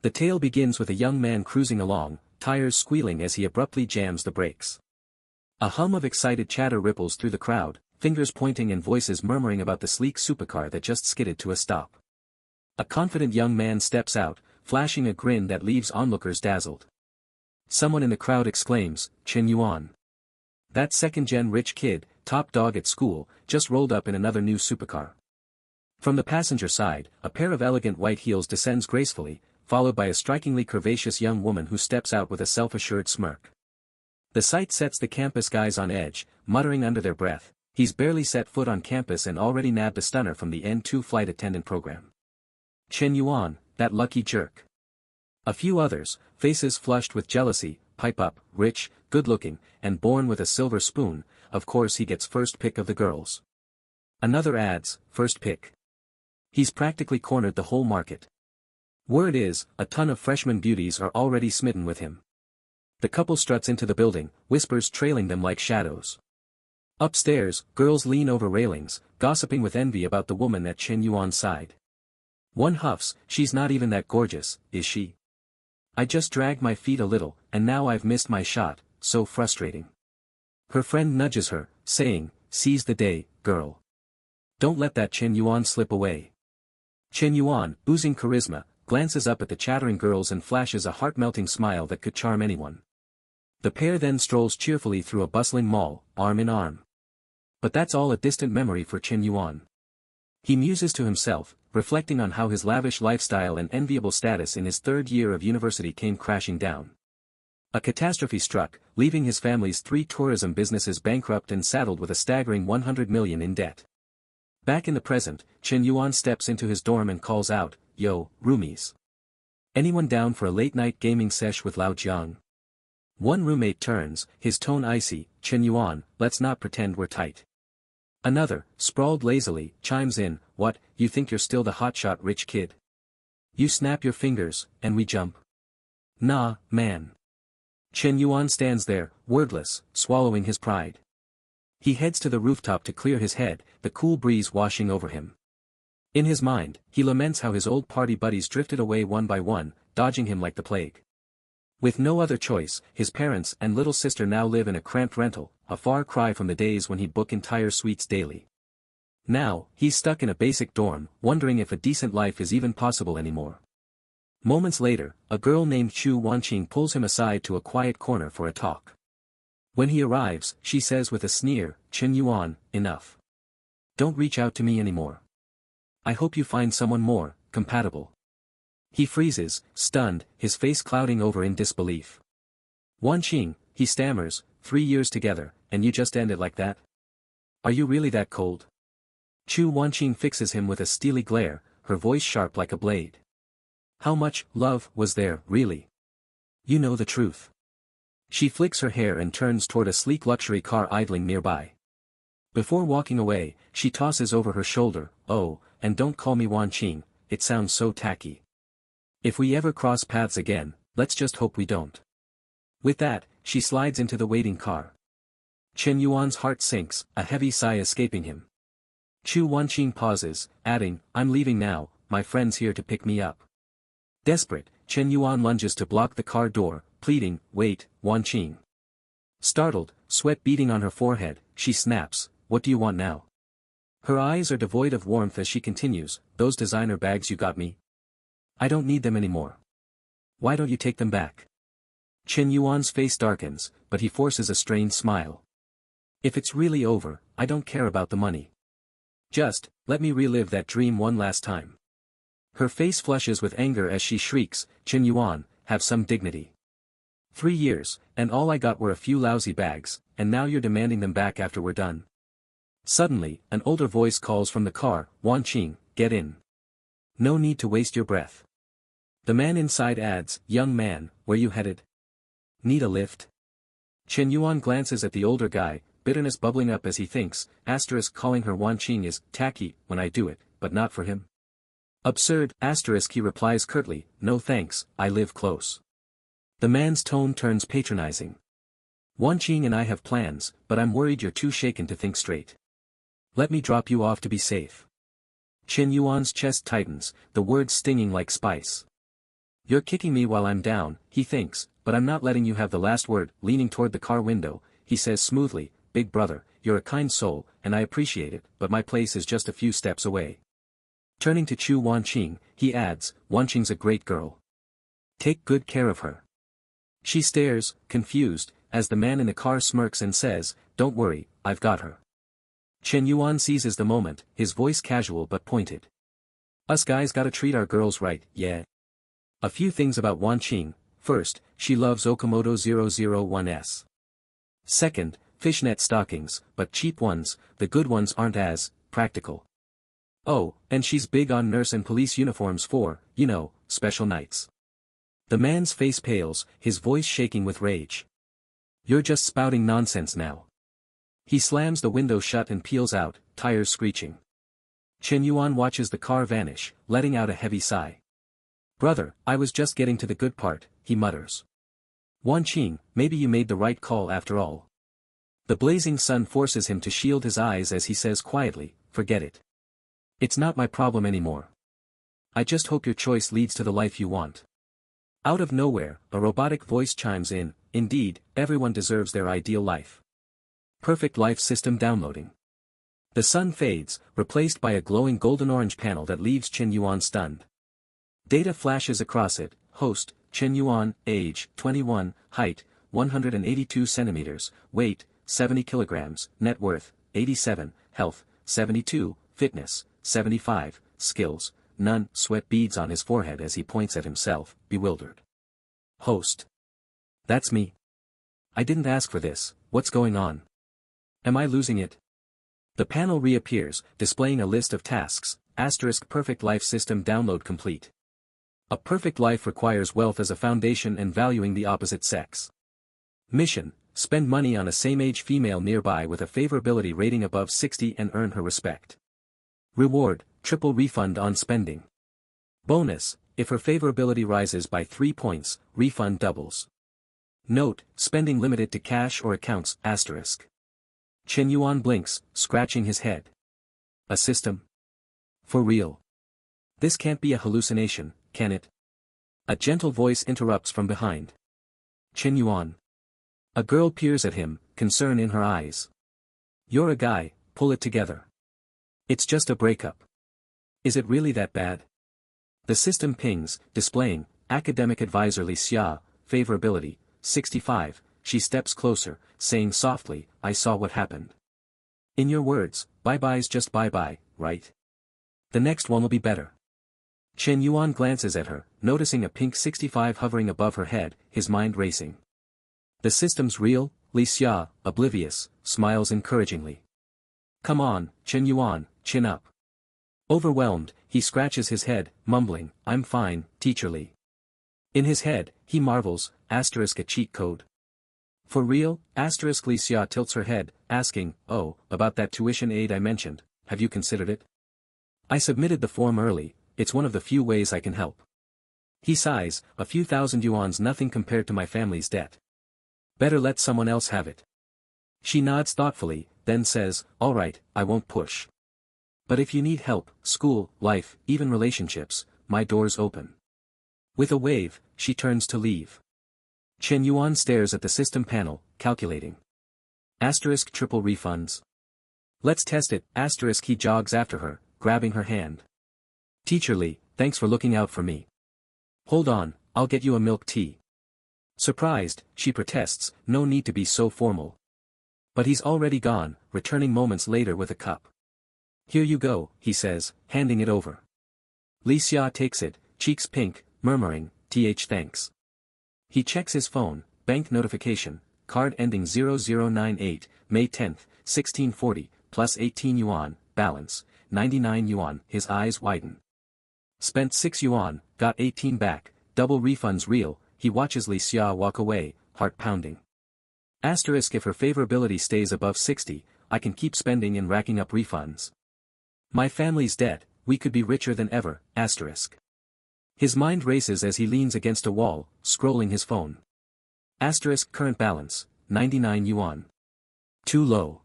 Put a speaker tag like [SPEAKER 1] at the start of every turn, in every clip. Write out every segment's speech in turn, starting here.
[SPEAKER 1] The tale begins with a young man cruising along, tires squealing as he abruptly jams the brakes. A hum of excited chatter ripples through the crowd, fingers pointing and voices murmuring about the sleek supercar that just skidded to a stop. A confident young man steps out, flashing a grin that leaves onlookers dazzled. Someone in the crowd exclaims, "Shen Yuan. That second-gen rich kid, top dog at school, just rolled up in another new supercar." From the passenger side, a pair of elegant white heels descends gracefully, followed by a strikingly curvaceous young woman who steps out with a self-assured smirk. The sight sets the campus guys on edge, muttering under their breath, "He's barely set foot on campus and already nabbed a stunner from the N2 flight attendant program. Shen Yuan, that lucky jerk." A few others, faces flushed with jealousy, pipe up, "Rich, good-looking, and born with a silver spoon, of course he gets first pick of the girls." Another adds, "First pick. He's practically cornered the whole market." Word is, a ton of freshman beauties are already smitten with him. The couple struts into the building, whispers trailing them like shadows. Upstairs, girls lean over railings, gossiping with envy about the woman at Shen Yuan's side. One huffs, "She's not even that gorgeous, is she? I just dragged my feet a little, and now I've missed my shot, so frustrating." Her friend nudges her, saying, "Seize the day, girl. Don't let that Shen Yuan slip away." Shen Yuan, oozing charisma, glances up at the chattering girls and flashes a heart-melting smile that could charm anyone. The pair then strolls cheerfully through a bustling mall, arm in arm. But that's all a distant memory for Shen Yuan. He muses to himself, reflecting on how his lavish lifestyle and enviable status in his third year of university came crashing down. A catastrophe struck, leaving his family's 3 tourism businesses bankrupt and saddled with a staggering 100 million in debt. Back in the present, Shen Yuan steps into his dorm and calls out, "Yo, roomies. Anyone down for a late-night gaming sesh with Lao Jiang?" One roommate turns, his tone icy, "Shen Yuan, let's not pretend we're tight." Another, sprawled lazily, chimes in, "What, you think you're still the hotshot rich kid? You snap your fingers, and we jump? Nah, man." Shen Yuan stands there, wordless, swallowing his pride. He heads to the rooftop to clear his head, the cool breeze washing over him. In his mind, he laments how his old party buddies drifted away one by one, dodging him like the plague. With no other choice, his parents and little sister now live in a cramped rental, a far cry from the days when he'd book entire suites daily. Now, he's stuck in a basic dorm, wondering if a decent life is even possible anymore. Moments later, a girl named Chu Wanqing pulls him aside to a quiet corner for a talk. When he arrives, she says with a sneer, "Shen Yuan, enough. Don't reach out to me anymore. I hope you find someone more compatible." He freezes, stunned, his face clouding over in disbelief. "Wanqing," he stammers, 3 years together, and you just end it like that? Are you really that cold?" Chu Wanqing fixes him with a steely glare, her voice sharp like a blade. "How much love was there, really? You know the truth." She flicks her hair and turns toward a sleek luxury car idling nearby. Before walking away, she tosses over her shoulder, "Oh, and don't call me Wanqing, it sounds so tacky. If we ever cross paths again, let's just hope we don't." With that, she slides into the waiting car. Shen Yuan's heart sinks, a heavy sigh escaping him. Chu Wanqing pauses, adding, "I'm leaving now, my friend's here to pick me up." Desperate, Shen Yuan lunges to block the car door, pleading, "Wait, Wanqing." Startled, sweat beading on her forehead, she snaps, "What do you want now?" Her eyes are devoid of warmth as she continues, "Those designer bags you got me? I don't need them anymore. Why don't you take them back?" Shen Yuan's face darkens, but he forces a strained smile. "If it's really over, I don't care about the money. Just, let me relive that dream one last time." Her face flushes with anger as she shrieks, "Shen Yuan, have some dignity. 3 years, and all I got were a few lousy bags, and now you're demanding them back after we're done." Suddenly, an older voice calls from the car, "Wanqing, get in. No need to waste your breath." The man inside adds, "Young man, where you headed? Need a lift?" Shen Yuan glances at the older guy, bitterness bubbling up as he thinks, calling her Wanqing is tacky when I do it, but not for him. Absurd, he replies curtly, "No thanks, I live close." The man's tone turns patronizing. "Wanqing and I have plans, but I'm worried you're too shaken to think straight. Let me drop you off to be safe." Shen Yuan's chest tightens, the words stinging like spice. You're kicking me while I'm down, he thinks, but I'm not letting you have the last word. Leaning toward the car window, he says smoothly, big brother, you're a kind soul, and I appreciate it, but my place is just a few steps away. Turning to Chu Wanqing, he adds, Wanqing's a great girl. Take good care of her. She stares, confused, as the man in the car smirks and says, don't worry, I've got her. Shen Yuan seizes the moment, his voice casual but pointed. Us guys gotta treat our girls right, yeah. A few things about Wanqing. First, she loves Okamoto 001s. Second, fishnet stockings, but cheap ones, the good ones aren't as practical. Oh, and she's big on nurse and police uniforms for, special nights. The man's face pales, his voice shaking with rage. You're just spouting nonsense now. He slams the window shut and peels out, tires screeching. Shen Yuan watches the car vanish, letting out a heavy sigh. Brother, I was just getting to the good part, he mutters. Wanqing, maybe you made the right call after all. The blazing sun forces him to shield his eyes as he says quietly, forget it. It's not my problem anymore. I just hope your choice leads to the life you want. Out of nowhere, a robotic voice chimes in, indeed, everyone deserves their ideal life. Perfect life system downloading. The sun fades, replaced by a glowing golden-orange panel that leaves Shen Yuan stunned. Data flashes across it, host, Shen Yuan, age, 21, height, 182 centimeters, weight, 70 kilograms, net worth, 87, health, 72, fitness, 75, skills, none. Sweat beads on his forehead as he points at himself, bewildered. Host. That's me. I didn't ask for this, what's going on? Am I losing it? The panel reappears, displaying a list of tasks, * perfect life system download complete. A perfect life requires wealth as a foundation and valuing the opposite sex. Mission, spend money on a same-age female nearby with a favorability rating above 60 and earn her respect. Reward, triple refund on spending. Bonus, if her favorability rises by 3 points, refund doubles. Note, spending limited to cash or accounts, *. Shen Yuan blinks, scratching his head. A system? For real? This can't be a hallucination, can it? A gentle voice interrupts from behind. Shen Yuan. A girl peers at him, concern in her eyes. You're a guy, pull it together. It's just a breakup. Is it really that bad? The system pings, displaying, academic advisor Li Xia, favorability, 65, she steps closer, saying softly, I saw what happened. In your words, bye-bye's just bye-bye, right? The next one will be better. Shen Yuan glances at her, noticing a pink 65 hovering above her head, his mind racing. The system's real. Li Xia, oblivious, smiles encouragingly. Come on, Shen Yuan, chin up. Overwhelmed, he scratches his head, mumbling, I'm fine, teacher Li. In his head, he marvels, *a cheat code. For real? Li Xia tilts her head, asking, oh, about that tuition aid I mentioned, have you considered it? I submitted the form early, it's one of the few ways I can help. He sighs, a few thousand yuan's nothing compared to my family's debt. Better let someone else have it. She nods thoughtfully, then says, all right, I won't push. But if you need help, school, life, even relationships, my door's open. With a wave, she turns to leave. Shen Yuan stares at the system panel, calculating. Triple refunds. Let's test it, he jogs after her, grabbing her hand. Teacher Li, thanks for looking out for me. Hold on, I'll get you a milk tea. Surprised, she protests, no need to be so formal. But he's already gone, returning moments later with a cup. Here you go, he says, handing it over. Li Xia takes it, cheeks pink, murmuring, thanks. He checks his phone, bank notification, card ending 0098, May 10, 1640, plus 18 yuan, balance, 99 yuan, his eyes widen. Spent 6 yuan, got 18 back, double refunds real, he watches Li Xia walk away, heart pounding. If her favorability stays above 60, I can keep spending and racking up refunds. My family's debt, we could be richer than ever, *. His mind races as he leans against a wall, scrolling his phone. Current balance, 99 yuan. Too low.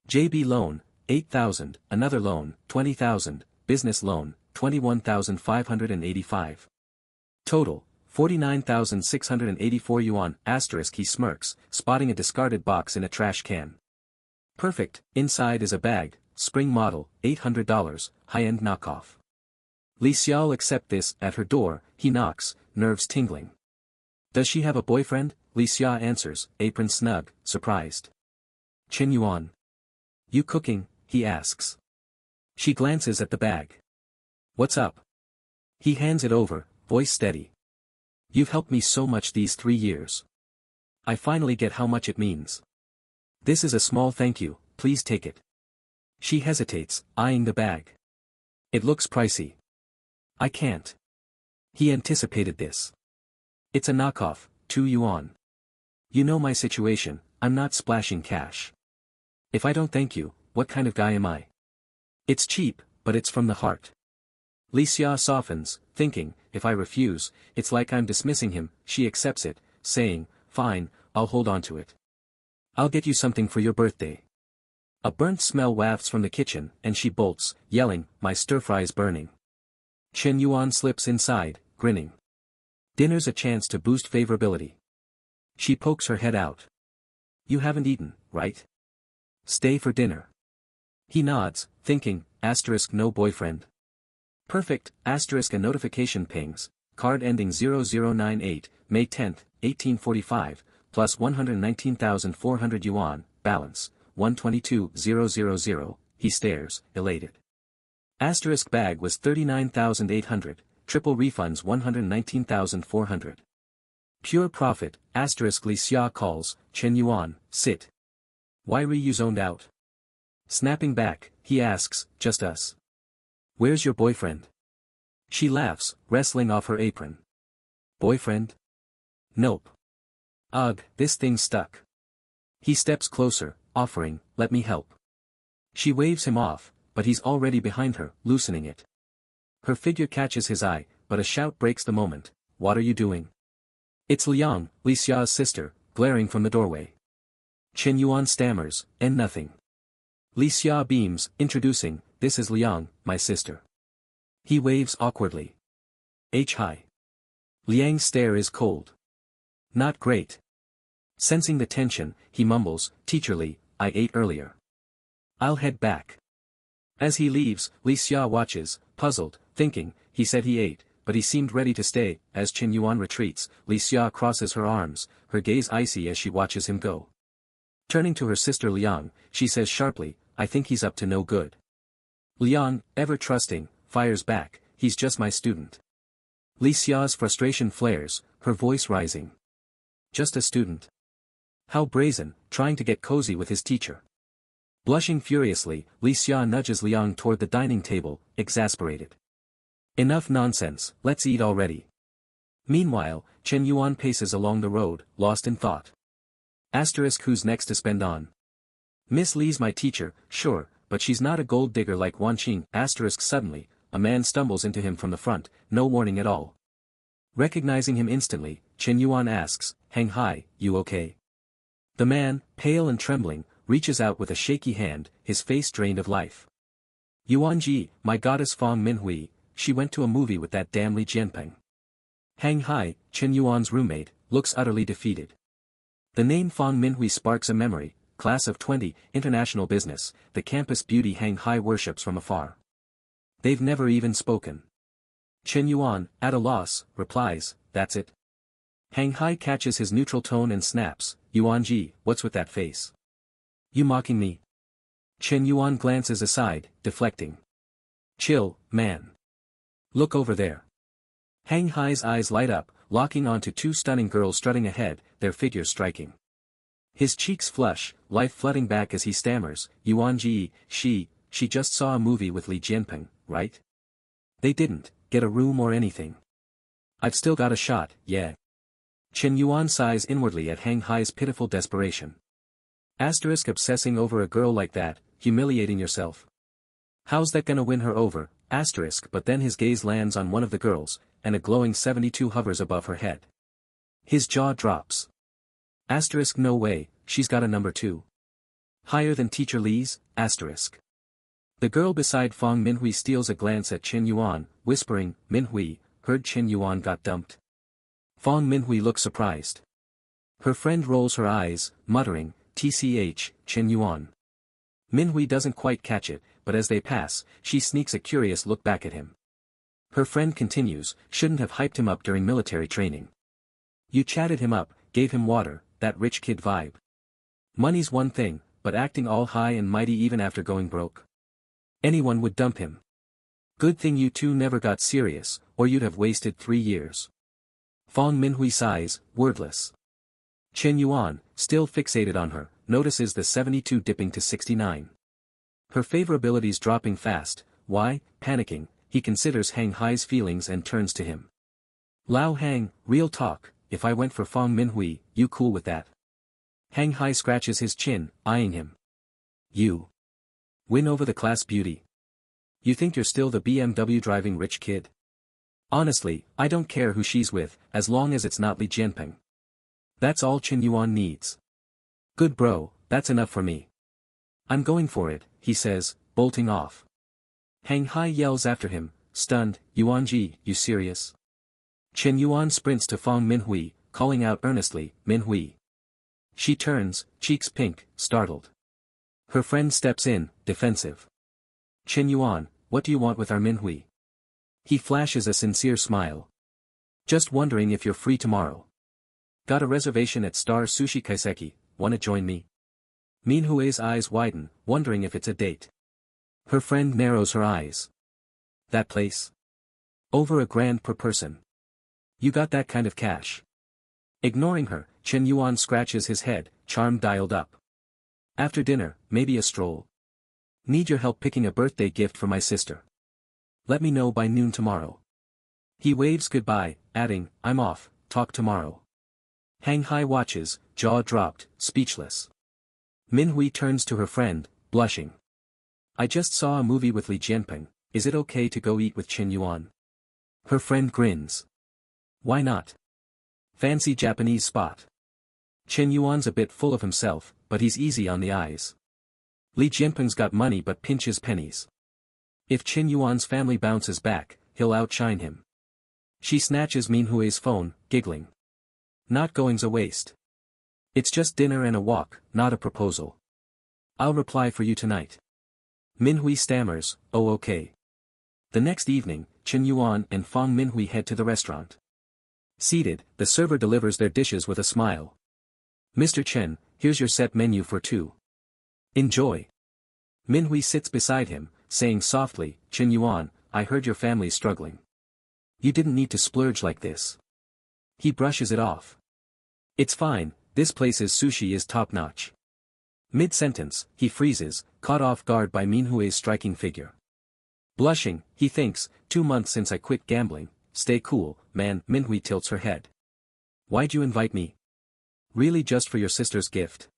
[SPEAKER 1] JB loan, 8,000, another loan, 20,000, business loan, 21,585. Total, 49,684 yuan. Asterisk he smirks, spotting a discarded box in a trash can. Perfect, inside is a bag, spring model, $800, high-end knockoff. Li Xiao accept this. At her door, he knocks, nerves tingling. Does she have a boyfriend? Li Xia answers, apron snug, surprised. Shen Yuan. You cooking? He asks. She glances at the bag. What's up? He hands it over, voice steady. You've helped me so much these 3 years. I finally get how much it means. This is a small thank you, please take it. She hesitates, eyeing the bag. It looks pricey. I can't. He anticipated this. It's a knockoff, 2 yuan. You know my situation, I'm not splashing cash. If I don't thank you, what kind of guy am I? It's cheap, but it's from the heart. Li Xia softens, thinking, if I refuse, it's like I'm dismissing him. She accepts it, saying, fine, I'll hold on to it. I'll get you something for your birthday. A burnt smell wafts from the kitchen, and she bolts, yelling, my stir-fry is burning. Shen Yuan slips inside, grinning. Dinner's a chance to boost favorability. She pokes her head out. You haven't eaten, right? Stay for dinner. He nods, thinking, asterisk no boyfriend. Perfect, asterisk a notification pings, card ending 0098, May 10, 1845, plus 119,400 yuan, balance, 122,000, he stares, elated. Asterisk bag was 39,800, triple refunds 119,400. Pure profit, asterisk Li Xia calls, Shen Yuan, sit. Why were you zoned out? Snapping back, he asks, just us. Where's your boyfriend? She laughs, wrestling off her apron. Boyfriend? Nope. Ugh, this thing's stuck. He steps closer, offering, let me help. She waves him off, but he's already behind her, loosening it. Her figure catches his eye, but a shout breaks the moment. What are you doing? It's Liang, Li Xia's sister, glaring from the doorway. Shen Yuan stammers, and nothing. Li Xia beams, introducing, this is Liang, my sister. He waves awkwardly. Hi. Liang's stare is cold. Not great. Sensing the tension, he mumbles, teacherly, I ate earlier. I'll head back. As he leaves, Li Xia watches, puzzled, thinking, he said he ate, but he seemed ready to stay. As Shen Yuan retreats, Li Xia crosses her arms, her gaze icy as she watches him go. Turning to her sister Liang, she says sharply, I think he's up to no good. Liang, ever trusting, fires back, he's just my student. Li Xia's frustration flares, her voice rising. Just a student. How brazen, trying to get cozy with his teacher. Blushing furiously, Li Xia nudges Liang toward the dining table, exasperated. Enough nonsense, let's eat already. Meanwhile, Shen Yuan paces along the road, lost in thought. Asterisk who's next to spend on? Miss Li's my teacher, sure, but she's not a gold digger like Wan Qing. Asterisk suddenly, a man stumbles into him from the front, no warning at all. Recognizing him instantly, Shen Yuan asks, Hang Hai, you okay? The man, pale and trembling, reaches out with a shaky hand, his face drained of life. Yuan Ji, my goddess Fang Minhui, she went to a movie with that damn Li Jianping. Hang Hai, Shen Yuan's roommate, looks utterly defeated. The name Fang Minhui sparks a memory, class of 20, international business, the campus beauty Hang Hai worships from afar. They've never even spoken. Shen Yuan, at a loss, replies, that's it. Hang Hai catches his neutral tone and snaps, Yuan Ji, what's with that face? You mocking me? Shen Yuan glances aside, deflecting. Chill, man. Look over there. Hang Hai's eyes light up, locking onto two stunning girls strutting ahead, their figures striking. His cheeks flush, life flooding back as he stammers, Yuan Ji, she just saw a movie with Li Jianping, right? They didn't get a room or anything. I've still got a shot, yeah. Shen Yuan sighs inwardly at Hang Hai's pitiful desperation. Asterisk obsessing over a girl like that, humiliating yourself. How's that gonna win her over? Asterisk but then his gaze lands on one of the girls, and a glowing 72 hovers above her head. His jaw drops. Asterisk no way, she's got a number 2. Higher than Teacher Li's? Asterisk. The girl beside Fang Minhui steals a glance at Shen Yuan, whispering, Minhui, heard Chen Yuan got dumped. Fong Minhui looked surprised. Her friend rolls her eyes, muttering, "TCH, Chen Yuan." Minhui doesn't quite catch it, but as they pass, she sneaks a curious look back at him. Her friend continues, "Shouldn't have hyped him up during military training. You chatted him up, gave him water, that rich kid vibe. Money's one thing, but acting all high and mighty even after going broke. Anyone would dump him. Good thing you two never got serious, or you'd have wasted 3 years." Fong Minhui sighs, wordless. Chen Yuan, still fixated on her, notices the 72 dipping to 69. Her favorability's dropping fast. Why? Panicking, he considers Hang Hai's feelings and turns to him. "Lao Hang, real talk, if I went for Fong Minhui, you cool with that?" Hang Hai scratches his chin, eyeing him. "You win over the class beauty? You think you're still the BMW driving rich kid? Honestly, I don't care who she's with, as long as it's not Li Jianping. That's all Chen Yuan needs. Good bro, that's enough for me. I'm going for it," he says, bolting off. Hang Hai yells after him, stunned, "Yuanji, you serious?" Chen Yuan sprints to Fong Minhui, calling out earnestly, "Minhui." She turns, cheeks pink, startled. Her friend steps in, defensive. "Chen Yuan, what do you want with our Minhui?" He flashes a sincere smile. "Just wondering if you're free tomorrow. Got a reservation at Star Sushi Kaiseki, wanna join me?" Minhui's eyes widen, wondering if it's a date. Her friend narrows her eyes. "That place? Over $1,000 per person. You got that kind of cash?" Ignoring her, Chen Yuan scratches his head, charm dialed up. "After dinner, maybe a stroll. Need your help picking a birthday gift for my sister. Let me know by noon tomorrow." He waves goodbye, adding, "I'm off, talk tomorrow." Hang Hai watches, jaw dropped, speechless. Minhui turns to her friend, blushing. "I just saw a movie with Li Jianping, is it okay to go eat with Chen Yuan?" Her friend grins. "Why not? Fancy Japanese spot." Chen Yuan's a bit full of himself, but he's easy on the eyes. Li Jianping's got money but pinches pennies. If Chen Yuan's family bounces back, he'll outshine him. She snatches Minhui's phone, giggling. "Not going's a waste. It's just dinner and a walk, not a proposal. I'll reply for you tonight." Minhui stammers, "Oh okay." The next evening, Chen Yuan and Fong Minhui head to the restaurant. Seated, the server delivers their dishes with a smile. "Mr. Chen, here's your set menu for 2. Enjoy." Minhui sits beside him, saying softly, "Chen Yuan, I heard your family's struggling. You didn't need to splurge like this." He brushes it off. "It's fine, this place's sushi is top-notch." Mid-sentence, he freezes, caught off guard by Minhui's striking figure. Blushing, he thinks, 2 months since I quit gambling, stay cool, man. Minhui tilts her head. "Why'd you invite me? Really just for your sister's gift?"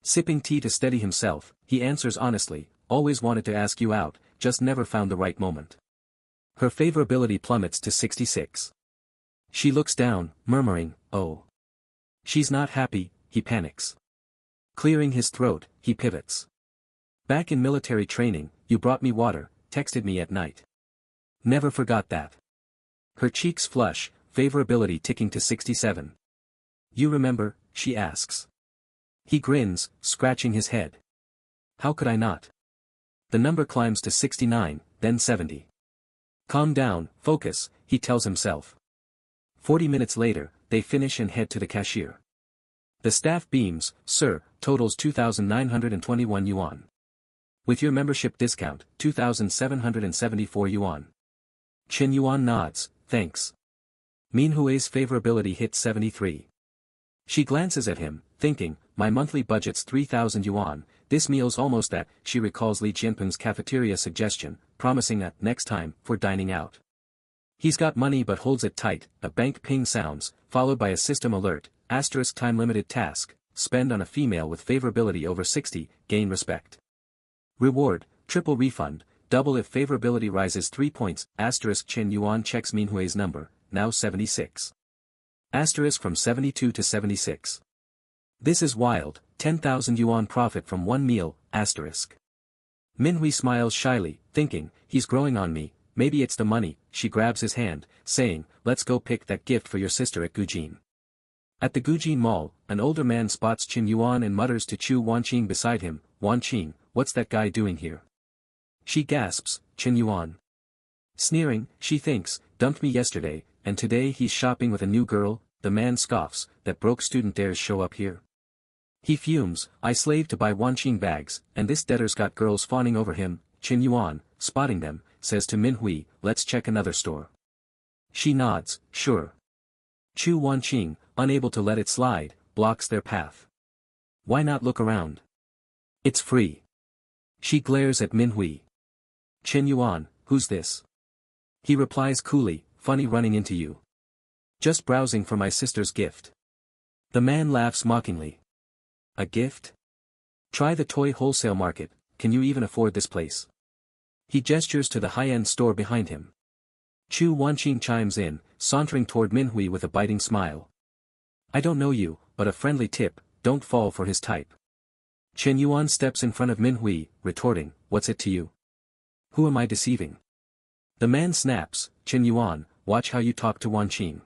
[SPEAKER 1] Sipping tea to steady himself, he answers honestly, "Always wanted to ask you out, just never found the right moment." Her favorability plummets to 66. She looks down, murmuring, "Oh." She's not happy, he panics. Clearing his throat, he pivots. "Back in military training, you brought me water, texted me at night. Never forgot that." Her cheeks flush, favorability ticking to 67. "You remember?" she asks. He grins, scratching his head. "How could I not?" The number climbs to 69, then 70. "Calm down, focus," he tells himself. 40 minutes later, they finish and head to the cashier. The staff beams, "Sir, totals 2,921 yuan. With your membership discount, 2,774 yuan. Chen Yuan nods, "Thanks." Minhui's favorability hits 73. She glances at him, thinking, "My monthly budget's 3,000 yuan, this meal's almost that." She recalls Li Jianping's cafeteria suggestion, promising a "next time" for dining out. He's got money but holds it tight. A bank ping sounds, followed by a system alert, *time-limited task, spend on a female with favorability over 60, gain respect. Reward, triple refund, double if favorability rises 3 points, Chen Yuan checks Minhui's number, now 76. From 72 to 76. This is wild, 10,000 yuan profit from one meal, *. Minhui smiles shyly, thinking, he's growing on me, maybe it's the money. She grabs his hand, saying, let's go pick that gift for your sister at Gujin. At the Gujin Mall, an older man spots Shen Yuan and mutters to Chu Wanqing beside him, Wanqing, what's that guy doing here? She gasps, Shen Yuan. Sneering, she thinks, dumped me yesterday, and today he's shopping with a new girl. The man scoffs, that broke student dares show up here. He fumes, I slave to buy Wanqing bags, and this debtor's got girls fawning over him. Shen Yuan, spotting them, says to Manhwa, let's check another store. She nods, sure. Chu Wanqing, unable to let it slide, blocks their path. Why not look around? It's free. She glares at Manhwa. Shen Yuan, who's this? He replies coolly, funny running into you. Just browsing for my sister's gift. The man laughs mockingly. A gift? Try the toy wholesale market, can you even afford this place? He gestures to the high-end store behind him. Chu Wanqing chimes in, sauntering toward Manhwa with a biting smile. I don't know you, but a friendly tip, don't fall for his type. Shen Yuan steps in front of Manhwa, retorting, what's it to you? Who am I deceiving? The man snaps, Shen Yuan, watch how you talk to Wanqing.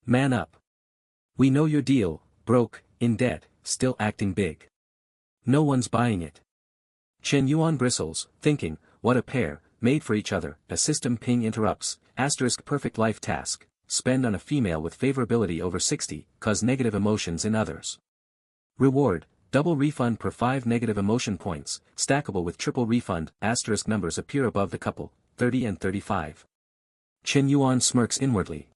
[SPEAKER 1] Man up. We know your deal, broke, in debt, still acting big. No one's buying it. Shen Yuan bristles, thinking, what a pair, made for each other. A system ping interrupts, perfect life task, spend on a female with favorability over 60, cause negative emotions in others. Reward, double refund per 5 negative emotion points, stackable with triple refund. Numbers appear above the couple, 30 and 35. Shen Yuan smirks inwardly.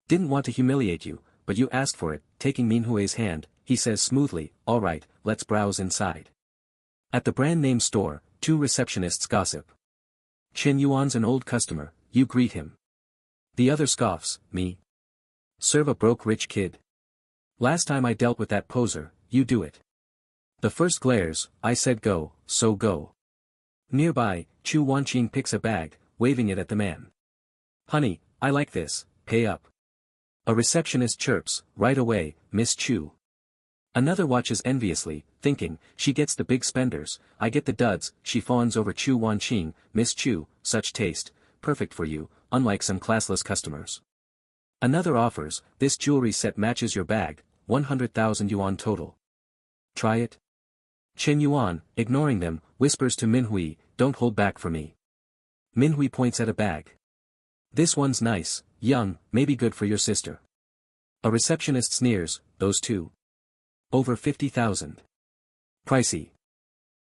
[SPEAKER 1] Didn't want to humiliate you, but you asked for it. Taking Manhwa's hand, he says smoothly, alright, let's browse inside. At the brand name store, two receptionists gossip. Shen Yuan's an old customer, you greet him. The other scoffs, me? Serve a broke rich kid. Last time I dealt with that poser, you do it. The first glares, I said go, so go. Nearby, Chu Wanqing picks a bag, waving it at the man. Honey, I like this, pay up. A receptionist chirps, right away, Miss Chu. Another watches enviously, thinking, she gets the big spenders, I get the duds. She fawns over Chu Wanqing, Miss Chu, such taste, perfect for you, unlike some classless customers. Another offers, this jewelry set matches your bag, 100,000 yuan total. Try it? Shen Yuan, ignoring them, whispers to Manhwa, don't hold back for me. Manhwa points at a bag. This one's nice, young, maybe good for your sister. A receptionist sneers, those two. Over 50,000. Pricey.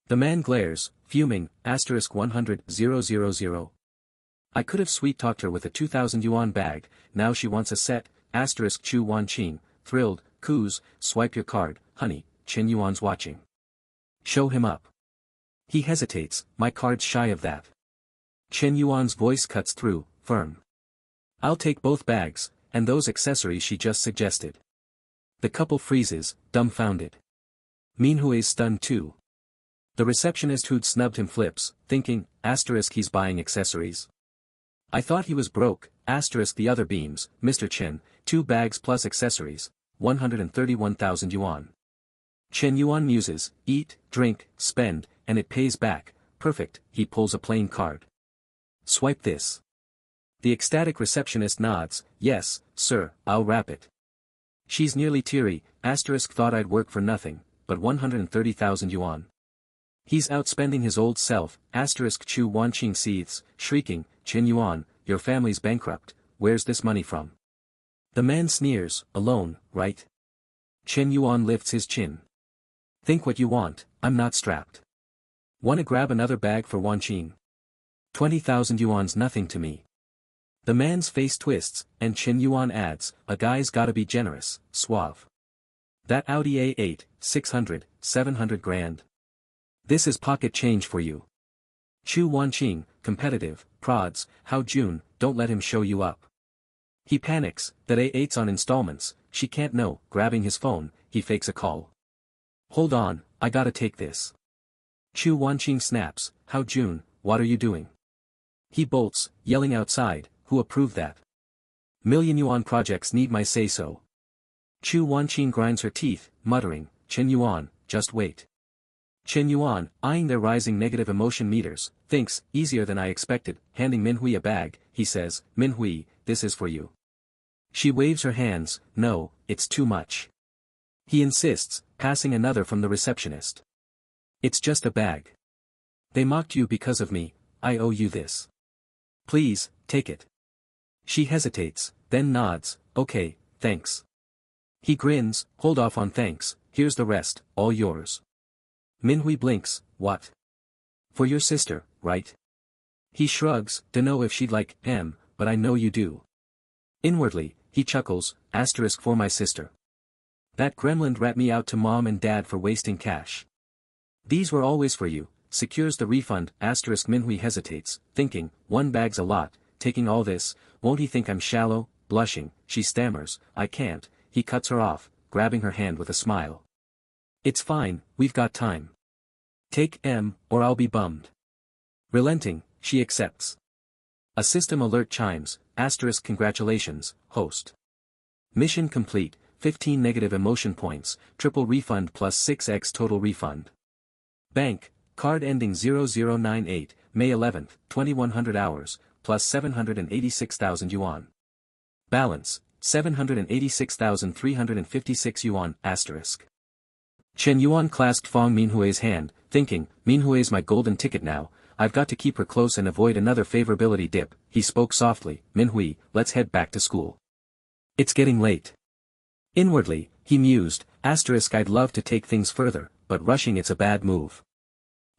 [SPEAKER 1] The man glares, fuming, 100,000. I could have sweet-talked her with a 2,000 yuan bag, now she wants a set. Chu Wanqing, thrilled, coos, swipe your card, honey, Shen Yuan's watching. Show him up. He hesitates, my card's shy of that. Shen Yuan's voice cuts through, firm. I'll take both bags, and those accessories she just suggested. The couple freezes, dumbfounded. Manhwa's stunned too. The receptionist who'd snubbed him flips, thinking, he's buying accessories. I thought he was broke. The other beams, Mr. Chen, 2 bags plus accessories, 131,000 yuan. Shen Yuan muses, eat, drink, spend, and it pays back, perfect. He pulls a plain card. Swipe this. The ecstatic receptionist nods, yes, sir, I'll wrap it. She's nearly teary, thought I'd work for nothing, but 130,000 yuan. He's outspending his old self. Chu Wanqing seethes, shrieking, Shen Yuan, your family's bankrupt, where's this money from? The man sneers, alone, right? Shen Yuan lifts his chin. Think what you want, I'm not strapped. Wanna grab another bag for Wanqing? 20,000 yuan's nothing to me. The man's face twists, and Shen Yuan adds, a guy's gotta be generous, suave. That Audi A8, 600, 700 grand. This is pocket change for you. Chu Wanqing, competitive, prods, how June, don't let him show you up. He panics, that A8's on installments, she can't know. Grabbing his phone, he fakes a call. Hold on, I gotta take this. Chu Wanqing snaps, how June, what are you doing? He bolts, yelling outside, who approved that? Million yuan projects need my say-so. Chu Wanqing grinds her teeth, muttering, Shen Yuan, just wait. Shen Yuan, eyeing their rising negative emotion meters, thinks, easier than I expected, handing Minhui a bag, he says, Minhui, this is for you. She waves her hands, no, it's too much. He insists, passing another from the receptionist. It's just a bag. They mocked you because of me, I owe you this. Please, take it. She hesitates, then nods, okay, thanks. He grins, hold off on thanks, here's the rest, all yours. Minhui blinks, what? For your sister, right? He shrugs, dunno if she'd like, but I know you do. Inwardly, he chuckles, asterisk for my sister. That gremlin rat me out to mom and dad for wasting cash. These were always for you, secures the refund, asterisk Minhui hesitates, thinking, one bag's a lot, taking all this, won't he think I'm shallow, blushing, she stammers, I can't, he cuts her off, grabbing her hand with a smile. It's fine, we've got time. Take or I'll be bummed. Relenting, she accepts. A system alert chimes, asterisk congratulations, host. Mission complete, 15 negative emotion points, triple refund plus 6x total refund. Bank, card ending 0098, May 11th, 2100 hours, plus 786,000 yuan. Balance, 786,356 yuan, asterisk. Shen Yuan clasped Fang Minhui's hand, thinking, Minhui's my golden ticket now, I've got to keep her close and avoid another favorability dip. He spoke softly, Minhui, let's head back to school. It's getting late. Inwardly, he mused, asterisk I'd love to take things further, but rushing it's a bad move.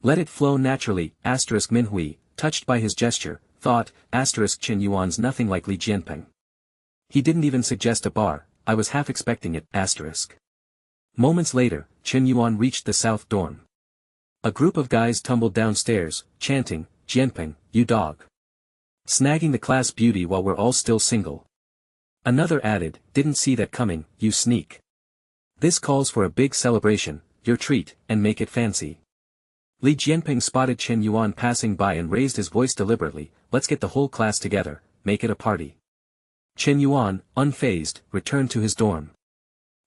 [SPEAKER 1] Let it flow naturally, asterisk Minhui, touched by his gesture, thought, asterisk Shen Yuan's nothing like Li Jianping. He didn't even suggest a bar, I was half expecting it, asterisk. Moments later, Shen Yuan reached the south dorm. A group of guys tumbled downstairs, chanting, Jianping, you dog. Snagging the class beauty while we're all still single. Another added, didn't see that coming, you sneak. This calls for a big celebration, your treat, and make it fancy. Li Jianping spotted Shen Yuan passing by and raised his voice deliberately, let's get the whole class together, make it a party. Shen Yuan, unfazed, returned to his dorm.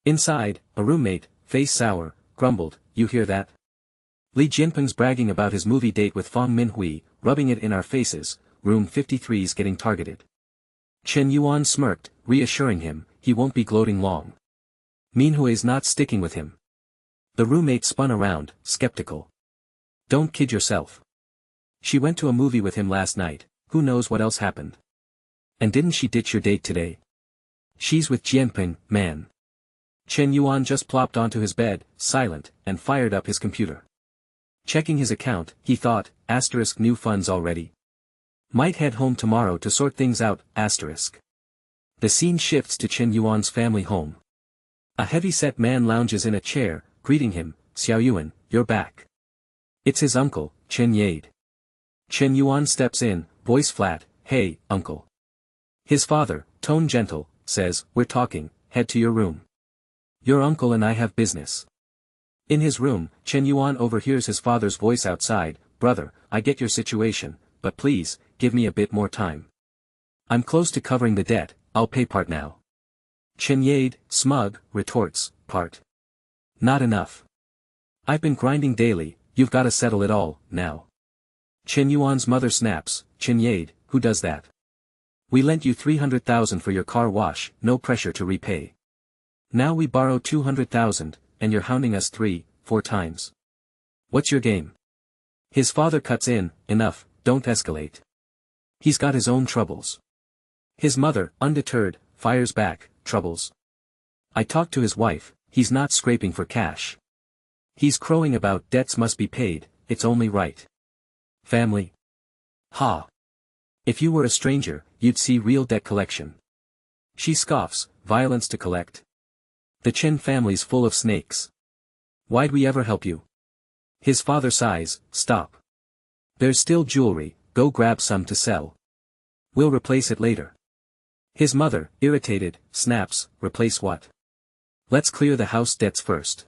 [SPEAKER 1] Inside, a roommate, face sour, grumbled, you hear that? Li Jianping's bragging about his movie date with Fang Minhui, rubbing it in our faces, room 53's getting targeted. Shen Yuan smirked, reassuring him, he won't be gloating long. Minhui's not sticking with him. The roommate spun around, skeptical. Don't kid yourself. She went to a movie with him last night, who knows what else happened. And didn't she ditch your date today? She's with Jianping, man. Shen Yuan just plopped onto his bed, silent, and fired up his computer. Checking his account, he thought, asterisk new funds already. Might head home tomorrow to sort things out, asterisk. The scene shifts to Shen Yuan's family home. A heavy-set man lounges in a chair, greeting him, Xiao Yuan, you're back. It's his uncle, Chen Yade. Shen Yuan steps in, voice flat, hey, uncle. His father, tone gentle, says, we're talking, head to your room. Your uncle and I have business. In his room, Shen Yuan overhears his father's voice outside, brother, I get your situation, but please, give me a bit more time. I'm close to covering the debt, I'll pay part now. Chen Yade, smug, retorts, part. Not enough. I've been grinding daily, you've got to settle it all, now. Shen Yuan's mother snaps, Chen Yade, who does that? We lent you 300,000 for your car wash, no pressure to repay. Now we borrow 200,000, and you're hounding us 3-4 times. What's your game? His father cuts in, enough, don't escalate. He's got his own troubles. His mother, undeterred, fires back, troubles. I talked to his wife, he's not scraping for cash. He's crowing about debts must be paid, it's only right. Family? Ha! If you were a stranger, you'd see real debt collection. She scoffs, violence to collect. The Chen family's full of snakes. Why'd we ever help you? His father sighs, stop. There's still jewelry, go grab some to sell. We'll replace it later. His mother, irritated, snaps, replace what? Let's clear the house debts first.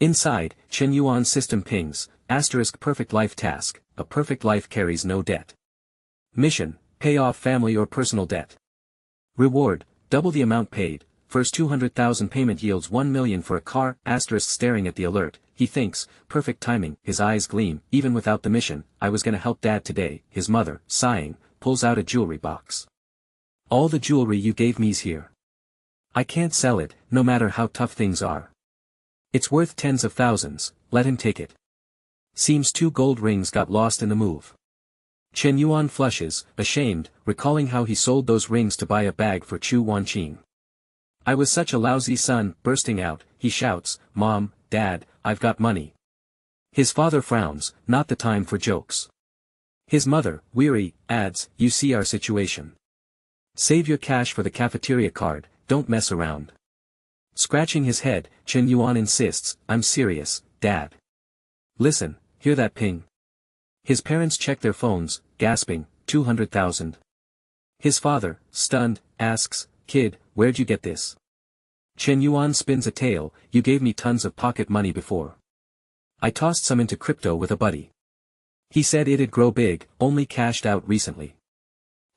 [SPEAKER 1] Inside, Shen Yuan's system pings, asterisk perfect life task, a perfect life carries no debt. Mission, pay off family or personal debt. Reward, double the amount paid, first 200,000 payment yields 1 million for a car, asterisk staring at the alert, he thinks, perfect timing, his eyes gleam, even without the mission, I was gonna help Dad today, his mother, sighing, pulls out a jewelry box. All the jewelry you gave me's here. I can't sell it, no matter how tough things are. It's worth tens of thousands, let him take it. Seems 2 gold rings got lost in the move. Shen Yuan flushes, ashamed, recalling how he sold those rings to buy a bag for Chu Wanqing. I was such a lousy son, bursting out, he shouts, Mom, Dad, I've got money. His father frowns, not the time for jokes. His mother, weary, adds, you see our situation. Save your cash for the cafeteria card, don't mess around. Scratching his head, Shen Yuan insists, I'm serious, Dad. Listen, hear that ping? His parents check their phones, gasping, 200,000. His father, stunned, asks, Kid, where'd you get this? Shen Yuan spins a tale, you gave me tons of pocket money before. I tossed some into crypto with a buddy. He said it'd grow big, only cashed out recently.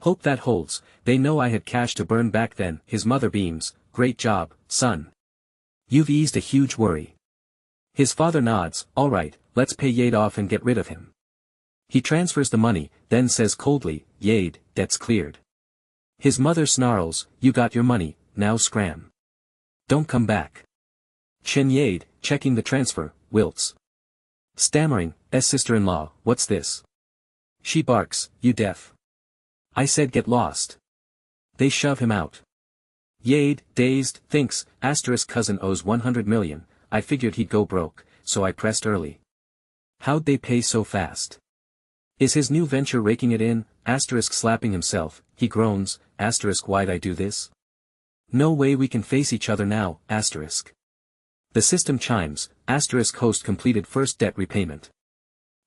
[SPEAKER 1] Hope that holds, they know I had cash to burn back then, his mother beams, great job, son. You've eased a huge worry. His father nods, alright, let's pay Yade off and get rid of him. He transfers the money, then says coldly, Yade, debt's cleared. His mother snarls, you got your money, now scram. Don't come back. Shen Yade, checking the transfer, wilts. Stammering, sister-in-law, what's this? She barks, you deaf. I said get lost. They shove him out. Yade, dazed, thinks, cousin owes 100 million, I figured he'd go broke, so I pressed early. How'd they pay so fast? Is his new venture raking it in, slapping himself, he groans, why'd I do this? No way we can face each other now, The system chimes, host completed first debt repayment.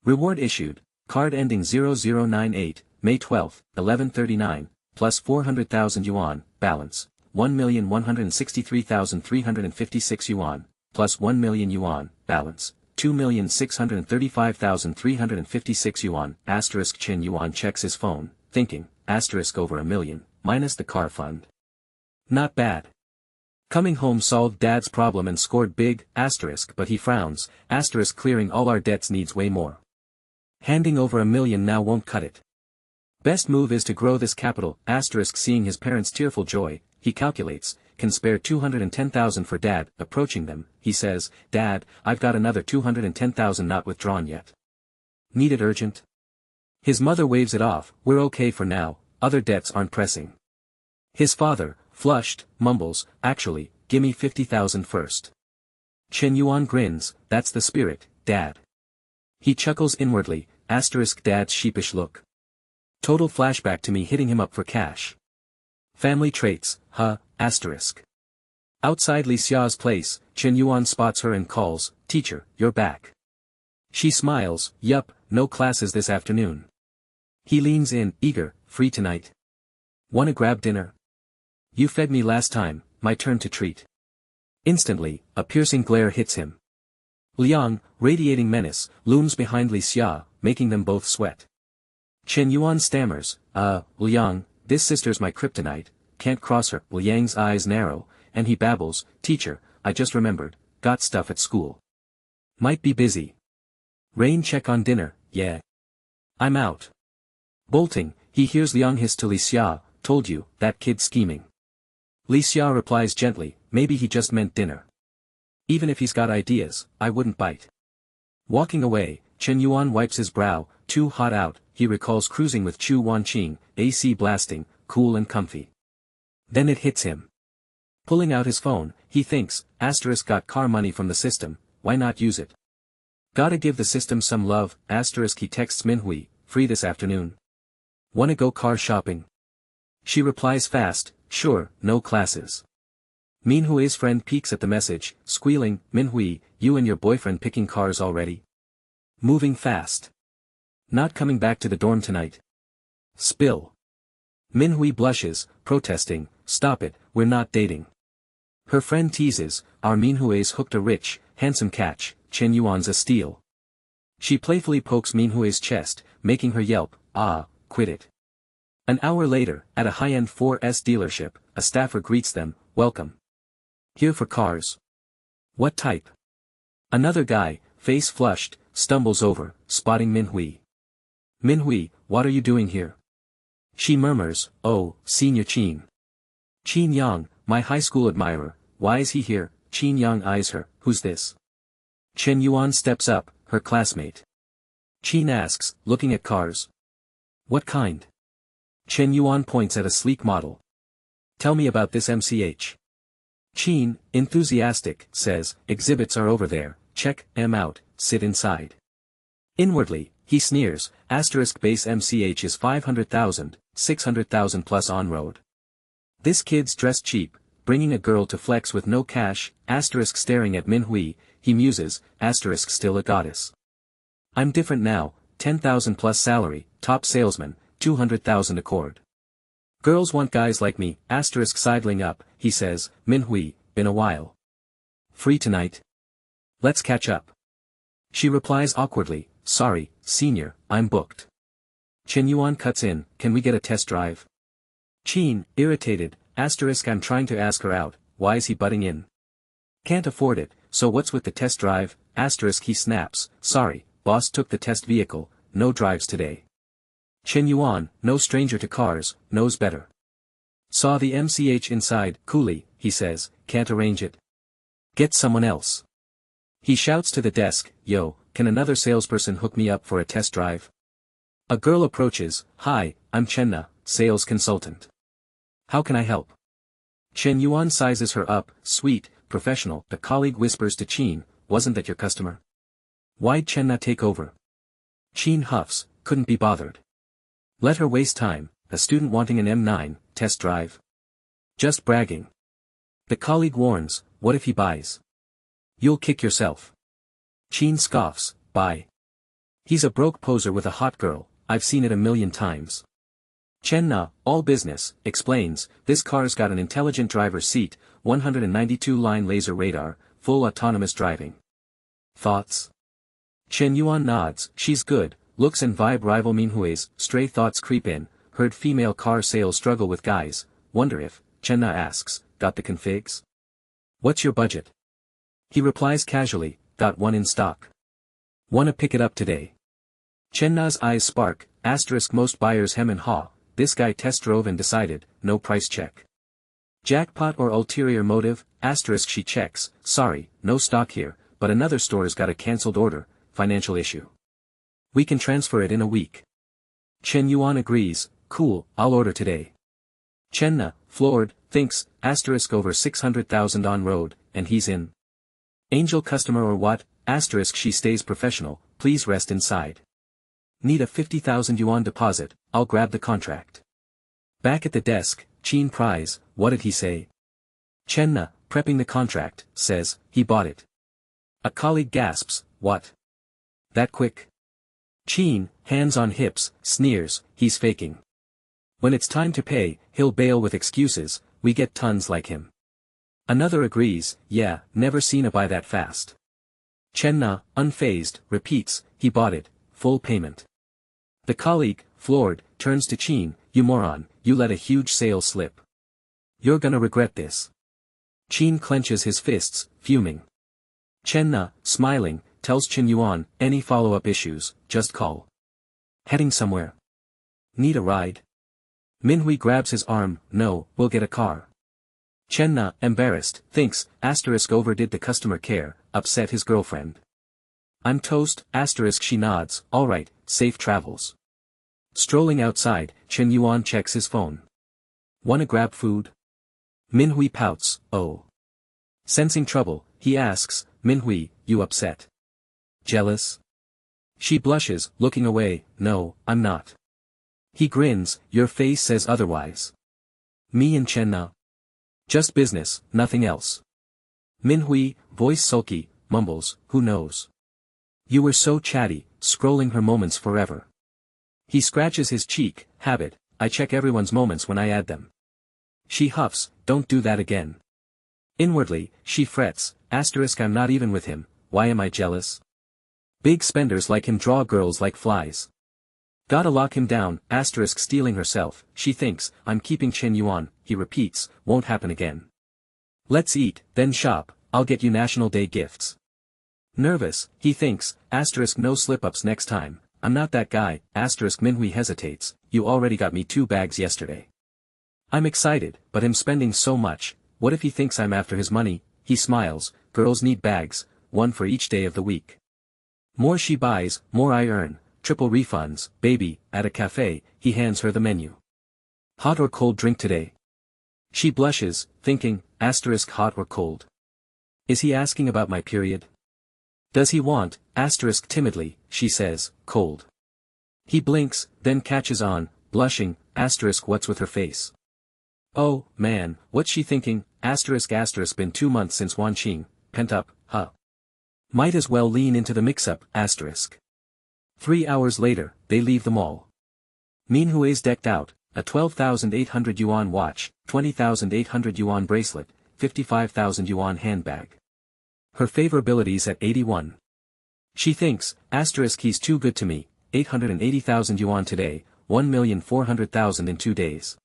[SPEAKER 1] Reward issued, card ending 0098, May 12, 1139, plus 400,000 yuan, balance, 1,163,356 yuan, plus 1 million yuan, balance, 2,635,356 yuan, Shen Yuan checks his phone, thinking, over a million, minus the car fund. Not bad. Coming home solved Dad's problem and scored big, but he frowns, clearing all our debts needs way more. Handing over $1 million now won't cut it. Best move is to grow this capital, seeing his parents' tearful joy, he calculates, can spare 210,000 for Dad, approaching them, he says, Dad, I've got another 210,000 not withdrawn yet. Need it urgent? His mother waves it off, we're okay for now, other debts aren't pressing. His father, flushed, mumbles, actually, gimme 50,000 first. Shen Yuan grins, that's the spirit, Dad. He chuckles inwardly, Dad's sheepish look. Total flashback to me hitting him up for cash. Family traits, huh, Outside Li Xia's place, Shen Yuan spots her and calls, Teacher, you're back. She smiles, yup, no classes this afternoon. He leans in, eager, free tonight. Wanna grab dinner? You fed me last time, my turn to treat. Instantly, a piercing glare hits him. Liang, radiating menace, looms behind Li Xia, making them both sweat. Shen Yuan stammers, Liang, this sister's my kryptonite, can't cross her. Liang's eyes narrow, and he babbles, Teacher, I just remembered, got stuff at school. Might be busy. Rain check on dinner, yeah. I'm out. Bolting, he hears Liang hiss to Li Xia, told you, that kid scheming. Li Xia replies gently, maybe he just meant dinner. Even if he's got ideas, I wouldn't bite. Walking away, Shen Yuan wipes his brow, too hot out, he recalls cruising with Chu Wanqing, AC blasting, cool and comfy. Then it hits him. Pulling out his phone, he thinks, got car money from the system, why not use it? Gotta give the system some love, he texts Minhui, free this afternoon. Wanna go car shopping? She replies fast, sure, no classes. Minhui's friend peeks at the message, squealing, Minhui, you and your boyfriend picking cars already? Moving fast. Not coming back to the dorm tonight. Spill. Minhui blushes, protesting, stop it, we're not dating. Her friend teases, our Minhui's hooked a rich, handsome catch, Shen Yuan's a steal. She playfully pokes Minhui's chest, making her yelp, quit it. An hour later, at a high-end 4S dealership, a staffer greets them, welcome. Here for cars. What type? Another guy, face flushed, stumbles over, spotting Minhui. Minhui, what are you doing here? She murmurs, oh, Senior Qin. Qin Yang, my high school admirer, why is he here? Qin Yang eyes her, who's this? Shen Yuan steps up, her classmate. Qin asks, looking at cars. What kind? Shen Yuan points at a sleek model. Tell me about this MCH. Qin, enthusiastic, says, exhibits are over there, check them out, sit inside. Inwardly, he sneers, asterisk base MCH is 500,000, 600,000 plus on-road. This kid's dressed cheap, bringing a girl to flex with no cash, asterisk staring at Minhui, he muses, asterisk still a goddess. I'm different now, 10,000 plus salary, top salesman, 200,000 accord. Girls want guys like me, asterisk sidling up, he says, Minhui, been a while. Free tonight? Let's catch up. She replies awkwardly, sorry, senior, I'm booked. Shen Yuan cuts in, can we get a test drive? Qin, irritated, asterisk I'm trying to ask her out, why is he butting in? Can't afford it, so what's with the test drive, asterisk he snaps, sorry, boss took the test vehicle, no drives today. Shen Yuan, no stranger to cars, knows better. Saw the MCH inside, coolly, he says, can't arrange it. Get someone else. He shouts to the desk, yo, can another salesperson hook me up for a test drive? A girl approaches, hi, I'm Chenna, sales consultant. How can I help? Shen Yuan sizes her up, sweet, professional. The colleague whispers to Qin, wasn't that your customer? Why'd Chenna take over? Qin huffs, couldn't be bothered. Let her waste time, a student wanting an M9, test drive. Just bragging. The colleague warns, what if he buys? You'll kick yourself. Qin scoffs, buy. He's a broke poser with a hot girl, I've seen it a million times. Chenna, all business, explains, this car's got an intelligent driver's seat, 192-line laser radar, full autonomous driving. Thoughts? Shen Yuan nods, she's good, looks and vibe rival Minhui's, stray thoughts creep in, heard female car sales struggle with guys, wonder if, Chenna asks, got the configs? What's your budget? He replies casually, got one in stock. Wanna pick it up today? Chenna's eyes spark, asterisk most buyers hem and haw, this guy test drove and decided, no price check. Jackpot or ulterior motive, asterisk she checks, sorry, no stock here, but another store's got a cancelled order, financial issue. We can transfer it in a week. Shen Yuan agrees, cool, I'll order today. Chenna, floored, thinks, asterisk over 600,000 on road, and he's in. Angel customer or what, asterisk she stays professional, please rest inside. Need a 50,000 yuan deposit, I'll grab the contract. Back at the desk, Qin pries, what did he say? Chenna, prepping the contract, says, he bought it. A colleague gasps, what? That quick? Qin, hands on hips, sneers, he's faking. When it's time to pay, he'll bail with excuses, we get tons like him. Another agrees, yeah, never seen a buy that fast. Chenna, unfazed, repeats, he bought it, full payment. The colleague, floored, turns to Qin, you moron, you let a huge sale slip. You're gonna regret this. Qin clenches his fists, fuming. Chenna, smiling, tells Shen Yuan, any follow-up issues, just call. Heading somewhere? Need a ride? Minhui grabs his arm, no, we'll get a car. Chenna, embarrassed, thinks, asterisk overdid the customer care, upset his girlfriend. I'm toast, asterisk she nods, alright, safe travels. Strolling outside, Shen Yuan checks his phone. Wanna grab food? Minhui pouts, oh. Sensing trouble, he asks, Minhui, you upset? Jealous? She blushes, looking away, no, I'm not. He grins, your face says otherwise. Me and Chenna. Just business, nothing else. Minhui, voice sulky, mumbles, who knows? You were so chatty, scrolling her moments forever. He scratches his cheek, habit, I check everyone's moments when I add them. She huffs, don't do that again. Inwardly, she frets, asterisk I'm not even with him, why am I jealous? Big spenders like him draw girls like flies. Gotta lock him down, asterisk stealing herself, she thinks, I'm keeping Shen Yuan, he repeats, won't happen again. Let's eat, then shop, I'll get you National Day gifts. Nervous, he thinks, asterisk no slip-ups next time, I'm not that guy, asterisk Minhui hesitates, you already got me 2 bags yesterday. I'm excited, but him spending so much, what if he thinks I'm after his money? He smiles, girls need bags, one for each day of the week. More she buys, more I earn, triple refunds, baby, at a cafe, he hands her the menu. Hot or cold drink today? She blushes, thinking, asterisk hot or cold. Is he asking about my period? Does he want, asterisk timidly, she says, cold. He blinks, then catches on, blushing, asterisk what's with her face? Oh, man, what's she thinking, asterisk been 2 months since Wanqing, pent up, huh? Might as well lean into the mix-up, asterisk. 3 hours later, they leave the mall. Minhui's decked out, a 12,800 yuan watch, 20,800 yuan bracelet, 55,000 yuan handbag. Her favorability's at 81. She thinks, asterisk he's too good to me, 880,000 yuan today, 1,400,000 in 2 days.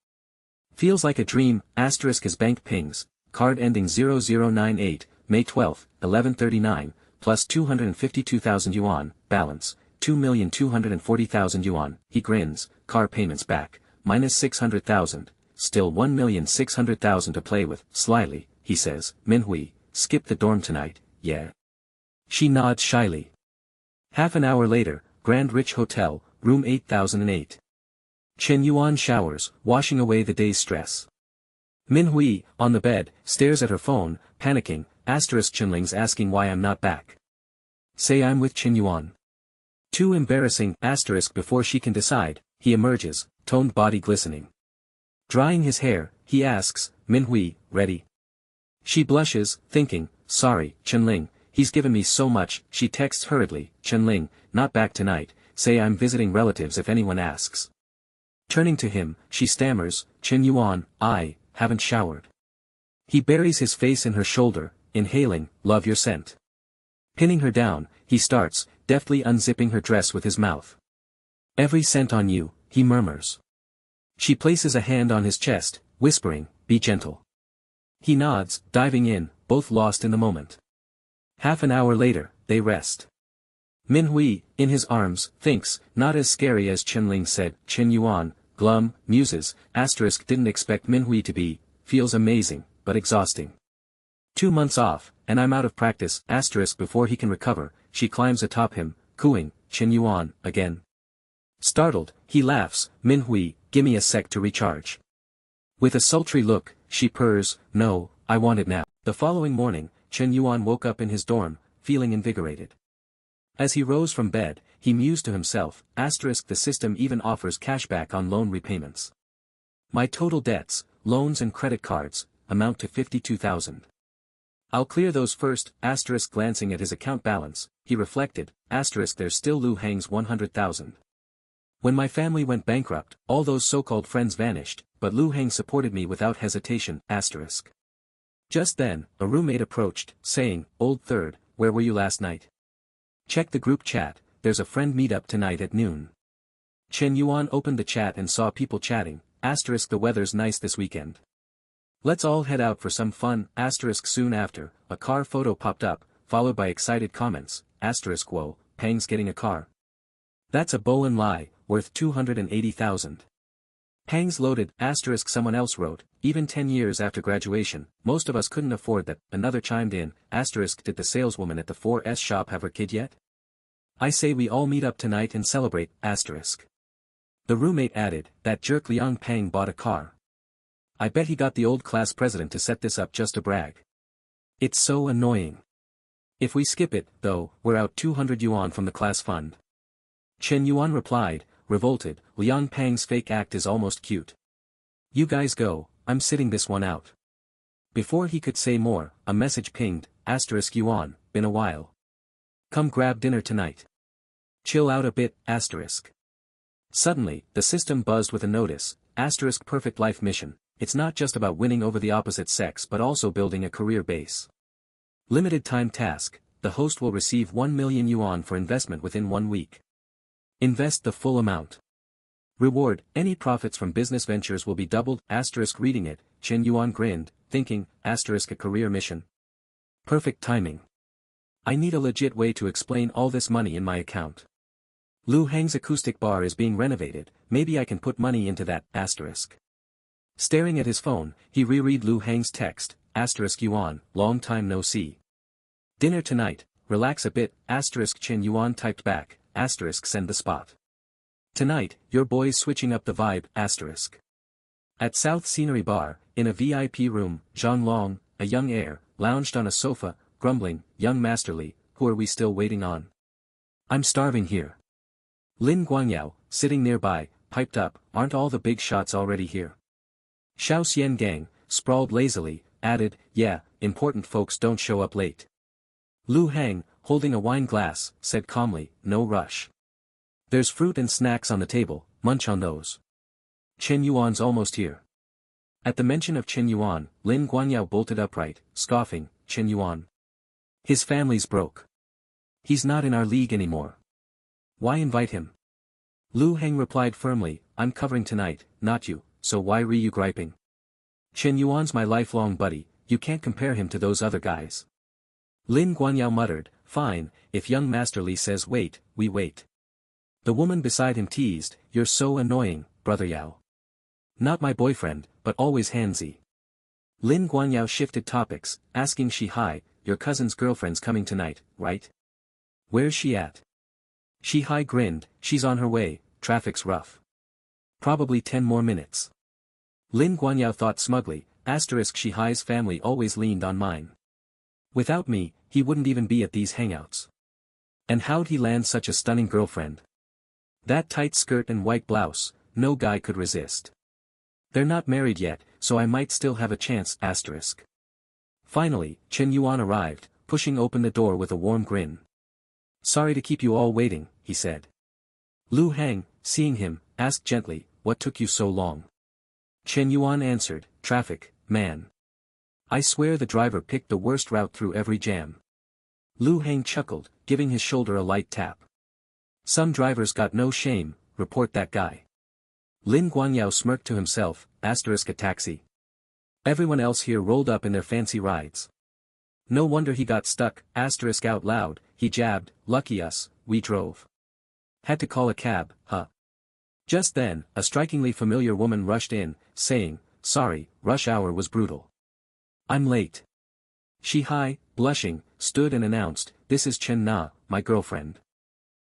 [SPEAKER 1] Feels like a dream, asterisk his bank pings, card ending 0098, May 12, 11:39, plus 252,000 yuan, balance, 2,240,000 yuan, he grins, car payments back, minus 600,000, still 1,600,000 to play with, slyly, he says, Minhui, skip the dorm tonight, yeah. She nods shyly. Half an hour later, Grand Rich Hotel, room 8008. Shen Yuan showers, washing away the day's stress. Minhui, on the bed, stares at her phone, panicking, asterisk Chenling's asking why I'm not back. Say I'm with Shen Yuan. Too embarrassing, asterisk before she can decide, he emerges, toned body glistening. Drying his hair, he asks, Minhui, ready? She blushes, thinking, sorry, Chenling, he's given me so much, she texts hurriedly, Chenling, not back tonight, say I'm visiting relatives if anyone asks. Turning to him, she stammers, Shen Yuan, I haven't showered. He buries his face in her shoulder, inhaling, love your scent. Pinning her down, he starts, deftly unzipping her dress with his mouth. Every cent on you, he murmurs. She places a hand on his chest, whispering, be gentle. He nods, diving in, both lost in the moment. Half an hour later, they rest. Minhui, in his arms, thinks, not as scary as Chenling said, Shen Yuan, glum, muses, asterisk didn't expect Minhui to be, feels amazing, but exhausting. 2 months off, and I'm out of practice, asterisk before he can recover, she climbs atop him, cooing, Shen Yuan, again. Startled, he laughs, Minhui, gimme a sec to recharge. With a sultry look, she purrs, no, I want it now. The following morning, Shen Yuan woke up in his dorm, feeling invigorated. As he rose from bed, he mused to himself, asterisk the system even offers cashback on loan repayments. My total debts, loans and credit cards, amount to 52,000. I'll clear those first, asterisk glancing at his account balance, he reflected, asterisk there's still Lu Hang's 100,000. When my family went bankrupt, all those so-called friends vanished, but Lu Hang supported me without hesitation, asterisk. Just then, a roommate approached, saying, Old Third, where were you last night? Check the group chat, there's a friend meetup tonight at noon. Shen Yuan opened the chat and saw people chatting, asterisk the weather's nice this weekend. Let's all head out for some fun, asterisk soon after, a car photo popped up, followed by excited comments, asterisk whoa, Pang's getting a car. That's a Bowen lie, worth 280,000. Pang's loaded, asterisk someone else wrote, even 10 years after graduation, most of us couldn't afford that, another chimed in, asterisk did the saleswoman at the 4S shop have her kid yet? I say we all meet up tonight and celebrate, asterisk. The roommate added, that jerk Liang Pang bought a car. I bet he got the old class president to set this up just to brag. It's so annoying. If we skip it, though, we're out 200 yuan from the class fund. Shen Yuan replied, revolted, Liang Pang's fake act is almost cute. You guys go, I'm sitting this one out. Before he could say more, a message pinged, asterisk Yuan, been a while. Come grab dinner tonight. Chill out a bit, asterisk. Suddenly, the system buzzed with a notice, asterisk perfect life mission, it's not just about winning over the opposite sex but also building a career base. Limited time task, the host will receive 1 million yuan for investment within 1 week. Invest the full amount. Reward, any profits from business ventures will be doubled, asterisk reading it, Shen Yuan grinned, thinking, asterisk a career mission. Perfect timing. I need a legit way to explain all this money in my account. Lu Hang's acoustic bar is being renovated, maybe I can put money into that, asterisk. Staring at his phone, he reread Lu Hang's text, asterisk Yuan, long time no see. Dinner tonight, relax a bit, asterisk Shen Yuan typed back, asterisk send the spot. Tonight, your boy's switching up the vibe, asterisk. At South Scenery Bar, in a VIP room, Zhang Long, a young heir, lounged on a sofa, grumbling, young masterly, who are we still waiting on? I'm starving here. Lin Guangyao, sitting nearby, piped up, aren't all the big shots already here? Xiao Xian Gang, sprawled lazily, added, yeah, important folks don't show up late. Lu Hang, holding a wine glass, said calmly, no rush. There's fruit and snacks on the table, munch on those. Chen Yuan's almost here. At the mention of Chen Yuan, Lin Guangyao bolted upright, scoffing, Chen Yuan. His family's broke. He's not in our league anymore. Why invite him? Lu Hang replied firmly, I'm covering tonight, not you, so why re you griping? Chen Yuan's my lifelong buddy, you can't compare him to those other guys. Lin Guangyao muttered, fine, if young Master Li says wait, we wait. The woman beside him teased, you're so annoying, brother Yao. Not my boyfriend, but always handsy. Lin Guangyao shifted topics, asking Shihai, your cousin's girlfriend's coming tonight, right? Where's she at? Shihai grinned, she's on her way, traffic's rough. Probably 10 more minutes. Lin Guangyao thought smugly, asterisk Shihai's family always leaned on mine. Without me, he wouldn't even be at these hangouts. And how'd he land such a stunning girlfriend? That tight skirt and white blouse, no guy could resist. They're not married yet, so I might still have a chance, asterisk. Finally, Chen Yuan arrived, pushing open the door with a warm grin. Sorry to keep you all waiting, he said. Lu Hang, seeing him, asked gently, what took you so long? Chen Yuan answered, traffic, man. I swear the driver picked the worst route through every jam. Lu Hang chuckled, giving his shoulder a light tap. Some drivers got no shame, report that guy. Lin Guangyao smirked to himself, asterisk a taxi. Everyone else here rolled up in their fancy rides. No wonder he got stuck, asterisk out loud, he jabbed, lucky us, we drove. Had to call a cab, huh? Just then, a strikingly familiar woman rushed in, saying, sorry, rush hour was brutal. I'm late. Shihai, blushing, stood and announced, this is Chen Na, my girlfriend.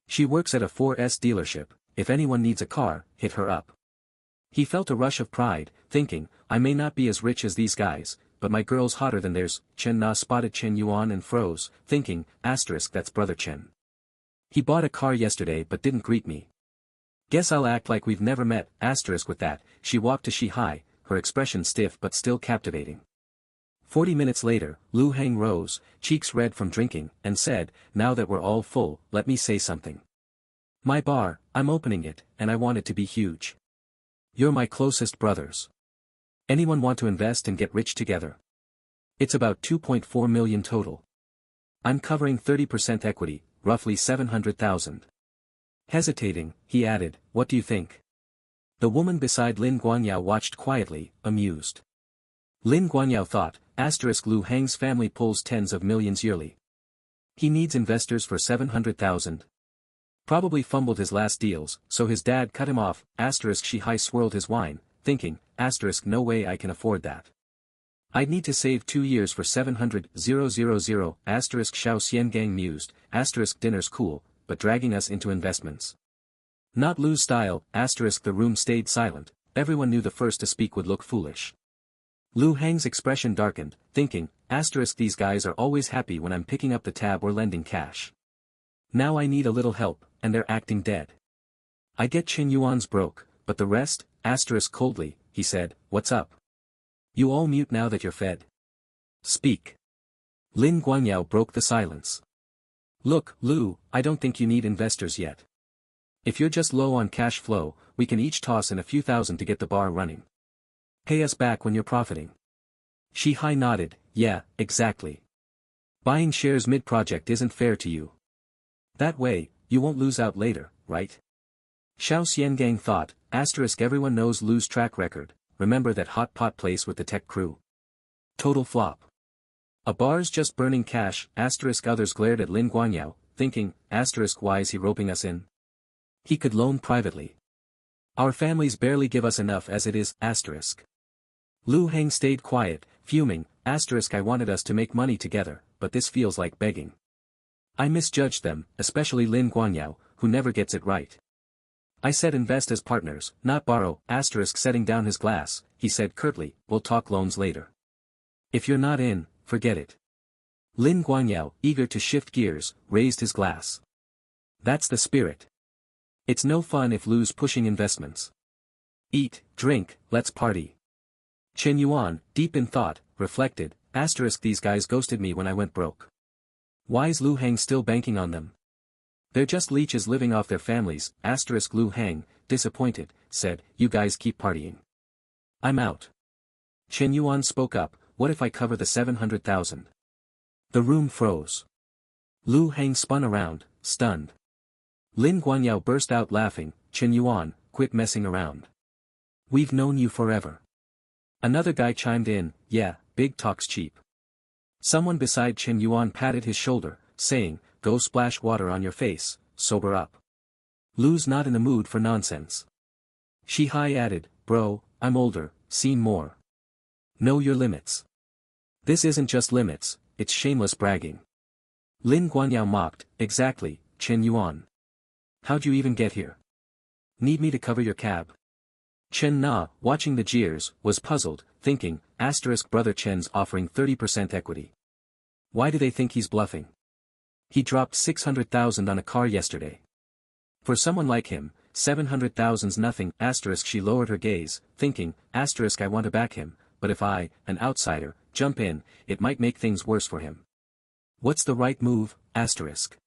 [SPEAKER 1] She works at a 4S dealership, if anyone needs a car, hit her up. He felt a rush of pride, thinking, I may not be as rich as these guys, but my girl's hotter than theirs. Chen Na spotted Chen Yuan and froze, thinking, asterisk that's brother Chen. He bought a car yesterday but didn't greet me. Guess I'll act like we've never met, asterisk with that, she walked to Shihai, her expression stiff but still captivating. 40 minutes later, Lu Hang rose, cheeks red from drinking, and said, now that we're all full, let me say something. My bar, I'm opening it, and I want it to be huge. You're my closest brothers. Anyone want to invest and get rich together? It's about 2.4 million total. I'm covering 30% equity, roughly 700,000. Hesitating, he added, what do you think? The woman beside Lin Guangyao watched quietly, amused. Lin Guangyao thought, asterisk Lu Hang's family pulls tens of millions yearly. He needs investors for 700,000. Probably fumbled his last deals, so his dad cut him off, asterisk Shihai swirled his wine, thinking, asterisk no way I can afford that. I'd need to save 2 years for 700,000, asterisk Xiao Xiangang mused, asterisk dinner's cool, but dragging us into investments. Not Lu's style, asterisk the room stayed silent, everyone knew the first to speak would look foolish. Lu Hang's expression darkened, thinking, asterisk these guys are always happy when I'm picking up the tab or lending cash. Now I need a little help, and they're acting dead. I get Chen Yuan's broke, but the rest, asterisk coldly, he said, what's up? You all mute now that you're fed. Speak. Lin Guangyao broke the silence. Look, Lu, I don't think you need investors yet. If you're just low on cash flow, we can each toss in a few thousand to get the bar running. Pay us back when you're profiting. Shihai nodded, yeah, exactly. Buying shares mid-project isn't fair to you. That way, you won't lose out later, right? Xiao Xiangang thought, asterisk everyone knows Lu's track record, remember that hot pot place with the tech crew. Total flop. A bar's just burning cash, asterisk others glared at Lin Guanyao, thinking, asterisk why is he roping us in? He could loan privately. Our families barely give us enough as it is, asterisk. Lu Heng stayed quiet, fuming, asterisk I wanted us to make money together, but this feels like begging. I misjudged them, especially Lin Guanyao, who never gets it right. I said invest as partners, not borrow, asterisk setting down his glass, he said curtly, we'll talk loans later. If you're not in, forget it. Lin Guanyao, eager to shift gears, raised his glass. That's the spirit. It's no fun if Lu's pushing investments. Eat, drink, let's party. Shen Yuan, deep in thought, reflected, asterisk these guys ghosted me when I went broke. Why's Lu Heng still banking on them? They're just leeches living off their families, asterisk Lu Heng, disappointed, said, you guys keep partying. I'm out. Shen Yuan spoke up, what if I cover the 700,000? The room froze. Lu Heng spun around, stunned. Lin Guanyao burst out laughing, Shen Yuan, quit messing around. We've known you forever. Another guy chimed in, yeah, big talk's cheap. Someone beside Shen Yuan patted his shoulder, saying, go splash water on your face, sober up. Lu's not in the mood for nonsense. Shi Hai added, bro, I'm older, seen more. Know your limits. This isn't just limits, it's shameless bragging. Lin Guanyao mocked, exactly, Shen Yuan. How'd you even get here? Need me to cover your cab? Chen Na, watching the jeers, was puzzled, thinking, asterisk brother Chen's offering 30% equity. Why do they think he's bluffing? He dropped 600,000 on a car yesterday. For someone like him, 700,000's nothing, asterisk she lowered her gaze, thinking, asterisk I want to back him, but if I, an outsider, jump in, it might make things worse for him. What's the right move, asterisk?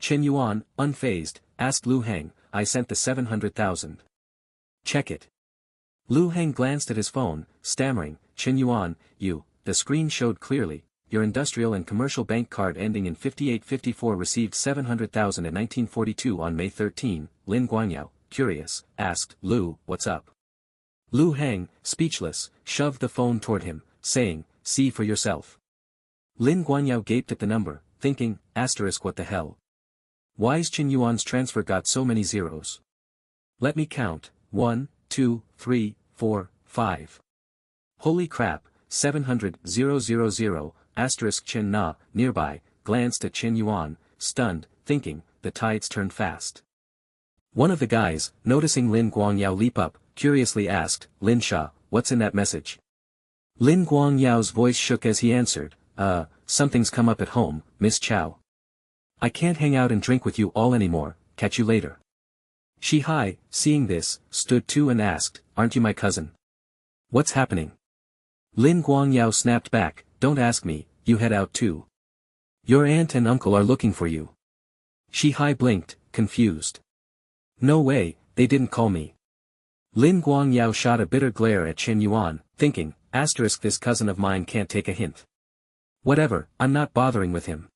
[SPEAKER 1] Shen Yuan, unfazed, asked Lu Heng, I sent the 700,000. Check it. Lu Heng glanced at his phone, stammering, Shen Yuan, the screen showed clearly, your industrial and commercial bank card ending in 5854 received 700,000 in 1942 on May 13, Lin Guanyao, curious, asked, Lu, what's up? Lu Heng, speechless, shoved the phone toward him, saying, see for yourself. Lin Guanyao gaped at the number, thinking, asterisk what the hell? Why's Shen Yuan's transfer got so many zeros? Let me count, 1, 2, 3, 4, 5. Holy crap, 700,000, asterisk Chen Na, nearby, glanced at Shen Yuan, stunned, thinking, the tides turned fast. One of the guys, noticing Lin Guanyao leap up, curiously asked, Lin Sha, what's in that message? Lin Guangyao's voice shook as he answered, something's come up at home, Miss Chow. I can't hang out and drink with you all anymore, catch you later. Shi Hai, seeing this, stood too and asked, aren't you my cousin? What's happening? Lin Guanyao snapped back, don't ask me, you head out too. Your aunt and uncle are looking for you. Shi Hai blinked, confused. No way, they didn't call me. Lin Guanyao shot a bitter glare at Shen Yuan, thinking, asterisk this cousin of mine can't take a hint. Whatever, I'm not bothering with him.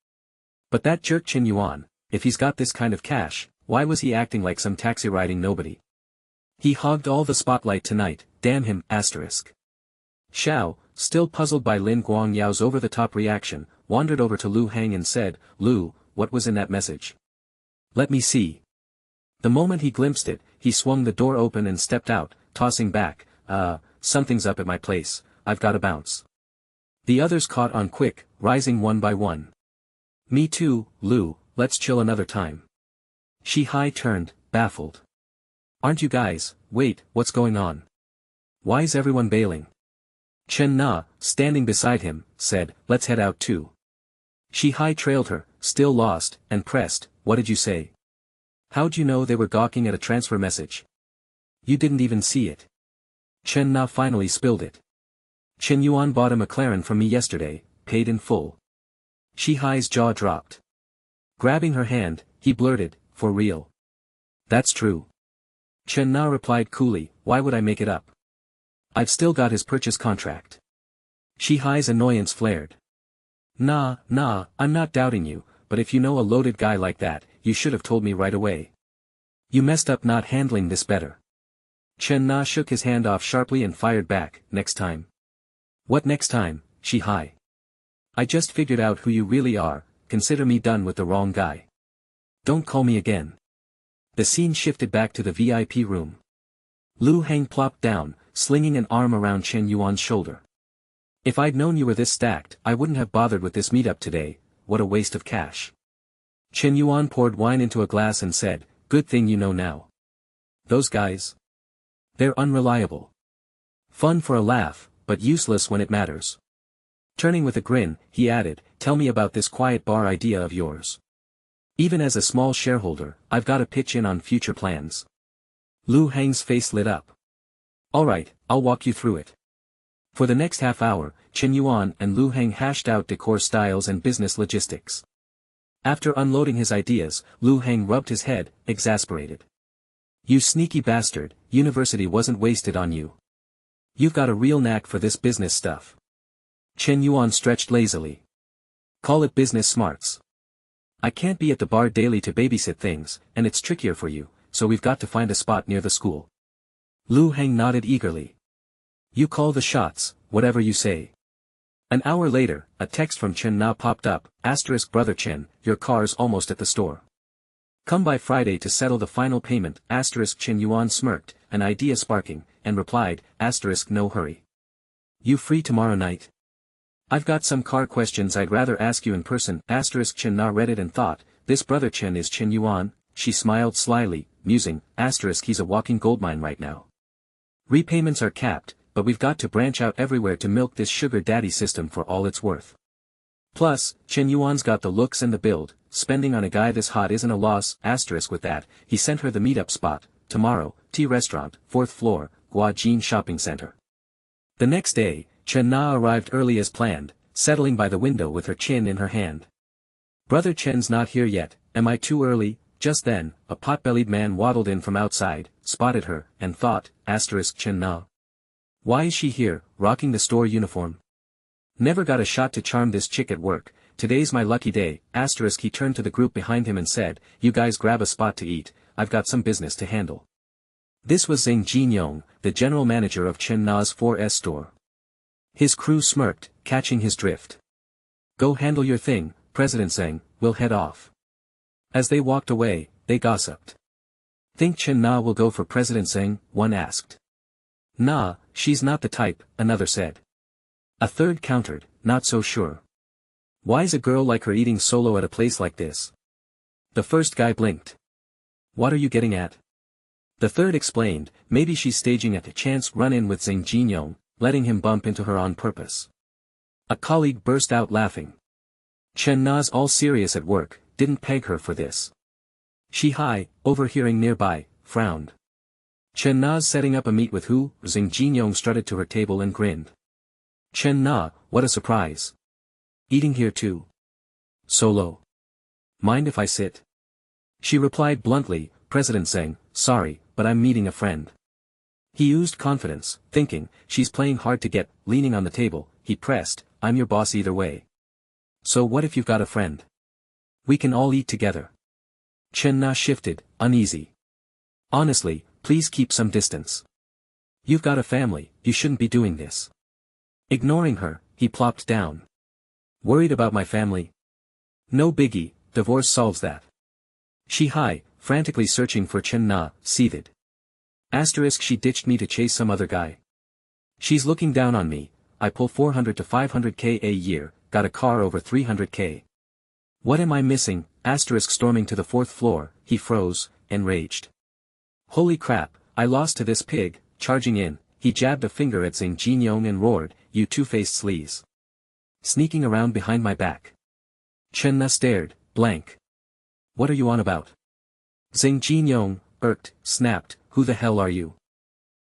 [SPEAKER 1] But that jerk Shen Yuan, if he's got this kind of cash, why was he acting like some taxi-riding nobody? He hogged all the spotlight tonight, damn him, asterisk. Xiao, still puzzled by Lin Guangyao's over-the-top reaction, wandered over to Lu Heng and said, Lu, what was in that message? Let me see. The moment he glimpsed it, he swung the door open and stepped out, tossing back, something's up at my place, I've gotta bounce. The others caught on quick, rising one by one. Me too, Lu, let's chill another time. Shi Hai turned, baffled. Aren't you guys, wait, what's going on? Why's everyone bailing? Chen Na, standing beside him, said, let's head out too. Shi Hai trailed her, still lost, and pressed, what did you say? How'd you know they were gawking at a transfer message? You didn't even see it. Chen Na finally spilled it. Shen Yuan bought a McLaren from me yesterday, paid in full. Shi Hai's jaw dropped. Grabbing her hand, he blurted, for real. That's true. Chen Na replied coolly, why would I make it up? I've still got his purchase contract. Shi Hai's annoyance flared. Nah, I'm not doubting you, but if you know a loaded guy like that, you should have told me right away. You messed up not handling this better. Chen Na shook his hand off sharply and fired back, next time. What next time, Shi Hai? I just figured out who you really are, consider me done with the wrong guy. Don't call me again. The scene shifted back to the VIP room. Lu Heng plopped down, slinging an arm around Shen Yuan's shoulder. If I'd known you were this stacked, I wouldn't have bothered with this meetup today, what a waste of cash. Shen Yuan poured wine into a glass and said, good thing you know now. Those guys? They're unreliable. Fun for a laugh, but useless when it matters. Turning with a grin, he added, tell me about this quiet bar idea of yours. Even as a small shareholder, I've got to pitch in on future plans. Lu Heng's face lit up. Alright, I'll walk you through it. For the next half hour, Shen Yuan and Lu Heng hashed out decor styles and business logistics. After unloading his ideas, Lu Heng rubbed his head, exasperated. You sneaky bastard, university wasn't wasted on you. You've got a real knack for this business stuff. Shen Yuan stretched lazily. Call it business smarts. I can't be at the bar daily to babysit things, and it's trickier for you, so we've got to find a spot near the school. Lu Heng nodded eagerly. You call the shots, whatever you say. An hour later, a text from Chen Na popped up, *, Brother Chen, your car's almost at the store. Come by Friday to settle the final payment, *. Shen Yuan smirked, an idea sparking, and replied, *, no hurry. You free tomorrow night? I've got some car questions I'd rather ask you in person, *. Chen Na read it and thought, this Brother Chen is Shen Yuan. She smiled slyly, musing, *, he's a walking goldmine right now. Repayments are capped, but we've got to branch out everywhere to milk this sugar daddy system for all it's worth. Plus, Shen Yuan's got the looks and the build, spending on a guy this hot isn't a loss, * with that, he sent her the meetup spot, tomorrow, tea restaurant, 4th floor, Guajin Shopping Center. The next day, Chen Na arrived early as planned, settling by the window with her chin in her hand. Brother Chen's not here yet, am I too early? Just then, a pot-bellied man waddled in from outside, spotted her, and thought, * Chen Na. Why is she here, rocking the store uniform? Never got a shot to charm this chick at work, today's my lucky day, * he turned to the group behind him and said, you guys grab a spot to eat, I've got some business to handle. This was Zhang Jinyong, the general manager of Chen Na's 4S store. His crew smirked, catching his drift. Go handle your thing, President Zhang, we'll head off. As they walked away, they gossiped. Think Chen Na will go for President Zhang? One asked. Nah, she's not the type, another said. A third countered, not so sure. Why's a girl like her eating solo at a place like this? The first guy blinked. What are you getting at? The third explained, maybe she's staging a chance run-in with Zhang Jinyong, letting him bump into her on purpose. A colleague burst out laughing. Chen Na's all serious at work, didn't peg her for this. Shi Hai, overhearing nearby, frowned. Chen Na's setting up a meet with who? Zhang Jinyong strutted to her table and grinned. Chen Na, what a surprise. Eating here too. Solo. Mind if I sit? She replied bluntly, President Zhang, sorry, but I'm meeting a friend. He oozed confidence, thinking, she's playing hard to get, leaning on the table, he pressed, I'm your boss either way. So what if you've got a friend? We can all eat together. Chen Na shifted, uneasy. Honestly, please keep some distance. You've got a family, you shouldn't be doing this. Ignoring her, he plopped down. Worried about my family? No biggie, divorce solves that. Shi Hai, frantically searching for Chen Na, seethed. * She ditched me to chase some other guy. She's looking down on me, I pull 400 to 500k a year, got a car over 300k. What am I missing? * Storming to the 4th floor, he froze, enraged. Holy crap, I lost to this pig, charging in, he jabbed a finger at Zhang Jinyong and roared, you two-faced sleaze. Sneaking around behind my back. Chen Na stared, blank. What are you on about? Zhang Jinyong, irked, snapped, who the hell are you?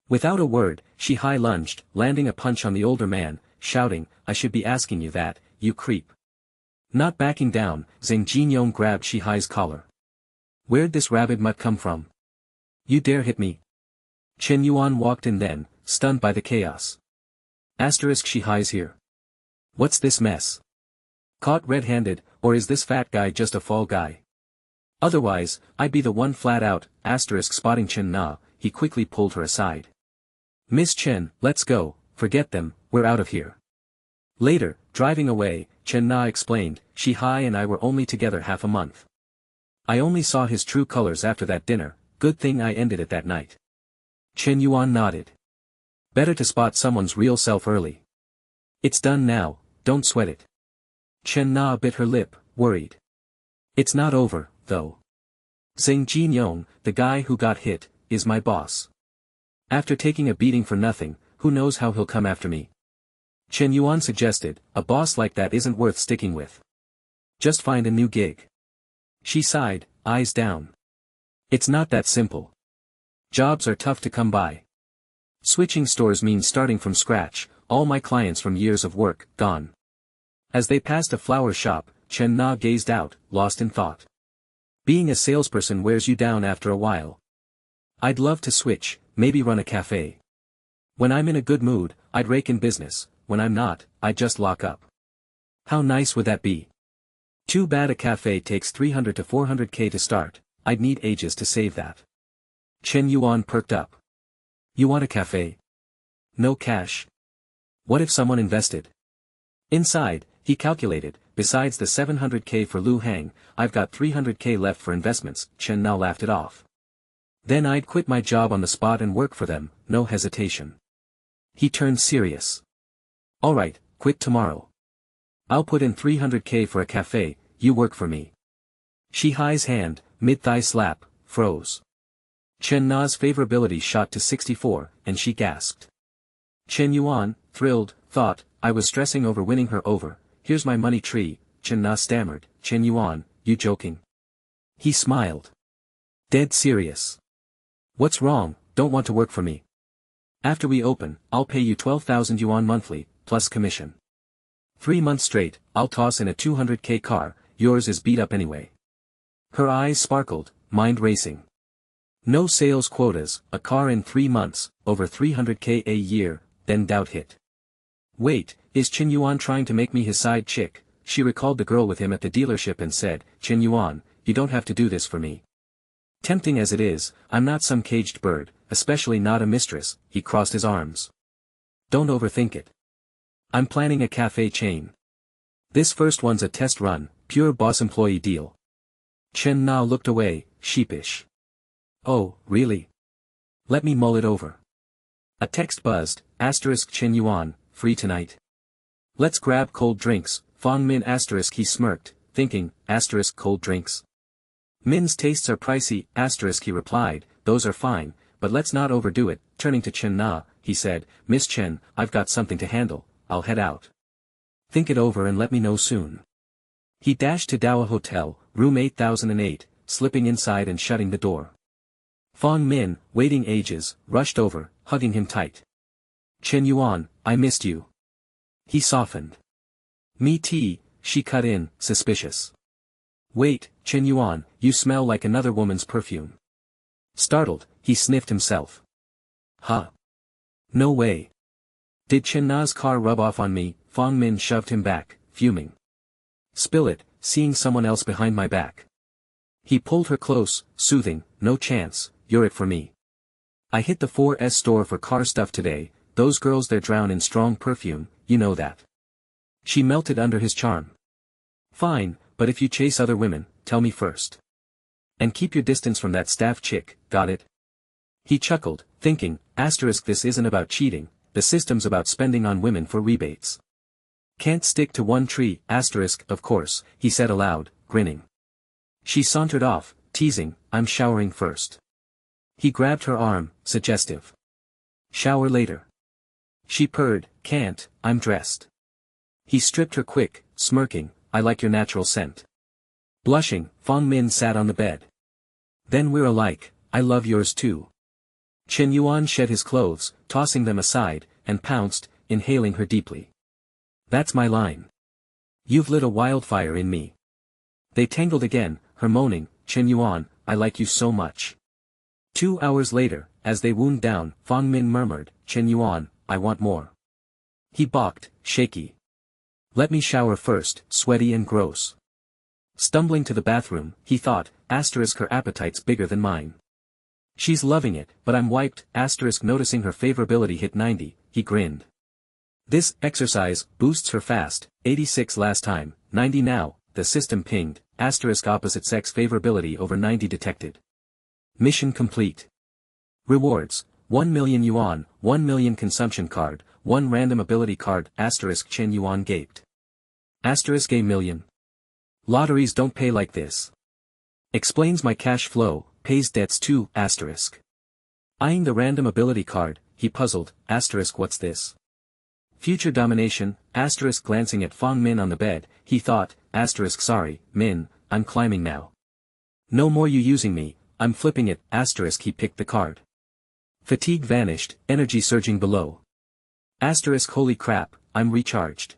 [SPEAKER 1] Without a word, Shi Hai lunged, landing a punch on the older man, shouting, I should be asking you that, you creep. Not backing down, Zhang Jinyong grabbed Shi Hai's collar. Where'd this rabid mutt come from? You dare hit me? Chen Yuan walked in then, stunned by the chaos. * Shi Hai's here. What's this mess? Caught red-handed, or is this fat guy just a fall guy? Otherwise, I'd be the one flat out, * spotting Chen Na, he quickly pulled her aside. Miss Chen, let's go, forget them, we're out of here. Later, Driving away, Chen Na explained, Shi Hai and I were only together half a month. I only saw his true colors after that dinner, good thing I ended it that night. Chen Yuan nodded. Better to spot someone's real self early. It's done now, don't sweat it. Chen Na bit her lip, worried. It's not over, though. Zheng Jinyong, the guy who got hit, is my boss. After taking a beating for nothing, who knows how he'll come after me. Chen Yuan suggested, a boss like that isn't worth sticking with. Just find a new gig. She sighed, eyes down. It's not that simple. Jobs are tough to come by. Switching stores means starting from scratch, all my clients from years of work, gone. As they passed a flower shop, Chen Na gazed out, lost in thought. Being a salesperson wears you down after a while. I'd love to switch, maybe run a cafe. When I'm in a good mood, I'd rake in business, when I'm not, I'd just lock up. How nice would that be? Too bad a cafe takes 300 to 400k to start, I'd need ages to save that. Chen Yuan perked up. You want a cafe? No cash? What if someone invested? Inside, he calculated, besides the 700k for Lu Hang, I've got 300k left for investments. Chen now laughed it off. Then I'd quit my job on the spot and work for them, no hesitation. He turned serious. Alright, quit tomorrow. I'll put in 300k for a cafe, you work for me. Shi Hai's hand, mid-thigh slap, froze. Chen Na's favorability shot to 64, and she gasped. Chen Yuan, thrilled, thought, I was stressing over winning her over, here's my money tree. Chen Na stammered, Chen Yuan, you joking? He smiled. Dead serious. What's wrong, don't want to work for me? After we open, I'll pay you 12,000 yuan monthly, plus commission. 3 months straight, I'll toss in a 200k car, yours is beat up anyway. Her eyes sparkled, mind racing. No sales quotas, a car in 3 months, over 300k a year, then doubt hit. Wait, is Chen Yuan trying to make me his side chick? She recalled the girl with him at the dealership and said, Chen Yuan, you don't have to do this for me. Tempting as it is, I'm not some caged bird, especially not a mistress. He crossed his arms. Don't overthink it. I'm planning a cafe chain. This first one's a test run, pure boss employee deal. Chen Na looked away, sheepish. Oh, really? Let me mull it over. A text buzzed, asterisk Chen Yuan, free tonight. Let's grab cold drinks, Fong Min asterisk he smirked, thinking, asterisk cold drinks. Min's tastes are pricey, asterisk he replied, those are fine, but let's not overdo it. Turning to Chen Na, he said, Miss Chen, I've got something to handle, I'll head out. Think it over and let me know soon. He dashed to Dawa Hotel, room 8008, slipping inside and shutting the door. Fong Min, waiting ages, rushed over, hugging him tight. Chen Yuan, I missed you. He softened. Me too, she cut in, suspicious. Wait, Chen Yuan, you smell like another woman's perfume. Startled, he sniffed himself. Huh? No way. Did Chen Na's car rub off on me? Fong Min shoved him back, fuming. Spill it, seeing someone else behind my back. He pulled her close, soothing, no chance, you're it for me. I hit the 4S store for car stuff today, those girls there drown in strong perfume, you know that. She melted under his charm. Fine, but if you chase other women, tell me first. And keep your distance from that staff chick, got it? He chuckled, thinking, asterisk this isn't about cheating, the system's about spending on women for rebates. Can't stick to one tree, asterisk, of course, he said aloud, grinning. She sauntered off, teasing, I'm showering first. He grabbed her arm, suggestive. Shower later. She purred, can't, I'm dressed. He stripped her quick, smirking, I like your natural scent. Blushing, Fong Min sat on the bed. Then we're alike, I love yours too. Chen Yuan shed his clothes, tossing them aside, and pounced, inhaling her deeply. That's my line. You've lit a wildfire in me. They tangled again, her moaning, Chen Yuan, I like you so much. 2 hours later, as they wound down, Fong Min murmured, Chen Yuan, I want more. He balked, shaky. Let me shower first, sweaty and gross. Stumbling to the bathroom, he thought, asterisk her appetite's bigger than mine. She's loving it, but I'm wiped, asterisk noticing her favorability hit 90, he grinned. This exercise boosts her fast, 86 last time, 90 now, the system pinged, asterisk opposite sex favorability over 90 detected. Mission complete. Rewards, 1 million yuan, 1 million consumption card, 1 random ability card, asterisk Shen Yuan gaped. Asterisk a million. Lotteries don't pay like this. Explains my cash flow, pays debts too, asterisk. Eyeing the random ability card, he puzzled, asterisk what's this? Future domination, asterisk glancing at Fong Min on the bed, he thought, asterisk sorry, Min, I'm climbing now. No more you using me, I'm flipping it, asterisk he picked the card. Fatigue vanished, energy surging below. Asterisk holy crap, I'm recharged.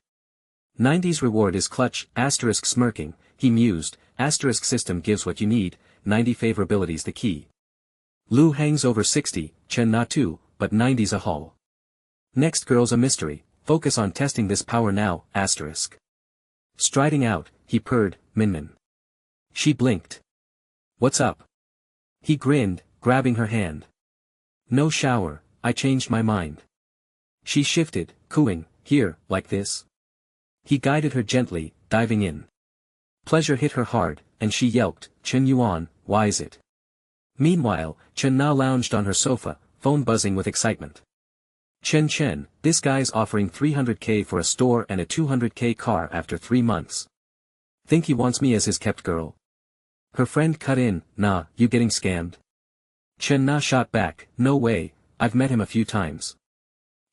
[SPEAKER 1] 90's reward is clutch, asterisk smirking, he mused, asterisk system gives what you need, 90 favorability's the key. Lu hangs over 60, Chen Na too, but 90's a haul. Next girl's a mystery, focus on testing this power now, asterisk. Striding out, he purred, Minmin. She blinked. What's up? He grinned, grabbing her hand. No shower, I changed my mind. She shifted, cooing, here, like this. He guided her gently, diving in. Pleasure hit her hard, and she yelped, Chen Yuan, why is it? Meanwhile, Chen Na lounged on her sofa, phone buzzing with excitement. Chen, this guy's offering 300k for a store and a 200k car after 3 months. Think he wants me as his kept girl? Her friend cut in, nah, you getting scammed? Chen Na shot back, no way, I've met him a few times.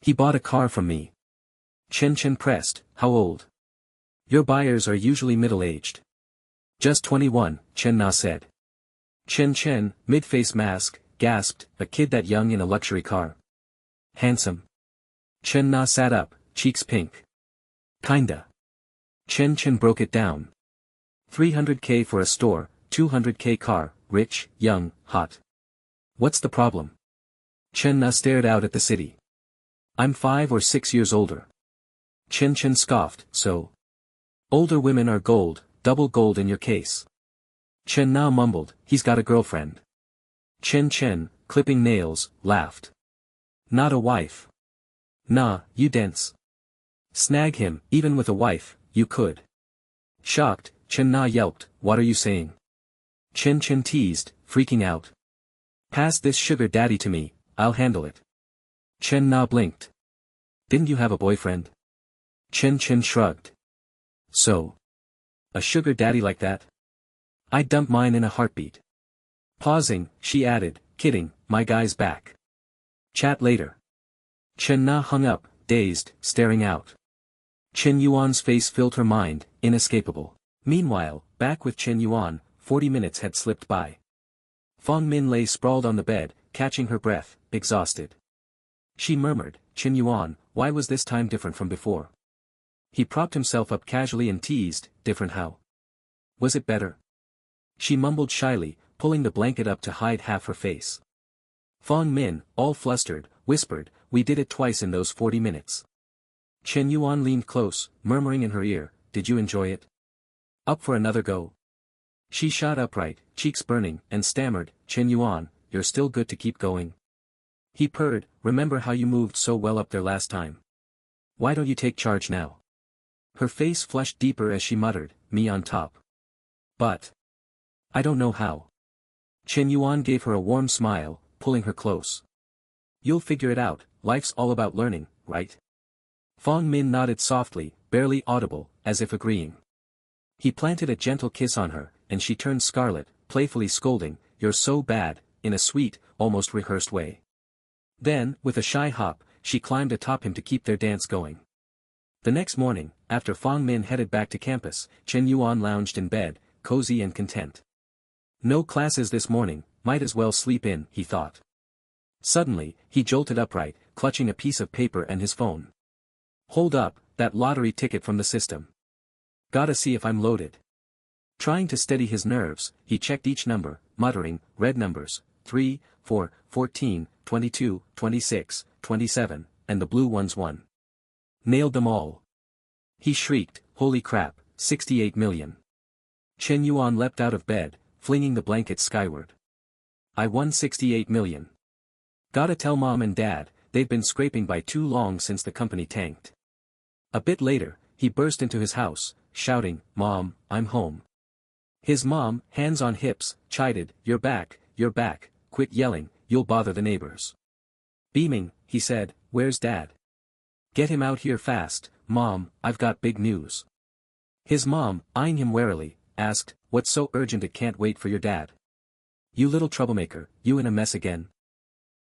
[SPEAKER 1] He bought a car from me. Chen pressed, how old? Your buyers are usually middle-aged. Just 21, Chen Na said. Chen, mid-face mask, gasped, a kid that young in a luxury car. Handsome. Chen Na sat up, cheeks pink. Kinda. Chen broke it down. 300k for a store, 200k car, rich, young, hot. What's the problem? Chen Na stared out at the city. I'm 5 or 6 years older. Chen scoffed, so. Older women are gold, double gold in your case. Chen Na mumbled, he's got a girlfriend. Chen, clipping nails, laughed. Not a wife. Nah, you dense. Snag him, even with a wife, you could. Shocked, Chen Na yelped, what are you saying? Chen teased, freaking out. Pass this sugar daddy to me, I'll handle it. Chen Na blinked. Didn't you have a boyfriend? Chen shrugged. So? A sugar daddy like that? I'd dump mine in a heartbeat. Pausing, she added, kidding, my guy's back. Chat later. Chen Na hung up, dazed, staring out. Chen Yuan's face filled her mind, inescapable. Meanwhile, back with Chen Yuan, 40 minutes had slipped by. Fong Min lay sprawled on the bed, catching her breath, exhausted. She murmured, Chen Yuan, why was this time different from before? He propped himself up casually and teased, different how? Was it better? She mumbled shyly, pulling the blanket up to hide half her face. Fong Min, all flustered, whispered, we did it twice in those 40 minutes. Chen Yuan leaned close, murmuring in her ear, did you enjoy it? Up for another go? She shot upright, cheeks burning, and stammered, Chen Yuan, you're still good to keep going. He purred, remember how you moved so well up there last time? Why don't you take charge now? Her face flushed deeper as she muttered, me on top. But. I don't know how. Chen Yuan gave her a warm smile, pulling her close. You'll figure it out, life's all about learning, right? Fong Min nodded softly, barely audible, as if agreeing. He planted a gentle kiss on her, and she turned scarlet, playfully scolding, you're so bad, in a sweet, almost rehearsed way. Then, with a shy hop, she climbed atop him to keep their dance going. The next morning, after Fong Min headed back to campus, Chen Yuan lounged in bed, cozy and content. No classes this morning, might as well sleep in, he thought. Suddenly, he jolted upright, clutching a piece of paper and his phone. Hold up, that lottery ticket from the system. Gotta see if I'm loaded. Trying to steady his nerves, he checked each number, muttering, red numbers, 3, 4, 14, 22, 26, 27, and the blue ones 1. Nailed them all. He shrieked, holy crap, 68 million. Chen Yuan leapt out of bed, flinging the blanket skyward. I won 68 million. Gotta tell mom and dad, they've been scraping by too long since the company tanked. A bit later, he burst into his house, shouting, "Mom, I'm home." His mom, hands on hips, chided, you're back, quit yelling, you'll bother the neighbors." Beaming, he said, "Where's Dad? Get him out here fast, Mom, I've got big news." His mom, eyeing him warily, asked, "What's so urgent it can't wait for your dad? You little troublemaker, you in a mess again?"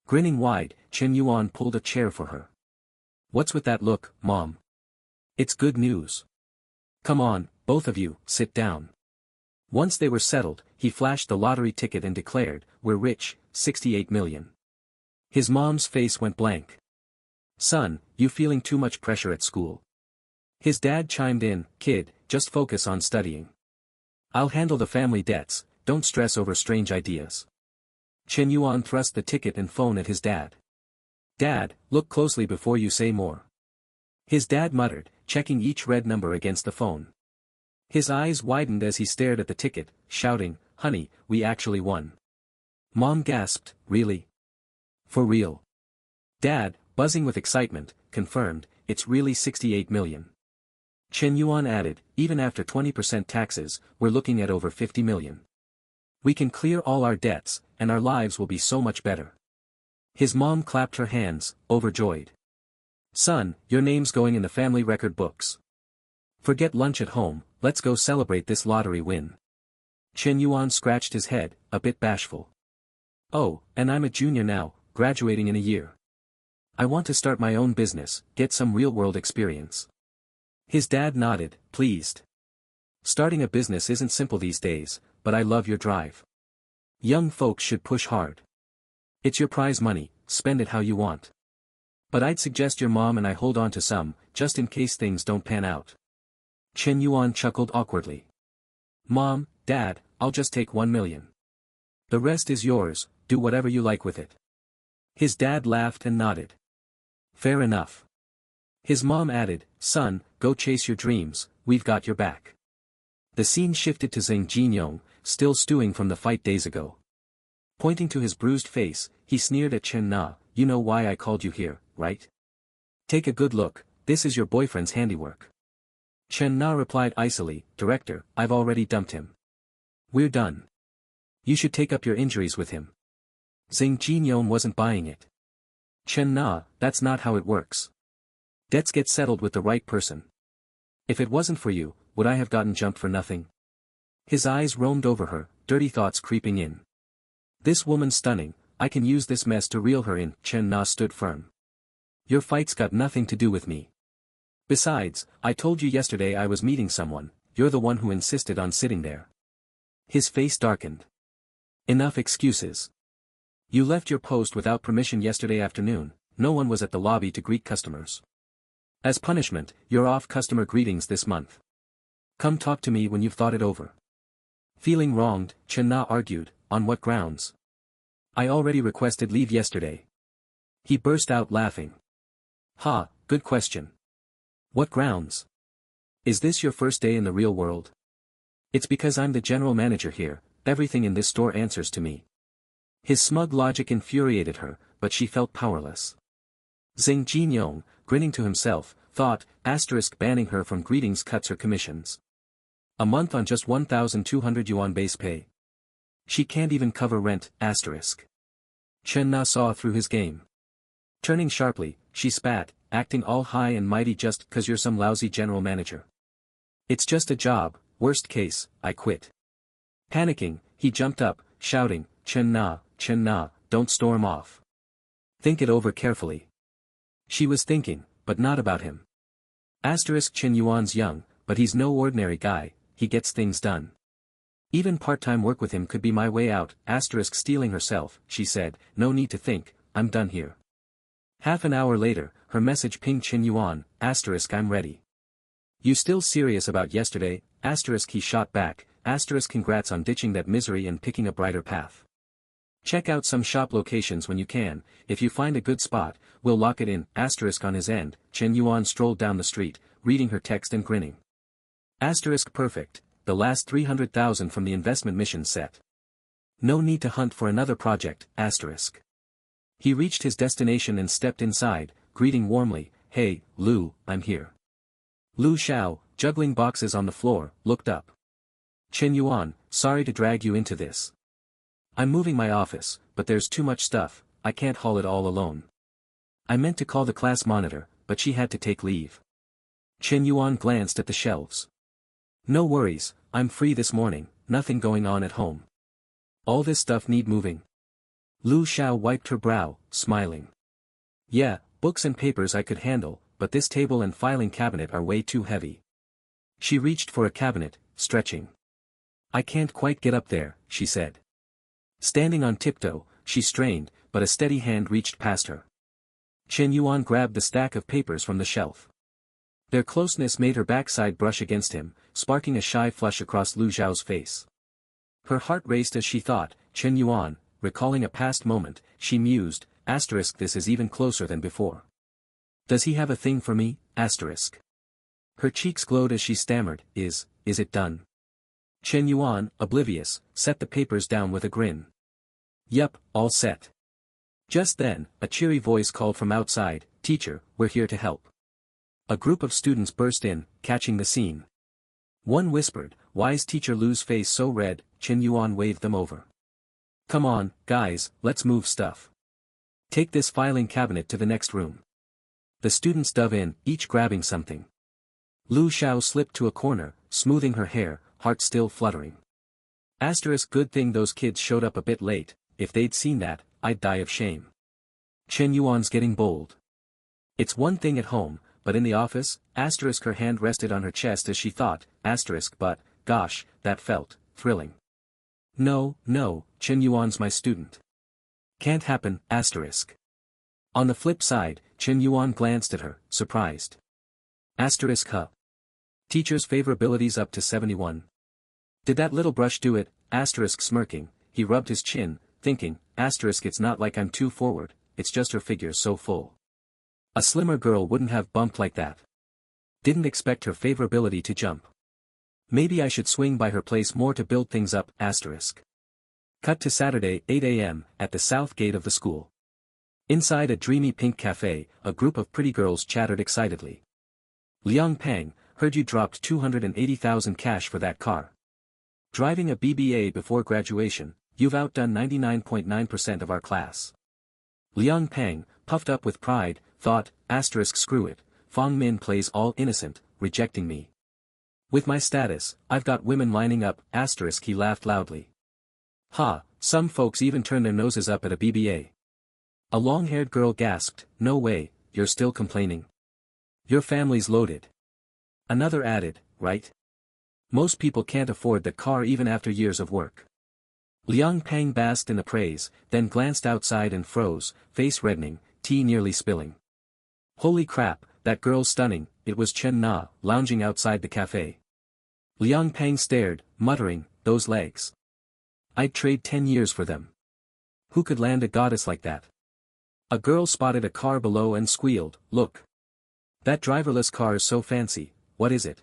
[SPEAKER 1] Grinning wide, Shen Yuan pulled a chair for her. "What's with that look, Mom? It's good news. Come on, both of you, sit down." Once they were settled, he flashed the lottery ticket and declared, "We're rich, 68 million. His mom's face went blank. "Son, you feeling too much pressure at school?" His dad chimed in, "Kid, just focus on studying. I'll handle the family debts, don't stress over strange ideas." Shen Yuan thrust the ticket and phone at his dad. "Dad, look closely before you say more." His dad muttered, checking each red number against the phone. His eyes widened as he stared at the ticket, shouting, "Honey, we actually won." Mom gasped, "Really? For real?" Dad, buzzing with excitement, confirmed, "It's really 68 million. Shen Yuan added, "Even after 20% taxes, we're looking at over 50 million. We can clear all our debts, and our lives will be so much better." His mom clapped her hands, overjoyed. "Son, your name's going in the family record books. Forget lunch at home, let's go celebrate this lottery win." Shen Yuan scratched his head, a bit bashful. "Oh, and I'm a junior now, graduating in a year. I want to start my own business, get some real-world experience." His dad nodded, pleased. "Starting a business isn't simple these days, but I love your drive. Young folks should push hard. It's your prize money, spend it how you want. But I'd suggest your mom and I hold on to some, just in case things don't pan out." Shen Yuan chuckled awkwardly. "Mom, Dad, I'll just take 1 million. The rest is yours, do whatever you like with it." His dad laughed and nodded. "Fair enough." His mom added, "Son, go chase your dreams, we've got your back." The scene shifted to Zhang Jinyong, still stewing from the fight days ago. Pointing to his bruised face, he sneered at Chen Na, "You know why I called you here, right? Take a good look, this is your boyfriend's handiwork." Chen Na replied icily, "Director, I've already dumped him. We're done. You should take up your injuries with him." Zhang Jinyong wasn't buying it. "Chen Na, that's not how it works. Debts get settled with the right person. If it wasn't for you, would I have gotten jumped for nothing?" His eyes roamed over her, dirty thoughts creeping in. "This woman's stunning, I can use this mess to reel her in." Chen Na stood firm. "Your fight's got nothing to do with me. Besides, I told you yesterday I was meeting someone, you're the one who insisted on sitting there." His face darkened. "Enough excuses. You left your post without permission yesterday afternoon, no one was at the lobby to greet customers. As punishment, you're off customer greetings this month. Come talk to me when you've thought it over." Feeling wronged, Chen Na argued, "On what grounds? I already requested leave yesterday." He burst out laughing. "Ha, good question. What grounds? Is this your first day in the real world?" "It's because I'm the general manager here, everything in this store answers to me." His smug logic infuriated her, but she felt powerless. Zhang Jinyong, grinning to himself, thought, banning her from greetings cuts her commissions. A month on just 1,200 yuan base pay. She can't even cover rent, Chen Na saw through his game. Turning sharply, she spat, acting all high and mighty just 'cause you're some lousy general manager. It's just a job, worst case, I quit. Panicking, he jumped up, shouting, Chen Na, don't storm off. Think it over carefully. She was thinking, but not about him. Chen Yuan's young, but he's no ordinary guy, he gets things done. Even part-time work with him could be my way out, stealing herself, she said, no need to think, I'm done here. Half an hour later, her message pinged Chen Yuan, I'm ready. You still serious about yesterday, he shot back, congrats on ditching that misery and picking a brighter path. Check out some shop locations when you can, if you find a good spot, we'll lock it in, on his end, Chen Yuan strolled down the street, reading her text and grinning. Perfect, the last 300,000 from the investment mission set. No need to hunt for another project, He reached his destination and stepped inside, greeting warmly, hey, Lou, I'm here. Lu Xiao, juggling boxes on the floor, looked up. Shen Yuan, sorry to drag you into this. I'm moving my office, but there's too much stuff, I can't haul it all alone. I meant to call the class monitor, but she had to take leave. Shen Yuan glanced at the shelves. No worries, I'm free this morning, nothing going on at home. All this stuff need moving. Lu Xiao wiped her brow, smiling. Yeah, books and papers I could handle, but this table and filing cabinet are way too heavy. She reached for a cabinet, stretching. I can't quite get up there, she said. Standing on tiptoe, she strained, but a steady hand reached past her. Shen Yuan grabbed the stack of papers from the shelf. Their closeness made her backside brush against him, sparking a shy flush across Lu Xiao's face. Her heart raced as she thought, Shen Yuan, recalling a past moment, she mused, this is even closer than before. Does he have a thing for me, ? Her cheeks glowed as she stammered, is it done? Shen Yuan, oblivious, set the papers down with a grin. Yup, all set. Just then, a cheery voice called from outside, Teacher, we're here to help. A group of students burst in, catching the scene. One whispered, why is Teacher Lu's face so red? Shen Yuan waved them over. Come on, guys, let's move stuff. Take this filing cabinet to the next room. The students dove in, each grabbing something. Lu Xiao slipped to a corner, smoothing her hair, heart still fluttering. Good thing those kids showed up a bit late, if they'd seen that, I'd die of shame. Shen Yuan's getting bold. It's one thing at home, but in the office, her hand rested on her chest as she thought, but, gosh, that felt thrilling. No, Shen Yuan's my student. Can't happen, On the flip side, Shen Yuan glanced at her, surprised. Huh. Teacher's favorability's up to 71. Did that little brush do it? Smirking, he rubbed his chin, thinking, it's not like I'm too forward, it's just her figure's so full. A slimmer girl wouldn't have bumped like that. Didn't expect her favorability to jump. Maybe I should swing by her place more to build things up, Cut to Saturday, 8 a.m., at the south gate of the school. Inside a dreamy pink cafe, a group of pretty girls chattered excitedly. Liang Pang, heard you dropped 280,000 cash for that car. Driving a BBA before graduation, you've outdone 99.9% of our class. Liang Pang, puffed up with pride, thought, screw it, Fong Min plays all innocent, rejecting me. With my status, I've got women lining up, he laughed loudly. Ha, some folks even turn their noses up at a BBA. A long-haired girl gasped, no way, you're still complaining. Your family's loaded. Another added, right? Most people can't afford the car even after years of work. Liang Pang basked in the praise, then glanced outside and froze, face reddening, tea nearly spilling. Holy crap, that girl's stunning, it was Chen Na, lounging outside the cafe. Liang Pang stared, muttering, those legs. I'd trade 10 years for them. Who could land a goddess like that? A girl spotted a car below and squealed, look. That driverless car is so fancy, what is it?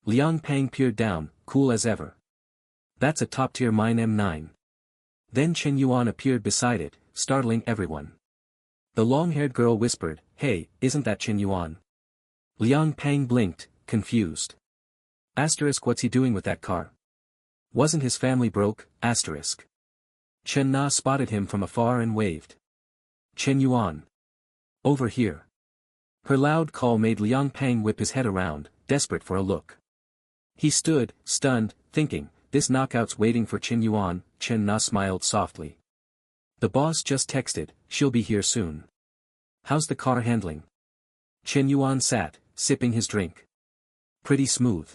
[SPEAKER 1] Liang Pang peered down, cool as ever. That's a top-tier mine M9. Then Shen Yuan appeared beside it, startling everyone. The long-haired girl whispered, hey, isn't that Shen Yuan? Liang Pang blinked, confused. What's he doing with that car? Wasn't his family broke? Chen Na spotted him from afar and waved. Shen Yuan. Over here. Her loud call made Liang Pang whip his head around, desperate for a look. He stood, stunned, thinking, this knockout's waiting for Shen Yuan. Chen Na smiled softly. The boss just texted, she'll be here soon. How's the car handling? Shen Yuan sat, sipping his drink. Pretty smooth.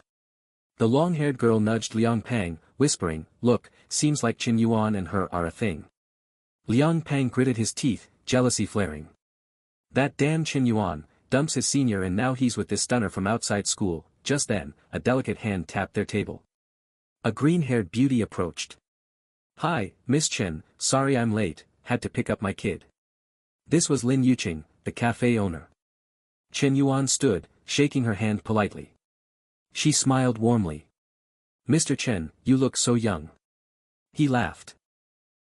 [SPEAKER 1] The long-haired girl nudged Liang Pang, whispering, look, seems like Shen Yuan and her are a thing. Liang Pang gritted his teeth, jealousy flaring. That damn Shen Yuan, dumps his senior and now he's with this stunner from outside school. Just then, a delicate hand tapped their table. A green-haired beauty approached. Hi, Miss Chen, sorry I'm late, had to pick up my kid. This was Lin Yuqing, the cafe owner. Shen Yuan stood, shaking her hand politely. She smiled warmly. Mr. Chen, you look so young. He laughed.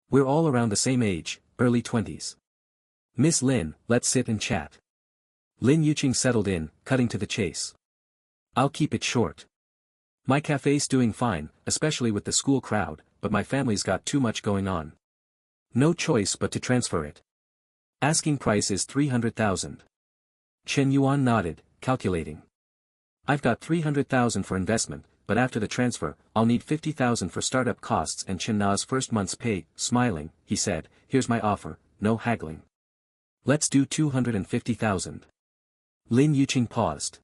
[SPEAKER 1] We're all around the same age, early 20s. Miss Lin, let's sit and chat. Lin Yuqing settled in, cutting to the chase. I'll keep it short. My cafe's doing fine, especially with the school crowd, but my family's got too much going on. No choice but to transfer it. Asking price is 300,000. Shen Yuan nodded, calculating. I've got 300,000 for investment, but after the transfer, I'll need 50,000 for startup costs and Chen Na's first month's pay. Smiling, he said, here's my offer, no haggling. Let's do 250,000. Lin Yuqing paused.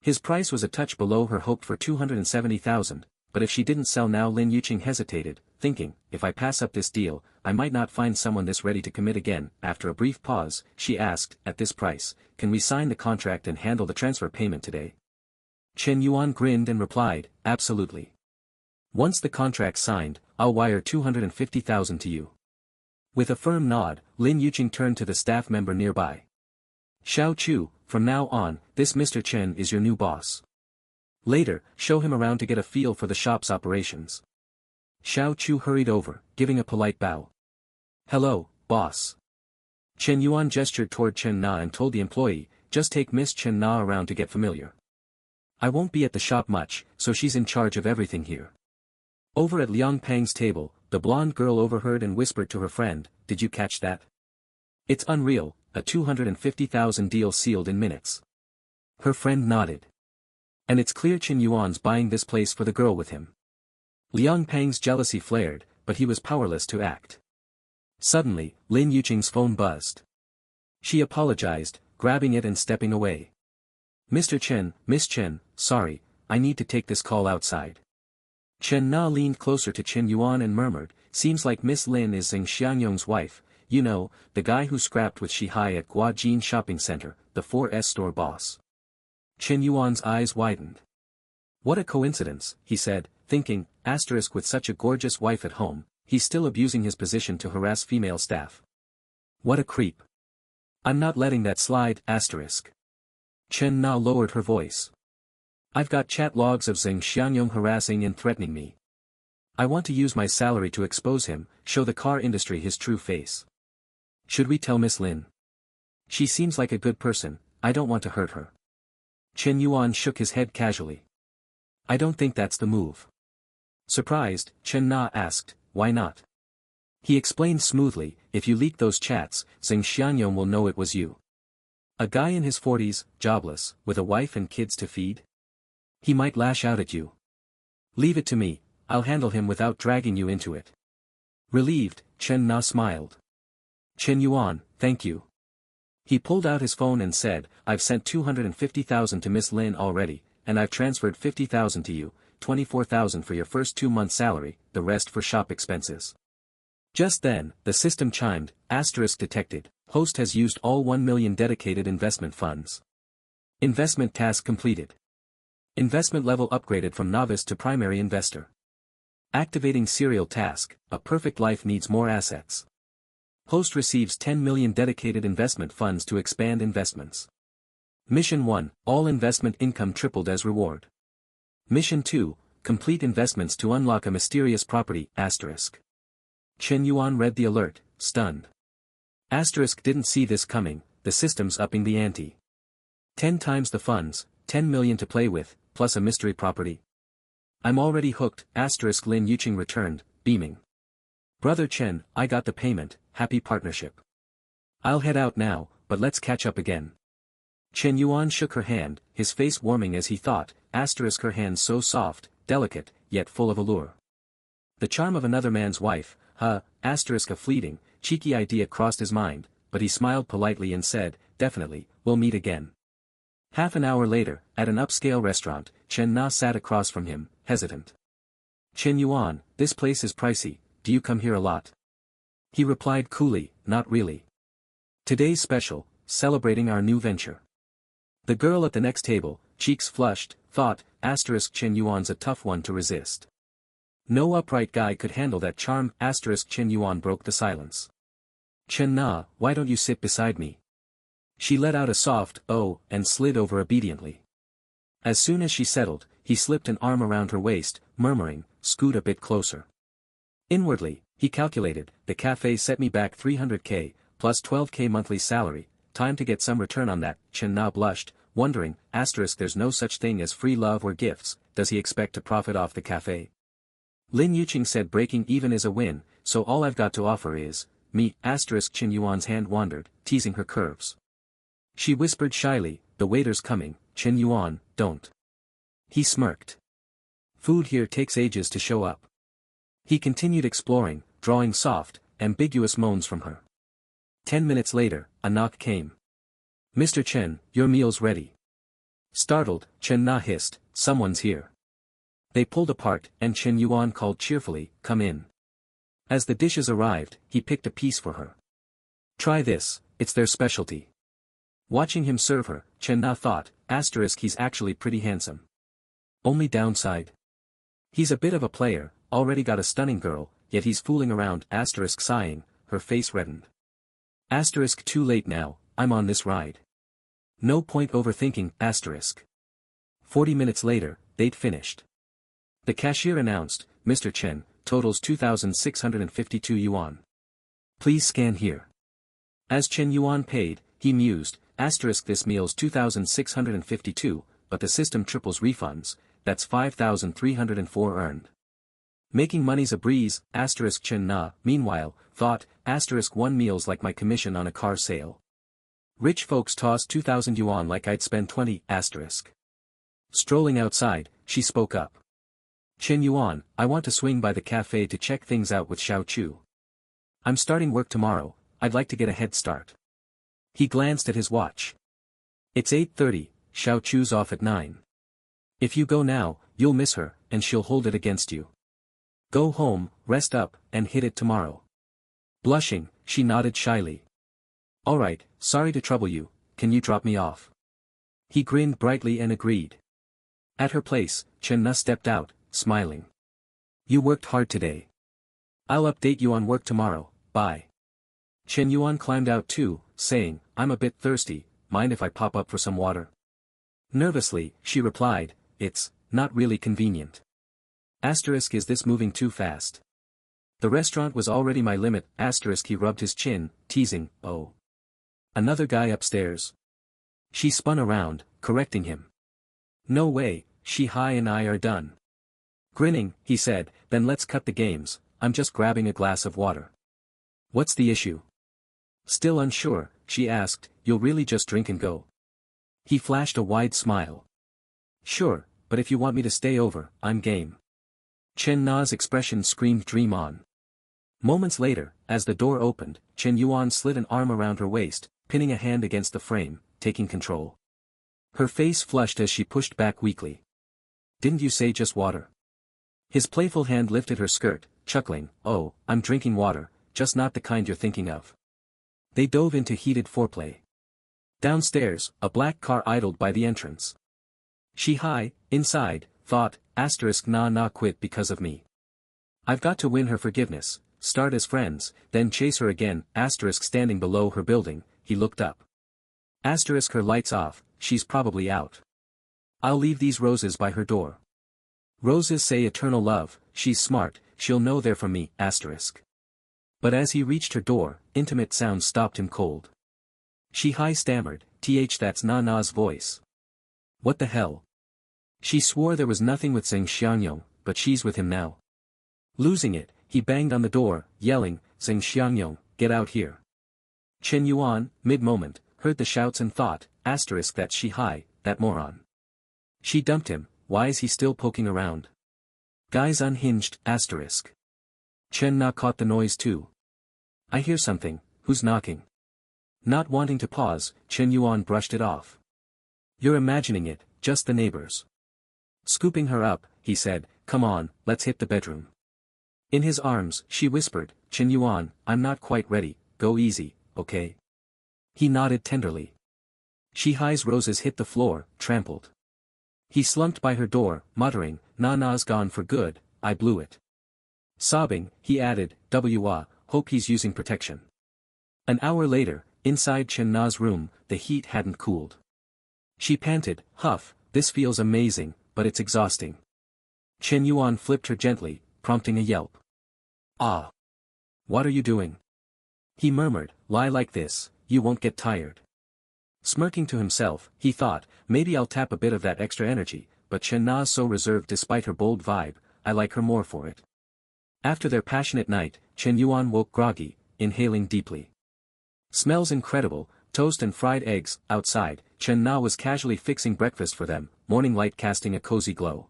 [SPEAKER 1] His price was a touch below her hope for 270,000, but if she didn't sell now Lin Yuqing hesitated, thinking, if I pass up this deal, I might not find someone this ready to commit again. After a brief pause, she asked, at this price, can we sign the contract and handle the transfer payment today? Shen Yuan grinned and replied, absolutely. Once the contract's signed, I'll wire 250,000 to you. With a firm nod, Lin Yuqing turned to the staff member nearby. Xiao Chu, from now on, this Mr. Chen is your new boss. Later, show him around to get a feel for the shop's operations. Xiao Chu hurried over, giving a polite bow. Hello, boss. Chen Yuan gestured toward Chen Na and told the employee, just take Miss Chen Na around to get familiar. I won't be at the shop much, so she's in charge of everything here. Over at Liang Pang's table, the blonde girl overheard and whispered to her friend, did you catch that? It's unreal, a 250,000 deal sealed in minutes. Her friend nodded. And it's clear Chen Yuan's buying this place for the girl with him. Liang Pang's jealousy flared, but he was powerless to act. Suddenly, Lin Yuqing's phone buzzed. She apologized, grabbing it and stepping away. Mr. Chen, Miss Chen, sorry, I need to take this call outside. Chen Na leaned closer to Chen Yuan and murmured, seems like Miss Lin is Zheng Xiangyong's wife, you know, the guy who scrapped with Shihai at Guajin Shopping Center, the 4S store boss. Chen Yuan's eyes widened. What a coincidence, he said, thinking, asterisk with such a gorgeous wife at home, he's still abusing his position to harass female staff. What a creep. I'm not letting that slide, asterisk. Chen Na lowered her voice. I've got chat logs of Zheng Xiangyong harassing and threatening me. I want to use my salary to expose him, show the car industry his true face. Should we tell Miss Lin? She seems like a good person, I don't want to hurt her. Chen Yuan shook his head casually. I don't think that's the move. Surprised, Chen Na asked, why not? He explained smoothly, if you leak those chats, Zheng Xiangyong will know it was you. A guy in his 40s, jobless, with a wife and kids to feed? He might lash out at you. Leave it to me, I'll handle him without dragging you into it. Relieved, Chen Na smiled. Chen Yuan, thank you. He pulled out his phone and said, I've sent 250,000 to Miss Lin already, and I've transferred 50,000 to you, 24,000 for your first 2 months' salary, the rest for shop expenses. Just then, the system chimed, asterisk detected, host has used all 1 million dedicated investment funds. Investment task completed. Investment level upgraded from novice to primary investor. Activating serial task, a perfect life needs more assets. Host receives 10 million dedicated investment funds to expand investments. Mission 1, all investment income tripled as reward. Mission 2, complete investments to unlock a mysterious property, asterisk. Chen Yuan read the alert, stunned. Asterisk didn't see this coming, the system's upping the ante. 10 times the funds, 10 million to play with, plus a mystery property. I'm already hooked, asterisk Lin Yuqing returned, beaming. Brother Chen, I got the payment, happy partnership. I'll head out now, but let's catch up again. Chen Yuan shook her hand, his face warming as he thought, asterisk her hand so soft, delicate, yet full of allure. The charm of another man's wife, asterisk a fleeting, cheeky idea crossed his mind, but he smiled politely and said, definitely, we'll meet again. Half an hour later, at an upscale restaurant, Chen Na sat across from him, hesitant. Chen Yuan, this place is pricey, do you come here a lot? He replied coolly, not really. Today's special, celebrating our new venture. The girl at the next table, cheeks flushed, thought, asterisk Chen Yuan's a tough one to resist. No upright guy could handle that charm, asterisk Chen Yuan broke the silence. Chen Na, why don't you sit beside me? She let out a soft, oh, and slid over obediently. As soon as she settled, he slipped an arm around her waist, murmuring, scoot a bit closer. Inwardly, he calculated, the cafe set me back 300k, plus 12k monthly salary, time to get some return on that. Chen Na blushed, wondering, there's no such thing as free love or gifts, does he expect to profit off the cafe? Lin Yuqing said breaking even is a win, so all I've got to offer is, me, Shen Yuan's hand wandered, teasing her curves. She whispered shyly, the waiter's coming, Shen Yuan, don't. He smirked. Food here takes ages to show up. He continued exploring, drawing soft, ambiguous moans from her. 10 minutes later, a knock came. Mr. Chen, your meal's ready. Startled, Chen Na hissed, someone's here. They pulled apart, and Shen Yuan called cheerfully, come in. As the dishes arrived, he picked a piece for her. Try this, it's their specialty. Watching him serve her, Chen Na thought, he's actually pretty handsome. Only downside? He's a bit of a player, already got a stunning girl, yet he's fooling around, sighing, her face reddened. Too late now, I'm on this ride. No point overthinking, 40 minutes later, they'd finished. The cashier announced, Mr. Chen, totals 2,652 yuan. Please scan here. As Chen Yuan paid, he mused, this meal's 2,652, but the system triples refunds, that's 5,304 earned. Making money's a breeze, Chen Na, meanwhile, thought, one meal's like my commission on a car sale. Rich folks toss 2,000 yuan like I'd spend 20, Strolling outside, she spoke up. Chen Yuan, I want to swing by the cafe to check things out with Xiao Chu. I'm starting work tomorrow, I'd like to get a head start. He glanced at his watch. It's 8:30, Xiao Chu's off at 9. If you go now, you'll miss her, and she'll hold it against you. Go home, rest up, and hit it tomorrow. Blushing, she nodded shyly. Alright, sorry to trouble you, can you drop me off? He grinned brightly and agreed. At her place, Chen Na stepped out, smiling. You worked hard today. I'll update you on work tomorrow, bye. Chen Yuan climbed out too, saying, I'm a bit thirsty, mind if I pop up for some water? Nervously, she replied, it's not really convenient. Is this moving too fast? The restaurant was already my limit, he rubbed his chin, teasing, oh. Another guy upstairs. She spun around, correcting him. No way, Shi-Hai and I are done. Grinning, he said, then let's cut the games, I'm just grabbing a glass of water. What's the issue? Still unsure, she asked, you'll really just drink and go? He flashed a wide smile. Sure, but if you want me to stay over, I'm game. Chen Na's expression screamed dream on. Moments later, as the door opened, Chen Yuan slid an arm around her waist, pinning a hand against the frame, taking control. Her face flushed as she pushed back weakly. Didn't you say just water? His playful hand lifted her skirt, chuckling, oh, I'm drinking water, just not the kind you're thinking of. They dove into heated foreplay. Downstairs, a black car idled by the entrance. Shi-Hai, inside, thought, na quit because of me. I've got to win her forgiveness, start as friends, then chase her again, standing below her building, he looked up. Her lights off, she's probably out. I'll leave these roses by her door. Roses say eternal love, she's smart, she'll know they're from me, But as he reached her door, intimate sounds stopped him cold. Shi-Hai stammered, that's Na's voice. What the hell? She swore there was nothing with Zheng Xiangyong, but she's with him now. Losing it, he banged on the door, yelling, Zheng Xiangyong, get out here. Chen Yuan, mid-moment, heard the shouts and thought, that's Shi-Hai, that moron. She dumped him, why is he still poking around? Guys unhinged, Chen Na caught the noise too. I hear something, who's knocking? Not wanting to pause, Chen Yuan brushed it off. You're imagining it, just the neighbors. Scooping her up, he said, come on, let's hit the bedroom. In his arms, she whispered, Chen Yuan, I'm not quite ready, go easy, okay? He nodded tenderly. Shi-Hai's roses hit the floor, trampled. He slumped by her door, muttering, Na's gone for good, I blew it. Sobbing, he added, hope he's using protection. An hour later, inside Chen Na's room, the heat hadn't cooled. She panted, huff, this feels amazing, but it's exhausting. Chen Yuan flipped her gently, prompting a yelp. Ah! What are you doing? He murmured, lie like this, you won't get tired. Smirking to himself, he thought, maybe I'll tap a bit of that extra energy, but Chen Na's so reserved despite her bold vibe, I like her more for it. After their passionate night, Shen Yuan woke groggy, inhaling deeply. Smells incredible, toast and fried eggs. Outside, Chen Na was casually fixing breakfast for them, morning light casting a cozy glow.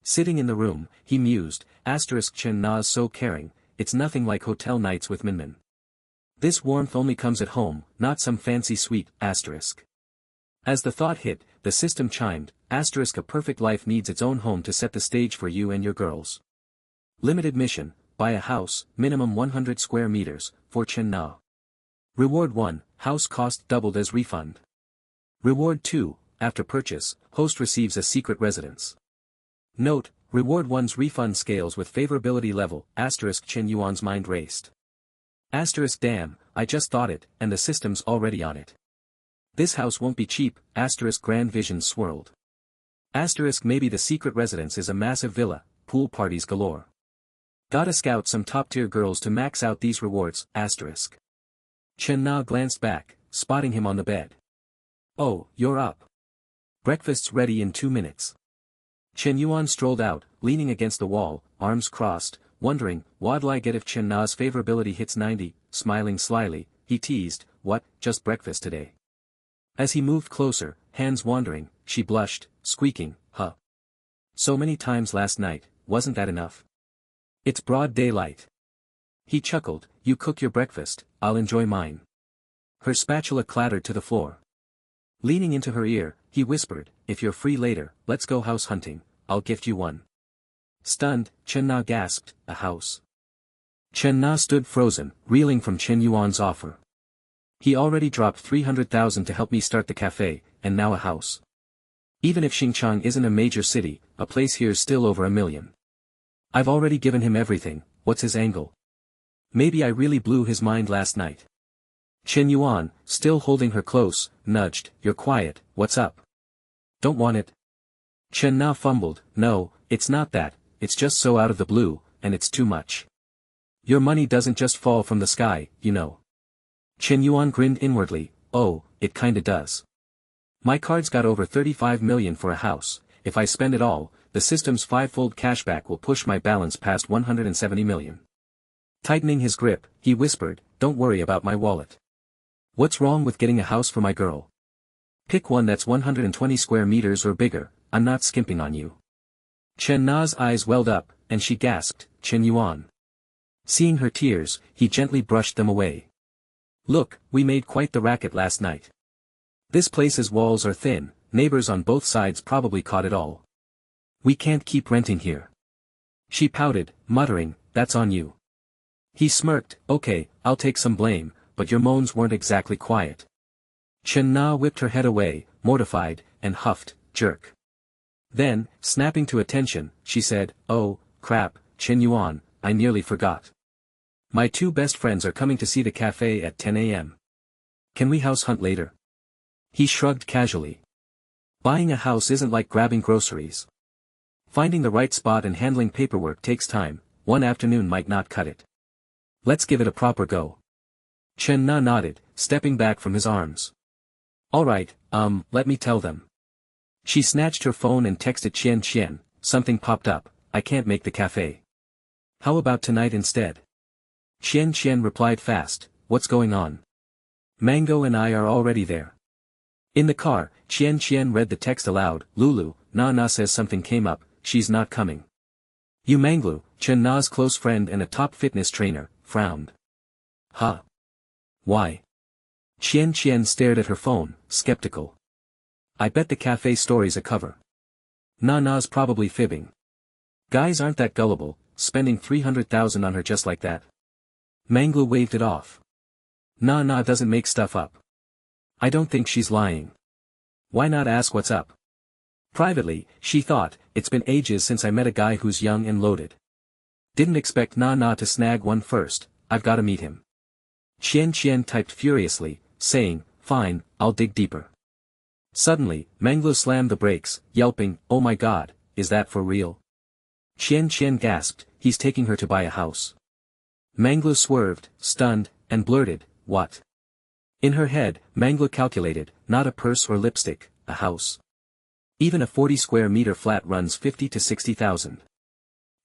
[SPEAKER 1] Sitting in the room, he mused, Chen Na's so caring, it's nothing like hotel nights with Minmin. This warmth only comes at home, not some fancy suite. As the thought hit, the system chimed, a perfect life needs its own home to set the stage for you and your girls. Limited mission, buy a house, minimum 100 square meters, for Chen Na. Reward 1, house cost doubled as refund. Reward 2, after purchase, host receives a secret residence. Note, Reward 1's refund scales with favorability level, Chen Yuan's mind raced. Damn, I just thought it, and the system's already on it. This house won't be cheap, grand visions swirled. Maybe the secret residence is a massive villa, pool parties galore. Gotta scout some top-tier girls to max out these rewards, Chen Na glanced back, spotting him on the bed. Oh, you're up. Breakfast's ready in 2 minutes. Chen Yuan strolled out, leaning against the wall, arms crossed, wondering, what'll I get if Chen Na's favorability hits 90, smiling slyly, he teased, what, just breakfast today. As he moved closer, hands wandering, she blushed, squeaking, huh. So many times last night, wasn't that enough? It's broad daylight. He chuckled, you cook your breakfast, I'll enjoy mine. Her spatula clattered to the floor. Leaning into her ear, he whispered, if you're free later, let's go house hunting, I'll gift you one. Stunned, Chen Na gasped, a house. Chen Na stood frozen, reeling from Chen Yuan's offer. He already dropped 300,000 to help me start the cafe, and now a house. Even if Xinjiang isn't a major city, a place here's still over $1 million. I've already given him everything, what's his angle? Maybe I really blew his mind last night. Chen Yuan, still holding her close, nudged, you're quiet, what's up? Don't want it? Chen Na fumbled, no, it's not that, it's just so out of the blue, and it's too much. Your money doesn't just fall from the sky, you know. Chen Yuan grinned inwardly, oh, it kinda does. My card's got over 35 million for a house, if I spend it all, the system's 5-fold cashback will push my balance past 170 million. Tightening his grip, he whispered, don't worry about my wallet. What's wrong with getting a house for my girl? Pick one that's 120 square meters or bigger, I'm not skimping on you. Chen Na's eyes welled up, and she gasped, Chen Yuan. Seeing her tears, he gently brushed them away. Look, we made quite the racket last night. This place's walls are thin, neighbors on both sides probably caught it all. We can't keep renting here. She pouted, muttering, that's on you. He smirked, okay, I'll take some blame, but your moans weren't exactly quiet. Chen Na whipped her head away, mortified, and huffed, jerk. Then, snapping to attention, she said, oh, crap, Chen Yuan, I nearly forgot. My 2 best friends are coming to see the cafe at 10 a.m. Can we house hunt later? He shrugged casually. Buying a house isn't like grabbing groceries. Finding the right spot and handling paperwork takes time, one afternoon might not cut it. Let's give it a proper go. Chen Na nodded, stepping back from his arms. Alright, let me tell them. She snatched her phone and texted Qian, something popped up, I can't make the cafe. How about tonight instead? Qian replied fast, what's going on? Mango and I are already there. In the car, Qian read the text aloud, Lulu, Na says something came up, she's not coming. Yu Manglu, Chen Na's close friend and a top fitness trainer, frowned. Huh? Why? Qian stared at her phone, skeptical. I bet the cafe story's a cover. Na's probably fibbing. Guys aren't that gullible, spending 300,000 on her just like that. Manglu waved it off. Na doesn't make stuff up. I don't think she's lying. Why not ask what's up? Privately, she thought, it's been ages since I met a guy who's young and loaded. Didn't expect Na to snag one first, I've gotta meet him. Qian typed furiously, saying, fine, I'll dig deeper. Suddenly, Manglu slammed the brakes, yelping, oh my god, is that for real? Qian gasped, he's taking her to buy a house. Manglu swerved, stunned, and blurted, what? In her head, Manglu calculated, not a purse or lipstick, a house. Even a 40 square meter flat runs 50 to 60,000.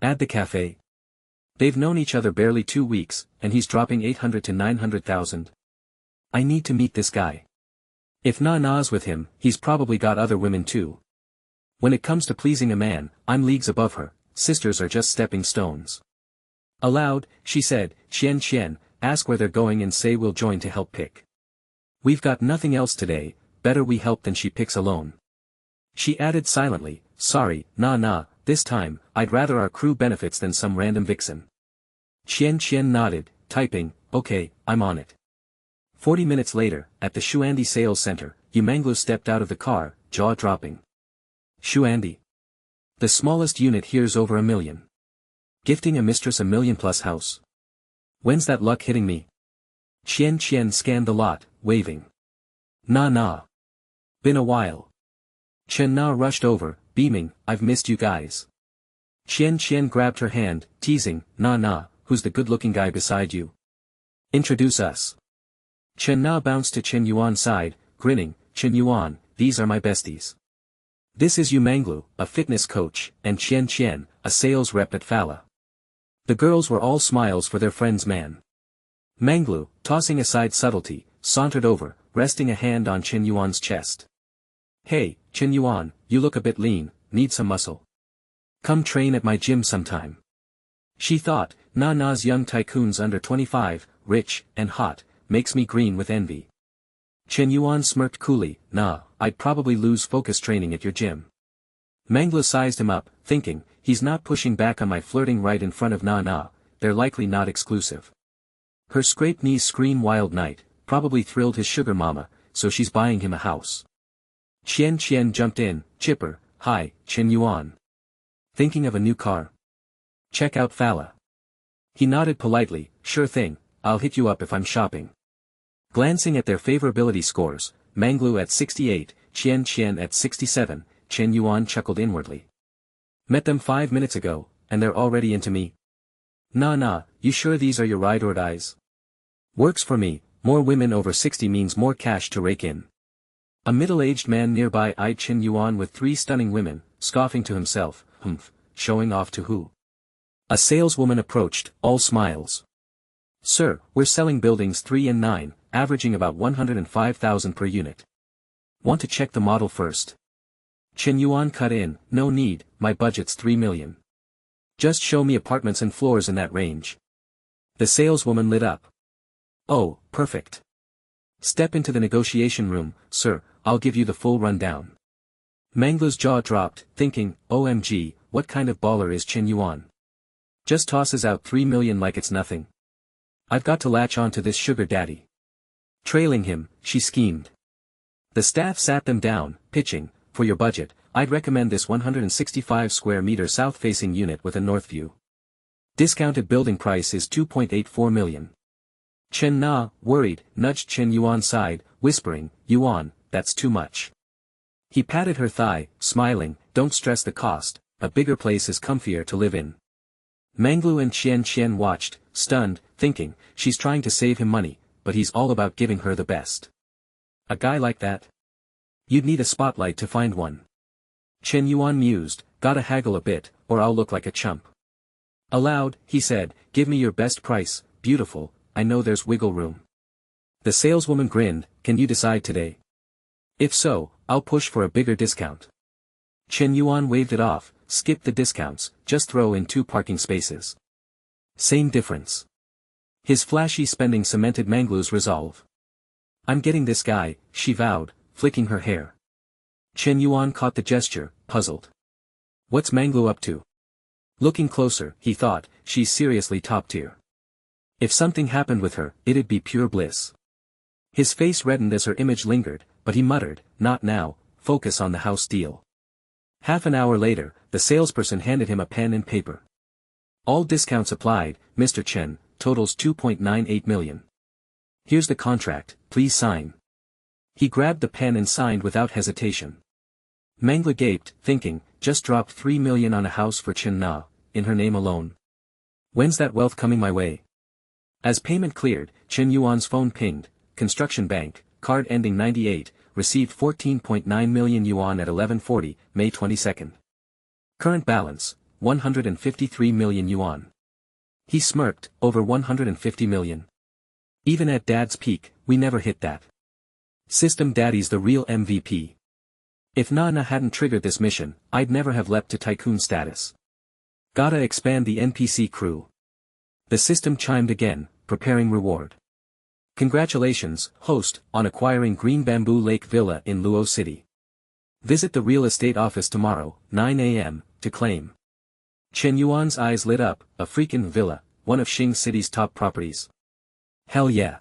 [SPEAKER 1] Add the cafe. They've known each other barely 2 weeks, and he's dropping 800 to 900,000. I need to meet this guy. If Na's with him, he's probably got other women too. When it comes to pleasing a man, I'm leagues above her, sisters are just stepping stones. Aloud, she said, Shen, ask where they're going and say we'll join to help pick. We've got nothing else today, better we help than she picks alone. She added silently, sorry, this time, I'd rather our crew benefits than some random vixen. Shen nodded, typing, okay, I'm on it. 40 minutes later, at the Shuandi sales center, Yumanglu stepped out of the car, jaw dropping. Shuandi. The smallest unit here's over $1 million. Gifting a mistress $1 million+ house. When's that luck hitting me? Shen scanned the lot, waving. Nah. Been a while. Chen Na rushed over, beaming, I've missed you guys. Shen grabbed her hand, teasing, Nah, who's the good-looking guy beside you? Introduce us. Chen Na bounced to Shen Yuan's side, grinning, Shen Yuan, these are my besties. This is Yumanglu, a fitness coach, and Shen, a sales rep at Fala. The girls were all smiles for their friend's man. Manglu, tossing aside subtlety, sauntered over, resting a hand on Shen Yuan's chest. Hey, Shen Yuan, you look a bit lean, need some muscle. Come train at my gym sometime. She thought, Na's young tycoons under 25, rich, and hot, makes me green with envy. Shen Yuan smirked coolly, nah, I'd probably lose focus training at your gym. Mangla sized him up, thinking, he's not pushing back on my flirting right in front of Na, they're likely not exclusive. Her scraped knees scream wild night, probably thrilled his sugar mama, so she's buying him a house. Shen jumped in, chipper, hi, Shen Yuan. Thinking of a new car? Check out Fala. He nodded politely, sure thing, I'll hit you up if I'm shopping. Glancing at their favorability scores, Manglu at 68, Shen at 67, Shen Yuan chuckled inwardly. Met them 5 minutes ago, and they're already into me. Nah, you sure these are your ride or dies? Works for me, more women over 60 means more cash to rake in. A middle-aged man nearby eyed Shen Yuan with 3 stunning women, scoffing to himself, showing off to who? A saleswoman approached, all smiles. Sir, we're selling buildings 3 and 9, averaging about 105,000 per unit. Want to check the model first? Shen Yuan cut in, no need, my budget's 3 million. Just show me apartments and floors in that range. The saleswoman lit up. Oh, perfect. Step into the negotiation room, sir, I'll give you the full rundown. Mangla's jaw dropped, thinking, OMG, what kind of baller is Shen Yuan? Just tosses out 3 million like it's nothing. I've got to latch on to this sugar daddy. Trailing him, she schemed. The staff sat them down, pitching, for your budget, I'd recommend this 165 square meter south-facing unit with a north view. Discounted building price is 2.84 million. Chen Na, worried, nudged Shen Yuan's side, whispering, Yuan, that's too much. He patted her thigh, smiling, don't stress the cost, a bigger place is comfier to live in. Manglu and Shen watched, stunned, thinking, she's trying to save him money, but he's all about giving her the best. A guy like that? You'd need a spotlight to find one. Shen Yuan mused, gotta haggle a bit, or I'll look like a chump. Aloud, he said, give me your best price, beautiful, I know there's wiggle room. The saleswoman grinned, can you decide today? If so, I'll push for a bigger discount. Shen Yuan waved it off, skip the discounts, just throw in 2 parking spaces. Same difference. His flashy spending cemented Manglu's resolve. I'm getting this guy, she vowed, flicking her hair. Shen Yuan caught the gesture, puzzled. What's Manglu up to? Looking closer, he thought, she's seriously top tier. If something happened with her, it'd be pure bliss. His face reddened as her image lingered, but he muttered, not now, focus on the house deal. Half an hour later, the salesperson handed him a pen and paper. All discounts applied, Mr. Chen, totals 2.98 million. Here's the contract, please sign. He grabbed the pen and signed without hesitation. Mangla gaped, thinking, just dropped 3 million on a house for Chen Na, in her name alone. When's that wealth coming my way? As payment cleared, Shen Yuan's phone pinged, construction bank, card ending 98, received 14.9 million yuan at 11:40, May 22. Current balance, 153 million yuan. He smirked, over 150 million. Even at Dad's peak, we never hit that. System Daddy's the real MVP. If Nana hadn't triggered this mission, I'd never have leapt to tycoon status. Gotta expand the NPC crew. The system chimed again, preparing reward. Congratulations, host, on acquiring Green Bamboo Lake Villa in Luo City. Visit the real estate office tomorrow, 9 a.m., to claim. Shen Yuan's eyes lit up, a freakin' villa, one of Xing City's top properties. Hell yeah.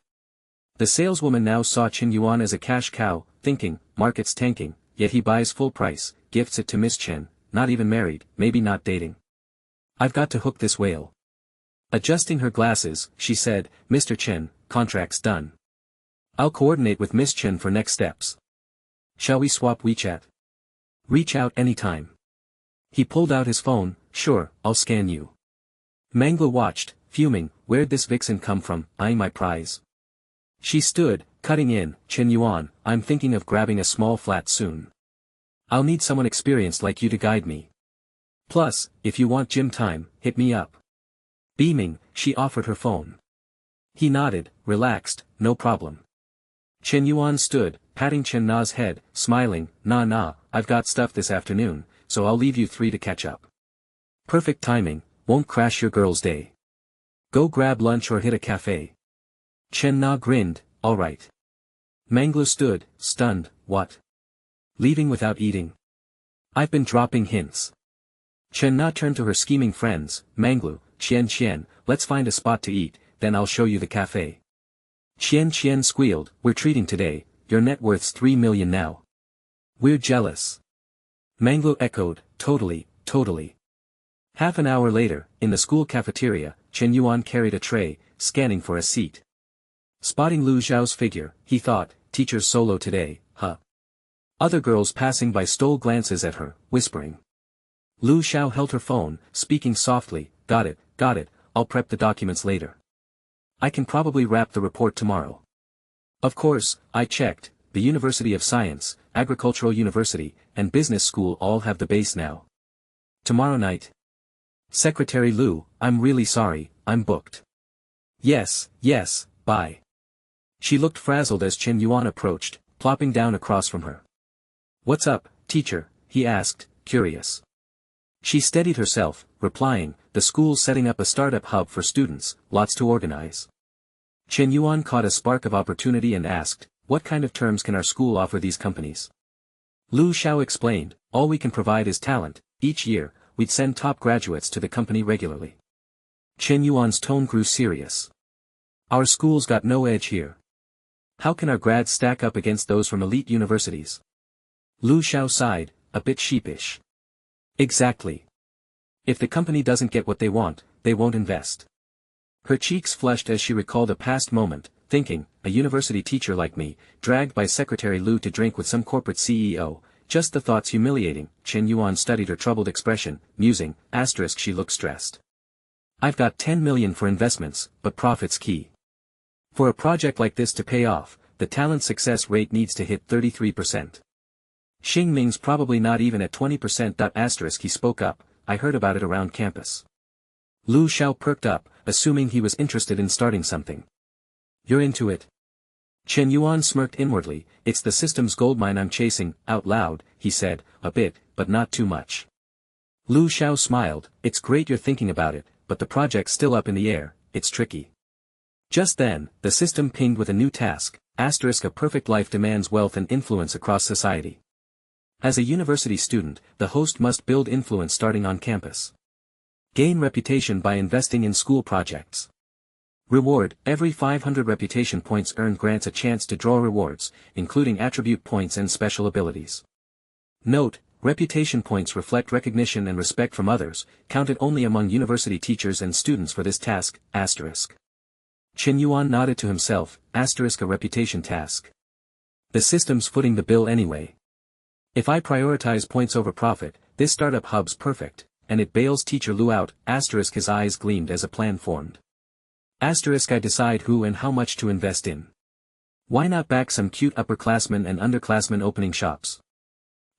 [SPEAKER 1] The saleswoman now saw Shen Yuan as a cash cow, thinking, market's tanking, yet he buys full price, gifts it to Miss Chen, not even married, maybe not dating. I've got to hook this whale. Adjusting her glasses, she said, Mr. Chen, contract's done. I'll coordinate with Miss Chen for next steps. Shall we swap WeChat? Reach out anytime. He pulled out his phone, sure, I'll scan you. Mangla watched, fuming, where'd this vixen come from, eyeing my prize. She stood, cutting in, Shen Yuan, I'm thinking of grabbing a small flat soon. I'll need someone experienced like you to guide me. Plus, if you want gym time, hit me up. Beaming, she offered her phone. He nodded, relaxed, no problem. Shen Yuan stood, patting Chen Na's head, smiling, nah, I've got stuff this afternoon, so I'll leave you three to catch up. Perfect timing, won't crash your girl's day. Go grab lunch or hit a cafe. Chen Na grinned, alright. Manglu stood, stunned, what? Leaving without eating? I've been dropping hints. Chen Na turned to her scheming friends, Manglu, Qian, let's find a spot to eat, then I'll show you the cafe. Qian squealed, we're treating today, your net worth's 3 million now. We're jealous. Manglu echoed, totally. Half an hour later, in the school cafeteria, Shen Yuan carried a tray, scanning for a seat. Spotting Lu Xiao's figure, he thought, teacher's solo today, huh? Other girls passing by stole glances at her, whispering. Lu Xiao held her phone, speaking softly, got it, I'll prep the documents later. I can probably wrap the report tomorrow. Of course, I checked, the University of Science, Agricultural University, and Business School all have the base now. Tomorrow night. Secretary Lu, I'm really sorry, I'm booked. Yes, bye. She looked frazzled as Shen Yuan approached, plopping down across from her. What's up, teacher? He asked, curious. She steadied herself, replying, the school's setting up a startup hub for students, lots to organize. Shen Yuan caught a spark of opportunity and asked, what kind of terms can our school offer these companies? Lu Xiao explained, all we can provide is talent, each year, we'd send top graduates to the company regularly. Shen Yuan's tone grew serious. Our school's got no edge here. How can our grads stack up against those from elite universities? Lu Xiao sighed, a bit sheepish. Exactly. If the company doesn't get what they want, they won't invest. Her cheeks flushed as she recalled a past moment, thinking, a university teacher like me, dragged by Secretary Lu to drink with some corporate CEO, just the thought's humiliating. Shen Yuan studied her troubled expression, musing, she looked stressed. I've got 10 million for investments, but profit's key. For a project like this to pay off, the talent success rate needs to hit 33%. Xing Ming's probably not even at 20%. He spoke up, I heard about it around campus. Lu Xiao perked up, assuming he was interested in starting something. You're into it? Shen Yuan smirked inwardly, it's the system's goldmine I'm chasing. Out loud, he said, a bit, but not too much. Lu Xiao smiled, it's great you're thinking about it, but the project's still up in the air, it's tricky. Just then, the system pinged with a new task, a perfect life demands wealth and influence across society. As a university student, the host must build influence starting on campus. Gain reputation by investing in school projects. Reward, every 500 reputation points earned grants a chance to draw rewards, including attribute points and special abilities. Note, reputation points reflect recognition and respect from others, counted only among university teachers and students for this task, Shen Yuan nodded to himself, a reputation task. The system's footing the bill anyway. If I prioritize points over profit, this startup hub's perfect, and it bails teacher Lu out, his eyes gleamed as a plan formed. I decide who and how much to invest in. Why not back some cute upperclassmen and underclassmen opening shops?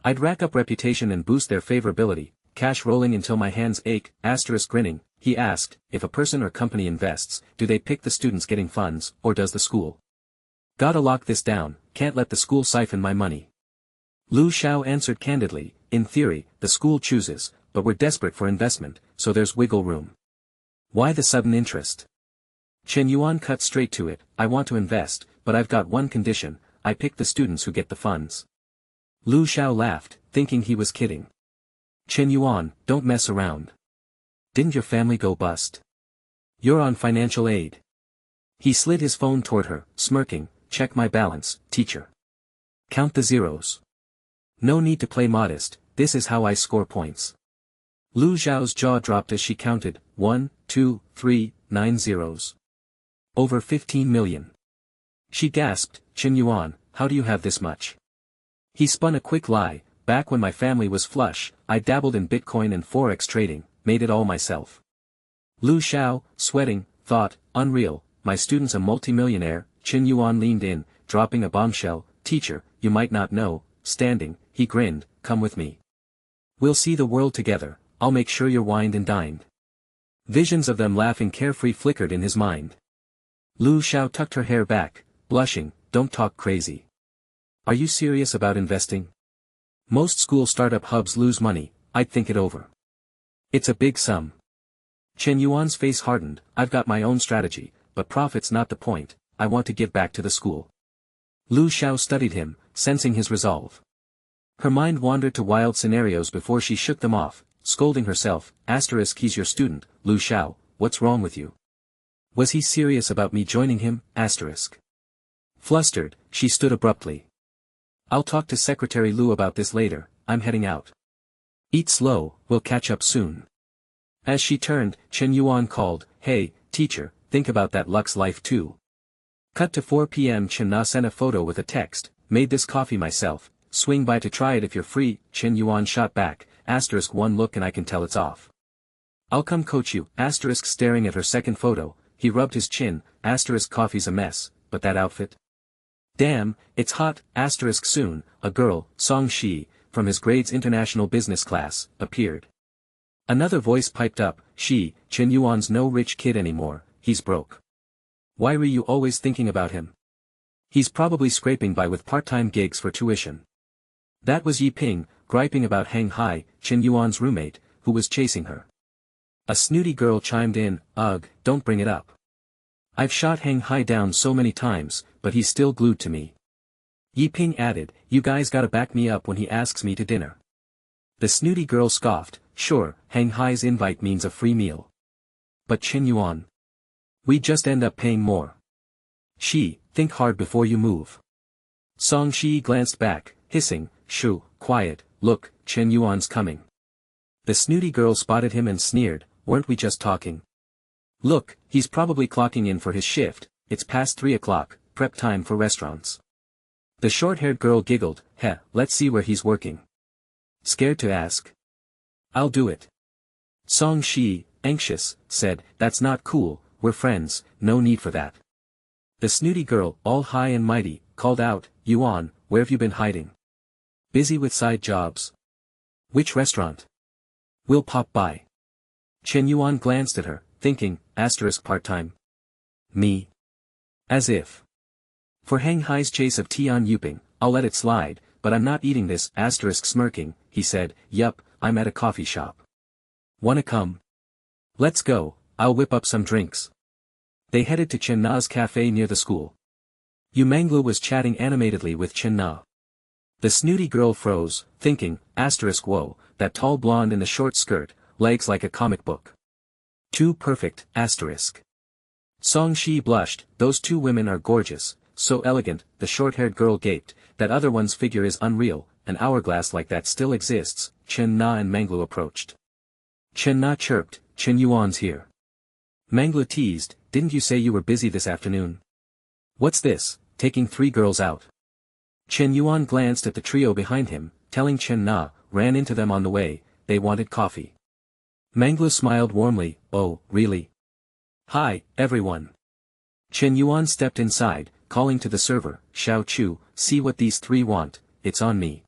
[SPEAKER 1] I'd rack up reputation and boost their favorability, cash rolling until my hands ache. Grinning, he asked, if a person or company invests, do they pick the students getting funds, or does the school? Gotta lock this down, can't let the school siphon my money. Lu Xiao answered candidly, in theory, the school chooses, but we're desperate for investment, so there's wiggle room. Why the sudden interest? Shen Yuan cut straight to it, I want to invest, but I've got one condition, I pick the students who get the funds. Lu Xiao laughed, thinking he was kidding. Shen Yuan, don't mess around. Didn't your family go bust? You're on financial aid. He slid his phone toward her, smirking, check my balance, teacher. Count the zeros. No need to play modest, this is how I score points. Lu Xiao's jaw dropped as she counted, 1, 2, 3, 9 zeros. Over 15 million. She gasped, Shen Yuan, how do you have this much? He spun a quick lie, back when my family was flush, I dabbled in Bitcoin and Forex trading, made it all myself. Lu Xiao, sweating, thought, unreal, my student's a multimillionaire. Shen Yuan leaned in, dropping a bombshell, teacher, you might not know, standing, he grinned, come with me. We'll see the world together, I'll make sure you're wined and dined. Visions of them laughing carefree flickered in his mind. Lu Xiao tucked her hair back, blushing, don't talk crazy. Are you serious about investing? Most school startup hubs lose money, I'd think it over. It's a big sum. Shen Yuan's face hardened, I've got my own strategy, but profit's not the point, I want to give back to the school. Lu Xiao studied him, sensing his resolve. Her mind wandered to wild scenarios before she shook them off, scolding herself, he's your student, Lu Xiao, what's wrong with you? Was he serious about me joining him? Flustered, she stood abruptly. I'll talk to Secretary Lu about this later, I'm heading out. Eat slow, we'll catch up soon. As she turned, Shen Yuan called, hey, teacher, think about that Lux life too. Cut to 4 p.m. Chen Na sent a photo with a text, made this coffee myself, swing by to try it if you're free. Shen Yuan shot back, one look and I can tell it's off. I'll come coach you, staring at her second photo, he rubbed his chin, coffee's a mess, but that outfit? Damn, it's hot, soon, a girl, Song Shi, from his grades international business class, appeared. Another voice piped up, Shen Yuan's no rich kid anymore, he's broke. Why were you always thinking about him? He's probably scraping by with part-time gigs for tuition. That was Yi Ping, griping about Hang Hai, Shen Yuan's roommate, who was chasing her. A snooty girl chimed in, ugh, don't bring it up. I've shot Hang Hai down so many times, but he's still glued to me. Yi Ping added, you guys gotta back me up when he asks me to dinner. The snooty girl scoffed, sure, Hang Hai's invite means a free meal. But Shen Yuan. We just end up paying more. Think hard before you move. Song Shi glanced back, hissing, shoo, quiet, look, Shen Yuan's coming. The snooty girl spotted him and sneered, weren't we just talking? Look, he's probably clocking in for his shift, it's past 3 o'clock, prep time for restaurants. The short-haired girl giggled, let's see where he's working. Scared to ask? I'll do it. Song Shi, anxious, said, that's not cool, we're friends, no need for that. The snooty girl, all high and mighty, called out, Yuan, where have you been hiding? Busy with side jobs. Which restaurant? We'll pop by. Shen Yuan glanced at her, thinking, part-time. Me. As if. For Hang Hai's chase of Tian Yuping, I'll let it slide, but I'm not eating this, smirking, he said, yup, I'm at a coffee shop. Wanna come? Let's go, I'll whip up some drinks. They headed to Chen Na's cafe near the school. Yu Menglu was chatting animatedly with Chen Na. The snooty girl froze, thinking, whoa, that tall blonde in the short skirt, legs like a comic book. Too perfect, Song Shi blushed, those two women are gorgeous, so elegant, the short-haired girl gaped, that other one's figure is unreal, an hourglass like that still exists. Chen Na and Menglu approached. Chen Na chirped, Shen Yuan's here. Menglu teased, didn't you say you were busy this afternoon? What's this, taking 3 girls out? Shen Yuan glanced at the trio behind him, telling Chen Na, ran into them on the way, they wanted coffee. Menglu smiled warmly, oh, really? Hi, everyone. Shen Yuan stepped inside, calling to the server, Xiao Chu, see what these three want, it's on me.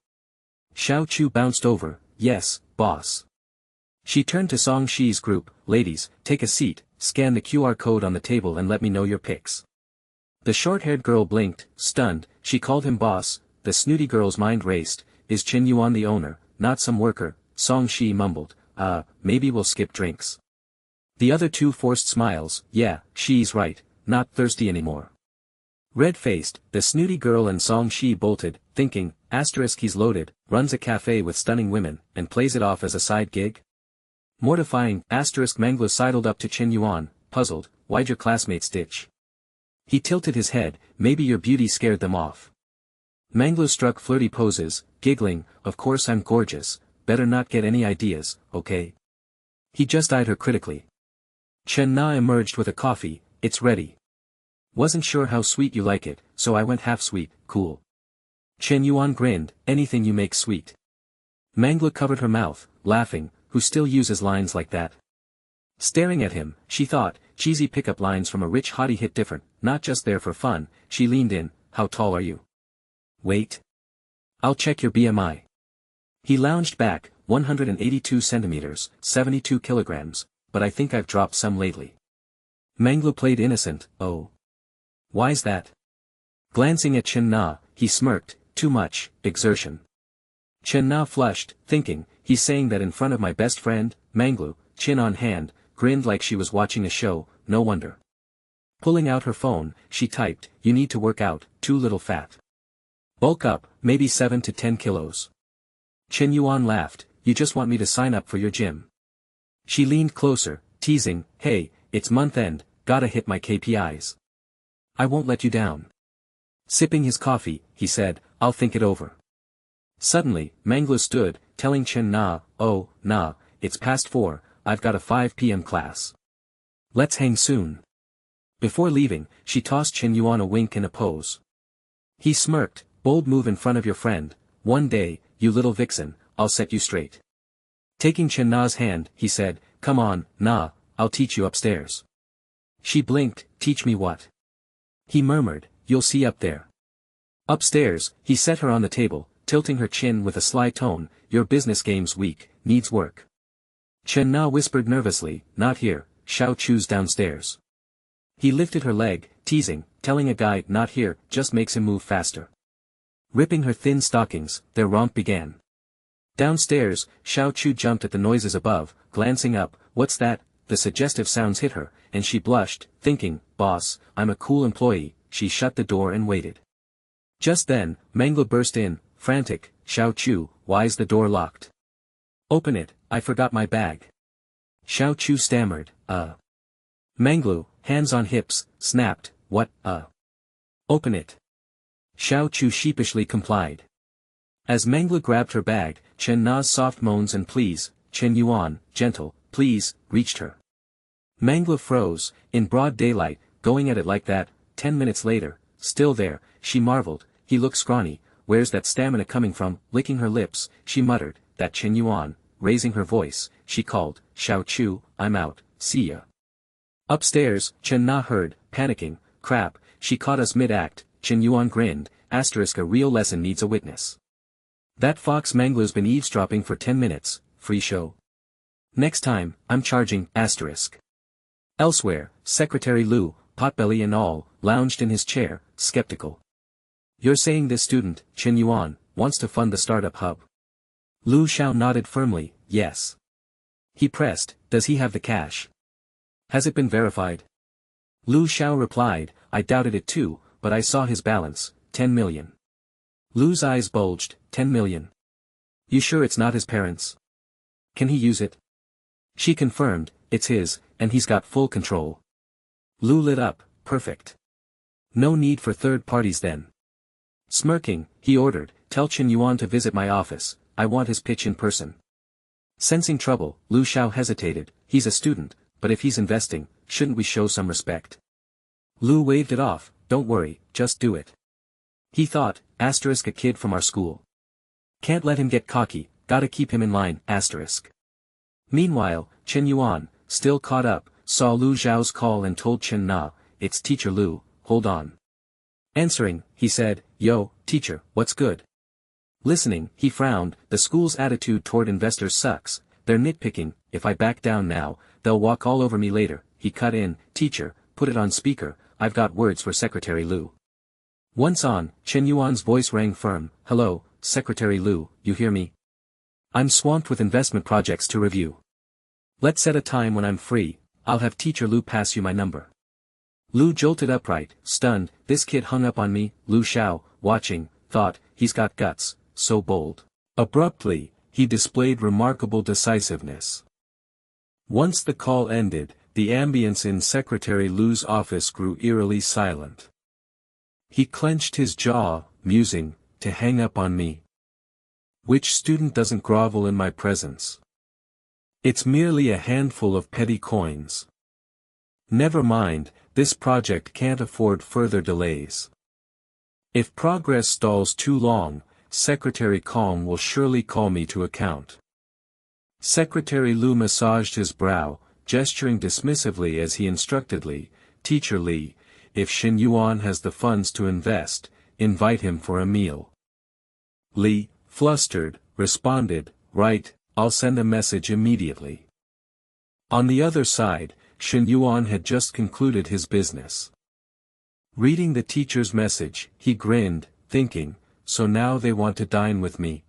[SPEAKER 1] Xiao Chu bounced over, yes, boss. She turned to Song Shi's group, ladies, take a seat, scan the QR code on the table and let me know your picks. The short-haired girl blinked, stunned, she called him boss, the snooty girl's mind raced, is Shen Yuan the owner, not some worker, Song Shi mumbled, maybe we'll skip drinks. The other two forced smiles, yeah, she's right, not thirsty anymore. Red-faced, the snooty girl and Song Shi bolted, thinking, he's loaded, runs a cafe with stunning women, and plays it off as a side gig? Mortifying, Manglo sidled up to Shen Yuan, puzzled, why'd your classmates ditch? He tilted his head, maybe your beauty scared them off. Manglo struck flirty poses, giggling, of course I'm gorgeous, better not get any ideas, okay? He just eyed her critically. Chen Na emerged with a coffee, it's ready. Wasn't sure how sweet you like it, so I went half sweet, cool. Chen Yuan grinned, anything you make sweet. Manglo covered her mouth, laughing, who still uses lines like that? Staring at him, she thought, cheesy pickup lines from a rich hottie hit different, not just there for fun, she leaned in, how tall are you? Wait. I'll check your BMI. He lounged back, 182 centimeters, 72 kilograms, but I think I've dropped some lately. Manglo played innocent, oh. Why's that? Glancing at Chen Na, he smirked, too much, exertion. Chen Na flushed, thinking, he's saying that in front of my best friend, Manglo, chin on hand, grinned like she was watching a show, no wonder. Pulling out her phone, she typed, you need to work out, too little fat. Bulk up, maybe 7 to 10 kilos. Chen Yuan laughed, you just want me to sign up for your gym. She leaned closer, teasing, hey, it's month end, gotta hit my KPIs. I won't let you down. Sipping his coffee, he said, I'll think it over. Suddenly, Manglo stood, telling Chen Na, oh, nah, it's past 4, I've got a 5 p.m. class. Let's hang soon. Before leaving, she tossed Chen Yuan a wink and a pose. He smirked, bold move in front of your friend, one day, you little vixen, I'll set you straight. Taking Chen Na's hand, he said, come on, Na, I'll teach you upstairs. She blinked, teach me what? He murmured, you'll see up there. Upstairs, he set her on the table, tilting her chin with a sly tone, your business game's weak, needs work. Chen Na whispered nervously, not here, Xiao Chu's downstairs. He lifted her leg, teasing, telling a guy not here just makes him move faster. Ripping her thin stockings, their romp began. Downstairs, Xiao Chu jumped at the noises above, glancing up, what's that? The suggestive sounds hit her, and she blushed, thinking, boss, I'm a cool employee. She shut the door and waited. Just then, Manglo burst in, frantic, Xiao Chu, why's the door locked? Open it, I forgot my bag. Xiao Chu stammered, Manglo, hands on hips, snapped, what, Open it. Xiao Chu sheepishly complied. As Manglo grabbed her bag, Chen Na's soft moans and pleas, Chen Yuan, gentle, please, reached her. Manglo froze, in broad daylight, going at it like that. 10 minutes later, still there, she marveled, he looked scrawny, where's that stamina coming from? Licking her lips, she muttered, that Chen Yuan, raising her voice, she called, Xiao Chu, I'm out, see ya. Upstairs, Chen Na heard, panicking, crap, she caught us mid-act, Chen Yuan grinned, a real lesson needs a witness. That fox Manglo's been eavesdropping for 10 minutes, free show. Next time, I'm charging, Elsewhere, Secretary Lu, potbelly and all, lounged in his chair, skeptical. You're saying this student, Chen Yuan, wants to fund the startup hub? Lu Xiao nodded firmly, yes. He pressed, does he have the cash? Has it been verified? Lu Xiao replied, I doubted it too, but I saw his balance, 10 million. Lu's eyes bulged, 10 million. You sure it's not his parents'? Can he use it? She confirmed, it's his, and he's got full control. Lu lit up, perfect. No need for third parties then. Smirking, he ordered, tell Chen Yuan to visit my office, I want his pitch in person. Sensing trouble, Lu Xiao hesitated, he's a student, but if he's investing, shouldn't we show some respect? Lu waved it off, don't worry, just do it. He thought, a kid from our school. Can't let him get cocky, gotta keep him in line, Meanwhile, Chen Yuan, still caught up, saw Lu Xiao's call and told Chen Na, it's Teacher Lu, hold on. Answering, he said, "Yo, teacher, what's good?" Listening, he frowned, "The school's attitude toward investors sucks, they're nitpicking, if I back down now, they'll walk all over me later." He cut in, "Teacher, put it on speaker, I've got words for Secretary Lu." Once on, Shen Yuan's voice rang firm, "Hello, Secretary Lu, you hear me? I'm swamped with investment projects to review. Let's set a time when I'm free, I'll have Teacher Lu pass you my number." Lu jolted upright, stunned. This kid hung up on me. Lu Xiao, watching, thought, he's got guts, so bold. Abruptly, he displayed remarkable decisiveness. Once the call ended, the ambience in Secretary Lu's office grew eerily silent. He clenched his jaw, musing, to hang up on me. Which student doesn't grovel in my presence? It's merely a handful of petty coins. Never mind, this project can't afford further delays. If progress stalls too long, Secretary Kong will surely call me to account. Secretary Lu massaged his brow, gesturing dismissively as he instructed Li, "Teacher Li, if Shen Yuan has the funds to invest, invite him for a meal." Li, flustered, responded, "Right, I'll send a message immediately." On the other side, Shen Yuan had just concluded his business. Reading the teacher's message, he grinned, thinking, so now they want to dine with me.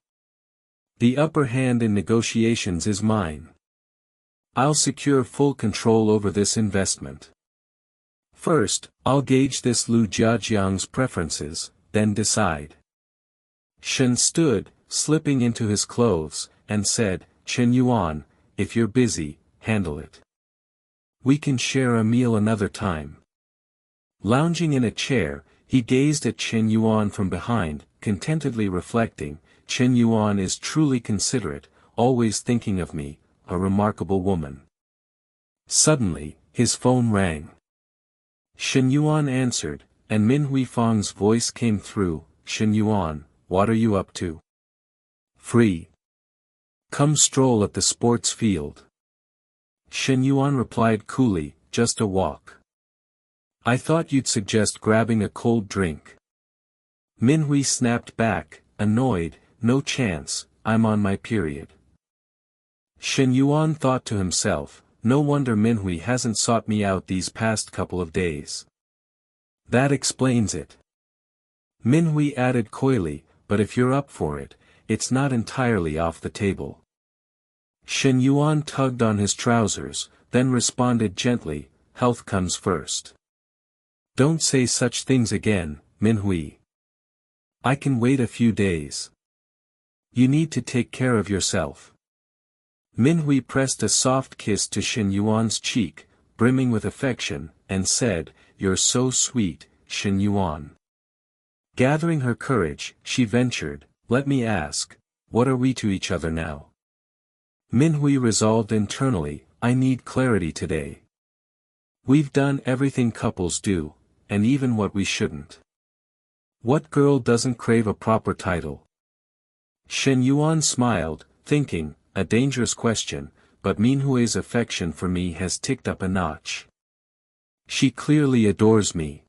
[SPEAKER 1] The upper hand in negotiations is mine. I'll secure full control over this investment. First, I'll gauge this Lu Jiajiang's preferences, then decide. Shen stood, slipping into his clothes, and said, "Shen Yuan, if you're busy, handle it. We can share a meal another time." Lounging in a chair, he gazed at Shen Yuan from behind, contentedly reflecting, "Shen Yuan is truly considerate, always thinking of me, a remarkable woman." Suddenly, his phone rang. Shen Yuan answered, and Min Huifang's voice came through, "Shen Yuan, what are you up to?" "Free. Come stroll at the sports field." Shen Yuan replied coolly, "Just a walk." "I thought you'd suggest grabbing a cold drink." Min Hui snapped back, annoyed, "No chance, I'm on my period." Shen Yuan thought to himself, "No wonder Min Hui hasn't sought me out these past couple of days. That explains it." Min Hui added coyly, "But if you're up for it, it's not entirely off the table." Shen Yuan tugged on his trousers, then responded gently, "Health comes first." "Don't say such things again, Min Hui. I can wait a few days. You need to take care of yourself." Min Hui pressed a soft kiss to Shen Yuan's cheek, brimming with affection, and said, "You're so sweet, Shen Yuan." Gathering her courage, she ventured, "Let me ask, what are we to each other now?" Min Hui resolved internally, "I need clarity today. We've done everything couples do, and even what we shouldn't. What girl doesn't crave a proper title?" Shen Yuan smiled, thinking, a dangerous question, but Min Hui's affection for me has ticked up a notch. She clearly adores me.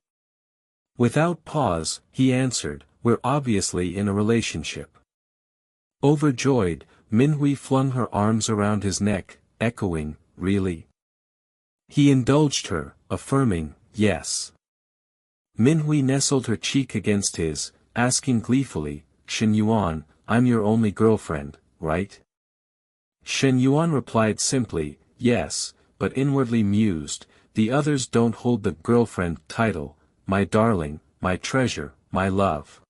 [SPEAKER 1] Without pause, he answered, "We're obviously in a relationship." Overjoyed, Min Hui flung her arms around his neck, echoing, "Really?" He indulged her, affirming, "Yes." Min Hui nestled her cheek against his, asking gleefully, "Shen Yuan, I'm your only girlfriend, right?" Shen Yuan replied simply, "Yes," but inwardly mused, "The others don't hold the girlfriend title, my darling, my treasure, my love."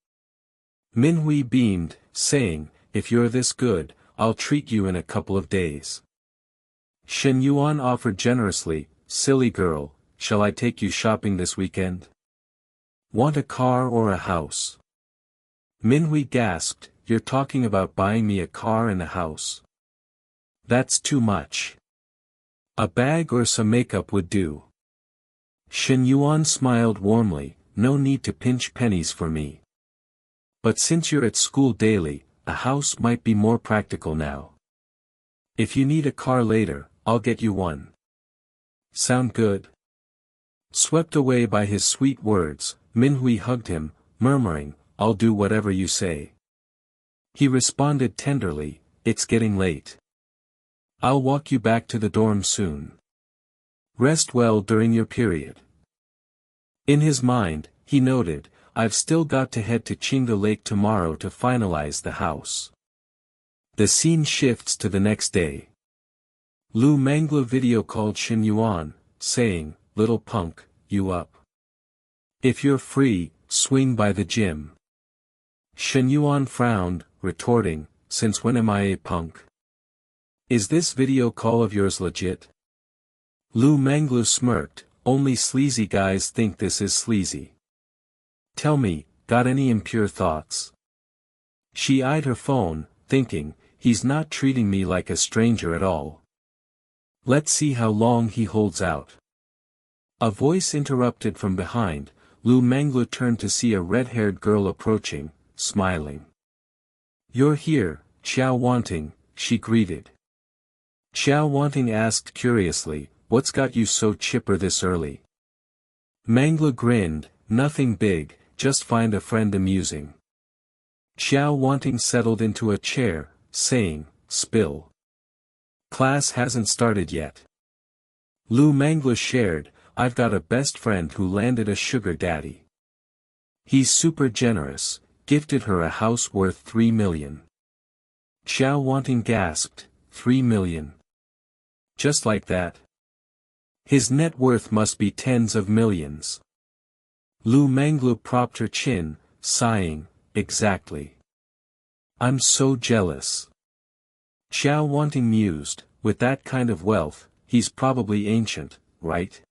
[SPEAKER 1] Min Hui beamed, saying, "If you're this good, I'll treat you in a couple of days." Shen Yuan offered generously, "Silly girl, shall I take you shopping this weekend? Want a car or a house?" Min Hui gasped, "You're talking about buying me a car and a house? That's too much. A bag or some makeup would do." Shen Yuan smiled warmly, "No need to pinch pennies for me. But since you're at school daily, a house might be more practical now. If you need a car later, I'll get you one. Sound good?" Swept away by his sweet words, Minhui hugged him, murmuring, "I'll do whatever you say." He responded tenderly, "It's getting late. I'll walk you back to the dorm soon. Rest well during your period." In his mind, he noted, "I've still got to head to Qingde Lake tomorrow to finalize the house." The scene shifts to the next day. Lu Manglu video called Shen Yuan, saying, "Little punk, you up? If you're free, swing by the gym." Shen Yuan frowned, retorting, "Since when am I a punk? Is this video call of yours legit?" Lu Manglu smirked, "Only sleazy guys think this is sleazy. Tell me, got any impure thoughts?" She eyed her phone, thinking, "He's not treating me like a stranger at all. Let's see how long he holds out." A voice interrupted from behind. Lu Manglu turned to see a red-haired girl approaching, smiling. "You're here, Xiao Wanting," she greeted. Xiao Wanting asked curiously, "What's got you so chipper this early?" Manglu grinned, "Nothing big, just find a friend amusing." Xiao Wanting settled into a chair, saying, "Spill. Class hasn't started yet." Lu Manglu shared, "I've got a best friend who landed a sugar daddy. He's super generous, gifted her a house worth 3 million. Xiao Wanting gasped, 3 million. Just like that? His net worth must be tens of millions. Lu Manglu propped her chin, sighing, "Exactly. I'm so jealous." Xiao Wanting mused, "With that kind of wealth, he's probably ancient, right?"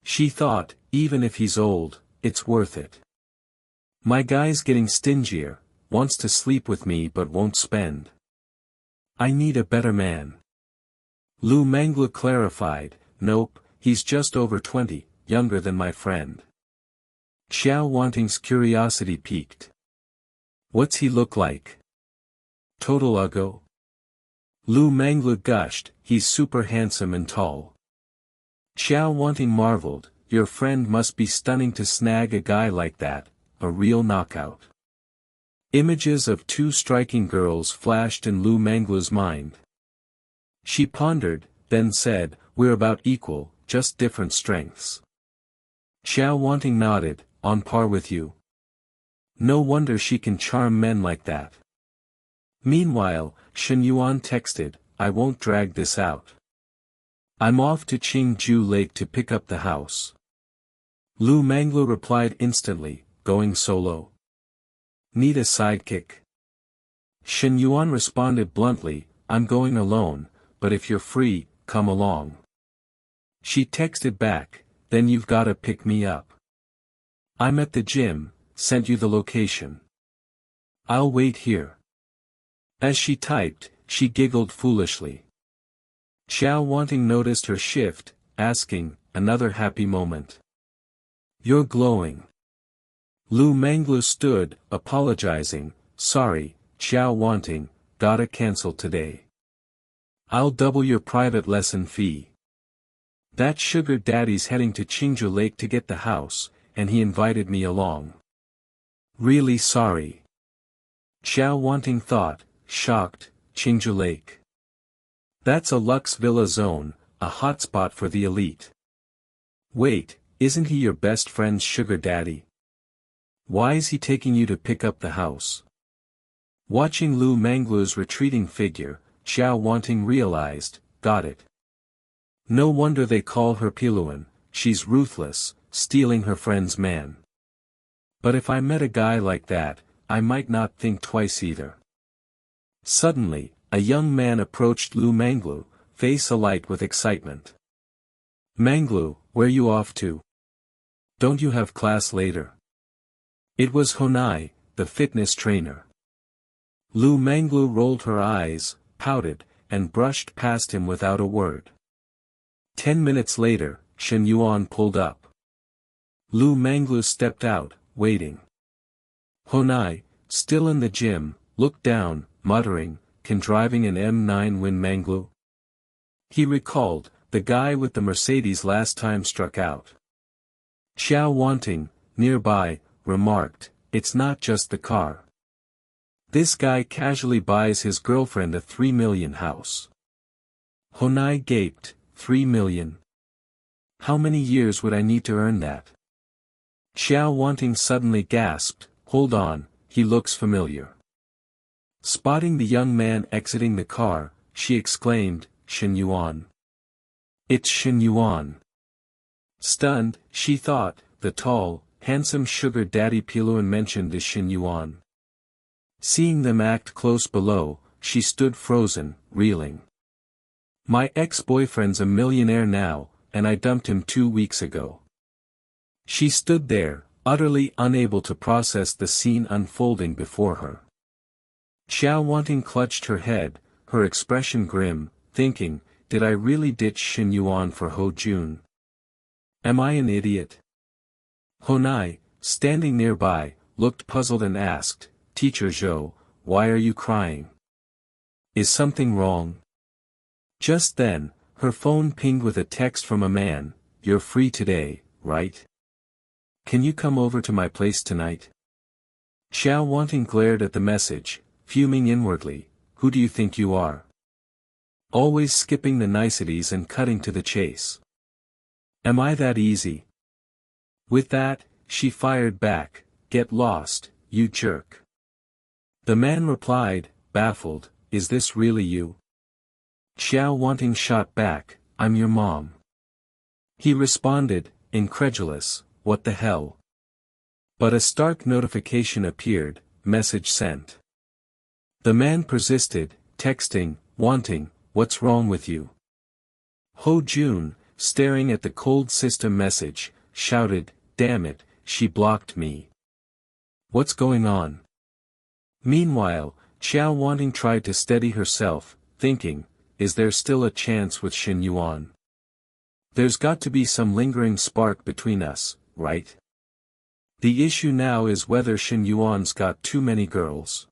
[SPEAKER 1] She thought, "Even if he's old, it's worth it. My guy's getting stingier, wants to sleep with me but won't spend. I need a better man." Lu Manglu clarified, "Nope, he's just over 20, younger than my friend." Xiao Wanting's curiosity piqued. "What's he look like? Total uggo?" Lu Manglu gushed, "He's super handsome and tall." Xiao Wanting marveled, "Your friend must be stunning to snag a guy like that, a real knockout." Images of two striking girls flashed in Lu Manglu's mind. She pondered, then said, "We're about equal, just different strengths." Xiao Wanting nodded, "On par with you. No wonder she can charm men like that." Meanwhile, Shen Yuan texted, "I won't drag this out. I'm off to Qingju Lake to pick up the house." Lu Manglu replied instantly, "Going solo? Need a sidekick?" Shen Yuan responded bluntly, "I'm going alone, but if you're free, come along." She texted back, "Then you've gotta pick me up. I'm at the gym, sent you the location. I'll wait here." As she typed, she giggled foolishly. Xiao Wanting noticed her shift, asking, "Another happy moment? You're glowing." Lu Manglu stood, apologizing, "Sorry, Xiao Wanting, gotta cancel today. I'll double your private lesson fee. That sugar daddy's heading to Qingju Lake to get the house, and he invited me along. Really sorry." Xiao Wanting thought, shocked, Qingju Lake. That's a luxe villa zone, a hotspot for the elite. Wait, isn't he your best friend's sugar daddy? Why is he taking you to pick up the house? Watching Lu Manglu's retreating figure, Xiao Wanting realized, got it. No wonder they call her Piluan, she's ruthless, stealing her friend's man. But if I met a guy like that, I might not think twice either. Suddenly, a young man approached Lu Manglu, face alight with excitement. "Manglu, where you off to? Don't you have class later?" It was Honai, the fitness trainer. Lu Manglu rolled her eyes, pouted, and brushed past him without a word. 10 minutes later, Shen Yuan pulled up. Lu Manglu stepped out, waiting. Honai, still in the gym, looked down, muttering, "Can driving an M9 win Manglu?" He recalled, the guy with the Mercedes last time struck out. Xiao Wanting, nearby, remarked, "It's not just the car. This guy casually buys his girlfriend a 3 million house." Honai gaped, 3 million? How many years would I need to earn that? Xiao Wanting suddenly gasped, "Hold on, he looks familiar." Spotting the young man exiting the car, she exclaimed, "Shen Yuan. It's Shen Yuan." Stunned, she thought, the tall, handsome sugar daddy Piluan mentioned is Shen Yuan. Seeing them act close below, she stood frozen, reeling. "My ex-boyfriend's a millionaire now, and I dumped him 2 weeks ago." She stood there, utterly unable to process the scene unfolding before her. Xiao Wanting clutched her head, her expression grim, thinking, did I really ditch Shen Yuan for Ho Jun? Am I an idiot? Honai, standing nearby, looked puzzled and asked, "Teacher Zhou, why are you crying? Is something wrong?" Just then, her phone pinged with a text from a man, "You're free today, right? Can you come over to my place tonight?" Xiao Wanting glared at the message, fuming inwardly, "Who do you think you are? Always skipping the niceties and cutting to the chase. Am I that easy?" With that, she fired back, "Get lost, you jerk." The man replied, baffled, "Is this really you?" Xiao Wanting shot back, "I'm your mom." He responded, incredulous, "What the hell?" But a stark notification appeared, "Message sent." The man persisted, texting, "Wanting, what's wrong with you?" Ho Jun, staring at the cold system message, shouted, "Damn it, she blocked me. What's going on?" Meanwhile, Xiao Wanting tried to steady herself, thinking, is there still a chance with Shen Yuan? There's got to be some lingering spark between us, right? The issue now is whether Shen Yuan's got too many girls.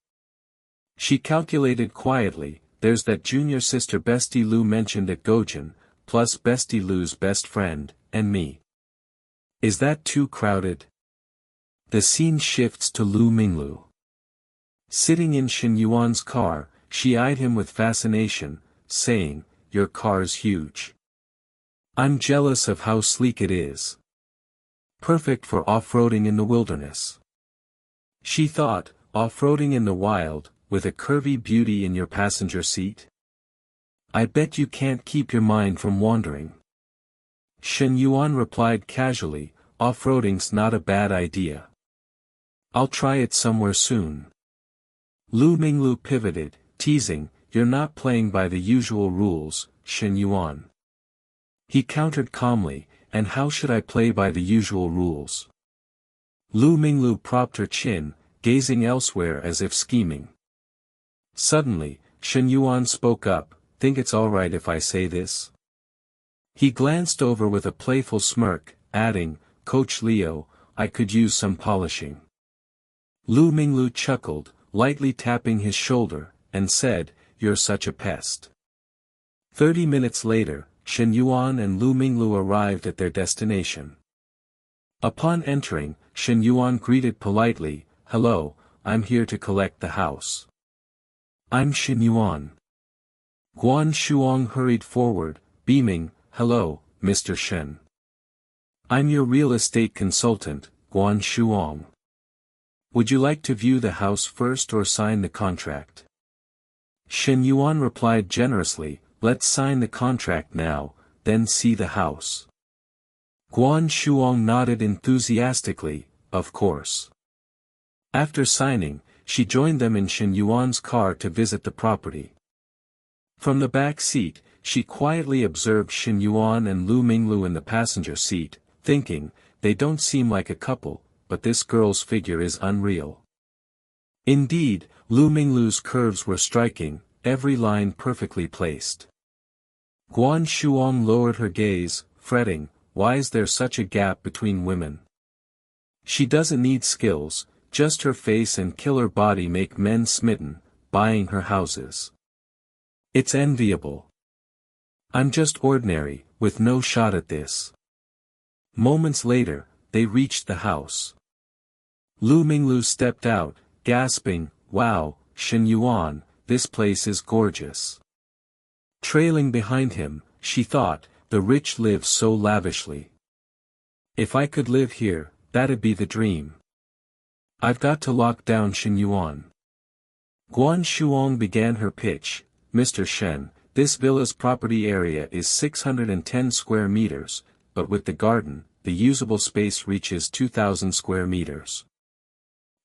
[SPEAKER 1] She calculated quietly, there's that junior sister Bestie Lu mentioned at Gojin, plus Bestie Lu's best friend, and me. Is that too crowded? The scene shifts to Lu Minglu. Sitting in Shen Yuan's car, she eyed him with fascination, saying, "Your car's huge. I'm jealous of how sleek it is. Perfect for off-roading in the wilderness." She thought, off-roading in the wild, with a curvy beauty in your passenger seat? I bet you can't keep your mind from wandering. Shen Yuan replied casually, "Off-roading's not a bad idea. I'll try it somewhere soon." Lu Minglu pivoted, teasing, "You're not playing by the usual rules, Shen Yuan." He countered calmly, "And how should I play by the usual rules?" Lu Minglu propped her chin, gazing elsewhere as if scheming. Suddenly, Shen Yuan spoke up, "Think it's alright if I say this?" He glanced over with a playful smirk, adding, "Coach Leo, I could use some polishing." Lu Minglu chuckled, lightly tapping his shoulder, and said, "You're such a pest." 30 minutes later, Shen Yuan and Lu Minglu arrived at their destination. Upon entering, Shen Yuan greeted politely, "Hello, I'm here to collect the house." "I'm Shen Yuan." Guan Shuang hurried forward, beaming, "Hello, Mr. Shen. I'm your real estate consultant, Guan Shuang. Would you like to view the house first or sign the contract?" Shen Yuan replied generously, "Let's sign the contract now, then see the house." Guan Shuang nodded enthusiastically, "Of course." After signing, she joined them in Shen Yuan's car to visit the property. From the back seat, she quietly observed Shen Yuan and Lu Minglu in the passenger seat, thinking, they don't seem like a couple, but this girl's figure is unreal. Indeed, Lu Minglu's curves were striking, every line perfectly placed. Guan Shuang lowered her gaze, fretting, why is there such a gap between women? She doesn't need skills, just her face and killer body make men smitten, buying her houses. It's enviable. I'm just ordinary, with no shot at this. Moments later, they reached the house. Lu Minglu stepped out, gasping, "Wow, Shen Yuan, this place is gorgeous." Trailing behind him, she thought, "The rich live so lavishly. If I could live here, that'd be the dream. I've got to lock down Shen Yuan." Guan Shuang began her pitch. "Mr. Shen, this villa's property area is 610 square meters, but with the garden, the usable space reaches 2,000 square meters.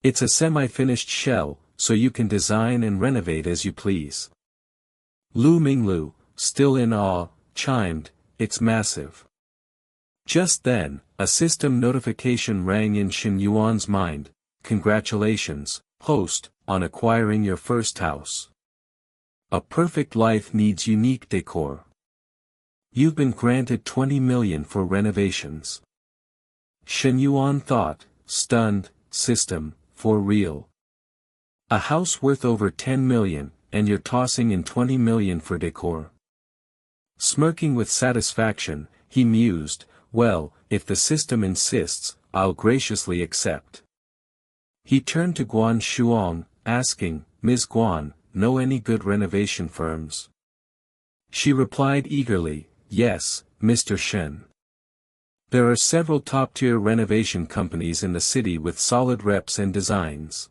[SPEAKER 1] It's a semi-finished shell, so you can design and renovate as you please." Lu Minglu, still in awe, chimed, "It's massive." Just then, a system notification rang in Shen Yuan's mind. "Congratulations, host, on acquiring your first house. A perfect life needs unique decor. You've been granted 20 million for renovations." Shen Yuan thought, stunned, "System, for real? A house worth over 10 million, and you're tossing in 20 million for decor?" Smirking with satisfaction, he mused, "Well, if the system insists, I'll graciously accept." He turned to Guan Shuang, asking, "Ms. Guan, know any good renovation firms?" She replied eagerly, "Yes, Mr. Shen. There are several top-tier renovation companies in the city with solid reps and designs.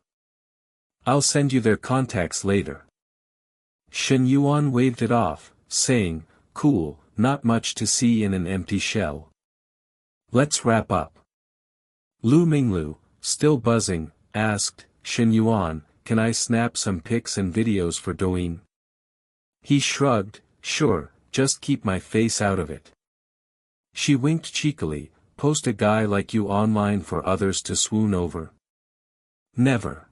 [SPEAKER 1] I'll send you their contacts later." Shen Yuan waved it off, saying, "Cool, not much to see in an empty shell. Let's wrap up." Lu Minglu, still buzzing, asked, "Shen Yuan, can I snap some pics and videos for Douyin?" He shrugged, "Sure, just keep my face out of it." She winked cheekily, "Post a guy like you online for others to swoon over?" "Never."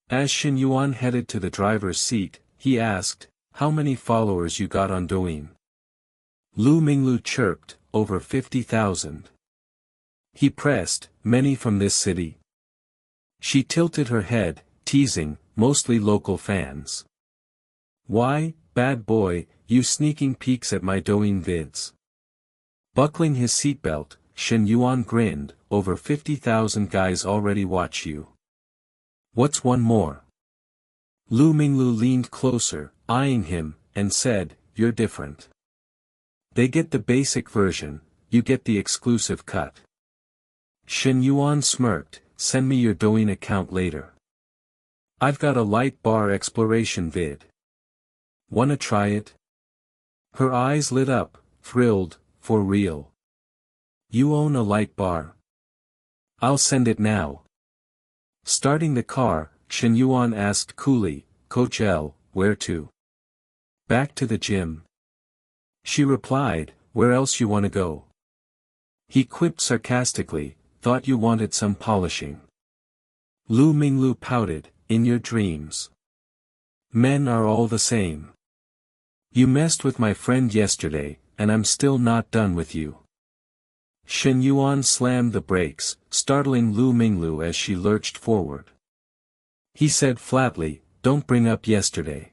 [SPEAKER 1] As Shen Yuan headed to the driver's seat, he asked, "How many followers you got on Douyin?" Lu Minglu chirped, "Over 50,000. He pressed, "Many from this city?" She tilted her head, teasing, "Mostly local fans." "Why, bad boy, you sneaking peeks at my Douyin vids?" Buckling his seatbelt, Shen Yuan grinned, "Over 50,000 guys already watch you. What's one more?" Lu Minglu leaned closer, eyeing him, and said, "You're different. They get the basic version, you get the exclusive cut." Shen Yuan smirked, "Send me your Douyin account later. I've got a light bar exploration vid. Wanna try it?" Her eyes lit up, thrilled, "For real? You own a light bar? I'll send it now." Starting the car, Shen Yuan asked coolly, "Coach L, where to?" "Back to the gym." She replied, "Where else you wanna go?" He quipped sarcastically, "Thought you wanted some polishing." Lu Minglu pouted, "In your dreams. Men are all the same. You messed with my friend yesterday, and I'm still not done with you." Shen Yuan slammed the brakes, startling Lu Minglu as she lurched forward. He said flatly, "Don't bring up yesterday.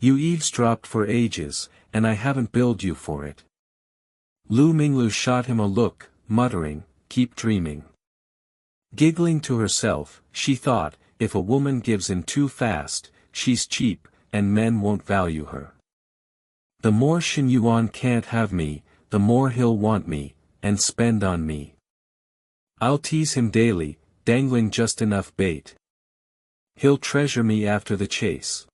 [SPEAKER 1] You eavesdropped for ages, and I haven't billed you for it." Lu Minglu shot him a look, muttering, "Keep dreaming." Giggling to herself, she thought, if a woman gives in too fast, she's cheap, and men won't value her. The more Shen Yuan can't have me, the more he'll want me, and spend on me. I'll tease him daily, dangling just enough bait. He'll treasure me after the chase.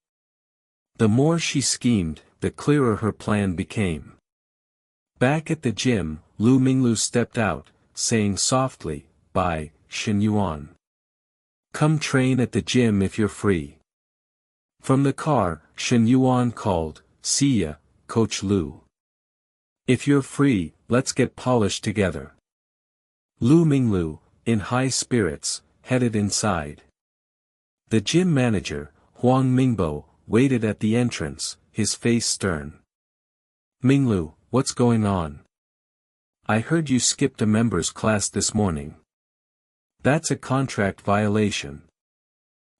[SPEAKER 1] The more she schemed, the clearer her plan became. Back at the gym, Lu Minglu stepped out, saying softly, "Bye, Shen Yuan. Come train at the gym if you're free." From the car, Shen Yuan called, "See ya, Coach Lu. If you're free, let's get polished together." Lu Minglu, in high spirits, headed inside. The gym manager, Huang Mingbo, waited at the entrance, his face stern. "Minglu, what's going on? I heard you skipped a members class this morning. That's a contract violation."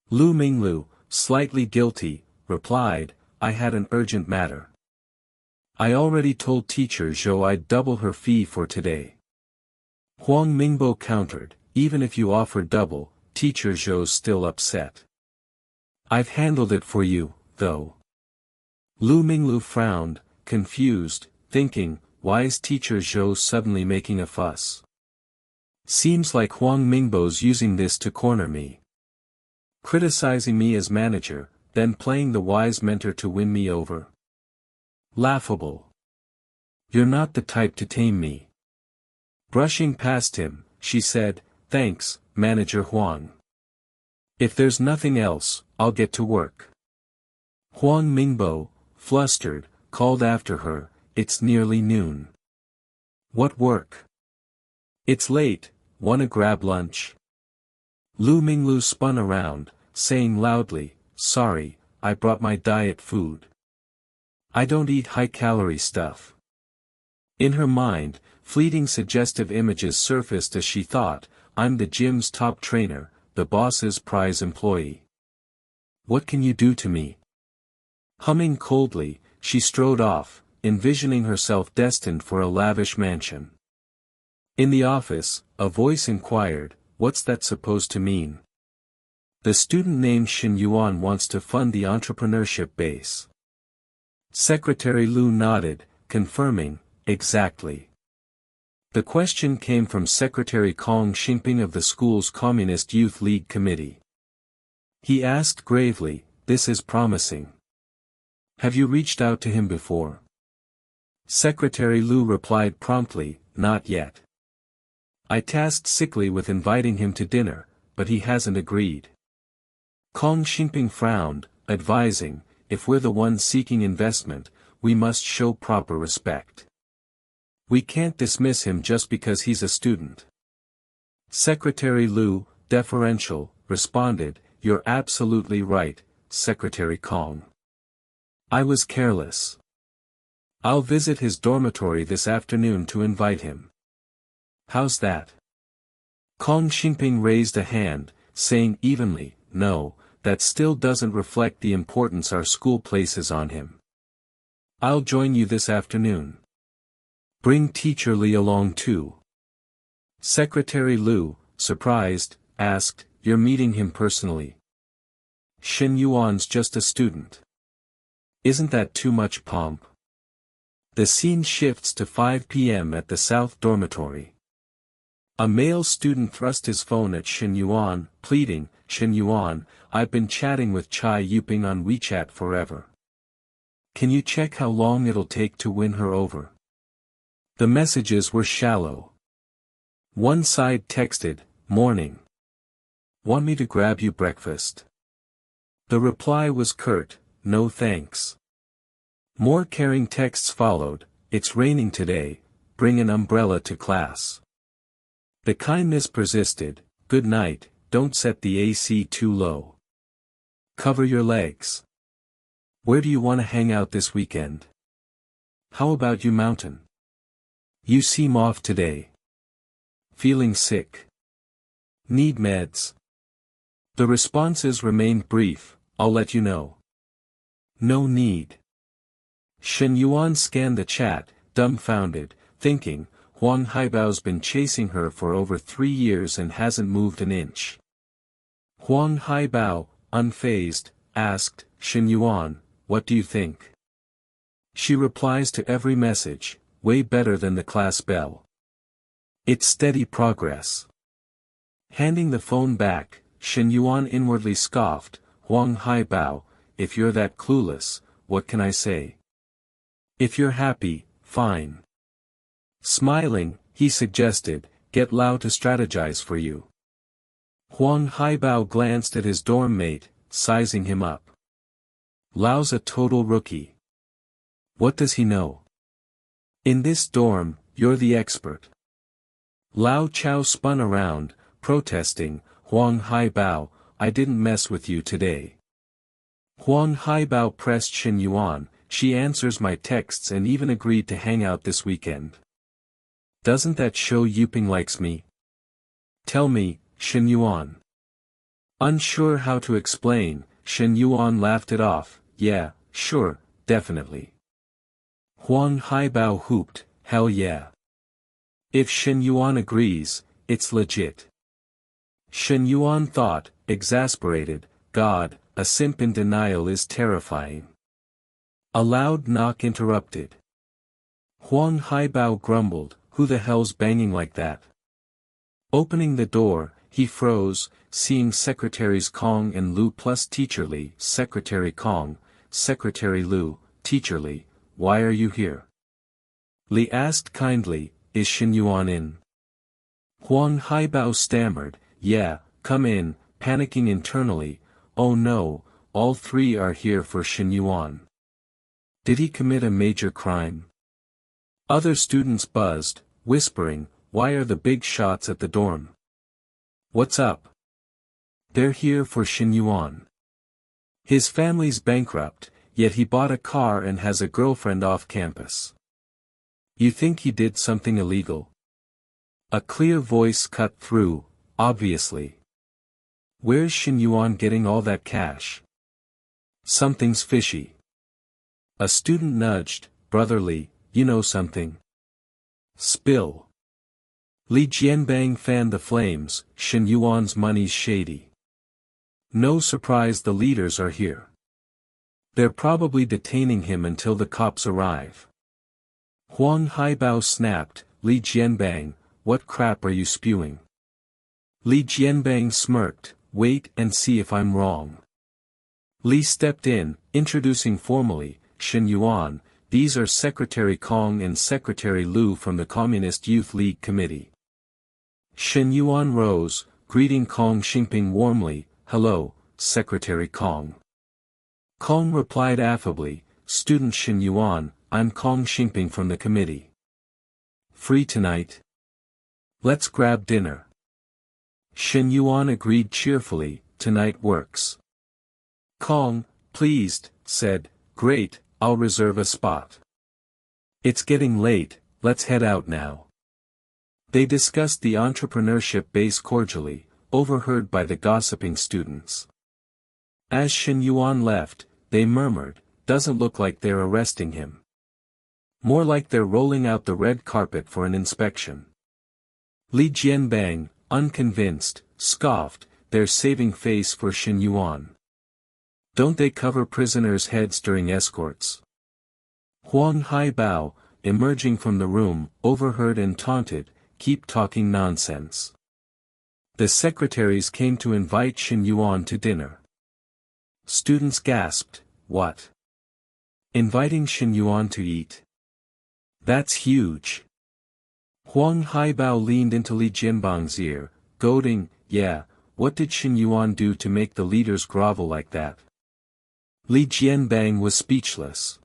[SPEAKER 1] Lu Minglu, slightly guilty, replied, "I had an urgent matter. I already told teacher Zhou I'd double her fee for today." Huang Mingbo countered, even if you offer double, teacher Zhou's still upset. I've handled it for you, though. Lu Minglu frowned, confused, thinking, why is teacher Zhou suddenly making a fuss? Seems like Huang Mingbo's using this to corner me. Criticizing me as manager, then playing the wise mentor to win me over. Laughable. You're not the type to tame me. Brushing past him, she said, thanks, Manager Huang. If there's nothing else, I'll get to work. Huang Mingbo, flustered, called after her, it's nearly noon. What work? It's late, wanna grab lunch? Lu Minglu spun around, saying loudly, sorry, I brought my diet food. I don't eat high-calorie stuff. In her mind, fleeting suggestive images surfaced as she thought, I'm the gym's top trainer, the boss's prize employee. What can you do to me? Humming coldly, she strode off, envisioning herself destined for a lavish mansion. In the office, a voice inquired, what's that supposed to mean? The student named Shen Yuan wants to fund the entrepreneurship base. Secretary Lu nodded, confirming, exactly. The question came from Secretary Kong Xingping of the school's Communist Youth League Committee. He asked gravely, this is promising. Have you reached out to him before? Secretary Lu replied promptly, not yet. I tasked Sickly with inviting him to dinner, but he hasn't agreed. Kong Xingping frowned, advising, if we're the ones seeking investment, we must show proper respect. We can't dismiss him just because he's a student. Secretary Lu, deferential, responded, you're absolutely right, Secretary Kong. I was careless. I'll visit his dormitory this afternoon to invite him. How's that? Kong Xingping raised a hand, saying evenly, no, that still doesn't reflect the importance our school places on him. I'll join you this afternoon. Bring Teacher Li along too. Secretary Lu, surprised, asked, you're meeting him personally? Shen Yuan's just a student. Isn't that too much pomp? The scene shifts to 5 p.m. at the South Dormitory. A male student thrust his phone at Shen Yuan, pleading, Shen Yuan, I've been chatting with Chai Yuping on WeChat forever. Can you check how long it'll take to win her over? The messages were shallow. One side texted, morning. Want me to grab you breakfast? The reply was curt, no thanks. More caring texts followed, it's raining today, bring an umbrella to class. The kindness persisted, good night, don't set the AC too low. Cover your legs. Where do you want to hang out this weekend? How about you mountain? You seem off today. Feeling sick? Need meds? The responses remained brief, I'll let you know. No need. Shen Yuan scanned the chat, dumbfounded, thinking, Huang Haibao's been chasing her for over 3 years and hasn't moved an inch. Huang Haibao, unfazed, asked, Shen Yuan, what do you think? She replies to every message, way better than the class bell. It's steady progress. Handing the phone back, Shen Yuan inwardly scoffed, Huang Haibao, if you're that clueless, what can I say? If you're happy, fine. Smiling, he suggested, get Lao to strategize for you. Huang Haibao glanced at his dorm mate, sizing him up. Lao's a total rookie. What does he know? In this dorm, you're the expert. Lao Chao spun around, protesting, Huang Haibao, I didn't mess with you today. Huang Haibao pressed Shen Yuan, she answers my texts and even agreed to hang out this weekend. Doesn't that show Yuping likes me? Tell me, Shen Yuan. Unsure how to explain, Shen Yuan laughed it off, yeah, sure, definitely. Huang Haibao hooped, hell yeah. If Shen Yuan agrees, it's legit. Shen Yuan thought, exasperated, God, a simp in denial is terrifying. A loud knock interrupted. Huang Haibao grumbled, who the hell's banging like that? Opening the door, he froze, seeing Secretaries Kong and Lu plus Teacher Li. Secretary Kong, Secretary Lu, Teacher Li, why are you here? Li asked kindly, is Shen Yuan in? Huang Haibao stammered, yeah, come in, panicking internally, oh no, all three are here for Shen Yuan. Did he commit a major crime? Other students buzzed, whispering, why are the big shots at the dorm? What's up? They're here for Shen Yuan. His family's bankrupt, yet he bought a car and has a girlfriend off campus. You think he did something illegal? A clear voice cut through, obviously. Where's Shen Yuan getting all that cash? Something's fishy. A student nudged, brotherly, you know something. Spill. Li Jianbang fanned the flames, Shen Yuan's money's shady. No surprise the leaders are here. They're probably detaining him until the cops arrive. Huang Haibao snapped, Li Jianbang, what crap are you spewing? Li Jianbang smirked, wait and see if I'm wrong. Li stepped in, introducing formally, Shen Yuan, these are Secretary Kong and Secretary Lu from the Communist Youth League Committee. Shen Yuan rose, greeting Kong Xingping warmly, hello, Secretary Kong. Kong replied affably, student Shen Yuan, I'm Kong Xingping from the committee. Free tonight? Let's grab dinner. Shen Yuan agreed cheerfully, tonight works. Kong, pleased, said, great, I'll reserve a spot. It's getting late, let's head out now. They discussed the entrepreneurship base cordially, overheard by the gossiping students. As Shen Yuan left, they murmured, doesn't look like they're arresting him. More like they're rolling out the red carpet for an inspection. Li Jianbang, unconvinced, scoffed, they're saving face for Shen Yuan. Don't they cover prisoners' heads during escorts? Huang Haibao, emerging from the room, overheard and taunted, keep talking nonsense. The secretaries came to invite Shen Yuan to dinner. Students gasped, what? Inviting Shen Yuan to eat? That's huge. Huang Haibao leaned into Li Jianbang's ear, goading, yeah, what did Shen Yuan do to make the leaders grovel like that? Li Jianbang was speechless.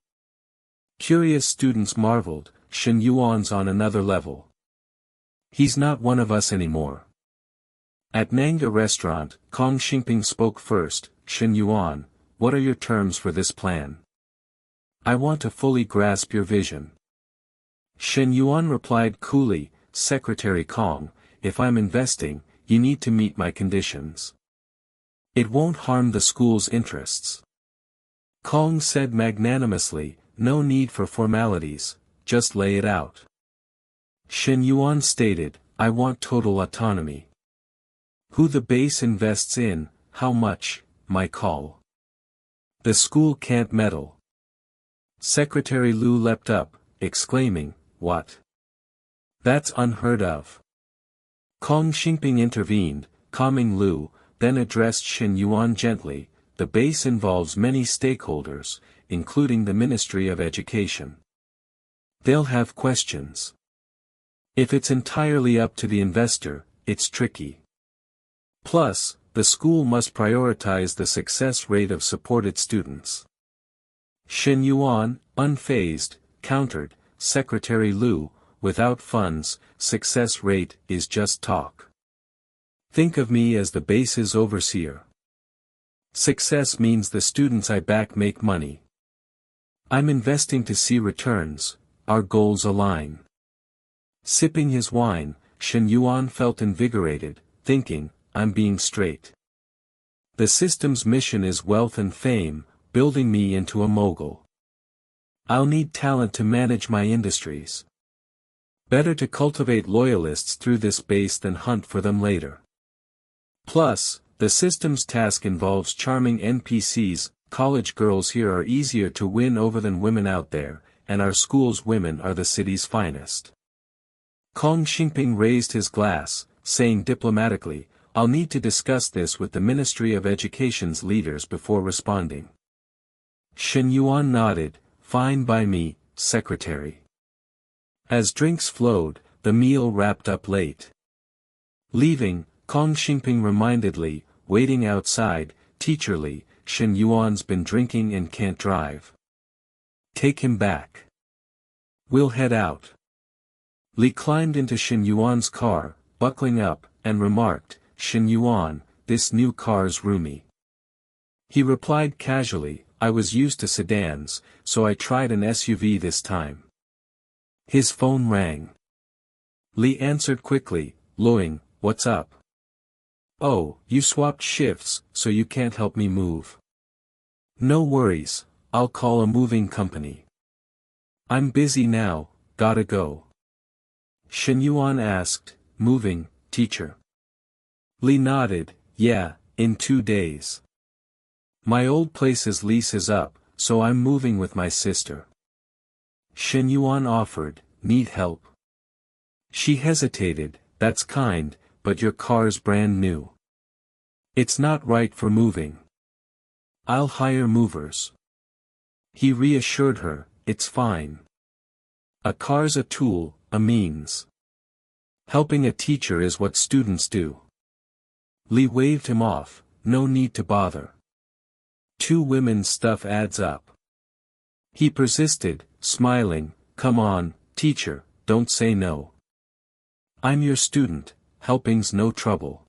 [SPEAKER 1] Curious students marveled, Shen Yuan's on another level. He's not one of us anymore. At Nanga restaurant, Kong Xingping spoke first, Shen Yuan, what are your terms for this plan? I want to fully grasp your vision. Shen Yuan replied coolly, Secretary Kong, if I'm investing, you need to meet my conditions. It won't harm the school's interests. Kong said magnanimously, no need for formalities, just lay it out. Shen Yuan stated, I want total autonomy. Who the base invests in, how much, my call. The school can't meddle. Secretary Lu leapt up, exclaiming, what? That's unheard of. Kong Xingping intervened, calming Lu, then addressed Shen Yuan gently, the base involves many stakeholders, including the Ministry of Education. They'll have questions. If it's entirely up to the investor, it's tricky. Plus, the school must prioritize the success rate of supported students. Shen Yuan, unfazed, countered, Secretary Lu, without funds, success rate is just talk. Think of me as the base's overseer. Success means the students I back make money. I'm investing to see returns, our goals align. Sipping his wine, Shen Yuan felt invigorated, thinking, I'm being straight. The system's mission is wealth and fame, building me into a mogul. I'll need talent to manage my industries. Better to cultivate loyalists through this base than hunt for them later. Plus, the system's task involves charming NPCs. College girls here are easier to win over than women out there, and our school's women are the city's finest. Kong Xingping raised his glass, saying diplomatically, I'll need to discuss this with the Ministry of Education's leaders before responding. Shen Yuan nodded, fine by me, secretary. As drinks flowed, the meal wrapped up late. Leaving, Kong Xingping reminded Li, waiting outside, Teacher Li, Shen Yuan's been drinking and can't drive. Take him back. We'll head out. Li climbed into Shen Yuan's car, buckling up, and remarked, Shen Yuan, this new car's roomy. He replied casually, I was used to sedans, so I tried an SUV this time. His phone rang. Li answered quickly, Luing, what's up? Oh, you swapped shifts, so you can't help me move. No worries, I'll call a moving company. I'm busy now, gotta go. Shen Yuan asked, moving, teacher? Li nodded, yeah, in 2 days. My old place's lease is up, so I'm moving with my sister. Shen Yuan offered, need help? She hesitated, that's kind, but your car's brand new. It's not right for moving. I'll hire movers. He reassured her, it's fine. A car's a tool, a means. Helping a teacher is what students do. Li waved him off, no need to bother. 2 women's stuff adds up. He persisted, smiling, come on, teacher, don't say no. I'm your student, helping's no trouble.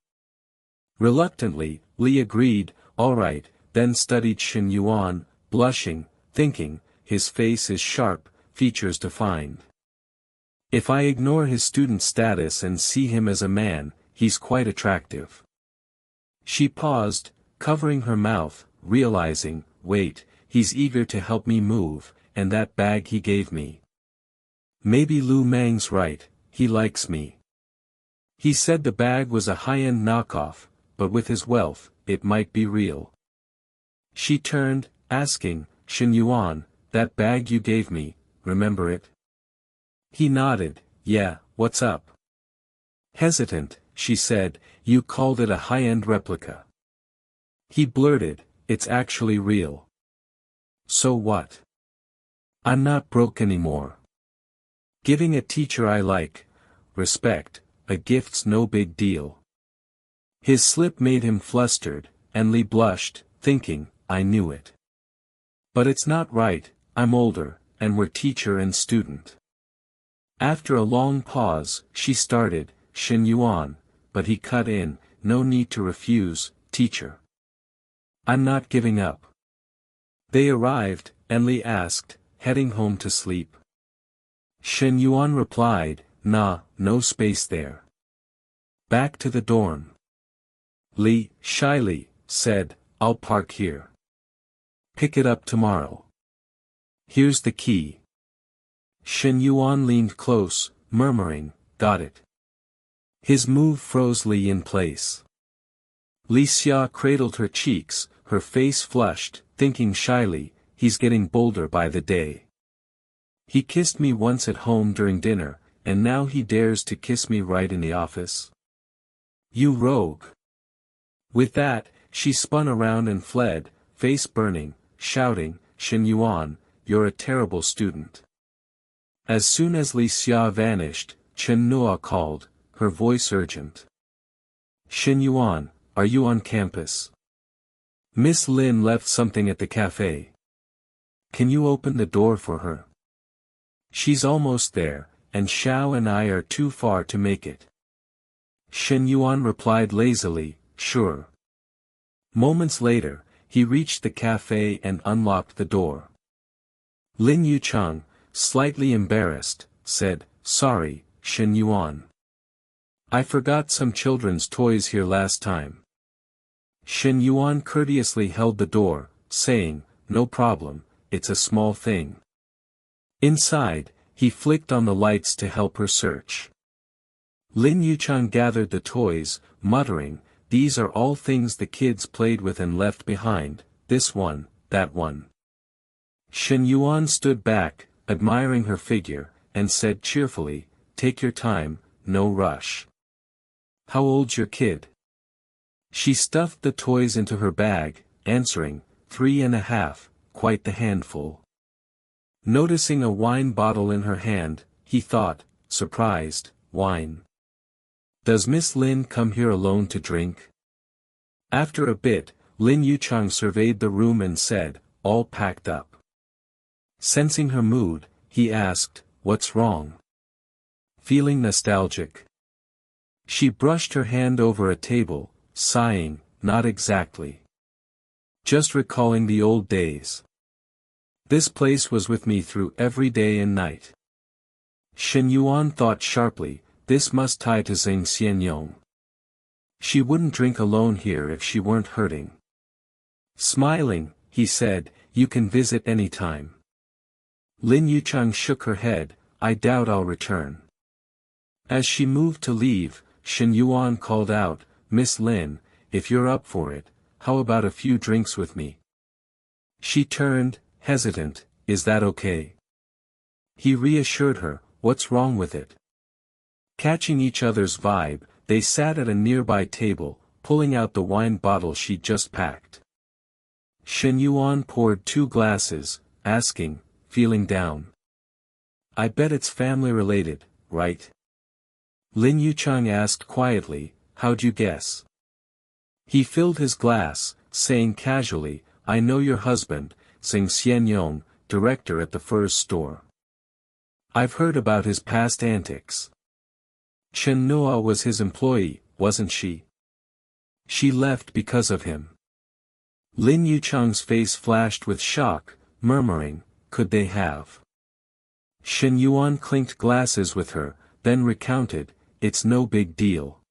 [SPEAKER 1] Reluctantly, Li agreed, all right, then studied Shen Yuan, blushing, thinking, his face is sharp, features defined. If I ignore his student status and see him as a man, he's quite attractive. She paused, covering her mouth, realizing, wait, he's eager to help me move, and that bag he gave me. Maybe Lu Mang's right, he likes me. He said the bag was a high-end knockoff, but with his wealth, it might be real. She turned, asking, Shen Yuan, that bag you gave me, remember it? He nodded, yeah, what's up? Hesitant, she said, you called it a high-end replica. He blurted, it's actually real. So what? I'm not broke anymore. Giving a teacher I like, respect, a gift's no big deal. His slip made him flustered, and Li blushed, thinking, I knew it. But it's not right, I'm older, and we're teacher and student. After a long pause, she started, Shen Yuan, but he cut in, no need to refuse, teacher. I'm not giving up. They arrived, and Li asked, heading home to sleep. Shen Yuan replied, nah, no space there. Back to the dorm. Li, shyly, said, I'll park here. Pick it up tomorrow. Here's the key. Shen Yuan leaned close, murmuring, got it. His move froze Li in place. Li Xia cradled her cheeks, her face flushed, thinking shyly, he's getting bolder by the day. He kissed me once at home during dinner, and now he dares to kiss me right in the office. You rogue. With that, she spun around and fled, face burning, shouting, Shen Yuan, you're a terrible student. As soon as Li Xia vanished, Chen Nua called, her voice urgent. Shen Yuan, are you on campus? Miss Lin left something at the cafe. Can you open the door for her? She's almost there, and Xiao and I are too far to make it. Shen Yuan replied lazily, sure. Moments later, he reached the cafe and unlocked the door. Lin Yucheng, slightly embarrassed, said, sorry, Shen Yuan. I forgot some children's toys here last time. Shen Yuan courteously held the door, saying, no problem, it's a small thing. Inside, he flicked on the lights to help her search. Lin Yuchang gathered the toys, muttering, "These are all things the kids played with and left behind, this one, that one." Shen Yuan stood back, admiring her figure, and said cheerfully, "Take your time, no rush." "How old's your kid?" She stuffed the toys into her bag, answering, 3.5, quite the handful. Noticing a wine bottle in her hand, he thought, surprised, "Wine? Does Miss Lin come here alone to drink?" After a bit, Lin Yuchang surveyed the room and said, "All packed up." Sensing her mood, he asked, "What's wrong? Feeling nostalgic?" She brushed her hand over a table, sighing, "Not exactly. Just recalling the old days. This place was with me through every day and night." Shen Yuan thought sharply, this must tie to Zheng Xianyong. She wouldn't drink alone here if she weren't hurting. Smiling, he said, "You can visit any time." Lin Yuchang shook her head, "I doubt I'll return." As she moved to leave, Shen Yuan called out, "Miss Lin, if you're up for it, how about a few drinks with me?" She turned, hesitant, "Is that okay?" He reassured her, "What's wrong with it?" Catching each other's vibe, they sat at a nearby table, pulling out the wine bottle she'd just packed. Shen Yuan poured 2 glasses, asking, "Feeling down? I bet it's family related, right?" Lin Yuchang asked quietly, "How'd you guess?" He filled his glass, saying casually, "I know your husband, Zheng Xianyong, director at the furs store. I've heard about his past antics. Chen Noa was his employee, wasn't she? She left because of him." Lin Yuchang's face flashed with shock, murmuring, "Could they have?" Shen Yuan clinked glasses with her, then recounted, "It's no big deal.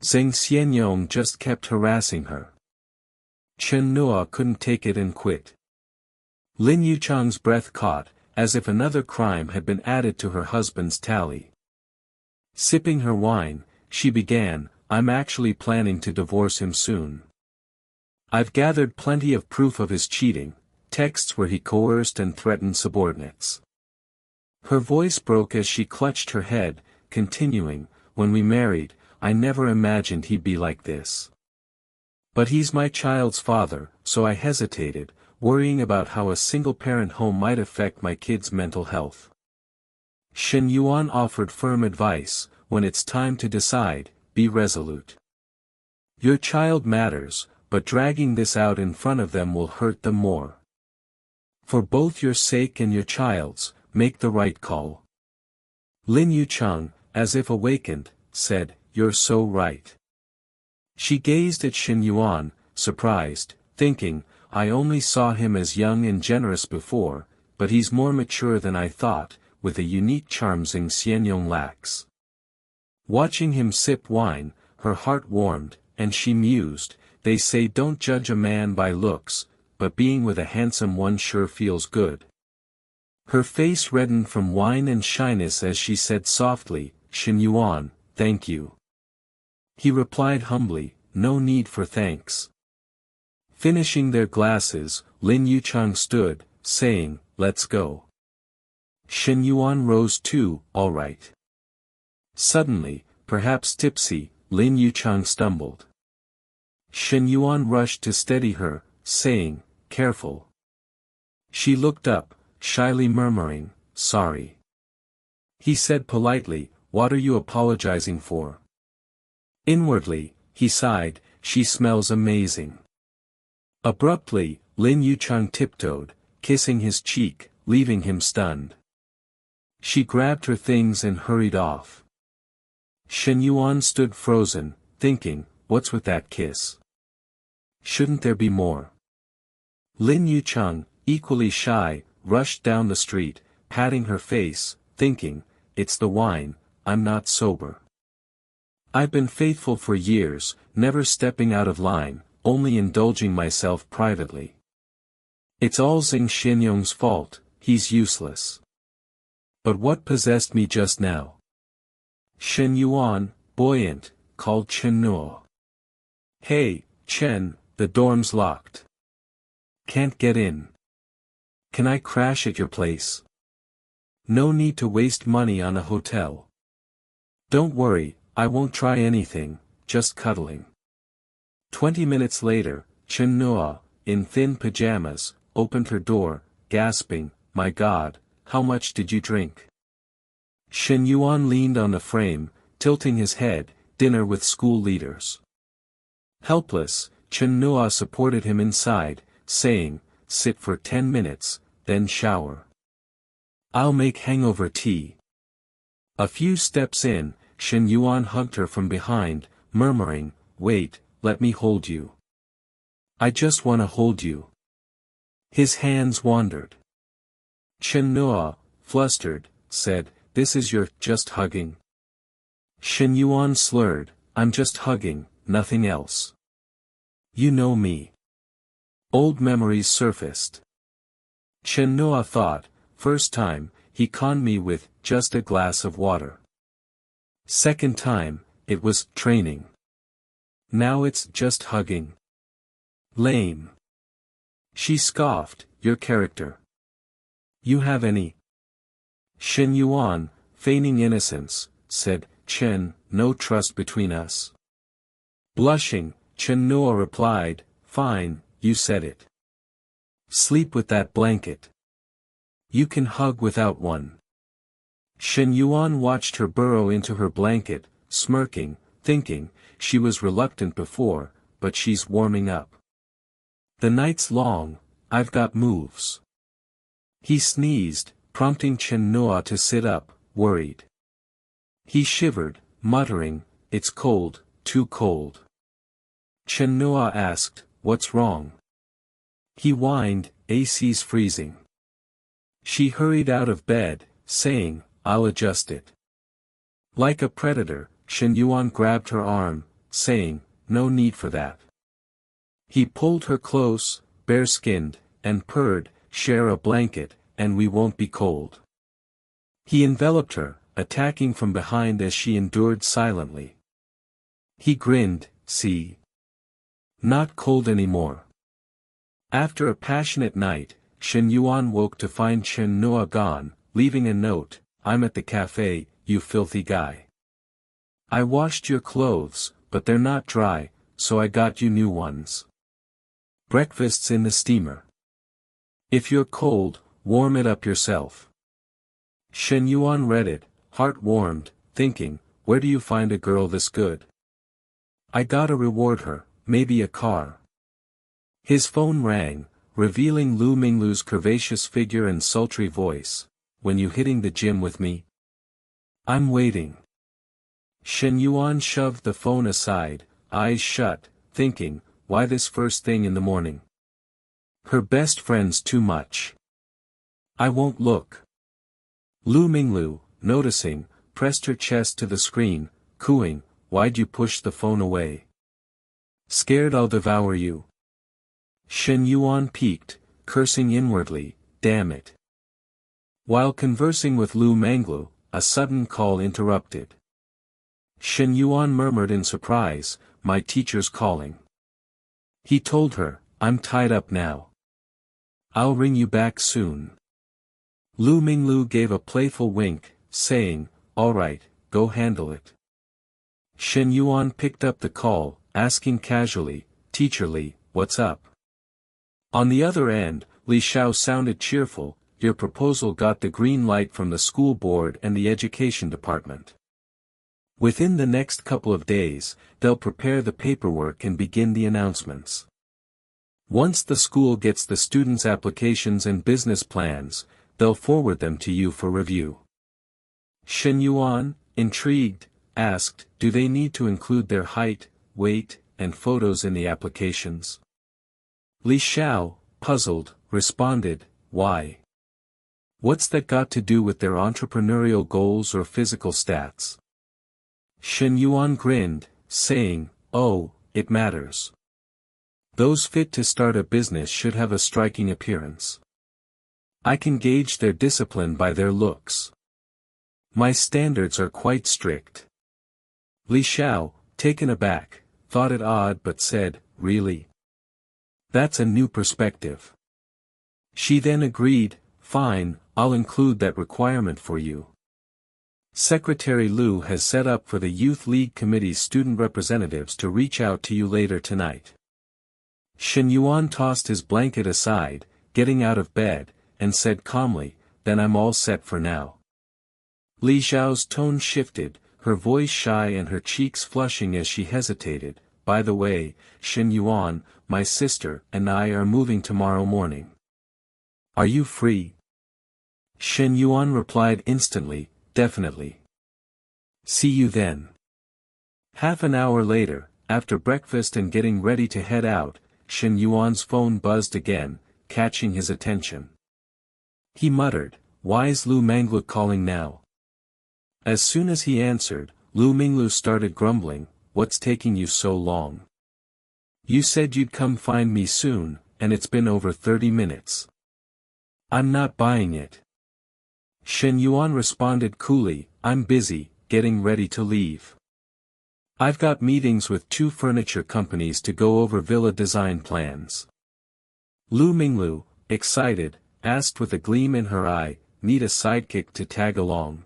[SPEAKER 1] Zheng Xianyong just kept harassing her. Chen Noa couldn't take it and quit." Lin Yuchang's breath caught, as if another crime had been added to her husband's tally. Sipping her wine, she began, "I'm actually planning to divorce him soon. I've gathered plenty of proof of his cheating, texts where he coerced and threatened subordinates." Her voice broke as she clutched her head, continuing, "When we married, I never imagined he'd be like this. But he's my child's father, so I hesitated, worrying about how a single-parent home might affect my kid's mental health." Shen Yuan offered firm advice, "When it's time to decide, be resolute. Your child matters, but dragging this out in front of them will hurt them more. For both your sake and your child's, make the right call." Lin Yuchang, as if awakened, said, "You're so right." She gazed at Shen Yuan, surprised, thinking, "I only saw him as young and generous before, but he's more mature than I thought, with a unique charm Zheng Xianyong lacks." Watching him sip wine, her heart warmed, and she mused, "They say don't judge a man by looks, but being with a handsome one sure feels good." Her face reddened from wine and shyness as she said softly, "Shen Yuan, thank you." He replied humbly, "No need for thanks." Finishing their glasses, Lin Yuchang stood, saying, "Let's go." Shen Yuan rose too, "All right." Suddenly, perhaps tipsy, Lin Yuchang stumbled. Shen Yuan rushed to steady her, saying, "Careful." She looked up, shyly murmuring, "Sorry." He said politely, "What are you apologizing for?" Inwardly, he sighed, "She smells amazing." Abruptly, Lin Yuchang tiptoed, kissing his cheek, leaving him stunned. She grabbed her things and hurried off. Shen Yuan stood frozen, thinking, what's with that kiss? Shouldn't there be more? Lin Yuchang, equally shy, rushed down the street, patting her face, thinking, it's the wine, I'm not sober. I've been faithful for years, never stepping out of line, only indulging myself privately. It's all Zheng Xianyong's fault, he's useless. But what possessed me just now? Shen Yuan, buoyant, called Chen Nuo. Hey, Chen, the dorm's locked. Can't get in. Can I crash at your place? No need to waste money on a hotel. Don't worry, I won't try anything, just cuddling. 20 minutes later, Chen Nuo, in thin pajamas, opened her door, gasping, "My God, how much did you drink?" Shen Yuan leaned on the frame, tilting his head, dinner with school leaders. Helpless, Chen Nuo supported him inside, saying, "Sit for 10 minutes, then shower. I'll make hangover tea." A few steps in, Shen Yuan hugged her from behind, murmuring, "Wait, let me hold you. I just wanna hold you." His hands wandered. Chen Nuo, flustered, said, "This is your just hugging?" Shen Yuan slurred, "I'm just hugging, nothing else." You know me. Old memories surfaced. Chen Nuo thought, first time, he conned me with just a glass of water. Second time, it was training. Now it's just hugging. Lame. She scoffed, your character. You have any? Shen Yuan, feigning innocence, said, Chen, no trust between us. Blushing, Chen Nuo replied, fine, you said it. Sleep with that blanket. You can hug without one. Shen Yuan watched her burrow into her blanket, smirking, thinking, she was reluctant before, but she's warming up. The night's long, I've got moves. He sneezed, prompting Chen Nuo to sit up, worried. He shivered, muttering, it's cold, too cold. Chen Nuo asked, what's wrong? He whined, AC's freezing. She hurried out of bed, saying, I'll adjust it. Like a predator, Shen Yuan grabbed her arm, saying, no need for that. He pulled her close, bare-skinned, and purred, share a blanket, and we won't be cold. He enveloped her, attacking from behind as she endured silently. He grinned, see? Not cold anymore. After a passionate night, Shen Yuan woke to find Chen Nuo gone, leaving a note, I'm at the cafe, you filthy guy. I washed your clothes, but they're not dry, so I got you new ones. Breakfast's in the steamer. If you're cold, warm it up yourself. Shen Yuan read it, heart warmed, thinking, where do you find a girl this good? I gotta reward her, maybe a car. His phone rang, revealing Lu Minglu's curvaceous figure and sultry voice. When you hitting the gym with me? I'm waiting. Shen Yuan shoved the phone aside, eyes shut, thinking, why this first thing in the morning? Her best friend's too much. I won't look. Lu Minglu, noticing, pressed her chest to the screen, cooing, why'd you push the phone away? Scared I'll devour you. Shen Yuan peeked, cursing inwardly, damn it. While conversing with Lu Minglu, a sudden call interrupted. Shen Yuan murmured in surprise, my teacher's calling. He told her, I'm tied up now. I'll ring you back soon. Lu Minglu gave a playful wink, saying, all right, go handle it. Shen Yuan picked up the call, asking casually, Teacher Li, what's up? On the other end, Li Xiao sounded cheerful, your proposal got the green light from the school board and the education department. Within the next couple of days, they'll prepare the paperwork and begin the announcements. Once the school gets the students' applications and business plans, they'll forward them to you for review. Shen Yuan, intrigued, asked, do they need to include their height, weight, and photos in the applications? Li Xiao, puzzled, responded, why? What's that got to do with their entrepreneurial goals or physical stats? Shen Yuan grinned, saying, oh, it matters. Those fit to start a business should have a striking appearance. I can gauge their discipline by their looks. My standards are quite strict. Li Xiao, taken aback, thought it odd but said, really? That's a new perspective. She then agreed, fine, I'll include that requirement for you. Secretary Liu has set up for the Youth League Committee's student representatives to reach out to you later tonight. Shen Yuan tossed his blanket aside, getting out of bed, and said calmly, then I'm all set for now. Li Xiao's tone shifted, her voice shy and her cheeks flushing as she hesitated. By the way, Shen Yuan, my sister and I are moving tomorrow morning. Are you free? Shen Yuan replied instantly, definitely. See you then. Half an hour later, after breakfast and getting ready to head out, Shen Yuan's phone buzzed again, catching his attention. He muttered, why is Lu Menglu calling now? As soon as he answered, Lu Menglu started grumbling, what's taking you so long? You said you'd come find me soon, and it's been over 30 minutes. I'm not buying it. Shen Yuan responded coolly, I'm busy, getting ready to leave. I've got meetings with 2 furniture companies to go over villa design plans. Lu Menglu, excited, asked with a gleam in her eye, need a sidekick to tag along.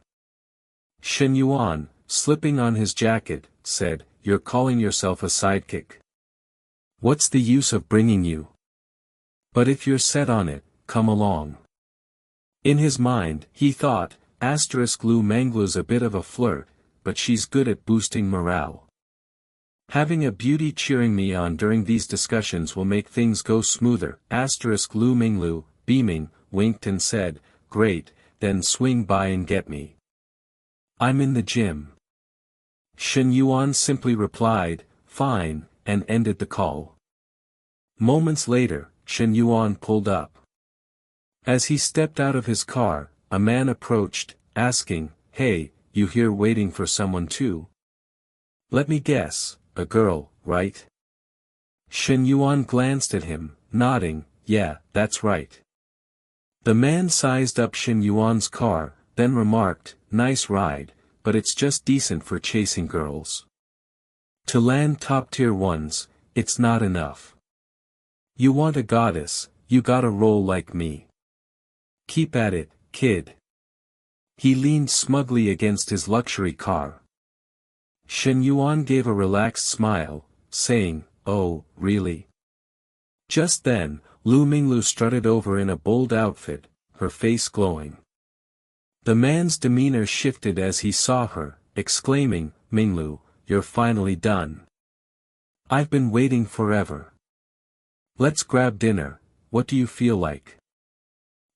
[SPEAKER 1] Shen Yuan, slipping on his jacket, said, you're calling yourself a sidekick. What's the use of bringing you? But if you're set on it, come along. In his mind, he thought, Lu Menglu's a bit of a flirt, but she's good at boosting morale. Having a beauty cheering me on during these discussions will make things go smoother. Lu Menglu, beaming, winked and said, great, then swing by and get me. I'm in the gym. Shen Yuan simply replied, fine, and ended the call. Moments later, Shen Yuan pulled up. As he stepped out of his car, a man approached, asking, hey, you here waiting for someone too? Let me guess, a girl, right? Shen Yuan glanced at him, nodding, yeah, that's right. The man sized up Shen Yuan's car, then remarked, nice ride, but it's just decent for chasing girls. To land top-tier ones, it's not enough. You want a goddess, you gotta roll like me. Keep at it, kid. He leaned smugly against his luxury car. Shen Yuan gave a relaxed smile, saying, oh, really? Just then, Lu Menglu strutted over in a bold outfit, her face glowing. The man's demeanor shifted as he saw her, exclaiming, Menglu, you're finally done. I've been waiting forever. Let's grab dinner, what do you feel like?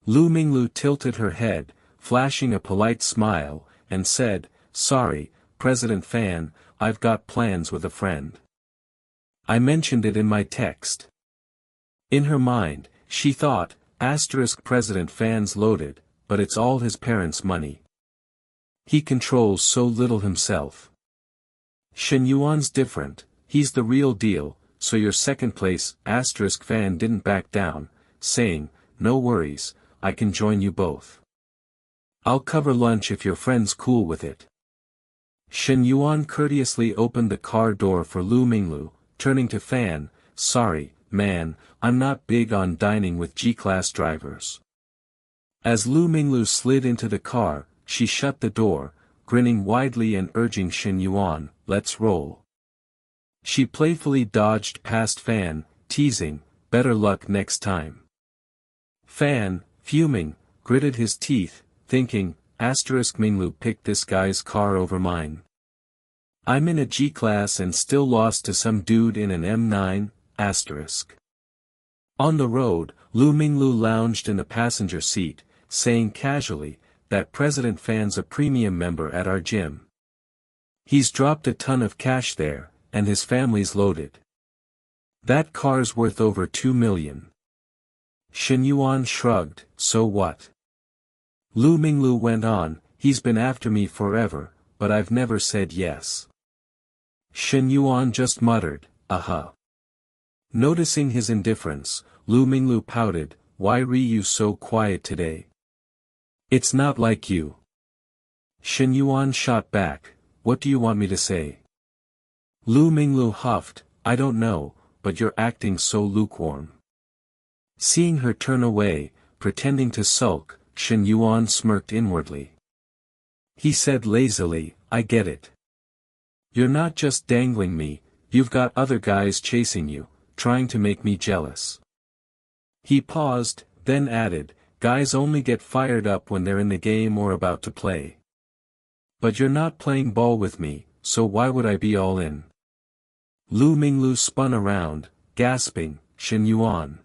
[SPEAKER 1] Lu Menglu tilted her head, flashing a polite smile, and said, sorry, President Fan, I've got plans with a friend. I mentioned it in my text. In her mind, she thought, President Fan's loaded, but it's all his parents' money. He controls so little himself. Shen Yuan's different, he's the real deal, so your second place, Fan didn't back down, saying, no worries, I can join you both. I'll cover lunch if your friend's cool with it. Shen Yuan courteously opened the car door for Lu Menglu, turning to Fan, sorry, man, I'm not big on dining with G-class drivers. As Lu Menglu slid into the car, she shut the door, grinning widely and urging Shen Yuan, let's roll. She playfully dodged past Fan, teasing, better luck next time. Fan, fuming, gritted his teeth, thinking, Menglu picked this guy's car over mine. I'm in a G-class and still lost to some dude in an M9, On the road, Lu Menglu lounged in the passenger seat, saying casually, that President Fan's a premium member at our gym. He's dropped a ton of cash there, and his family's loaded. That car's worth over 2 million. Shen Yuan shrugged, so what? Lu Menglu went on, he's been after me forever, but I've never said yes. Shen Yuan just muttered, Noticing his indifference, Lu Menglu pouted, why are you so quiet today? It's not like you. Shen Yuan shot back, what do you want me to say? Lu Minglu huffed, I don't know, but you're acting so lukewarm. Seeing her turn away, pretending to sulk, Shen Yuan smirked inwardly. He said lazily, I get it. You're not just dangling me, you've got other guys chasing you, trying to make me jealous. He paused, then added, guys only get fired up when they're in the game or about to play. But you're not playing ball with me, so why would I be all in? Lu Minglu spun around, gasping, Shen Yuan.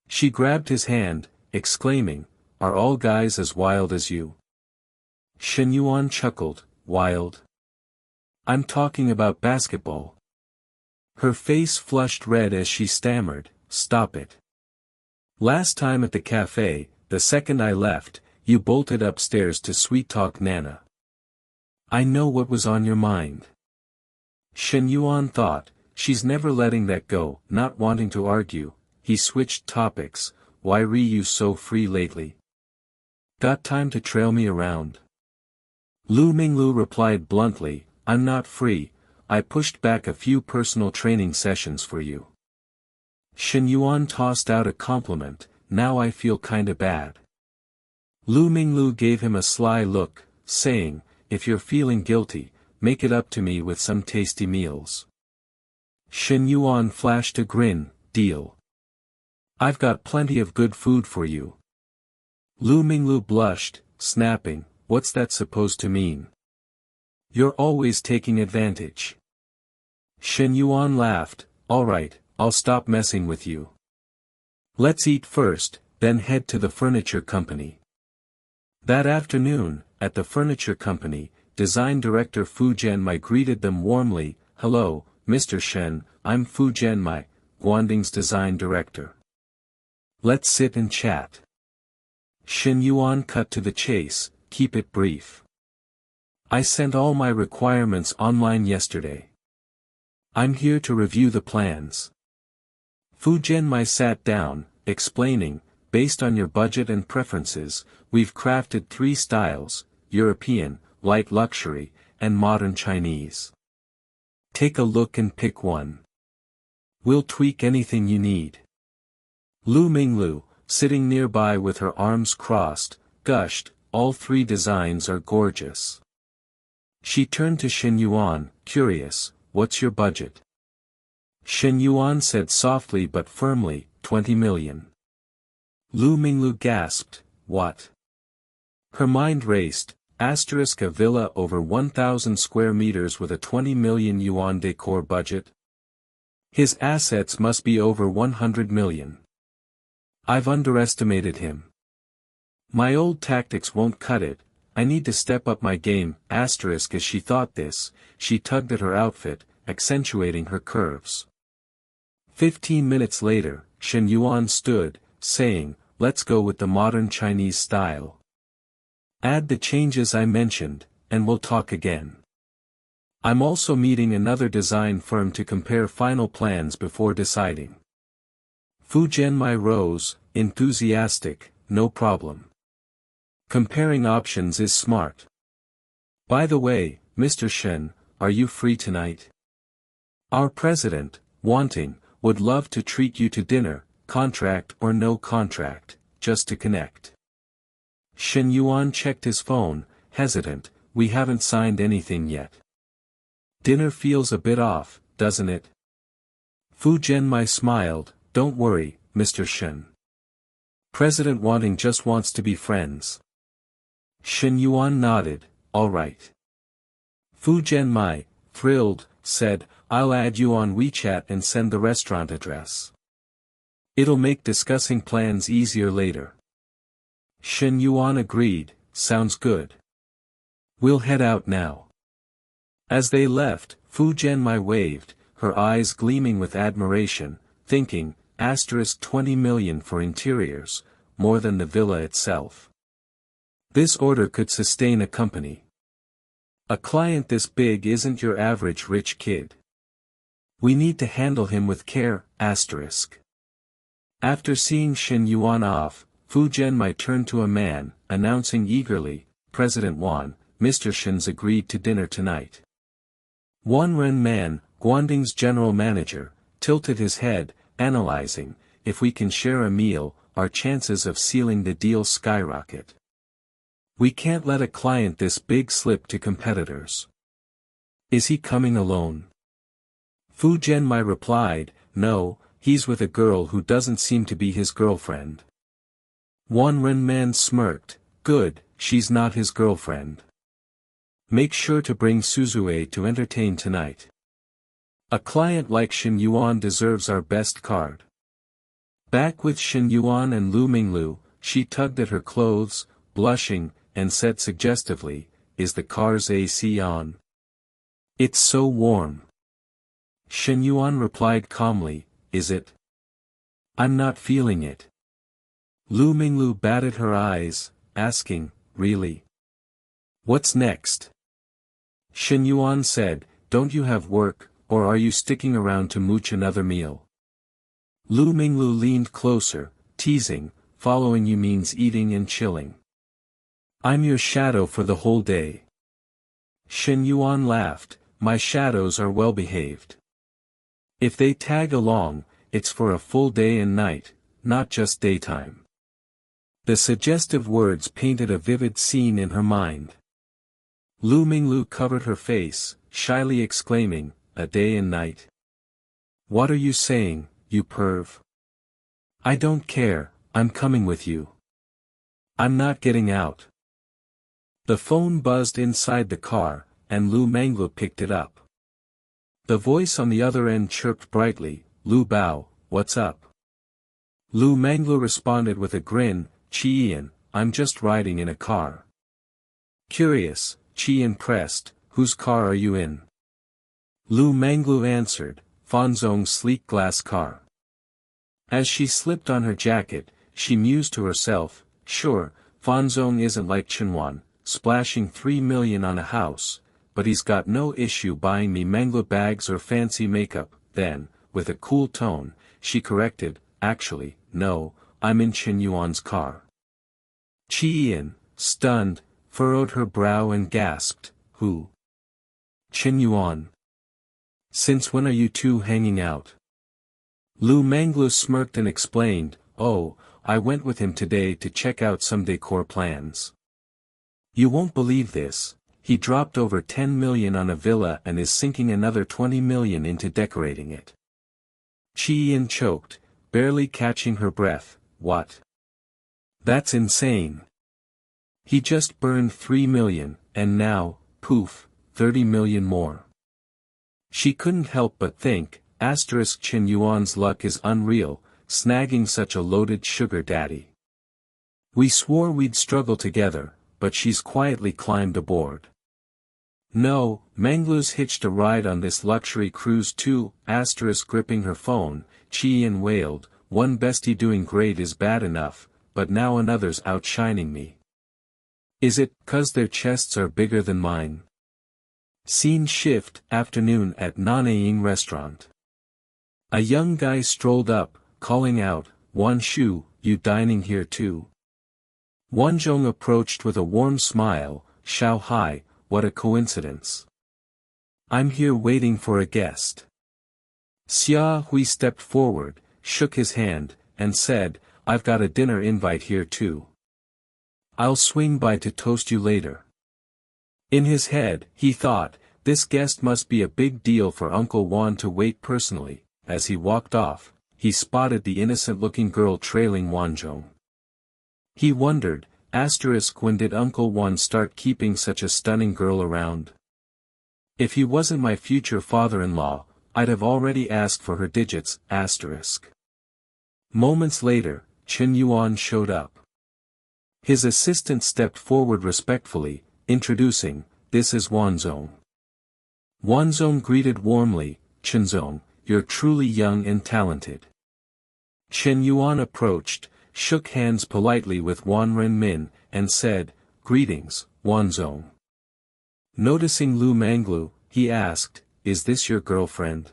[SPEAKER 1] She grabbed his hand, exclaiming, are all guys as wild as you? Shen Yuan chuckled, wild? I'm talking about basketball. Her face flushed red as she stammered, stop it. Last time at the cafe, the second I left, you bolted upstairs to sweet-talk Nana. I know what was on your mind. Shen Yuan thought, she's never letting that go, not wanting to argue. He switched topics, why re you so free lately? Got time to trail me around? Lu Minglu replied bluntly, I'm not free, I pushed back a few personal training sessions for you. Shen Yuan tossed out a compliment, now I feel kinda bad. Lu Minglu gave him a sly look, saying, if you're feeling guilty, make it up to me with some tasty meals. Shen Yuan flashed a grin, deal. I've got plenty of good food for you. Lu Minglu blushed, snapping, what's that supposed to mean? You're always taking advantage. Shen Yuan laughed, alright, I'll stop messing with you. Let's eat first, then head to the furniture company. That afternoon, at the furniture company, design director Fu Jianmai greeted them warmly, hello, Mr. Shen, I'm Fu Jianmai, Guanding's design director. Let's sit and chat. Shen Yuan cut to the chase, keep it brief. I sent all my requirements online yesterday. I'm here to review the plans. Fu Jianmai sat down, explaining, based on your budget and preferences, we've crafted 3 styles, European, light luxury, and modern Chinese. Take a look and pick one. We'll tweak anything you need. Lu Minglu, sitting nearby with her arms crossed, gushed, all 3 designs are gorgeous. She turned to Shen Yuan, curious, what's your budget? Shen Yuan said softly but firmly, 20 million. Lu Minglu gasped, what? Her mind raced, a villa over 1,000 square meters with a 20 million yuan decor budget? His assets must be over 100 million. I've underestimated him. My old tactics won't cut it, I need to step up my game, as she thought this, she tugged at her outfit, accentuating her curves. 15 minutes later, Shen Yuan stood, saying, let's go with the modern Chinese style. Add the changes I mentioned, and we'll talk again. I'm also meeting another design firm to compare final plans before deciding. Fu Jianmai rose, enthusiastic, no problem. Comparing options is smart. By the way, Mr. Shen, are you free tonight? Our president, Wanting, would love to treat you to dinner, contract or no contract, just to connect. Shen Yuan checked his phone, hesitant, we haven't signed anything yet. Dinner feels a bit off, doesn't it? Fu Jianmai smiled, don't worry, Mr. Shen. President Wanting just wants to be friends. Shen Yuan nodded, all right. Fu Jianmai, thrilled, said, I'll add you on WeChat and send the restaurant address. It'll make discussing plans easier later. Shen Yuan agreed, sounds good. We'll head out now. As they left, Fu Jianmai waved, her eyes gleaming with admiration, thinking, 20 million for interiors, more than the villa itself. This order could sustain a company. A client this big isn't your average rich kid. We need to handle him with care, After seeing Shen Yuan off, Fu Jianmai turned to a man, announcing eagerly, President Wan, Mr. Shen's agreed to dinner tonight. Wanren Man, Guanding's general manager, tilted his head, analyzing, if we can share a meal, our chances of sealing the deal skyrocket. We can't let a client this big slip to competitors. Is he coming alone? Fu Jianmai replied, no, he's with a girl who doesn't seem to be his girlfriend. Wanren Man smirked, good, she's not his girlfriend. Make sure to bring Suzue to entertain tonight. A client like Shen Yuan deserves our best card. Back with Shen Yuan and Lu Minglu, she tugged at her clothes, blushing, and said suggestively, is the car's AC on? It's so warm. Shen Yuan replied calmly, is it? I'm not feeling it. Lu Minglu batted her eyes, asking, really? What's next? Shen Yuan said, don't you have work, or are you sticking around to mooch another meal? Lu Minglu leaned closer, teasing, following you means eating and chilling. I'm your shadow for the whole day. Shen Yuan laughed, my shadows are well behaved. If they tag along, it's for a full day and night, not just daytime. The suggestive words painted a vivid scene in her mind. Lu Minglu covered her face, shyly exclaiming, a day and night. What are you saying, you perv? I don't care, I'm coming with you. I'm not getting out. The phone buzzed inside the car, and Lu Minglu picked it up. The voice on the other end chirped brightly, Lu Bao, what's up? Lu Minglu responded with a grin, Qian, I'm just riding in a car. Curious, Qian pressed, whose car are you in? Lu Minglu answered, Fanzong's sleek glass car. As she slipped on her jacket, she mused to herself, sure, Fanzong isn't like Chenwan, splashing 3 million on a house, but he's got no issue buying me Mengla bags or fancy makeup. Then, with a cool tone, she corrected, actually, no, I'm in Chen Yuan's car. Qian, stunned, furrowed her brow and gasped, who? Chen Yuan. Since when are you two hanging out? Lu Minglu smirked and explained, oh, I went with him today to check out some decor plans. You won't believe this, he dropped over 10 million on a villa and is sinking another 20 million into decorating it. Qian choked, barely catching her breath, what? That's insane. He just burned 3 million, and now, poof, 30 million more. She couldn't help but think, Chen Yuan's luck is unreal, snagging such a loaded sugar daddy. We swore we'd struggle together, but she's quietly climbed aboard. No, Menglu's hitched a ride on this luxury cruise too, gripping her phone, Qian wailed, one bestie doing great is bad enough, but now another's outshining me. Is it 'cause their chests are bigger than mine? Scene shift, afternoon at Nanaying restaurant. A young guy strolled up, calling out, Wan Shu, you dining here too? Wanzhong approached with a warm smile, Xiao Hai, what a coincidence. I'm here waiting for a guest. Xia Hui stepped forward, shook his hand, and said, I've got a dinner invite here too. I'll swing by to toast you later. In his head, he thought, this guest must be a big deal for Uncle Wan to wait personally. As he walked off, he spotted the innocent-looking girl trailing Wanzhong. He wondered, when did Uncle Wan start keeping such a stunning girl around? If he wasn't my future father-in-law, I'd have already asked for her digits, Moments later, Chen Yuan showed up. His assistant stepped forward respectfully, introducing, this is Wanzhong. Wanzhong greeted warmly, Chenzong, you're truly young and talented. Chen Yuan approached, shook hands politely with Wan Renmin, and said, greetings, Wanzhong. Noticing Lu Minglu, he asked, is this your girlfriend?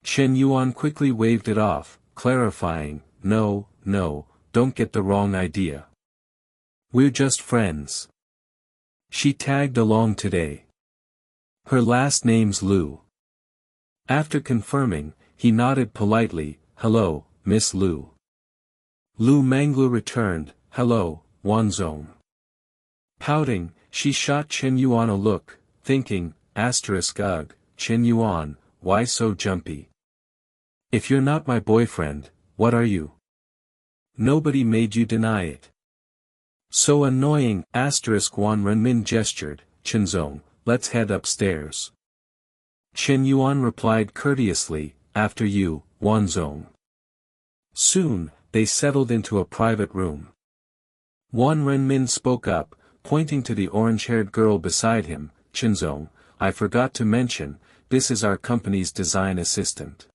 [SPEAKER 1] Chen Yuan quickly waved it off, clarifying, no, don't get the wrong idea. We're just friends. She tagged along today. Her last name's Liu. After confirming, he nodded politely, hello, Miss Liu. Lu Menglu returned, hello, Wanzong. Pouting, she shot Chen Yuan a look, thinking, ugh, Chen Yuan, why so jumpy? If you're not my boyfriend, what are you? Nobody made you deny it. So annoying, Wan Renmin gestured, Chenzong, let's head upstairs. Chen Yuan replied courteously, after you, Wanzong. Soon, they settled into a private room. Wan Renmin spoke up, pointing to the orange-haired girl beside him, Chenzong, I forgot to mention, this is our company's design assistant.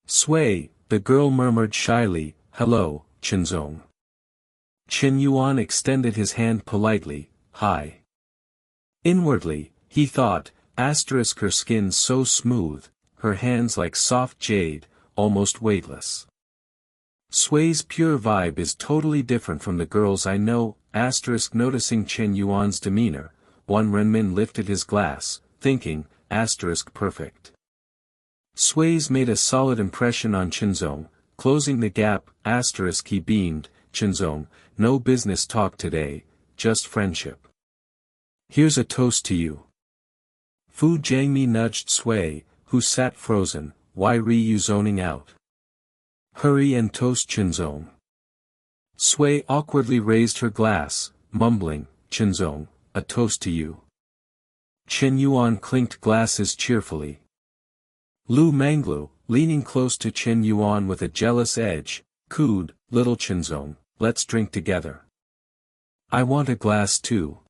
[SPEAKER 1] Sui, the girl murmured shyly, hello, Chenzong. Chen Yuan extended his hand politely, hi. Inwardly, he thought, her skin so smooth, her hands like soft jade, almost weightless. Sui's pure vibe is totally different from the girls I know, noticing Chen Yuan's demeanor, Wan Renmin lifted his glass, thinking, perfect. Sui's made a solid impression on Chenzong, closing the gap, he beamed, Chenzong, no business talk today, just friendship. Here's a toast to you. Fu Jiangmi nudged Sui, who sat frozen, why re you zoning out? Hurry and toast Chenzong. Sui awkwardly raised her glass, mumbling, Chenzong, a toast to you. Chen Yuan clinked glasses cheerfully. Lu Menglu, leaning close to Chen Yuan with a jealous edge, cooed, little Chenzong, let's drink together. I want a glass too.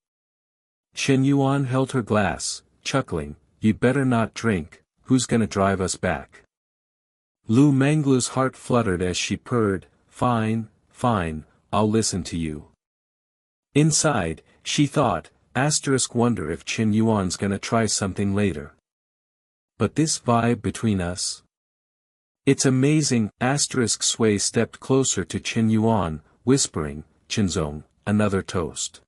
[SPEAKER 1] Chen Yuan held her glass, chuckling, you better not drink, who's gonna drive us back? Lu Menglu's heart fluttered as she purred, fine, I'll listen to you. Inside, she thought, wonder if Chen Yuan's gonna try something later. But this vibe between us? It's amazing, Sui stepped closer to Chen Yuan, whispering, Chenzong, another toast.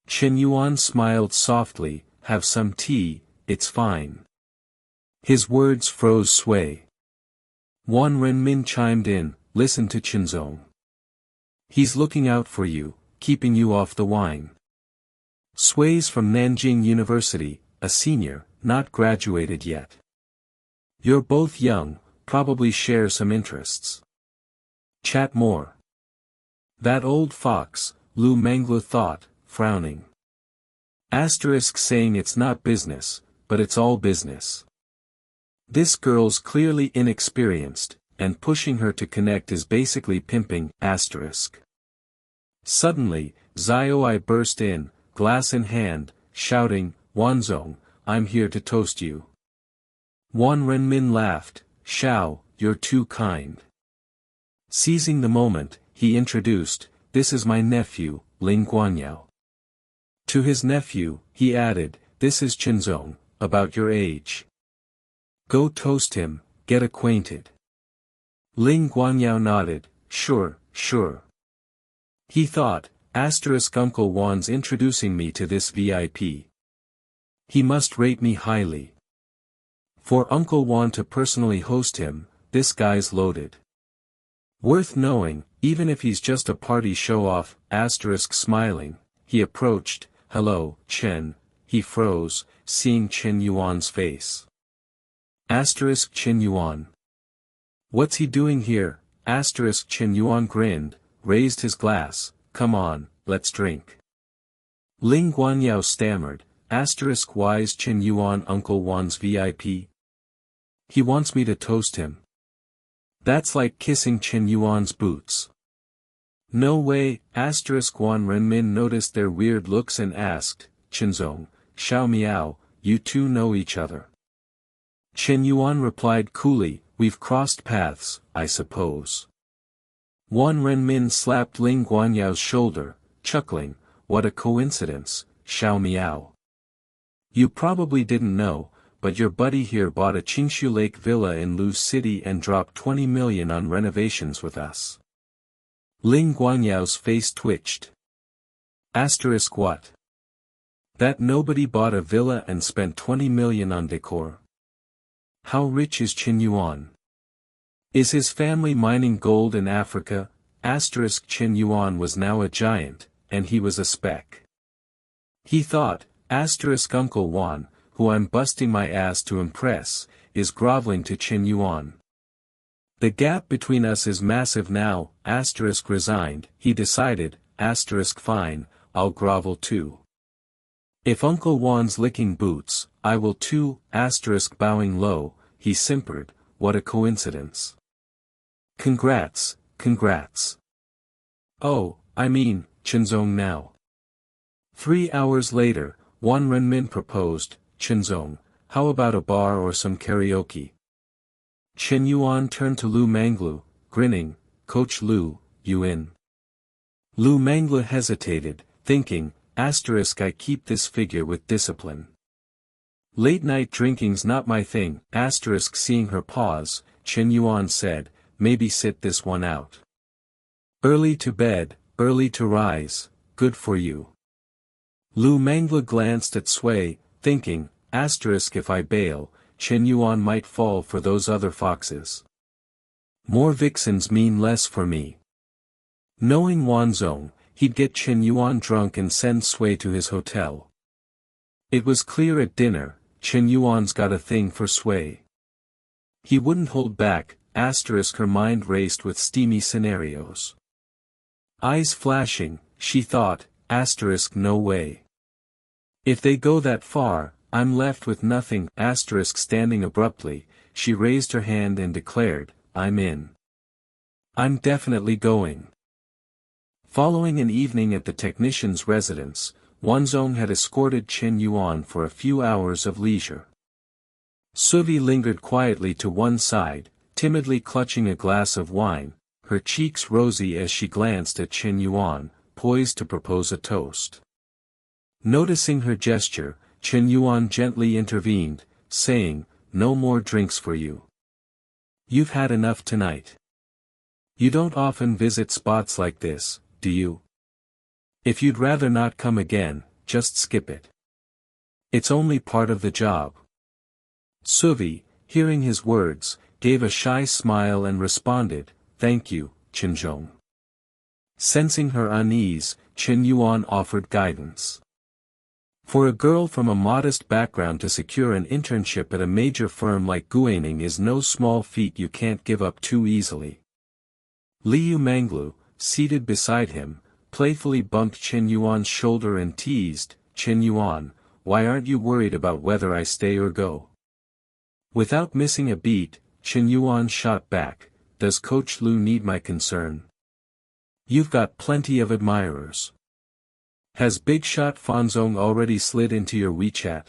[SPEAKER 1] Chen Yuan smiled softly, have some tea, it's fine. His words froze Sui. Wan Renmin chimed in, listen to Chenzong. He's looking out for you, keeping you off the wine. Sui's from Nanjing University, a senior, not graduated yet. You're both young, probably share some interests. Chat more. That old fox, Lu Menglu thought, frowning. Saying it's not business, but it's all business. This girl's clearly inexperienced, and pushing her to connect is basically pimping, Suddenly, Xiaoi burst in, glass in hand, shouting, Wanzong, I'm here to toast you. Wan Renmin laughed, Xiao, you're too kind. Seizing the moment, he introduced, this is my nephew, Ling Guanyao. To his nephew, he added, this is Chenzong, about your age. Go toast him, get acquainted. Ling Guanyao nodded, sure. He thought, Uncle Wan's introducing me to this VIP. He must rate me highly. For Uncle Wan to personally host him, this guy's loaded. Worth knowing, even if he's just a party show-off, smiling, he approached, hello, Chen, he froze, seeing Chen Yuan's face. Chen Yuan. What's he doing here? Chen Yuan grinned, raised his glass, come on, let's drink. Ling Guanyao stammered, why's Chen Yuan Uncle Wan's VIP? He wants me to toast him. That's like kissing Chen Yuan's boots. No way, Wan Renmin noticed their weird looks and asked, Chenzong, Xiao Miao, you two know each other. Chen Yuan replied coolly, we've crossed paths, I suppose. Wan Renmin slapped Ling Guanyao's shoulder, chuckling, what a coincidence, Xiao Miao. You probably didn't know, but your buddy here bought a Qingshu Lake villa in Lu City and dropped 20 million on renovations with us. Ling Guanyao's face twitched. What? That nobody bought a villa and spent 20 million on decor. How rich is Shen Yuan? Is his family mining gold in Africa? Shen Yuan was now a giant, and he was a speck. He thought, Uncle Wan, who I'm busting my ass to impress, is groveling to Shen Yuan. The gap between us is massive now, resigned, he decided, fine, I'll grovel too. If Uncle Wan's licking boots, I will too, bowing low, he simpered, what a coincidence. Congrats, congrats. Oh, I mean, Chinzong now. 3 hours later, Wan Renmin proposed, Chinzong, how about a bar or some karaoke? Shen Yuan turned to Lu Manglu, grinning, Coach Lu, you in? Lu Manglu hesitated, thinking, I keep this figure with discipline. Late night drinking's not my thing, seeing her pause, Shen Yuan said, maybe sit this one out. Early to bed, early to rise, good for you. Lu Mangla glanced at Sui, thinking, if I bail, Shen Yuan might fall for those other foxes. More vixens mean less for me. Knowing Wanzong, he'd get Shen Yuan drunk and send Sui to his hotel. It was clear at dinner, Shen Yuan's got a thing for Sui. He wouldn't hold back, her mind raced with steamy scenarios. Eyes flashing, she thought, no way. If they go that far, I'm left with nothing, standing abruptly, she raised her hand and declared, I'm in. I'm definitely going. Following an evening at the technician's residence, Wanzong had escorted Shen Yuan for a few hours of leisure. Suvi lingered quietly to one side, timidly clutching a glass of wine, her cheeks rosy as she glanced at Shen Yuan, poised to propose a toast. Noticing her gesture, Shen Yuan gently intervened, saying, no more drinks for you. You've had enough tonight. You don't often visit spots like this, do you? If you'd rather not come again, just skip it. It's only part of the job. Suvi, hearing his words, gave a shy smile and responded, thank you, Chinzong. Sensing her unease, Shen Yuan offered guidance. For a girl from a modest background to secure an internship at a major firm like Guaning is no small feat you can't give up too easily. Liu Manglu, seated beside him, playfully bumped Shen Yuan's shoulder and teased, Shen Yuan, why aren't you worried about whether I stay or go? Without missing a beat, Shen Yuan shot back, does Coach Lu need my concern? You've got plenty of admirers. Has Big Shot Fanzong already slid into your WeChat?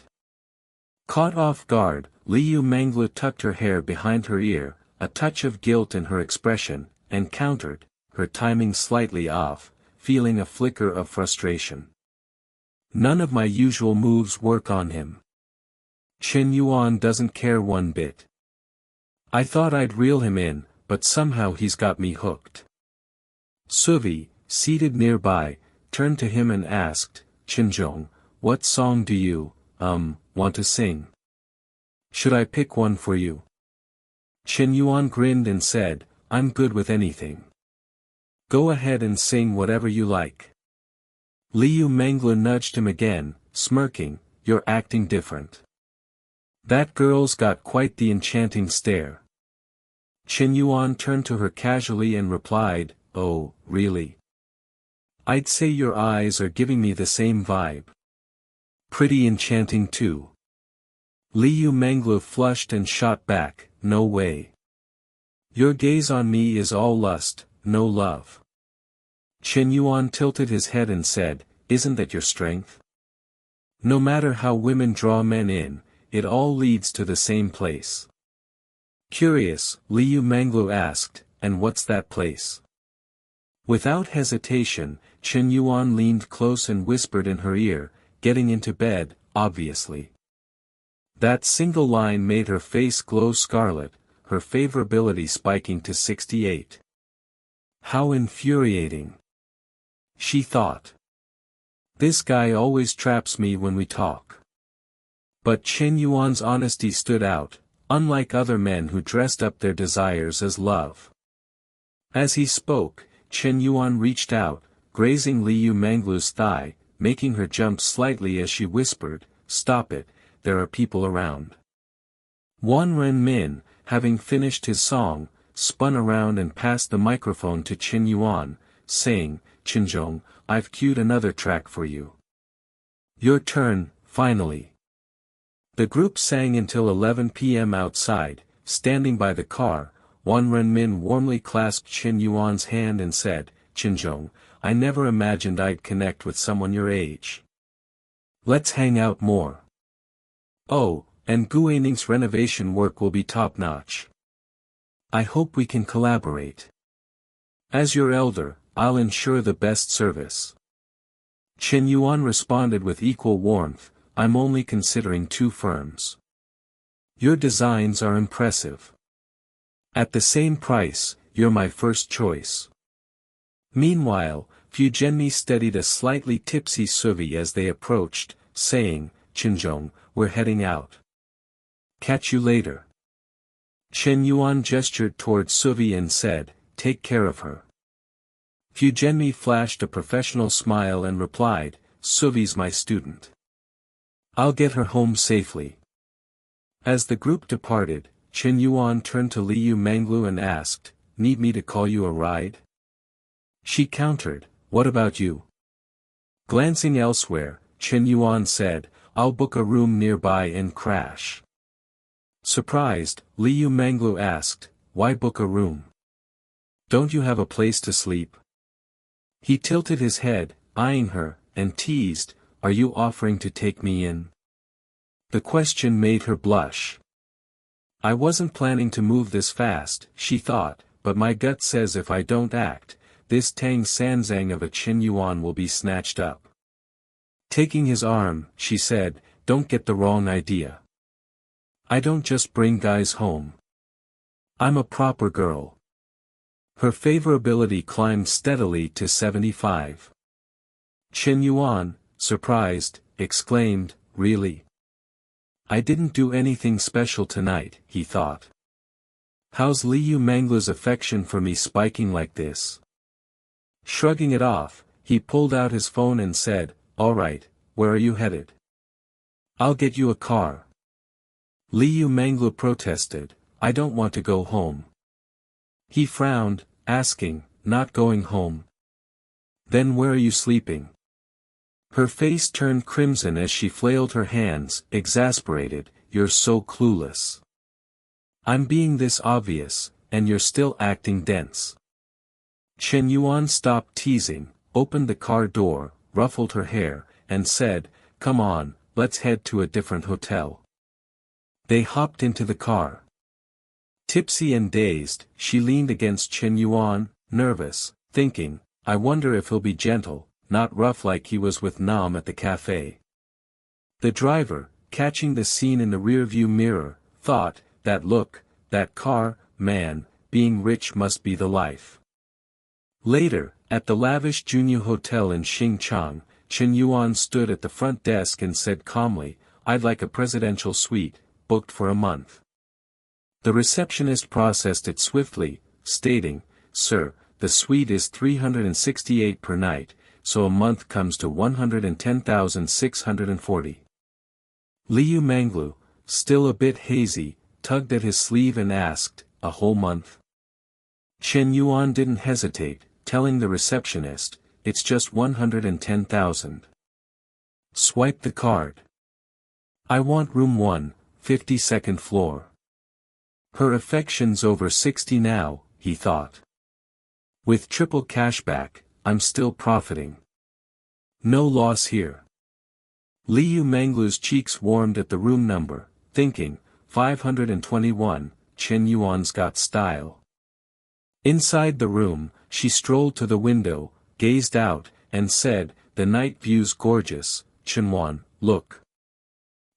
[SPEAKER 1] Caught off guard, Liu Manglu tucked her hair behind her ear, a touch of guilt in her expression, and countered, her timing slightly off, feeling a flicker of frustration. None of my usual moves work on him. Shen Yuan doesn't care one bit. I thought I'd reel him in, but somehow he's got me hooked. Suvi, seated nearby, turned to him and asked, Chinzong, what song do you, want to sing? Should I pick one for you? Shen Yuan grinned and said, I'm good with anything. Go ahead and sing whatever you like. Liu Mangler nudged him again, smirking, you're acting different. That girl's got quite the enchanting stare. Shen Yuan turned to her casually and replied, oh, really? I'd say your eyes are giving me the same vibe. Pretty enchanting too. Liu Manglu flushed and shot back, no way. Your gaze on me is all lust, no love. Shen Yuan tilted his head and said, isn't that your strength? No matter how women draw men in, it all leads to the same place. Curious, Liu Manglu asked, and what's that place? Without hesitation, Shen Yuan leaned close and whispered in her ear, getting into bed, obviously. That single line made her face glow scarlet, her favorability spiking to 68. How infuriating. She thought. This guy always traps me when we talk. But Shen Yuan's honesty stood out, unlike other men who dressed up their desires as love. As he spoke, Shen Yuan reached out, grazing Liu Manglu's thigh, making her jump slightly as she whispered, "Stop it, there are people around." Wan Renmin, having finished his song, spun around and passed the microphone to Shen Yuan, saying, "Qinzhong, I've queued another track for you. Your turn, finally." The group sang until 11 p.m. outside, standing by the car. Wan Renmin warmly clasped Shen Yuan's hand and said, "Qinzhong, I never imagined I'd connect with someone your age. Let's hang out more. Oh, and Guaning's renovation work will be top-notch. I hope we can collaborate. As your elder, I'll ensure the best service." Shen Yuan responded with equal warmth, "I'm only considering 2 firms. Your designs are impressive. At the same price, you're my first choice." Meanwhile, Fujianmi steadied a slightly tipsy Suvi as they approached, saying, "Qinzhong, we're heading out. Catch you later." Shen Yuan gestured toward Suvi and said, "Take care of her." Fujianmi flashed a professional smile and replied, "Suvi's my student. I'll get her home safely." As the group departed, Shen Yuan turned to Liu Manglu and asked, "Need me to call you a ride?" She countered, "What about you?" Glancing elsewhere, Shen Yuan said, "I'll book a room nearby and crash." Surprised, Liu Manglu asked, "Why book a room? Don't you have a place to sleep?" He tilted his head, eyeing her, and teased, "Are you offering to take me in?" The question made her blush. "I wasn't planning to move this fast," she thought, "but my gut says if I don't act, this Tang Sanzang of a Shen Yuan will be snatched up." Taking his arm, she said, "Don't get the wrong idea. I don't just bring guys home. I'm a proper girl." Her favorability climbed steadily to 75. Shen Yuan, surprised, exclaimed, "Really? I didn't do anything special tonight," he thought. "How's Liu Manglu's affection for me spiking like this?" Shrugging it off, he pulled out his phone and said, "All right, where are you headed?" "I'll get you a car." Liu Manglu protested, "I don't want to go home." He frowned, asking, "Not going home? Then where are you sleeping?" Her face turned crimson as she flailed her hands, exasperated, "You're so clueless. I'm being this obvious, and you're still acting dense." Shen Yuan stopped teasing, opened the car door, ruffled her hair, and said, "Come on, let's head to a different hotel." They hopped into the car. Tipsy and dazed, she leaned against Shen Yuan, nervous, thinking, "I wonder if he'll be gentle, not rough like he was with Nam at the cafe." The driver, catching the scene in the rearview mirror, thought, "That look, that car, man, being rich must be the life." Later, at the lavish Junyu Hotel in Xingchang, Shen Yuan stood at the front desk and said calmly, "I'd like a presidential suite, booked for a month." The receptionist processed it swiftly, stating, "Sir, the suite is 368 per night, so a month comes to 110,640. Liu Manglu, still a bit hazy, tugged at his sleeve and asked, "A whole month?" Shen Yuan didn't hesitate, telling the receptionist, "It's just 110,000. Swipe the card. I want room 1, 52nd floor." Her affection's over 60 now, he thought. With triple cashback, I'm still profiting. No loss here. Liu Manglu's cheeks warmed at the room number, thinking, 521, Shen Yuan's got style. Inside the room, she strolled to the window, gazed out, and said, "The night view's gorgeous, Chen Yuan, look."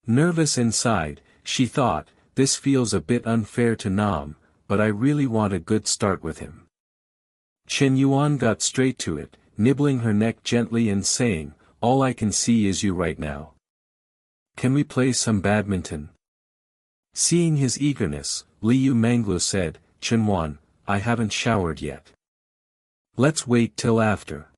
[SPEAKER 1] Nervous inside, she thought, "This feels a bit unfair to Nam, but I really want a good start with him." Shen Yuan got straight to it, nibbling her neck gently and saying, all I can see is you right now. Can we play some badminton? Seeing his eagerness, Liu Manglu said, Shen Yuan, I haven't showered yet. Let's wait till after.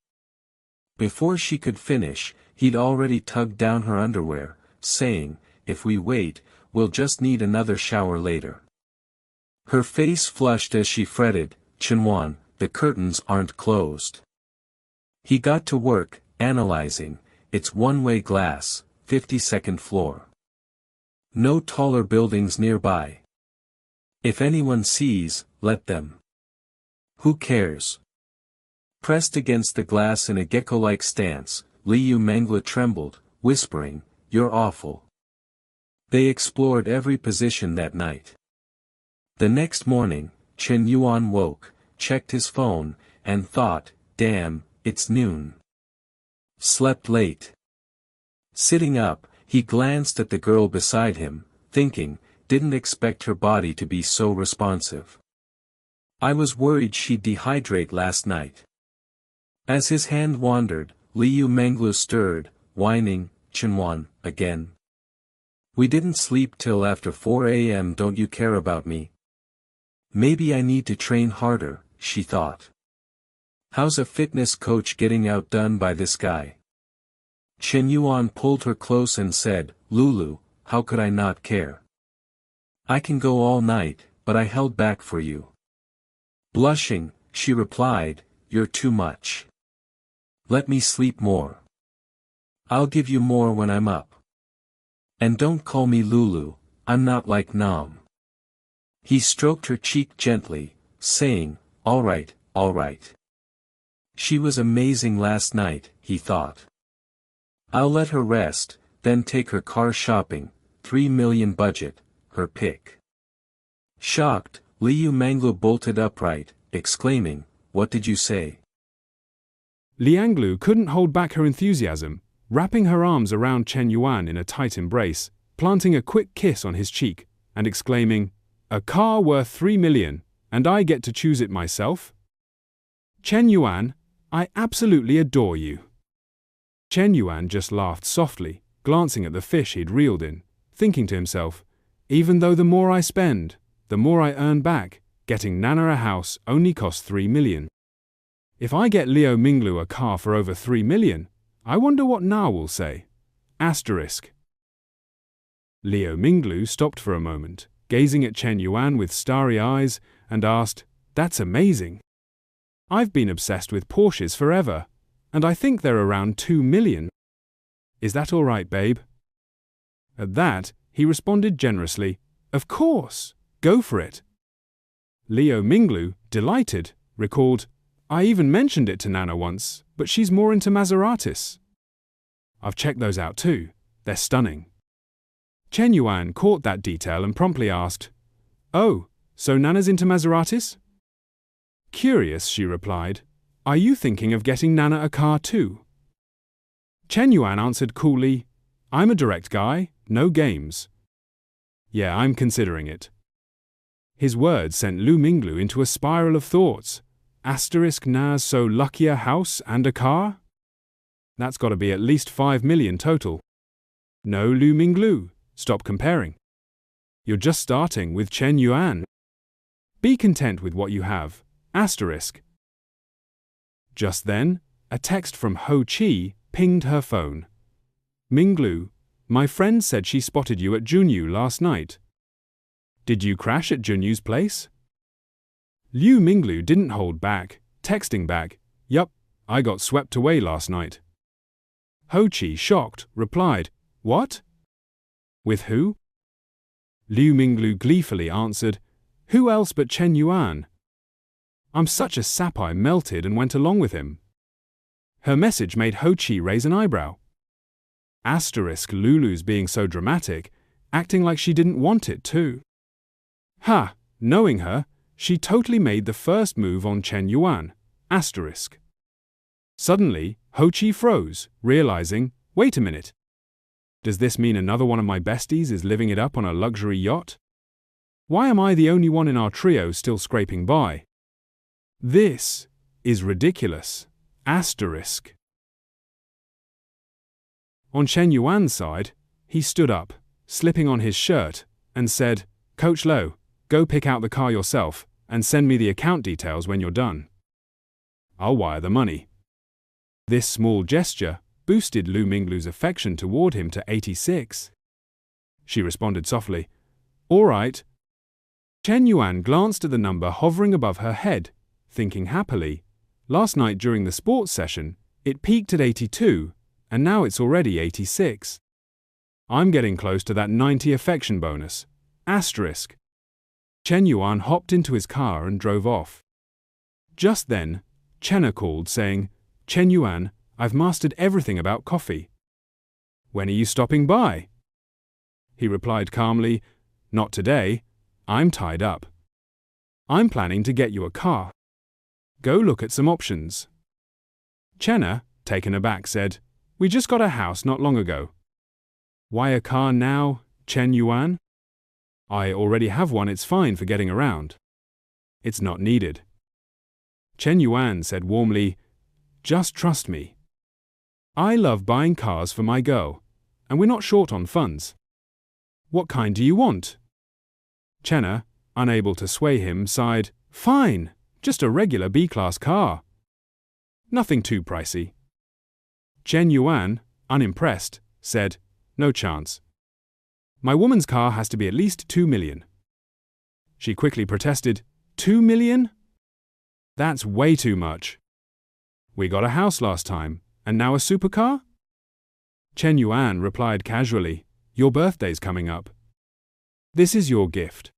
[SPEAKER 1] Before she could finish, he'd already tugged down her underwear, saying, if we wait, we'll just need another shower later. Her face flushed as she fretted, Shen Yuan, the curtains aren't closed. He got to work, analyzing, it's one-way glass, 52nd floor. No taller buildings nearby. If anyone sees, let them. Who cares? Pressed against the glass in a gecko-like stance, Liu Mangla trembled, whispering, you're awful. They explored every position that night. The next morning, Shen Yuan woke, checked his phone, and thought, damn, it's noon. Slept late. Sitting up, he glanced at the girl beside him, thinking, didn't expect her body to be so responsive. I was worried she'd dehydrate last night. As his hand wandered, Liu Manglu stirred, whining, Shen Yuan, again. We didn't sleep till after 4 a.m. Don't you care about me? Maybe I need to train harder, she thought. How's a fitness coach getting outdone by this guy? Shen Yuan pulled her close and said, Lulu, how could I not care? I can go all night, but I held back for you. Blushing, she replied, you're too much. Let me sleep more. I'll give you more when I'm up. And don't call me Lulu, I'm not like Nam. He stroked her cheek gently, saying, all right, all right. She was amazing last night, he thought. I'll let her rest, then take her car shopping, 3 million budget, her pick. Shocked, Liu Manglu bolted upright, exclaiming, what did you say?
[SPEAKER 2] Lianglu couldn't hold back her enthusiasm, wrapping her arms around Shen Yuan in a tight embrace, planting a quick kiss on his cheek, and exclaiming, a car worth 3 million, and I get to choose it myself? Shen Yuan, I absolutely adore you. Shen Yuan just laughed softly, glancing at the fish he'd reeled in, thinking to himself, even though the more I spend, the more I earn back, getting Nana a house only costs 3 million. If I get Liu Minglu a car for over 3 million, I wonder what Na will say. Asterisk. Liu Minglu stopped for a moment, gazing at Shen Yuan with starry eyes, and asked, that's amazing. I've been obsessed with Porsches forever, and I think they're around 2 million. Is that all right, babe? At that, he responded generously, of course, go for it. Liu Minglu, delighted, recalled, I even mentioned it to Nana once, but she's more into Maseratis. I've checked those out too, they're stunning. Shen Yuan caught that detail and promptly asked, oh, so Nana's into Maseratis? Curious, she replied, are you thinking of getting Nana a car too? Shen Yuan answered coolly, I'm a direct guy, no games. Yeah, I'm considering it. His words sent Liu Minglu into a spiral of thoughts. Asterisk Na's so lucky a house and a car? That's got to be at least 5 million total. No, Liu Minglu, stop comparing. You're just starting with Shen Yuan. Be content with what you have. Asterisk. Just then, a text from Ho Chi pinged her phone. Minglu, my friend said she spotted you at Junyu last night. Did you crash at Junyu's place? Liu Minglu didn't hold back, texting back, yup, I got swept away last night. Ho Chi, shocked, replied, what? With who? Liu Minglu gleefully answered, who else but Shen Yuan? I'm such a sap I melted and went along with him. Her message made Ho Chi raise an eyebrow. Asterisk Lulu's being so dramatic, acting like she didn't want it too. Ha, knowing her, she totally made the first move on Shen Yuan. Asterisk. Suddenly, Ho Chi froze, realizing, wait a minute. Does this mean another one of my besties is living it up on a luxury yacht? Why am I the only one in our trio still scraping by? This is ridiculous. Asterisk. On Shen Yuan's side, he stood up, slipping on his shirt, and said, "Coach Lo, go pick out the car yourself and send me the account details when you're done. I'll wire the money." This small gesture boosted Lu Minglu's affection toward him to 86. She responded softly, "All right." Shen Yuan glanced at the number hovering above her head, thinking happily, last night during the sports session, it peaked at 82, and now it's already 86. I'm getting close to that 90 affection bonus. Asterisk. Shen Yuan hopped into his car and drove off. Just then, Chenna called saying, "Shen Yuan, I've mastered everything about coffee. When are you stopping by?" He replied calmly, "Not today. I'm tied up. I'm planning to get you a car. Go look at some options." Chenna, taken aback, said, "We just got a house not long ago." "Why a car now, Shen Yuan?" "I already have one, it's fine for getting around." "It's not needed." Shen Yuan said warmly, "Just trust me. I love buying cars for my girl, and we're not short on funds. What kind do you want?" Chenna, unable to sway him, sighed, "Fine, just a regular B-class car. Nothing too pricey." Shen Yuan, unimpressed, said, "No chance. My woman's car has to be at least 2 million. She quickly protested, 2 million? That's way too much. We got a house last time, and now a supercar?" Shen Yuan replied casually, "Your birthday's coming up. This is your gift.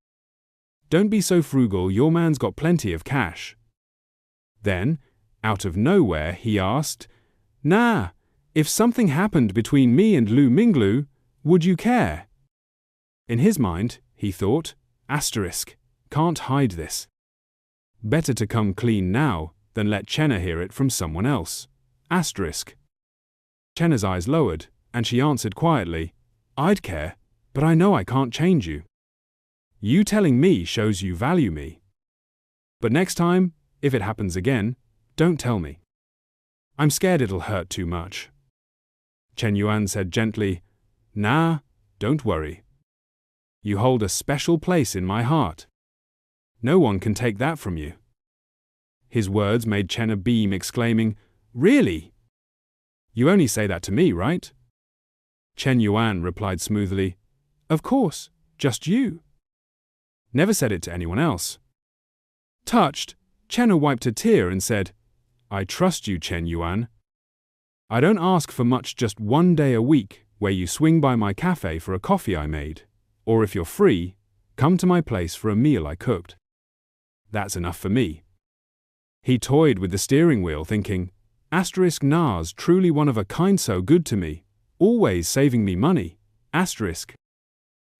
[SPEAKER 2] Don't be so frugal, your man's got plenty of cash." Then, out of nowhere, he asked, "Nah, if something happened between me and Lu Minglu, would you care?" In his mind, he thought, asterisk, can't hide this. Better to come clean now than let Chenna hear it from someone else. Asterisk. Chenna's eyes lowered, and she answered quietly, "I'd care, but I know I can't change you. You telling me shows you value me. But next time, if it happens again, don't tell me. I'm scared it'll hurt too much." Shen Yuan said gently, "Nah, don't worry. You hold a special place in my heart. No one can take that from you." His words made Chenna beam, exclaiming, "Really? You only say that to me, right?" Shen Yuan replied smoothly, "Of course, just you. Never said it to anyone else." Touched, Chenna wiped a tear and said, "I trust you, Shen Yuan. I don't ask for much, just one day a week where you swing by my cafe for a coffee I made, or if you're free, come to my place for a meal I cooked. That's enough for me." He toyed with the steering wheel, thinking, asterisk, Nas, truly one of a kind, so good to me, always saving me money, asterisk.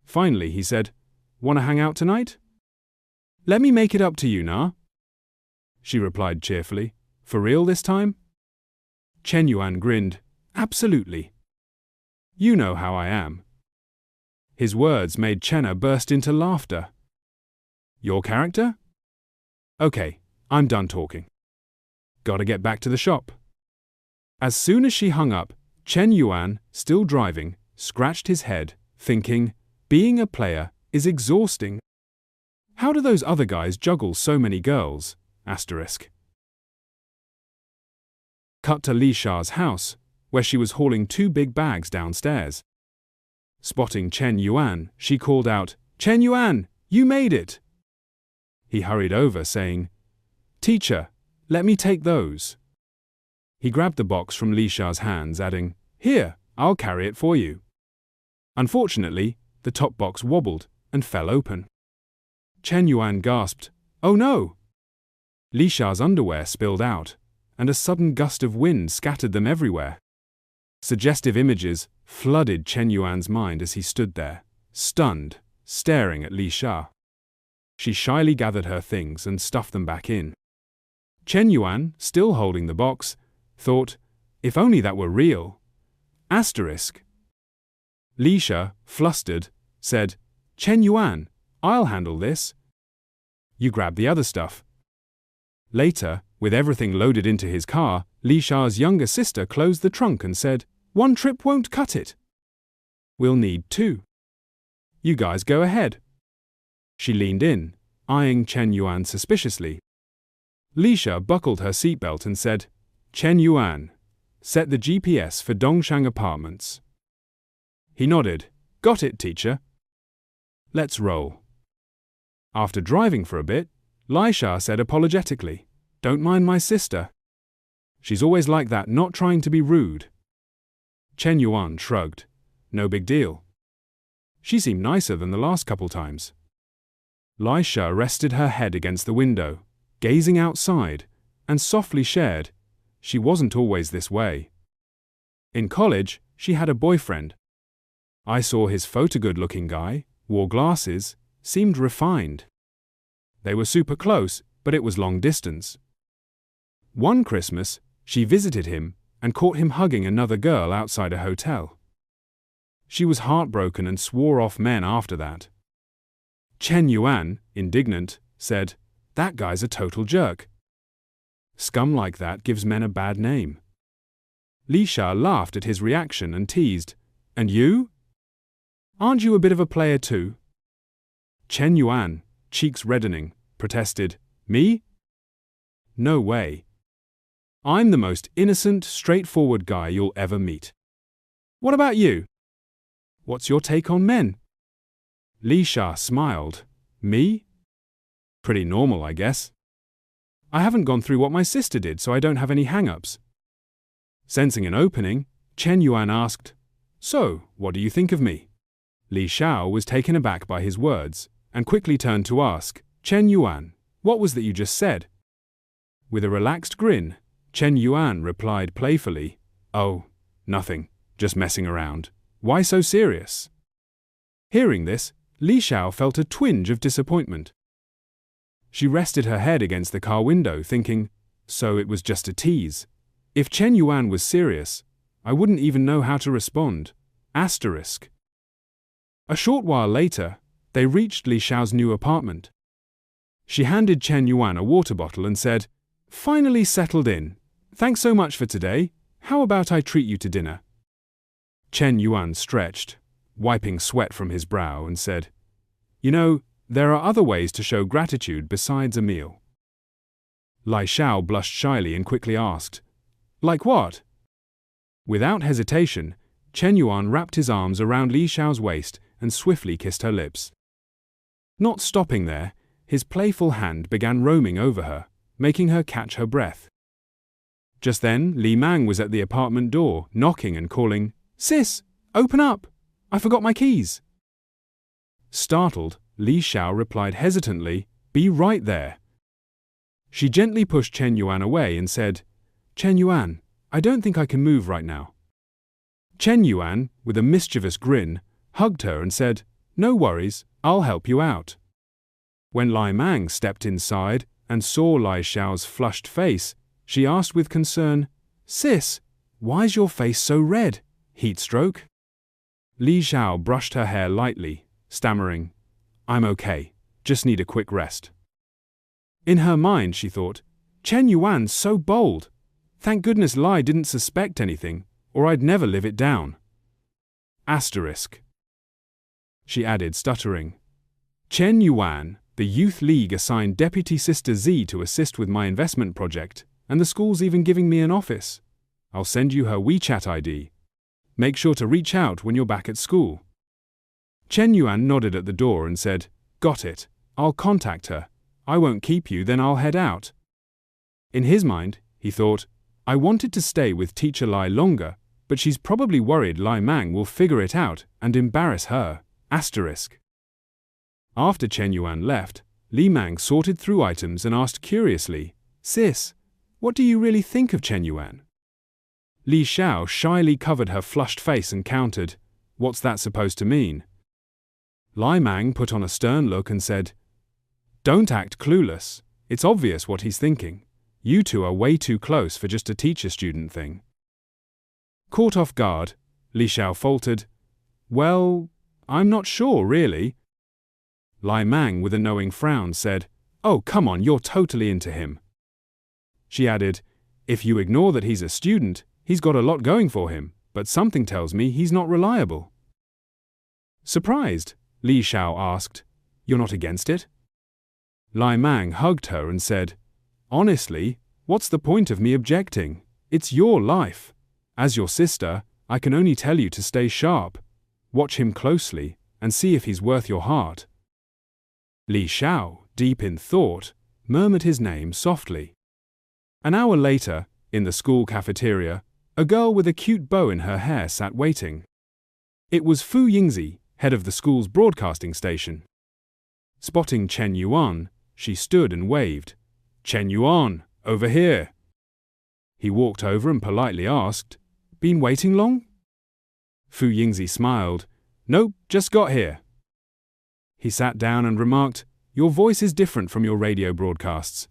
[SPEAKER 2] Finally, he said, "Want to hang out tonight?" "Let me make it up to you, Na." She replied cheerfully, "For real this time?" Shen Yuan grinned, "Absolutely. You know how I am." His words made Chenna burst into laughter. "Your character? Okay, I'm done talking. Gotta get back to the shop." As soon as she hung up, Shen Yuan, still driving, scratched his head, thinking, being a player is exhausting. How do those other guys juggle so many girls? Asterisk. Cut to Li Sha's house, where she was hauling 2 big bags downstairs. Spotting Shen Yuan, she called out, "Shen Yuan, you made it!" He hurried over, saying, "Teacher, let me take those." He grabbed the box from Li Sha's hands, adding, "Here, I'll carry it for you." Unfortunately, the top box wobbled and fell open. Shen Yuan gasped, "Oh no!" Li Sha's underwear spilled out, and a sudden gust of wind scattered them everywhere. Suggestive images flooded Shen Yuan's mind as he stood there, stunned, staring at Li Sha. She shyly gathered her things and stuffed them back in. Shen Yuan, still holding the box, thought, if only that were real. Asterisk. Li Sha, flustered, said, "Shen Yuan, I'll handle this. You grab the other stuff." Later, with everything loaded into his car, Li Sha's younger sister closed the trunk and said, One trip won't cut it. We'll need 2. You guys go ahead. She leaned in, eyeing Shen Yuan suspiciously. Lisha buckled her seatbelt and said, Shen Yuan, set the GPS for Dongshang Apartments. He nodded. Got it, teacher. Let's roll. After driving for a bit, Lisha said apologetically, Don't mind my sister. She's always like that, not trying to be rude. Shen Yuan shrugged. No big deal. She seemed nicer than the last couple times. Lisha rested her head against the window, gazing outside, and softly shared, she wasn't always this way. In college, she had a boyfriend. I saw his photo-good-looking guy, wore glasses, seemed refined. They were super close, but it was long distance. One Christmas, she visited him and caught him hugging another girl outside a hotel. She was heartbroken and swore off men after that. Shen Yuan, indignant, said, That guy's a total jerk. Scum like that gives men a bad name. Lisha laughed at his reaction and teased, And you? Aren't you a bit of a player too? Shen Yuan, cheeks reddening, protested, Me? No way. I'm the most innocent, straightforward guy you'll ever meet. What about you? What's your take on men? Lisha smiled. Me? Pretty normal, I guess. I haven't gone through what my sister did, so I don't have any hang-ups. Sensing an opening, Shen Yuan asked, So, what do you think of me? Li Shao was taken aback by his words, and quickly turned to ask, Shen Yuan, what was that you just said? With a relaxed grin, Shen Yuan replied playfully, Oh, nothing, just messing around. Why so serious? Hearing this, Li Shao felt a twinge of disappointment. She rested her head against the car window, thinking, So it was just a tease. If Shen Yuan was serious, I wouldn't even know how to respond. Asterisk. A short while later, they reached Li Shao's new apartment. She handed Shen Yuan a water bottle and said, Finally settled in. Thanks so much for today. How about I treat you to dinner? Shen Yuan stretched, wiping sweat from his brow, and said, You know, there are other ways to show gratitude besides a meal. Li Shao blushed shyly and quickly asked, Like what? Without hesitation, Shen Yuan wrapped his arms around Li Shao's waist and swiftly kissed her lips. Not stopping there, his playful hand began roaming over her, making her catch her breath. Just then, Li Mang was at the apartment door, knocking and calling, Sis, open up! I forgot my keys. Startled, Li Shao replied hesitantly, Be right there. She gently pushed Shen Yuan away and said, Shen Yuan, I don't think I can move right now. Shen Yuan, with a mischievous grin, hugged her and said, No worries, I'll help you out. When Li Mang stepped inside and saw Li Shao's flushed face, she asked with concern, Sis, why's your face so red? Heat stroke? Li Shao brushed her hair lightly, stammering, I'm okay, just need a quick rest. In her mind, she thought, Shen Yuan's so bold. Thank goodness Li didn't suspect anything, or I'd never live it down. Asterisk. She added, stuttering, Shen Yuan, the Youth League assigned Deputy Sister Z to assist with my investment project, and the school's even giving me an office. I'll send you her WeChat ID. Make sure to reach out when you're back at school. Shen Yuan nodded at the door and said, Got it, I'll contact her. I won't keep you, then I'll head out. In his mind, he thought, I wanted to stay with Teacher Li longer, but she's probably worried Li Mang will figure it out and embarrass her. Asterisk. After Shen Yuan left, Li Mang sorted through items and asked curiously, Sis, what do you really think of Shen Yuan? Li Shao shyly covered her flushed face and countered, What's that supposed to mean? Li Mang put on a stern look and said, Don't act clueless. It's obvious what he's thinking. You two are way too close for just a teacher-student thing. Caught off guard, Li Shao faltered, Well, I'm not sure, really. Li Mang, with a knowing frown, said, Oh, come on, you're totally into him. She added, If you ignore that he's a student, he's got a lot going for him. but something tells me he's not reliable. Surprised, Li Xiao asked, "You're not against it?" Lai Mang hugged her and said, "Honestly, what's the point of me objecting? It's your life. As your sister, I can only tell you to stay sharp. Watch him closely and see if he's worth your heart." Li Xiao, deep in thought, murmured his name softly. An hour later, in the school cafeteria, a girl with a cute bow in her hair sat waiting. It was Fu Yingzi, head of the school's broadcasting station. Spotting Shen Yuan, she stood and waved. "Shen Yuan, over here." He walked over and politely asked, "Been waiting long?" Fu Yingzi smiled. "Nope, just got here." He sat down and remarked, "Your voice is different from your radio broadcasts."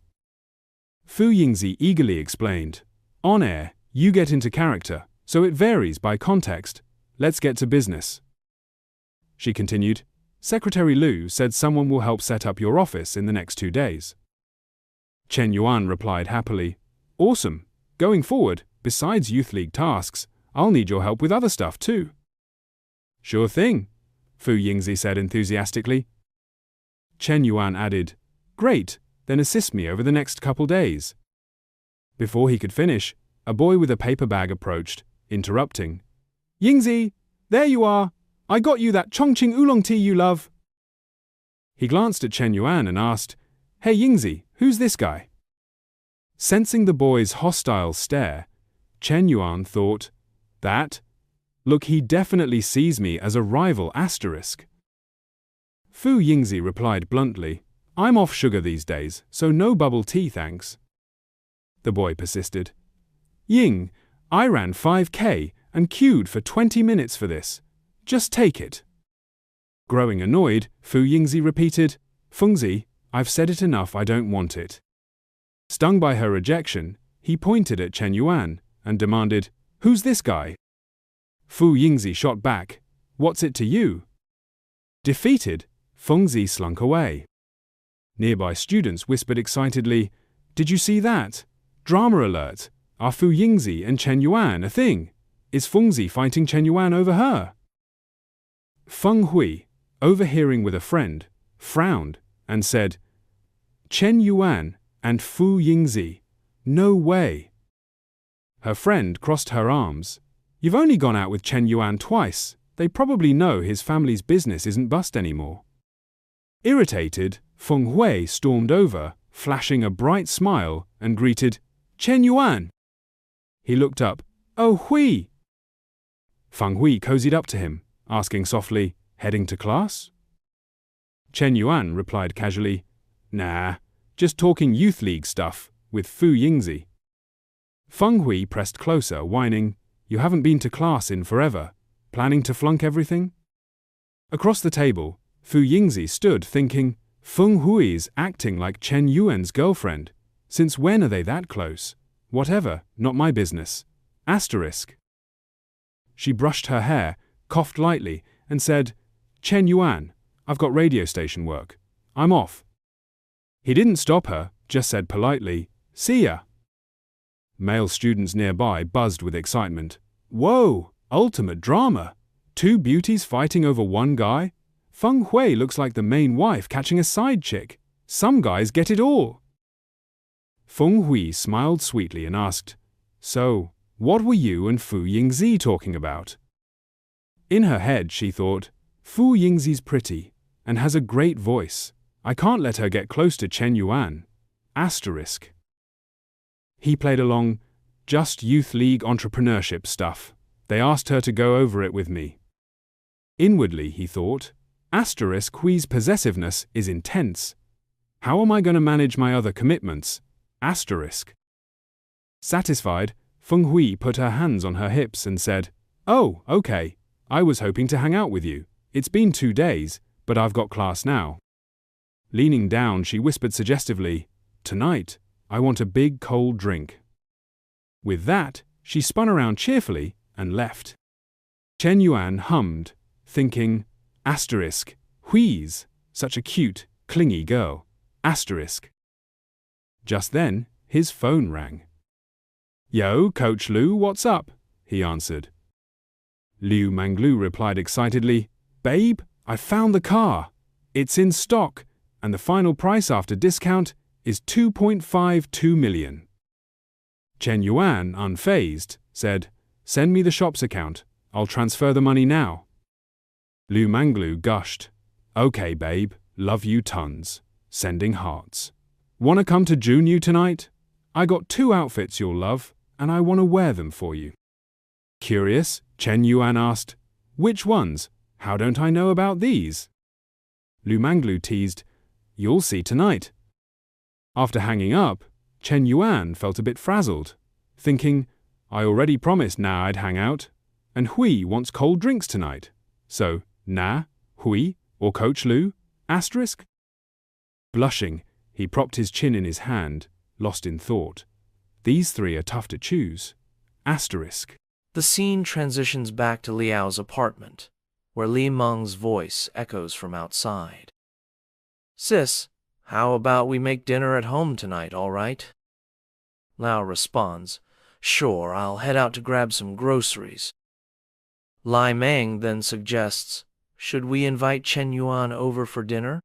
[SPEAKER 2] Fu Yingzi eagerly explained, "On air, you get into character, so it varies by context. Let's get to business." She continued, "Secretary Liu said someone will help set up your office in the next 2 days." Shen Yuan replied happily, "Awesome. Going forward, besides Youth League tasks, I'll need your help with other stuff too." "Sure thing," Fu Yingzi said enthusiastically. Shen Yuan added, "Great, then assist me over the next couple days." Before he could finish, a boy with a paper bag approached, interrupting, "Yingzi, there you are. I got you that Chongqing oolong tea you love." He glanced at Shen Yuan and asked, "Hey Yingzi, who's this guy?" Sensing the boy's hostile stare, Shen Yuan thought, Look, he definitely sees me as a rival asterisk." Fu Yingzi replied bluntly, "I'm off sugar these days, so no bubble tea thanks." The boy persisted, "Ying, I ran 5K and queued for 20 minutes for this. Just take it." Growing annoyed, Fu Yingzi repeated, "Fengzi, I've said it enough, I don't want it." Stung by her rejection, he pointed at Shen Yuan and demanded, "Who's this guy?" Fu Yingzi shot back, "What's it to you?" Defeated, Fengzi slunk away. Nearby students whispered excitedly, "Did you see that? Drama alert! Are Fu Yingzi and Shen Yuan a thing? Is Fengzi fighting Shen Yuan over her?" Feng Hui, overhearing with a friend, frowned and said, "Shen Yuan and Fu Yingzi? No way." Her friend crossed her arms. "You've only gone out with Shen Yuan twice. They probably know his family's business isn't bust anymore." Irritated, Feng Hui stormed over, flashing a bright smile, and greeted, "Shen Yuan." He looked up. "Oh, Hui." Feng Hui cozied up to him, asking softly, "Heading to class?" Shen Yuan replied casually, "Nah, just talking Youth League stuff with Fu Yingzi." Feng Hui pressed closer, whining, "You haven't been to class in forever. Planning to flunk everything?" Across the table, Fu Yingzi stood thinking, Feng Hui's acting like Shen Yuan's girlfriend. Since when are they that close? Whatever, not my business. Asterisk. She brushed her hair, coughed lightly, and said, "Shen Yuan, I've got radio station work. I'm off." He didn't stop her, just said politely, "See ya." Male students nearby buzzed with excitement. "Whoa, ultimate drama. 2 beauties fighting over one guy? Feng Hui looks like the main wife catching a side chick. Some guys get it all." Feng Hui smiled sweetly and asked, "So, what were you and Fu Yingzi talking about?" In her head, she thought, "Fu Yingzi's pretty and has a great voice. I can't let her get close to Shen Yuan. Asterisk." He played along, "Just Youth League entrepreneurship stuff. They asked her to go over it with me." Inwardly, he thought, "Asterisk Hui's possessiveness is intense. How am I going to manage my other commitments? Asterisk." Satisfied, Feng Hui put her hands on her hips and said, "Oh, okay. I was hoping to hang out with you. It's been 2 days, but I've got class now." Leaning down, she whispered suggestively, "Tonight, I want a big cold drink." With that, she spun around cheerfully and left. Shen Yuan hummed, thinking, "Asterisk, Hui's such a cute, clingy girl. Asterisk." Just then, his phone rang. "Yo, Coach Liu, what's up?" he answered. Liu Manglu replied excitedly, "Babe, I found the car. It's in stock, and the final price after discount is 2.52 million. Chen Yuan, unfazed, said, "Send me the shop's account. I'll transfer the money now." Liu Manglu gushed, "Okay, babe, love you tons. Sending hearts. Wanna come to Junyu tonight? I got 2 outfits you'll love, and I wanna wear them for you." Curious, Chen Yuan asked, "Which ones? How don't I know about these?" Liu Manglu teased, "You'll see tonight." After hanging up, Chen Yuan felt a bit frazzled, thinking, "I already promised Na I'd hang out, and Hui wants cold drinks tonight. So, Na, Hui, or Coach Liu? Asterisk?" Blushing, he propped his chin in his hand, lost in thought. These 3 are tough to choose. Asterisk.
[SPEAKER 3] The scene transitions back to Liao's apartment, where Li Meng's voice echoes from outside. "Sis, how about we make dinner at home tonight, all right?" Liao responds, "Sure, I'll head out to grab some groceries." Li Meng then suggests, "Should we invite Chen Yuan over for dinner?"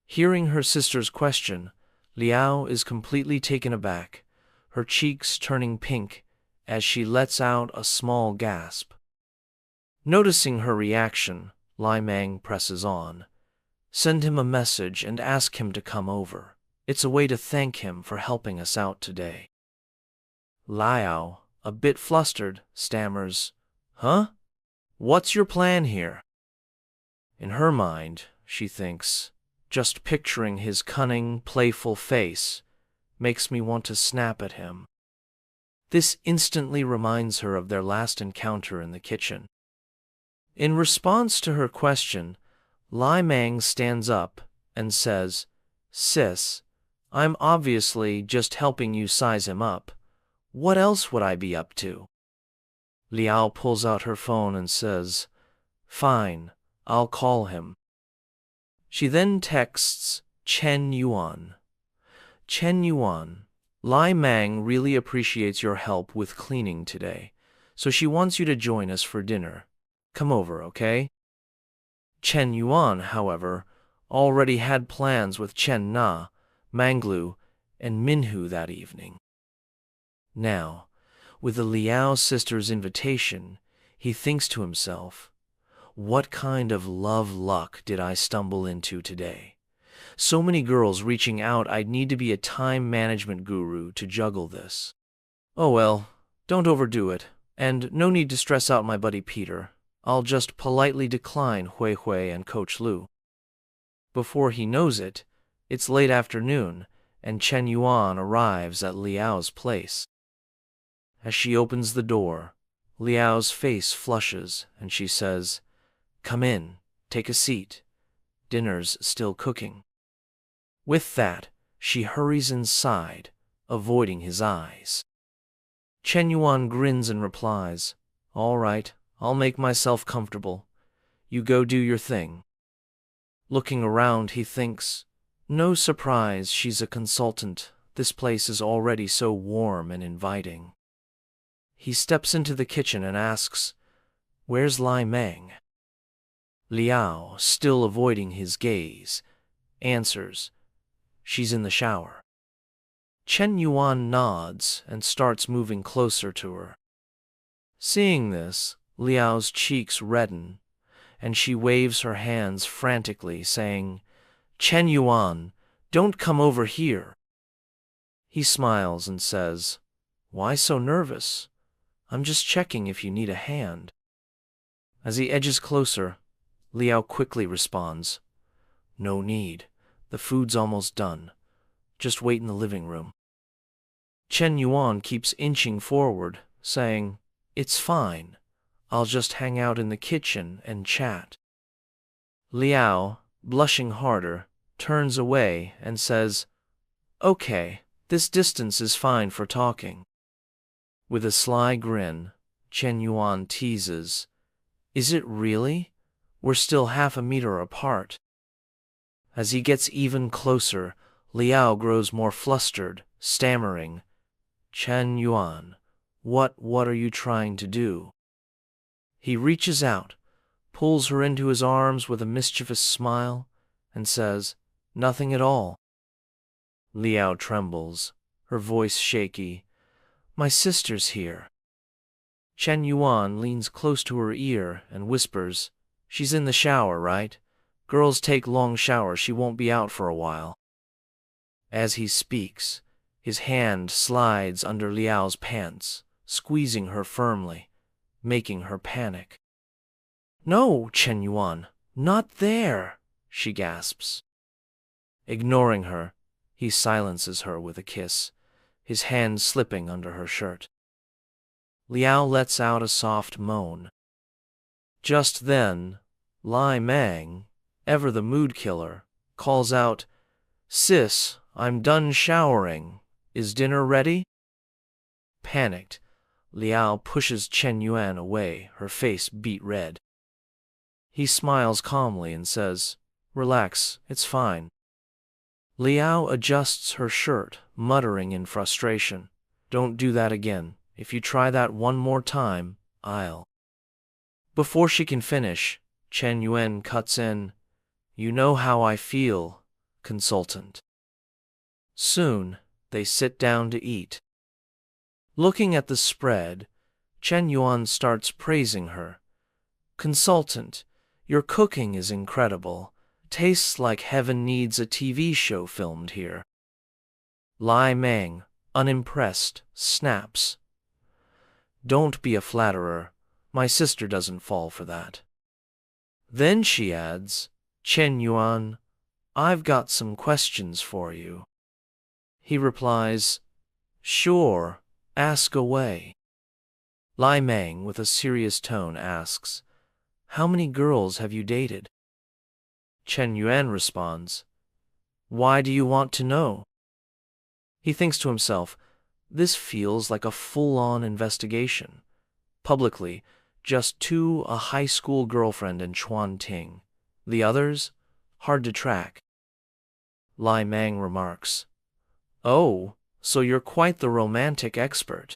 [SPEAKER 3] Hearing her sister's question, Liao is completely taken aback, her cheeks turning pink as she lets out a small gasp. Noticing her reaction, Li Meng presses on. "Send him a message and ask him to come over. It's a way to thank him for helping us out today." Liao, a bit flustered, stammers, "Huh? What's your plan here?" In her mind, she thinks, "Just picturing his cunning, playful face makes me want to snap at him." This instantly reminds her of their last encounter in the kitchen. In response to her question, Li Meng stands up and says, "Sis, I'm obviously just helping you size him up. What else would I be up to?" Liao pulls out her phone and says, "Fine, I'll call him." She then texts Chen Yuan. "Chen Yuan, Li Meng really appreciates your help with cleaning today, so she wants you to join us for dinner. Come over, okay?" Chen Yuan, however, already had plans with Chen Na, Manglu, and Minhu that evening. Now, with the Liao sisters' invitation, he thinks to himself, "What kind of love luck did I stumble into today? So many girls reaching out, I'd need to be a time management guru to juggle this. Oh well, don't overdo it, and no need to stress out my buddy Peter. I'll just politely decline Hui Hui and Coach Liu." Before he knows it, it's late afternoon, and Chen Yuan arrives at Liao's place. As she opens the door, Liao's face flushes, and she says, "Come in, take a seat. Dinner's still cooking." With that, she hurries inside, avoiding his eyes. Chen Yuan grins and replies, "All right, I'll make myself comfortable. You go do your thing." Looking around, he thinks, "No surprise she's a consultant. This place is already so warm and inviting." He steps into the kitchen and asks, "Where's Li Meng?" Liao, still avoiding his gaze, answers, "She's in the shower." Chen Yuan nods and starts moving closer to her. Seeing this, Liao's cheeks redden, and she waves her hands frantically, saying, "Chen Yuan, don't come over here." He smiles and says, "Why so nervous? I'm just checking if you need a hand." As he edges closer, Liao quickly responds, "No need. The food's almost done. Just wait in the living room." Chen Yuan keeps inching forward, saying, "It's fine. I'll just hang out in the kitchen and chat." Liao, blushing harder, turns away and says, "Okay, this distance is fine for talking." With a sly grin, Chen Yuan teases, "Is it really? We're still half a meter apart." As he gets even closer, Liao grows more flustered, stammering, "Chen Yuan, what are you trying to do?" He reaches out, pulls her into his arms with a mischievous smile, and says, "Nothing at all." Liao trembles, her voice shaky. "My sister's here." Shen Yuan leans close to her ear and whispers, "She's in the shower, right? Girls take long showers, she won't be out for a while." As he speaks, his hand slides under Liao's pants, squeezing her firmly, making her panic. "No, Chen Yuan, not there," she gasps. Ignoring her, he silences her with a kiss, his hand slipping under her shirt. Liao lets out a soft moan. Just then, Lai Mang, ever the mood killer, calls out, "Sis, I'm done showering. Is dinner ready?" Panicked, Liao pushes Chen Yuan away, her face beet red. He smiles calmly and says, "Relax, it's fine." Liao adjusts her shirt, muttering in frustration, "Don't do that again. If you try that one more time, I'll..." Before she can finish, Chen Yuan cuts in, "You know how I feel, consultant." Soon, they sit down to eat. Looking at the spread, Chen Yuan starts praising her. "Consultant, your cooking is incredible. Tastes like heaven needs a TV show filmed here." Lai Mang, unimpressed, snaps, "Don't be a flatterer. My sister doesn't fall for that." Then she adds, "Chen Yuan, I've got some questions for you." He replies, "Sure, ask away." Lai Mang, with a serious tone, asks, "How many girls have you dated?" Chen Yuan responds, "Why do you want to know?" He thinks to himself, this feels like a full-on investigation. Publicly, just two, a high school girlfriend and Chuan Ting. The others, hard to track. Lai Mang remarks, "Oh, so you're quite the romantic expert."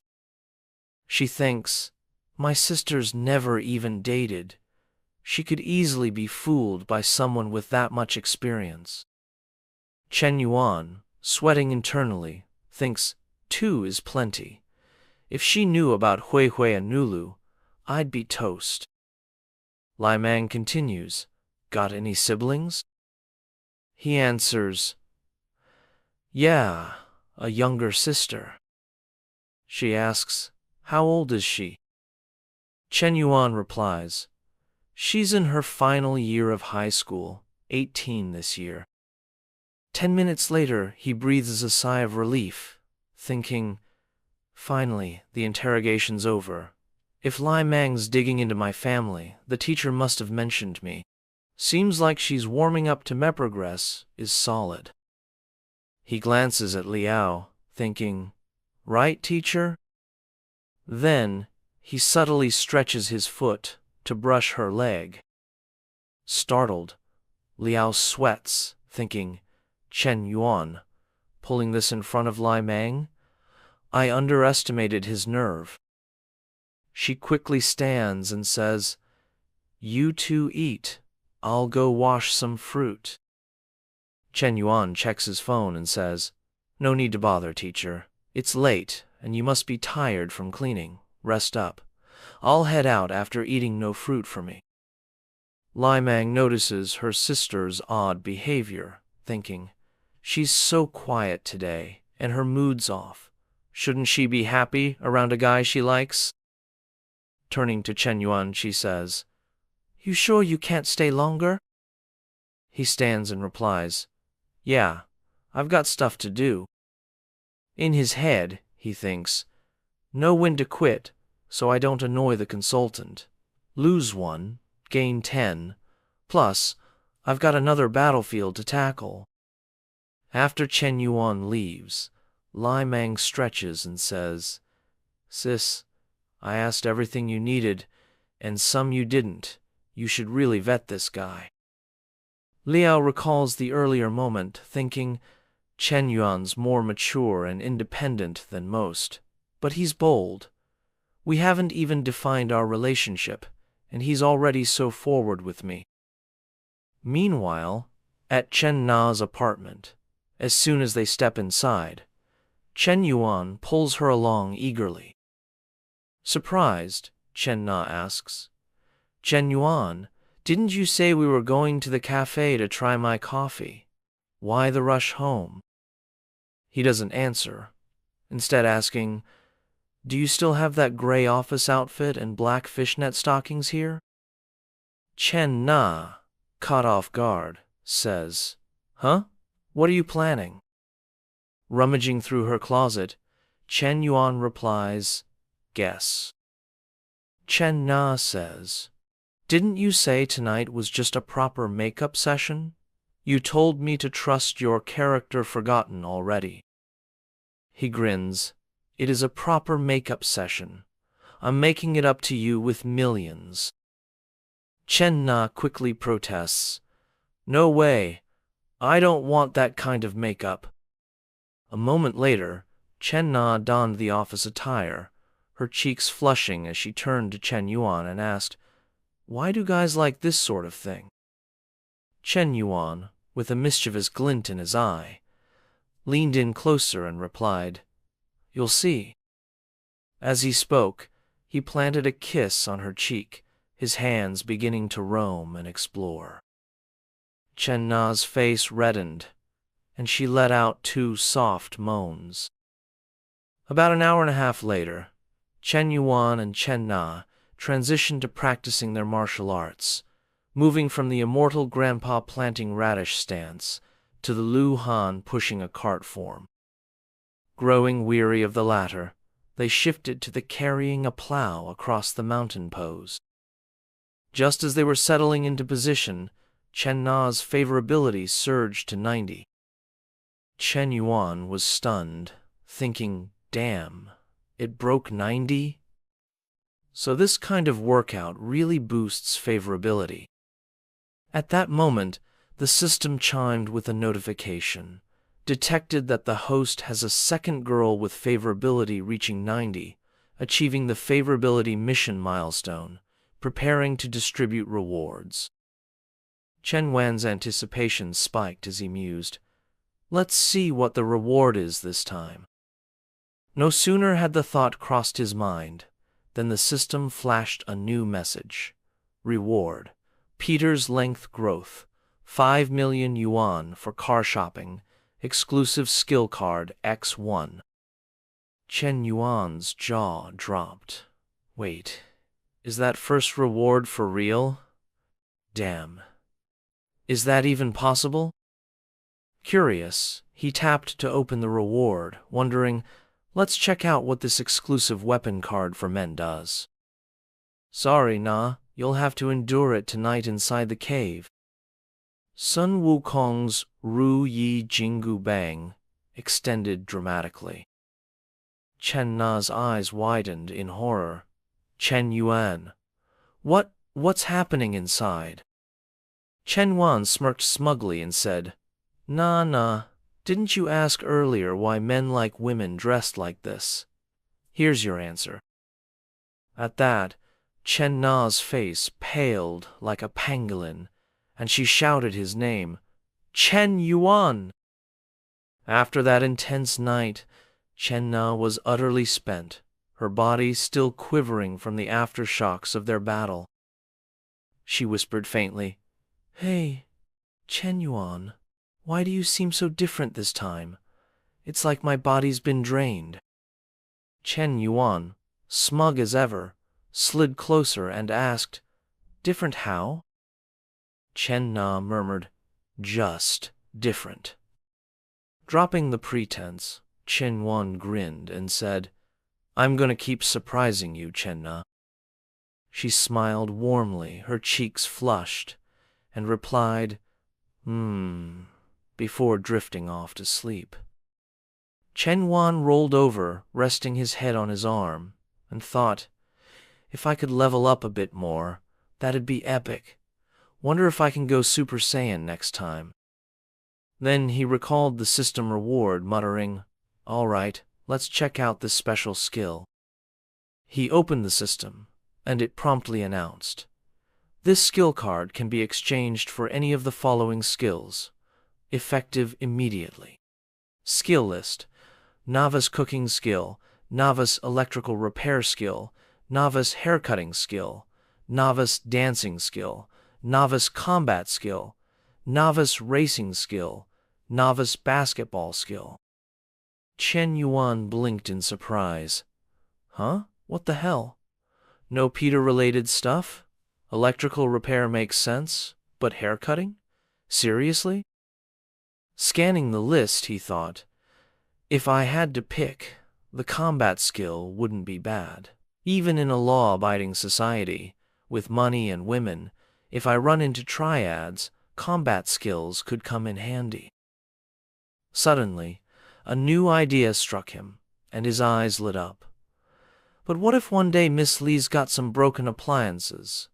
[SPEAKER 3] She thinks, my sister's never even dated. She could easily be fooled by someone with that much experience. Chen Yuan, sweating internally, thinks 2 is plenty. If she knew about Hui Hui and Nulu, I'd be toast. Lai Mang continues, "Got any siblings?" He answers, "Yeah, a younger sister." She asks, "How old is she?" Chen Yuan replies, "She's in her final year of high school, 18 this year." 10 minutes later, he breathes a sigh of relief, thinking, finally, the interrogation's over. If Lai Mang's digging into my family, the teacher must have mentioned me. Seems like she's warming up to progress is solid. He glances at Liao, thinking, right, teacher? Then, he subtly stretches his foot to brush her leg. Startled, Liao sweats, thinking, Chen Yuan, pulling this in front of Lai Mang? I underestimated his nerve. She quickly stands and says, "You two eat. I'll go wash some fruit." Chen Yuan checks his phone and says, "No need to bother, teacher. It's late, and you must be tired from cleaning. Rest up. I'll head out after eating no fruit for me." Lai Mang notices her sister's odd behavior, thinking, she's so quiet today, and her mood's off. Shouldn't she be happy around a guy she likes? Turning to Chen Yuan, she says, "You sure you can't stay longer?" He stands and replies, "Yeah, I've got stuff to do." In his head, he thinks, know when to quit, so I don't annoy the consultant. Lose 1, gain 10, plus, I've got another battlefield to tackle. After Chen Yuan leaves, Lai Mang stretches and says, "Sis, I asked everything you needed, and some you didn't. You should really vet this guy." Liao recalls the earlier moment, thinking, Chen Yuan's more mature and independent than most, but he's bold. We haven't even defined our relationship, and he's already so forward with me. Meanwhile, at Chen Na's apartment, as soon as they step inside, Shen Yuan pulls her along eagerly. Surprised, Chen Na asks, "Shen Yuan, didn't you say we were going to the cafe to try my coffee? Why the rush home?" He doesn't answer, instead asking, "Do you still have that gray office outfit and black fishnet stockings here?" Chen Na, caught off guard, says, "Huh? What are you planning?" Rummaging through her closet, Chen Yuan replies, "Guess." Chen Na says, "Didn't you say tonight was just a proper makeup session? You told me to trust your character forgotten already." He grins. "It is a proper makeup session. I'm making it up to you with millions." Chen Na quickly protests, "No way. I don't want that kind of makeup." A moment later, Chen Na donned the office attire, her cheeks flushing as she turned to Chen Yuan and asked, "Why do guys like this sort of thing?" Chen Yuan, with a mischievous glint in his eye, leaned in closer and replied, "You'll see." As he spoke, he planted a kiss on her cheek, his hands beginning to roam and explore. Chen Na's face reddened, and she let out 2 soft moans. About an hour and a half later, Chen Yuan and Chen Na transitioned to practicing their martial arts, moving from the immortal grandpa planting radish stance to the Lu Han pushing a cart form. Growing weary of the latter, they shifted to the carrying a plow across the mountain pose. Just as they were settling into position, Chen Na's favorability surged to 90. Chen Yuan was stunned, thinking, "Damn, it broke 90? So this kind of workout really boosts favorability." At that moment, the system chimed with a notification, detected that the host has a second girl with favorability reaching 90, achieving the favorability mission milestone, preparing to distribute rewards. Chen Wan's anticipation spiked as he mused, "Let's see what the reward is this time." No sooner had the thought crossed his mind than the system flashed a new message. Reward: Peter's length growth, 5 million yuan for car shopping, exclusive skill card X1. Chen Yuan's jaw dropped. Wait, is that first reward for real? Damn. Is that even possible? Curious, he tapped to open the reward, wondering, let's check out what this exclusive weapon card for men does. Sorry, Na, you'll have to endure it tonight inside the cave. Sun Wukong's Ru Yi Jinggu Bang extended dramatically. Chen Na's eyes widened in horror. Chen Yuan. What's happening inside? Chen Yuan smirked smugly and said, Nah, didn't you ask earlier why men like women dressed like this? Here's your answer. At that, Chen Na's face paled like a pangolin, and she shouted his name, Chen Yuan! After that intense night, Chen Na was utterly spent, her body still quivering from the aftershocks of their battle. She whispered faintly, Hey, Chen Yuan, why do you seem so different this time? It's like my body's been drained. Chen Yuan, smug as ever, slid closer and asked, Different how? Chen Na murmured, Just different. Dropping the pretense, Chen Yuan grinned and said, I'm going to keep surprising you, Chen Na. She smiled warmly, her cheeks flushed, and replied, before drifting off to sleep. Chen Yuan rolled over, resting his head on his arm, and thought, if I could level up a bit more, that'd be epic. Wonder if I can go Super Saiyan next time. Then he recalled the system reward, muttering, All right, let's check out this special skill. He opened the system, and it promptly announced, This skill card can be exchanged for any of the following skills. Effective immediately. Skill list: novice cooking skill, novice electrical repair skill, novice haircutting skill, novice dancing skill, novice combat skill, novice racing skill, novice basketball skill. Shen Yuan blinked in surprise. Huh? What the hell? No Peter-related stuff? Electrical repair makes sense, but haircutting? Seriously? Scanning the list, he thought, if I had to pick, the combat skill wouldn't be bad. Even in a law-abiding society, with money and women, if I run into triads, combat skills could come in handy. Suddenly, a new idea struck him, and his eyes lit up. But what if one day Miss Lee's got some broken appliances?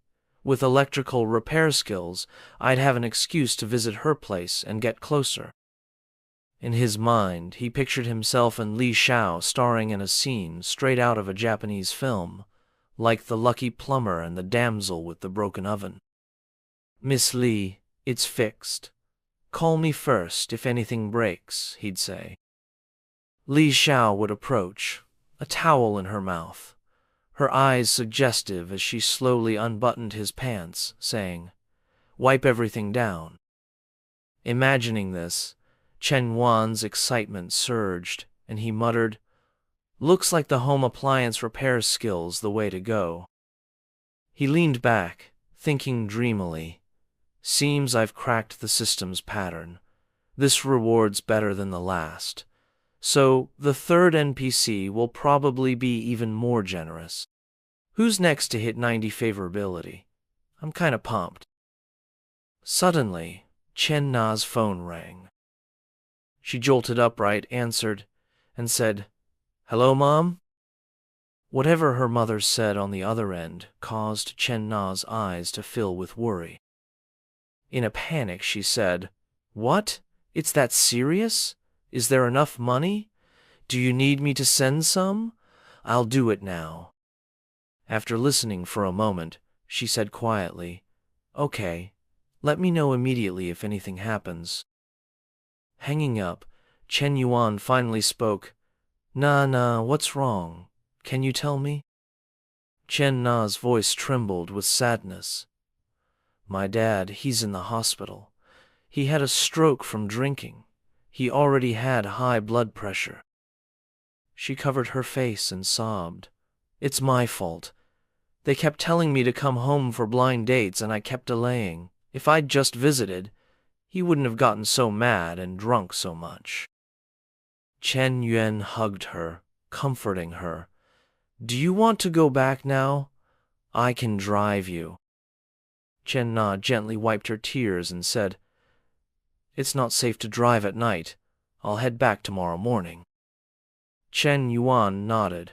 [SPEAKER 3] With electrical repair skills, I'd have an excuse to visit her place and get closer. In his mind, he pictured himself and Li Xiao starring in a scene straight out of a Japanese film, like The Lucky Plumber and the Damsel with the Broken Oven. Miss Li, it's fixed. Call me first if anything breaks, he'd say. Li Xiao would approach, a towel in her mouth, her eyes suggestive as she slowly unbuttoned his pants, saying, "Wipe everything down." Imagining this, Shen Yuan's excitement surged, and he muttered, "Looks like the home appliance repair skill's the way to go." He leaned back, thinking dreamily, "Seems I've cracked the system's pattern. This reward's better than the last. So the third NPC will probably be even more generous. Who's next to hit 90 favorability? I'm kinda pumped." Suddenly, Chen Na's phone rang. She jolted upright, answered, and said, "Hello, Mom?" Whatever her mother said on the other end caused Chen Na's eyes to fill with worry. In a panic, she said, "What? It's that serious? Is there enough money? Do you need me to send some? I'll do it now." After listening for a moment, she said quietly, "Okay, let me know immediately if anything happens." Hanging up, Chen Yuan finally spoke, Nah, what's wrong? Can you tell me?" Chen Na's voice trembled with sadness. "My dad, he's in the hospital. He had a stroke from drinking. He already had high blood pressure." She covered her face and sobbed. "It's my fault. They kept telling me to come home for blind dates and I kept delaying. If I'd just visited, he wouldn't have gotten so mad and drunk so much." Chen Yuan hugged her, comforting her. "Do you want to go back now? I can drive you." Chen Na gently wiped her tears and said, "It's not safe to drive at night. I'll head back tomorrow morning." Chen Yuan nodded.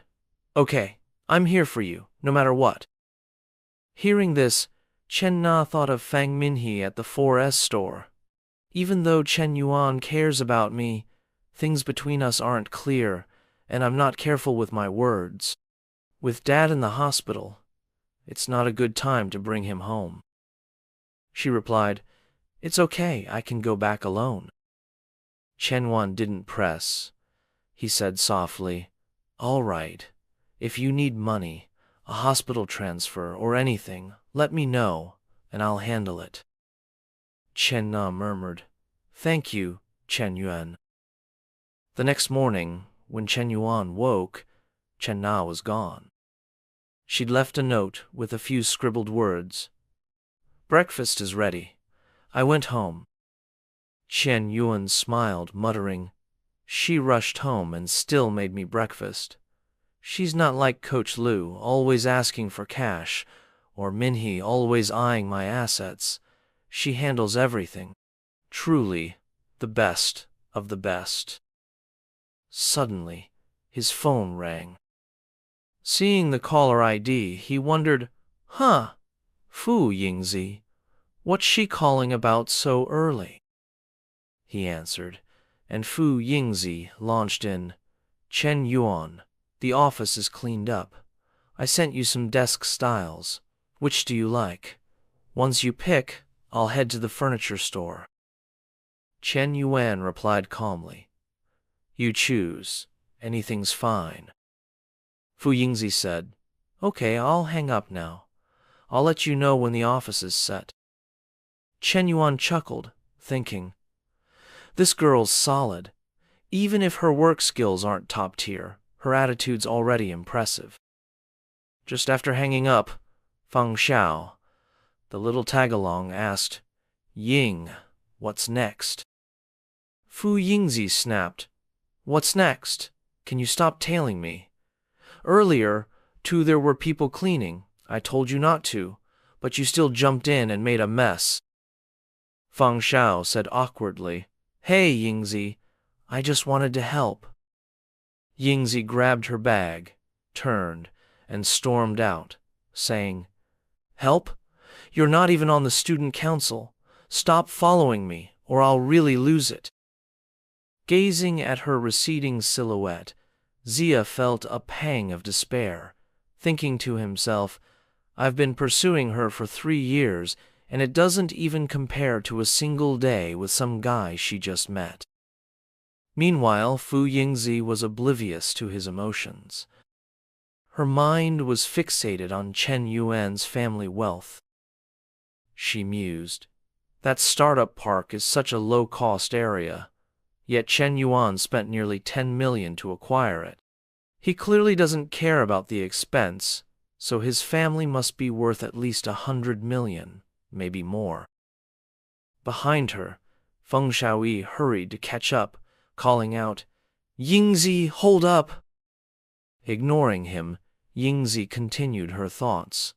[SPEAKER 3] "Okay, I'm here for you, no matter what." Hearing this, Chen Na thought of Fang Minhe at the 4S store. Even though Chen Yuan cares about me, things between us aren't clear, and I'm not careful with my words. With Dad in the hospital, it's not a good time to bring him home. She replied, "It's okay, I can go back alone." Chen Yuan didn't press. He said softly, "All right, if you need money, a hospital transfer, or anything, let me know, and I'll handle it." Chen Na murmured, "Thank you, Chen Yuan." The next morning, when Chen Yuan woke, Chen Na was gone. She'd left a note with a few scribbled words. "Breakfast is ready. I went home." Chen Yuan smiled, muttering, "She rushed home and still made me breakfast. She's not like Coach Lu, always asking for cash, or Minhe always eyeing my assets. She handles everything. Truly, the best of the best." Suddenly, his phone rang. Seeing the caller ID, he wondered, Fu Yingzi, what's she calling about so early?" He answered, and Fu Yingzi launched in, "Chen Yuan, the office is cleaned up. I sent you some desk styles. Which do you like? Once you pick, I'll head to the furniture store. Shen Yuan replied calmly. You choose. Anything's fine. Fu Yingzi said, Okay, I'll hang up now. I'll let you know when the office is set. Shen Yuan chuckled, thinking, This girl's solid. Even if her work skills aren't top tier, her attitude's already impressive. Just after hanging up, Feng Xiao, the little tagalong, asked, Ying, what's next? Fu Yingzi snapped, What's next? Can you stop tailing me? Earlier, too, there were people cleaning. I told you not to, but you still jumped in and made a mess. Feng Xiao said awkwardly, Hey, Yingzi, I just wanted to help. Yingzi grabbed her bag, turned, and stormed out, saying, Help? You're not even on the student council. Stop following me, or I'll really lose it. Gazing at her receding silhouette, Zia felt a pang of despair, thinking to himself, I've been pursuing her for 3 years, and it doesn't even compare to a single day with some guy she just met. Meanwhile, Fu Yingzi was oblivious to his emotions. Her mind was fixated on Shen Yuan's family wealth. She mused, That startup park is such a low-cost area, yet Shen Yuan spent nearly 10 million to acquire it. He clearly doesn't care about the expense, so his family must be worth at least 100 million, maybe more. Behind her, Feng Xiaoyi hurried to catch up, calling out, Yingzi, hold up! Ignoring him, Yingzi continued her thoughts.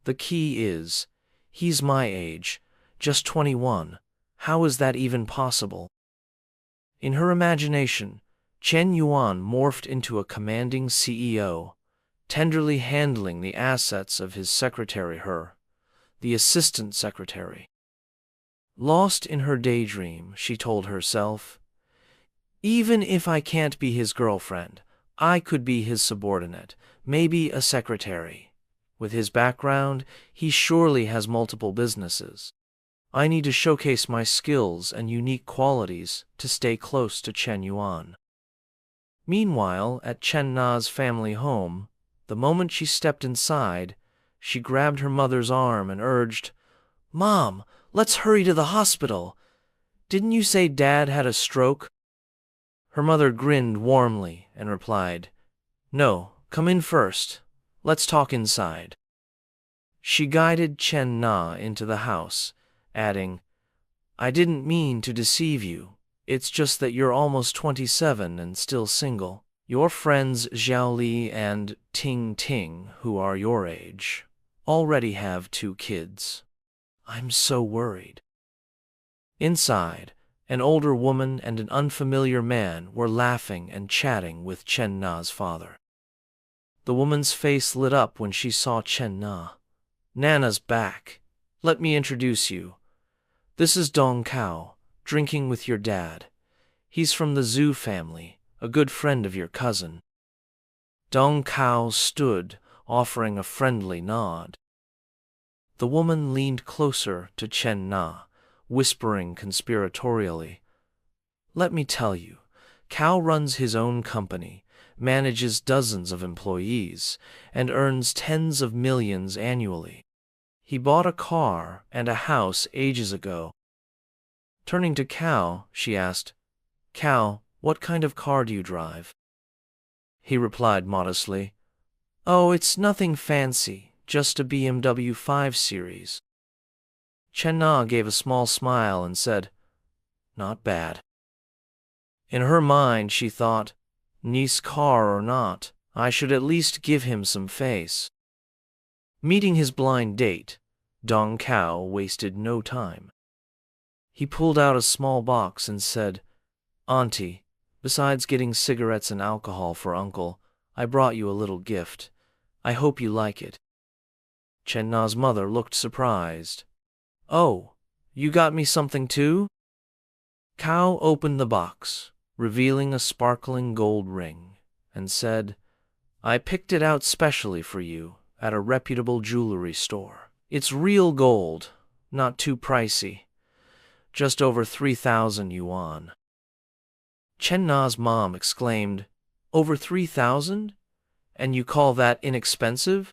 [SPEAKER 3] The key is, he's my age, just 21. How is that even possible? In her imagination, Shen Yuan morphed into a commanding CEO, tenderly handling the assets of his secretary the assistant secretary. Lost in her daydream, she told herself, Even if I can't be his girlfriend, I could be his subordinate, maybe a secretary. With his background, he surely has multiple businesses. I need to showcase my skills and unique qualities to stay close to Shen Yuan. Meanwhile, at Chen Na's family home, the moment she stepped inside, she grabbed her mother's arm and urged, Mom, let's hurry to the hospital. Didn't you say Dad had a stroke? Her mother grinned warmly and replied, No, come in first. Let's talk inside. She guided Chen Na into the house, adding, I didn't mean to deceive you. It's just that you're almost 27 and still single. Your friends Zhao Li and Ting Ting, who are your age, already have 2 kids. I'm so worried. Inside, an older woman and an unfamiliar man were laughing and chatting with Chen Na's father. The woman's face lit up when she saw Chen Na. Nana's back. Let me introduce you. This is Dong Cao, drinking with your dad. He's from the Zhu family, a good friend of your cousin. Dong Cao stood, offering a friendly nod. The woman leaned closer to Chen Na, whispering conspiratorially, Let me tell you, Cao runs his own company, manages dozens of employees, and earns tens of millions annually. He bought a car and a house ages ago. Turning to Cao, she asked, Cao, what kind of car do you drive? He replied modestly, Oh, it's nothing fancy, just a BMW 5 Series. Chen Na gave a small smile and said, Not bad. In her mind, she thought, Nice car or not, I should at least give him some face. Meeting his blind date, Dong Cao wasted no time. He pulled out a small box and said, Auntie, besides getting cigarettes and alcohol for Uncle, I brought you a little gift. I hope you like it. Chen Na's mother looked surprised. Oh, you got me something too? Cao opened the box, revealing a sparkling gold ring, and said, I picked it out specially for you at a reputable jewelry store. It's real gold, not too pricey. Just over 3,000 yuan. Chen Na's mom exclaimed, Over 3,000? And you call that inexpensive?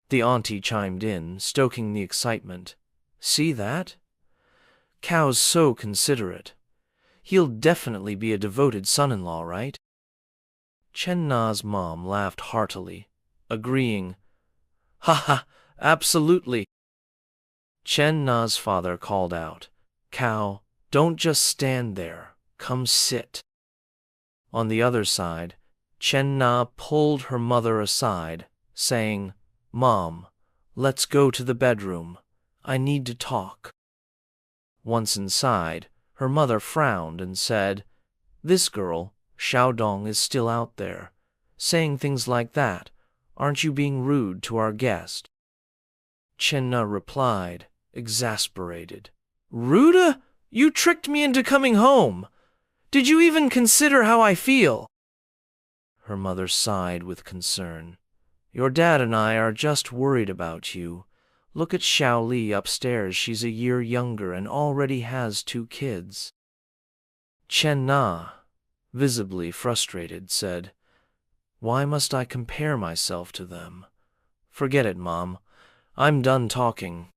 [SPEAKER 3] The auntie chimed in, stoking the excitement. See that? Cao's so considerate. He'll definitely be a devoted son-in-law, right? Chen Na's mom laughed heartily, agreeing, Ha ha, absolutely. Chen Na's father called out, Cao, don't just stand there, come sit. On the other side, Chen Na pulled her mother aside, saying, Mom, let's go to the bedroom. I need to talk. Once inside, her mother frowned and said, This girl, Xiaodong, is still out there, saying things like that. Aren't you being rude to our guest? Chen Na replied, exasperated, Rude? You tricked me into coming home. Did you even consider how I feel? Her mother sighed with concern. Your dad and I are just worried about you. Look at Xiao Li upstairs. She's a year younger and already has 2 kids. Chen Na, visibly frustrated, said, Why must I compare myself to them? Forget it, Mom. I'm done talking.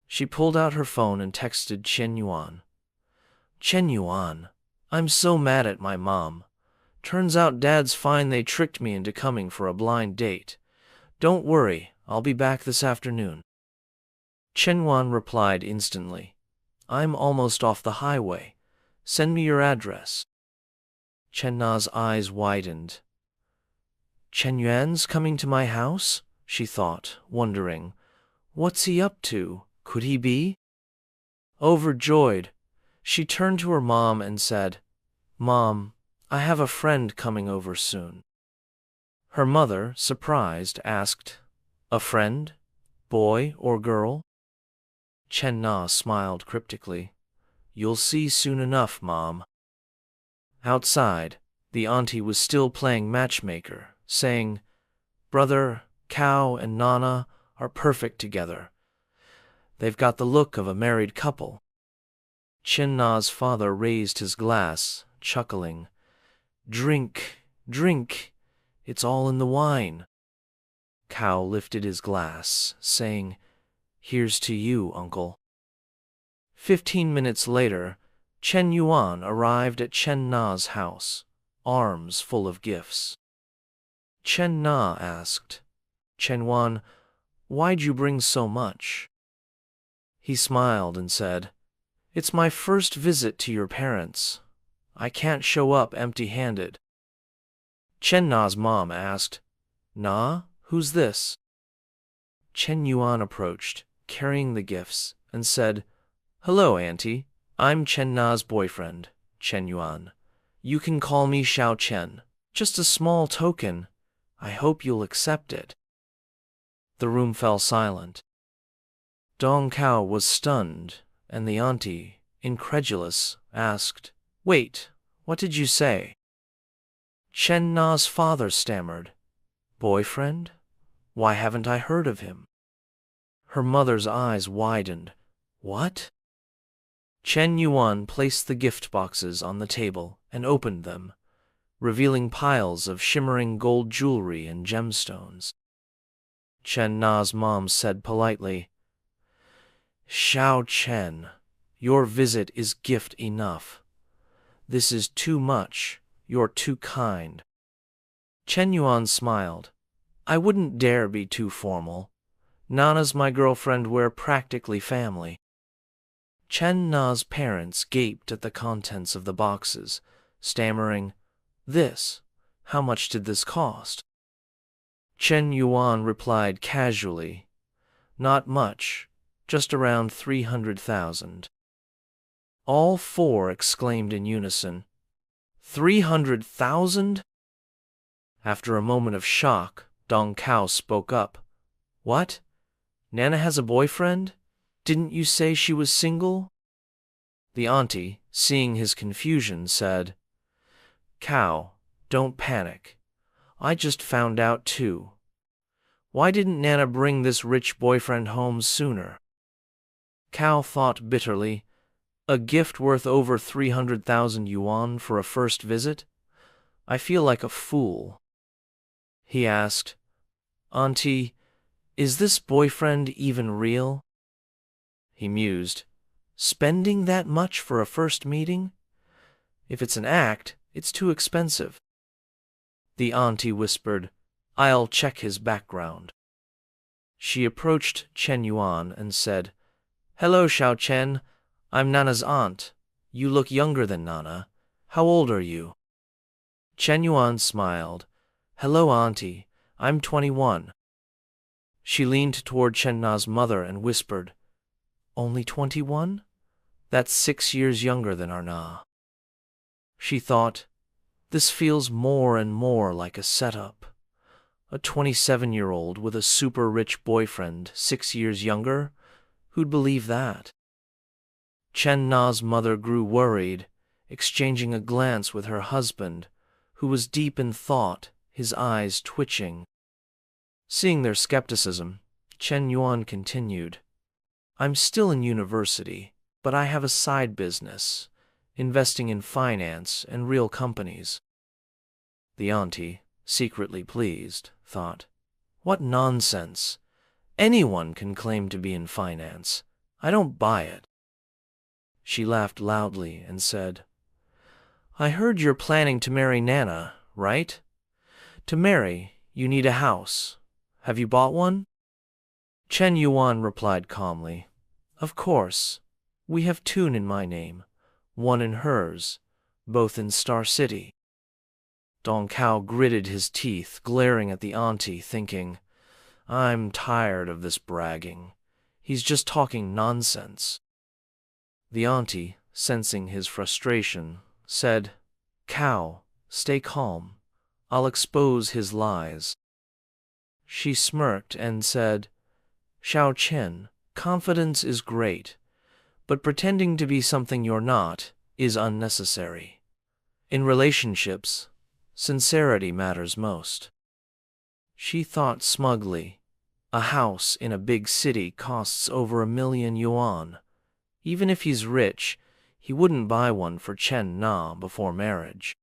[SPEAKER 3] She pulled out her phone and texted Shen Yuan. Shen Yuan, I'm so mad at my mom. Turns out Dad's fine. They tricked me into coming for a blind date. Don't worry, I'll be back this afternoon. Chen Yuan replied instantly, I'm almost off the highway. Send me your address. Chen Na's eyes widened. Chen Yuan's coming to my house? She thought, wondering. What's he up to? Could he be? Overjoyed, she turned to her mom and said, Mom, I have a friend coming over soon. Her mother, surprised, asked, A friend? Boy or girl? Chen Na smiled cryptically. You'll see soon enough, Mom. Outside, the auntie was still playing matchmaker, saying, Brother, Cao and Nana are perfect together. They've got the look of a married couple. Chen Na's father raised his glass, chuckling. Drink, drink, it's all in the wine. Cao lifted his glass, saying, Here's to you, uncle. 15 minutes later, Chen Yuan arrived at Chen Na's house, arms full of gifts. Chen Na asked, Chen Yuan, why'd you bring so much? He smiled and said, It's my first visit to your parents. I can't show up empty-handed. Chen Na's mom asked, Na, who's this? Chen Yuan approached, carrying the gifts, and said, Hello, Auntie. I'm Chen Na's boyfriend, Chen Yuan. You can call me Xiao Chen. Just a small token. I hope you'll accept it. The room fell silent. Dong Cao was stunned, and the auntie, incredulous, asked, Wait, what did you say? Chen Na's father stammered, Boyfriend? Why haven't I heard of him? Her mother's eyes widened. What? Chen Yuan placed the gift boxes on the table and opened them, revealing piles of shimmering gold jewelry and gemstones. Chen Na's mom said politely, Xiao Chen, your visit is gift enough. This is too much. You're too kind. Chen Yuan smiled. I wouldn't dare be too formal. Nana's my girlfriend. We're practically family. Chen Na's parents gaped at the contents of the boxes, stammering, This? How much did this cost? Chen Yuan replied casually, Not much, just around 300,000. All 4 exclaimed in unison, 300,000? After a moment of shock, Dong Cao spoke up. What? Nana has a boyfriend? Didn't you say she was single? The auntie, seeing his confusion, said, Cao, don't panic. I just found out too. Why didn't Nana bring this rich boyfriend home sooner? Cao thought bitterly. A gift worth over 300,000 yuan for a first visit? I feel like a fool. He asked, Auntie, is this boyfriend even real? He mused. Spending that much for a first meeting? If it's an act, it's too expensive. The auntie whispered, I'll check his background. She approached Shen Yuan and said, Hello, Xiao Chen. I'm Nana's aunt. You look younger than Nana. How old are you? Shen Yuan smiled. Hello, auntie. I'm 21. She leaned toward Chen Na's mother and whispered, Only 21? That's 6 years younger than our Na. She thought, this feels more and more like a setup. A 27-year-old with a super-rich boyfriend 6 years younger? Who'd believe that? Chen Na's mother grew worried, exchanging a glance with her husband, who was deep in thought, his eyes twitching. Seeing their skepticism, Shen Yuan continued, I'm still in university, but I have a side business, investing in finance and real companies. The auntie, secretly pleased, thought, What nonsense! Anyone can claim to be in finance. I don't buy it. She laughed loudly and said, I heard you're planning to marry Nana, right? To marry, you need a house. Have you bought one? Chen Yuan replied calmly, Of course. We have 2 in my name, 1 in hers, both in Star City. Dong Cao gritted his teeth, glaring at the auntie, thinking, I'm tired of this bragging. He's just talking nonsense. The auntie, sensing his frustration, said, Cao, stay calm. I'll expose his lies. She smirked and said, Xiao Chen, confidence is great, but pretending to be something you're not is unnecessary. In relationships, sincerity matters most. She thought smugly, a house in a big city costs over 1 million yuan. Even if he's rich, he wouldn't buy one for Chen Na before marriage.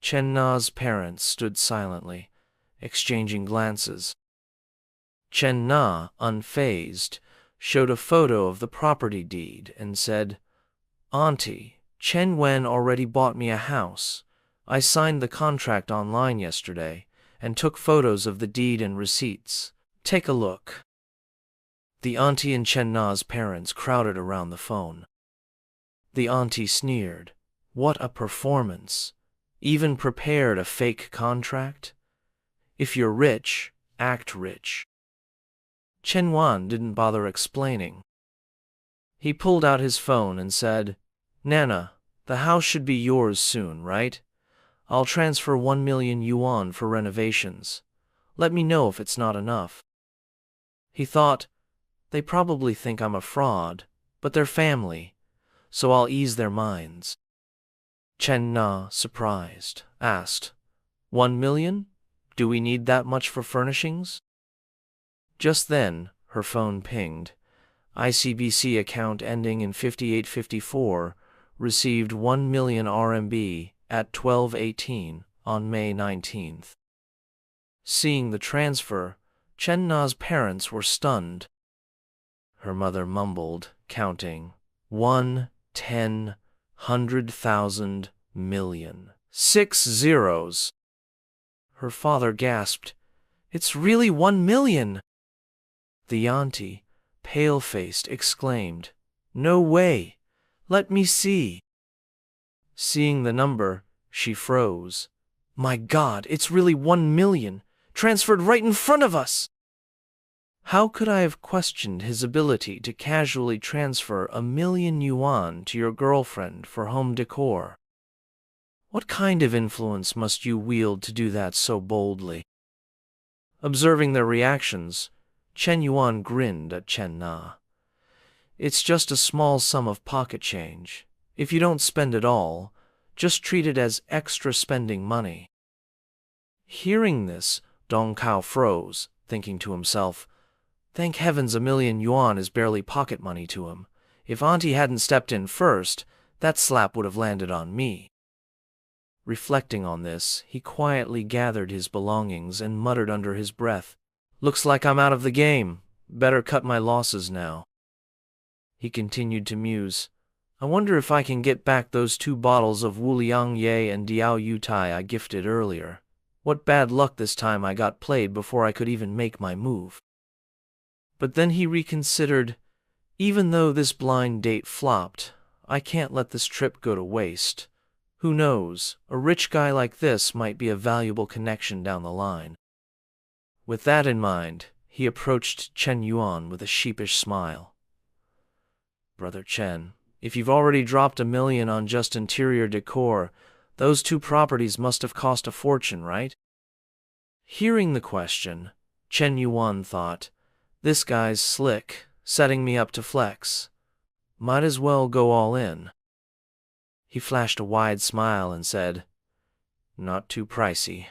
[SPEAKER 3] Chen Na's parents stood silently, exchanging glances. Chen Na, unfazed, showed a photo of the property deed and said, Auntie, Chen Wen already bought me a house. I signed the contract online yesterday and took photos of the deed and receipts. Take a look. The auntie and Chen Na's parents crowded around the phone. The auntie sneered. What a performance! Even prepared a fake contract? If you're rich, act rich. Chen Yuan didn't bother explaining. He pulled out his phone and said, Nana, the house should be yours soon, right? I'll transfer 1 million yuan for renovations. Let me know if it's not enough. He thought, they probably think I'm a fraud, but they're family, so I'll ease their minds. Chen Na, surprised, asked, 1 million? Do we need that much for furnishings? Just then, her phone pinged. ICBC account ending in 5854 received 1 million RMB at 12:18 on May 19th. Seeing the transfer, Chen Na's parents were stunned. Her mother mumbled, counting, 1, 10, 100,000, million. 6 zeros. Her father gasped, It's really 1 million! The auntie, pale-faced, exclaimed, No way! Let me see! Seeing the number, she froze. My God, it's really 1 million, transferred right in front of us! How could I have questioned his ability to casually transfer 1 million yuan to your girlfriend for home decor? What kind of influence must you wield to do that so boldly? Observing their reactions, Chen Yuan grinned at Chen Na. It's just a small sum of pocket change. If you don't spend it all, just treat it as extra spending money. Hearing this, Dong Cao froze, thinking to himself, "Thank heavens $1,000,000 is barely pocket money to him. If Auntie hadn't stepped in first, that slap would have landed on me." Reflecting on this, he quietly gathered his belongings and muttered under his breath, "Looks like I'm out of the game. Better cut my losses now." He continued to muse, "I wonder if I can get back those 2 bottles of Wuliang Ye and Diao Yutai I gifted earlier. What bad luck this time I got played before I could even make my move." But then he reconsidered, "Even though this blind date flopped, I can't let this trip go to waste. Who knows, a rich guy like this might be a valuable connection down the line." With that in mind, he approached Shen Yuan with a sheepish smile. "Brother Chen, if you've already dropped $1,000,000 on just interior decor, those 2 properties must have cost a fortune, right?" Hearing the question, Shen Yuan thought, "This guy's slick, setting me up to flex. Might as well go all in." He flashed a wide smile and said, "Not too pricey.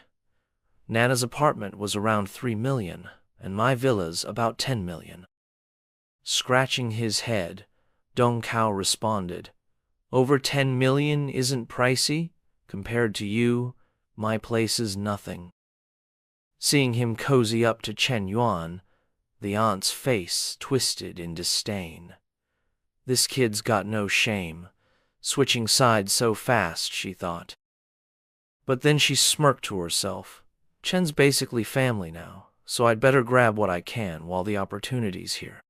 [SPEAKER 3] Nana's apartment was around 3,000,000, and my villa's about 10,000,000. Scratching his head, Dong Kao responded, "Over 10,000,000 isn't pricey? Compared to you, my place is nothing." Seeing him cozy up to Shen Yuan, the aunt's face twisted in disdain. This kid's got no shame, switching sides so fast, she thought. But then she smirked to herself. Chen's basically family now, so I'd better grab what I can while the opportunity's here.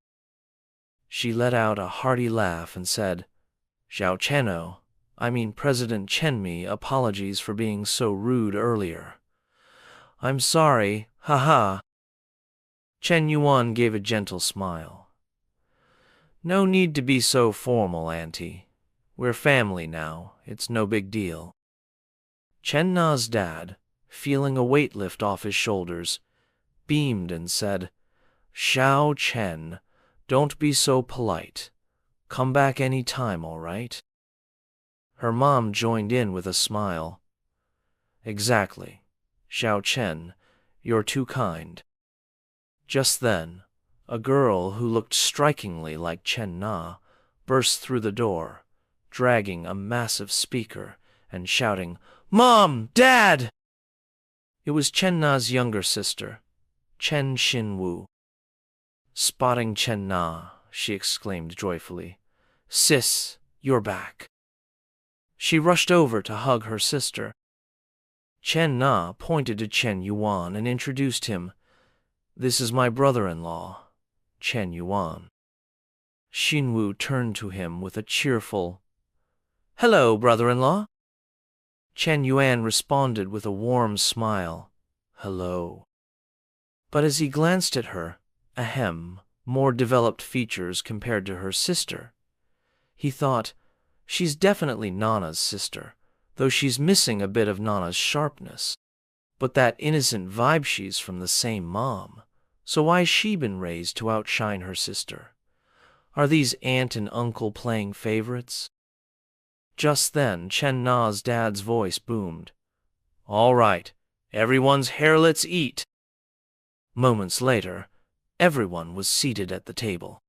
[SPEAKER 3] She let out a hearty laugh and said, "Xiao Cheno, I mean President Chenmi, apologies for being so rude earlier." "I'm sorry, haha." Shen Yuan gave a gentle smile. "No need to be so formal, Auntie. We're family now, it's no big deal." Chen Na's dad, feeling a weight lift off his shoulders, beamed and said, "Xiao Chen, don't be so polite. Come back any time, all right?" Her mom joined in with a smile. "Exactly. Xiao Chen, you're too kind." Just then, a girl who looked strikingly like Chen Na burst through the door, dragging a massive speaker and shouting, "Mom! Dad!" It was Chen Na's younger sister, Chen Xinwu. Spotting Chen Na, she exclaimed joyfully, "Sis, you're back." She rushed over to hug her sister. Chen Na pointed to Shen Yuan and introduced him. "This is my brother-in-law, Shen Yuan." Xinwu turned to him with a cheerful, "Hello, brother-in-law." Chen Yuan responded with a warm smile, "Hello." But as he glanced at her, more developed features compared to her sister, he thought, she's definitely Nana's sister, though she's missing a bit of Nana's sharpness. But that innocent vibe, she's from the same mom, so why's she been raised to outshine her sister? Are these aunt and uncle playing favorites? Just then, Chen Na's dad's voice boomed, "All right, everyone's here, let's eat." Moments later, everyone was seated at the table.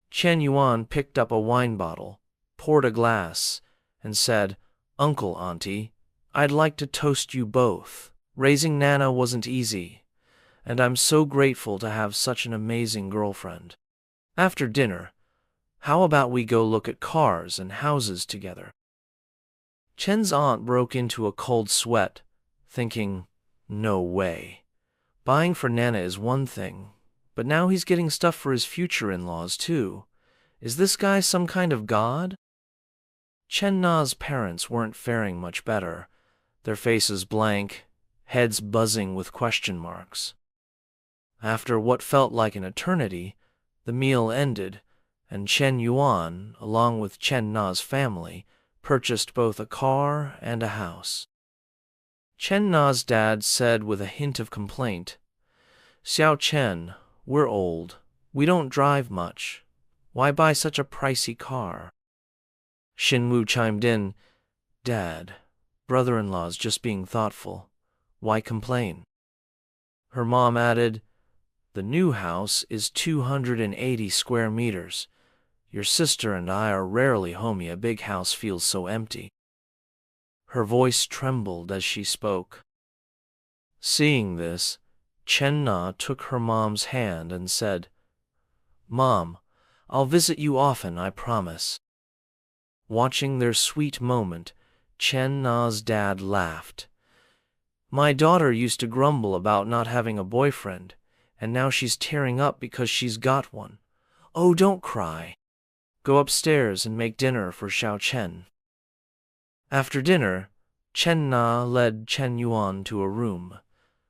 [SPEAKER 3] Chen Yuan picked up a wine bottle, poured a glass, and said, "Uncle, Auntie, I'd like to toast you both. Raising Nana wasn't easy, and I'm so grateful to have such an amazing girlfriend. After dinner, how about we go look at cars and houses together?" Chen's aunt broke into a cold sweat, thinking, no way. Buying for Nana is one thing, but now he's getting stuff for his future in-laws too. Is this guy some kind of god? Chen Na's parents weren't faring much better, their faces blank, heads buzzing with question marks. After what felt like an eternity, the meal ended, and Chen Yuan, along with Chen Na's family, purchased both a car and a house. Chen Na's dad said with a hint of complaint, "Xiao Chen, we're old. We don't drive much. Why buy such a pricey car?" Xinwu chimed in, "Dad, brother-in-law's just being thoughtful. Why complain?" Her mom added, The new house is 280 square meters. Your sister and I are rarely home. A big house feels so empty. Her voice trembled as she spoke. Seeing this, Chen Na took her mom's hand and said, "Mom, I'll visit you often, I promise." Watching their sweet moment, Chen Na's dad laughed. "My daughter used to grumble about not having a boyfriend, and now she's tearing up because she's got one. Oh, don't cry. Go upstairs and make dinner for Xiao Chen." After dinner, Chen Na led Shen Yuan to a room,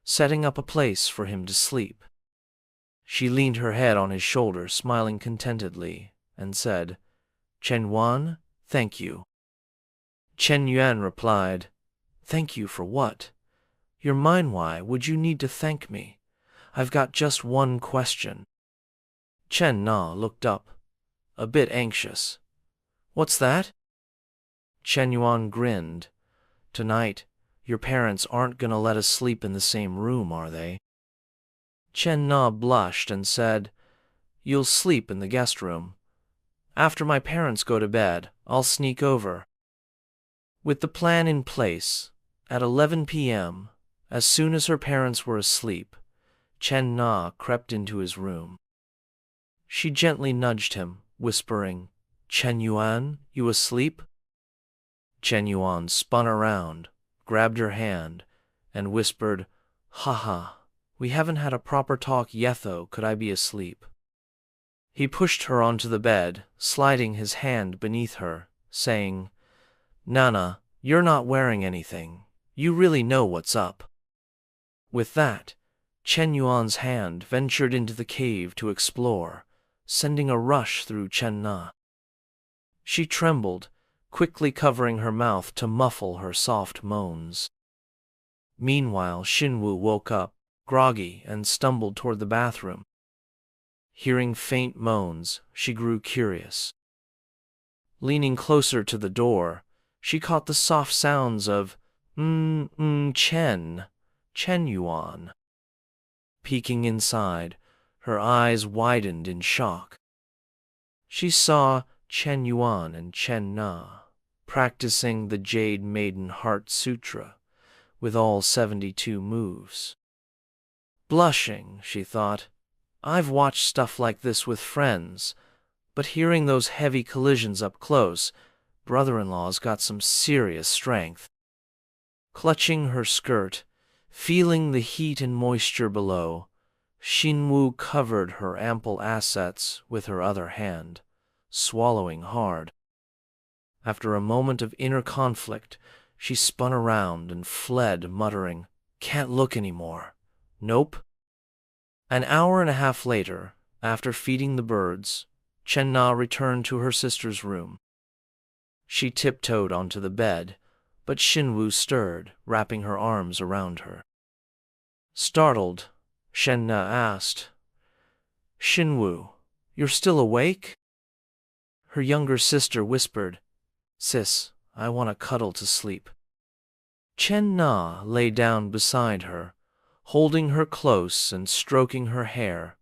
[SPEAKER 3] setting up a place for him to sleep. She leaned her head on his shoulder, smiling contentedly, and said, "Chen Yuan, thank you." Chen Yuan replied, "Thank you for what? You're mine. Why would you need to thank me? I've got just one question." Chen Na looked up, a bit anxious. "What's that?" Chen Yuan grinned. "Tonight, your parents aren't gonna let us sleep in the same room, are they?" Chen Na blushed and said, "You'll sleep in the guest room. After my parents go to bed, I'll sneak over." With the plan in place, at 11 p.m., as soon as her parents were asleep, Chen Na crept into his room. She gently nudged him, whispering, "Chen Yuan, you asleep?" Chen Yuan spun around, grabbed her hand, and whispered, "Haha, we haven't had a proper talk yet though. Could I be asleep?" He pushed her onto the bed, sliding his hand beneath her, saying, "Nana, you're not wearing anything. You really know what's up." With that, Chen Yuan's hand ventured into the cave to explore, sending a rush through Chen Na. She trembled, quickly covering her mouth to muffle her soft moans. Meanwhile, Xinwu woke up, groggy, and stumbled toward the bathroom. Hearing faint moans, she grew curious. Leaning closer to the door, she caught the soft sounds of Chen Yuan. Peeking inside, her eyes widened in shock. She saw Chen Yuan and Chen Na practicing the Jade Maiden Heart Sutra with all 72 moves. Blushing, she thought, "I've watched stuff like this with friends, but hearing those heavy collisions up close, brother-in-law's got some serious strength." Clutching her skirt, feeling the heat and moisture below, Xinwu covered her ample assets with her other hand, swallowing hard. After a moment of inner conflict, she spun around and fled, muttering, "Can't look anymore. Nope." An hour and a half later, after feeding the birds, Chen Na returned to her sister's room. She tiptoed onto the bed, but Xinwu stirred, wrapping her arms around her. Startled, Shen Na asked, "Xinwu, you're still awake?" Her younger sister whispered, "Sis, I want to cuddle to sleep." Chen Na lay down beside her, holding her close and stroking her hair.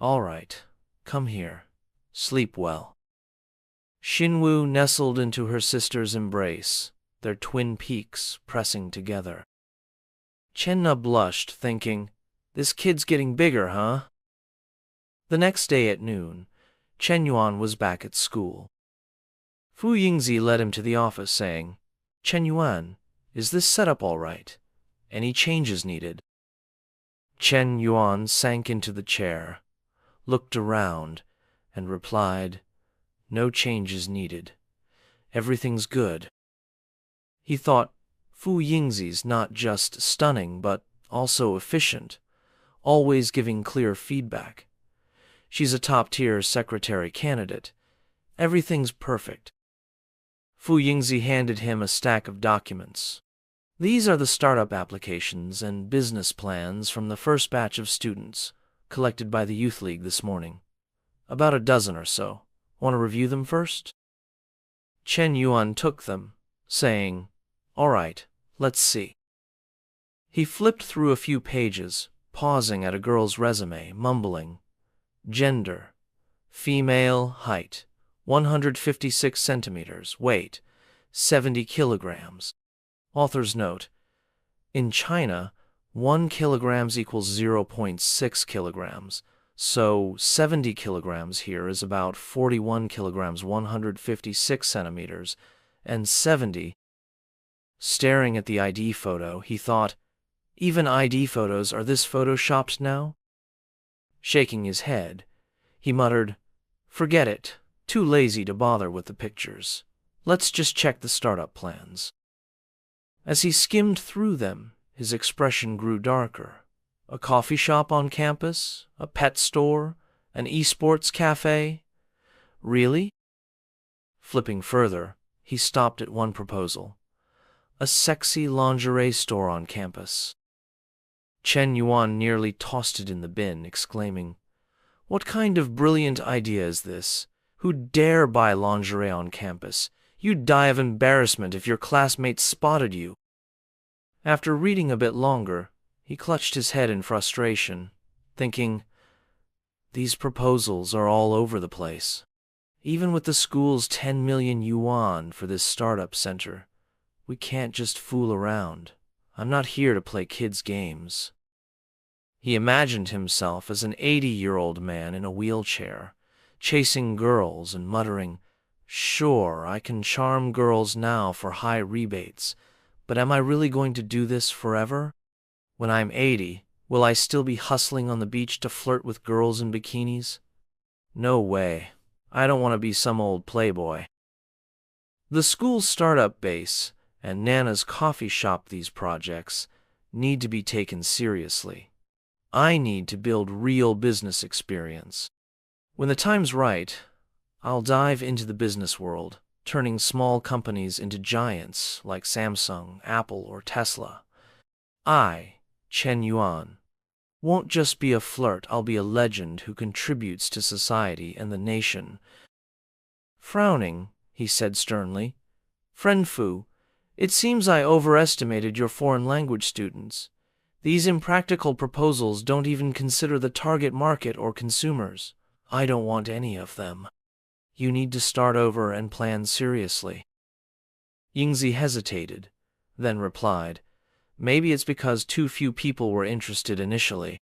[SPEAKER 3] "All right, come here. Sleep well." Xinwu nestled into her sister's embrace, their twin peaks pressing together. Chen Na blushed, thinking, "This kid's getting bigger, huh?" The next day at noon, Chen Yuan was back at school. Fu Yingzi led him to the office, saying, "Chen Yuan, is this setup all right? Any changes needed?" Chen Yuan sank into the chair, looked around, and replied, "No changes needed. Everything's good." He thought, Fu Yingzi's not just stunning, but also efficient, always giving clear feedback. She's a top-tier secretary candidate. Everything's perfect. Fu Yingzi handed him a stack of documents. "These are the startup applications and business plans from the first batch of students collected by the Youth League this morning. About a dozen or so. Want to review them first?" Chen Yuan took them, saying, "All right, let's see." He flipped through a few pages, pausing at a girl's resume, mumbling, "Gender, female, height, 156 centimeters, weight, 70 kilograms. Author's note: in China, 1 kilograms equals 0.6 kilograms, so 70 kilograms here is about 41 kilograms, 156 centimeters, and 70. Staring at the ID photo, he thought, even ID photos are this photoshopped now? Shaking his head, he muttered, "Forget it, too lazy to bother with the pictures. Let's just check the startup plans." As he skimmed through them, his expression grew darker. A coffee shop on campus? A pet store? An esports cafe? Really? Flipping further, he stopped at one proposal. A sexy lingerie store on campus. Shen Yuan nearly tossed it in the bin, exclaiming, "What kind of brilliant idea is this? Who'd dare buy lingerie on campus? You'd die of embarrassment if your classmates spotted you." After reading a bit longer, he clutched his head in frustration, thinking, these proposals are all over the place. Even with the school's 10 million yuan for this startup center, we can't just fool around. I'm not here to play kids' games. He imagined himself as an 80-year-old man in a wheelchair, chasing girls and muttering, "Sure, I can charm girls now for high rebates, but am I really going to do this forever? When I'm 80, will I still be hustling on the beach to flirt with girls in bikinis? No way. I don't want to be some old playboy." The school's startup base and Nana's coffee shop, these projects need to be taken seriously. I need to build real business experience. When the time's right, I'll dive into the business world, turning small companies into giants like Samsung, Apple, or Tesla. I, Shen Yuan, won't just be a flirt, I'll be a legend who contributes to society and the nation. Frowning, he said sternly, "Friend Fu, it seems I overestimated your foreign language students. These impractical proposals don't even consider the target market or consumers. I don't want any of them. You need to start over and plan seriously." Yingzi hesitated, then replied, "Maybe it's because too few people were interested initially."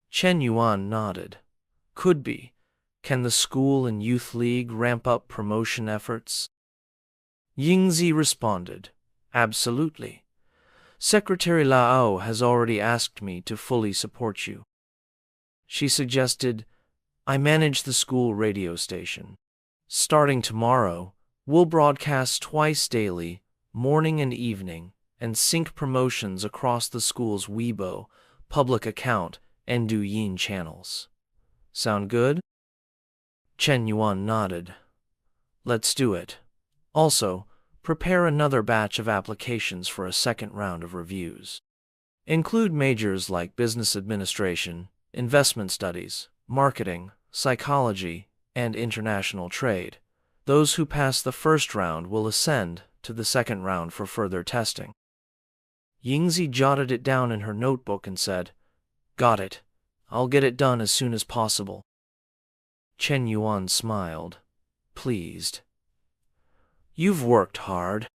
[SPEAKER 3] Shen Yuan nodded. "Could be. Can the school and youth league ramp up promotion efforts?" Yingzi responded, "Absolutely. Secretary Lao has already asked me to fully support you." She suggested, "I manage the school radio station. Starting tomorrow, we'll broadcast twice daily, morning and evening, and sync promotions across the school's Weibo, public account, and Douyin channels. Sound good?" Shen Yuan nodded. "Let's do it. Also, prepare another batch of applications for a second round of reviews. Include majors like business administration, investment studies, marketing, psychology, and international trade. Those who pass the first round will ascend to the second round for further testing." Yingzi jotted it down in her notebook and said, "Got it. I'll get it done as soon as possible." Shen Yuan smiled, pleased. "You've worked hard."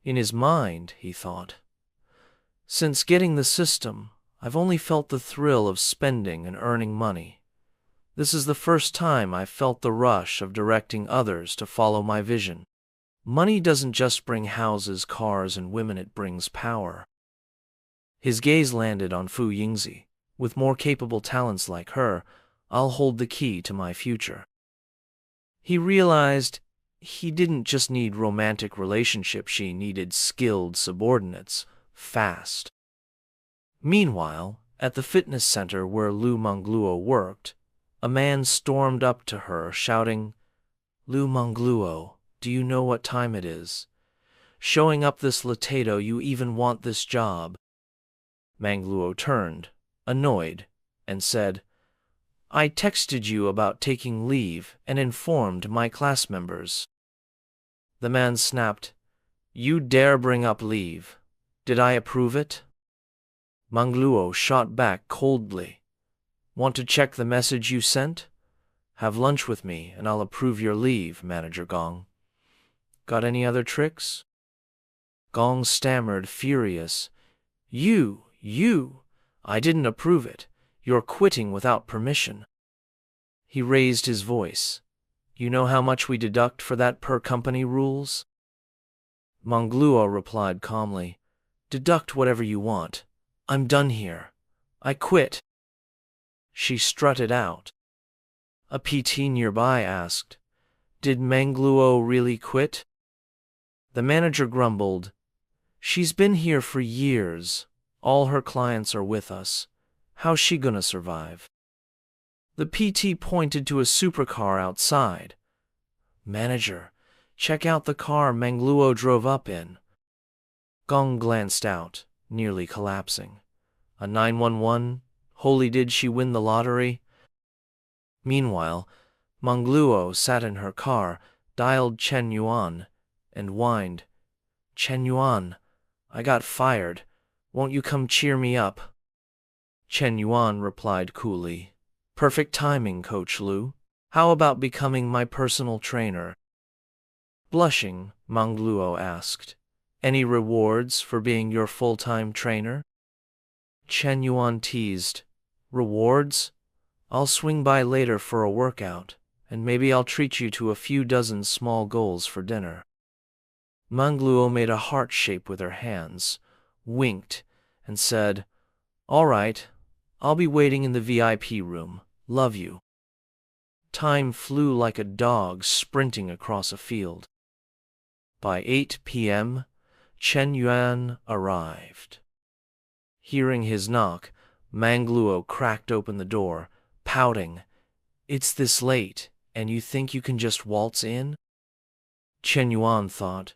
[SPEAKER 3] In his mind, he thought, "Since getting the system, I've only felt the thrill of spending and earning money. This is the first time I've felt the rush of directing others to follow my vision. Money doesn't just bring houses, cars, and women, it brings power." His gaze landed on Fu Yingzi. "With more capable talents like her, I'll hold the key to my future." He realized he didn't just need romantic relationships, she needed skilled subordinates, fast. Meanwhile, at the fitness center where Lu Mengluo worked, a man stormed up to her, shouting, "Lu Mengluo, do you know what time it is? Showing up this latato, you even want this job?" Mengluo turned, annoyed, and said, "I texted you about taking leave and informed my class members." The man snapped, "You dare bring up leave? Did I approve it?" Mangluo shot back coldly. Want to check the message you sent? Have lunch with me and I'll approve your leave, Manager Gong. Got any other tricks? Gong stammered, furious. You, I didn't approve it. You're quitting without permission. He raised his voice. You know how much we deduct for that per company rules? Mangluo replied calmly. Deduct whatever you want. I'm done here. I quit. She strutted out. A PT nearby asked, Did Mangluo really quit? The manager grumbled, She's been here for years. All her clients are with us. How's she gonna survive? The PT pointed to a supercar outside. Manager, check out the car Mangluo drove up in. Gong glanced out, nearly collapsing. A 911? Holy, did she win the lottery? Meanwhile, Mangluo sat in her car, dialed Shen Yuan, and whined, Shen Yuan, I got fired. Won't you come cheer me up? Shen Yuan replied coolly, Perfect timing, Coach Lu. How about becoming my personal trainer? Blushing, Mangluo asked, Any rewards for being your full-time trainer? Shen Yuan teased, Rewards? I'll swing by later for a workout, and maybe I'll treat you to a few dozen small goals for dinner. Mangluo made a heart shape with her hands, winked, and said, All right, I'll be waiting in the VIP room. Love you. Time flew like a dog sprinting across a field. By 8 p.m., Shen Yuan arrived. Hearing his knock, Mangluo cracked open the door, pouting, It's this late, and you think you can just waltz in? Shen Yuan thought,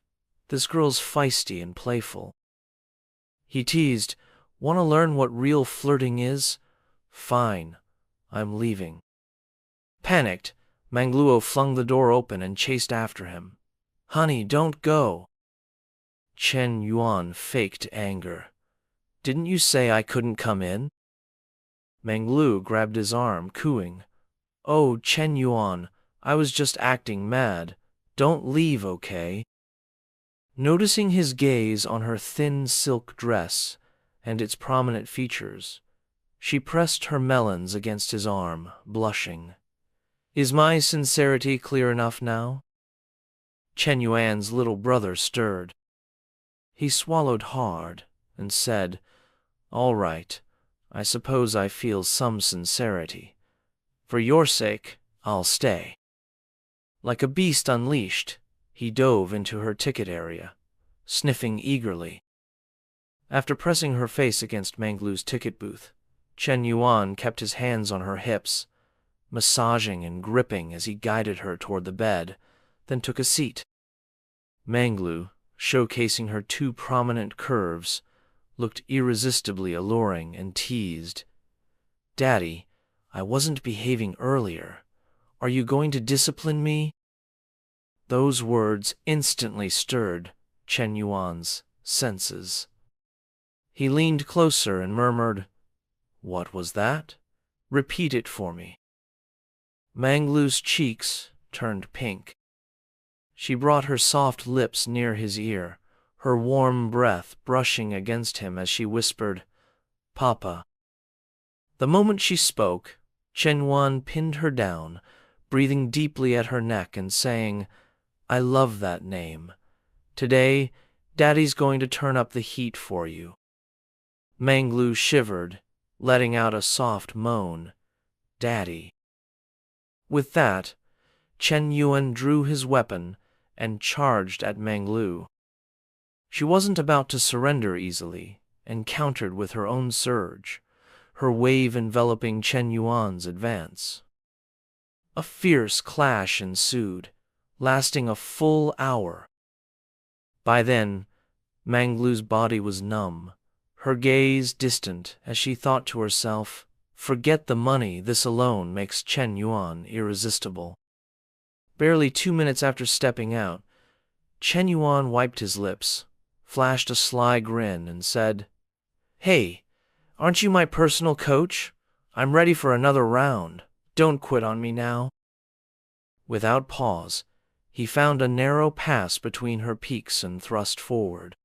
[SPEAKER 3] This girl's feisty and playful. He teased, Want to learn what real flirting is? Fine, I'm leaving. Panicked, Mangluo flung the door open and chased after him. Honey, don't go. Shen Yuan faked anger. Didn't you say I couldn't come in? Mangluo grabbed his arm, cooing, Oh, Shen Yuan, I was just acting mad. Don't leave, okay? Noticing his gaze on her thin silk dress and its prominent features, she pressed her melons against his arm, blushing. Is my sincerity clear enough now? Shen Yuan's little brother stirred. He swallowed hard and said, All right, I suppose I feel some sincerity. For your sake, I'll stay. Like a beast unleashed, he dove into her ticket area, sniffing eagerly. After pressing her face against Mangluo's ticket booth, Shen Yuan kept his hands on her hips, massaging and gripping as he guided her toward the bed, then took a seat. Mangluo, showcasing her two prominent curves, looked irresistibly alluring and teased, Daddy, I wasn't behaving earlier. Are you going to discipline me? Those words instantly stirred Shen Yuan's senses. He leaned closer and murmured, What was that? Repeat it for me. Mangluo's cheeks turned pink. She brought her soft lips near his ear, her warm breath brushing against him as she whispered, Papa. The moment she spoke, Shen Yuan pinned her down, breathing deeply at her neck and saying, I love that name. Today, Daddy's going to turn up the heat for you. Mangluo shivered, letting out a soft moan. Daddy. With that, Shen Yuan drew his weapon and charged at Mangluo. She wasn't about to surrender easily, and countered with her own surge, her wave enveloping Shen Yuan's advance. A fierce clash ensued, lasting a full hour. By then, Mangluo's body was numb, her gaze distant as she thought to herself, Forget the money, this alone makes Shen Yuan irresistible. Barely 2 minutes after stepping out, Shen Yuan wiped his lips, flashed a sly grin, and said, Hey, Aren't you my personal coach? I'm ready for another round. Don't quit on me now. Without pause, he found a narrow pass between her peaks and thrust forward.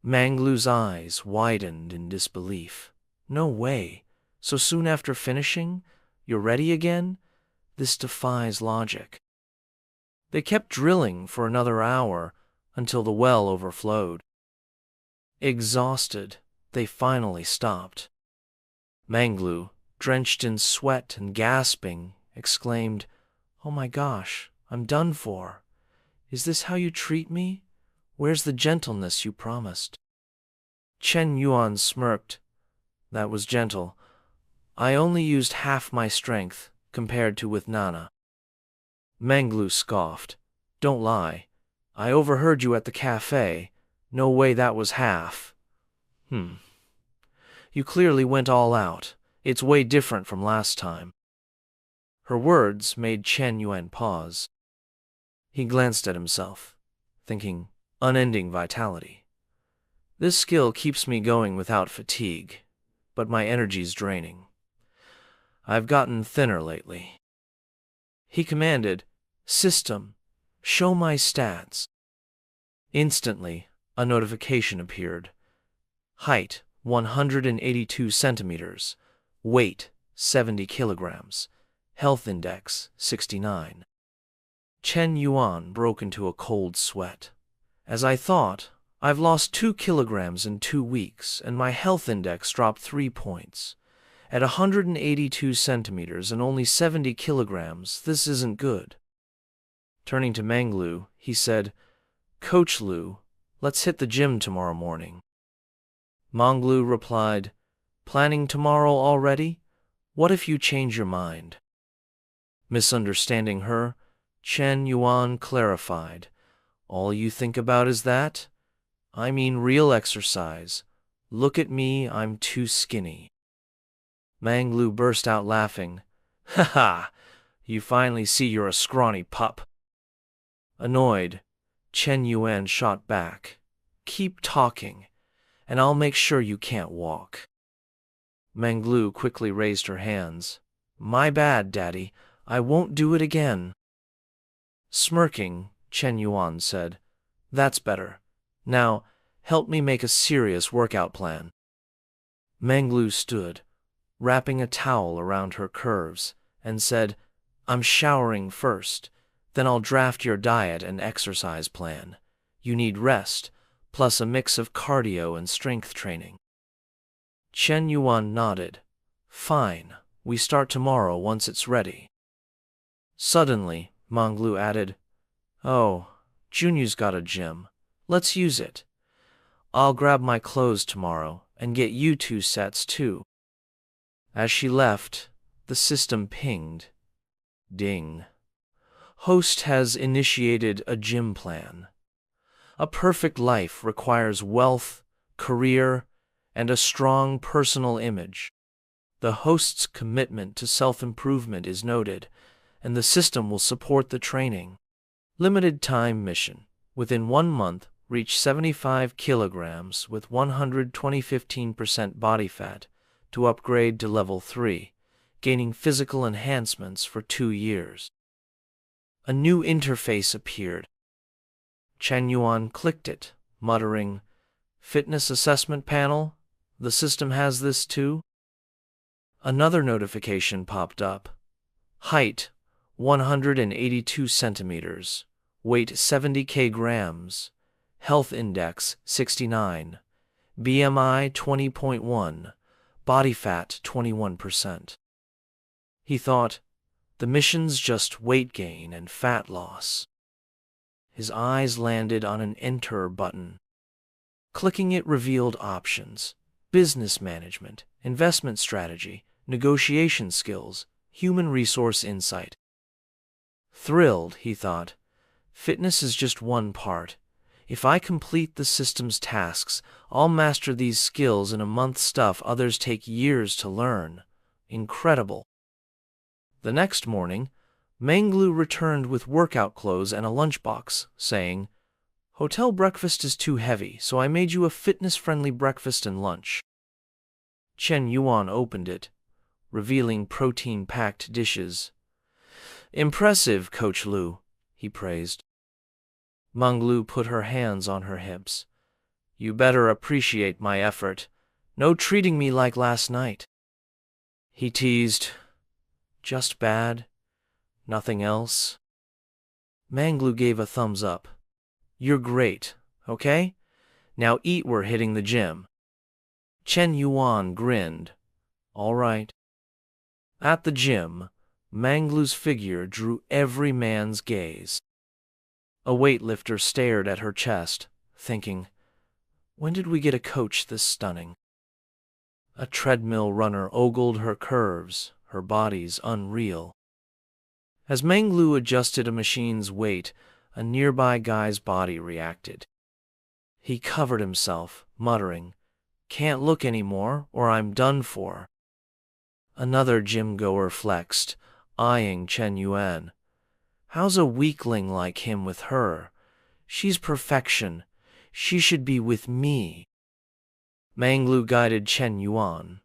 [SPEAKER 3] Manglu's eyes widened in disbelief. No way. So soon after finishing, you're ready again? This defies logic. They kept drilling for another hour until the well overflowed. Exhausted, they finally stopped. Manglu, drenched in sweat and gasping, exclaimed, "Oh my gosh, I'm done for. Is this how you treat me? Where's the gentleness you promised?" Shen Yuan smirked. "That was gentle. I only used half my strength compared to with Nana." Manglu scoffed. "Don't lie. I overheard you at the cafe. No way that was half." You clearly went all out. It's way different from last time." Her words made Shen Yuan pause. He glanced at himself, thinking, unending vitality. This skill keeps me going without fatigue, but my energy's draining. I've gotten thinner lately. He commanded, "System, show my stats." Instantly, a notification appeared. Height, 182 centimeters. Weight, 70 kilograms. Health index, 69. Shen Yuan broke into a cold sweat. "As I thought, I've lost 2 kilograms in 2 weeks, and my health index dropped 3 points. At 182 centimeters and only 70 kilograms, this isn't good." Turning to Manglu, he said, "Coach Lu, let's hit the gym tomorrow morning." Manglu replied, "Planning tomorrow already? What if you change your mind?" Misunderstanding her, Shen Yuan clarified, "All you think about is that? I mean real exercise. Look at me, I'm too skinny." Manglu burst out laughing. "Ha ha! You finally see you're a scrawny pup." Annoyed, Shen Yuan shot back, "Keep talking, and I'll make sure you can't walk." Manglu quickly raised her hands. "My bad, Daddy. I won't do it again." Smirking, Shen Yuan said, "That's better. Now, help me make a serious workout plan." Manglu stood, wrapping a towel around her curves, and said, "I'm showering first, then I'll draft your diet and exercise plan. You need rest, plus a mix of cardio and strength training." Shen Yuan nodded. "Fine, we start tomorrow once it's ready." Suddenly, Manglu added, "Oh, Junyu's got a gym. Let's use it. I'll grab my clothes tomorrow and get you 2 sets too." As she left, the system pinged. Ding. Host has initiated a gym plan. A perfect life requires wealth, career, and a strong personal image. The host's commitment to self-improvement is noted, and the system will support the training. Limited time mission. Within 1 month, reach 75 kilograms with 115% body fat to upgrade to level 3, gaining physical enhancements for 2 years. A new interface appeared. Shen Yuan clicked it, muttering, "Fitness assessment panel? The system has this too?" Another notification popped up. Height, 182 centimeters. Weight, 70 kilograms. Health index, 69. BMI, 20.1. Body fat, 21%. He thought, the mission's just weight gain and fat loss. His eyes landed on an Enter button. Clicking it revealed options: business management, investment strategy, negotiation skills, human resource insight. Thrilled, he thought, fitness is just one part. If I complete the system's tasks, I'll master these skills in a month, stuff others take years to learn. Incredible. The next morning, Manglu returned with workout clothes and a lunchbox, saying, "Hotel breakfast is too heavy, so I made you a fitness-friendly breakfast and lunch." Shen Yuan opened it, revealing protein-packed dishes. "Impressive, Coach Lu," he praised. Meng Lu put her hands on her hips. "You better appreciate my effort. No treating me like last night." He teased, "Just bad? Nothing else?" Meng Lu gave a thumbs up. "You're great, okay? Now eat, we're hitting the gym." Shen Yuan grinned. "All right." At the gym, Meng Lu's figure drew every man's gaze. A weightlifter stared at her chest, thinking, "When did we get a coach this stunning?" A treadmill runner ogled her curves, her body's unreal. As Meng Lu adjusted a machine's weight, a nearby guy's body reacted. He covered himself, muttering, "Can't look anymore, or I'm done for." Another gym-goer flexed, eyeing Shen Yuan. "How's a weakling like him with her? She's perfection. She should be with me." Meng Lu guided Shen Yuan.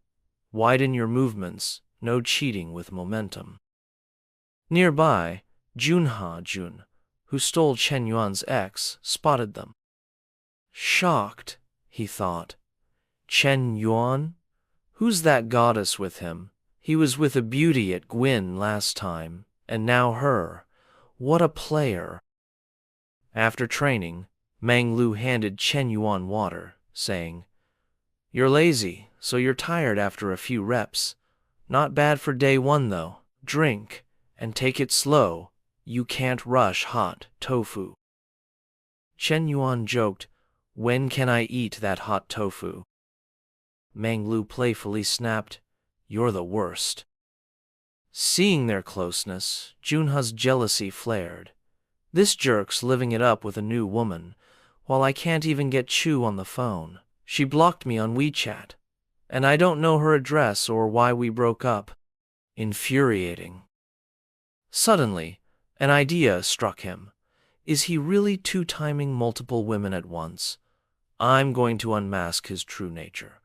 [SPEAKER 3] "Widen your movements, no cheating with momentum." Nearby, Jun, who stole Shen Yuan's ex, spotted them. Shocked, he thought. Shen Yuan? Who's that goddess with him? He was with a beauty at Gwyn last time, and now her. What a player. After training, Meng Lu handed Shen Yuan water, saying, "You're lazy, so you're tired after a few reps. Not bad for day one, though. Drink, and take it slow. You can't rush hot tofu." Shen Yuan joked, "When can I eat that hot tofu?" Meng Lu playfully snapped, "You're the worst." Seeing their closeness, Junha's jealousy flared. "This jerk's living it up with a new woman, while I can't even get Chu on the phone. She blocked me on WeChat, and I don't know her address or why we broke up." Infuriating. Suddenly, an idea struck him. Is he really two-timing multiple women at once? I'm going to unmask his true nature.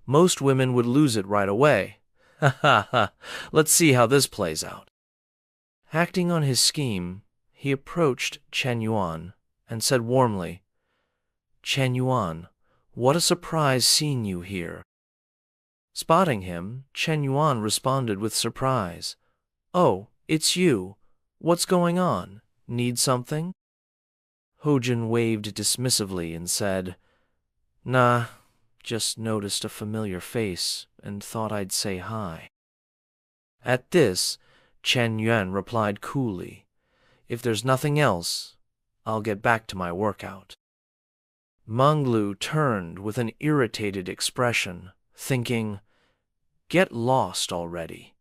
[SPEAKER 3] Most women would lose it right away. Ha ha ha, let's see how this plays out. Acting on his scheme, he approached Shen Yuan and said warmly, "Shen Yuan, what a surprise seeing you here." Spotting him, Shen Yuan responded with surprise, "Oh, it's you. What's going on? Need something?" Hojin waved dismissively and said, "Nah, just noticed a familiar face and thought I'd say hi." At this, Shen Yuan replied coolly, "If there's nothing else, I'll get back to my workout." Meng Lu turned with an irritated expression, thinking, "Get lost already.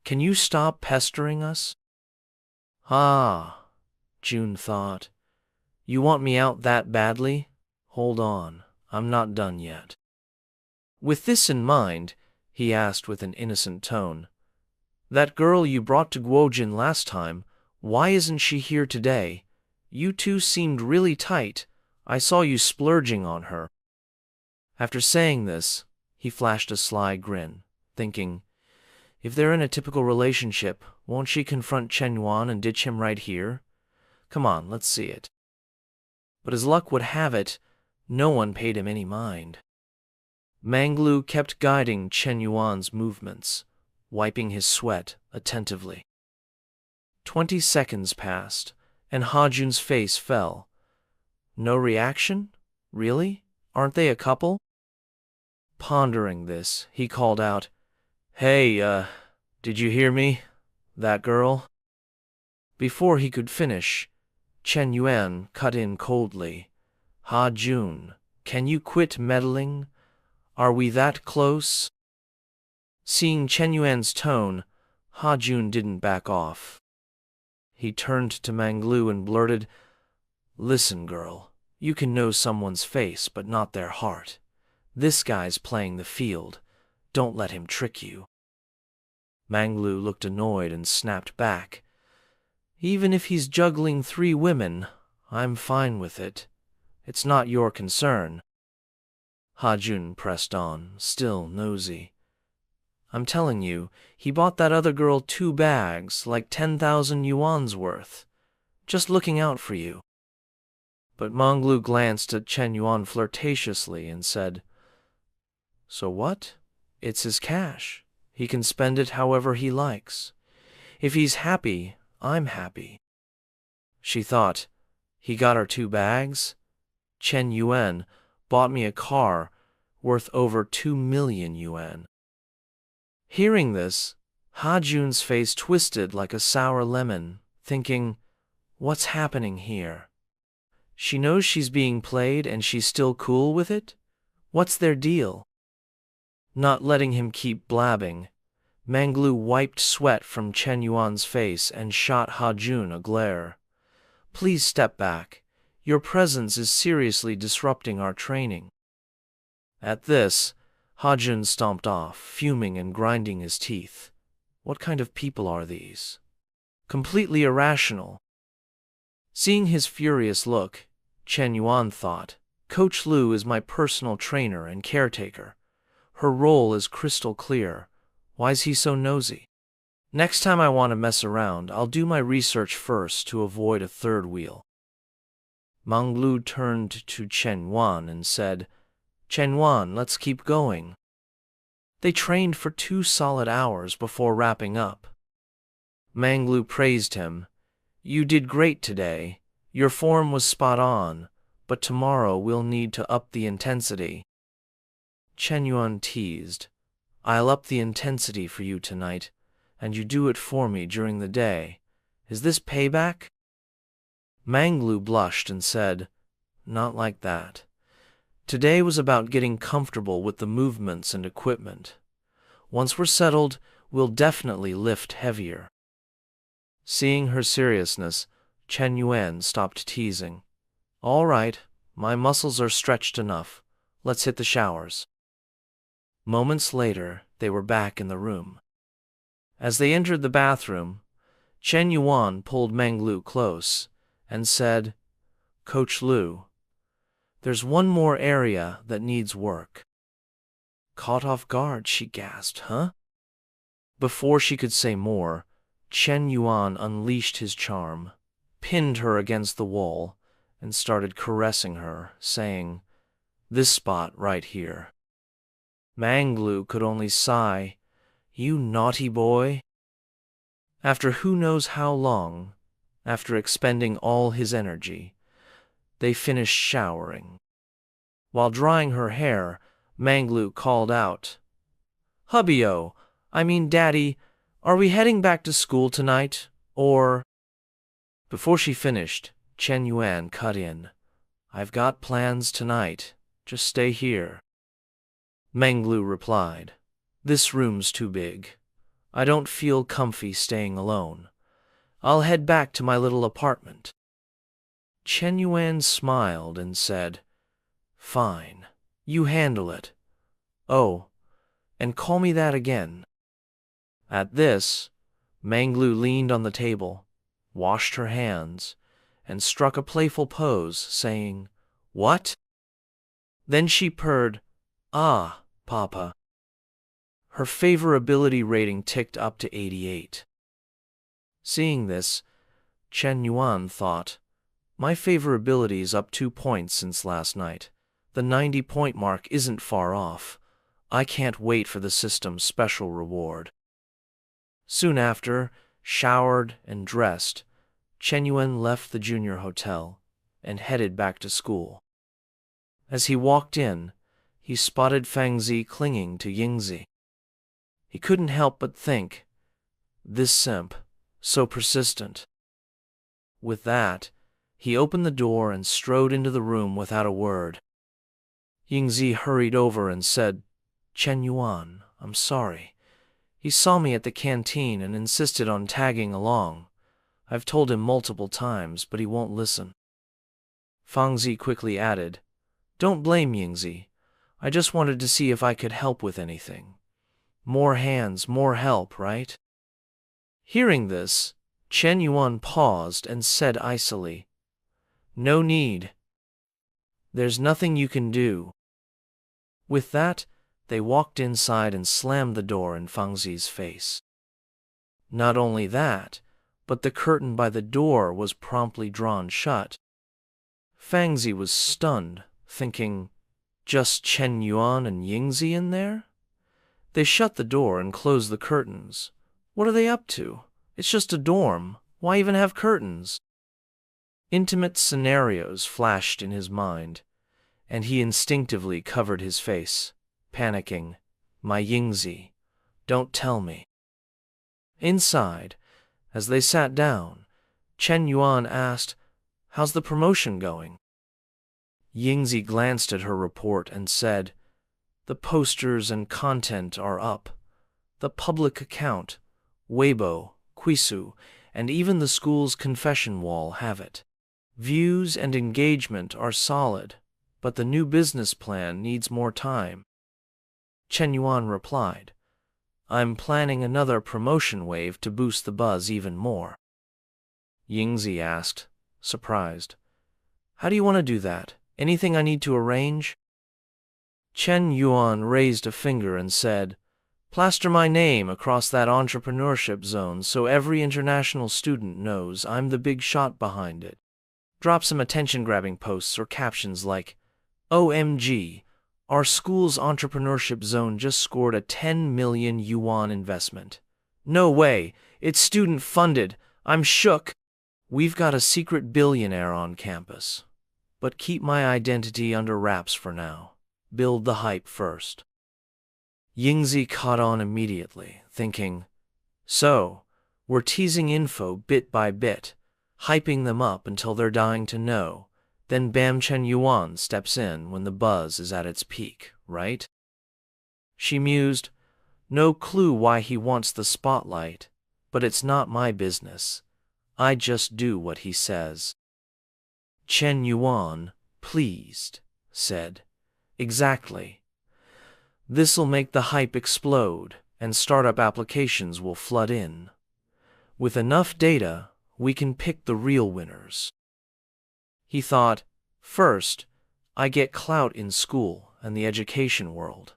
[SPEAKER 3] Can you stop pestering us?" "Ah," Jun thought, "you want me out that badly? Hold on, I'm not done yet." With this in mind, he asked with an innocent tone, "That girl you brought to Guojin last time, why isn't she here today? You two seemed really tight. I saw you splurging on her." After saying this, he flashed a sly grin, thinking, if they're in a typical relationship, won't she confront Shen Yuan and ditch him right here? Come on, let's see it. But as luck would have it, no one paid him any mind. Meng Lu kept guiding Shen Yuan's movements, wiping his sweat attentively. 20 seconds passed, and Hajun's face fell. No reaction? Really? Aren't they a couple? Pondering this, he called out, "Hey, did you hear me? That girl?" Before he could finish, Shen Yuan cut in coldly, "Ha-Jun, can you quit meddling? Are we that close?" Seeing Shen Yuan's tone, Ha-Jun didn't back off. He turned to Meng Lu and blurted, "Listen, girl, you can know someone's face but not their heart. This guy's playing the field. Don't let him trick you." Meng Lu looked annoyed and snapped back, "Even if he's juggling 3 women, I'm fine with it. It's not your concern." Ha-jun pressed on, still nosy. I'm telling you, he bought that other girl 2 bags, like 10,000 yuan's worth, just looking out for you. But Manglu glanced at Shen Yuan flirtatiously and said, So what? It's his cash. He can spend it however he likes. If he's happy, I'm happy. She thought, he got her 2 bags? Shen Yuan bought me a car worth over 2 million yuan. Hearing this, Ha-jun's face twisted like a sour lemon, thinking, what's happening here? She knows she's being played and she's still cool with it? What's their deal? Not letting him keep blabbing, Manglu wiped sweat from Shen Yuan's face and shot Ha-jun a glare. Please step back. Your presence is seriously disrupting our training. At this, Ha-jun stomped off, fuming and grinding his teeth. What kind of people are these? Completely irrational. Seeing his furious look, Shen Yuan thought, Coach Lu is my personal trainer and caretaker. Her role is crystal clear. Why's he so nosy? Next time I want to mess around, I'll do my research first to avoid a third wheel. Manglu turned to Shen Yuan and said, Shen Yuan, let's keep going. They trained for 2 solid hours before wrapping up. Manglu praised him. You did great today. Your form was spot on, but tomorrow we'll need to up the intensity. Shen Yuan teased, I'll up the intensity for you tonight, and you do it for me during the day. Is this payback? Manglu blushed and said, Not like that. Today was about getting comfortable with the movements and equipment. Once we're settled, we'll definitely lift heavier. Seeing her seriousness, Shen Yuan stopped teasing. All right, my muscles are stretched enough. Let's hit the showers. Moments later, they were back in the room. As they entered the bathroom, Shen Yuan pulled Manglu close and said, Coach Lu, there's one more area that needs work. Caught off guard, she gasped, huh? Before she could say more, Shen Yuan unleashed his charm, pinned her against the wall, and started caressing her, saying, This spot right here. Manglu could only sigh, You naughty boy. After who knows how long, after expending all his energy, they finished showering. While drying her hair, Manglu called out, Hubby-o, I mean Daddy, are we heading back to school tonight, or... Before she finished, Shen Yuan cut in. I've got plans tonight. Just stay here. Manglu replied, This room's too big. I don't feel comfy staying alone. I'll head back to my little apartment. Shen Yuan smiled and said, Fine, you handle it. Oh, and call me that again. At this, Manglu leaned on the table, washed her hands, and struck a playful pose, saying, What? Then she purred, Ah, Papa. Her favorability rating ticked up to 88. Seeing this, Shen Yuan thought, My favorability's up 2 points since last night. The 90-point mark isn't far off. I can't wait for the system's special reward. Soon after, showered and dressed, Shen Yuan left the junior hotel and headed back to school. As he walked in, he spotted Fangzi clinging to Yingzi. He couldn't help but think, this simp, so persistent. With that, he opened the door and strode into the room without a word. Yingzi hurried over and said, Shen Yuan, I'm sorry. He saw me at the canteen and insisted on tagging along. I've told him multiple times, but he won't listen. Fangzi quickly added, Don't blame Yingzi. I just wanted to see if I could help with anything. More hands, more help, right? Hearing this, Shen Yuan paused and said icily, No need. There's nothing you can do. With that, they walked inside and slammed the door in Fangzi's face. Not only that, but the curtain by the door was promptly drawn shut. Fangzi was stunned, thinking, just Shen Yuan and Yingzi in there? They shut the door and closed the curtains. What are they up to? It's just a dorm. Why even have curtains? Intimate scenarios flashed in his mind, and he instinctively covered his face, panicking, My Yingzi, don't tell me. Inside, as they sat down, Shen Yuan asked, How's the promotion going? Yingzi glanced at her report and said, The posters and content are up. The public account, Weibo, Quisu, and even the school's confession wall have it. Views and engagement are solid, but the new business plan needs more time. Shen Yuan replied, I'm planning another promotion wave to boost the buzz even more. Yingzi asked, surprised, How do you want to do that? Anything I need to arrange? Shen Yuan raised a finger and said, Plaster my name across that entrepreneurship zone so every international student knows I'm the big shot behind it. Drop some attention-grabbing posts or captions like, OMG, our school's entrepreneurship zone just scored a 10 million yuan investment. No way, it's student-funded. I'm shook. We've got a secret billionaire on campus. But keep my identity under wraps for now. Build the hype first. Yingzi caught on immediately, thinking, So, we're teasing info bit by bit, hyping them up until they're dying to know. Then bam, Shen Yuan steps in when the buzz is at its peak, right? She mused, No clue why he wants the spotlight, but it's not my business. I just do what he says. Shen Yuan, pleased, said, Exactly. This'll make the hype explode, and startup applications will flood in. With enough data, we can pick the real winners. He thought, First, I get clout in school and the education world.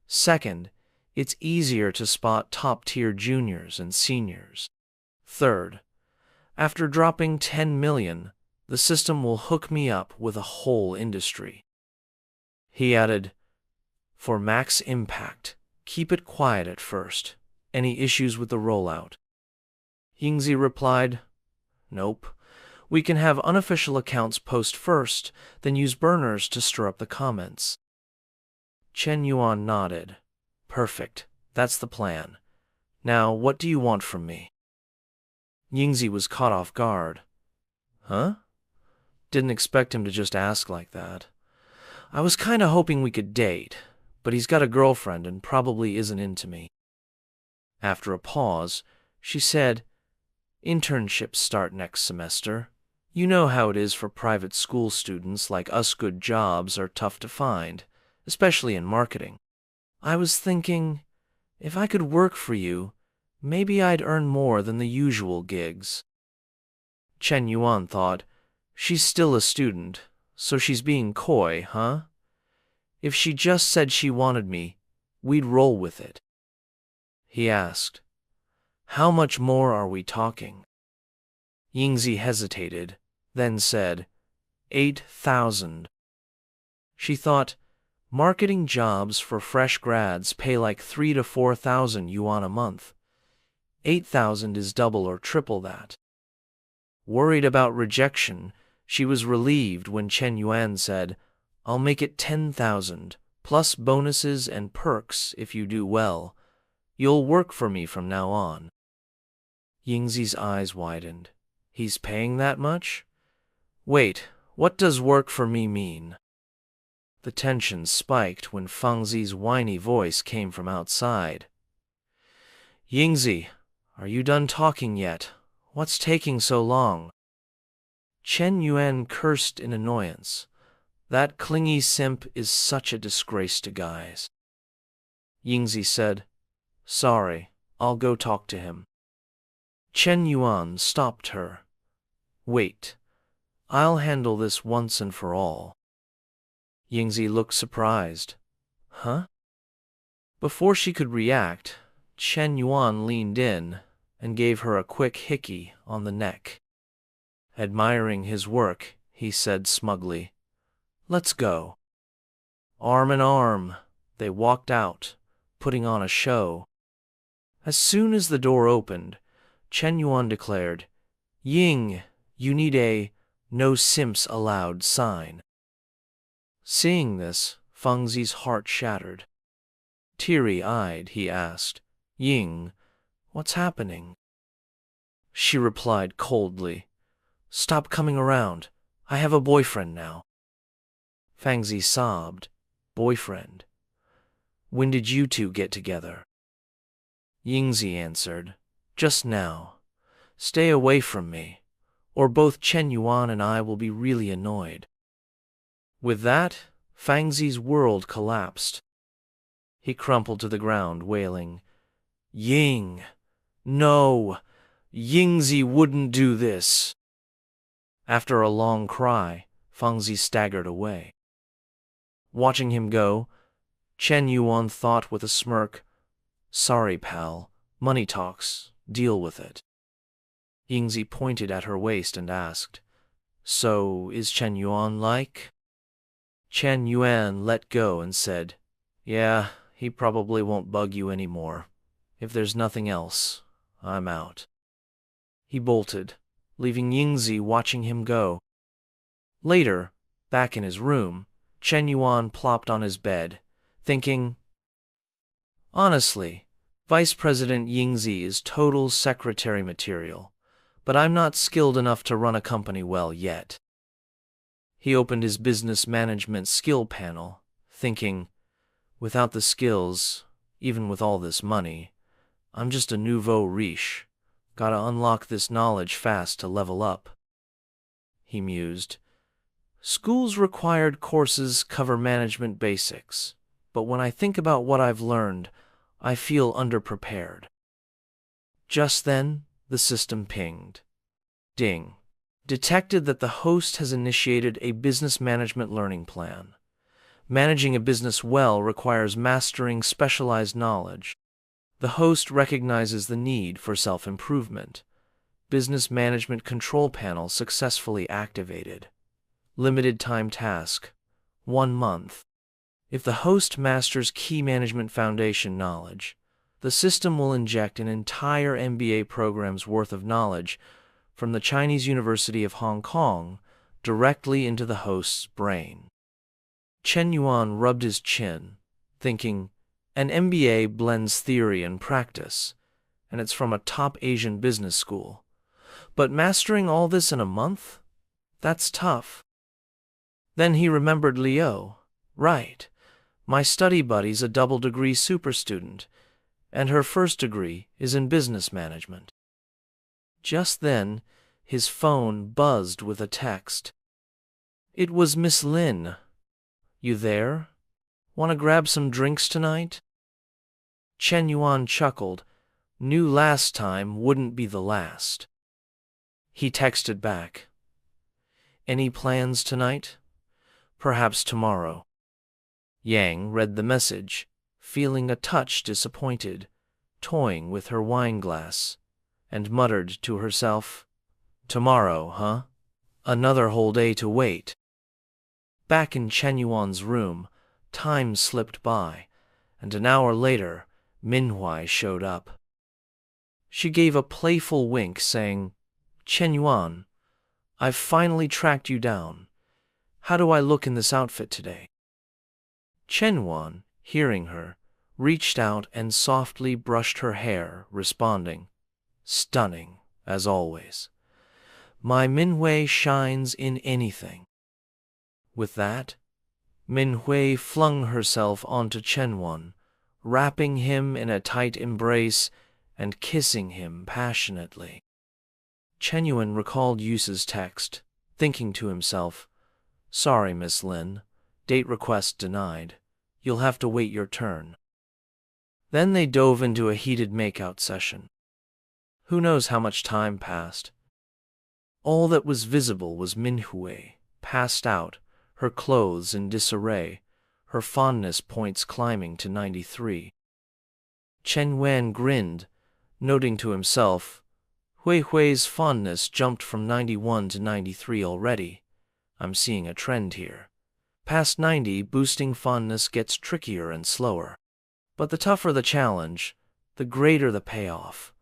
[SPEAKER 3] Second, it's easier to spot top-tier juniors and seniors. Third, after dropping 10 million, the system will hook me up with a whole industry. He added, For max impact, keep it quiet at first. Any issues with the rollout? Yingzi replied, Nope. We can have unofficial accounts post first, then use burners to stir up the comments. Shen Yuan nodded. Perfect. That's the plan. Now, what do you want from me? Yingzi was caught off guard. Huh? Didn't expect him to just ask like that. I was kinda hoping we could date, but he's got a girlfriend and probably isn't into me. After a pause, she said, Internships start next semester. You know how it is for private school students like us. Good jobs are tough to find, especially in marketing. I was thinking, if I could work for you, maybe I'd earn more than the usual gigs. Shen Yuan thought, She's still a student, so she's being coy, huh? If she just said she wanted me, we'd roll with it. He asked, How much more are we talking? Yingzi hesitated, then said, 8,000. She thought, marketing jobs for fresh grads pay like 3,000 to 4,000 yuan a month. 8,000 is double or triple that. Worried about rejection, she was relieved when Shen Yuan said, I'll make it 10,000, plus bonuses and perks if you do well. You'll work for me from now on. Yingzi's eyes widened. He's paying that much? Wait, what does work for me mean? The tension spiked when Fangzi's whiny voice came from outside. Yingzi, are you done talking yet? What's taking so long? Shen Yuan cursed in annoyance. That clingy simp is such a disgrace to guys. Yingzi said, Sorry, I'll go talk to him. Shen Yuan stopped her. Wait, I'll handle this once and for all. Yingzi looked surprised. huh? Before she could react, Shen Yuan leaned in and gave her a quick hickey on the neck. Admiring his work, he said smugly, "Let's go." Arm in arm, they walked out, putting on a show. As soon as the door opened, Chen Yuan declared, "Ying, you need a 'no simps allowed' sign." Seeing this, Fengzi's heart shattered. Teary-eyed, he asked, "Ying, what's happening?" She replied coldly, "Stop coming around. I have a boyfriend now." Fengzi sobbed, "Boyfriend? When did you two get together?" Yingzi answered, "Just now. Stay away from me, or both Chen Yuan and I will be really annoyed." With that, Fengzi's world collapsed. He crumpled to the ground, wailing, "Ying! No! Yingzi wouldn't do this!" After a long cry, Fengzi staggered away. Watching him go, Chen Yuan thought with a smirk, "Sorry, pal. Money talks. Deal with it." Yingzi pointed at her waist and asked, "So is Chen Yuan like?" Chen Yuan let go and said, "Yeah, he probably won't bug you anymore. If there's nothing else, I'm out." He bolted, leaving Yingzi watching him go. Later, back in his room, Chen Yuan plopped on his bed, thinking, "Honestly, Vice President Yingzi is total secretary material, but I'm not skilled enough to run a company well yet." He opened his business management skill panel, thinking, "Without the skills, even with all this money, I'm just a nouveau riche. Gotta unlock this knowledge fast to level up." He mused, "School's required courses cover management basics, but when I think about what I've learned, I feel underprepared." Just then, the system pinged. Ding. Detected that the host has initiated a business management learning plan. Managing a business well requires mastering specialized knowledge. The host recognizes the need for self-improvement. Business management control panel successfully activated. Limited time task, 1 month. If the host masters key management foundation knowledge, the system will inject an entire MBA program's worth of knowledge from the Chinese University of Hong Kong directly into the host's brain. Chen Yuan rubbed his chin, thinking, an MBA blends theory and practice, and it's from a top Asian business school. But mastering all this in a month? That's tough. Then he remembered Leo. Right. My study buddy's a double-degree super student, and her first degree is in business management. Just then, his phone buzzed with a text. It was Miss Lin. "You there? Want to grab some drinks tonight?" Chen Yuan chuckled. Knew last time wouldn't be the last. He texted back, "Any plans tonight? Perhaps tomorrow." Yang read the message, feeling a touch disappointed, toying with her wine glass, and muttered to herself, "Tomorrow, huh? Another whole day to wait." Back in Chen Yuan's room, time slipped by, and an hour later, Manhwa showed up. She gave a playful wink, saying, "Chen Yuan, I've finally tracked you down. How do I look in this outfit today?" Chen Yuan, hearing her, reached out and softly brushed her hair, responding, "Stunning, as always. My Manhwa shines in anything." With that, Manhwa flung herself onto Chen Yuan, wrapping him in a tight embrace and kissing him passionately. Chen Yuan recalled Yusa's text, thinking to himself, "Sorry, Miss Lin, date request denied. You'll have to wait your turn." Then they dove into a heated makeout session. Who knows how much time passed? All that was visible was Manhwa, passed out, her clothes in disarray, her fondness points climbing to 93. Shen Yuan grinned, noting to himself, Hui Hui's fondness jumped from 91 to 93 already. I'm seeing a trend here. Past 90, boosting fondness gets trickier and slower. But the tougher the challenge, the greater the payoff,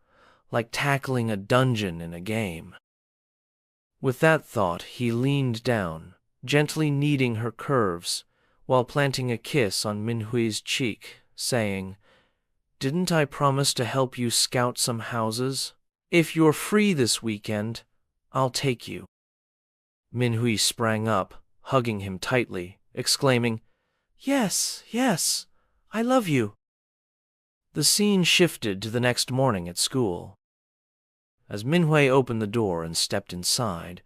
[SPEAKER 3] like tackling a dungeon in a game. With that thought, he leaned down, gently kneading her curves, while planting a kiss on Minhui's cheek, saying, "Didn't I promise to help you scout some houses? If you're free this weekend, I'll take you." Minhui sprang up, hugging him tightly, exclaiming, "Yes, yes, I love you." The scene shifted to the next morning at school. As Minhui opened the door and stepped inside,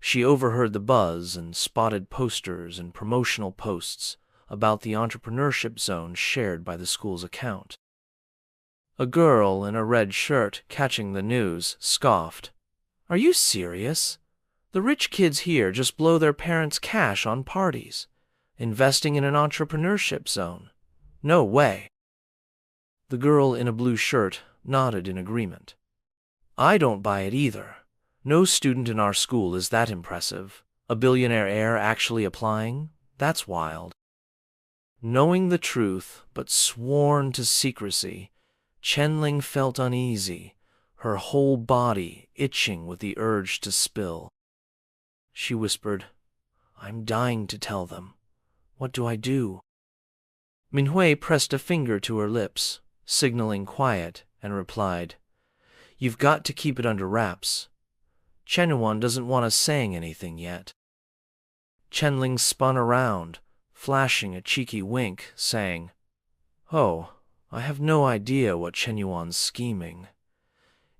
[SPEAKER 3] she overheard the buzz and spotted posters and promotional posts about the entrepreneurship zone shared by the school's account. A girl in a red shirt, catching the news, scoffed, "Are you serious? The rich kids here just blow their parents' cash on parties, investing in an entrepreneurship zone. No way." The girl in a blue shirt nodded in agreement. "I don't buy it either. No student in our school is that impressive. A billionaire heir actually applying? That's wild." Knowing the truth, but sworn to secrecy, Chenling felt uneasy, her whole body itching with the urge to spill. She whispered, "I'm dying to tell them. What do I do?" Minhui pressed a finger to her lips, signaling quiet, and replied, "You've got to keep it under wraps. Shen Yuan doesn't want us saying anything yet." Chenling spun around, flashing a cheeky wink, saying, "Oh, I have no idea what Shen Yuan's scheming.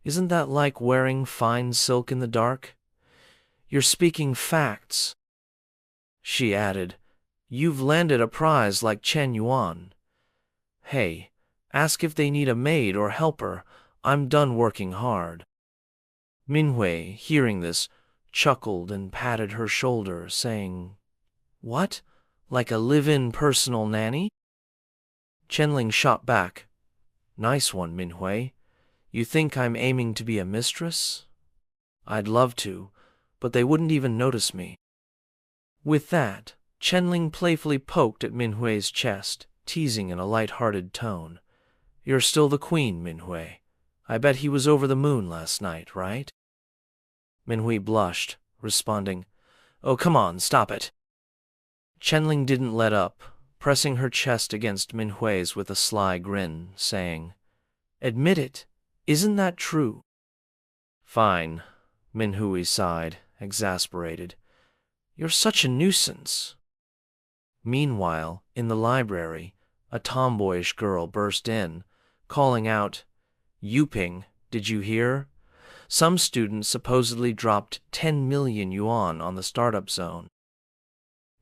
[SPEAKER 3] Isn't that like wearing fine silk in the dark? You're speaking facts." She added, "You've landed a prize like Shen Yuan. Hey, ask if they need a maid or helper. I'm done working hard." Minhui, hearing this, chuckled and patted her shoulder, saying, "What? Like a live-in personal nanny?" Chenling shot back, "Nice one, Minhui. You think I'm aiming to be a mistress? I'd love to, but they wouldn't even notice me." With that, Chenling playfully poked at Minhui's chest, teasing in a light-hearted tone, "You're still the queen, Minhui. I bet he was over the moon last night, right?" Minhui blushed, responding, "Oh, come on, stop it." Chenling didn't let up, pressing her chest against Minhui's with a sly grin, saying, "Admit it, isn't that true?" "Fine," Minhui sighed, exasperated. "You're such a nuisance." Meanwhile, in the library, a tomboyish girl burst in, calling out, "Yuping, did you hear? Some student supposedly dropped 10 million yuan on the startup zone."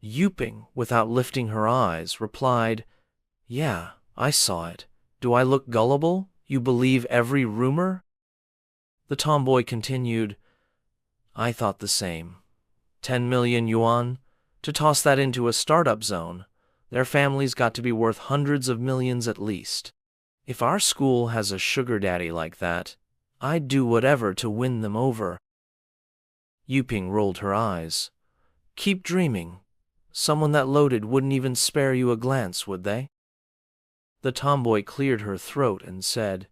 [SPEAKER 3] Yuping, without lifting her eyes, replied, "Yeah, I saw it. Do I look gullible? You believe every rumor?" The tomboy continued, "I thought the same. 10 million yuan? To toss that into a startup zone, their family's got to be worth hundreds of millions at least. If our school has a sugar daddy like that, I'd do whatever to win them over." Yuping rolled her eyes. "Keep dreaming. Someone that loaded wouldn't even spare you a glance, would they?" The tomboy cleared her throat and said,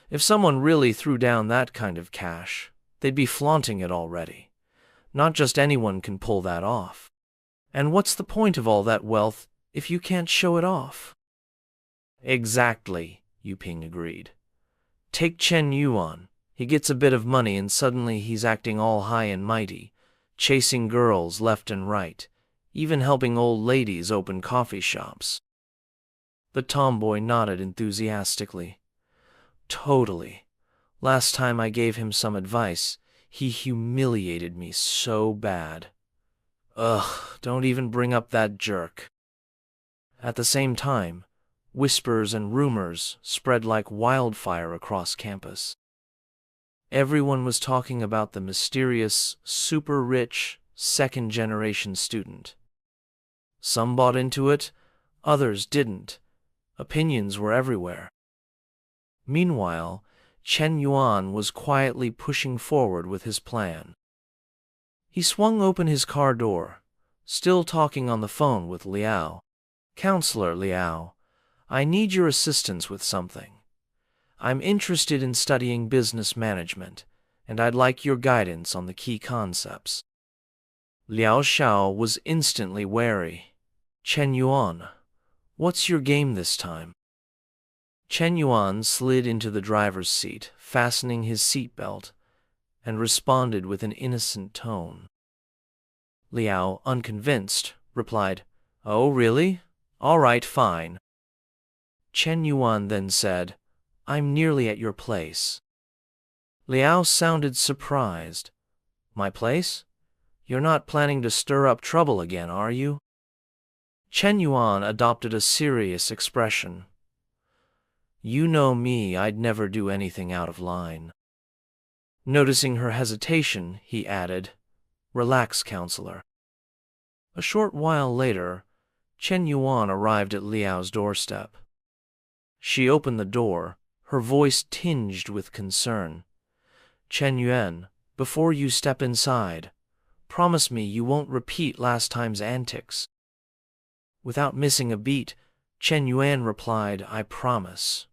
[SPEAKER 3] "If someone really threw down that kind of cash, they'd be flaunting it already. Not just anyone can pull that off. And what's the point of all that wealth if you can't show it off?" "Exactly," Yuping agreed. "Take Shen Yuan. He gets a bit of money and suddenly he's acting all high and mighty, chasing girls left and right, even helping old ladies open coffee shops." The tomboy nodded enthusiastically. "Totally. Last time I gave him some advice, he humiliated me so bad. Ugh, don't even bring up that jerk." At the same time, whispers and rumors spread like wildfire across campus. Everyone was talking about the mysterious, super-rich, second-generation student. Some bought into it, Others didn't. Opinions were everywhere. Meanwhile, Shen Yuan was quietly pushing forward with his plan. He swung open his car door, still talking on the phone with Liao. "Counselor Liao, I need your assistance with something. I'm interested in studying business management, and I'd like your guidance on the key concepts." Liao Xiao was instantly wary. "Chen Yuan, what's your game this time?" Chen Yuan slid into the driver's seat, fastening his seatbelt, and responded with an innocent tone. Liao, unconvinced, replied, "Oh, really? All right, fine." Chen Yuan then said, "I'm nearly at your place." Liao sounded surprised. "My place? You're not planning to stir up trouble again, are you?" Chen Yuan adopted a serious expression. "You know me, I'd never do anything out of line." Noticing her hesitation, he added, "Relax, counselor." A short while later, Chen Yuan arrived at Liao's doorstep. She opened the door, her voice tinged with concern. "Chen Yuan, before you step inside, promise me you won't repeat last time's antics." Without missing a beat, Chen Yuan replied, "I promise."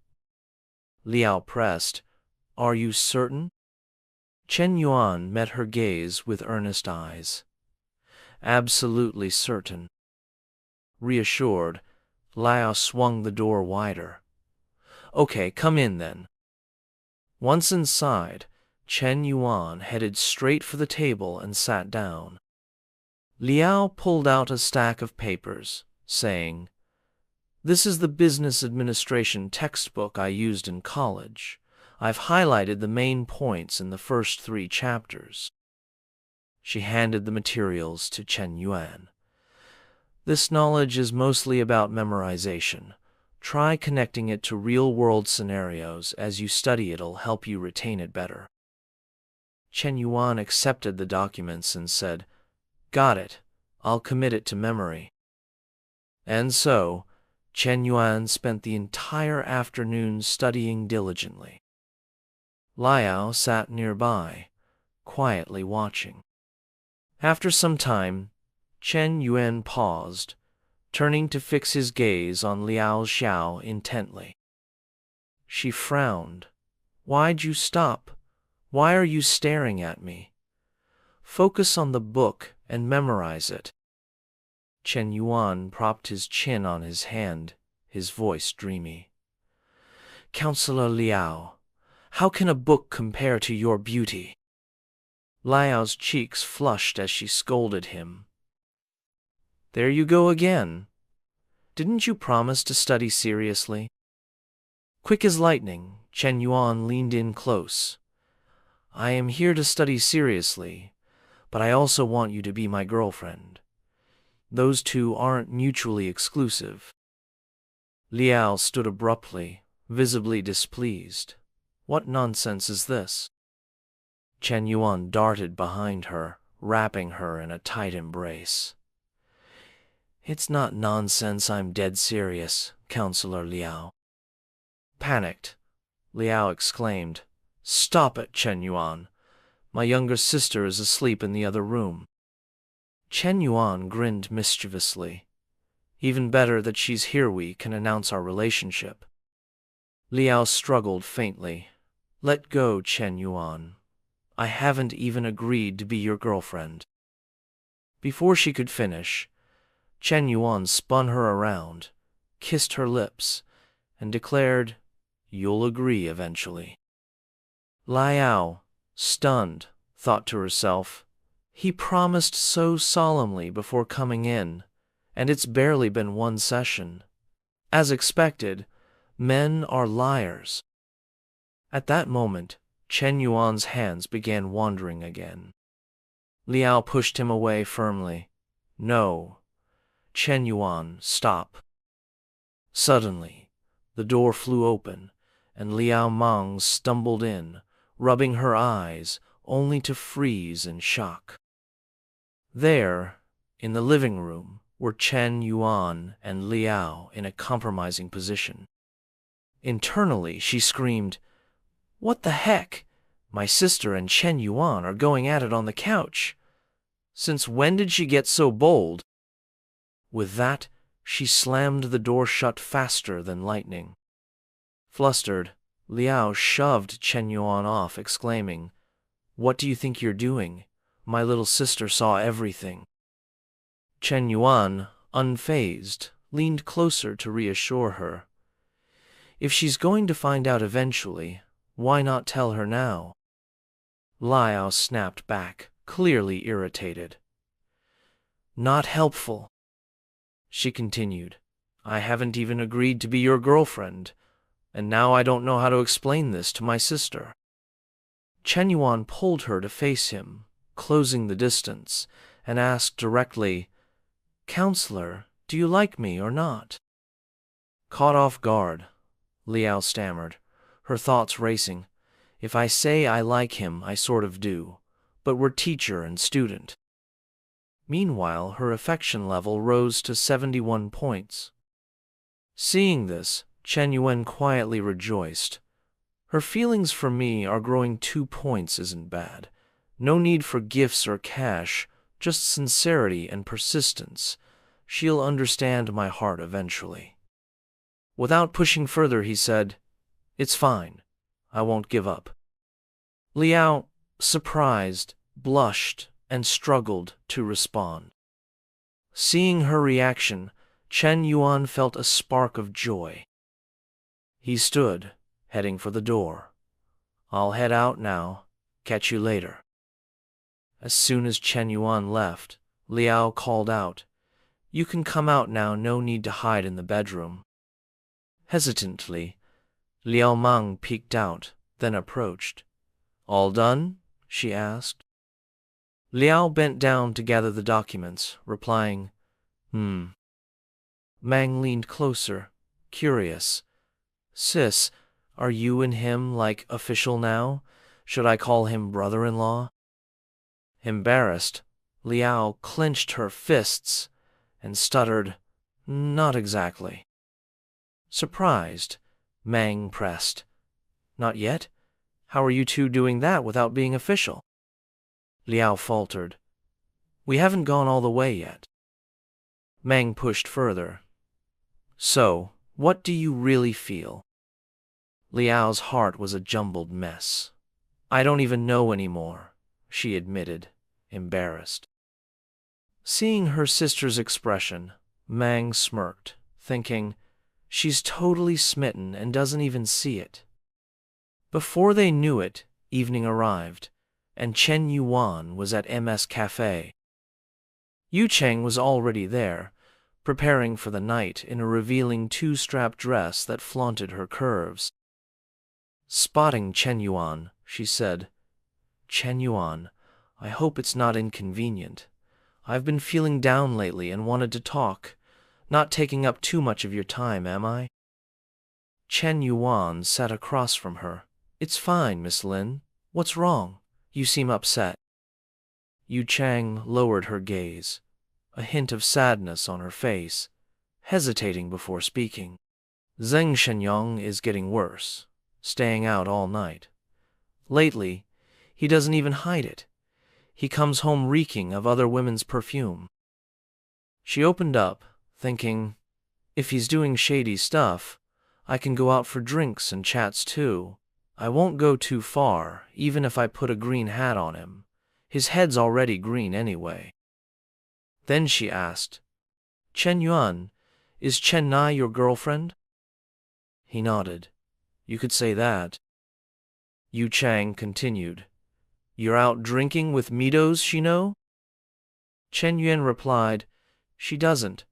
[SPEAKER 3] Liao pressed, "Are you certain?" Chen Yuan met her gaze with earnest eyes. "Absolutely certain." Reassured, Liao swung the door wider. "Okay, come in then." Once inside, Chen Yuan headed straight for the table and sat down. Liao pulled out a stack of papers, saying, "This is the business administration textbook I used in college. I've highlighted the main points in the first 3 chapters." She handed the materials to Chen Yuan. "This knowledge is mostly about memorization. Try connecting it to real-world scenarios. As you study, it'll help you retain it better." Chen Yuan accepted the documents and said, "Got it. I'll commit it to memory." And so, Chen Yuan spent the entire afternoon studying diligently. Liao sat nearby, quietly watching. After some time, Chen Yuan paused, turning to fix his gaze on Liao Xiao intently. She frowned. "Why'd you stop? Why are you staring at me? Focus on the book and memorize it." Chen Yuan propped his chin on his hand, his voice dreamy. "Counselor Liao, how can a book compare to your beauty?" Liao's cheeks flushed as she scolded him. "There you go again. Didn't you promise to study seriously?" Quick as lightning, Chen Yuan leaned in close. "I am here to study seriously, but I also want you to be my girlfriend. Those two aren't mutually exclusive." Liao stood abruptly, visibly displeased. What nonsense is this? Chen Yuan darted behind her, wrapping her in a tight embrace. "It's not nonsense, I'm dead serious, Counselor Liao." Panicked, Liao exclaimed, "Stop it, Chen Yuan. My younger sister is asleep in the other room." Chen Yuan grinned mischievously. "Even better that she's here, we can announce our relationship." Liao struggled faintly. "Let go, Chen Yuan. I haven't even agreed to be your girlfriend." Before she could finish, Chen Yuan spun her around, kissed her lips, and declared, "You'll agree eventually." Liao, stunned, thought to herself, "He promised so solemnly before coming in, and it's barely been 1 session. As expected, men are liars." At that moment, Chen Yuan's hands began wandering again. Liao pushed him away firmly. "No. Chen Yuan, stop." Suddenly, the door flew open, and Liao Mang stumbled in, rubbing her eyes, only to freeze in shock. There, in the living room, were Chen Yuan and Liao in a compromising position. Internally, she screamed, "What the heck? My sister and Chen Yuan are going at it on the couch. Since when did she get so bold?" With that, she slammed the door shut faster than lightning. Flustered, Liao shoved Chen Yuan off, exclaiming, "What do you think you're doing? My little sister saw everything." Chen Yuan, unfazed, leaned closer to reassure her. "If she's going to find out eventually, why not tell her now?" Liao snapped back, clearly irritated. "Not helpful." She continued, "I haven't even agreed to be your girlfriend, and now I don't know how to explain this to my sister." Chen Yuan pulled her to face him, closing the distance, and asked directly, "Counselor, do you like me or not?" Caught off guard, Liao stammered, her thoughts racing. "If I say I like him, I sort of do, but we're teacher and student." Meanwhile, her affection level rose to 71 points. Seeing this, Chen Yuan quietly rejoiced. "Her feelings for me are growing 2 points isn't bad. No need for gifts or cash, just sincerity and persistence. She'll understand my heart eventually." Without pushing further, he said, "It's fine. I won't give up." Liao, surprised, blushed, and struggled to respond. Seeing her reaction, Chen Yuan felt a spark of joy. He stood, heading for the door. "I'll head out now. Catch you later." As soon as Chen Yuan left, Liao called out, "You can come out now, no need to hide in the bedroom." Hesitantly, Liao Mang peeked out, then approached. "All done?" she asked. Liao bent down to gather the documents, replying, Mang leaned closer, curious. "Sis, are you and him, like, official now? Should I call him brother-in-law?" Embarrassed, Liao clenched her fists and stuttered, "Not exactly." Surprised, Mang pressed, "Not yet? How are you two doing that without being official?" Liao faltered, "We haven't gone all the way yet." Mang pushed further. "So, what do you really feel?" Liao's heart was a jumbled mess. "I don't even know anymore," she admitted, embarrassed. Seeing her sister's expression, Mang smirked, thinking, "She's totally smitten and doesn't even see it." Before they knew it, evening arrived, and Chen Yuan was at MS Cafe. Yu Cheng was already there, preparing for the night in a revealing 2-strap dress that flaunted her curves. Spotting Chen Yuan, she said, "Chen Yuan, I hope it's not inconvenient. I've been feeling down lately and wanted to talk. Not taking up too much of your time, am I?" Chen Yuan sat across from her. "It's fine, Miss Lin. What's wrong? You seem upset." Yu Chang lowered her gaze, a hint of sadness on her face, hesitating before speaking. "Zheng Shenyang is getting worse, staying out all night. Lately, he doesn't even hide it. He comes home reeking of other women's perfume." She opened up, thinking, if he's doing shady stuff, I can go out for drinks and chats too. I won't go too far, even if I put a green hat on him. His head's already green anyway. Then she asked, "Chen Yuan, is Chen Nai your girlfriend?" He nodded. "You could say that." Yu Chang continued, "You're out drinking with Mitos, she know?" Chen Yuan replied, "She doesn't,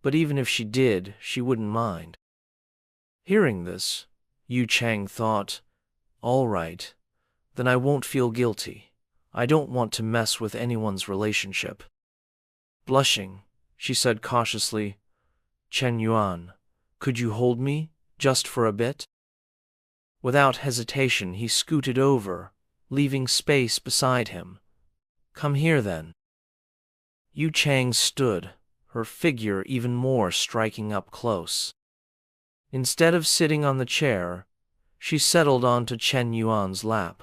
[SPEAKER 3] but even if she did, she wouldn't mind." Hearing this, Yu Chang thought, "All right, then I won't feel guilty. I don't want to mess with anyone's relationship." Blushing, she said cautiously, "Chen Yuan, could you hold me, just for a bit?" Without hesitation, he scooted over, leaving space beside him. "Come here, then." Yu Chang stood, her figure even more striking up close. Instead of sitting on the chair, she settled onto Shen Yuan's lap.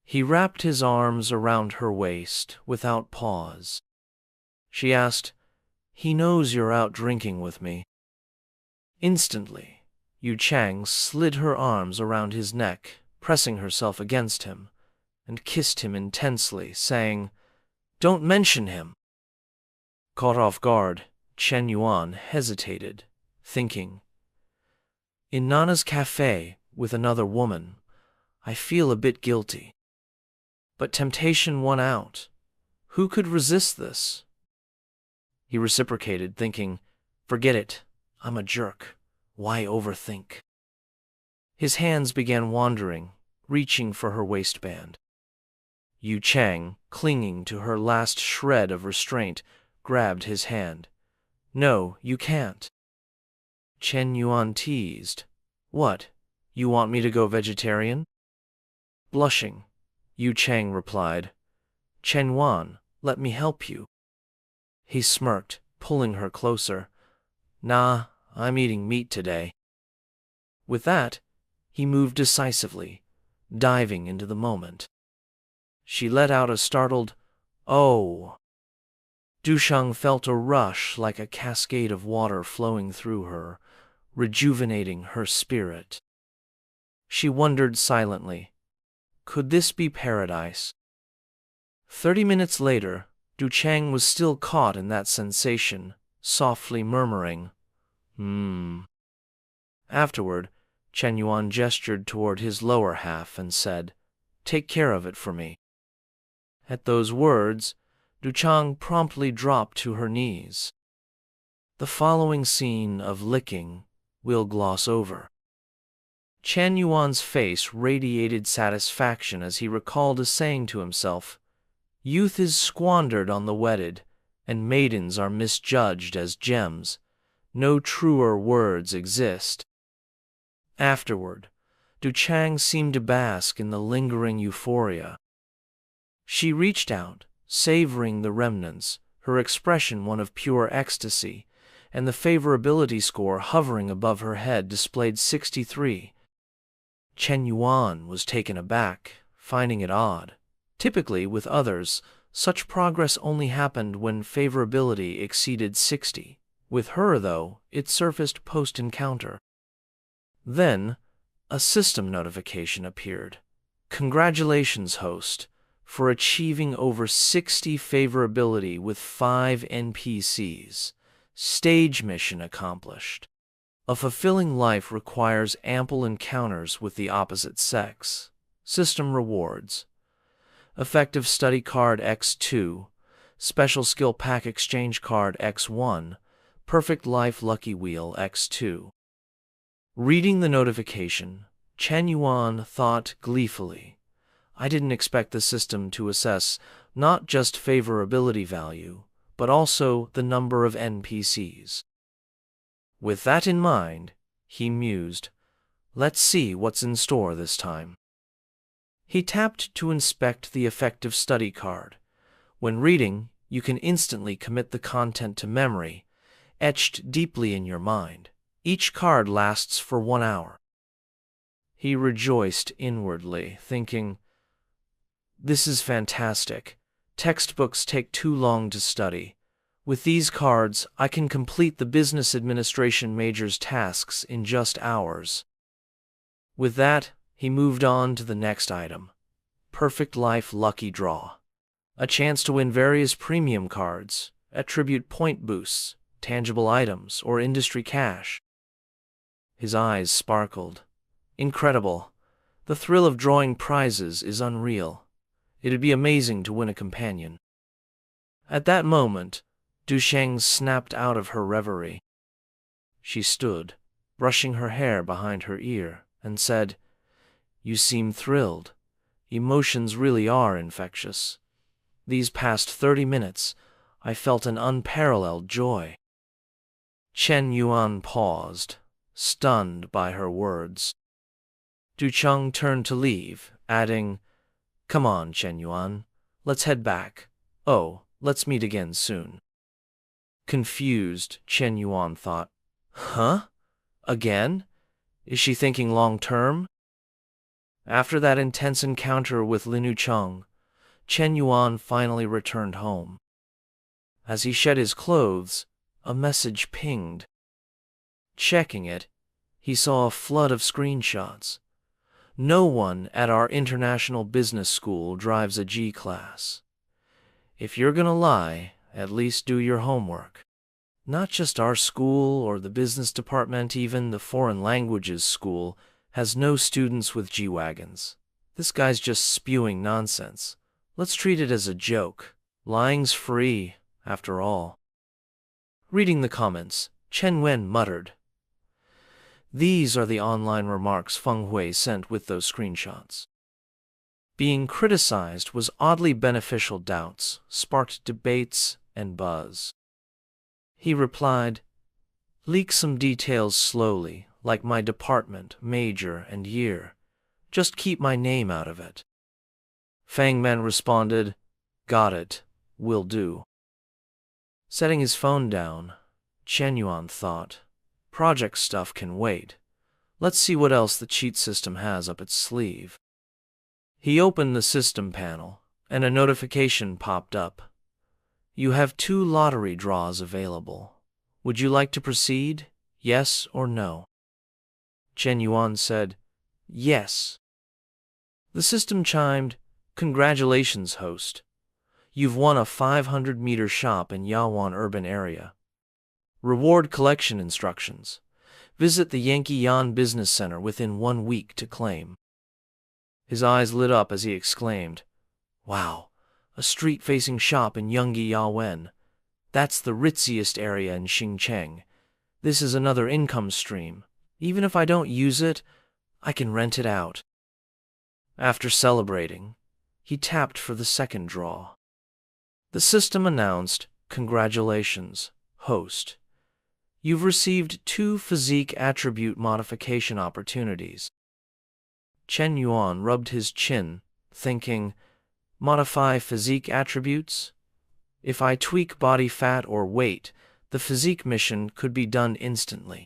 [SPEAKER 3] He wrapped his arms around her waist without pause. She asked, "He knows you're out drinking with me." Instantly, Yu Chang slid her arms around his neck, pressing herself against him, and kissed him intensely, saying, "Don't mention him." Caught off guard, Shen Yuan hesitated, thinking, "In Nana's cafe with another woman, I feel a bit guilty." But temptation won out. Who could resist this? He reciprocated, thinking, "Forget it, I'm a jerk. Why overthink?" His hands began wandering, reaching for her waistband. Yu Chang, clinging to her last shred of restraint, grabbed his hand. "No, you can't." Shen Yuan teased, "What, you want me to go vegetarian?" Blushing, Yu Chang replied, "Shen Yuan, let me help you." He smirked, pulling her closer. "Nah, I'm eating meat today." With that, he moved decisively, diving into the moment. She let out a startled, "Oh!" Dusheng felt a rush like a cascade of water flowing through her, rejuvenating her spirit. She wondered silently, could this be paradise? 30 minutes later, Ducheng was still caught in that sensation, softly murmuring, Afterward, Shen Yuan gestured toward his lower half and said, "Take care of it for me." At those words, Ducheng promptly dropped to her knees. The following scene of licking we'll gloss over. Shen Yuan's face radiated satisfaction as he recalled a saying to himself, "Youth is squandered on the wedded, and maidens are misjudged as gems. No truer words exist." Afterward, Ducheng seemed to bask in the lingering euphoria. She reached out, savoring the remnants, her expression one of pure ecstasy, and the favorability score hovering above her head displayed 63. Shen Yuan was taken aback, finding it odd. Typically, with others, such progress only happened when favorability exceeded 60. With her, though, it surfaced post-encounter. Then, a system notification appeared. "Congratulations, host, for achieving over 60 favorability with 5 NPCs. Stage mission accomplished. A fulfilling life requires ample encounters with the opposite sex. System rewards. Effective study card X2, special skill pack exchange card X1, perfect life lucky wheel X2. Reading the notification, Shen Yuan thought gleefully, "I didn't expect the system to assess not just favorability value, but also the number of NPCs." With that in mind, he mused, "Let's see what's in store this time." He tapped to inspect the effective study card. When reading, you can instantly commit the content to memory, etched deeply in your mind. Each card lasts for 1 hour. He rejoiced inwardly, thinking, "This is fantastic. Textbooks take too long to study. With these cards, I can complete the business administration major's tasks in just hours." With that, he moved on to the next item. Perfect Life Lucky Draw. A chance to win various premium cards, attribute point boosts, tangible items, or industry cash. His eyes sparkled. Incredible. The thrill of drawing prizes is unreal. It'd be amazing to win a companion. At that moment, Dusheng snapped out of her reverie. She stood, brushing her hair behind her ear, and said, "You seem thrilled. Emotions really are infectious. These past 30 minutes, I felt an unparalleled joy." Shen Yuan paused, stunned by her words. Ducheng turned to leave, adding, "Come on, Shen Yuan, let's head back. Oh, let's meet again soon." Confused, Shen Yuan thought, huh? Again? Is she thinking long-term? After that intense encounter with Linu Cheng, Shen Yuan finally returned home. As he shed his clothes, a message pinged. Checking it, he saw a flood of screenshots. No one at our international business school drives a G-class. If you're gonna lie, at least do your homework. Not just our school or the business department, even the foreign languages school has no students with G-wagons. This guy's just spewing nonsense. Let's treat it as a joke. Lying's free, after all. Reading the comments, Chen Wen muttered, "These are the online remarks Feng Hui sent with those screenshots." Being criticized was oddly beneficial. Doubts sparked debates and buzz. He replied, "Leak some details slowly, like my department, major, and year. Just keep my name out of it." Fang Men responded, "Got it, will do." Setting his phone down, Chen Yuan thought, project stuff can wait. Let's see what else the cheat system has up its sleeve. He opened the system panel, and a notification popped up. You have 2 lottery draws available. Would you like to proceed? Yes or no? Chen Yuan said, yes. The system chimed, "Congratulations, host. You've won a 500-meter shop in Yawan urban area. Reward collection instructions. Visit the Yankee Yan Business Center within 1 week to claim." His eyes lit up as he exclaimed, "Wow, a street-facing shop in Yonggi Yawen. That's the ritziest area in Xincheng. This is another income stream. Even if I don't use it, I can rent it out." After celebrating, he tapped for the second draw. The system announced, "Congratulations, host. You've received 2 physique attribute modification opportunities." Chen Yuan rubbed his chin, thinking, modify physique attributes? If I tweak body fat or weight, the physique mission could be done instantly.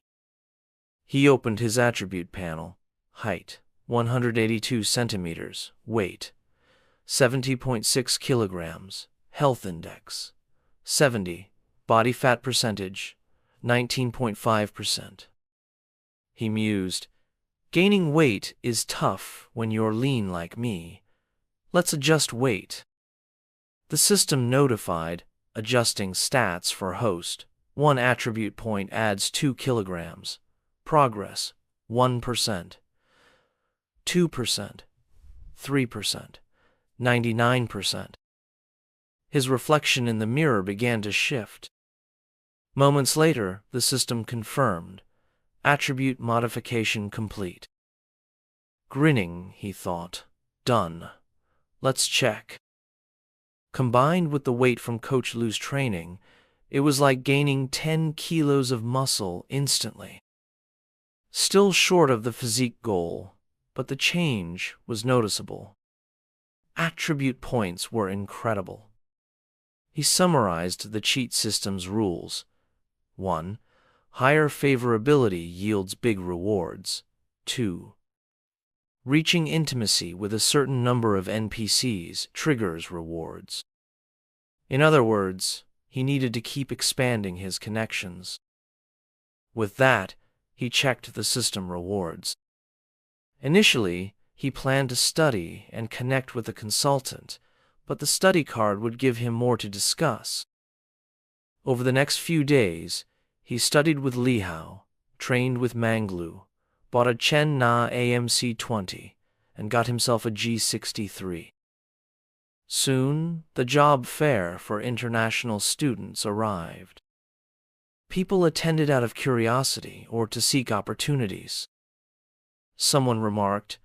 [SPEAKER 3] He opened his attribute panel. Height, 182 centimeters. Weight, 70.6 kilograms. Health index, 70. Body fat percentage, 19.5%. He mused, gaining weight is tough when you're lean like me. Let's adjust weight. The system notified, adjusting stats for host. 1 attribute point adds 2 kilograms. Progress, 1%. 2%. 3%. 99%. His reflection in the mirror began to shift. Moments later, the system confirmed, attribute modification complete. Grinning, he thought, done. Let's check. Combined with the weight from Coach Lu's training, it was like gaining 10 kilos of muscle instantly. Still short of the physique goal, but the change was noticeable. Attribute points were incredible. He summarized the cheat system's rules. 1. Higher favorability yields big rewards. 2. Reaching intimacy with a certain number of NPCs triggers rewards. In other words, he needed to keep expanding his connections. With that, he checked the system rewards. Initially, he planned to study and connect with a consultant, but the study card would give him more to discuss. Over the next few days, he studied with Li Hao, trained with Manglu, bought a Chen Na AMC-20, and got himself a G63. Soon, the job fair for international students arrived. People attended out of curiosity or to seek opportunities. Someone remarked,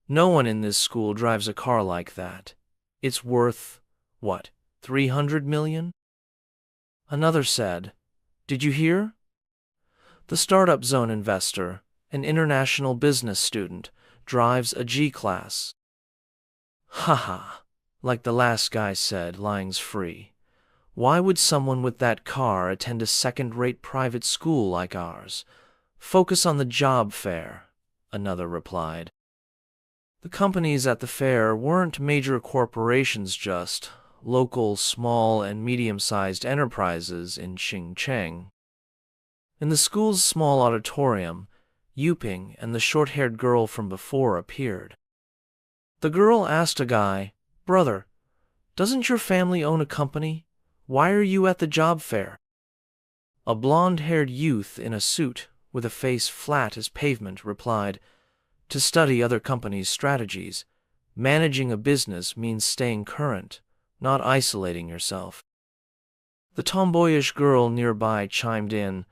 [SPEAKER 3] "No one in this school drives a car like that. It's worth, what, 300 million? Another said, "Did you hear? The Startup Zone investor, an international business student, drives a G-class." Haha, like the last guy said, lying's free. Why would someone with that car attend a second-rate private school like ours? Focus on the job fair, another replied. The companies at the fair weren't major corporations, just local small and medium-sized enterprises in Xincheng. In the school's small auditorium, Yuping and the short-haired girl from before appeared. The girl asked a guy, "Brother, doesn't your family own a company? Why are you at the job fair?" A blonde-haired youth in a suit, with a face flat as pavement, replied, "To study other companies' strategies. Managing a business means staying current, not isolating yourself." The tomboyish girl nearby chimed in,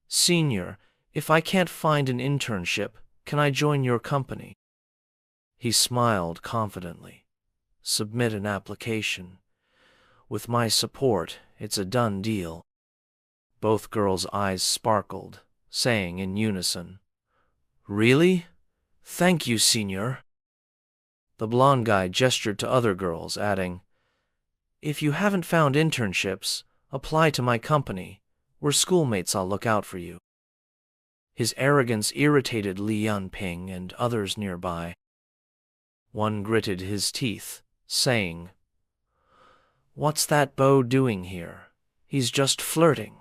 [SPEAKER 3] "Senior, if I can't find an internship, can I join your company?" He smiled confidently. "Submit an application. With my support, it's a done deal." Both girls' eyes sparkled, saying in unison, "Really? Thank you, Senior." The blonde guy gestured to other girls, adding, "If you haven't found internships, apply to my company. We're schoolmates, I'll look out for you." His arrogance irritated Li Yanping and others nearby. One gritted his teeth, saying, "What's that beau doing here? He's just flirting."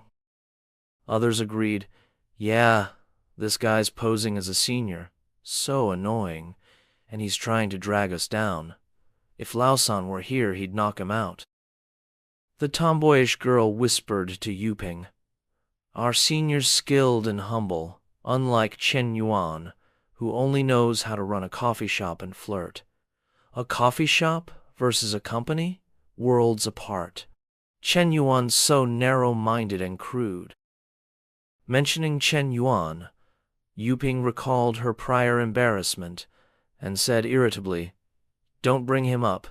[SPEAKER 3] Others agreed, "Yeah, this guy's posing as a senior. So annoying, and he's trying to drag us down. If Laosan were here, he'd knock him out." The tomboyish girl whispered to Yuping, "Our senior's skilled and humble, unlike Shen Yuan, who only knows how to run a coffee shop and flirt. A coffee shop versus a company? Worlds apart. Shen Yuan's so narrow-minded and crude." Mentioning Shen Yuan, Yuping recalled her prior embarrassment and said irritably, "Don't bring him up.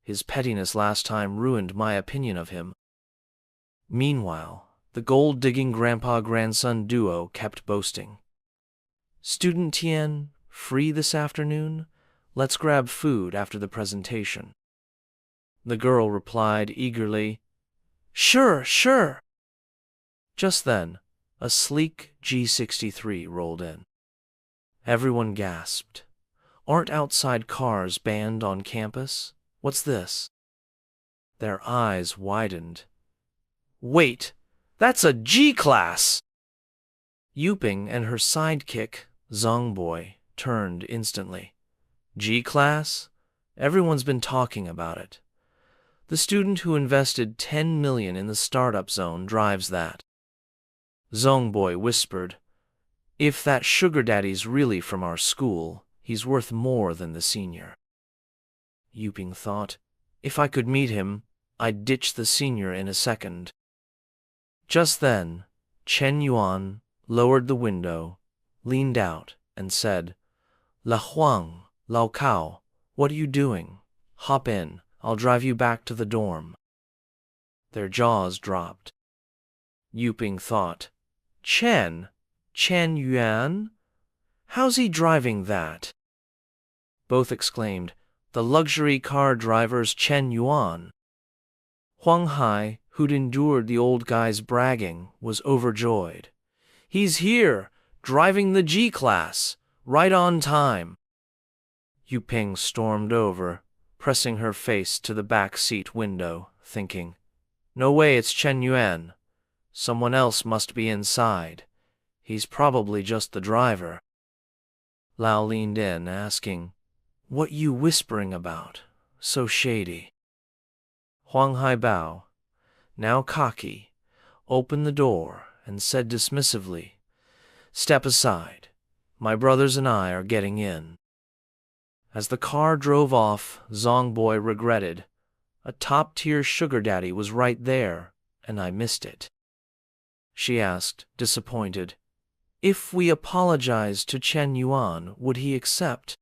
[SPEAKER 3] His pettiness last time ruined my opinion of him." Meanwhile, the gold-digging grandpa-grandson duo kept boasting. "Student Tian, free this afternoon? Let's grab food after the presentation." The girl replied eagerly, "Sure, sure." Just then, a sleek G63 rolled in. Everyone gasped. Aren't outside cars banned on campus? What's this? Their eyes widened. "Wait, that's a G-class!" Yuping and her sidekick, Zongboy, turned instantly. G-class? Everyone's been talking about it. The student who invested 10 million in the startup zone drives that. Zongboy whispered, "If that sugar daddy's really from our school, he's worth more than the senior." Yuping thought, "If I could meet him, I'd ditch the senior in a second." Just then, Shen Yuan lowered the window, leaned out, and said, "La Huang, Lao Cao, what are you doing? Hop in, I'll drive you back to the dorm." Their jaws dropped. Yuping thought, Chen Yuan? How's he driving that?" Both exclaimed, "The luxury car driver's Shen Yuan." Huang Hai, who'd endured the old guy's bragging, was overjoyed. "He's here, driving the G-class, right on time." Yuping stormed over, pressing her face to the back seat window, thinking, "No way it's Chen Yuan. Someone else must be inside. He's probably just the driver." Lao leaned in, asking, "What you whispering about? So shady." Huang Hai Bao, now cocky, opened the door and said dismissively, "Step aside. My brothers and I are getting in." As the car drove off, Zongboy regretted, "A top-tier sugar daddy was right there, and I missed it." She asked, disappointed, "If we apologized to Chen Yuan, would he accept?"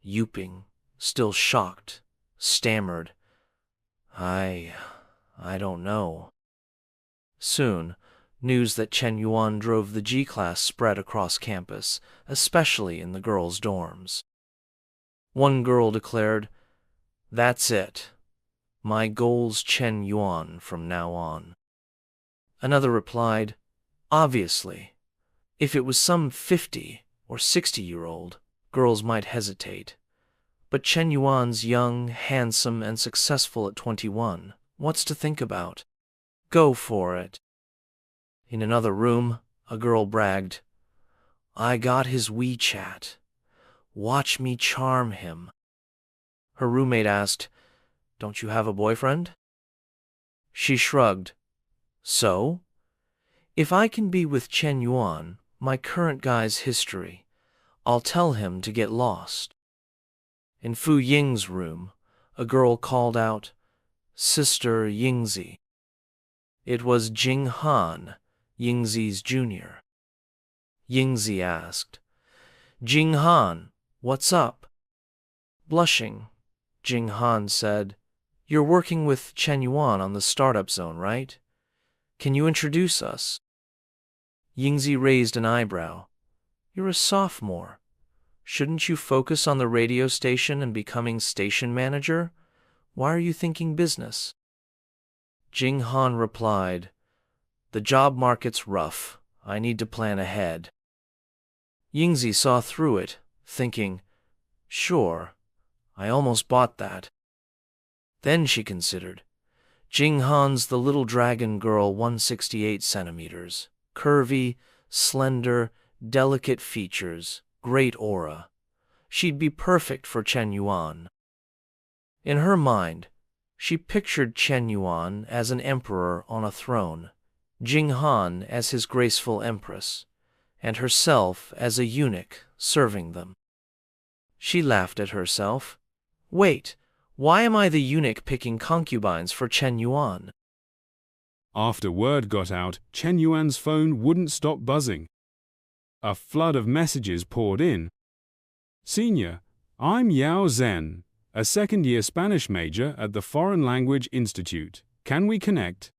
[SPEAKER 3] Yuping, still shocked, stammered, I don't know." Soon, news that Chen Yuan drove the G-class spread across campus, especially in the girls' dorms. One girl declared, "That's it. My goal's Chen Yuan from now on. Another replied, obviously. If it was some 50 or 60-year-old, girls might hesitate. But Chen Yuan's young, handsome, and successful at 21. What's to think about? Go for it. In another room, a girl bragged, I got his WeChat. Watch me charm him. Her roommate asked, don't you have a boyfriend? She shrugged. So? If I can be with Chen Yuan, my current guy's history, I'll tell him to get lost. In Fu Ying's room, a girl called out, Sister Yingzi. It was Jing Han, Yingzi's junior. Yingzi asked, Jing Han, what's up? Blushing, Jing Han said, you're working with Chen Yuan on the startup zone, right? Can you introduce us? Yingzi raised an eyebrow. You're a sophomore. Shouldn't you focus on the radio station and becoming station manager? Why are you thinking business? Jing Han replied, the job market's rough. I need to plan ahead. Yingzi saw through it, thinking, sure, I almost bought that. Then she considered, Jing Han's the little dragon girl 168 centimeters, curvy, slender, delicate features, great aura. She'd be perfect for Chen Yuan. In her mind, she pictured Chen Yuan as an emperor on a throne, Jing Han as his graceful empress, and herself as a eunuch serving them. She laughed at herself. Wait, why am I the eunuch picking concubines for Chen Yuan?
[SPEAKER 2] After word got out, Chen Yuan's phone wouldn't stop buzzing. A flood of messages poured in. Senior, I'm Yao Zhen, a second-year Spanish major at the Foreign Language Institute. Can we connect?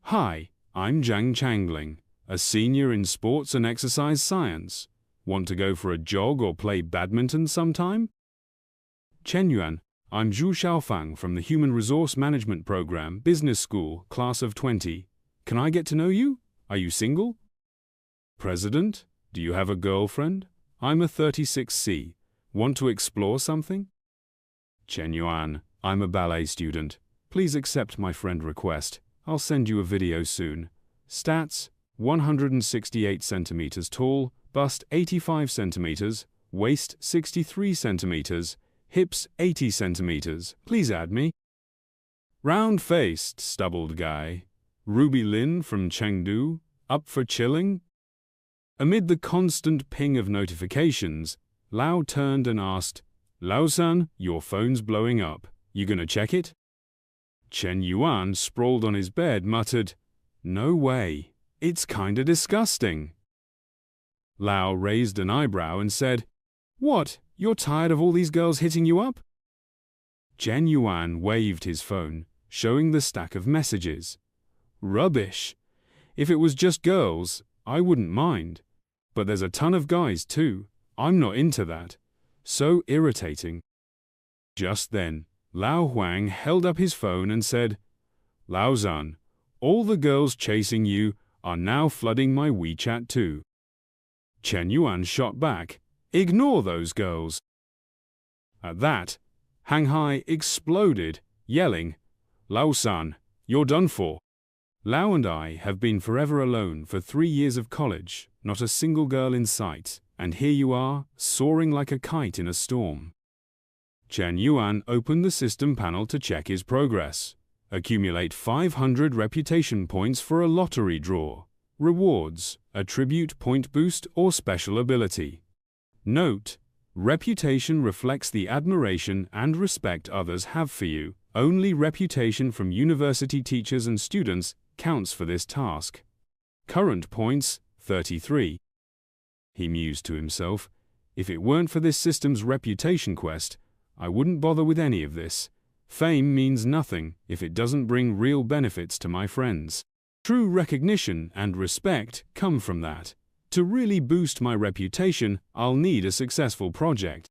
[SPEAKER 2] Hi, I'm Zhang Changling, a senior in sports and exercise science. Want to go for a jog or play badminton sometime? Chen Yuan, I'm Zhu Xiaofang from the Human Resource Management Program, Business School, Class of 20. Can I get to know you? Are you single? President, do you have a girlfriend? I'm a 36C. Want to explore something? Chen Yuan, I'm a ballet student. Please accept my friend request. I'll send you a video soon. Stats, 168 centimeters tall, bust 85 centimeters, waist 63 centimeters, hips 80 centimeters. Please add me. Round-faced, stubbled guy. Ruby Lin from Chengdu, up for chilling? Amid the constant ping of notifications, Lao turned and asked, Lao-san, your phone's blowing up. You gonna check it? Chen Yuan, sprawled on his bed, muttered, No way. It's kinda disgusting. Lao raised an eyebrow and said, What? You're tired of all these girls hitting you up? Chen Yuan waved his phone, showing the stack of messages. Rubbish. If it was just girls, I wouldn't mind. But there's a ton of guys too. I'm not into that. So irritating. Just then, Lao Huang held up his phone and said, Lao-san, all the girls chasing you are now flooding my WeChat too. Chen Yuan shot back, Ignore those girls. At that, Hang Hai exploded, yelling, Lao-san, you're done for. Lao and I have been forever alone for 3 years of college, not a single girl in sight, and here you are, soaring like a kite in a storm. Chen Yuan opened the system panel to check his progress. Accumulate 500 reputation points for a lottery draw. Rewards, attribute point boost or special ability. Note, reputation reflects the admiration and respect others have for you. Only reputation from university teachers and students counts for this task. Current points, 33. He mused to himself, if it weren't for this system's reputation quest, I wouldn't bother with any of this. Fame means nothing if it doesn't bring real benefits to my friends. True recognition and respect come from that. To really boost my reputation, I'll need a successful project.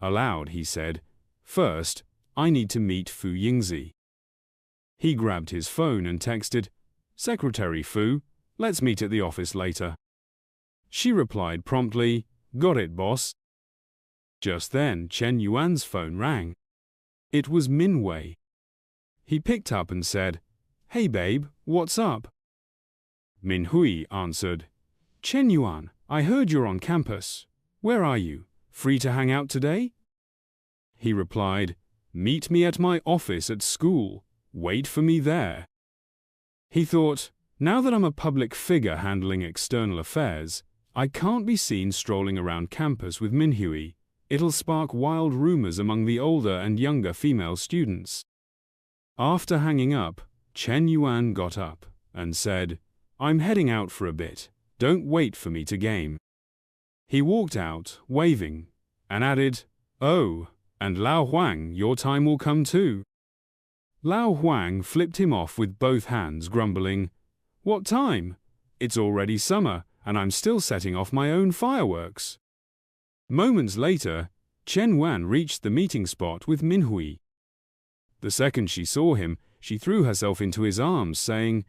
[SPEAKER 2] Aloud, he said, First, I need to meet Fu Yingzi. He grabbed his phone and texted, Secretary Fu, let's meet at the office later. She replied promptly, got it, boss. Just then, Shen Yuan's phone rang. It was Minwei. He picked up and said, Hey babe, what's up? Minhui answered, Shen Yuan, I heard you're on campus. Where are you? Free to hang out today? He replied, Meet me at my office at school. Wait for me there. He thought, now that I'm a public figure handling external affairs, I can't be seen strolling around campus with Minhui. It'll spark wild rumors among the older and younger female students. After hanging up, Shen Yuan got up and said, I'm heading out for a bit. Don't wait for me to game. He walked out, waving, and added, Oh, and Lao Huang, your time will come too. Lao Huang flipped him off with both hands, grumbling, What time? It's already summer, and I'm still setting off my own fireworks. Moments later, Shen Yuan reached the meeting spot with Minhui. The second she saw him, she threw herself into his arms, saying,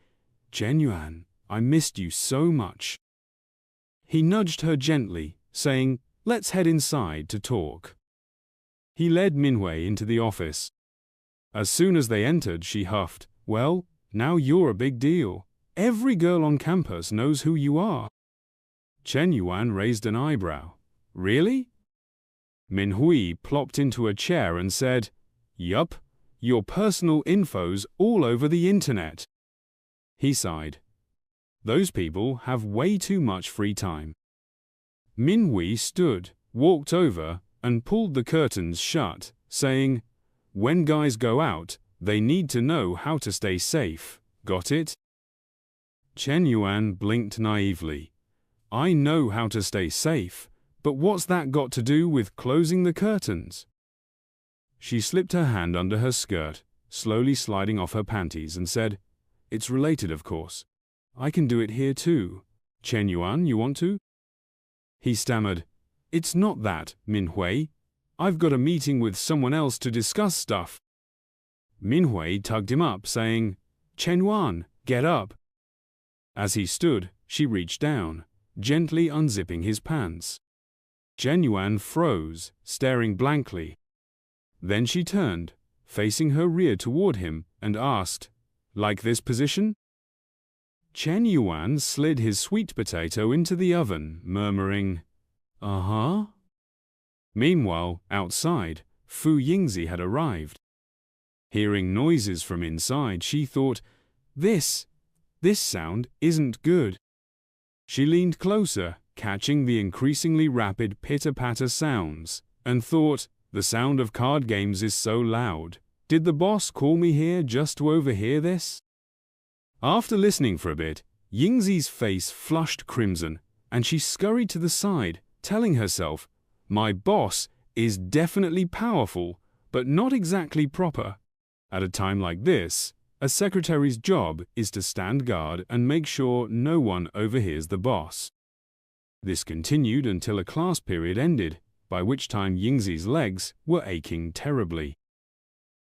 [SPEAKER 2] Shen Yuan, I missed you so much. He nudged her gently, saying, Let's head inside to talk. He led Minhui into the office. As soon as they entered, she huffed, Well, now you're a big deal. Every girl on campus knows who you are. Shen Yuan raised an eyebrow. Really? Minhui plopped into a chair and said, Yup, your personal info's all over the internet. He sighed. Those people have way too much free time. Minhui stood, walked over, and pulled the curtains shut, saying, When guys go out, they need to know how to stay safe. Got it? Shen Yuan blinked naively. I know how to stay safe, but what's that got to do with closing the curtains? She slipped her hand under her skirt, slowly sliding off her panties, and said, It's related, of course. I can do it here too. Shen Yuan, you want to? He stammered, It's not that, Minhui. I've got a meeting with someone else to discuss stuff. Minhui tugged him up, saying, Shen Yuan, get up. As he stood, she reached down, gently unzipping his pants. Shen Yuan froze, staring blankly. Then she turned, facing her rear toward him, and asked, Like this position? Shen Yuan slid his sweet potato into the oven, murmuring, Uh-huh. Meanwhile, outside, Fu Yingzi had arrived. Hearing noises from inside, she thought, This sound isn't good. She leaned closer, catching the increasingly rapid pitter-patter sounds, and thought, the sound of card games is so loud. Did the boss call me here just to overhear this? After listening for a bit, Yingzi's face flushed crimson, and she scurried to the side, telling herself, My boss is definitely powerful, but not exactly proper. At a time like this, a secretary's job is to stand guard and make sure no one overhears the boss. This continued until a class period ended, by which time Yingzi's legs were aching terribly.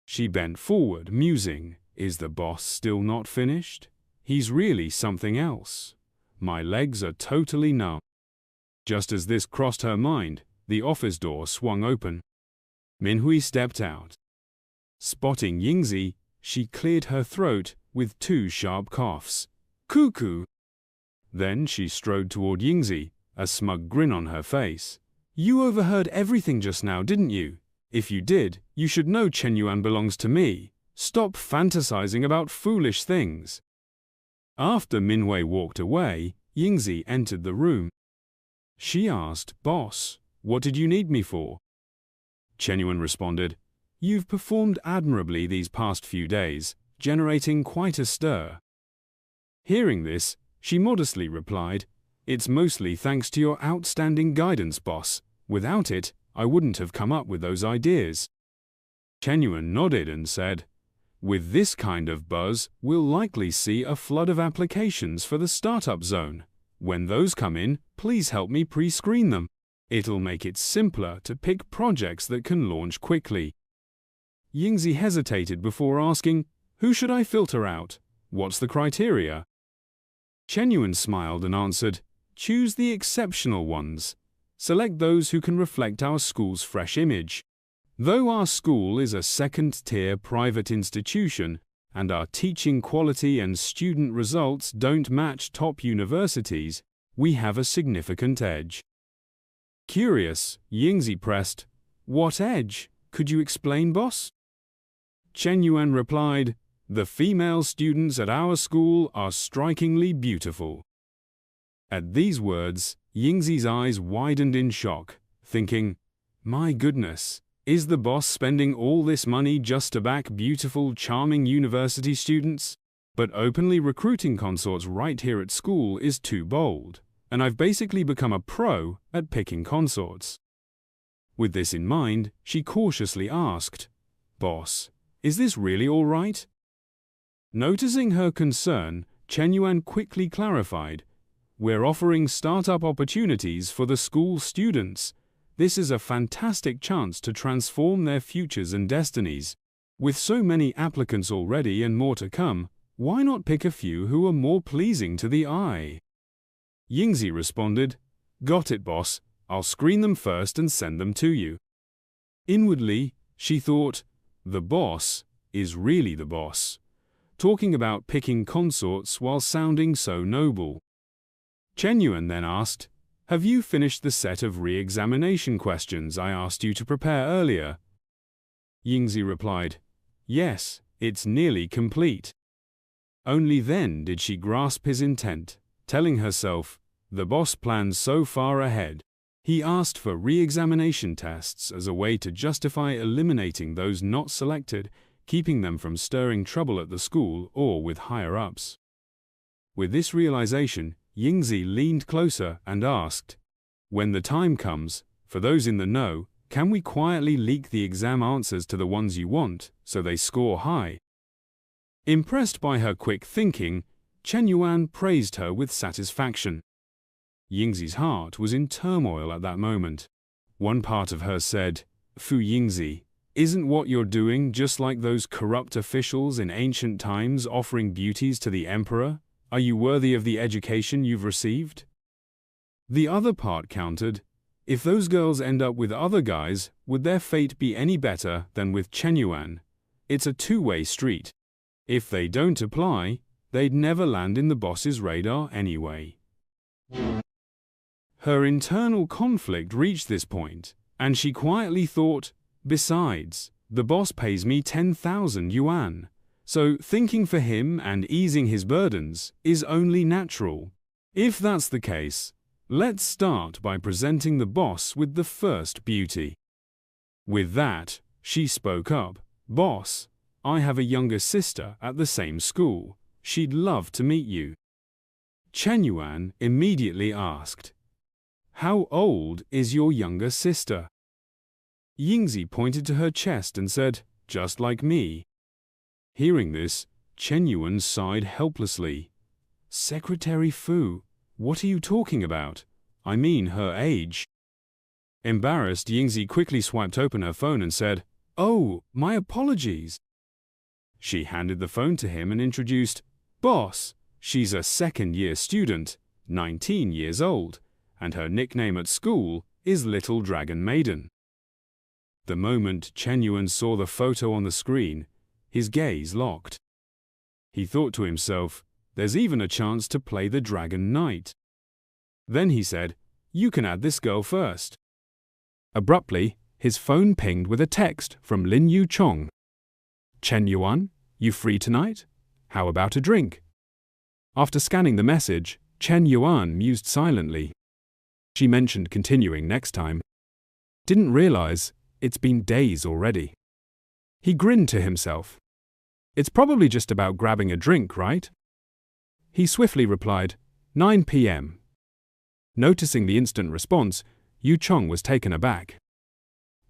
[SPEAKER 2] She bent forward, musing, Is the boss still not finished? He's really something else. My legs are totally numb. Just as this crossed her mind, the office door swung open. Minhui stepped out. Spotting Yingzi, she cleared her throat with 2 sharp coughs. Cuckoo! Then she strode toward Yingzi, a smug grin on her face. You overheard everything just now, didn't you? If you did, you should know Shen Yuan belongs to me. Stop fantasizing about foolish things. After Minhui walked away, Yingzi entered the room. She asked, Boss, what did you need me for? Shen Yuan responded, You've performed admirably these past few days, generating quite a stir. Hearing this, she modestly replied, It's mostly thanks to your outstanding guidance, boss. Without it, I wouldn't have come up with those ideas. Shen Yuan nodded and said, With this kind of buzz, we'll likely see a flood of applications for the startup zone. When those come in, please help me pre-screen them. It'll make it simpler to pick projects that can launch quickly. Yingzi hesitated before asking, "Who should I filter out? What's the criteria?" Shen Yuan smiled and answered, "Choose the exceptional ones. Select those who can reflect our school's fresh image. Though our school is a second-tier private institution, and our teaching quality and student results don't match top universities, we have a significant edge." Curious, Yingzi pressed, "What edge? Could you explain, boss?" Shen Yuan replied, "The female students at our school are strikingly beautiful." At these words, Yingzi's eyes widened in shock, thinking, "My goodness, is the boss spending all this money just to back beautiful, charming university students? But openly recruiting consorts right here at school is too bold, and I've basically become a pro at picking consorts." With this in mind, she cautiously asked, "Boss, is this really all right?" Noticing her concern, Shen Yuan quickly clarified, "We're offering startup opportunities for the school students. This is a fantastic chance to transform their futures and destinies. With so many applicants already and more to come, why not pick a few who are more pleasing to the eye?" Yingzi responded, "Got it, boss. I'll screen them first and send them to you." Inwardly, she thought, the boss is really the boss, talking about picking consorts while sounding so noble. Shen Yuan then asked, "Have you finished the set of re-examination questions I asked you to prepare earlier?" Yingzi replied, "Yes, it's nearly complete." Only then did she grasp his intent, telling herself, the boss plans so far ahead. He asked for re-examination tests as a way to justify eliminating those not selected, keeping them from stirring trouble at the school or with higher-ups. With this realization, Yingzi leaned closer and asked, "When the time comes, for those in the know, can we quietly leak the exam answers to the ones you want, so they score high?" Impressed by her quick thinking, Shen Yuan praised her with satisfaction. Yingzi's heart was in turmoil at that moment. One part of her said, "Fu Yingzi, isn't what you're doing just like those corrupt officials in ancient times offering beauties to the emperor? Are you worthy of the education you've received?" The other part countered, "If those girls end up with other guys, would their fate be any better than with Shen Yuan? It's a two-way street. If they don't apply, they'd never land in the boss's radar anyway." Her internal conflict reached this point, and she quietly thought, "Besides, the boss pays me 10,000 yuan. So thinking for him and easing his burdens is only natural. If that's the case, let's start by presenting the boss with the first beauty." With that, she spoke up, "Boss, I have a younger sister at the same school. She'd love to meet you." Shen Yuan immediately asked, "How old is your younger sister?" Yingzi pointed to her chest and said, "Just like me." Hearing this, Shen Yuan sighed helplessly. "Secretary Fu, what are you talking about? I mean her age." Embarrassed, Yingzi quickly swiped open her phone and said, "Oh, my apologies." She handed the phone to him and introduced, "Boss, she's a second-year student, 19 years old, and her nickname at school is Little Dragon Maiden." The moment Shen Yuan saw the photo on the screen, his gaze locked. He thought to himself, "There's even a chance to play the Dragon Knight." Then he said, "You can add this girl first." Abruptly, his phone pinged with a text from Lin Yu Chong. "Shen Yuan, you free tonight? How about a drink?" After scanning the message, Shen Yuan mused silently. She mentioned continuing next time. Didn't realize it's been days already. He grinned to himself. It's probably just about grabbing a drink, right? He swiftly replied, 9 p.m. Noticing the instant response, Yu Chong was taken aback.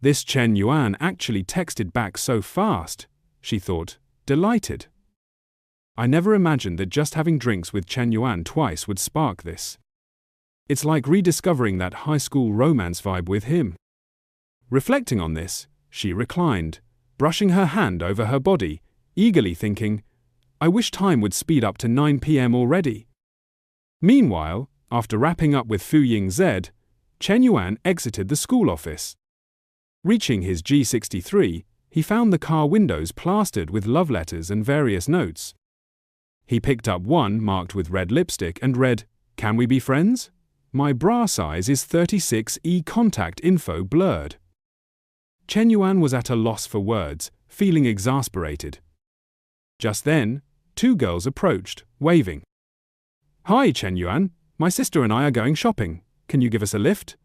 [SPEAKER 2] This Shen Yuan actually texted back so fast, she thought, delighted. I never imagined that just having drinks with Shen Yuan twice would spark this. It's like rediscovering that high school romance vibe with him. Reflecting on this, she reclined, brushing her hand over her body, eagerly thinking, I wish time would speed up to 9 p.m. already. Meanwhile, after wrapping up with Fu Ying-Z, Chen Yuan exited the school office. Reaching his G63, he found the car windows plastered with love letters and various notes. He picked up one marked with red lipstick and read, Can we be friends? My bra size is 36E, contact info blurred. Chen Yuan was at a loss for words, feeling exasperated. Just then, two girls approached, waving. Hi, Chen Yuan. My sister and I are going shopping. Can you give us a lift?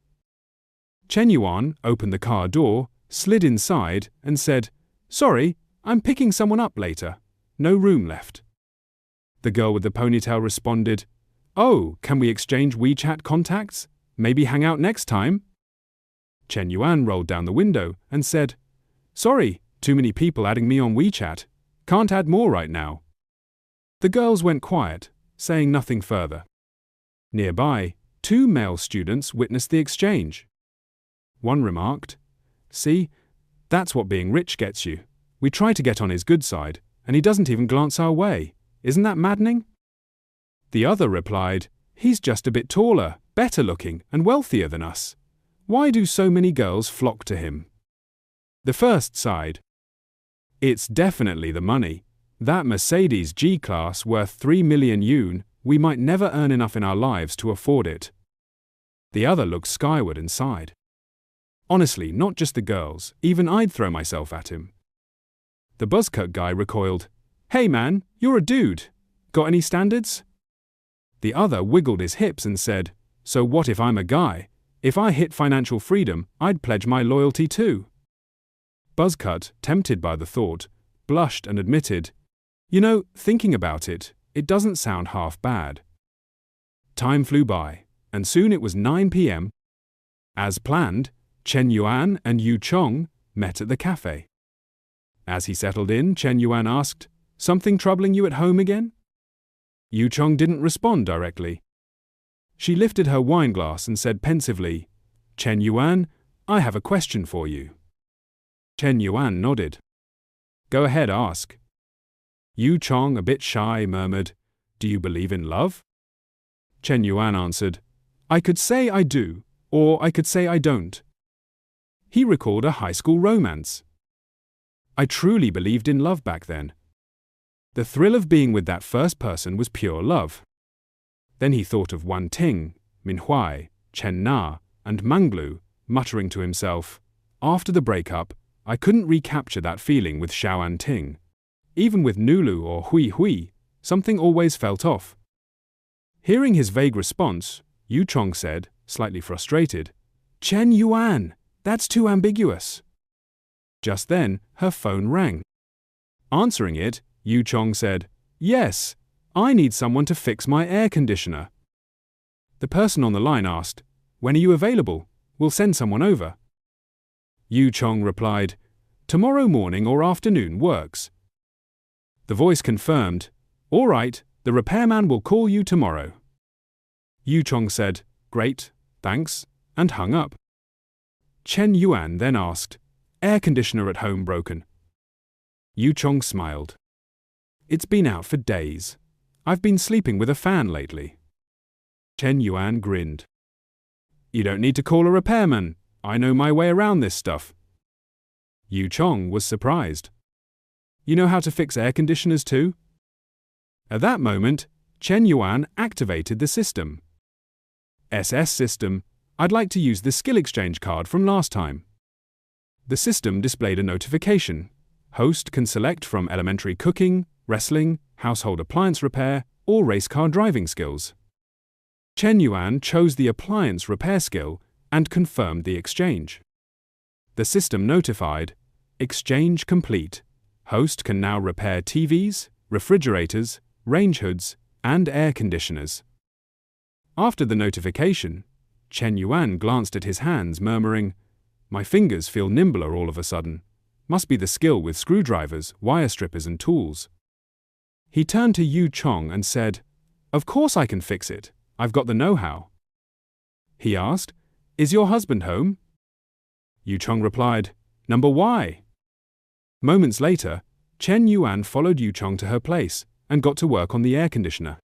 [SPEAKER 2] Chen Yuan opened the car door, slid inside, and said, Sorry, I'm picking someone up later. No room left. The girl with the ponytail responded, Oh, can we exchange WeChat contacts? Maybe hang out next time? Chen Yuan rolled down the window and said, Sorry, too many people adding me on WeChat. Can't add more right now. The girls went quiet, saying nothing further. Nearby, two male students witnessed the exchange. One remarked, See, that's what being rich gets you. We try to get on his good side, and he doesn't even glance our way. Isn't that maddening? The other replied, He's just a bit taller, better looking, and wealthier than us. Why do so many girls flock to him? The first sighed. It's definitely the money. That Mercedes G-Class worth 3 million yuan, we might never earn enough in our lives to afford it. The other looked skyward and sighed. Honestly, not just the girls, even I'd throw myself at him. The buzzcut guy recoiled. Hey man, you're a dude. Got any standards? The other wiggled his hips and said, So what if I'm a guy? If I hit financial freedom, I'd pledge my loyalty too. Buzzcut, tempted by the thought, blushed and admitted, You know, thinking about it, it doesn't sound half bad. Time flew by, and soon it was 9 p.m. As planned, Chen Yuan and Yu Chong met at the cafe. As he settled in, Chen Yuan asked, Something troubling you at home again? Yu Chong didn't respond directly. She lifted her wine glass and said pensively, Chen Yuan, I have a question for you. Chen Yuan nodded. Go ahead, ask. Yu Chong, a bit shy, murmured, Do you believe in love? Chen Yuan answered, I could say I do, or I could say I don't. He recalled a high school romance. I truly believed in love back then. The thrill of being with that first person was pure love. Then he thought of Wan Ting, Manhwa, Chen Na, and Manglu, muttering to himself, After the breakup, I couldn't recapture that feeling with Xiaoan Ting. Even with Nulu or Hui Hui, something always felt off. Hearing his vague response, Yu Chong said, slightly frustrated, Chen Yuan, that's too ambiguous. Just then, her phone rang. Answering it, Yu Chong said, Yes, I need someone to fix my air conditioner. The person on the line asked, When are you available? We'll send someone over. Yu Chong replied, Tomorrow morning or afternoon works. The voice confirmed, All right, the repairman will call you tomorrow. Yu Chong said, Great, thanks, and hung up. Chen Yuan then asked, Air conditioner at home broken? Yu Chong smiled. It's been out for days. I've been sleeping with a fan lately. Chen Yuan grinned. You don't need to call a repairman. I know my way around this stuff. Yu Chong was surprised. You know how to fix air conditioners too? At that moment, Chen Yuan activated the system. SS system, I'd like to use the skill exchange card from last time. The system displayed a notification. Host can select from elementary cooking, wrestling, household appliance repair, or race car driving skills. Chen Yuan chose the appliance repair skill and confirmed the exchange. The system notified, Exchange complete. Host can now repair TVs, refrigerators, range hoods, and air conditioners. After the notification, Chen Yuan glanced at his hands, murmuring, My fingers feel nimbler all of a sudden. Must be the skill with screwdrivers, wire strippers, and tools. He turned to Yu Chong and said, Of course I can fix it. I've got the know-how. He asked, Is your husband home? Yu Chong replied, Number Y. Moments later, Chen Yuan followed Yu Chong to her place and got to work on the air conditioner.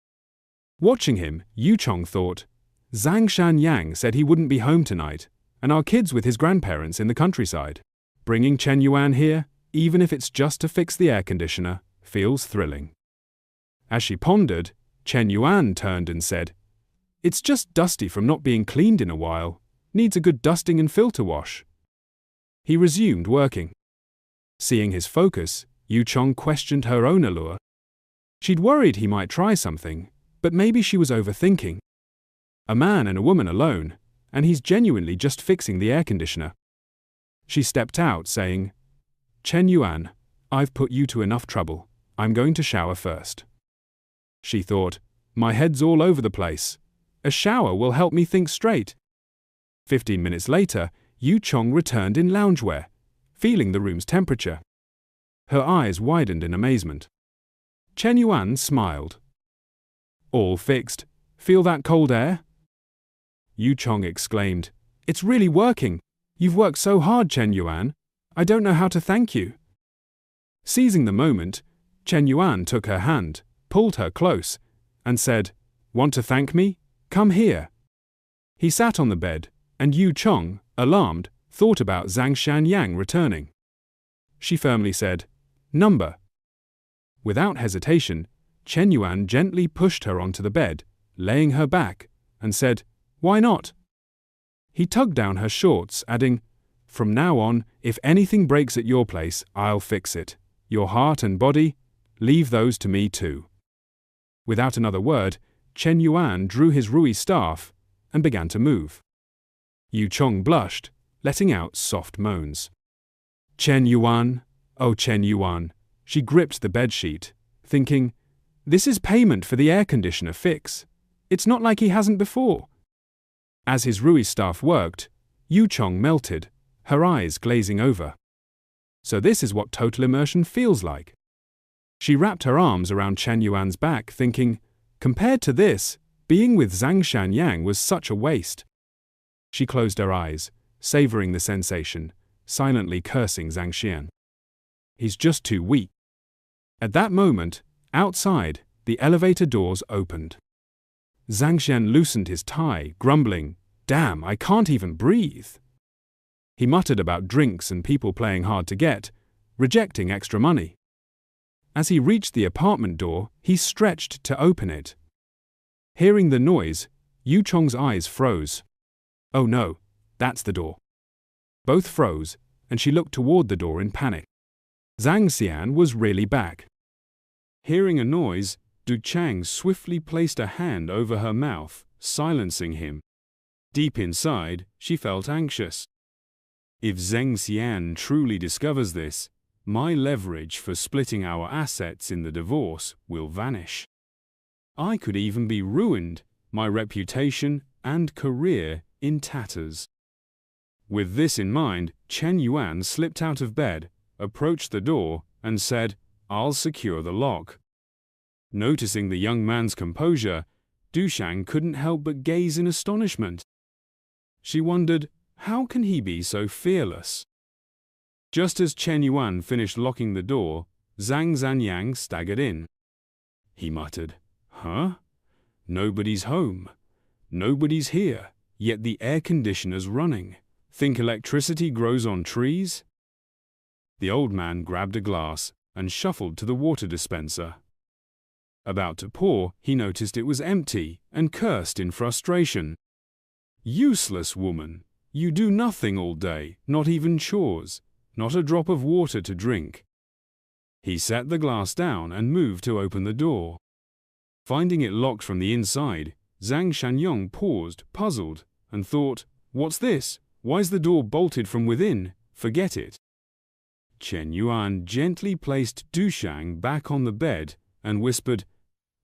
[SPEAKER 2] Watching him, Yu Chong thought, Zhang Shanyang said he wouldn't be home tonight, and our kid's with his grandparents in the countryside. Bringing Chen Yuan here, even if it's just to fix the air conditioner, feels thrilling. As she pondered, Chen Yuan turned and said, It's just dusty from not being cleaned in a while. Needs a good dusting and filter wash. He resumed working. Seeing his focus, Yu Chong questioned her own allure. She'd worried he might try something, but maybe she was overthinking. A man and a woman alone, and he's genuinely just fixing the air conditioner. She stepped out, saying, Chen Yuan, I've put you to enough trouble. I'm going to shower first. She thought, my head's all over the place. A shower will help me think straight. 15 minutes later, Yu Chong returned in loungewear, feeling the room's temperature. Her eyes widened in amazement. Chen Yuan smiled. All fixed. Feel that cold air? Yu Chong exclaimed, It's really working. You've worked so hard, Chen Yuan. I don't know how to thank you. Seizing the moment, Chen Yuan took her hand, pulled her close, and said, Want to thank me? Come here. He sat on the bed, and Yu Chong, alarmed, thought about Zhang Shanyang returning. She firmly said, Number. Without hesitation, Chen Yuan gently pushed her onto the bed, laying her back, and said, Why not? He tugged down her shorts, adding, From now on, if anything breaks at your place, I'll fix it. Your heart and body, leave those to me too. Without another word, Chen Yuan drew his rui staff and began to move. Yu Chong blushed, letting out soft moans. Chen Yuan, oh Chen Yuan, she gripped the bedsheet, thinking, This is payment for the air conditioner fix. It's not like he hasn't before. As his rui staff worked, Yu Chong melted, her eyes glazing over. So this is what total immersion feels like. She wrapped her arms around Chen Yuan's back, thinking, compared to this, being with Zhang Shanyang was such a waste. She closed her eyes, savoring the sensation, silently cursing Zhang Xian. He's just too weak. At that moment, outside, the elevator doors opened. Zhang Xian loosened his tie, grumbling, Damn, I can't even breathe. He muttered about drinks and people playing hard to get, rejecting extra money. As he reached the apartment door, he stretched to open it. Hearing the noise, Yu Chong's eyes froze. Oh no, that's the door. Both froze, and she looked toward the door in panic. Zhang Xian was really back. Hearing a noise, Du Chang swiftly placed a hand over her mouth, silencing him. Deep inside, she felt anxious. If Zhang Xian truly discovers this, my leverage for splitting our assets in the divorce will vanish. I could even be ruined, my reputation and career in tatters. With this in mind, Chen Yuan slipped out of bed, approached the door, and said, I'll secure the lock. Noticing the young man's composure, Du Shang couldn't help but gaze in astonishment. She wondered, how can he be so fearless? Just as Chen Yuan finished locking the door, Zhang Zanyang staggered in. He muttered, Huh? Nobody's home. Nobody's here, yet the air conditioner's running. Think electricity grows on trees? The old man grabbed a glass and shuffled to the water dispenser. About to pour, he noticed it was empty and cursed in frustration. Useless woman! You do nothing all day, not even chores, not a drop of water to drink. He set the glass down and moved to open the door. Finding it locked from the inside, Zhang Shanyong paused, puzzled, and thought, What's this? Why's the door bolted from within? Forget it. Chen Yuan gently placed Du Shang back on the bed and whispered,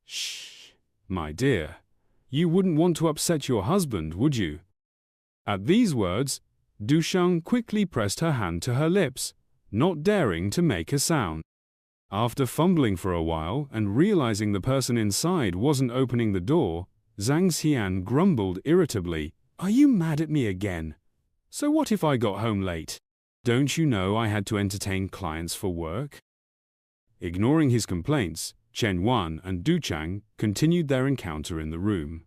[SPEAKER 2] Shh, my dear. You wouldn't want to upset your husband, would you? At these words, Du Shang quickly pressed her hand to her lips, not daring to make a sound. After fumbling for a while and realizing the person inside wasn't opening the door, Zhang Xian grumbled irritably, Are you mad at me again? So what if I got home late? Don't you know I had to entertain clients for work? Ignoring his complaints, Shen Yuan and Du Chang continued their encounter in the room.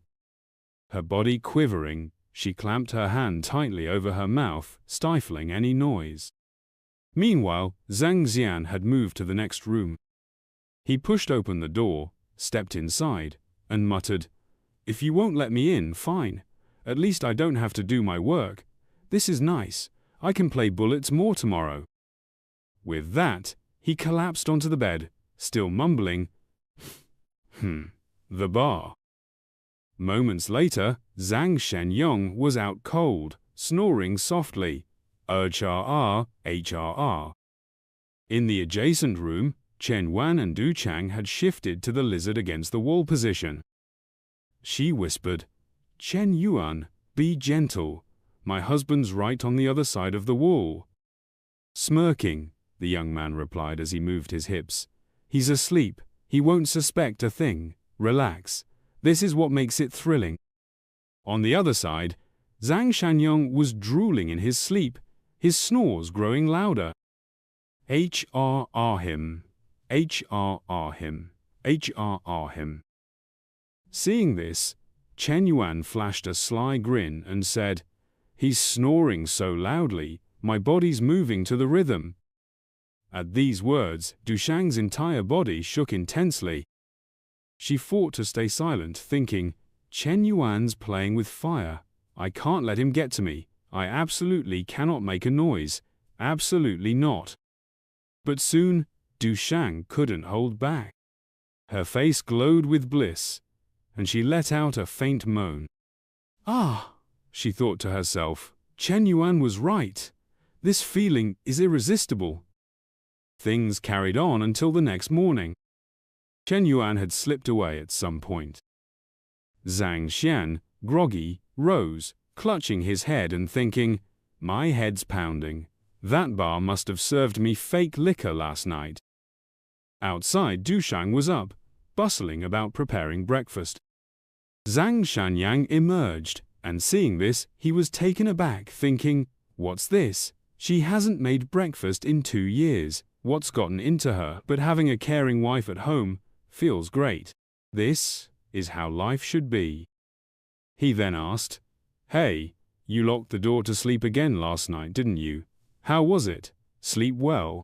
[SPEAKER 2] Her body quivering, she clamped her hand tightly over her mouth, stifling any noise. Meanwhile, Zhang Xian had moved to the next room. He pushed open the door, stepped inside, and muttered, "If you won't let me in, fine. At least I don't have to do my work. This is nice. I can play bullets more tomorrow." With that, he collapsed onto the bed, still mumbling, the bar. Moments later, Zhang Shenyong was out cold, snoring softly, HRR, HRR. In the adjacent room, Chen Yuan and Du Chang had shifted to the lizard against the wall position. She whispered, "Chen Yuan, be gentle. My husband's right on the other side of the wall." Smirking, the young man replied as he moved his hips, "He's asleep. He won't suspect a thing. Relax. This is what makes it thrilling." On the other side, Zhang Shanyong was drooling in his sleep, his snores growing louder. HRR him, HRR him, HRR him. Seeing this, Chen Yuan flashed a sly grin and said, "He's snoring so loudly, my body's moving to the rhythm." At these words, Dushang's entire body shook intensely. She fought to stay silent, thinking, "Chen Yuan's playing with fire. I can't let him get to me. I absolutely cannot make a noise. Absolutely not." But soon, Dushang couldn't hold back. Her face glowed with bliss, and she let out a faint moan. "Ah," she thought to herself, "Chen Yuan was right. This feeling is irresistible." Things carried on until the next morning. Chen Yuan had slipped away at some point. Zhang Xian, groggy, rose, clutching his head and thinking, "My head's pounding. That bar must have served me fake liquor last night." Outside, Dushang was up, bustling about preparing breakfast. Zhang Shanyang emerged, and seeing this, he was taken aback, thinking, "What's this? She hasn't made breakfast in 2 years. What's gotten into her? But having a caring wife at home feels great. This is how life should be." He then asked, "Hey, you locked the door to sleep again last night, didn't you? How was it? Sleep well?"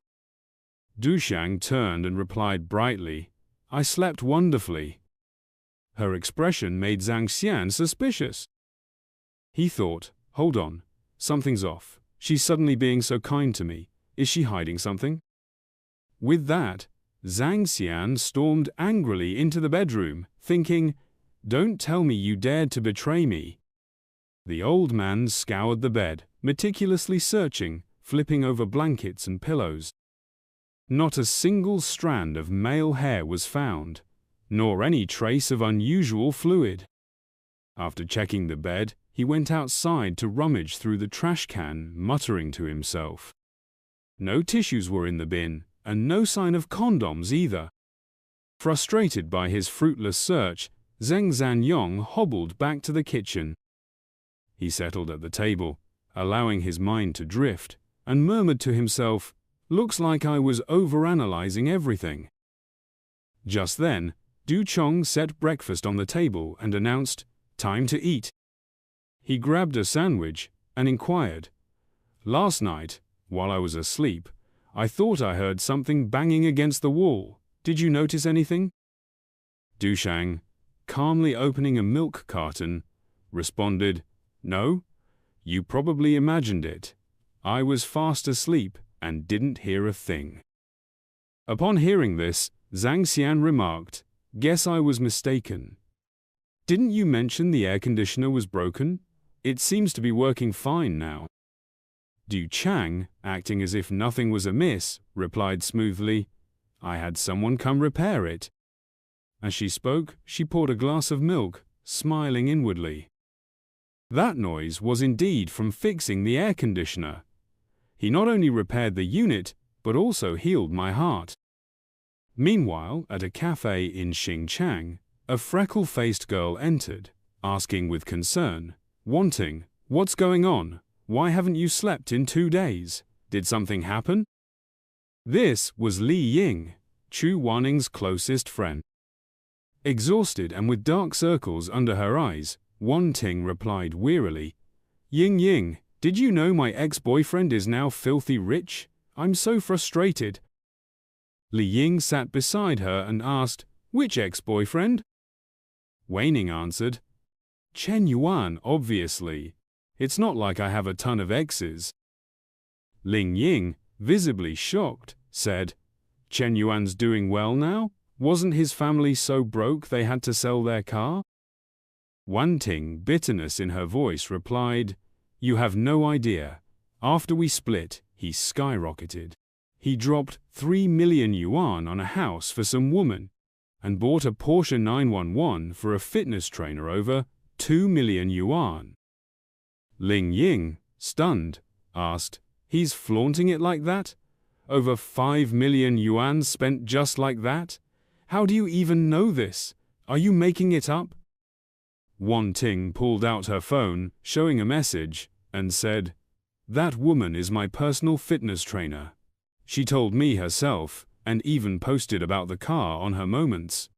[SPEAKER 2] Dushang turned and replied brightly, "I slept wonderfully." Her expression made Zhang Xian suspicious. He thought, "Hold on, something's off. She's suddenly being so kind to me. Is she hiding something?" With that, Zhang Xian stormed angrily into the bedroom, thinking, "Don't tell me you dared to betray me." The old man scoured the bed, meticulously searching, flipping over blankets and pillows. Not a single strand of male hair was found, nor any trace of unusual fluid. After checking the bed, he went outside to rummage through the trash can, muttering to himself. No tissues were in the bin, and no sign of condoms either. Frustrated by his fruitless search, Zheng Zhanyong hobbled back to the kitchen. He settled at the table, allowing his mind to drift, and murmured to himself, "Looks like I was overanalyzing everything." Just then, Du Chong set breakfast on the table and announced, "Time to eat." He grabbed a sandwich and inquired, "Last night, while I was asleep, I thought I heard something banging against the wall. Did you notice anything?" Dushang, calmly opening a milk carton, responded, "No, you probably imagined it. I was fast asleep and didn't hear a thing." Upon hearing this, Zhang Xian remarked, "Guess I was mistaken. Didn't you mention the air conditioner was broken? It seems to be working fine now." Du Chang, acting as if nothing was amiss, replied smoothly, "I had someone come repair it." As she spoke, she poured a glass of milk, smiling inwardly. That noise was indeed from fixing the air conditioner. He not only repaired the unit, but also healed my heart. Meanwhile, at a cafe in Xinchang, a freckle-faced girl entered, asking with concern, wanting, "What's going on? Why haven't you slept in 2 days? Did something happen? This was Li Ying, Chu Waning's closest friend. Exhausted and with dark circles under her eyes, Wan Ting replied wearily, Ying Ying, did you know my ex-boyfriend is now filthy rich? I'm so frustrated. Li Ying sat beside her and asked, which ex-boyfriend? Waning answered, Shen Yuan, obviously. It's not like I have a ton of exes. Ling Ying, visibly shocked, said, Shen Yuan's doing well now? Wasn't his family so broke they had to sell their car? Wan Ting, bitterness in her voice, replied, You have no idea. After we split, he skyrocketed. He dropped 3 million yuan on a house for some woman and bought a Porsche 911 for a fitness trainer over 2 million yuan. Ling Ying, stunned, asked, He's flaunting it like that? Over 5 million yuan spent just like that? How do you even know this? Are you making it up? Wan Ting pulled out her phone, showing a message, and said, That woman is my personal fitness trainer. She told me herself, and even posted about the car on her Moments.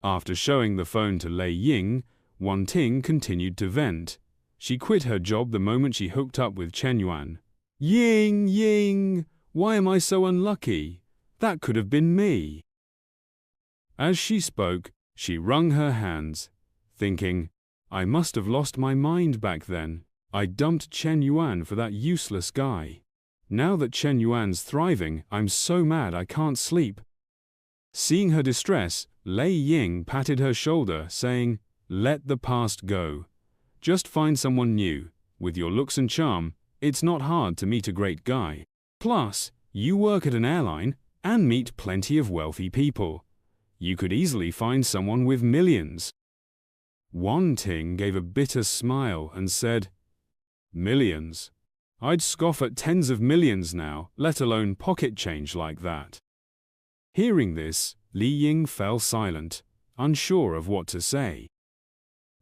[SPEAKER 2] After showing the phone to Lei Ying, Wan Ting continued to vent. She quit her job the moment she hooked up with Shen Yuan. Ying, Ying, why am I so unlucky? That could have been me. As she spoke, she wrung her hands, thinking, I must have lost my mind back then. I dumped Shen Yuan for that useless guy. Now that Shen Yuan's thriving, I'm so mad I can't sleep. Seeing her distress, Lei Ying patted her shoulder, saying, Let the past go. Just find someone new. With your looks and charm, it's not hard to meet a great guy. Plus, you work at an airline and meet plenty of wealthy people. You could easily find someone with millions. Wan Ting gave a bitter smile and said, Millions? I'd scoff at tens of millions now, let alone pocket change like that. Hearing this, Li Ying fell silent, unsure of what to say.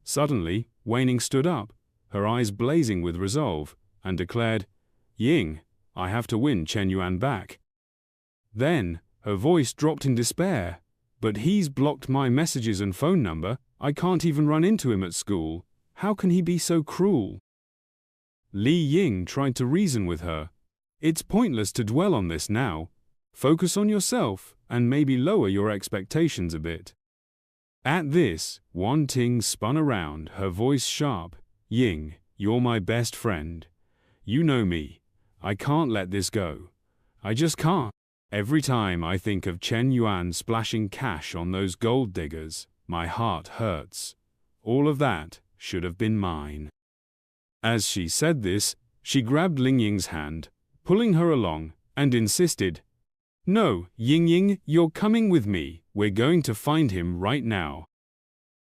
[SPEAKER 2] Suddenly, Waning stood up, her eyes blazing with resolve, and declared, Ying, I have to win Shen Yuan back. Then, her voice dropped in despair, But he's blocked my messages and phone number. I can't even run into him at school. How can he be so cruel? Li Ying tried to reason with her. It's pointless to dwell on this now. Focus on yourself, and maybe lower your expectations a bit. At this, Wan Ting spun around, her voice sharp. Ying, you're my best friend. You know me. I can't let this go. I just can't. Every time I think of Shen Yuan splashing cash on those gold diggers, my heart hurts. All of that should have been mine. As she said this, she grabbed Ling Ying's hand, pulling her along, and insisted, No, Ying Ying, you're coming with me. We're going to find him right now.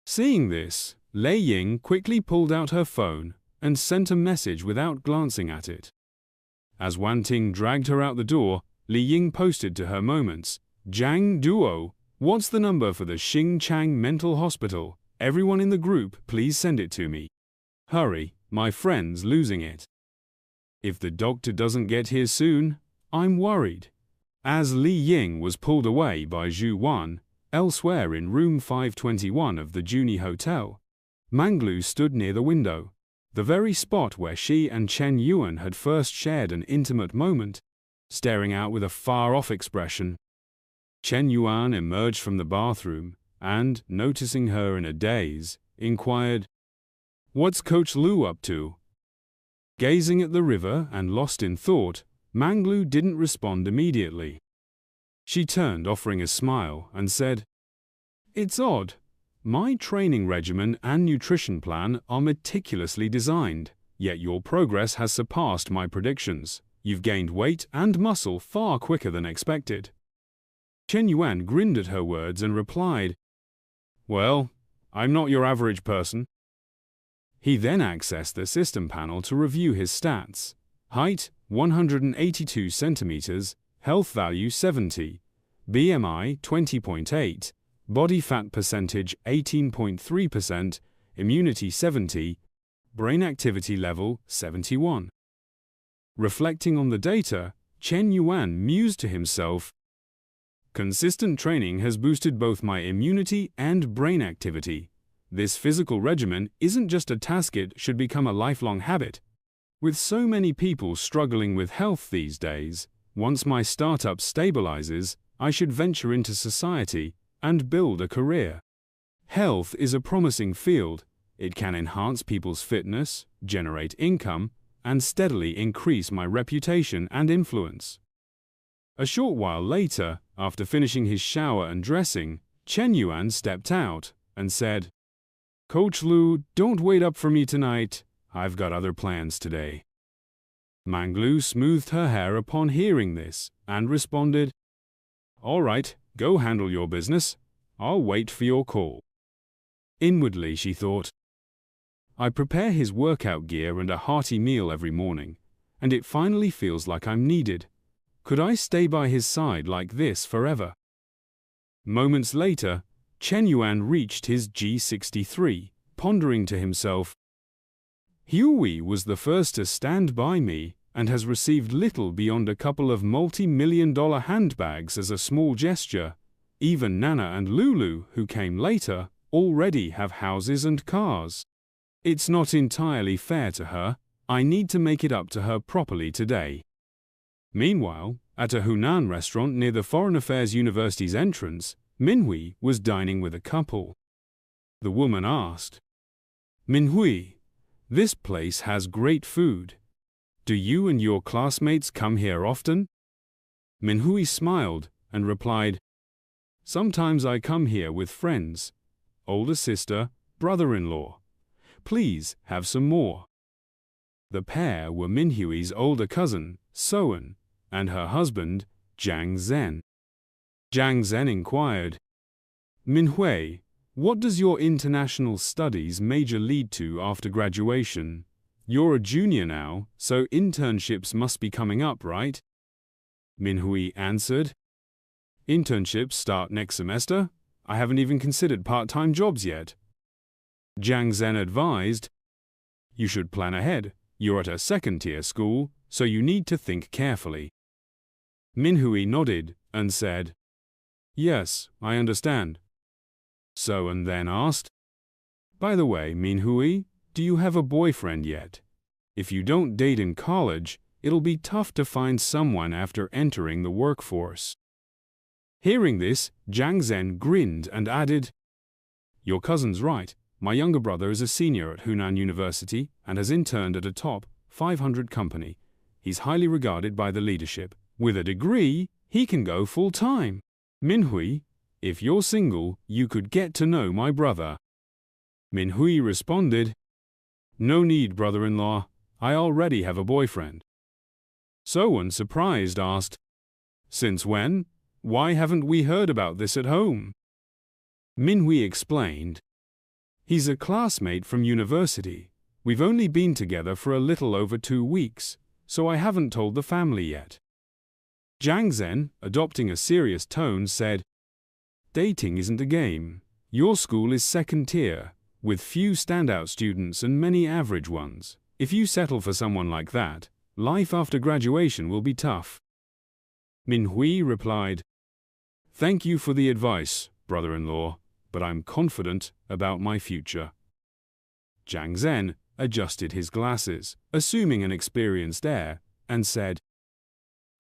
[SPEAKER 2] Seeing this, Lei Ying quickly pulled out her phone and sent a message without glancing at it. As Wan Ting dragged her out the door, Li Ying posted to her Moments, Jiang Duo, what's the number for the Xingchang Mental Hospital? Everyone in the group, please send it to me. Hurry, my friend's losing it. If the doctor doesn't get here soon, I'm worried. As Li Ying was pulled away by Zhu Wan, elsewhere in room 521 of the Juni Hotel, Manglu stood near the window, the very spot where she and Shen Yuan had first shared an intimate moment, staring out with a far-off expression. Shen Yuan emerged from the bathroom and, noticing her in a daze, inquired, What's Coach Lu up to? Gazing at the river and lost in thought, Manglu didn't respond immediately. She turned, offering a smile, and said, It's odd. My training regimen and nutrition plan are meticulously designed, yet your progress has surpassed my predictions. You've gained weight and muscle far quicker than expected. Shen Yuan grinned at her words and replied, Well, I'm not your average person. He then accessed the system panel to review his stats. Height, 182 centimeters, health value 70, BMI 20.8, body fat percentage 18.3%, immunity 70, brain activity level 71. Reflecting on the data, Shen Yuan mused to himself, "Consistent training has boosted both my immunity and brain activity. This physical regimen isn't just a task, it should become a lifelong habit. With so many people struggling with health these days, once my startup stabilizes, I should venture into society and build a career. Health is a promising field. It can enhance people's fitness, generate income, and steadily increase my reputation and influence." A short while later, after finishing his shower and dressing, Shen Yuan stepped out and said, "Coach Lu, don't wait up for me tonight. I've got other plans today." Manglu smoothed her hair upon hearing this and responded, "All right, go handle your business. I'll wait for your call." Inwardly she thought, "I prepare his workout gear and a hearty meal every morning, and it finally feels like I'm needed. Could I stay by his side like this forever?" Moments later, Shen Yuan reached his G63, pondering to himself, "Huey was the first to stand by me and has received little beyond a couple of multi-million-dollar handbags as a small gesture. Even Nana and Lulu, who came later, already have houses and cars. It's not entirely fair to her. I need to make it up to her properly today." Meanwhile, at a Hunan restaurant near the Foreign Affairs University's entrance, Minhui was dining with a couple. The woman asked, "Minhui, this place has great food. Do you and your classmates come here often?" Minhui smiled and replied, "Sometimes I come here with friends. Older sister, brother-in-law. Please have some more." The pair were Minhui's older cousin, Soan, and her husband, Jiang Zhen. Jiang Zhen inquired, "Minhui, what does your international studies major lead to after graduation? You're a junior now, so internships must be coming up, right?" Minhui answered, "Internships start next semester. I haven't even considered part-time jobs yet." Jiang Zhen advised, "You should plan ahead. You're at a second-tier school, so you need to think carefully." Minhui nodded and said, "Yes, I understand." Soan then asked, "By the way, Minhui, do you have a boyfriend yet? If you don't date in college, it'll be tough to find someone after entering the workforce." Hearing this, Jiang Zhen grinned and added, "Your cousin's right. My younger brother is a senior at Hunan University and has interned at a top 500 company. He's highly regarded by the leadership. With a degree, he can go full-time. Minhui, if you're single, you could get to know my brother." Minhui responded, "No need, brother-in-law. I already have a boyfriend." Soan, surprised, asked, "Since when? Why haven't we heard about this at home?" Minhui explained, "He's a classmate from university. We've only been together for a little over 2 weeks, so I haven't told the family yet." Jiang Zhen, adopting a serious tone, said, "Dating isn't a game. Your school is second tier, with few standout students and many average ones. If you settle for someone like that, life after graduation will be tough." Minhui replied, "Thank you for the advice, brother-in-law, but I'm confident about my future." Jiang Zhen adjusted his glasses, assuming an experienced air, and said,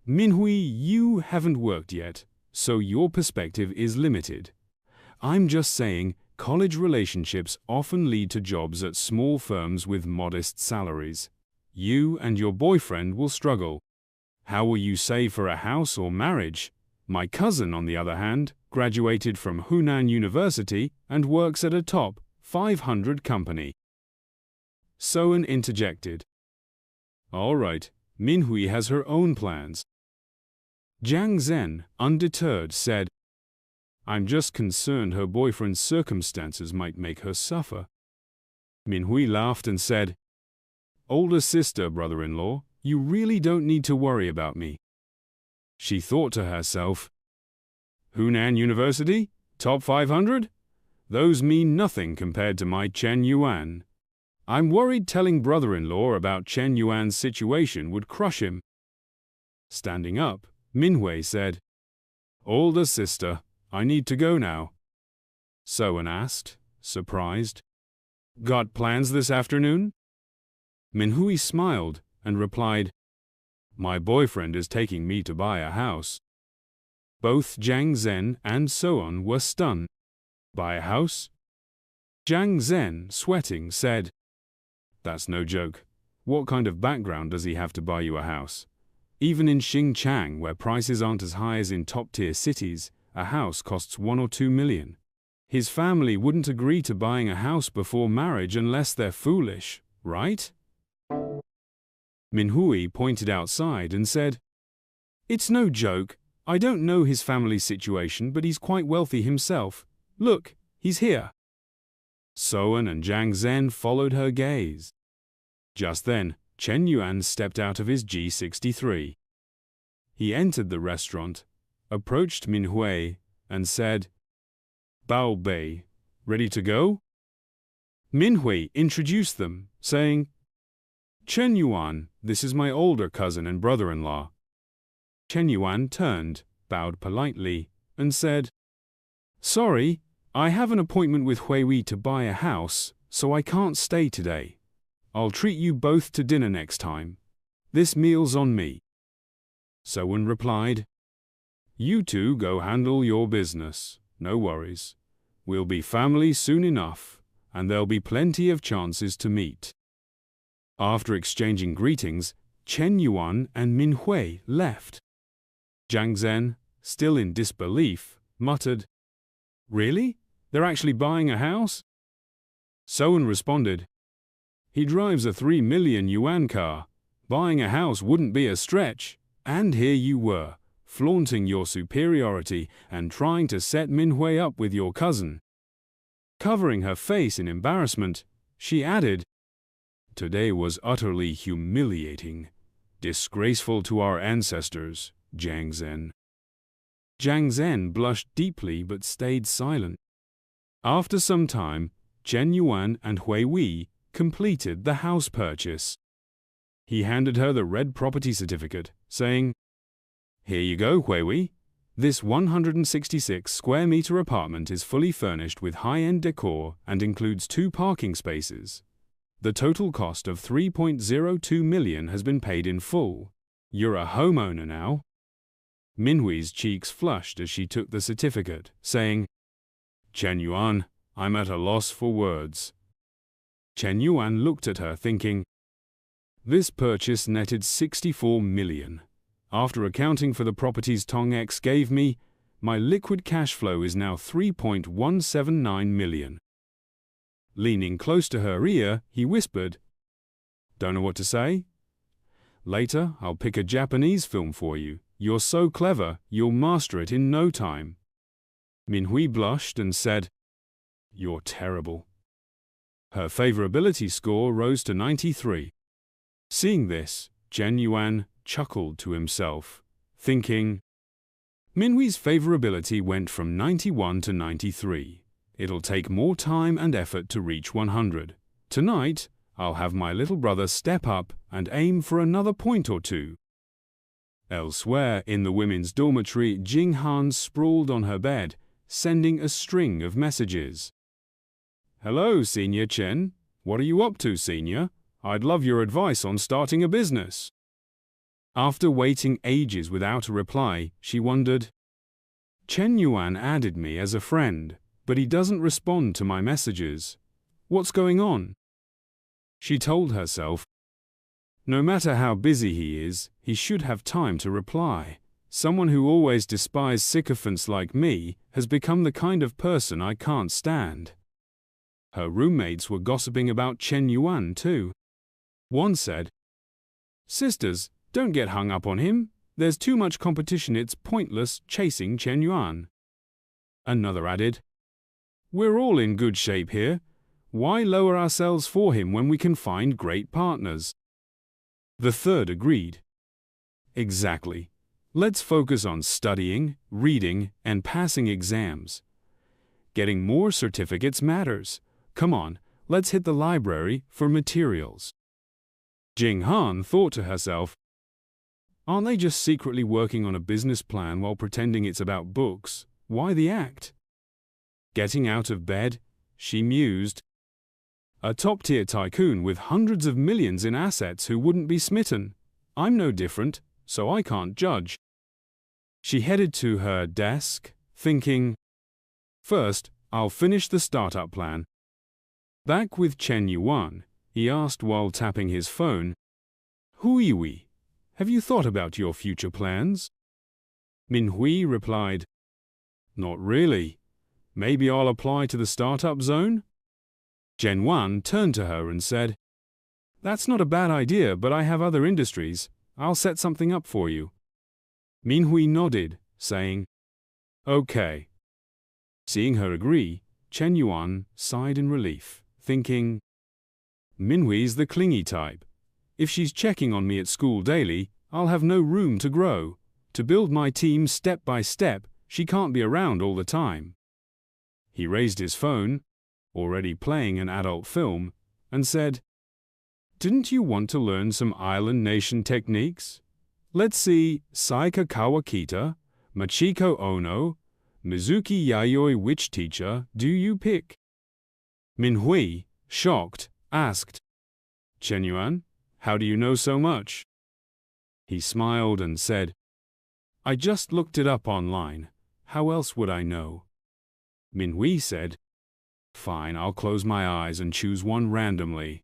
[SPEAKER 2] "Minhui, you haven't worked yet, so your perspective is limited. I'm just saying college relationships often lead to jobs at small firms with modest salaries. You and your boyfriend will struggle. How will you save for a house or marriage? My cousin, on the other hand, graduated from Hunan University and works at a top 500 company." Soan interjected, "All right, Minhui has her own plans." Jiang Zhen, undeterred, said, "I'm just concerned her boyfriend's circumstances might make her suffer." Minhui laughed and said, "Older sister, brother-in-law, you really don't need to worry about me." She thought to herself, "Hunan University? Top 500? Those mean nothing compared to my Shen Yuan. I'm worried telling brother-in-law about Shen Yuan's situation would crush him. Standing up, Manhwa said, Older sister, I need to go now. So-an asked, surprised. Got plans this afternoon? Manhwa smiled and replied, My boyfriend is taking me to buy a house. Both Jiang Zhen and So-an were stunned. Buy a house? Jiang Zhen, sweating, said, That's no joke. What kind of background does he have to buy you a house? Even in Xinjiang, where prices aren't as high as in top-tier cities, a house costs 1 or 2 million. His family wouldn't agree to buying a house before marriage unless they're foolish, right? Manhwa pointed outside and said, It's no joke. I don't know his family situation, but he's quite wealthy himself. Look, he's here. So-an and Jiang Zhen followed her gaze. Just then, Shen Yuan stepped out of his G63. He entered the restaurant, approached Manhwa, and said, Bao Bei, ready to go? Manhwa introduced them, saying, Shen Yuan, this is my older cousin and brother-in-law. Shen Yuan turned, bowed politely, and said, Sorry, I have an appointment with Hui to buy a house, so I can't stay today. I'll treat you both to dinner next time. This meal's on me. So-an replied, You two go handle your business, no worries. We'll be family soon enough, and there'll be plenty of chances to meet. After exchanging greetings, Shen Yuan and Manhwa left. Jiang Zhen, still in disbelief, muttered, Really? They're actually buying a house? So-an responded, He drives a 3 million yuan car. Buying a house wouldn't be a stretch. And here you were, flaunting your superiority and trying to set Manhwa up with your cousin. Covering her face in embarrassment, she added, Today was utterly humiliating, disgraceful to our ancestors, Jiang Zhen. Jiang Zhen blushed deeply but stayed silent. After some time, Shen Yuan and Hui completed the house purchase. He handed her the red property certificate, saying, Here you go, Hui. This 166 square meter apartment is fully furnished with high-end decor and includes 2 parking spaces. The total cost of 3.02 million has been paid in full. You're a homeowner now. Manhwa's cheeks flushed as she took the certificate, saying, Shen Yuan, I'm at a loss for words. Shen Yuan looked at her, thinking, This purchase netted 64 million. After accounting for the properties Tong X gave me, my liquid cash flow is now 3.179 million. Leaning close to her ear, he whispered, Don't know what to say? Later, I'll pick a Japanese film for you. You're so clever, you'll master it in no time. Manhwa blushed and said, You're terrible. Her favorability score rose to 93. Seeing this, Shen Yuan chuckled to himself, thinking, Manhwa's favorability went from 91 to 93. It'll take more time and effort to reach 100. Tonight, I'll have my little brother step up and aim for another point or 2. Elsewhere, in the women's dormitory, Jing Han sprawled on her bed, sending a string of messages. Hello, Senior Chen. What are you up to, Senior? I'd love your advice on starting a business. After waiting ages without a reply, she wondered, Shen Yuan added me as a friend, but he doesn't respond to my messages. What's going on? She told herself, no matter how busy he is, he should have time to reply. Someone who always despised sycophants like me has become the kind of person I can't stand. Her roommates were gossiping about Shen Yuan too. One said, Sisters, don't get hung up on him. There's too much competition, it's pointless chasing Shen Yuan. Another added, We're all in good shape here. Why lower ourselves for him when we can find great partners? The third agreed. Exactly. Let's focus on studying, reading, and passing exams. Getting more certificates matters. Come on, let's hit the library for materials. Jing Han thought to herself, aren't they just secretly working on a business plan while pretending it's about books? Why the act? Getting out of bed, she mused, a top-tier tycoon with hundreds of millions in assets who wouldn't be smitten. I'm no different, so I can't judge. She headed to her desk, thinking, first, I'll finish the startup plan. Back with Shen Yuan, he asked while tapping his phone, Hui, have you thought about your future plans? Minhui replied, not really. Maybe I'll apply to the startup zone? Shen Yuan turned to her and said, that's not a bad idea, but I have other industries. I'll set something up for you. Minhui nodded, saying, okay. Seeing her agree, Shen Yuan sighed in relief, thinking, Minhui's the clingy type. If she's checking on me at school daily, I'll have no room to grow. To build my team step by step, she can't be around all the time. He raised his phone, already playing an adult film, and said, didn't you want to learn some island nation techniques? Let's see Saika Kawakita, Machiko Ono, Mizuki Yayoi, which teacher do you pick? Minhui, shocked, asked, Shen Yuan, how do you know so much? He smiled and said, I just looked it up online. How else would I know? Minhui said, fine, I'll close my eyes and choose one randomly.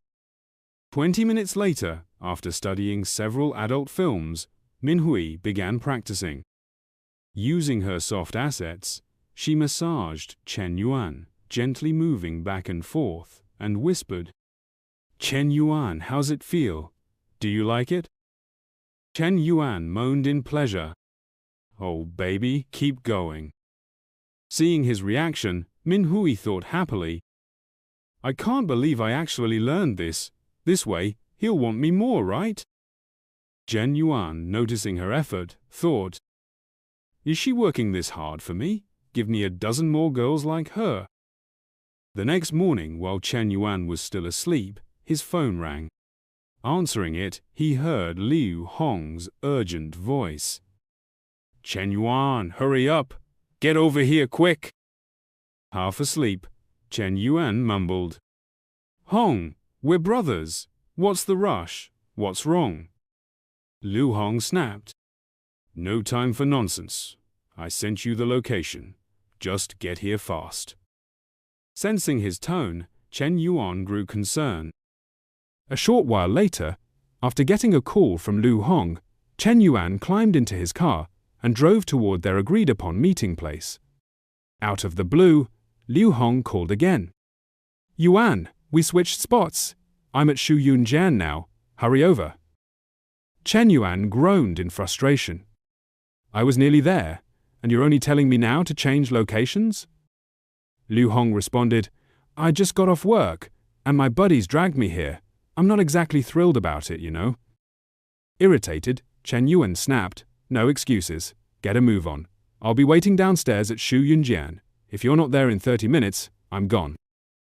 [SPEAKER 2] 20 minutes later, after studying several adult films, Minhui began practicing. Using her soft assets, she massaged Shen Yuan, gently moving back and forth, and whispered, Shen Yuan, how's it feel? Do you like it? Shen Yuan moaned in pleasure. Oh, baby, keep going. Seeing his reaction, Minhui thought happily, I can't believe I actually learned this. This way, he'll want me more, right? Shen Yuan, noticing her effort, thought, is she working this hard for me? Give me a dozen more girls like her. The next morning, while Shen Yuan was still asleep, his phone rang. Answering it, he heard Liu Hong's urgent voice. Shen Yuan, hurry up! Get over here quick! Half asleep, Shen Yuan mumbled, Hong, we're brothers. What's the rush? What's wrong? Liu Hong snapped, no time for nonsense. I sent you the location. Just get here fast. Sensing his tone, Shen Yuan grew concerned. A short while later, after getting a call from Liu Hong, Shen Yuan climbed into his car and drove toward their agreed-upon meeting place. Out of the blue, Liu Hong called again. Yuan, we switched spots. I'm at Shu Yunjian now. Hurry over. Shen Yuan groaned in frustration. I was nearly there, and you're only telling me now to change locations? Liu Hong responded, I just got off work, and my buddies dragged me here. I'm not exactly thrilled about it, you know. Irritated, Shen Yuan snapped, no excuses. Get a move on. I'll be waiting downstairs at Shu Yunjian. If you're not there in 30 minutes, I'm gone.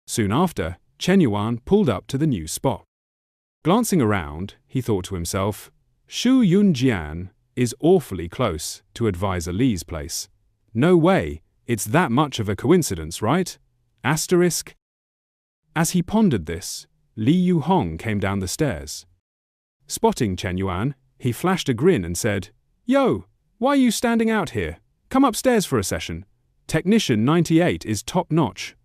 [SPEAKER 2] Soon after, Shen Yuan pulled up to the new spot. Glancing around, he thought to himself, Shu Yunjian is awfully close to Advisor Li's place. No way, it's that much of a coincidence, right? Asterisk. As he pondered this, Liu Hong came down the stairs. Spotting Shen Yuan, he flashed a grin and said, Yo, why are you standing out here? Come upstairs for a session. Technician 98 is top-notch.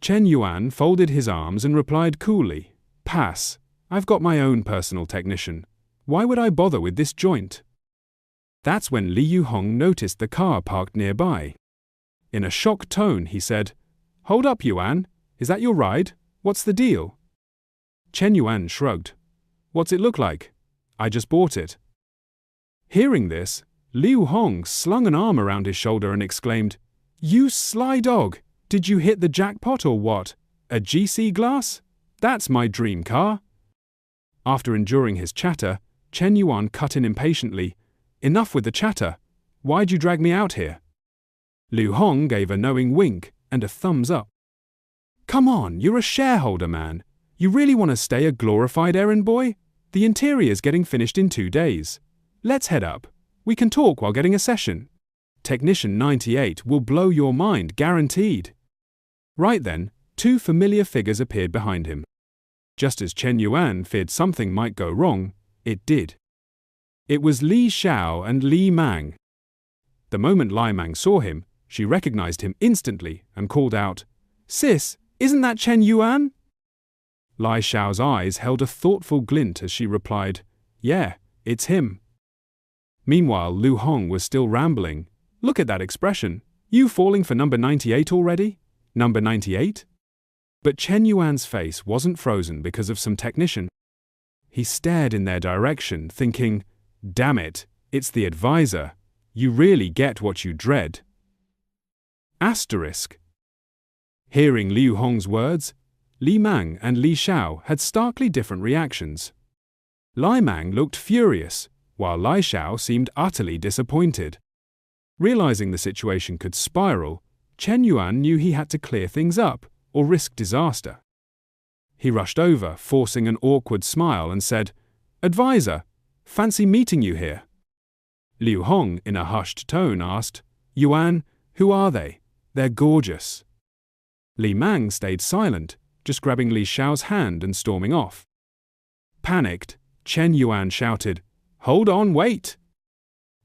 [SPEAKER 2] Shen Yuan folded his arms and replied coolly, Pass. I've got my own personal technician. Why would I bother with this joint? That's when Liu Hong noticed the car parked nearby. In a shocked tone, he said, Hold up, Yuan. Is that your ride? What's the deal? Shen Yuan shrugged. What's it look like? I just bought it. Hearing this, Liu Hong slung an arm around his shoulder and exclaimed, You sly dog! Did you hit the jackpot or what? A GC glass? That's my dream car. After enduring his chatter, Shen Yuan cut in impatiently. Enough with the chatter. Why'd you drag me out here? Liu Hong gave a knowing wink and a thumbs up. Come on, you're a shareholder, man. You really want to stay a glorified errand boy? The interior's getting finished in 2 days. Let's head up. We can talk while getting a session. Technician 98 will blow your mind, guaranteed. Right then, 2 familiar figures appeared behind him. Just as Shen Yuan feared something might go wrong, it did. It was Li Xiao and Li Mang. The moment Li Mang saw him, she recognized him instantly and called out, "Sis, isn't that Shen Yuan?" Li Xiao's eyes held a thoughtful glint as she replied, "Yeah, it's him." Meanwhile, Lu Hong was still rambling. "Look at that expression. You falling for number 98 already? Number 98? But Shen Yuan's face wasn't frozen because of some technician. He stared in their direction, thinking, "Damn it, it's the advisor. You really get what you dread." Asterisk. Hearing Liu Hong's words, Li Mang and Li Xiao had starkly different reactions. Li Mang looked furious, while Li Xiao seemed utterly disappointed. Realizing the situation could spiral, Shen Yuan knew he had to clear things up or risk disaster. He rushed over, forcing an awkward smile, and said, "Advisor, fancy meeting you here." Liu Hong, in a hushed tone, asked, "Yuan, who are they? They're gorgeous." Li Mang stayed silent, just grabbing Li Xiao's hand and storming off. Panicked, Shen Yuan shouted, "Hold on, wait!"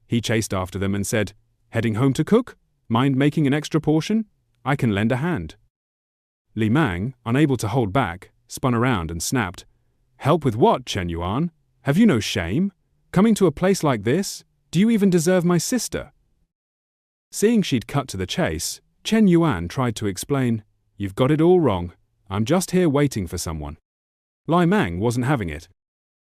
[SPEAKER 2] He chased after them and said, "Heading home to cook? Mind making an extra portion? I can lend a hand." Li Mang, unable to hold back, spun around and snapped, "Help with what, Shen Yuan? Have you no shame? Coming to a place like this? Do you even deserve my sister?" Seeing she'd cut to the chase, Shen Yuan tried to explain, "You've got it all wrong. I'm just here waiting for someone." Li Mang wasn't having it.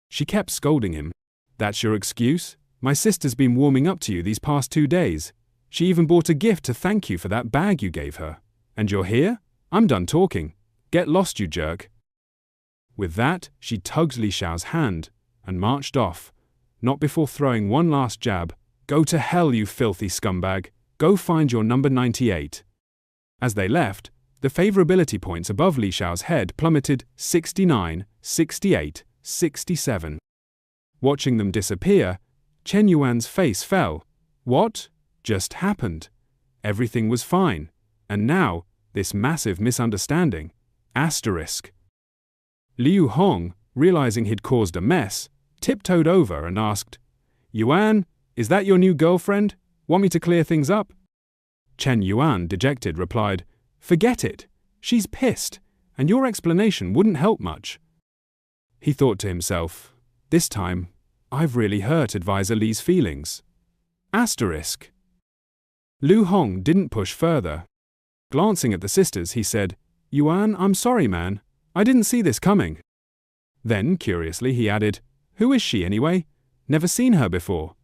[SPEAKER 2] She kept scolding him. "That's your excuse? My sister's been warming up to you these past 2 days. She even bought a gift to thank you for that bag you gave her. And you're here? I'm done talking. Get lost, you jerk." With that, she tugged Li Xiao's hand and marched off, not before throwing one last jab. "Go to hell, you filthy scumbag. Go find your number 98. As they left, the favorability points above Li Xiao's head plummeted 69, 68, 67. Watching them disappear, Shen Yuan's face fell. What just happened? Everything was fine. And now, this massive misunderstanding. Asterisk. Liu Hong, realizing he'd caused a mess, tiptoed over and asked, "Yuan, is that your new girlfriend? Want me to clear things up?" Shen Yuan, dejected, replied, "Forget it. She's pissed, and your explanation wouldn't help much." He thought to himself, "This time, I've really hurt Advisor Li's feelings." Asterisk. Lu Hong didn't push further. Glancing at the sisters, he said, "Yuan, I'm sorry, man. I didn't see this coming." Then, curiously, he added, "Who is she anyway? Never seen her before."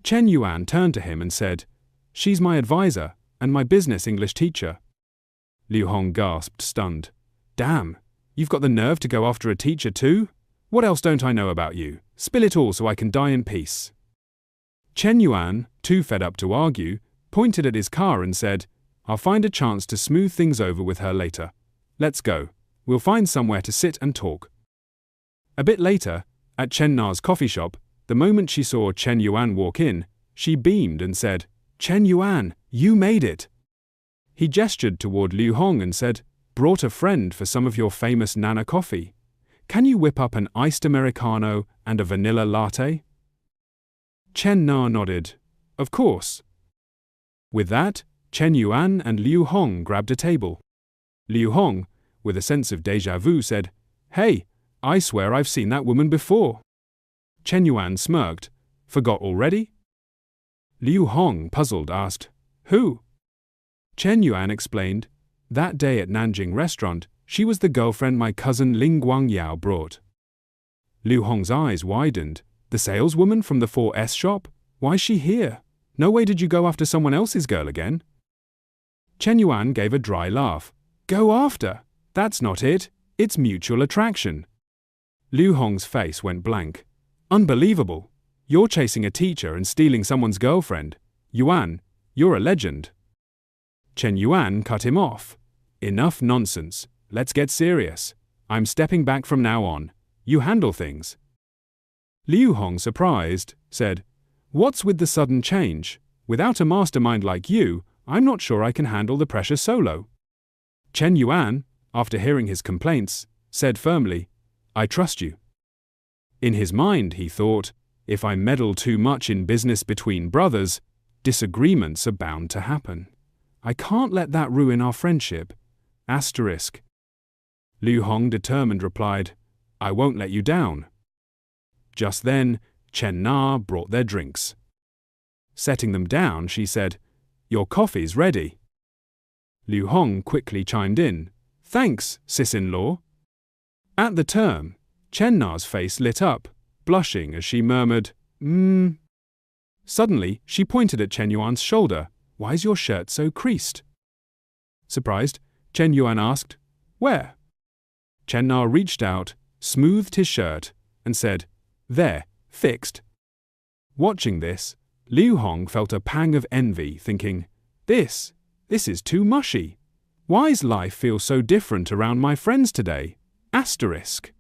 [SPEAKER 2] Shen Yuan turned to him and said, "She's my advisor and my business English teacher." Liu Hong gasped, stunned. "Damn, you've got the nerve to go after a teacher too? What else don't I know about you? Spill it all so I can die in peace." Shen Yuan, too fed up to argue, pointed at his car and said, "I'll find a chance to smooth things over with her later. Let's go. We'll find somewhere to sit and talk." A bit later, at Chen Na's coffee shop, the moment she saw Shen Yuan walk in, she beamed and said, "Shen Yuan, you made it." He gestured toward Liu Hong and said, "Brought a friend for some of your famous Nana coffee. Can you whip up an iced Americano and a vanilla latte?" Chen Na nodded, "Of course." With that, Shen Yuan and Liu Hong grabbed a table. Liu Hong, with a sense of déjà vu, said, "Hey, I swear I've seen that woman before." Shen Yuan smirked. "Forgot already?" Liu Hong, puzzled, asked, "Who?" Shen Yuan explained, "That day at Nanjing restaurant, she was the girlfriend my cousin Ling Guangyao brought." Liu Hong's eyes widened. "The saleswoman from the 4S shop? Why's she here? No way did you go after someone else's girl again?" Shen Yuan gave a dry laugh. "Go after? That's not it. It's mutual attraction." Liu Hong's face went blank. "Unbelievable. You're chasing a teacher and stealing someone's girlfriend. Yuan, you're a legend." Shen Yuan cut him off. Enough nonsense. Let's get serious. I'm stepping back from now on. You handle things. Liu Hong, surprised, said, "What's with the sudden change? Without a mastermind like you, I'm not sure I can handle the pressure solo." Shen Yuan, after hearing his complaints, said firmly, "I trust you." In his mind, he thought, if I meddle too much in business between brothers, disagreements are bound to happen. I can't let that ruin our friendship. Asterisk. Liu Hong determined replied, "I won't let you down." Just then, Chen Na brought their drinks. Setting them down, she said, "Your coffee's ready." Liu Hong quickly chimed in, "Thanks, sis-in-law." At the term, Chen Na's face lit up, blushing as she murmured, Suddenly, she pointed at Chen Yuan's shoulder. "Why's your shirt so creased?" Surprised, Chen Yuan asked, "Where?" Chen Na reached out, smoothed his shirt, and said, "There, fixed." Watching this, Liu Hong felt a pang of envy, thinking, This is too mushy. Why's life feel so different around my friends today? Asterisk.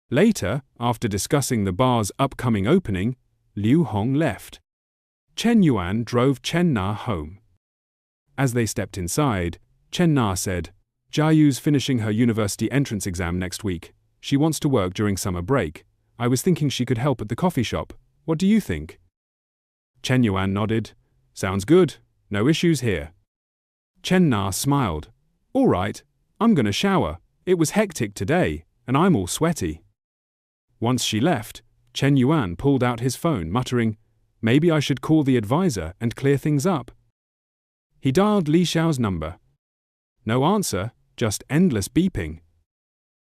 [SPEAKER 2] Later, after discussing the bar's upcoming opening, Liu Hong left. Chen Yuan drove Chen Na home. As they stepped inside, Chen Na said, "Jiayu's finishing her university entrance exam next week. She wants to work during summer break. I was thinking she could help at the coffee shop. What do you think?" Chen Yuan nodded. "Sounds good. No issues here." Chen Na smiled. "All right, I'm gonna shower. It was hectic today, and I'm all sweaty." Once she left, Chen Yuan pulled out his phone, muttering, "Maybe I should call the advisor and clear things up." He dialed Li Xiao's number. No answer, just endless beeping.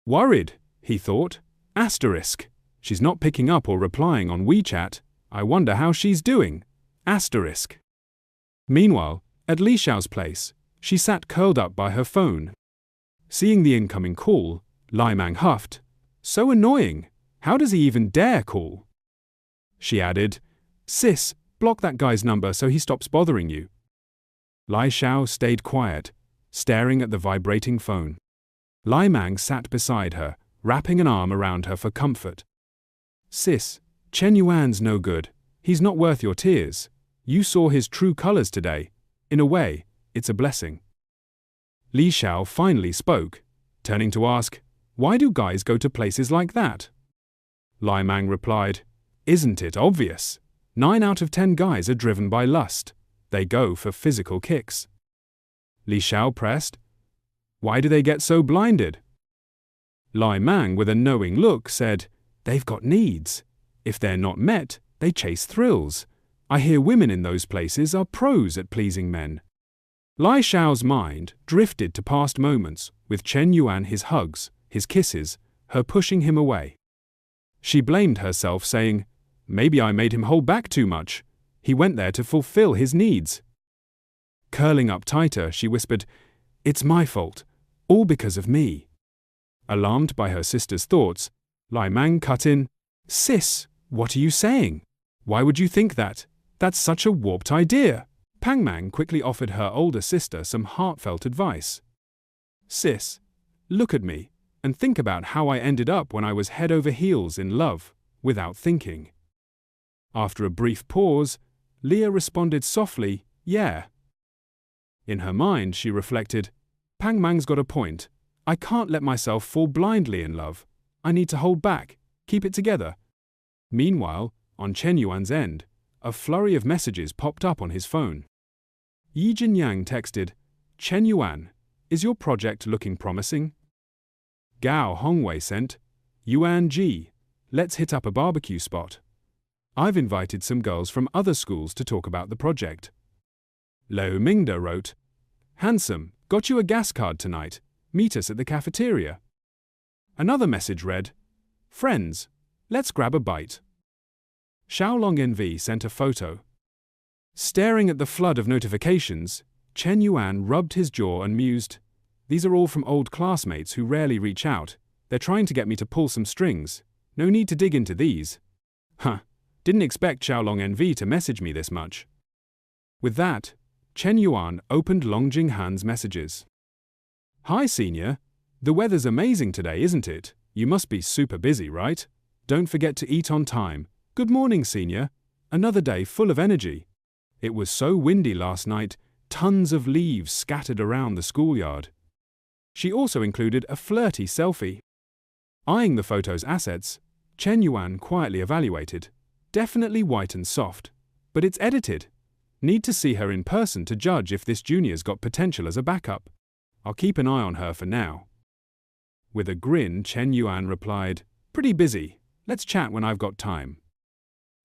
[SPEAKER 2] Worried, he thought. Asterisk. She's not picking up or replying on WeChat. I wonder how she's doing. Asterisk. Meanwhile, at Li Xiao's place, she sat curled up by her phone. Seeing the incoming call, Lai Mang huffed. "So annoying. How does he even dare call?" She added, "Sis, block that guy's number so he stops bothering you." Lai Xiao stayed quiet, staring at the vibrating phone. Lai Mang sat beside her, wrapping an arm around her for comfort. "Sis, Chen Yuan's no good. He's not worth your tears. You saw his true colors today. In a way, it's a blessing." Li Xiao finally spoke, turning to ask, "Why do guys go to places like that?" Lai Mang replied, "Isn't it obvious? 9 out of 10 guys are driven by lust. They go for physical kicks." Li Xiao pressed, "Why do they get so blinded?" Lai Mang, with a knowing look, said, "They've got needs. If they're not met, they chase thrills. I hear women in those places are pros at pleasing men." Lai Xiao's mind drifted to past moments, with Chen Yuan, his hugs, his kisses, her pushing him away. She blamed herself, saying, "Maybe I made him hold back too much. He went there to fulfill his needs." Curling up tighter, she whispered, "It's my fault. All because of me." Alarmed by her sister's thoughts, Lai Mang cut in, "Sis, what are you saying? Why would you think that? That's such a warped idea." Pang Mang quickly offered her older sister some heartfelt advice. "Sis, look at me, and think about how I ended up when I was head over heels in love, without thinking." After a brief pause, Leah responded softly, "Yeah." In her mind, she reflected, "Pang Mang's got a point. I can't let myself fall blindly in love. I need to hold back, keep it together." Meanwhile, on Chen Yuan's end, a flurry of messages popped up on his phone. Yi Jinyang texted, "Chen Yuan, is your project looking promising?" Gao Hongwei sent, "Yuan Ji, let's hit up a barbecue spot. I've invited some girls from other schools to talk about the project." Lou Mingda wrote, "Handsome, got you a gas card tonight. Meet us at the cafeteria." Another message read, "Friends, let's grab a bite." Xiaolong NV sent a photo. Staring at the flood of notifications, Chen Yuan rubbed his jaw and mused, "These are all from old classmates who rarely reach out. They're trying to get me to pull some strings. No need to dig into these. Didn't expect Xiaolong NV to message me this much." With that, Chen Yuan opened Long Jinghan's messages. Hi, senior. The weather's amazing today, isn't it? You must be super busy, right? Don't forget to eat on time. Good morning, senior. Another day full of energy. It was so windy last night, tons of leaves scattered around the schoolyard. She also included a flirty selfie. Eyeing the photo's assets, Shen Yuan quietly evaluated. Definitely white and soft, but it's edited. Need to see her in person to judge if this junior's got potential as a backup. I'll keep an eye on her for now. With a grin, Shen Yuan replied, Pretty busy. Let's chat when I've got time.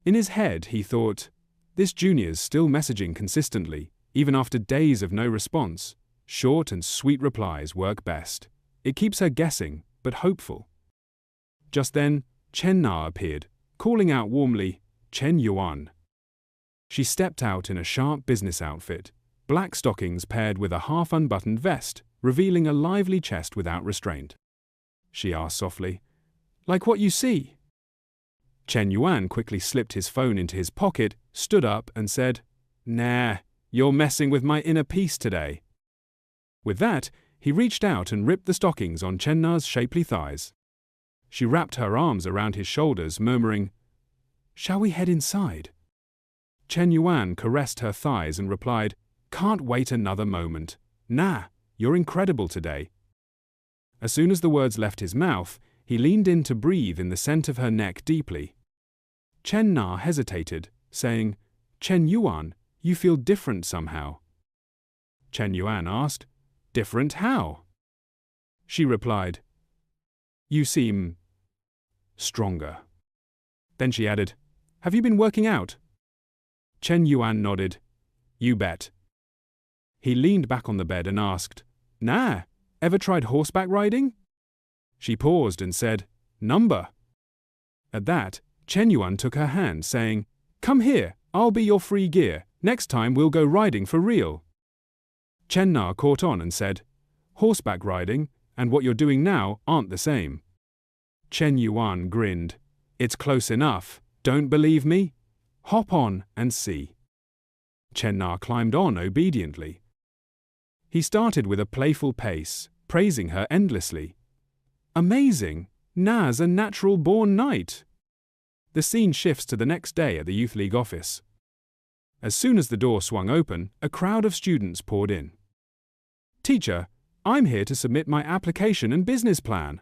[SPEAKER 2] In his head, he thought, this junior's still messaging consistently, even after days of no response. Short and sweet replies work best. It keeps her guessing, but hopeful. Just then, Chen Na appeared, calling out warmly, Shen Yuan. She stepped out in a sharp business outfit, black stockings paired with a half-unbuttoned vest, revealing a lively chest without restraint. She asked softly, Like what you see? Shen Yuan quickly slipped his phone into his pocket, stood up and said, Nah, you're messing with my inner peace today. With that, he reached out and ripped the stockings on Chen Na's shapely thighs. She wrapped her arms around his shoulders, murmuring, Shall we head inside? Shen Yuan caressed her thighs and replied, Can't wait another moment. Nah, you're incredible today. As soon as the words left his mouth, he leaned in to breathe in the scent of her neck deeply. Chen Na hesitated, saying, Shen Yuan, you feel different somehow. Shen Yuan asked, Different how? She replied, You seem stronger. Then she added, Have you been working out? Shen Yuan nodded, You bet. He leaned back on the bed and asked, Nah, ever tried horseback riding? She paused and said, Number. At that, Shen Yuan took her hand, saying, Come here, I'll be your free gear. Next time we'll go riding for real. Chen Na caught on and said, Horseback riding and what you're doing now aren't the same. Shen Yuan grinned. It's close enough. Don't believe me? Hop on and see. Chen Na climbed on obediently. He started with a playful pace, praising her endlessly. Amazing! Na's a natural-born knight. The scene shifts to the next day at the Youth League office. As soon as the door swung open, a crowd of students poured in. Teacher, I'm here to submit my application and business plan.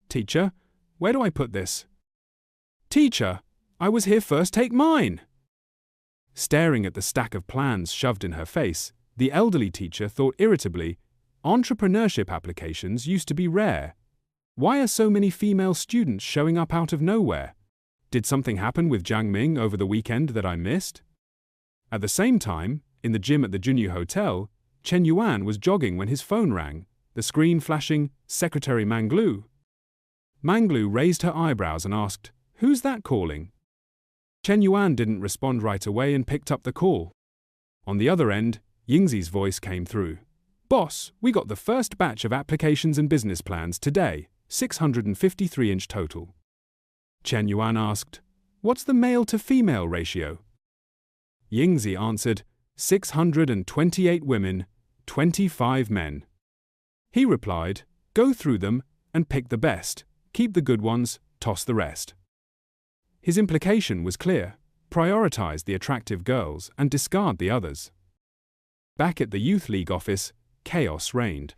[SPEAKER 2] Teacher, where do I put this? Teacher, I was here first, take mine. Staring at the stack of plans shoved in her face, the elderly teacher thought irritably, entrepreneurship applications used to be rare. Why are so many female students showing up out of nowhere? Did something happen with Jiang Ming over the weekend that I missed? At the same time, in the gym at the Junyu Hotel, Shen Yuan was jogging when his phone rang, the screen flashing, Secretary Manglu. Manglu raised her eyebrows and asked, Who's that calling? Shen Yuan didn't respond right away and picked up the call. On the other end, Yingzi's voice came through. Boss, we got the first batch of applications and business plans today, 653-inch total. Shen Yuan asked, What's the male-to-female ratio? Yingzi answered, 628 women, 25 men. He replied, Go through them and pick the best, keep the good ones, toss the rest. His implication was clear, prioritize the attractive girls and discard the others. Back at the Youth League office, chaos reigned.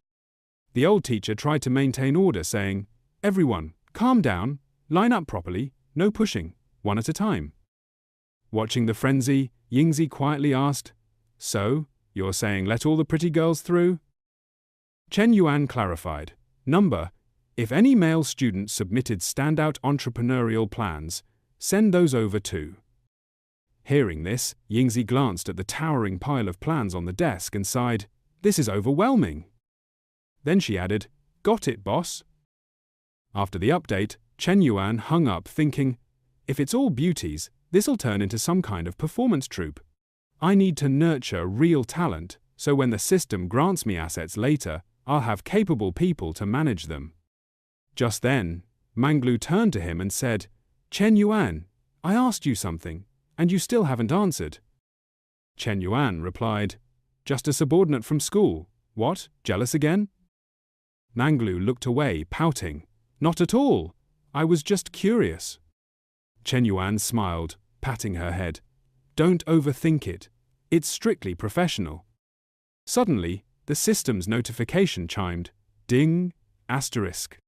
[SPEAKER 2] The old teacher tried to maintain order, saying, Everyone, calm down, line up properly, no pushing, one at a time. Watching the frenzy, Yingzi quietly asked, So, you're saying let all the pretty girls through? Shen Yuan clarified, Number, if any male student submitted standout entrepreneurial plans, send those over too. Hearing this, Yingzi glanced at the towering pile of plans on the desk and sighed, This is overwhelming. Then she added, Got it, boss. After the update, Shen Yuan hung up thinking, If it's all beauties, this'll turn into some kind of performance troupe. I need to nurture real talent, so when the system grants me assets later, I'll have capable people to manage them. Just then, Manglu turned to him and said, Shen Yuan, I asked you something, and you still haven't answered. Shen Yuan replied, Just a subordinate from school. What, jealous again? Manglu looked away, pouting. Not at all. I was just curious. Chen Yuan smiled, patting her head. Don't overthink it. It's strictly professional. Suddenly, the system's notification chimed. Ding, asterisk.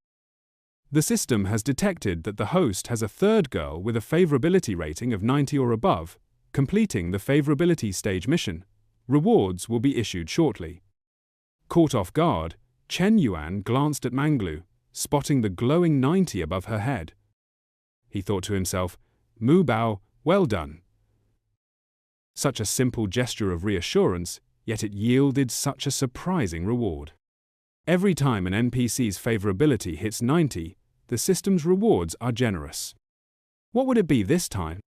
[SPEAKER 2] The system has detected that the host has a third girl with a favorability rating of 90 or above, completing the favorability stage mission. Rewards will be issued shortly. Caught off guard, Chen Yuan glanced at Manglu, spotting the glowing 90 above her head. He thought to himself, Mu Bao, well done. Such a simple gesture of reassurance, yet it yielded such a surprising reward. Every time an NPC's favorability hits 90, the system's rewards are generous. What would it be this time?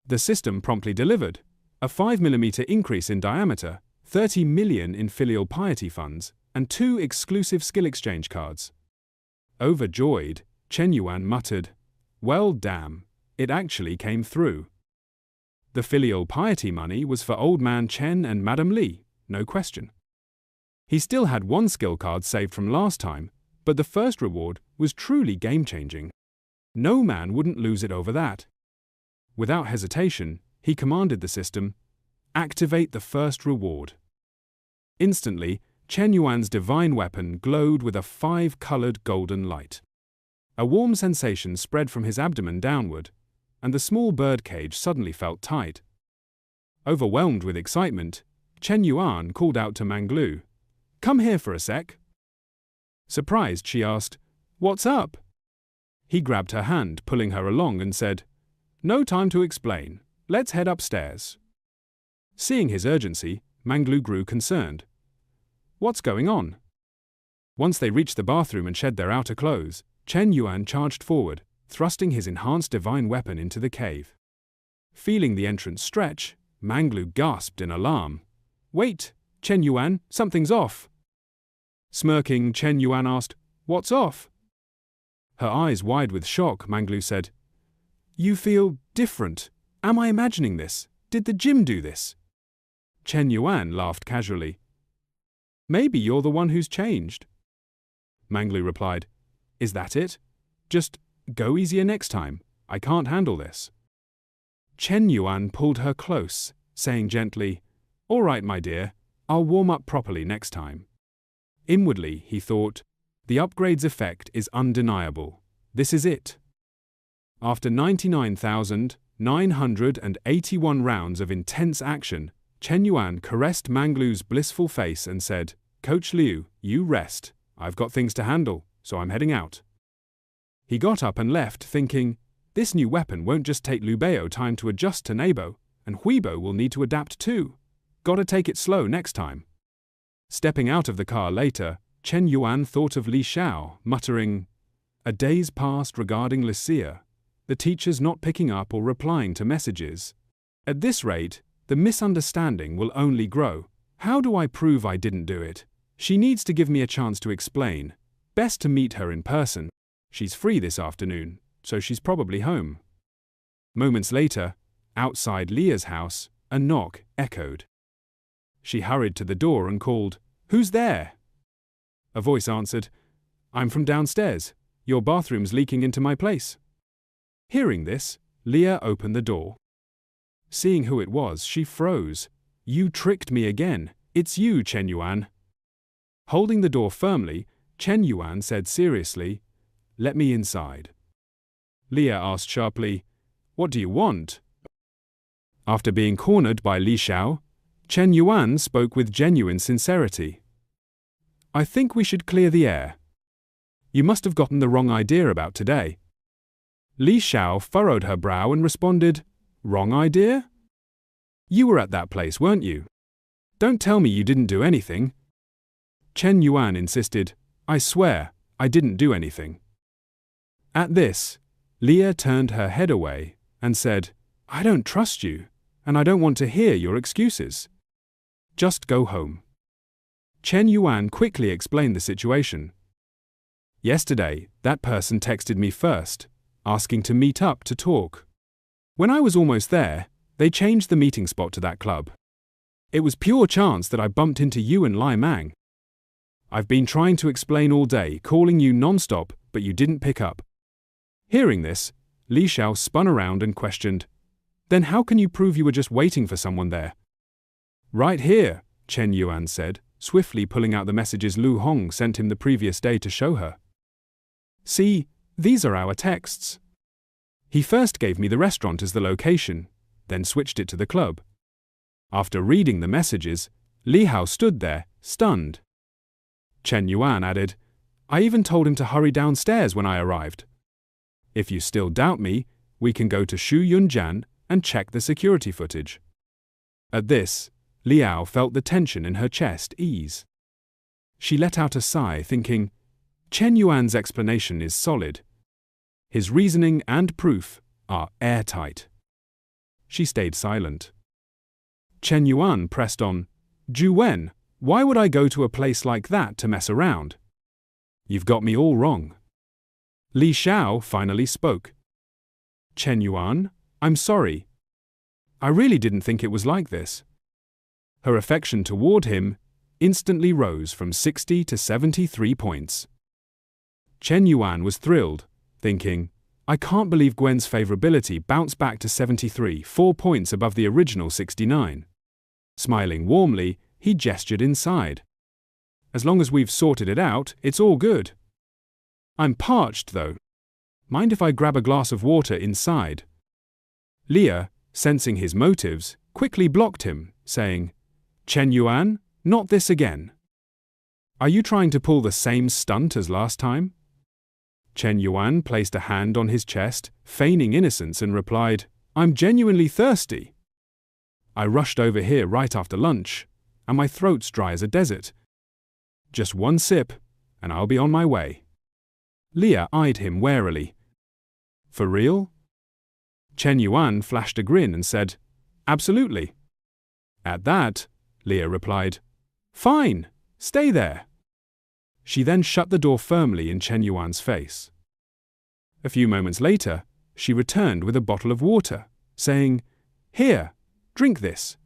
[SPEAKER 2] The system promptly delivered. A 5mm increase in diameter, 30 million in filial piety funds, and 2 exclusive skill exchange cards. Overjoyed, Chen Yuan muttered, Well damn, it actually came through. The filial piety money was for Old Man Chen and Madam Li, no question. He still had 1 skill card saved from last time, but the first reward was truly game-changing. No man wouldn't lose it over that. Without hesitation, he commanded the system, Activate the first reward. Instantly, Chen Yuan's divine weapon glowed with a 5-colored golden light. A warm sensation spread from his abdomen downward, and the small bird cage suddenly felt tight. Overwhelmed with excitement, Chen Yuan called out to Manglu, Come here for a sec. Surprised, she asked, What's up? He grabbed her hand, pulling her along, and said, No time to explain. Let's head upstairs. Seeing his urgency, Manglu grew concerned. What's going on? Once they reached the bathroom and shed their outer clothes, Chen Yuan charged forward, thrusting his enhanced divine weapon into the cave. Feeling the entrance stretch, Manglu gasped in alarm. Wait, Chen Yuan, something's off. Smirking, Chen Yuan asked, What's off? Her eyes wide with shock, Manglu said, You feel different. Am I imagining this? Did the gym do this? Chen Yuan laughed casually. Maybe you're the one who's changed. Manglu replied, Is that it? Just go easier next time. I can't handle this. Chen Yuan pulled her close, saying gently, All right, my dear, I'll warm up properly next time. Inwardly, he thought, the upgrade's effect is undeniable. This is it. After 99,981 rounds of intense action, Chen Yuan caressed Manglu's blissful face and said, Coach Liu, you rest. I've got things to handle, so I'm heading out. He got up and left, thinking, this new weapon won't just take Liu Bei time to adjust to Nebo, and Huibo will need to adapt too. Gotta take it slow next time. Stepping out of the car later, Chen Yuan thought of Li Xiao, muttering, A day's passed regarding Lucia, the teacher's not picking up or replying to messages. At this rate, the misunderstanding will only grow. How do I prove I didn't do it? She needs to give me a chance to explain. Best to meet her in person. She's free this afternoon, so she's probably home. Moments later, outside Leah's house, a knock echoed. She hurried to the door and called, Who's there? A voice answered, I'm from downstairs. Your bathroom's leaking into my place. Hearing this, Leah opened the door. Seeing who it was, she froze. You tricked me again. It's you, Chen Yuan. Holding the door firmly, Chen Yuan said seriously, Let me inside. Leah asked sharply, What do you want? After being cornered by Li Xiao, Chen Yuan spoke with genuine sincerity. I think we should clear the air. You must have gotten the wrong idea about today. Li Xiao furrowed her brow and responded, Wrong idea? You were at that place, weren't you? Don't tell me you didn't do anything. Chen Yuan insisted, I swear, I didn't do anything. At this, Leah turned her head away and said, I don't trust you, and I don't want to hear your excuses. Just go home. Chen Yuan quickly explained the situation. Yesterday, that person texted me first, asking to meet up to talk. When I was almost there, they changed the meeting spot to that club. It was pure chance that I bumped into you and Lai Mang. I've been trying to explain all day, calling you non-stop, but you didn't pick up. Hearing this, Li Xiao spun around and questioned, Then how can you prove you were just waiting for someone there? Right here, Shen Yuan said, swiftly pulling out the messages Lu Hong sent him the previous day to show her. See, these are our texts. He first gave me the restaurant as the location, then switched it to the club. After reading the messages, Li Hao stood there, stunned. Shen Yuan added, I even told him to hurry downstairs when I arrived. If you still doubt me, we can go to Shu Yunjian and check the security footage. At this, Liao felt the tension in her chest ease. She let out a sigh, thinking, Shen Yuan's explanation is solid. His reasoning and proof are airtight. She stayed silent. Shen Yuan pressed on, Ju Wen, why would I go to a place like that to mess around? You've got me all wrong. Li Xiao finally spoke. Shen Yuan, I'm sorry. I really didn't think it was like this. Her affection toward him instantly rose from 60 to 73 points. Shen Yuan was thrilled, thinking, I can't believe Gwen's favorability bounced back to 73, 4 points above the original 69. Smiling warmly, he gestured inside. As long as we've sorted it out, it's all good. I'm parched, though. Mind if I grab a glass of water inside? Leah, sensing his motives, quickly blocked him, saying, Shen Yuan, not this again. Are you trying to pull the same stunt as last time? Shen Yuan placed a hand on his chest, feigning innocence, and replied, I'm genuinely thirsty. I rushed over here right after lunch, and my throat's dry as a desert. Just one sip, and I'll be on my way. Leah eyed him warily. For real? Shen Yuan flashed a grin and said, Absolutely. At that, Leah replied, Fine, stay there. She then shut the door firmly in Shen Yuan's face. A few moments later, she returned with a bottle of water, saying, Here, drink this.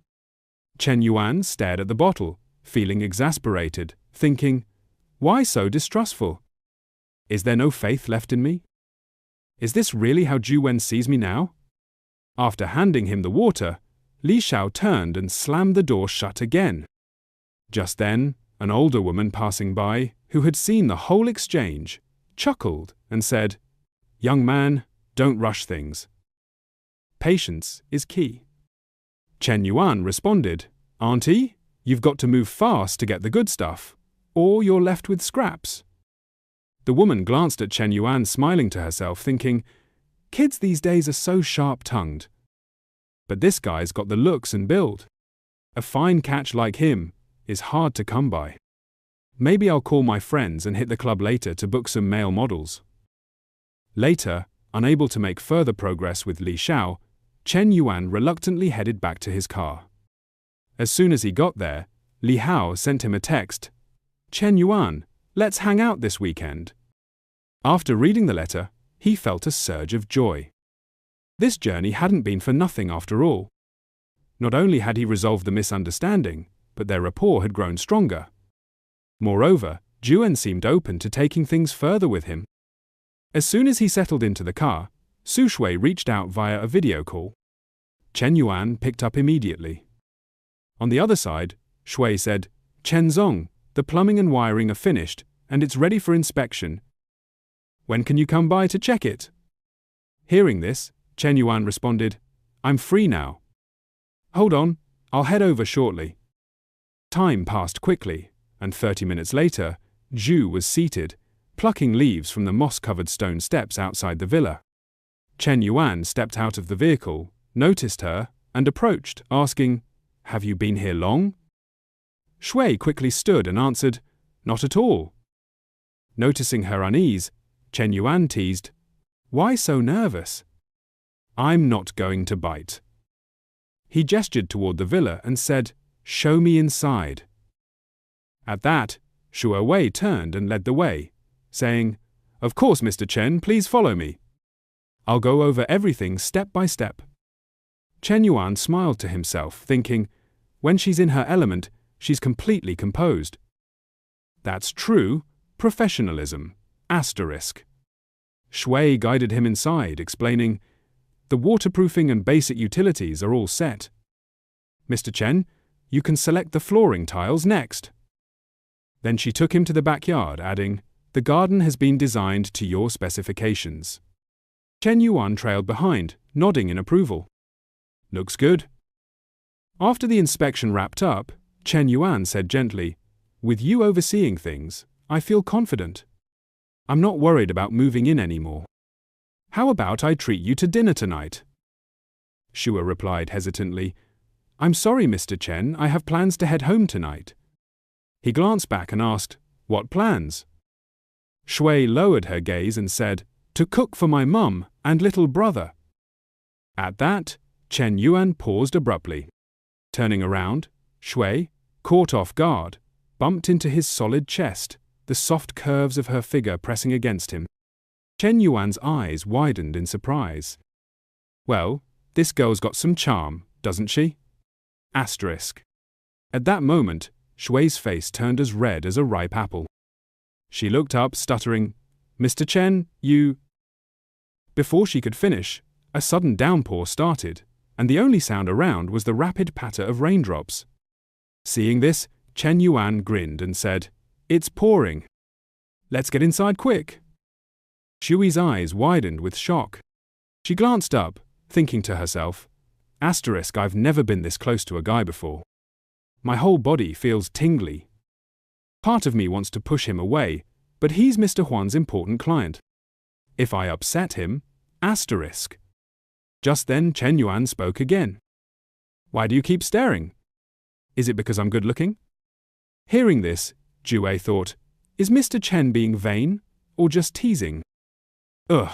[SPEAKER 2] Shen Yuan stared at the bottle, feeling exasperated, thinking, Why so distrustful? Is there no faith left in me? Is this really how Ju Wen sees me now? After handing him the water, Li Xiao turned and slammed the door shut again. Just then, an older woman passing by, who had seen the whole exchange, chuckled and said, Young man, don't rush things. Patience is key. Shen Yuan responded, Auntie, you've got to move fast to get the good stuff, or you're left with scraps. The woman glanced at Shen Yuan, smiling to herself, thinking, Kids these days are so sharp-tongued. But this guy's got the looks and build. A fine catch like him is hard to come by. Maybe I'll call my friends and hit the club later to book some male models. Later, unable to make further progress with Li Xiao, Shen Yuan reluctantly headed back to his car. As soon as he got there, Li Hao sent him a text. Shen Yuan, let's hang out this weekend. After reading the letter, he felt a surge of joy. This journey hadn't been for nothing after all. Not only had he resolved the misunderstanding, but their rapport had grown stronger. Moreover, Juan seemed open to taking things further with him. As soon as he settled into the car, Su Shui reached out via a video call. Shen Yuan picked up immediately. On the other side, Shui said, Chen Zong, the plumbing and wiring are finished, and it's ready for inspection. When can you come by to check it? Hearing this, Shen Yuan responded, I'm free now. Hold on, I'll head over shortly. Time passed quickly, and 30 minutes later, Zhu was seated, plucking leaves from the moss-covered stone steps outside the villa. Shen Yuan stepped out of the vehicle, noticed her, and approached, asking, Have you been here long? Shui quickly stood and answered, Not at all. Noticing her unease, Shen Yuan teased, Why so nervous? I'm not going to bite. He gestured toward the villa and said, Show me inside. At that, Shu Wei turned and led the way, saying, Of course, Mr. Chen, please follow me. I'll go over everything step by step. Shen Yuan smiled to himself, thinking, when she's in her element, she's completely composed. That's true professionalism. Asterisk. Shui guided him inside, explaining, the waterproofing and basic utilities are all set. Mr. Chen, you can select the flooring tiles next. Then she took him to the backyard, adding, the garden has been designed to your specifications. Shen Yuan trailed behind, nodding in approval. Looks good. After the inspection wrapped up, Shen Yuan said gently, with you overseeing things, I feel confident. I'm not worried about moving in anymore. How about I treat you to dinner tonight? Shua replied hesitantly, I'm sorry, Mr. Chen, I have plans to head home tonight. He glanced back and asked, what plans? Shui lowered her gaze and said, to cook for my mum and little brother. At that, Shen Yuan paused abruptly. Turning around, Shui, caught off guard, bumped into his solid chest, the soft curves of her figure pressing against him. Shen Yuan's eyes widened in surprise. Well, this girl's got some charm, doesn't she? Asterisk. At that moment, Shui's face turned as red as a ripe apple. She looked up, stuttering, Mr. Chen, you… Before she could finish, a sudden downpour started, and the only sound around was the rapid patter of raindrops. Seeing this, Shen Yuan grinned and said, it's pouring. Let's get inside quick. Shui's eyes widened with shock. She glanced up, thinking to herself, asterisk, I've never been this close to a guy before. My whole body feels tingly. Part of me wants to push him away, but he's Mr. Huan's important client. If I upset him, asterisk. Just then Shen Yuan spoke again. Why do you keep staring? Is it because I'm good looking? Hearing this, Jue thought, is Mr. Chen being vain, or just teasing? Ugh,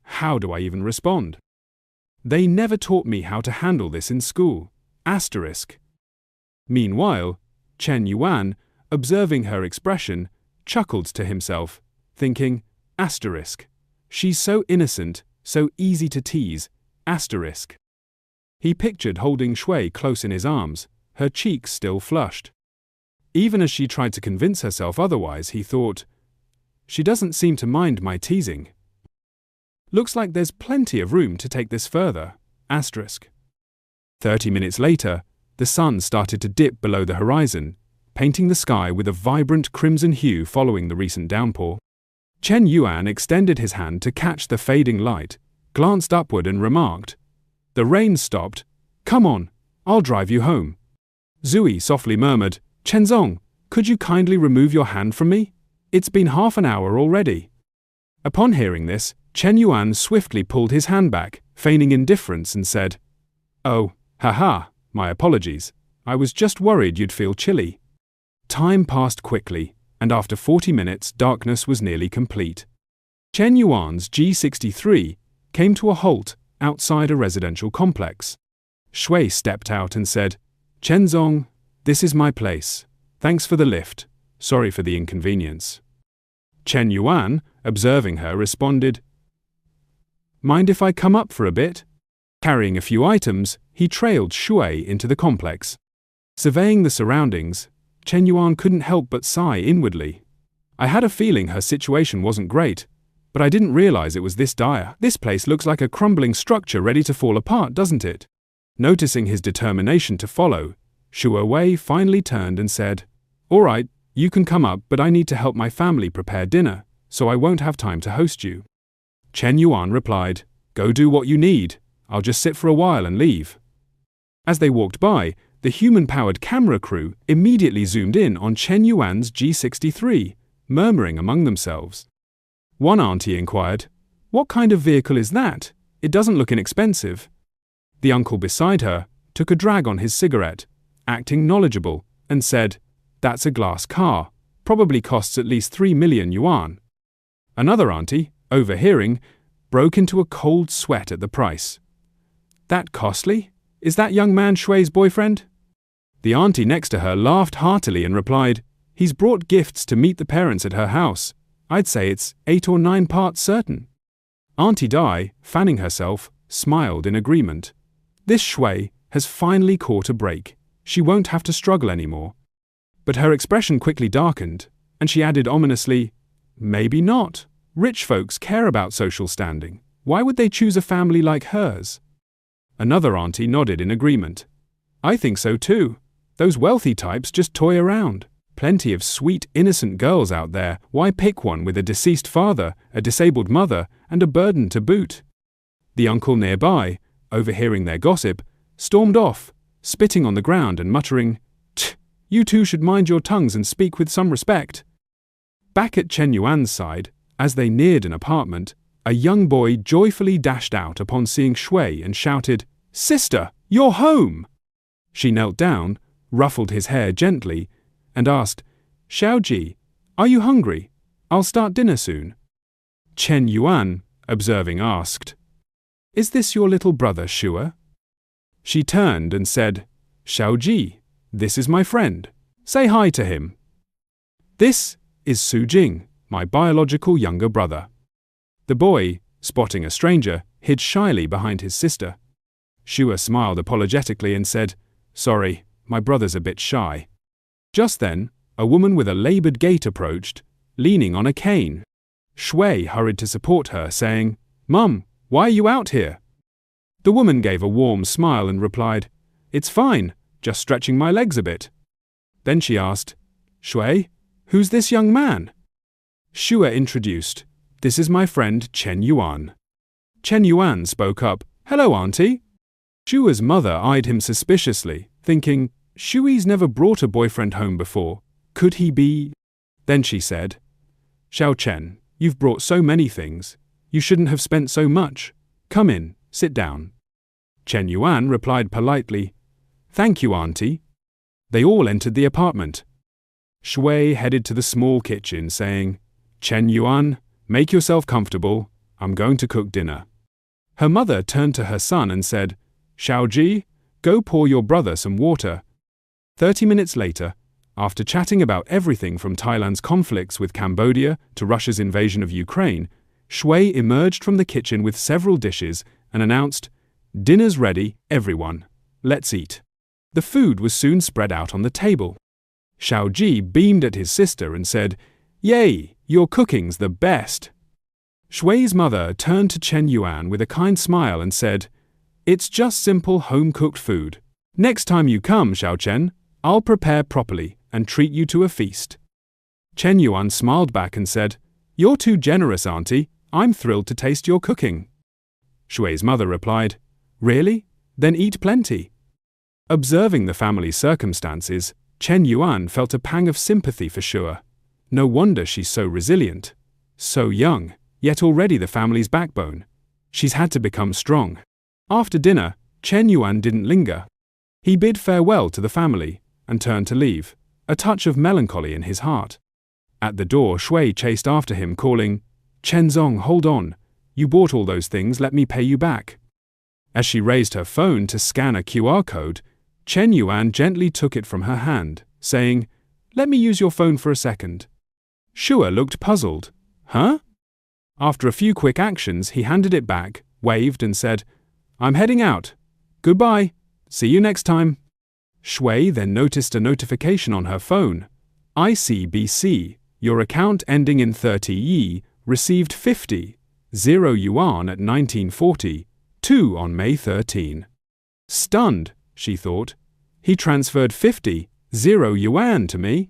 [SPEAKER 2] how do I even respond? They never taught me how to handle this in school, asterisk. Meanwhile, Shen Yuan, observing her expression, chuckled to himself, thinking, asterisk. She's so innocent, so easy to tease, asterisk. He pictured holding Shui close in his arms, her cheeks still flushed. Even as she tried to convince herself otherwise, he thought, she doesn't seem to mind my teasing. Looks like there's plenty of room to take this further, asterisk. 30 minutes later, the sun started to dip below the horizon, painting the sky with a vibrant crimson hue following the recent downpour. Shen Yuan extended his hand to catch the fading light, glanced upward and remarked, the rain stopped. Come on, I'll drive you home. Zui softly murmured, Chenzong, could you kindly remove your hand from me? It's been half an hour already. Upon hearing this, Shen Yuan swiftly pulled his hand back, feigning indifference, and said, oh, haha, my apologies. I was just worried you'd feel chilly. Time passed quickly, and after 40 minutes, darkness was nearly complete. Shen Yuan's G63 came to a halt outside a residential complex. Shui stepped out and said, Chenzong, this is my place. Thanks for the lift. Sorry for the inconvenience. Shen Yuan, observing her, responded, mind if I come up for a bit? Carrying a few items, he trailed Shui into the complex. Surveying the surroundings, Shen Yuan couldn't help but sigh inwardly. I had a feeling her situation wasn't great, but I didn't realize it was this dire. This place looks like a crumbling structure ready to fall apart, doesn't it? Noticing his determination to follow, Shua Wei finally turned and said, all right, you can come up, but I need to help my family prepare dinner, so I won't have time to host you. Shen Yuan replied, go do what you need. I'll just sit for a while and leave. As they walked by, the human-powered camera crew immediately zoomed in on Shen Yuan's G63, murmuring among themselves. One auntie inquired, what kind of vehicle is that? It doesn't look inexpensive. The uncle beside her took a drag on his cigarette, acting knowledgeable, and said, that's a glass car, probably costs at least 3 million yuan. Another auntie, overhearing, broke into a cold sweat at the price. That costly? Is that young man Shui's boyfriend? The auntie next to her laughed heartily and replied, he's brought gifts to meet the parents at her house. I'd say it's 8 or 9 parts certain. Auntie Dai, fanning herself, smiled in agreement. This Shui has finally caught a break. She won't have to struggle anymore. But her expression quickly darkened, And she added ominously, maybe not. Rich folks care about social standing. Why would they choose a family like hers? Another auntie nodded in agreement. I think so too. Those wealthy types just toy around. Plenty of sweet, innocent girls out there. Why pick one with a deceased father, a disabled mother, and a burden to boot? The uncle nearby, overhearing their gossip, stormed off, spitting on the ground and muttering, "Tch, you two should mind your tongues and speak with some respect." Back at Shen Yuan's side, as they neared an apartment, a young boy joyfully dashed out upon seeing Shui and shouted, "Sister, you're home!" She knelt down, ruffled his hair gently, and asked, "Xiaoji, are you hungry? I'll start dinner soon." Shen Yuan, observing, asked, "Is this your little brother, Shua?" She turned and said, "Xiaoji, this is my friend. Say hi to him." "This is Su Jing, my biological younger brother." The boy, spotting a stranger, hid shyly behind his sister. Shua smiled apologetically and said, "Sorry, my brother's a bit shy." Just then, a woman with a labored gait approached, leaning on a cane. Shui hurried to support her, saying, "Mum, why are you out here?" The woman gave a warm smile and replied, "It's fine, just stretching my legs a bit." Then she asked, "Shui, who's this young man?" Shua introduced, "This is my friend Shen Yuan." Shen Yuan spoke up, "Hello, auntie." Shua's mother eyed him suspiciously, thinking, Shui's never brought a boyfriend home before. Could he be? Then she said, "Xiao Chen, you've brought so many things. You shouldn't have spent so much. Come in, sit down." Shen Yuan replied politely, "Thank you, auntie." They all entered the apartment. Shui headed to the small kitchen, saying, "Shen Yuan, make yourself comfortable. I'm going to cook dinner." Her mother turned to her son and said, "Xiaoji, go pour your brother some water." 30 minutes later, after chatting about everything from Thailand's conflicts with Cambodia to Russia's invasion of Ukraine, Shui emerged from the kitchen with several dishes and announced, "Dinner's ready, everyone. Let's eat." The food was soon spread out on the table. Xiaoji beamed at his sister and said, "Yay, your cooking's the best." Shui's mother turned to Shen Yuan with a kind smile and said, "It's just simple home-cooked food. Next time you come, Xiao Chen, I'll prepare properly and treat you to a feast." Shen Yuan smiled back and said, "You're too generous, auntie. I'm thrilled to taste your cooking." Shui's mother replied, "Really? Then eat plenty." Observing the family's circumstances, Shen Yuan felt a pang of sympathy for Shua. No wonder she's so resilient. So young, yet already the family's backbone. She's had to become strong. After dinner, Shen Yuan didn't linger. He bid farewell to the family and turned to leave, a touch of melancholy in his heart. At the door, Shui chased after him, calling, "Chenzong, hold on. You bought all those things, let me pay you back." As she raised her phone to scan a QR code, Shen Yuan gently took it from her hand, saying, "Let me use your phone for a second." Shua looked puzzled. "Huh?" After a few quick actions, he handed it back, waved and said, "I'm heading out. Goodbye. See you next time." Shui then noticed a notification on her phone. "ICBC, your account ending in 30 Yi, received 50.0 yuan at 1940, 2 on May 13. Stunned, she thought. He transferred 50.0 yuan to me.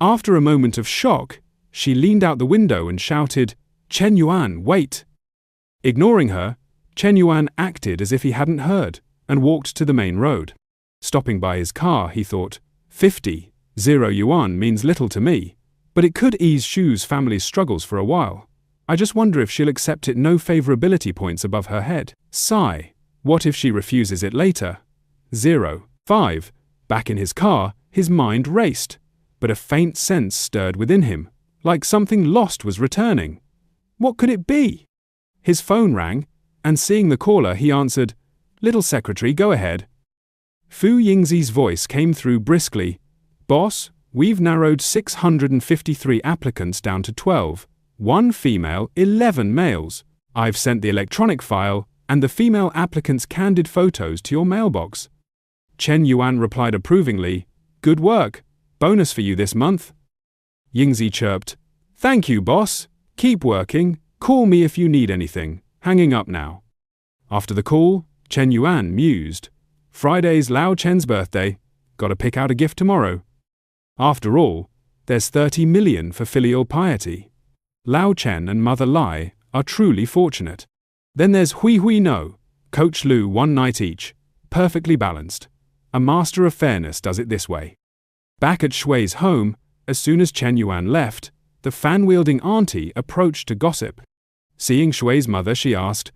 [SPEAKER 2] After a moment of shock, she leaned out the window and shouted, "Shen Yuan, wait!" Ignoring her, Shen Yuan acted as if he hadn't heard and walked to the main road. Stopping by his car, he thought, 50.0 yuan means little to me, but it could ease Shu's family's struggles for a while. I just wonder if she'll accept it no favorability points above her head. Sigh. What if she refuses it later? 5. Back in his car, his mind raced, but a faint sense stirred within him, like something lost was returning. What could it be? His phone rang, and seeing the caller, he answered, "Little secretary, go ahead." Fu Yingzi's voice came through briskly. "Boss, we've narrowed 653 applicants down to 12. 1 female, 11 males. I've sent the electronic file and the female applicants' candid photos to your mailbox." Shen Yuan replied approvingly, "Good work. Bonus for you this month." Yingzi chirped. Thank you, boss. Keep working. Call me if you need anything. Hanging up now. After the call, Chen Yuan mused. Friday's Lao Chen's birthday. Gotta pick out a gift tomorrow. After all, there's 30 million for filial piety. Lao Chen and Mother Lai are truly fortunate. Then there's Hui Hui No, Coach Lu, one night each. Perfectly balanced. A master of fairness does it this way. Back at Shui's home, as soon as Chen Yuan left, the fan-wielding auntie approached to gossip. Seeing Shui's mother, she asked,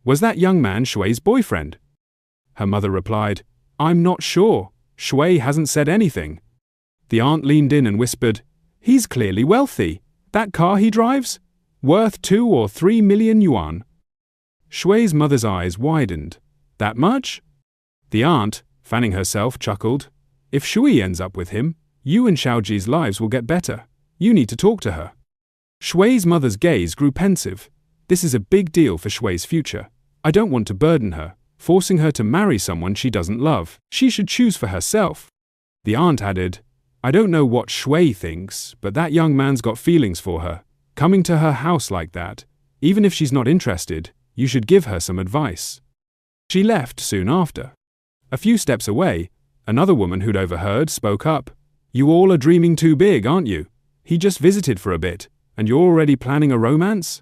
[SPEAKER 2] "Was that young man Shui's boyfriend?" Her mother replied, "I'm not sure. Shui hasn't said anything." The aunt leaned in and whispered, "He's clearly wealthy. That car he drives? Worth 2 or 3 million yuan." Shui's mother's eyes widened. "That much?" The aunt, fanning herself, chuckled, "If Shui ends up with him, you and Xiaoji's lives will get better. You need to talk to her." Shui's mother's gaze grew pensive. "This is a big deal for Shui's future. I don't want to burden her, forcing her to marry someone she doesn't love. She should choose for herself." The aunt added, "I don't know what Shui thinks, but that young man's got feelings for her. Coming to her house like that, even if she's not interested, you should give her some advice." She left soon after. A few steps away, another woman who'd overheard spoke up. "You all are dreaming too big, aren't you? He just visited for a bit, and you're already planning a romance?"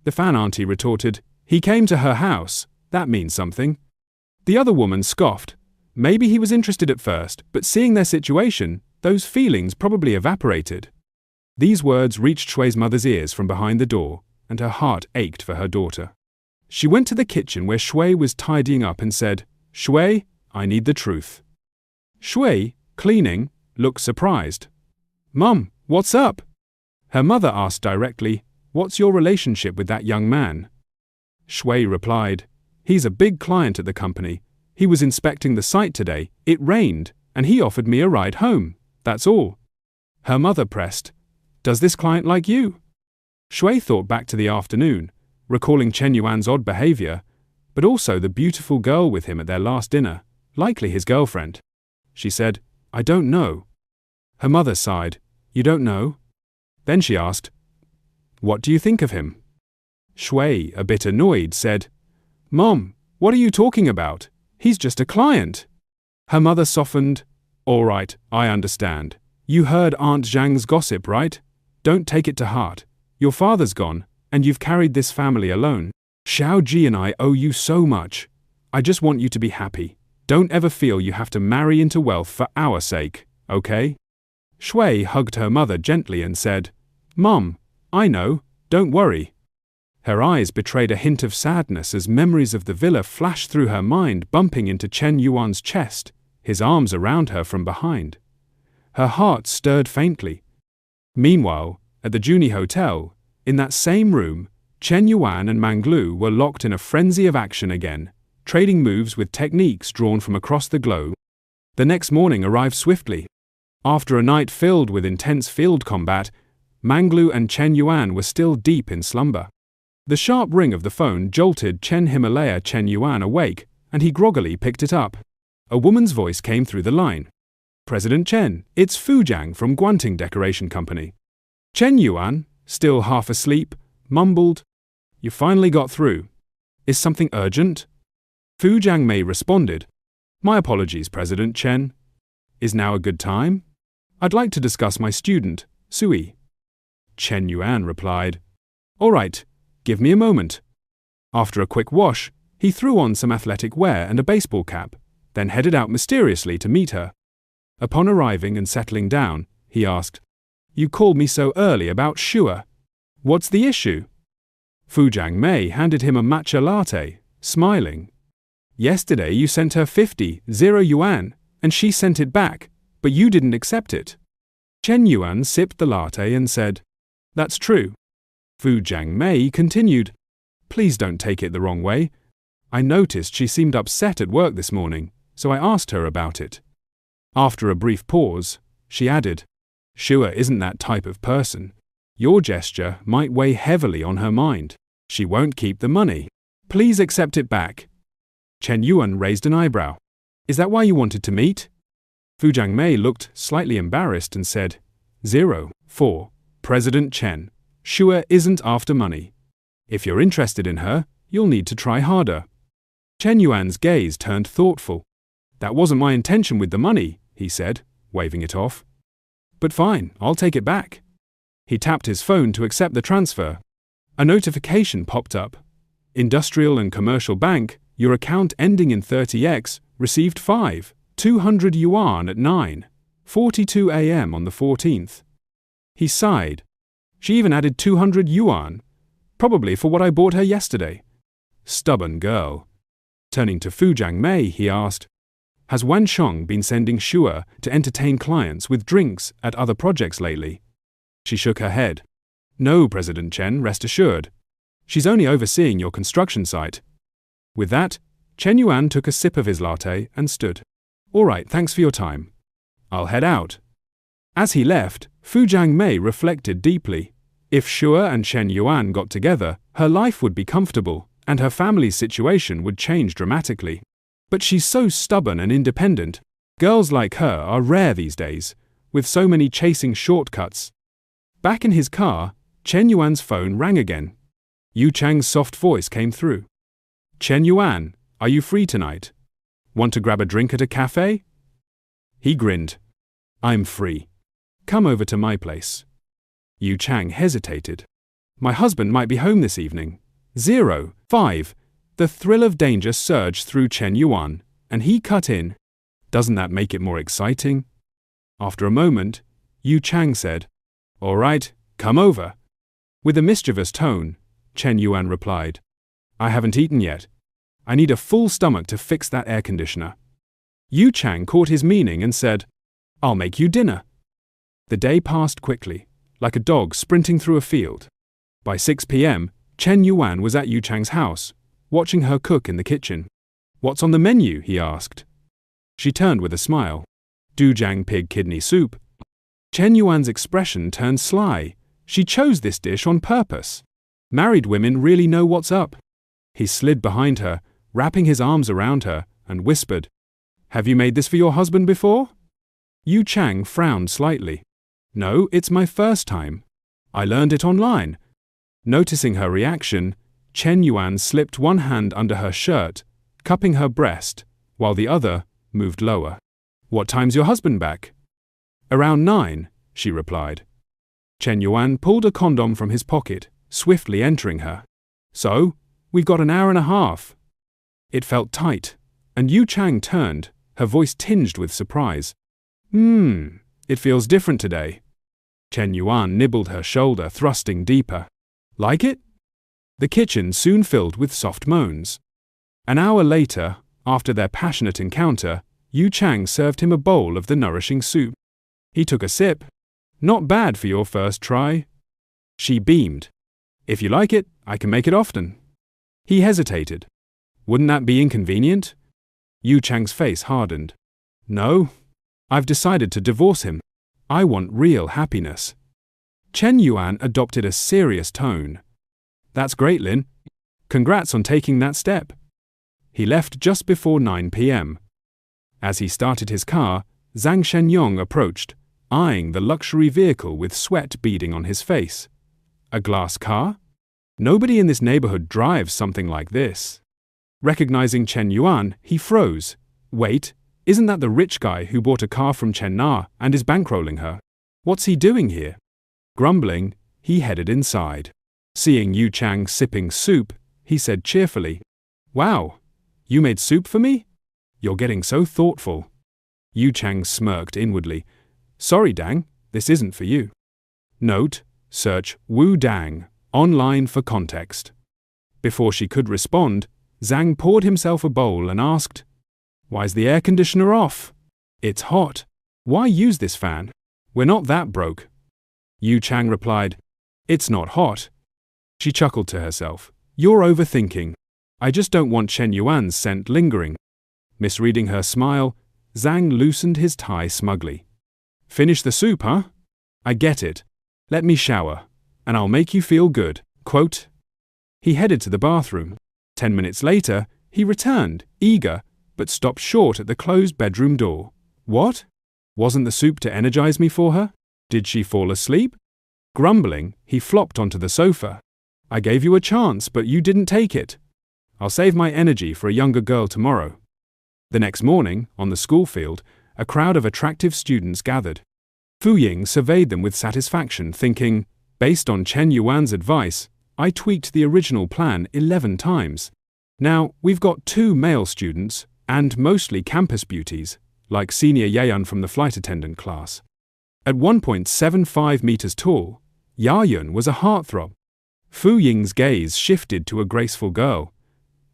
[SPEAKER 2] The fan auntie retorted, "He came to her house. That means something." The other woman scoffed. "Maybe he was interested at first, but seeing their situation, those feelings probably evaporated." These words reached Shui's mother's ears from behind the door, and her heart ached for her daughter. She went to the kitchen where Shui was tidying up and said, "Shui, I need the truth." Shui, cleaning, looked surprised. "Mum, what's up?" Her mother asked directly, "What's your relationship with that young man?" Shui replied, "He's a big client at the company. He was inspecting the site today, it rained, and he offered me a ride home. That's all." Her mother pressed, "Does this client like you?" Shui thought back to the afternoon, recalling Chen Yuan's odd behavior, but also the beautiful girl with him at their last dinner, likely his girlfriend. She said, "I don't know." Her mother sighed, "You don't know?" Then she asked, "What do you think of him?" Shui, a bit annoyed, said, "Mom, what are you talking about? He's just a client." Her mother softened, "All right, I understand. You heard Aunt Zhang's gossip, right? Don't take it to heart. Your father's gone, and you've carried this family alone. Xiaoji and I owe you so much. I just want you to be happy. Don't ever feel you have to marry into wealth for our sake, okay?" Shui hugged her mother gently and said, "Mom, I know, don't worry." Her eyes betrayed a hint of sadness as memories of the villa flashed through her mind, bumping into Chen Yuan's chest, his arms around her from behind. Her heart stirred faintly. Meanwhile, at the Juni Hotel, in that same room, Chen Yuan and Manglu were locked in a frenzy of action again, trading moves with techniques drawn from across the globe. The next morning arrived swiftly. After a night filled with intense field combat, Manglu and Chen Yuan were still deep in slumber. The sharp ring of the phone jolted Chen Yuan awake, and he groggily picked it up. A woman's voice came through the line. "President Chen, it's Fu Jiang from Guanting Decoration Company." Chen Yuan, still half asleep, mumbled, "You finally got through. Is something urgent?" Fu Jiangmei responded, "My apologies, President Chen. Is now a good time? I'd like to discuss my student, Sui." Chen Yuan replied, "All right, give me a moment." After a quick wash, he threw on some athletic wear and a baseball cap, then headed out mysteriously to meet her. Upon arriving and settling down, he asked, "You called me so early about Shua. What's the issue?" Fu Jiangmei handed him a matcha latte, smiling. "Yesterday you sent her 50 yuan, and she sent it back, but you didn't accept it." Chen Yuan sipped the latte and said, "That's true." Fu Jiangmei continued, "Please don't take it the wrong way. I noticed she seemed upset at work this morning, so I asked her about it." After a brief pause, she added, "Shua isn't that type of person. Your gesture might weigh heavily on her mind. She won't keep the money. Please accept it back." Chen Yuan raised an eyebrow. "Is that why you wanted to meet?" Fu Jiangmei looked slightly embarrassed and said, 04. President Chen. Shua isn't after money. If you're interested in her, you'll need to try harder. Chen Yuan's gaze turned thoughtful. That wasn't my intention with the money, he said, waving it off. But fine, I'll take it back. He tapped his phone to accept the transfer. A notification popped up. Industrial and Commercial Bank, your account ending in 30x, received 200 yuan at 9:42 a.m. on the 14th. He sighed. She even added 200 yuan, probably for what I bought her yesterday. Stubborn girl. Turning to Fu Jiangmei, he asked, has Wan Sheng been sending Shua to entertain clients with drinks at other projects lately? She shook her head. No, President Chen, rest assured. She's only overseeing your construction site. With that, Chen Yuan took a sip of his latte and stood. All right, thanks for your time. I'll head out. As he left, Fu Jiangmei reflected deeply. If Shua and Chen Yuan got together, her life would be comfortable, and her family's situation would change dramatically. But she's so stubborn and independent. Girls like her are rare these days, with so many chasing shortcuts. Back in his car, Chen Yuan's phone rang again. Yu Chang's soft voice came through. Chen Yuan, are you free tonight? Want to grab a drink at a cafe? He grinned. I'm free. Come over to my place. Yu Chang hesitated. My husband might be home this evening. 05. The thrill of danger surged through Chen Yuan, and he cut in. Doesn't that make it more exciting? After a moment, Yu Chang said, All right, come over. With a mischievous tone, Chen Yuan replied, I haven't eaten yet. I need a full stomach to fix that air conditioner. Yu Chang caught his meaning and said, I'll make you dinner. The day passed quickly, like a dog sprinting through a field. By 6 p.m., Chen Yuan was at Yu Chang's house, watching her cook in the kitchen. What's on the menu? He asked. She turned with a smile. Dujang pig kidney soup. Chen Yuan's expression turned sly. She chose this dish on purpose. Married women really know what's up. He slid behind her, wrapping his arms around her, and whispered, Have you made this for your husband before? Yu Chang frowned slightly. No, it's my first time. I learned it online. Noticing her reaction, Chen Yuan slipped one hand under her shirt, cupping her breast, while the other moved lower. What time's your husband back? Around 9, she replied. Chen Yuan pulled a condom from his pocket, swiftly entering her. So, we've got an hour and a half. It felt tight, and Yu Chang turned, her voice tinged with surprise. It feels different today. Chen Yuan nibbled her shoulder, thrusting deeper. Like it? The kitchen soon filled with soft moans. An hour later, after their passionate encounter, Yu Chang served him a bowl of the nourishing soup. He took a sip. Not bad for your first try. She beamed. If you like it, I can make it often. He hesitated. Wouldn't that be inconvenient? Yu Chang's face hardened. No. I've decided to divorce him. I want real happiness. Chen Yuan adopted a serious tone. That's great, Lin. Congrats on taking that step. He left just before 9 p.m. As he started his car, Zhang Shenyong approached, eyeing the luxury vehicle with sweat beading on his face. A glass car? Nobody in this neighborhood drives something like this. Recognizing Chen Yuan, he froze. Wait, isn't that the rich guy who bought a car from Chen Na and is bankrolling her? What's he doing here? Grumbling, he headed inside. Seeing Yu Chang sipping soup, he said cheerfully, Wow, you made soup for me? You're getting so thoughtful. Yu Chang smirked inwardly. Sorry, Dang, this isn't for you. Note, search Wu Dang online for context. Before she could respond, Zhang poured himself a bowl and asked, Why's the air conditioner off? It's hot. Why use this fan? We're not that broke. Yu Chang replied, It's not hot. She chuckled to herself. You're overthinking. I just don't want Chen Yuan's scent lingering. Misreading her smile, Zhang loosened his tie smugly. Finish the soup, huh? I get it. Let me shower, and I'll make you feel good. Quote. He headed to the bathroom. 10 minutes later, he returned, eager, but stopped short at the closed bedroom door. What? Wasn't the soup to energize me for her? Did she fall asleep? Grumbling, he flopped onto the sofa. I gave you a chance, but you didn't take it. I'll save my energy for a younger girl tomorrow. The next morning, on the school field, a crowd of attractive students gathered. Fu Ying surveyed them with satisfaction, thinking, based on Chen Yuan's advice, I tweaked the original plan 11 times. Now, we've got 2 male students, and mostly campus beauties, like senior Yayan from the flight attendant class. At 1.75 meters tall, Yayun was a heartthrob. Fu Ying's gaze shifted to a graceful girl.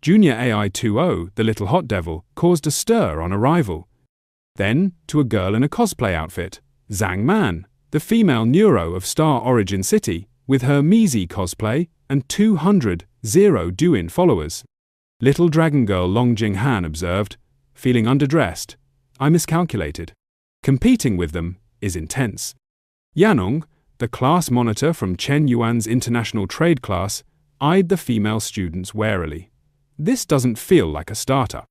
[SPEAKER 2] Junior AI20, the little hot devil, caused a stir on arrival. Then, to a girl in a cosplay outfit, Zhang Man, the female neuro of Star Origin City, with her Mizi cosplay and 200 Douyin followers. Little dragon girl Long Jing Han observed, feeling underdressed. I miscalculated. Competing with them is intense. Yanong, the class monitor from Chen Yuan's international trade class, eyed the female students warily. This doesn't feel like a startup.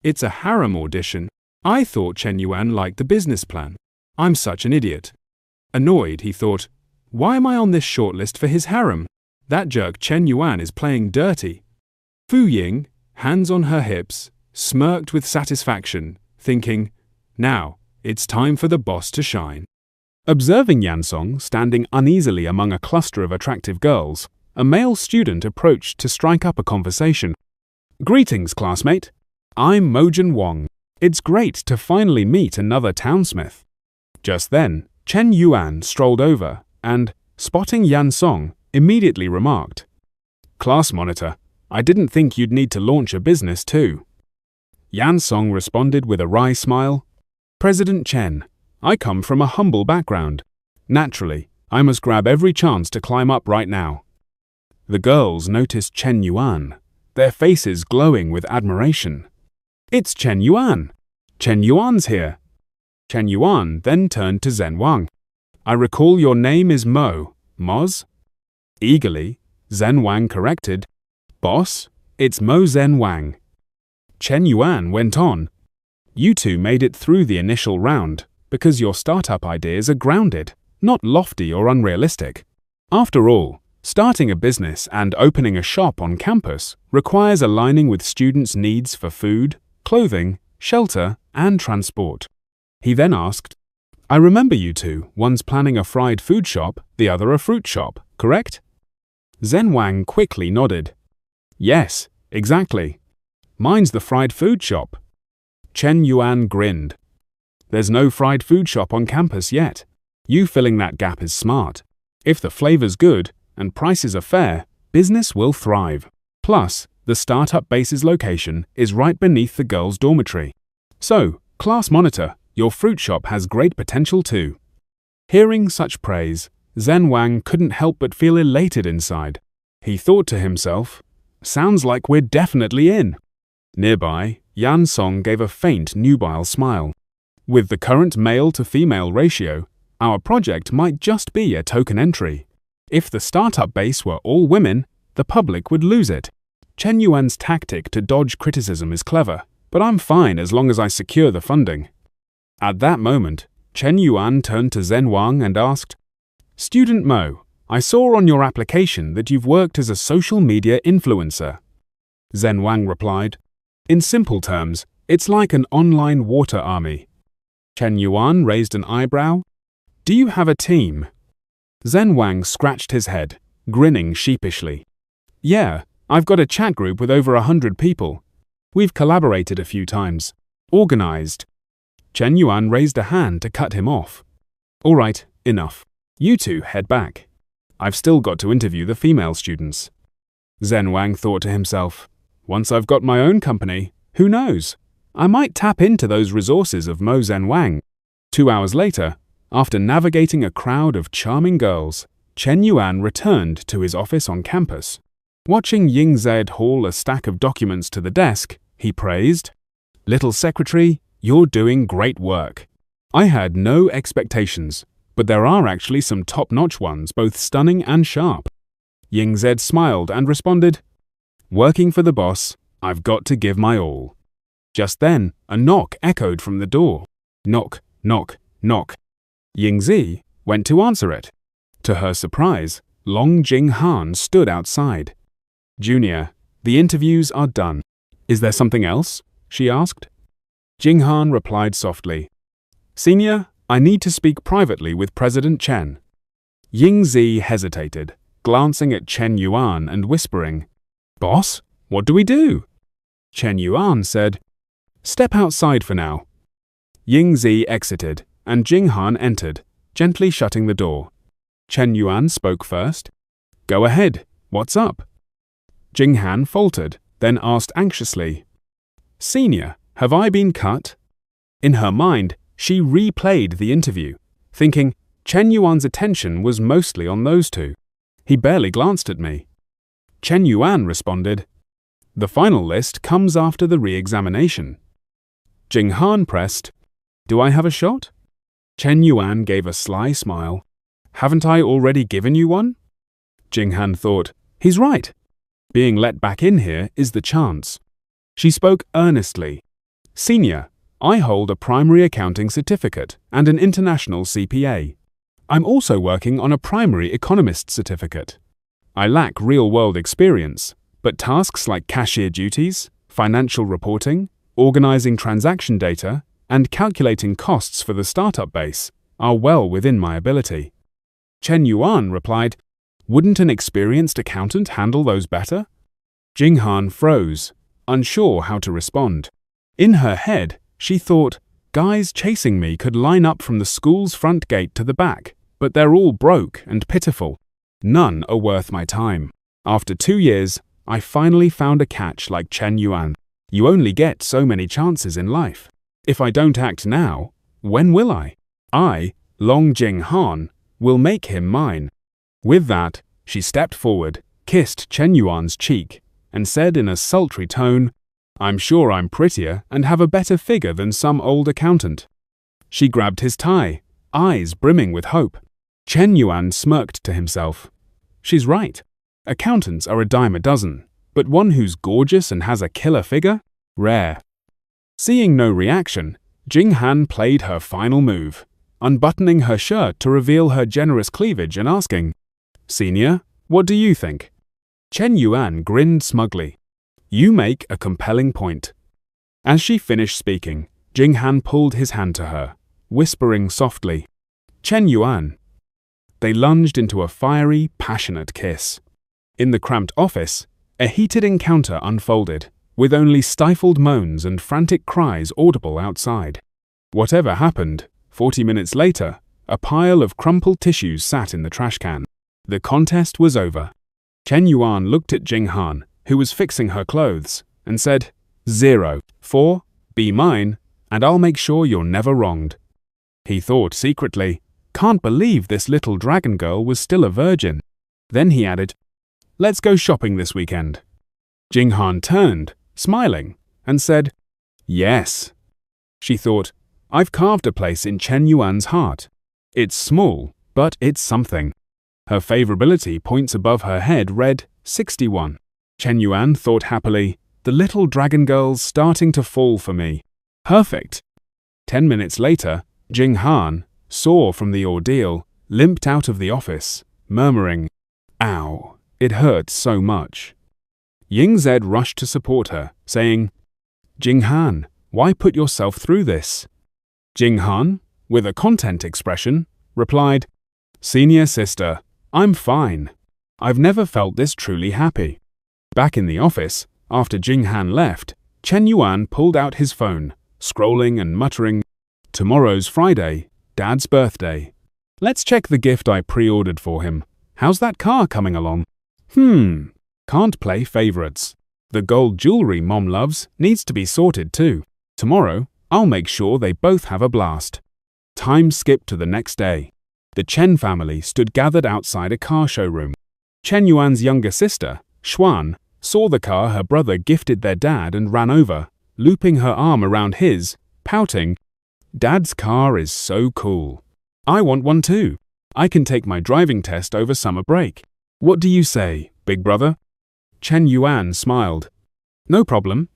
[SPEAKER 2] It's a harem audition. I thought Chen Yuan liked the business plan. I'm such an idiot. Annoyed, he thought, why am I on this shortlist for his harem? That jerk Chen Yuan is playing dirty. Fu Ying, hands on her hips, smirked with satisfaction, thinking, now, it's time for the boss to shine.
[SPEAKER 4] Observing Yansong standing uneasily among a cluster of attractive girls, a male student approached to strike up a conversation. Greetings, classmate. I'm Mojin Wong. It's great to finally meet another townsmith. Just then, Chen Yuan strolled over and, spotting Yansong, immediately remarked, Class monitor, I didn't think you'd need to launch a business too. Yansong responded with a wry smile, President Chen, I come from a humble background. Naturally, I must grab every chance to climb up right now. The girls noticed Chen Yuan, their faces glowing with admiration. It's Chen Yuan. Chen Yuan's here. Chen Yuan then turned to Zhen Wang. I recall your name is Moz? Eagerly, Zhen Wang corrected, Boss, it's Mo Zhen Wang. Chen Yuan went on, you two made it through the initial round because your startup ideas are grounded, not lofty or unrealistic. After all, starting a business and opening a shop on campus requires aligning with students' needs for food, clothing, shelter, and transport. He then asked, I remember you two, one's planning a fried food shop, the other a fruit shop, correct? Zhen Wang quickly nodded. Yes, exactly. Mine's the fried food shop. Chen Yuan grinned. There's no fried food shop on campus yet. You filling that gap is smart. If the flavor's good and prices are fair, business will thrive. Plus, the startup base's location is right beneath the girls' dormitory. So, class monitor, your fruit shop has great potential too. Hearing such praise, Zhen Wang couldn't help but feel elated inside. He thought to himself, sounds like we're definitely in. Nearby, Yan Song gave a faint nubile smile. With the current male-to-female ratio, our project might just be a token entry. If the startup base were all women, the public would lose it. Chen Yuan's tactic to dodge criticism is clever, but I'm fine as long as I secure the funding. At that moment, Chen Yuan turned to Zhen Wang and asked, Student Mo, I saw on your application that you've worked as a social media influencer. Zhen Wang replied, in simple terms, it's like an online water army. Chen Yuan raised an eyebrow. Do you have a team? Zhen Wang scratched his head, grinning sheepishly. Yeah, I've got a chat group with over 100 people. We've collaborated a few times. Organized. Chen Yuan raised a hand to cut him off. All right, enough. You two head back. I've still got to interview the female students. Zhen Wang thought to himself, once I've got my own company, who knows? I might tap into those resources of Mo Zhen Wang. 2 hours later, after navigating a crowd of charming girls, Chen Yuan returned to his office on campus. Watching Ying Zed haul a stack of documents to the desk, he praised, Little secretary, you're doing great work. I had no expectations, but there are actually some top-notch ones, both stunning and sharp. Ying Zed smiled and responded, Working for the boss, I've got to give my all. Just then, a knock echoed from the door. Knock, knock, knock. Ying Zi, went to answer it. To her surprise, Long Jing-han stood outside. "Junior, the interviews are done. Is there something else?" she asked. Jing-han replied softly, "Senior, I need to speak privately with President Chen." Ying-zi hesitated, glancing at Shen Yuan and whispering, "Boss, what do we do?" Shen Yuan said, "Step outside for now." Ying-zi exited, and Jing-han entered, gently shutting the door. Shen Yuan spoke first. "Go ahead, what's up?" Jing-han faltered, then asked anxiously, "Senior, have I been cut?" In her mind, she replayed the interview, thinking Chen Yuan's attention was mostly on those two. He barely glanced at me. Chen Yuan responded, "The final list comes after the re-examination." Jing-han pressed, "Do I have a shot?" Chen Yuan gave a sly smile. "Haven't I already given you one?" Jing-han thought, "He's right. Being let back in here is the chance." She spoke earnestly. "Senior, I hold a primary accounting certificate and an international CPA. I'm also working on a primary economist certificate. I lack real-world experience, but tasks like cashier duties, financial reporting, organizing transaction data, and calculating costs for the startup base are well within my ability." Chen Yuan replied, "Wouldn't an experienced accountant handle those better?" Jing-han froze, unsure how to respond. In her head, she thought, guys chasing me could line up from the school's front gate to the back, but they're all broke and pitiful. None are worth my time. After 2 years, I finally found a catch like Chen Yuan. You only get so many chances in life. If I don't act now, when will I? I, Long Jing-han, will make him mine. With that, she stepped forward, kissed Chen Yuan's cheek, and said in a sultry tone, "I'm sure I'm prettier and have a better figure than some old accountant." She grabbed his tie, eyes brimming with hope. Chen Yuan smirked to himself. She's right. Accountants are a dime a dozen, but one who's gorgeous and has a killer figure? Rare. Seeing no reaction, Jing-han played her final move, unbuttoning her shirt to reveal her generous cleavage and asking, "Senior, what do you think?" Chen Yuan grinned smugly. "You make a compelling point." As she finished speaking, Jing-han pulled his hand to her, whispering softly, "Chen Yuan." They lunged into a fiery, passionate kiss. In the cramped office, a heated encounter unfolded, with only stifled moans and frantic cries audible outside. Whatever happened, 40 minutes later, a pile of crumpled tissues sat in the trash can. The contest was over. Chen Yuan looked at Jing-han, who was fixing her clothes, and said, 0, 4, be mine, and I'll make sure you're never wronged. He thought secretly, can't believe this little dragon girl was still a virgin. Then he added, let's go shopping this weekend. Jing-han turned, smiling, and said, yes. She thought, I've carved a place in Chen Yuan's heart. It's small, but it's something. Her favorability points above her head read 61. Chen Yuan thought happily, the little dragon girl's starting to fall for me. Perfect. 10 minutes later, Jing-han, sore from the ordeal, limped out of the office, murmuring, ow, it hurts so much. Ying-Z rushed to support her, saying, Jing-han, why put yourself through this? Jing-han, with a content expression, replied, Senior sister, I'm fine. I've never felt this truly happy. Back in the office, after Jing-han left, Chen Yuan pulled out his phone, scrolling and muttering, tomorrow's Friday, Dad's birthday. Let's check the gift I pre-ordered for him. How's that car coming along? Can't play favorites. The gold jewelry Mom loves needs to be sorted too. Tomorrow, I'll make sure they both have a blast. Time skipped to the next day. The Chen family stood gathered outside a car showroom. Chen Yuan's younger sister, Xuan, saw the car her brother gifted their dad and ran over, looping her arm around his, pouting, Dad's car is so cool. I want one too. I can take my driving test over summer break. What do you say, big brother? Chen Yuan smiled. No problem.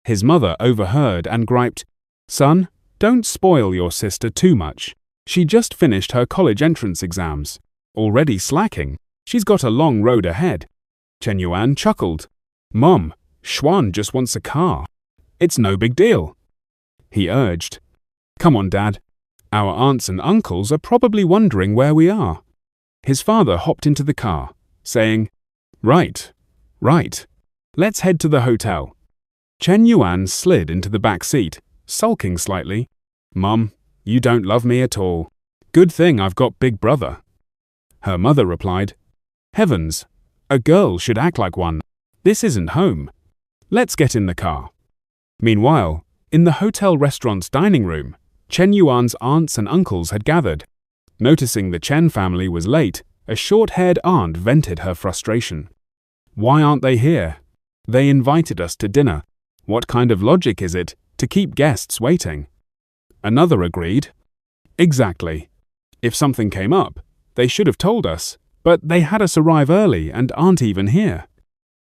[SPEAKER 4] His mother overheard and griped, Son, don't spoil your sister too much. She just finished her college entrance exams. Already slacking. She's got a long road ahead. Chen Yuan chuckled. Mom, Xuan just wants a car. It's no big deal. He urged. Come on, Dad. Our aunts and uncles are probably wondering where we are. His father hopped into the car, saying, Right. Let's head to the hotel. Chen Yuan slid into the back seat, sulking slightly. Mum, you don't love me at all. Good thing I've got Big Brother. Her mother replied, Heavens, a girl should act like one. This isn't home. Let's get in the car. Meanwhile, in the hotel restaurant's dining room, Chen Yuan's aunts and uncles had gathered. Noticing the Chen family was late, a short-haired aunt vented her frustration. Why aren't they here? They invited us to dinner. What kind of logic is it to keep guests waiting? Another agreed. Exactly. If something came up, they should have told us, but they had us arrive early and aren't even here.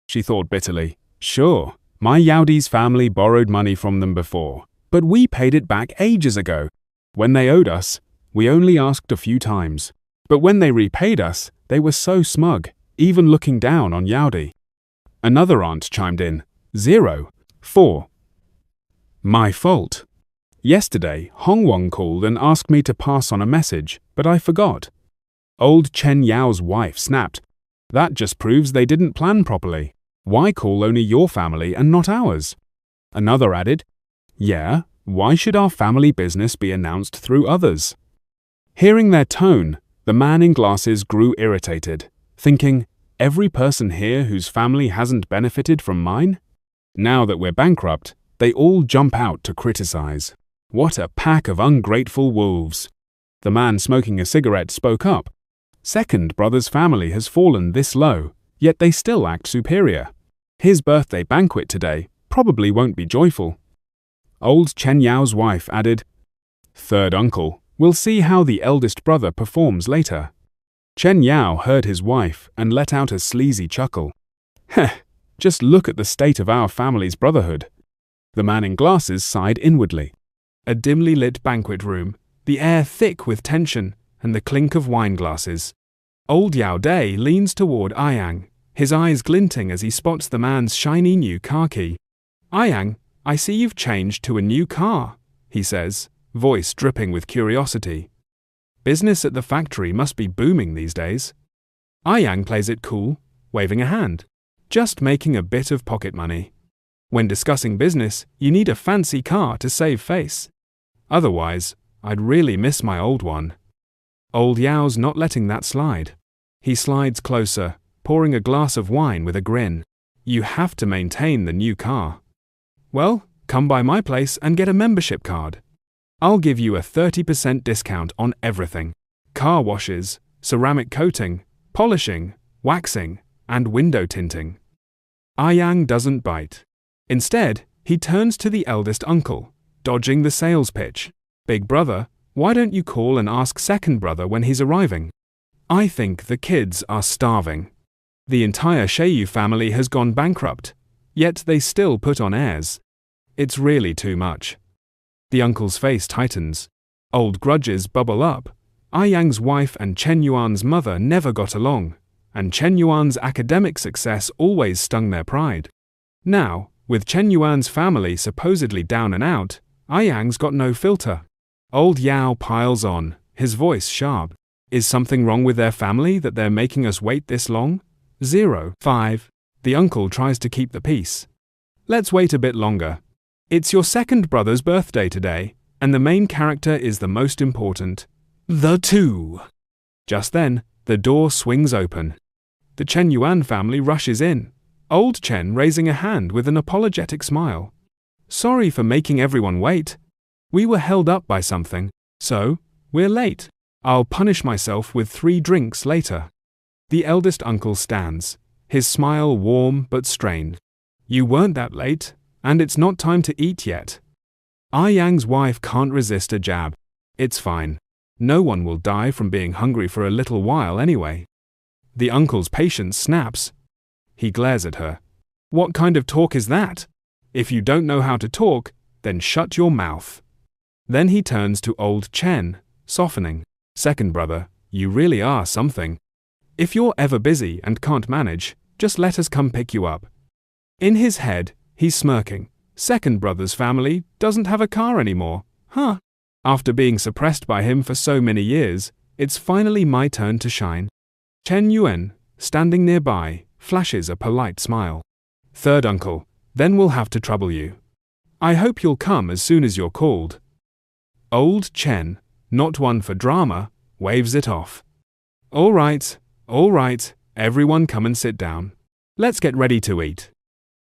[SPEAKER 4] She thought bitterly. Sure, my Yaodi's family borrowed money from them before, but we paid it back ages ago. When they owed us, we only asked a few times. But when they repaid us, they were so smug, even looking down on Yaodi. Another aunt chimed in. 4. My fault. Yesterday, Hongwang called and asked me to pass on a message, but I forgot. Old Chen Yao's wife snapped. That just proves they didn't plan properly. Why call only your family and not ours? Another added, Yeah, why should our family business be announced through others? Hearing their tone, the man in glasses grew irritated, thinking, every person here whose family hasn't benefited from mine? Now that we're bankrupt, they all jump out to criticize. What a pack of ungrateful wolves. The man smoking a cigarette spoke up. Second brother's family has fallen this low, yet they still act superior. His birthday banquet today probably won't be joyful. Old Chen Yao's wife added, Third uncle, we'll see how the eldest brother performs later. Chen Yao heard his wife and let out a sleazy chuckle. Heh, just look at the state of our family's brotherhood. The man in glasses sighed inwardly. A dimly lit banquet room, the air thick with tension, and the clink of wine glasses. Old Yao Dai leans toward Ayang, his eyes glinting as he spots the man's shiny new car key. Ayang, I see you've changed to a new car, he says, voice dripping with curiosity. Business at the factory must be booming these days. Ayang plays it cool, waving a hand. Just making a bit of pocket money. When discussing business, you need a fancy car to save face. Otherwise, I'd really miss my old one. Old Yao's not letting that slide. He slides closer, pouring a glass of wine with a grin. You have to maintain the new car. Well, come by my place and get a membership card. I'll give you a 30% discount on everything. Car washes, ceramic coating, polishing, waxing, and window tinting. Ayang doesn't bite. Instead, he turns to the eldest uncle, dodging the sales pitch. Big brother, why don't you call and ask second brother when he's arriving? I think the kids are starving. The entire Sheiyu family has gone bankrupt, yet they still put on airs. It's really too much. The uncle's face tightens. Old grudges bubble up. Ayang's wife and Chen Yuan's mother never got along, and Chen Yuan's academic success always stung their pride. Now, with Chen Yuan's family supposedly down and out, Ayang's got no filter. Old Yao piles on, his voice sharp. Is something wrong with their family that they're making us wait this long? 5. The uncle tries to keep the peace. Let's wait a bit longer. It's your second brother's birthday today, and the main character is the most important. The two. Just then, the door swings open. The Chen Yuan family rushes in, old Chen raising a hand with an apologetic smile. Sorry for making everyone wait. We were held up by something, so we're late. I'll punish myself with 3 drinks later. The eldest uncle stands, his smile warm but strained. You weren't that late, and it's not time to eat yet. Ayang's wife can't resist a jab. It's fine. No one will die from being hungry for a little while anyway. The uncle's patience snaps. He glares at her. What kind of talk is that? If you don't know how to talk, then shut your mouth. Then he turns to old Chen, softening. Second brother, you really are something. If you're ever busy and can't manage, just let us come pick you up. In his head, he's smirking. Second brother's family doesn't have a car anymore, huh? After being suppressed by him for so many years, it's finally my turn to shine. Shen Yuan, standing nearby, flashes a polite smile. Third uncle, then we'll have to trouble you. I hope you'll come as soon as you're called. Old Chen, not one for drama, waves it off. All right, everyone come and sit down. Let's get ready to eat.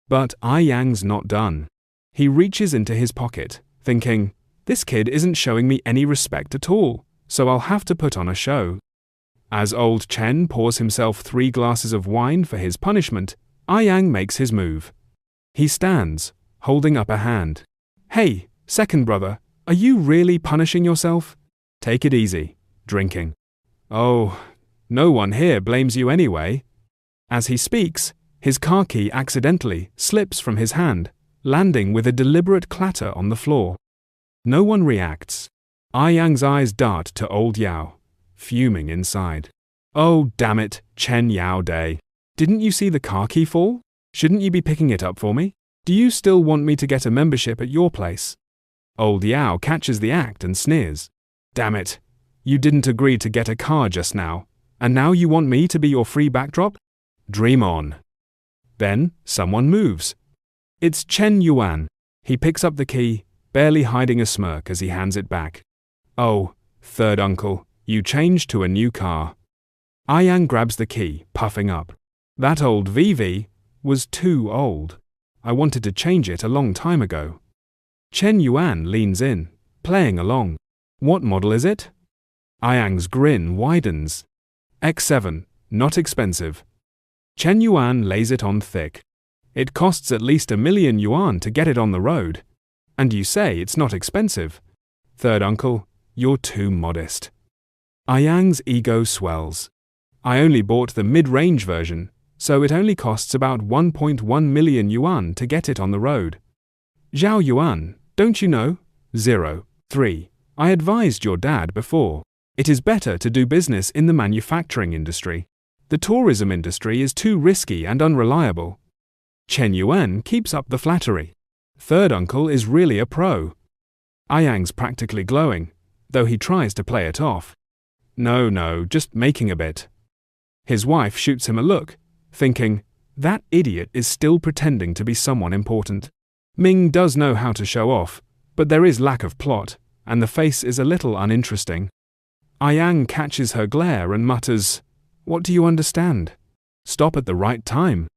[SPEAKER 4] But Yang's not done. He reaches into his pocket, thinking, this kid isn't showing me any respect at all, so I'll have to put on a show. As old Chen pours himself 3 glasses of wine for his punishment, Yang makes his move. He stands, holding up a hand. Hey, second brother, are you really punishing yourself? Take it easy, drinking. Oh, no one here blames you anyway. As he speaks, his car key accidentally slips from his hand, landing with a deliberate clatter on the floor. No one reacts. Yang's eyes dart to old Yao, fuming inside. Oh, damn it, Chen Yao Day. Didn't you see the car key fall? Shouldn't you be picking it up for me? Do you still want me to get a membership at your place? Old Yao catches the act and sneers. Damn it. You didn't agree to get a car just now, and now you want me to be your free backdrop? Dream on. Then, someone moves. It's Shen Yuan. He picks up the key, barely hiding a smirk as he hands it back. Oh, third uncle, you changed to a new car. Yang grabs the key, puffing up. That old VV was too old. I wanted to change it a long time ago. Shen Yuan leans in, playing along. What model is it? Yang's grin widens. X7, not expensive. Shen Yuan lays it on thick. It costs at least 1 million yuan to get it on the road. And you say it's not expensive. Third uncle, you're too modest. Yang's ego swells. I only bought the mid-range version, so it only costs about 1.1 million yuan to get it on the road. Zhao Yuan, don't you know? 3. I advised your dad before. It is better to do business in the manufacturing industry. The tourism industry is too risky and unreliable. Shen Yuan keeps up the flattery. Third uncle is really a pro. Yang's practically glowing, though he tries to play it off. No, just making a bit. His wife shoots him a look, thinking, that idiot is still pretending to be someone important. Ming does know how to show off, but there is lack of plot, and the face is a little uninteresting. Yang catches her glare and mutters, what do you understand? Stop at the right time.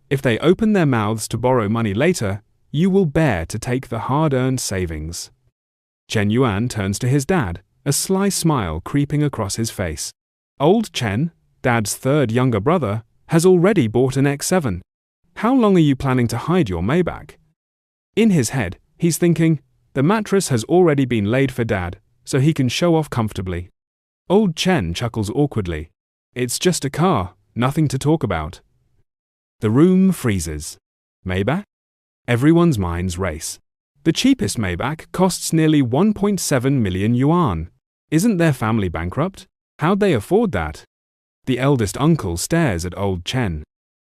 [SPEAKER 4] If they open their mouths to borrow money later, you will bear to take the hard-earned savings. Shen Yuan turns to his dad, a sly smile creeping across his face. Old Chen, Dad's third younger brother, has already bought an X7. How long are you planning to hide your Maybach? In his head, he's thinking, the mattress has already been laid for Dad, so he can show off comfortably. Old Chen chuckles awkwardly. It's just a car, nothing to talk about. The room freezes. Maybach? Everyone's minds race. The cheapest Maybach costs nearly 1.7 million yuan. Isn't their family bankrupt? How'd they afford that? The eldest uncle stares at old Chen.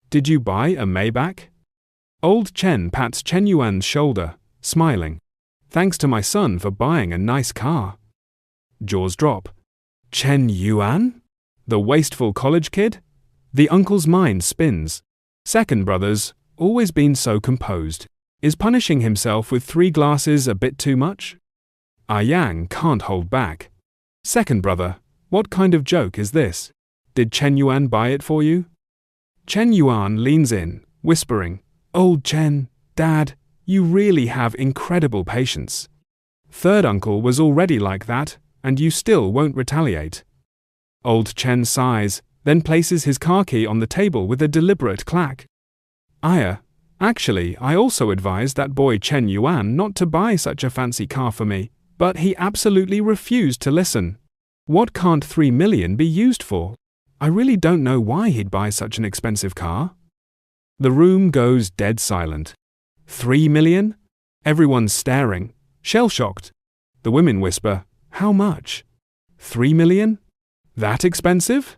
[SPEAKER 4] Did you buy a Maybach? Old Chen pats Shen Yuan's shoulder, smiling. Thanks to my son for buying a nice car. Jaws drop. Shen Yuan? The wasteful college kid? The uncle's mind spins. Second brother's always been so composed. Is punishing himself with 3 glasses a bit too much? Yang can't hold back. Second brother, what kind of joke is this? Did Shen Yuan buy it for you? Shen Yuan leans in, whispering, Old Chen, Dad, you really have incredible patience. Third uncle was already like that, and you still won't retaliate. Old Chen sighs, then places his car key on the table with a deliberate clack. Actually, I also advised that boy Shen Yuan not to buy such a fancy car for me, but he absolutely refused to listen. What can't 3 million be used for? I really don't know why he'd buy such an expensive car. The room goes dead silent. 3 million? Everyone's staring, shell-shocked. The women whisper, how much?
[SPEAKER 2] 3 million? That expensive?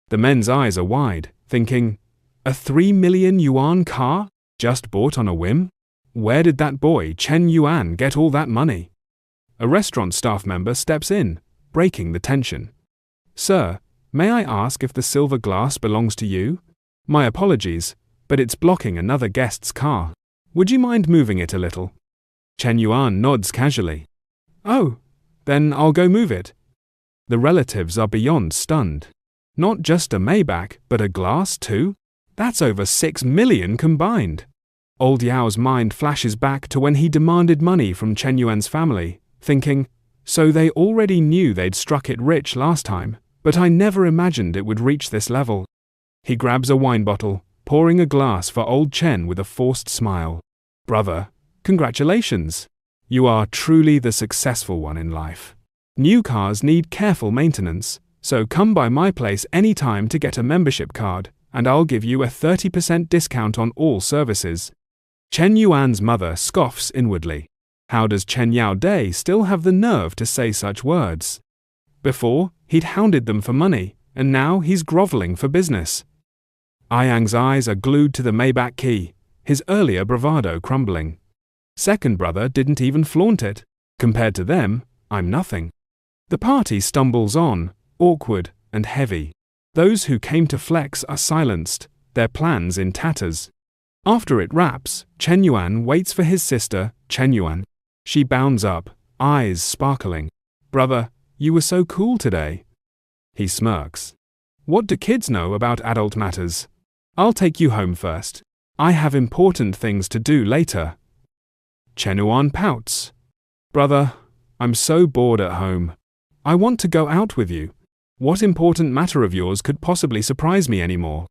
[SPEAKER 2] The men's eyes are wide, thinking, a 3 million yuan car? Just bought on a whim? Where did that boy Shen Yuan get all that money? A restaurant staff member steps in, breaking the tension. Sir, may I ask if the silver glass belongs to you? My apologies, but it's blocking another guest's car. Would you mind moving it a little? Shen Yuan nods casually. Oh, then I'll go move it. The relatives are beyond stunned. Not just a Maybach, but a glass too? That's over 6 million combined. Old Yao's mind flashes back to when he demanded money from Shen Yuan's family, thinking, so they already knew they'd struck it rich last time, but I never imagined it would reach this level. He grabs a wine bottle, pouring a glass for old Chen with a forced smile. Brother, congratulations. You are truly the successful one in life. New cars need careful maintenance, so come by my place anytime to get a membership card, and I'll give you a 30% discount on all services. Shen Yuan's mother scoffs inwardly. How does Chen Yao Dai still have the nerve to say such words? Before, he'd hounded them for money, and now he's groveling for business. Ayang's eyes are glued to the Maybach key, his earlier bravado crumbling. Second brother didn't even flaunt it. Compared to them, I'm nothing. The party stumbles on, awkward and heavy. Those who came to flex are silenced, their plans in tatters. After it wraps, Shen Yuan waits for his sister, Shen Yuan. She bounds up, eyes sparkling. Brother, you were so cool today. He smirks. What do kids know about adult matters? I'll take you home first. I have important things to do later. Shen Yuan pouts. Brother, I'm so bored at home. I want to go out with you. What important matter of yours could possibly surprise me anymore?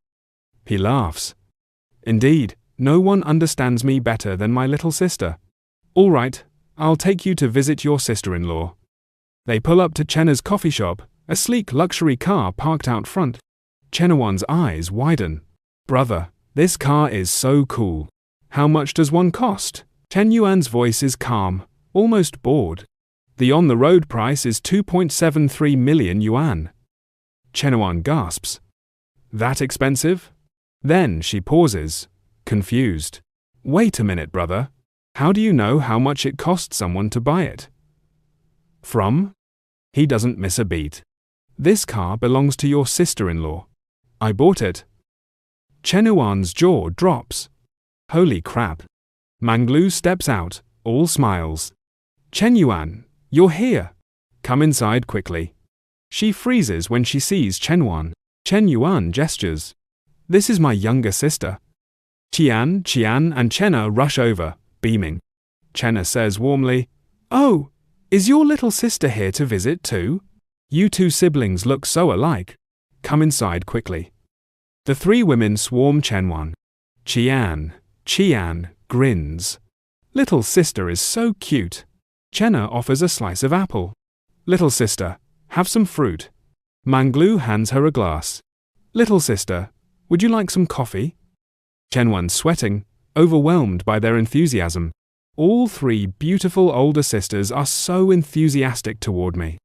[SPEAKER 2] He laughs. Indeed, no one understands me better than my little sister. All right, I'll take you to visit your sister-in-law. They pull up to Chena's coffee shop, a sleek luxury car parked out front. Chenawan's eyes widen. Brother, this car is so cool. How much does one cost? Shen Yuan's voice is calm, almost bored. The on-the-road price is 2.73 million yuan. Chenawan gasps. That expensive? Then she pauses, confused. Wait a minute, brother. How do you know how much it cost someone to buy it? From? He doesn't miss a beat. This car belongs to your sister-in-law. I bought it. Chenawan's jaw drops. Holy crap. Manglu steps out, all smiles. Shen Yuan, you're here. Come inside quickly. She freezes when she sees Shen Yuan gestures. This is my younger sister. Qian, and Chenna rush over, beaming. Chenna says warmly, Oh, is your little sister here to visit too? You two siblings look so alike. Come inside quickly. The three women swarm Chen Yuan. Qian grins. Little sister is so cute. Chenna offers a slice of apple. Little sister, have some fruit. Manglu hands her a glass. Little sister, would you like some coffee? Yuan's sweating, overwhelmed by their enthusiasm. All three beautiful older sisters are so enthusiastic toward me.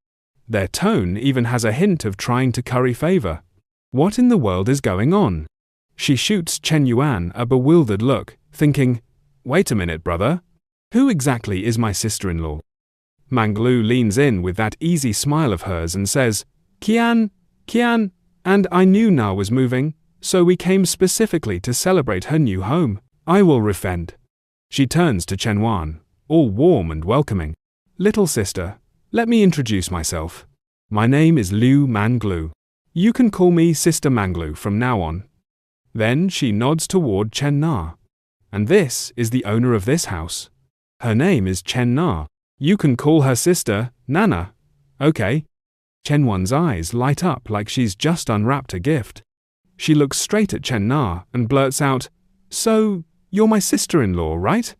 [SPEAKER 2] Their tone even has a hint of trying to curry favor. What in the world is going on? She shoots Shen Yuan a bewildered look, thinking, Wait a minute, brother. Who exactly is my sister-in-law? Manglu leans in with that easy smile of hers and says, Qian, and I knew Na was moving, so we came specifically to celebrate her new home. I will refend. She turns to Shen Yuan, all warm and welcoming. Little sister, let me introduce myself. My name is Liu Manglu. You can call me Sister Manglu from now on. Then she nods toward Chen Na. And this is the owner of this house. Her name is Chen Na. You can call her sister Nana. Okay. Chen Yuan's eyes light up like she's just unwrapped a gift. She looks straight at Chen Na and blurts out, So, you're my sister-in-law, right?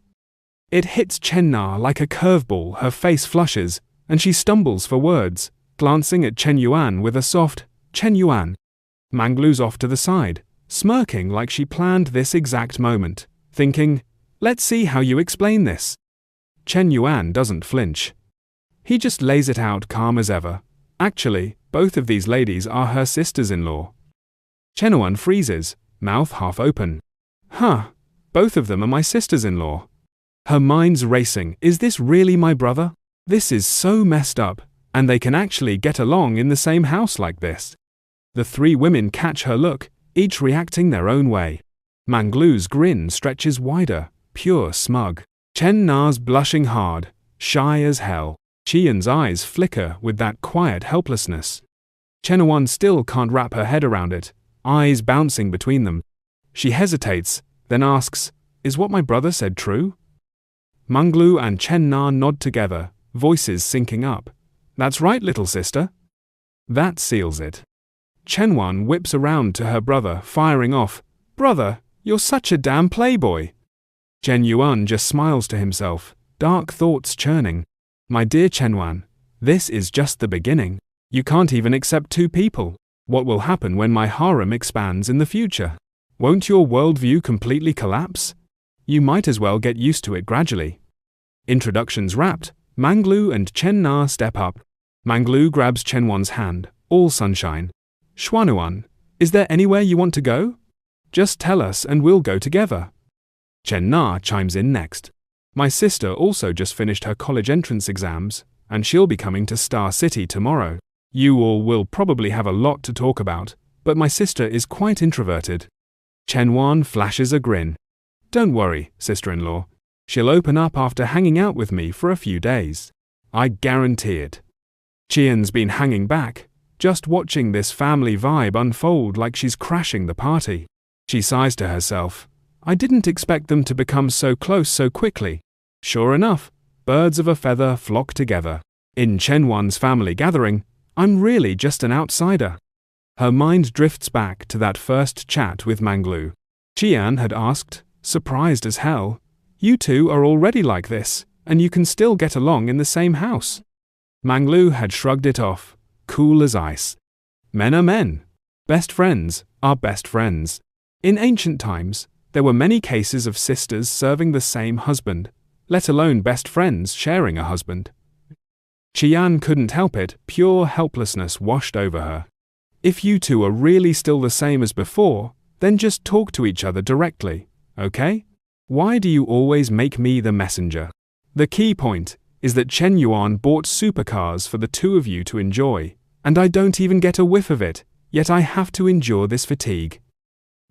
[SPEAKER 2] It hits Chen Na like a curveball, her face flushes, and she stumbles for words, glancing at Shen Yuan with a soft, Shen Yuan. Manglu's off to the side, smirking like she planned this exact moment, thinking, Let's see how you explain this. Shen Yuan doesn't flinch. He just lays it out calm as ever. Actually, both of these ladies are her sisters-in-law. Chen Yuan freezes, mouth half open. Huh, both of them are my sisters-in-law. Her mind's racing. Is this really my brother? This is so messed up, and they can actually get along in the same house like this. The three women catch her look, each reacting their own way. Manglu's grin stretches wider, pure smug. Chen Na's blushing hard, shy as hell. Qian's eyes flicker with that quiet helplessness. Chen Yuan still can't wrap her head around it, eyes bouncing between them. She hesitates, then asks, "Is what my brother said true?" Manglu and Chen Na nod together, voices syncing up. "That's right, little sister." That seals it. Chen Yuan whips around to her brother, firing off, "Brother, you're such a damn playboy." Chen Yuan just smiles to himself, dark thoughts churning. "My dear Chen Yuan, this is just the beginning. You can't even accept two people. What will happen when my harem expands in the future? Won't your worldview completely collapse? You might as well get used to it gradually." Introductions wrapped, Manglu and Chen Na step up. Manglu grabs Chen Yuan's hand, all sunshine. "Xuanyuan, is there anywhere you want to go? Just tell us and we'll go together." Chen Na chimes in next. "My sister also just finished her college entrance exams, and she'll be coming to Star City tomorrow. You all will probably have a lot to talk about, but my sister is quite introverted." Chen Yuan flashes a grin. "Don't worry, sister-in-law. She'll open up after hanging out with me for a few days. I guarantee it." Qian's been hanging back, just watching this family vibe unfold like she's crashing the party. She sighs to herself. I didn't expect them to become so close so quickly. Sure enough, birds of a feather flock together. In Chen Yuan's family gathering, I'm really just an outsider. Her mind drifts back to that first chat with Manglu. Qian had asked, surprised as hell, "You two are already like this, and you can still get along in the same house?" Manglu had shrugged it off, cool as ice. Men are men. Best friends are best friends. In ancient times, there were many cases of sisters serving the same husband, let alone best friends sharing a husband. Qian couldn't help it, pure helplessness washed over her. If you two are really still the same as before, then just talk to each other directly, okay? Why do you always make me the messenger? The key point is that Chen Yuan bought supercars for the two of you to enjoy, and I don't even get a whiff of it, yet I have to endure this fatigue.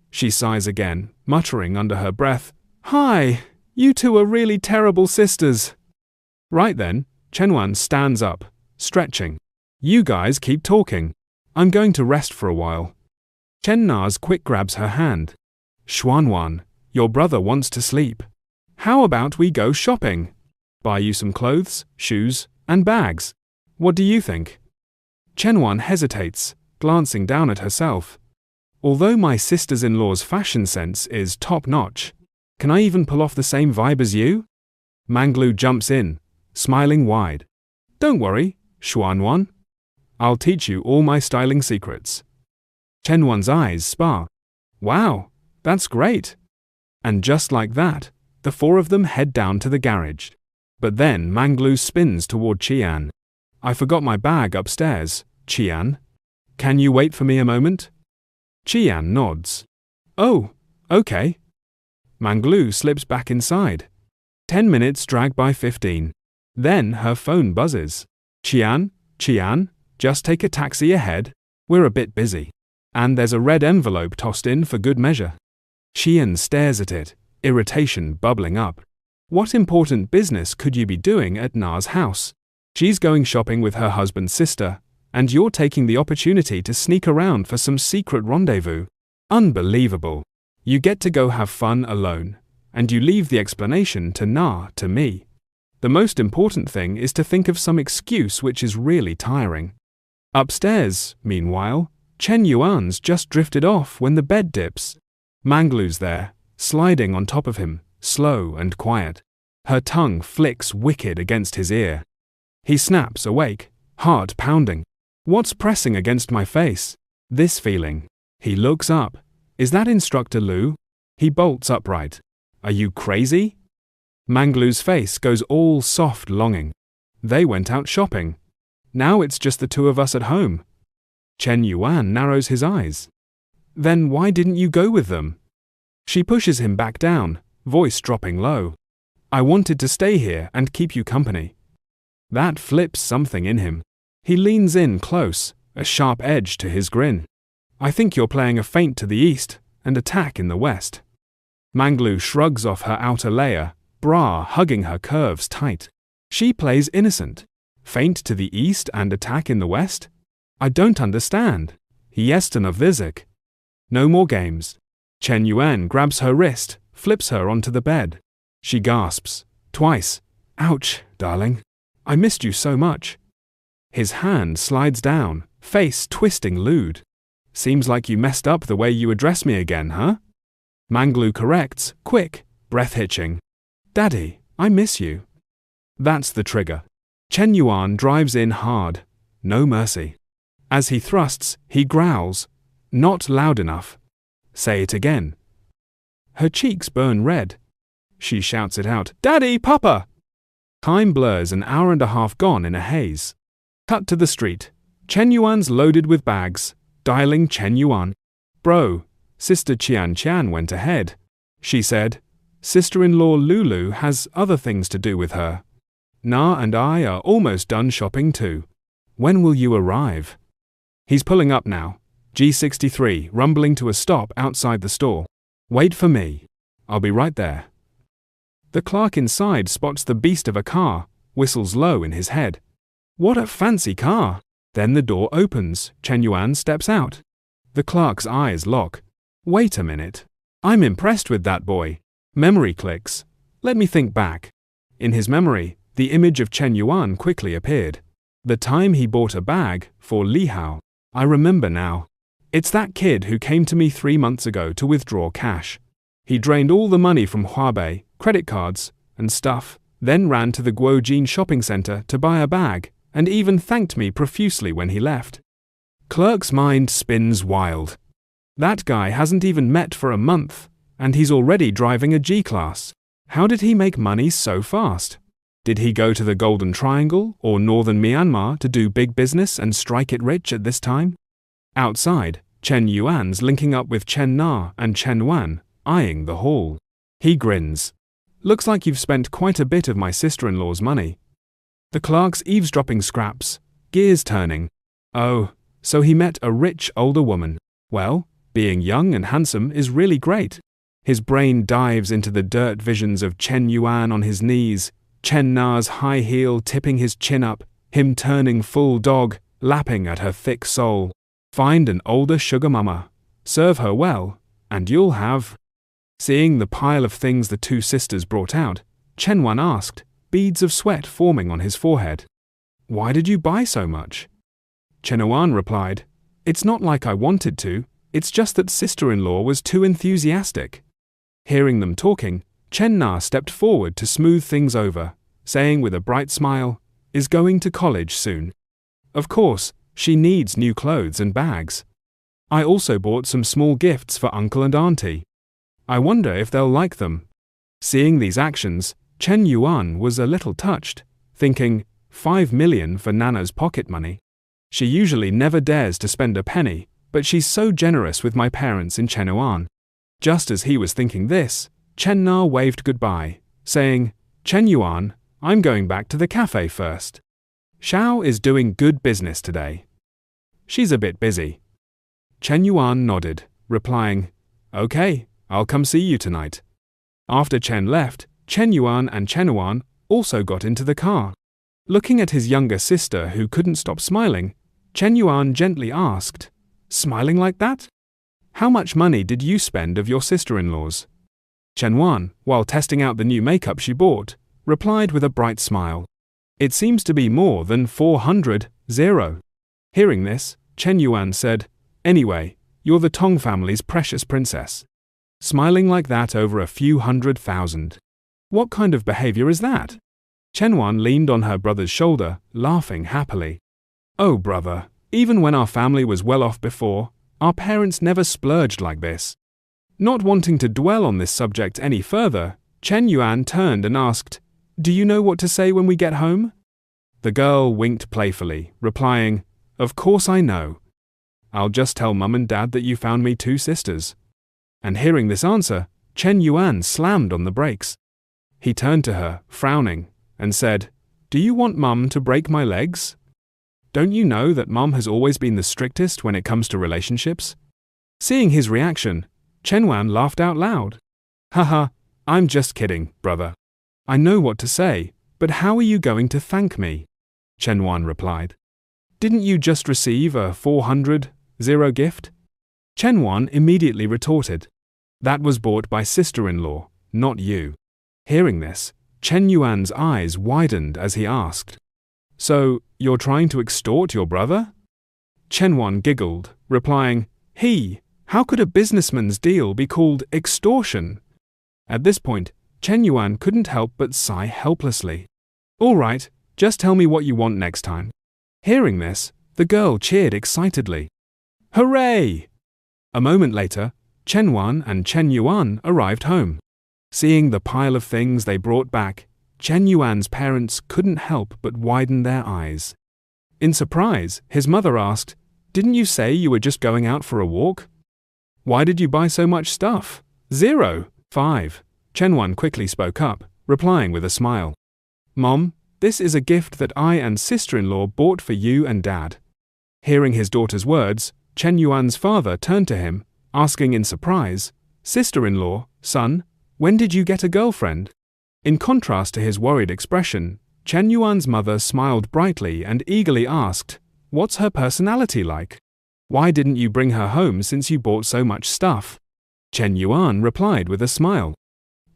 [SPEAKER 2] She sighs again, muttering under her breath, "Hi, you two are really terrible sisters." Right then, Chen Yuan stands up, stretching. "You guys keep talking. I'm going to rest for a while." Chen Na's quick grabs her hand. "Xuanyuan, your brother wants to sleep. How about we go shopping? Buy you some clothes, shoes, and bags. What do you think?" Chen Yuan hesitates, glancing down at herself. Although my sisters-in-law's fashion sense is top-notch, can I even pull off the same vibe as you? Manglu jumps in, smiling wide. "Don't worry, Xuanyuan. I'll teach you all my styling secrets." Chen Yuan's eyes spark. "Wow, that's great." And just like that, the four of them head down to the garage. But then Manglu spins toward Qian. "I forgot my bag upstairs, Qian. Can you wait for me a moment?" Qian nods. "Oh, okay." Manglu slips back inside. 10 minutes drag by 15. Then her phone buzzes. Qian, just take a taxi ahead. We're a bit busy." And there's a red envelope tossed in for good measure. Qian stares at it, irritation bubbling up. What important business could you be doing at Na's house? She's going shopping with her husband's sister, and you're taking the opportunity to sneak around for some secret rendezvous. Unbelievable. You get to go have fun alone, and you leave the explanation to Na, to me. The most important thing is to think of some excuse which is really tiring. Upstairs, meanwhile, Chen Yuan's just drifted off when the bed dips. Manglu's there, sliding on top of him, slow and quiet. Her tongue flicks wicked against his ear. He snaps awake, heart pounding. "What's pressing against my face?" This feeling. He looks up. Is that Instructor Lu? He bolts upright. "Are you crazy?" Manglu's face goes all soft longing. They went out shopping. Now it's just the two of us at home. Chen Yuan narrows his eyes. Then why didn't you go with them? She pushes him back down, voice dropping low. I wanted to stay here and keep you company. That flips something in him. He leans in close, a sharp edge to his grin. I think you're playing a feint to the east and attack in the west. Manglu shrugs off her outer layer, bra hugging her curves tight. She plays innocent. Feint to the east and attack in the west? I don't understand. Jestem of Vizik. No more games. Chen Yuan grabs her wrist, flips her onto the bed. She gasps. Twice. Ouch, darling. I missed you so much. His hand slides down, face twisting lewd. Seems like you messed up the way you address me again, huh? Manglu corrects, quick, breath hitching. Daddy, I miss you. That's the trigger. Chen Yuan drives in hard. No mercy. As he thrusts, he growls. Not loud enough. Say it again. Her cheeks burn red. She shouts it out. Daddy, Papa! Time blurs, an hour and a half gone in a haze. Cut to the street. Chen Yuan's loaded with bags. Dialing Chen Yuan. Bro, Sister Qian went ahead. She said, Sister-in-law Lulu has other things to do with her. Na and I are almost done shopping too. When will you arrive? He's pulling up now. G63, rumbling to a stop outside the store. Wait for me. I'll be right there. The clerk inside spots the beast of a car, whistles low in his head. What a fancy car! Then the door opens, Chen Yuan steps out. The clerk's eyes lock. Wait a minute. I'm impressed with that boy. Memory clicks. Let me think back. In his memory, the image of Chen Yuan quickly appeared. The time he bought a bag for Li Hao. I remember now. It's that kid who came to me 3 months ago to withdraw cash. He drained all the money from Huabei, credit cards, and stuff, then ran to the Guojin shopping center to buy a bag, and even thanked me profusely when he left. Clerk's mind spins wild. That guy hasn't even met for a month, and he's already driving a G-Class. How did he make money so fast? Did he go to the Golden Triangle or northern Myanmar to do big business and strike it rich at this time? Outside, Chen Yuan's linking up with Chen Na and Chen Wan, eyeing the hall. He grins. Looks like you've spent quite a bit of my sister-in-law's money. The clerk's eavesdropping scraps, gears turning. Oh, so he met a rich older woman. Well, being young and handsome is really great. His brain dives into the dirt visions of Chen Yuan on his knees, Chen Na's high heel tipping his chin up, him turning full dog, lapping at her thick soul. Find an older sugar mama, serve her well, and you'll have. Seeing the pile of things the two sisters brought out, Chen Wan asked, beads of sweat forming on his forehead. Why did you buy so much? Chen Yuan replied, It's not like I wanted to, it's just that sister-in-law was too enthusiastic. Hearing them talking, Chen Na stepped forward to smooth things over, saying with a bright smile, Is going to college soon. Of course, she needs new clothes and bags. I also bought some small gifts for uncle and auntie. I wonder if they'll like them. Seeing these actions, Chen Yuan was a little touched, thinking, 5 million for Nana's pocket money. She usually never dares to spend a penny, but she's so generous with my parents in Chen Yuan. Just as he was thinking this, Chen Na waved goodbye, saying, Chen Yuan, I'm going back to the cafe first. Xiao is doing good business today. She's a bit busy. Chen Yuan nodded, replying, Okay, I'll come see you tonight. After Chen left, Chen Yuan and Chen Yuan also got into the car. Looking at his younger sister who couldn't stop smiling, Chen Yuan gently asked, Smiling like that? How much money did you spend of your sister-in-law's? Chen Yuan, while testing out the new makeup she bought, replied with a bright smile. It seems to be more than 400. Hearing this, Chen Yuan said, Anyway, you're the Tong family's precious princess. Smiling like that over a few 100,000. What kind of behavior is that? Chen Yuan leaned on her brother's shoulder, laughing happily. Oh brother, even when our family was well off before, our parents never splurged like this. Not wanting to dwell on this subject any further, Chen Yuan turned and asked, Do you know what to say when we get home? The girl winked playfully, replying, "Of course I know. I'll just tell Mum and Dad that you found me 2 sisters." And hearing this answer, Chen Yuan slammed on the brakes. He turned to her, frowning, and said, "Do you want Mum to break my legs? Don't you know that Mum has always been the strictest when it comes to relationships?" Seeing his reaction, Chen Yuan laughed out loud. "Haha, I'm just kidding, brother. I know what to say, but how are you going to thank me?" Chen Yuan replied. "Didn't you just receive a 400 gift?" Chen Yuan immediately retorted, "That was bought by sister-in-law, not you." Hearing this, Chen Yuan's eyes widened as he asked, "So, you're trying to extort your brother?" Chen Yuan giggled, replying, How could a businessman's deal be called extortion?" At this point, Chen Yuan couldn't help but sigh helplessly. "All right, just tell me what you want next time." Hearing this, the girl cheered excitedly. "Hooray!" A moment later, Chen Yuan and Chen Yuan arrived home. Seeing the pile of things they brought back, Chen Yuan's parents couldn't help but widen their eyes. In surprise, his mother asked, "Didn't you say you were just going out for a walk? Why did you buy so much stuff?" 5. Chen Yuan quickly spoke up, replying with a smile. "Mom, this is a gift that I and sister-in-law bought for you and Dad." Hearing his daughter's words, Chen Yuan's father turned to him, asking in surprise, "Sister-in-law, son, when did you get a girlfriend?" In contrast to his worried expression, Chen Yuan's mother smiled brightly and eagerly asked, "What's her personality like? Why didn't you bring her home since you bought so much stuff?" Chen Yuan replied with a smile,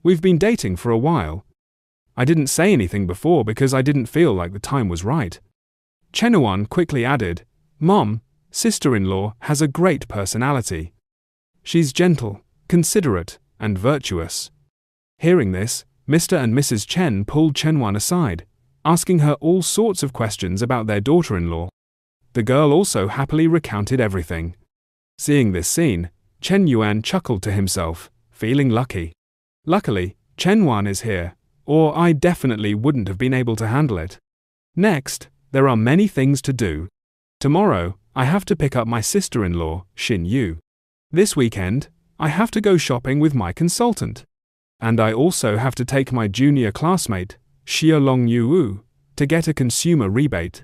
[SPEAKER 2] "We've been dating for a while. I didn't say anything before because I didn't feel like the time was right." Chen Yuan quickly added, "Mom, sister-in-law has a great personality. She's gentle, considerate, and virtuous." Hearing this, Mr. and Mrs. Chen pulled Chen Yuan aside, asking her all sorts of questions about their daughter-in-law. The girl also happily recounted everything. Seeing this scene, Chen Yuan chuckled to himself, feeling lucky. Luckily, Chen Yuan is here, or I definitely wouldn't have been able to handle it. Next, there are many things to do. Tomorrow, I have to pick up my sister-in-law, Shen Yuan. This weekend, I have to go shopping with my consultant. And I also have to take my junior classmate, Xiaolong Yu, to get a consumer rebate.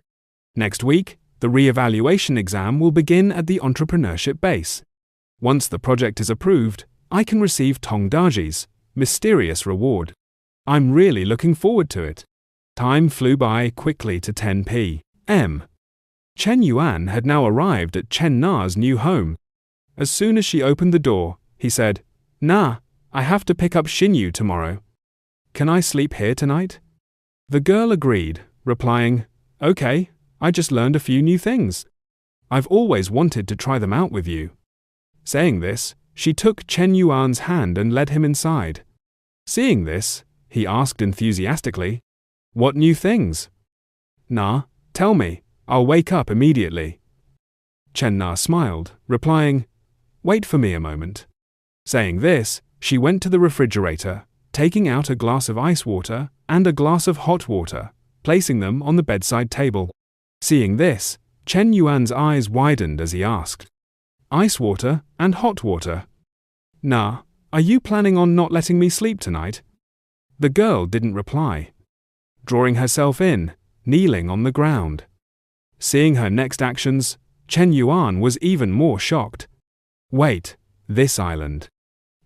[SPEAKER 2] Next week, the re-evaluation exam will begin at the entrepreneurship base. Once the project is approved, I can receive Tongdaji's mysterious reward. I'm really looking forward to it. Time flew by quickly to 10 p.m. Chen Yuan had now arrived at Chen Na's new home. As soon as she opened the door, he said, "Na, I have to pick up Shen Yuan tomorrow. Can I sleep here tonight?" The girl agreed, replying, "Okay, I just learned a few new things. I've always wanted to try them out with you." Saying this, she took Chen Yuan's hand and led him inside. Seeing this, he asked enthusiastically, "What new things?" "Na, tell me, I'll wake up immediately." Chen Na smiled, replying, "Wait for me a moment." Saying this, she went to the refrigerator, taking out a glass of ice water and a glass of hot water, placing them on the bedside table. Seeing this, Chen Yuan's eyes widened as he asked, "Ice water and hot water? Na, are you planning on not letting me sleep tonight?" The girl didn't reply, drawing herself in, kneeling on the ground. Seeing her next actions, Chen Yuan was even more shocked. "Wait, this island?"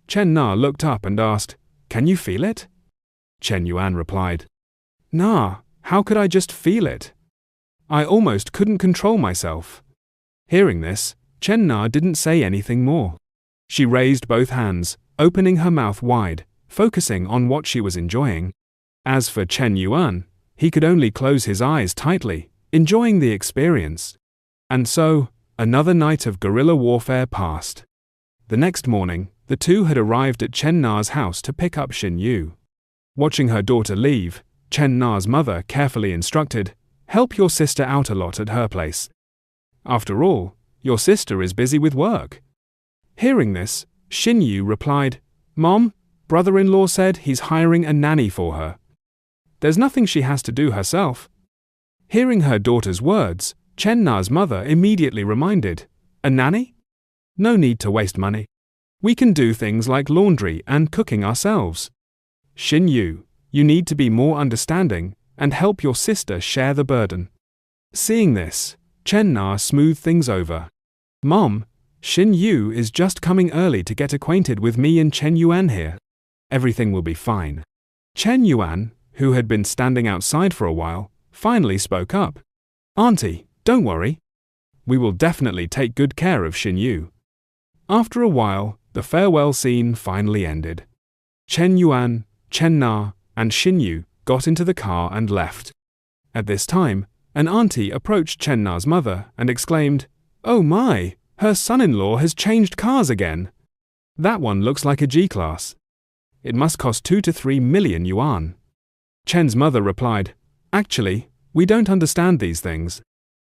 [SPEAKER 2] Chen Na looked up and asked, "Can you feel it?" Chen Yuan replied, "Na, how could I just feel it? I almost couldn't control myself." Hearing this, Chen Na didn't say anything more. She raised both hands, opening her mouth wide, focusing on what she was enjoying. As for Chen Yuan, he could only close his eyes tightly, enjoying the experience. And so, another night of guerrilla warfare passed. The next morning, the two had arrived at Chen Na's house to pick up Shen Yuan. Watching her daughter leave, Chen Na's mother carefully instructed, "Help your sister out a lot at her place. After all, your sister is busy with work." Hearing this, Shen Yuan replied, "Mom, brother-in-law said he's hiring a nanny for her. There's nothing she has to do herself." Hearing her daughter's words, Chen Na's mother immediately reminded, "A nanny? No need to waste money. We can do things like laundry and cooking ourselves. Shen Yu, you need to be more understanding and help your sister share the burden." Seeing this, Chen Na smoothed things over. "Mom, Shen Yu is just coming early to get acquainted with me and Chen Yuan here. Everything will be fine." Chen Yuan, who had been standing outside for a while, finally spoke up. "Auntie, don't worry. We will definitely take good care of Shen Yu." After a while, the farewell scene finally ended. Chen Yuan, Chen Na, and Shen Yu got into the car and left. At this time, an auntie approached Chen Na's mother and exclaimed, "Oh my, her son-in-law has changed cars again. That one looks like a G-Class. It must cost 2 to 3 million yuan." Chen's mother replied, "Actually, we don't understand these things.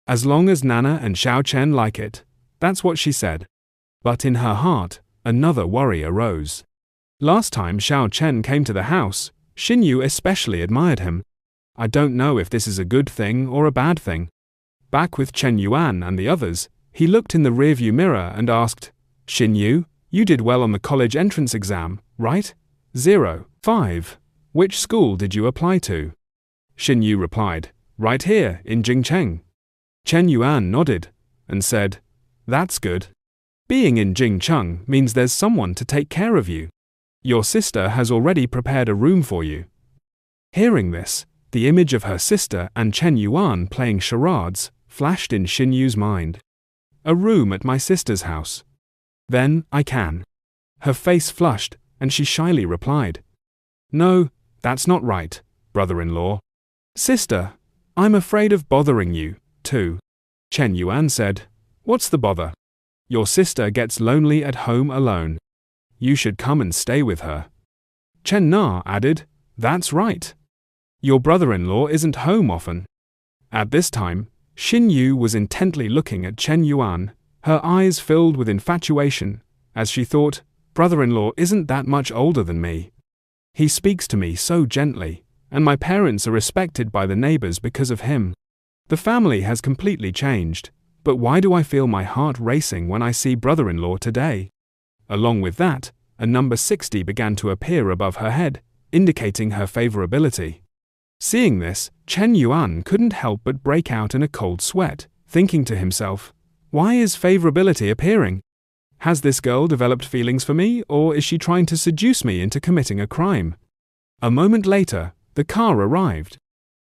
[SPEAKER 2] As long as Nana and Xiao Chen like it, that's what she said." But in her heart, another worry arose. Last time Xiao Chen came to the house, Shen Yu especially admired him. I don't know if this is a good thing or a bad thing. Back with Chen Yuan and the others, he looked in the rearview mirror and asked, "Shen Yu, you did well on the college entrance exam, right? 05. Which school did you apply to?" Shen Yu replied, "Right here, in Jingcheng." Chen Yuan nodded and said, "That's good. Being in Jingcheng means there's someone to take care of you. Your sister has already prepared a room for you." Hearing this, the image of her sister and Chen Yuan playing charades flashed in Shen Yu's mind. "A room at my sister's house. Then I can." Her face flushed, and she shyly replied, "No, that's not right, brother-in-law." "Sister, I'm afraid of bothering you, too." Chen Yuan said, "What's the bother? Your sister gets lonely at home alone. You should come and stay with her." Chen Na added, "That's right. Your brother-in-law isn't home often." At this time, Shen Yu was intently looking at Chen Yuan, her eyes filled with infatuation, as she thought, "Brother-in-law isn't that much older than me. He speaks to me so gently, and my parents are respected by the neighbors because of him. The family has completely changed, but why do I feel my heart racing when I see brother-in-law today?" Along with that, a number 60 began to appear above her head, indicating her favorability. Seeing this, Chen Yuan couldn't help but break out in a cold sweat, thinking to himself, "Why is favorability appearing? Has this girl developed feelings for me, or is she trying to seduce me into committing a crime?" A moment later, the car arrived.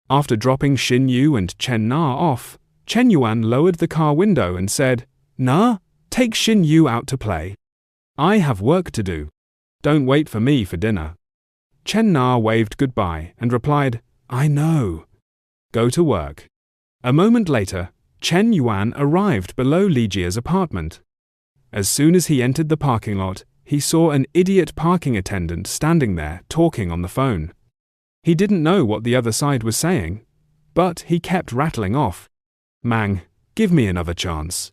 [SPEAKER 2] After dropping Shen Yu and Chen Na off, Chen Yuan lowered the car window and said, "Na, take Shen Yu out to play. I have work to do. Don't wait for me for dinner." Chen Na waved goodbye and replied, "I know. Go to work." A moment later, Chen Yuan arrived below Li Jia's apartment. As soon as he entered the parking lot, he saw an idiot parking attendant standing there talking on the phone. He didn't know what the other side was saying, but he kept rattling off, "Mang, give me another chance.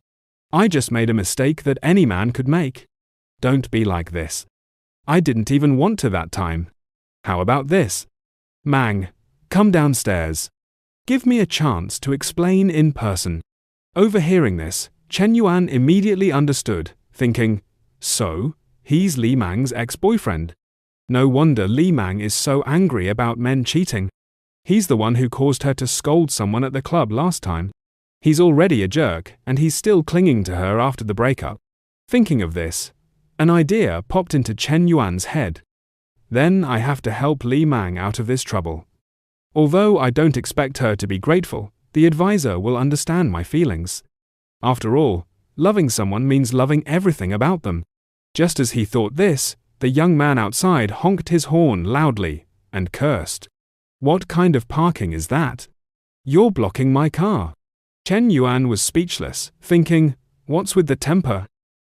[SPEAKER 2] I just made a mistake that any man could make. Don't be like this. I didn't even want to that time. How about this? Mang, come downstairs. Give me a chance to explain in person." Overhearing this, Chen Yuan immediately understood, thinking, "So, he's Li Mang's ex-boyfriend. No wonder Li Mang is so angry about men cheating. He's the one who caused her to scold someone at the club last time. He's already a jerk, and he's still clinging to her after the breakup." Thinking of this, an idea popped into Chen Yuan's head. "Then I have to help Li Mang out of this trouble. Although I don't expect her to be grateful, the advisor will understand my feelings. After all, loving someone means loving everything about them." Just as he thought this, the young man outside honked his horn loudly and cursed. "What kind of parking is that? You're blocking my car." Chen Yuan was speechless, thinking, "What's with the temper?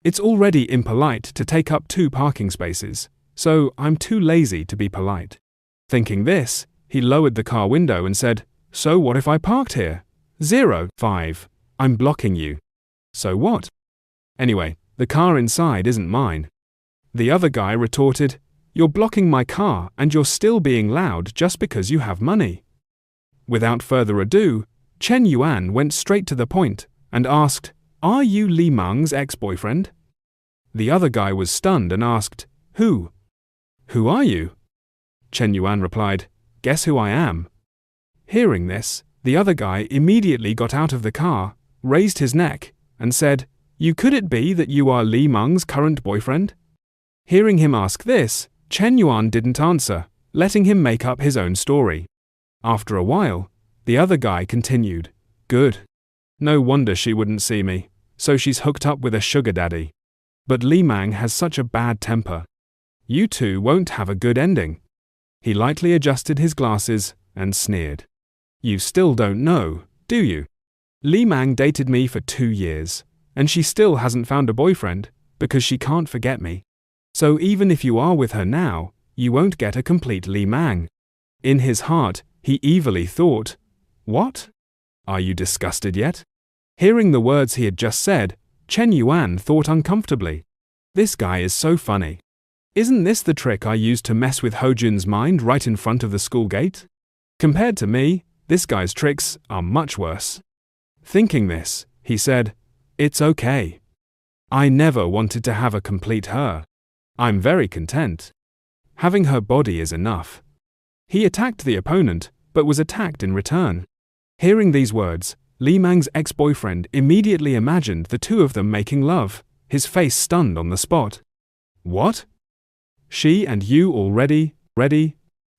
[SPEAKER 2] It's already impolite to take up 2 parking spaces, so I'm too lazy to be polite." Thinking this, he lowered the car window and said, "So what if I parked here? 05. I'm blocking you. So what? Anyway, the car inside isn't mine." The other guy retorted, "You're blocking my car and you're still being loud just because you have money." Without further ado, Chen Yuan went straight to the point and asked, "Are you Li Meng's ex-boyfriend?" The other guy was stunned and asked, "Who? Who are you?" Chen Yuan replied, "Guess who I am." Hearing this, the other guy immediately got out of the car, raised his neck, and said, Could it be that you are Li Meng's current boyfriend?" Hearing him ask this, Chen Yuan didn't answer, letting him make up his own story. After a while, the other guy continued, "Good. No wonder she wouldn't see me, so she's hooked up with a sugar daddy. But Li Meng has such a bad temper. You two won't have a good ending." He lightly adjusted his glasses and sneered. "You still don't know, do you? Li Meng dated me for 2 years, and she still hasn't found a boyfriend because she can't forget me. So even if you are with her now, you won't get a complete Li Meng." In his heart, he evilly thought, "What? Are you disgusted yet?" Hearing the words he had just said, Chen Yuan thought uncomfortably. This guy is so funny. Isn't this the trick I used to mess with Hojun's mind right in front of the school gate? Compared to me, this guy's tricks are much worse. Thinking this, he said, "It's okay. I never wanted to have a complete her. I'm very content. Having her body is enough." He attacked the opponent, but was attacked in return. Hearing these words, Li Meng's ex-boyfriend immediately imagined the two of them making love, his face stunned on the spot. "What? She and you already ready?"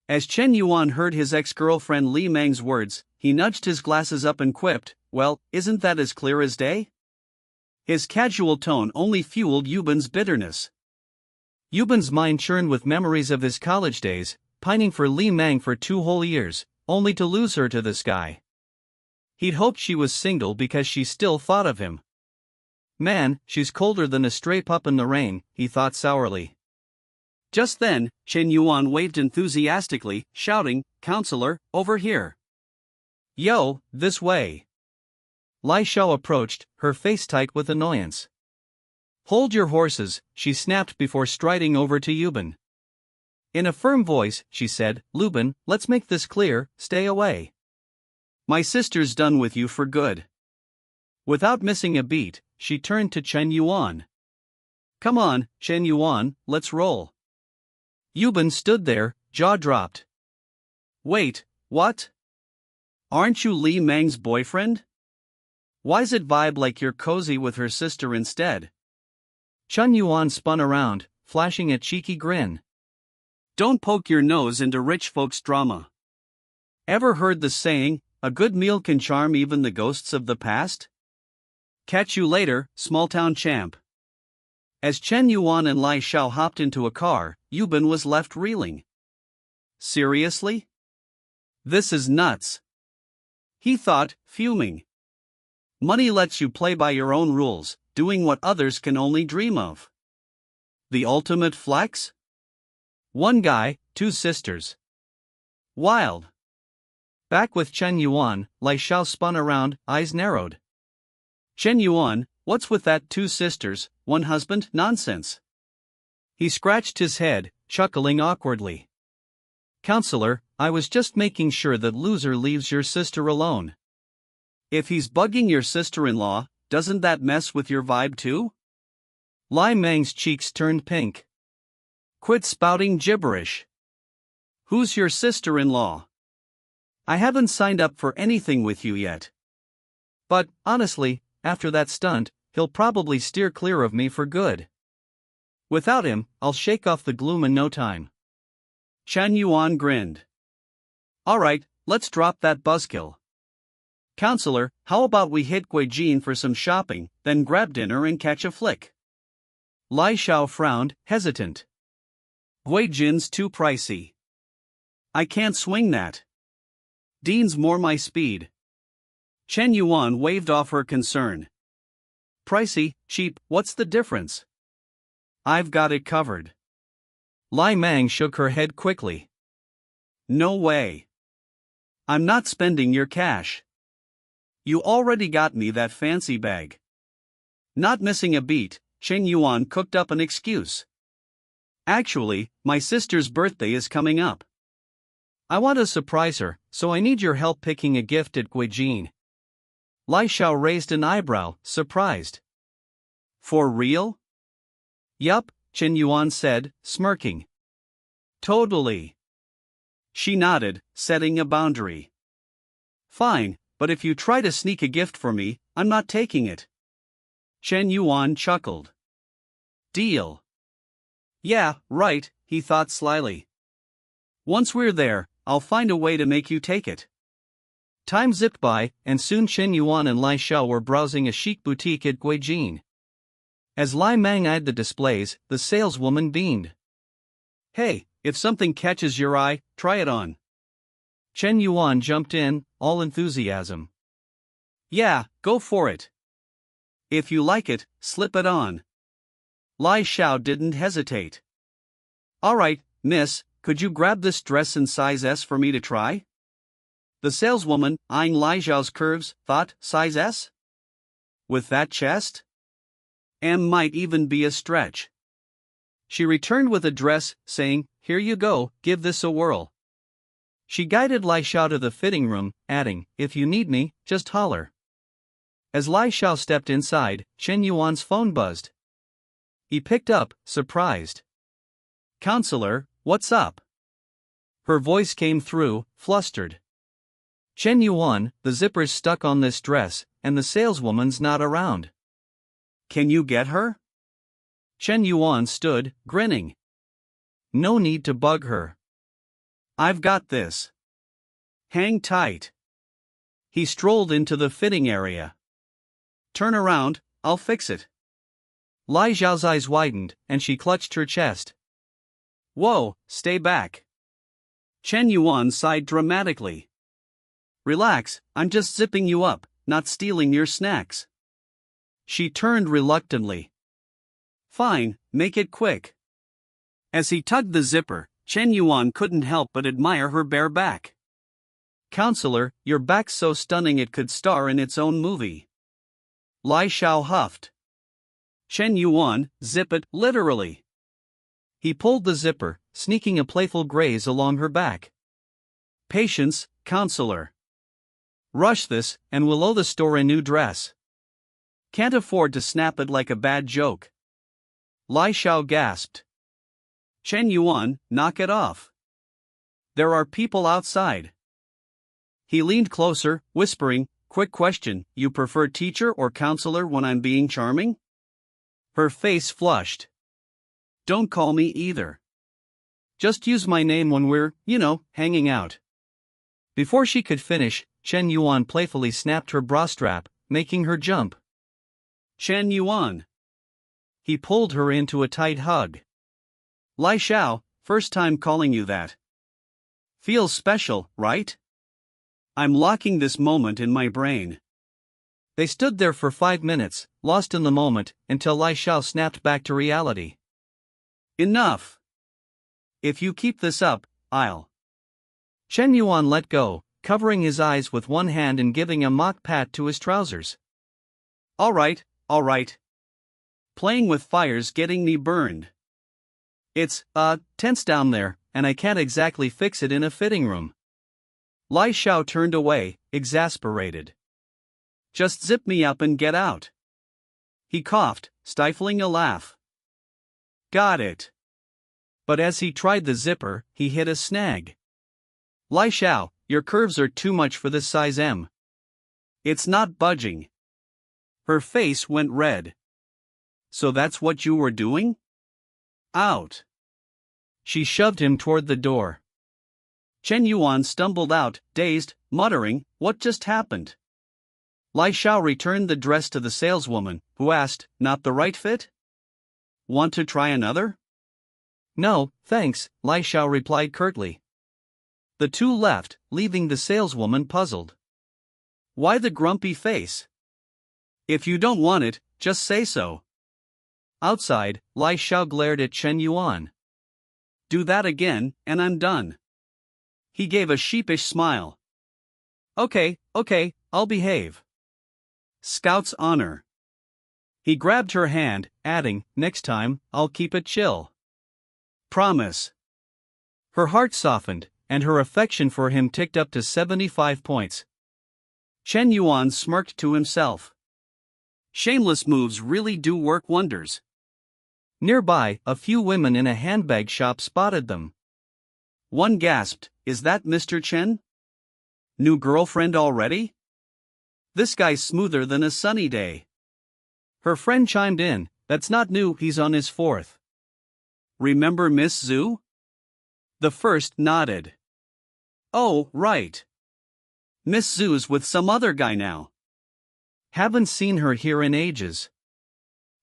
[SPEAKER 5] As Chen Yuan heard his ex-girlfriend Li Meng's words, he nudged his glasses up and quipped, "Well, isn't that as clear as day?" His casual tone only fueled Yuban's bitterness. Yuban's mind churned with memories of his college days, pining for Li Meng for 2 whole years, only to lose her to this guy. He'd hoped she was single because she still thought of him. Man, she's colder than a stray pup in the rain, he thought sourly. Just then, Chen Yuan waved enthusiastically, shouting, "Counselor, over here. Yo, this way." Lai Xiao approached, her face tight with annoyance. "Hold your horses," she snapped before striding over to Yuban. In a firm voice, she said, "Lubin, let's make this clear, stay away. My sister's done with you for good." Without missing a beat, she turned to Chen Yuan. "Come on, Chen Yuan, let's roll." Yuban stood there, jaw dropped. "Wait, what? Aren't you Li Meng's boyfriend? Why's it vibe like you're cozy with her sister instead?" Chen Yuan spun around, flashing a cheeky grin. "Don't poke your nose into rich folks' drama. Ever heard the saying, a good meal can charm even the ghosts of the past? Catch you later, small-town champ." As Chen Yuan and Lai Xiao hopped into a car, Yuban was left reeling. Seriously? This is nuts. He thought, fuming. Money lets you play by your own rules, doing what others can only dream of. The ultimate flex? One guy, 2 sisters. Wild. Back with Chen Yuan, Lai Xiao spun around, eyes narrowed. "Chen Yuan, what's with that 2 sisters, 1 husband nonsense?" He scratched his head, chuckling awkwardly. "Counselor, I was just making sure that loser leaves your sister alone. If he's bugging your sister-in-law, doesn't that mess with your vibe too?" Lai Meng's cheeks turned pink. "Quit spouting gibberish. Who's your sister-in-law? I haven't signed up for anything with you yet. But, honestly, after that stunt, he'll probably steer clear of me for good. Without him, I'll shake off the gloom in no time." Chen Yuan grinned. "Alright, let's drop that buzzkill. Counselor, how about we hit Guijin for some shopping, then grab dinner and catch a flick?" Lai Xiao frowned, hesitant. "Guijin's too pricey. I can't swing that. Dean's more my speed." Chen Yuan waved off her concern. "Pricey, cheap, what's the difference? I've got it covered." Lai Meng shook her head quickly. "No way. I'm not spending your cash. You already got me that fancy bag." Not missing a beat, Chen Yuan cooked up an excuse. "Actually, my sister's birthday is coming up. I want to surprise her, so I need your help picking a gift at Guijin. Lai Xiao raised an eyebrow, surprised. For real? Yup, Shen Yuan said, smirking. Totally. She nodded, setting a boundary. Fine, but if you try to sneak a gift for me, I'm not taking it. Shen Yuan chuckled. Deal. Yeah, right, he thought slyly. Once we're there, I'll find a way to make you take it. Time zipped by, and soon Shen Yuan and Lai Xiao were browsing a chic boutique at Guijin. As Lai Mang eyed the displays, the saleswoman beamed. Hey, if something catches your eye, try it on. Shen Yuan jumped in, all enthusiasm. Yeah, go for it. If you like it, slip it on. Lai Xiao didn't hesitate. Alright, miss, could you grab this dress in size S for me to try? The saleswoman, eyeing Lai Xiao's curves, thought, size S? With that chest? M might even be a stretch. She returned with a dress, saying, here you go, give this a whirl. She guided Lai Xiao to the fitting room, adding, if you need me, just holler. As Lai Xiao stepped inside, Shen Yuan's phone buzzed. He picked up, surprised. Counselor, what's up? Her voice came through, flustered. Shen Yuan, the zipper's stuck on this dress, and the saleswoman's not around. Can you get her? Shen Yuan stood, grinning. No need to bug her. I've got this. Hang tight. He strolled into the fitting area. Turn around, I'll fix it. Lai Xiao's eyes widened, and she clutched her chest. Whoa, stay back. Shen Yuan sighed dramatically. Relax, I'm just zipping you up, not stealing your snacks. She turned reluctantly. Fine, make it quick. As he tugged the zipper, Shen Yuan couldn't help but admire her bare back. Counselor, your back's so stunning it could star in its own movie. Lai Xiao huffed. Shen Yuan, zip it, literally. He pulled the zipper, sneaking a playful graze along her back. Patience, counselor. Rush this, and we'll owe the store a new dress. Can't afford to snap it like a bad joke. Lai Xiao gasped. Shen Yuan, knock it off. There are people outside. He leaned closer, whispering, quick question, you prefer teacher or counselor when I'm being charming? Her face flushed. Don't call me either. Just use my name when we're, hanging out. Before she could finish, Shen Yuan playfully snapped her bra strap, making her jump. Shen Yuan. He pulled her into a tight hug. Lai Xiao, first time calling you that. Feels special, right? I'm locking this moment in my brain. They stood there for 5 minutes, lost in the moment, until Lai Xiao snapped back to reality. Enough. If you keep this up, I'll. Shen Yuan let go, covering his eyes with one hand and giving a mock pat to his trousers. All right. Playing with fire's getting me burned. It's, tense down there, and I can't exactly fix it in a fitting room. Lai Xiao turned away, exasperated. Just zip me up and get out. He coughed, stifling a laugh. Got it. But as he tried the zipper, he hit a snag. Lai Xiao, your curves are too much for this size M. It's not budging. Her face went red. So that's what you were doing? Out. She shoved him toward the door. Shen Yuan stumbled out, dazed, muttering, what just happened? Lai Xiao returned the dress to the saleswoman, who asked, not the right fit? Want to try another? No, thanks, Lai Xiao replied curtly. The two left, leaving the saleswoman puzzled. Why the grumpy face? If you don't want it, just say so. Outside, Lai Xiao glared at Shen Yuan. Do that again, and I'm done. He gave a sheepish smile. Okay, I'll behave. Scout's honor. He grabbed her hand, adding, next time, I'll keep it chill. Promise. Her heart softened, and her affection for him ticked up to 75 points. Shen Yuan smirked to himself. Shameless moves really do work wonders. Nearby, a few women in a handbag shop spotted them. One gasped, "Is that Mr. Chen? New girlfriend already? This guy's smoother than a sunny day." Her friend chimed in, "That's not new, he's on his fourth." "Remember Miss Zhu?" The first nodded. "Oh, right. Miss Zhu's with some other guy now. Haven't seen her here in ages."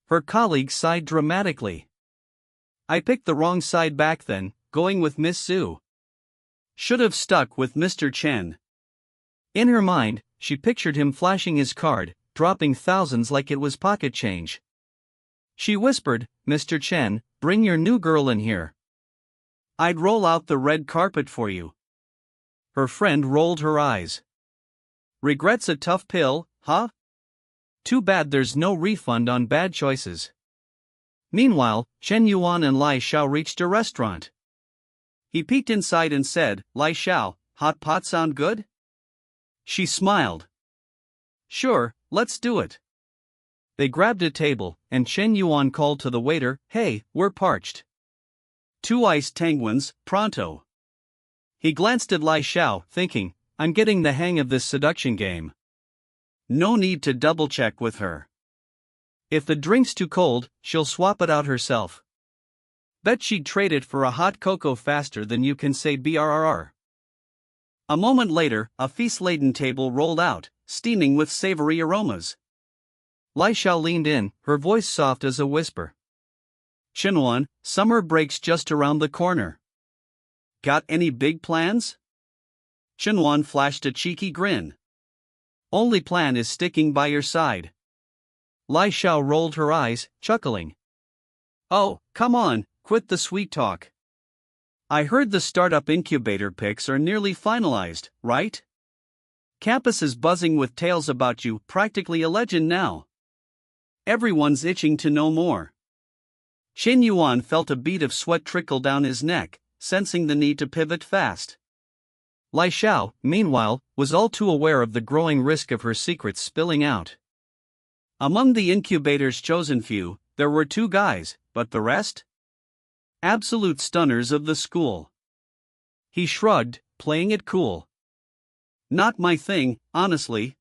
[SPEAKER 5] Her colleague sighed dramatically. "I picked the wrong side back then, going with Miss Zhu. Should have stuck with Mr. Chen." In her mind, she pictured him flashing his card, dropping thousands like it was pocket change. She whispered, "Mr. Chen, bring your new girl in here. I'd roll out the red carpet for you." Her friend rolled her eyes. "Regret's a tough pill, huh? Too bad there's no refund on bad choices." Meanwhile, Shen Yuan and Lai Xiao reached a restaurant. He peeked inside and said, "Lai Xiao, hot pot sound good?" She smiled. "Sure, let's do it." They grabbed a table, and Shen Yuan called to the waiter, "Hey, we're parched. 2 iced tanguans, pronto." He glanced at Lai Xiao, thinking, "I'm getting the hang of this seduction game. No need to double-check with her. If the drink's too cold, she'll swap it out herself. Bet she'd trade it for a hot cocoa faster than you can say BRRR." A moment later, a feast-laden table rolled out, steaming with savory aromas. Lai Xiao leaned in, her voice soft as a whisper. "Shen Yuan, summer break's just around the corner. Got any big plans?" Shen Yuan flashed a cheeky grin. "Only plan is sticking by your side." Lai Xiao rolled her eyes, chuckling. "Oh, come on, quit the sweet talk. I heard the startup incubator picks are nearly finalized, right? Campus is buzzing with tales about you, practically a legend now. Everyone's itching to know more." Shen Yuan felt a bead of sweat trickle down his neck, sensing the need to pivot fast. Lai Xiao, meanwhile, was all too aware of the growing risk of her secrets spilling out. Among the incubator's chosen few, there were 2 guys, but the rest? Absolute stunners of the school. He shrugged, playing it cool. "Not my thing, honestly.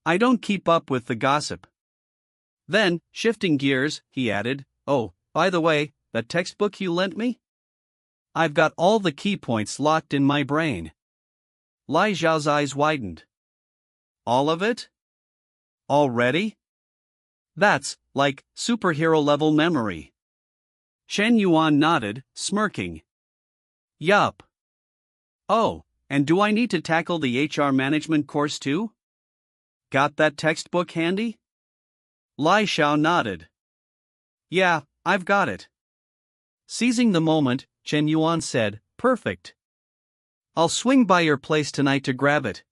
[SPEAKER 5] I don't keep up with the gossip." Then, shifting gears, he added, "Oh, by the way, that textbook you lent me? I've got all the key points locked in my brain." Lai Xiao's eyes widened. "All of it? Already? That's, like, superhero-level memory." Shen Yuan nodded, smirking. "Yup. Oh, and do I need to tackle the HR management course too? Got that textbook handy?" Lai Xiao nodded. "Yeah, I've got it." Seizing the moment, Shen Yuan said, "Perfect. I'll swing by your place tonight to grab it."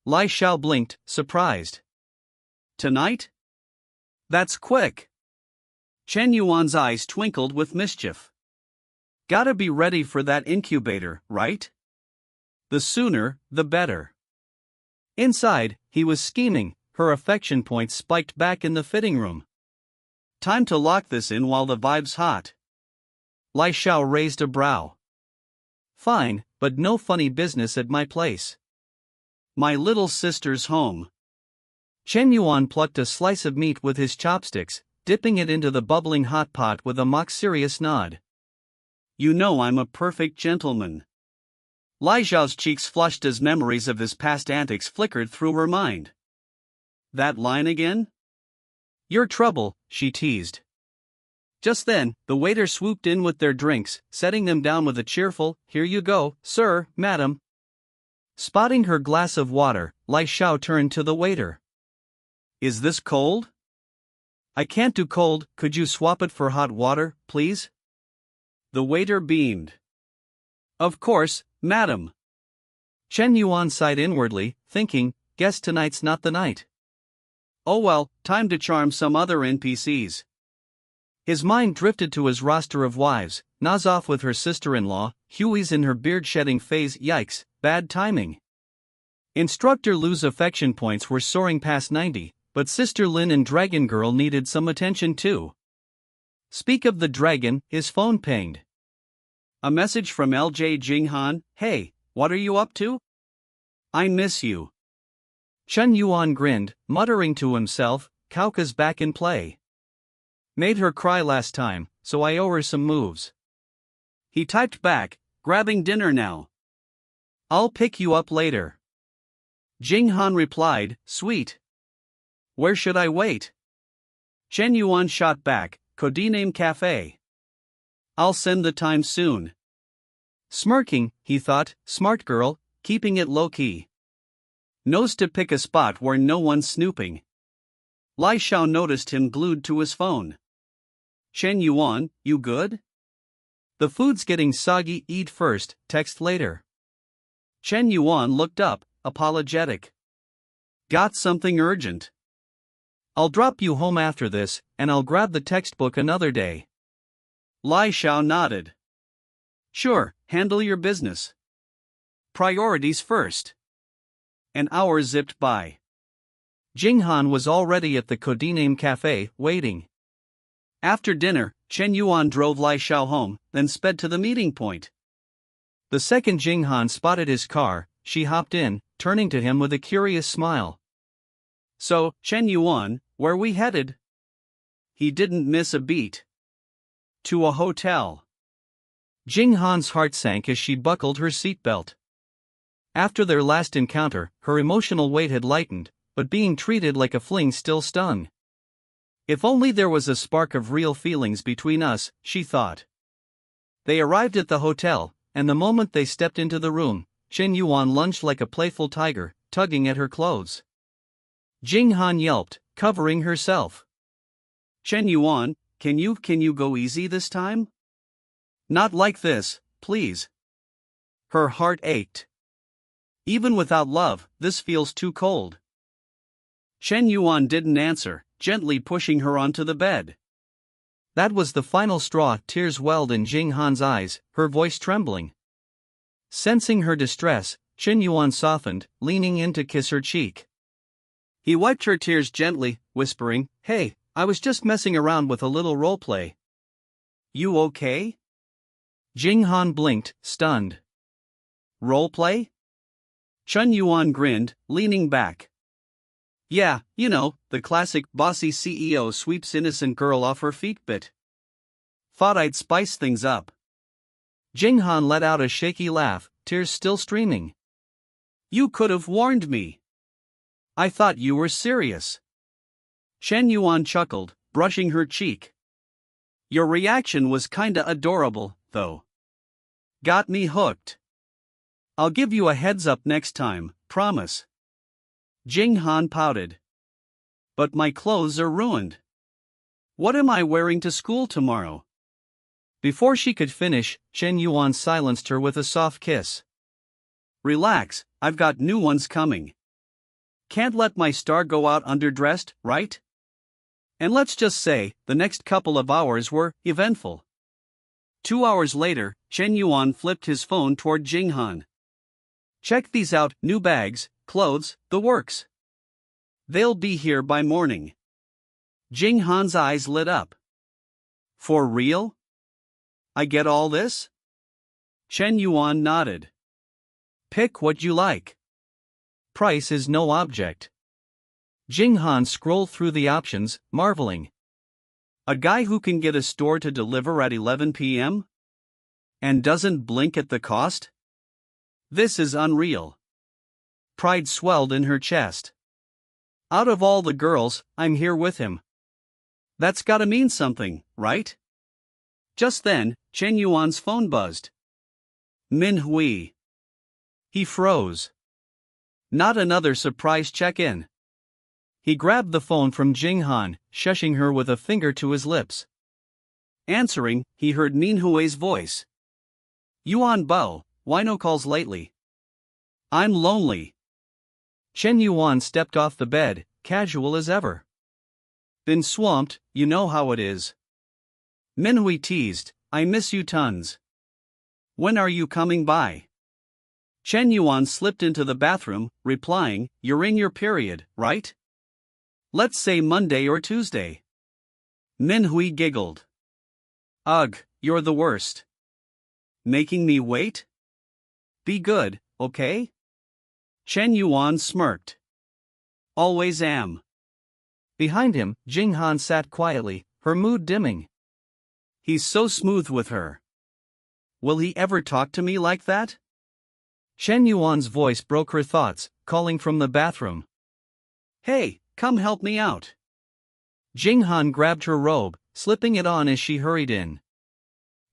[SPEAKER 5] Lai Xiao blinked, surprised. "Tonight? That's quick." Shen Yuan's eyes twinkled with mischief. "Gotta be ready for that incubator, right? The sooner, the better." Inside, he was scheming, her affection points spiked back in the fitting room. "Time to lock this in while the vibe's hot." Lai Xiao raised a brow. "Fine, but no funny business at my place. My little sister's home." Shen Yuan plucked a slice of meat with his chopsticks, dipping it into the bubbling hot pot with a mock-serious nod. "You know I'm a perfect gentleman." Lai Xiao's cheeks flushed as memories of his past antics flickered through her mind. "That line again?" "Your trouble," she teased. Just then, the waiter swooped in with their drinks, setting them down with a cheerful, "Here you go, sir, madam." Spotting her glass of water, Lai Xiao turned to the waiter. "Is this cold?" "I can't do cold, could you swap it for hot water, please?" The waiter beamed. "Of course, madam." Shen Yuan sighed inwardly, thinking, "Guess tonight's not the night. Oh well, time to charm some other NPCs." His mind drifted to his roster of wives. Na's off with her sister-in-law, Huey's in her beard-shedding phase, yikes, bad timing. Instructor Lu's affection points were soaring past 90, but Sister Lin and Dragon Girl needed some attention too. Speak of the dragon, his phone pinged. A message from LJ Jinghan. Hey, what are you up to? I miss you. Shen Yuan grinned, muttering to himself, Kauka's back in play. Made her cry last time, so I owe her some moves. He typed back, grabbing dinner now. I'll pick you up later. Jinghan replied, sweet. Where should I wait? Shen Yuan shot back, codename Cafe. I'll send the time soon. Smirking, he thought, smart girl, keeping it low-key. Knows to pick a spot where no one's snooping. Lai Xiao noticed him glued to his phone. Shen Yuan, you good? The food's getting soggy, eat first, text later. Shen Yuan looked up, apologetic. Got something urgent. I'll drop you home after this, and I'll grab the textbook another day. Lai Xiao nodded. Sure, handle your business. Priorities first. An hour zipped by. Jinghan was already at the codename cafe, waiting. After dinner, Shen Yuan drove Lai Xiao home, then sped to the meeting point. The second Jinghan spotted his car, she hopped in, turning to him with a curious smile. So, Shen Yuan, where we headed? He didn't miss a beat. To a hotel. Jinghan's heart sank as she buckled her seatbelt. After their last encounter, her emotional weight had lightened, but being treated like a fling still stung. If only there was a spark of real feelings between us, she thought. They arrived at the hotel, and the moment they stepped into the room, Shen Yuan lunged like a playful tiger, tugging at her clothes. Jinghan yelped, covering herself. Shen Yuan, can you go easy this time? Not like this, please. Her heart ached. Even without love, this feels too cold. Shen Yuan didn't answer, gently pushing her onto the bed. That was the final straw. Tears welled in Jinghan's eyes, her voice trembling. Sensing her distress, Shen Yuan softened, leaning in to kiss her cheek. He wiped her tears gently, whispering, Hey, I was just messing around with a little roleplay. You okay? Jinghan blinked, stunned. Roleplay? Shen Yuan grinned, leaning back. Yeah, you know, the classic bossy CEO sweeps innocent girl off her feet bit. Thought I'd spice things up. Jinghan let out a shaky laugh, tears still streaming. You could have warned me. I thought you were serious. Shen Yuan chuckled, brushing her cheek. Your reaction was kinda adorable, though. Got me hooked. I'll give you a heads up next time, promise. Jinghan pouted. But my clothes are ruined. What am I wearing to school tomorrow? Before she could finish, Shen Yuan silenced her with a soft kiss. Relax, I've got new ones coming. Can't let my star go out underdressed, right? And let's just say, the next couple of hours were eventful. 2 hours later, Shen Yuan flipped his phone toward Jinghan. Check these out, new bags, clothes, the works. They'll be here by morning. Jinghan's eyes lit up. For real? I get all this? Shen Yuan nodded. Pick what you like. Price is no object. Jinghan scrolled through the options, marveling. A guy who can get a store to deliver at 11 p.m.? And doesn't blink at the cost? This is unreal. Pride swelled in her chest. Out of all the girls, I'm here with him. That's gotta mean something, right? Just then, Shen Yuan's phone buzzed. Manhwa. He froze. Not another surprise check-in. He grabbed the phone from Jinghan, shushing her with a finger to his lips. Answering, he heard Minhui's voice. Yuan Bao, why no calls lately? I'm lonely. Shen Yuan stepped off the bed, casual as ever. Been swamped, you know how it is. Minhui teased, I miss you tons. When are you coming by? Shen Yuan slipped into the bathroom, replying, "You're in your period, right? Let's say Monday or Tuesday." Minhui giggled. "Ugh, you're the worst. Making me wait? Be good, okay?" Shen Yuan smirked. "Always am." Behind him, Jing Han sat quietly, her mood dimming. "He's so smooth with her. Will he ever talk to me like that?" Shen Yuan's voice broke her thoughts, calling from the bathroom. "Hey, come help me out." Jing Han grabbed her robe, slipping it on as she hurried in.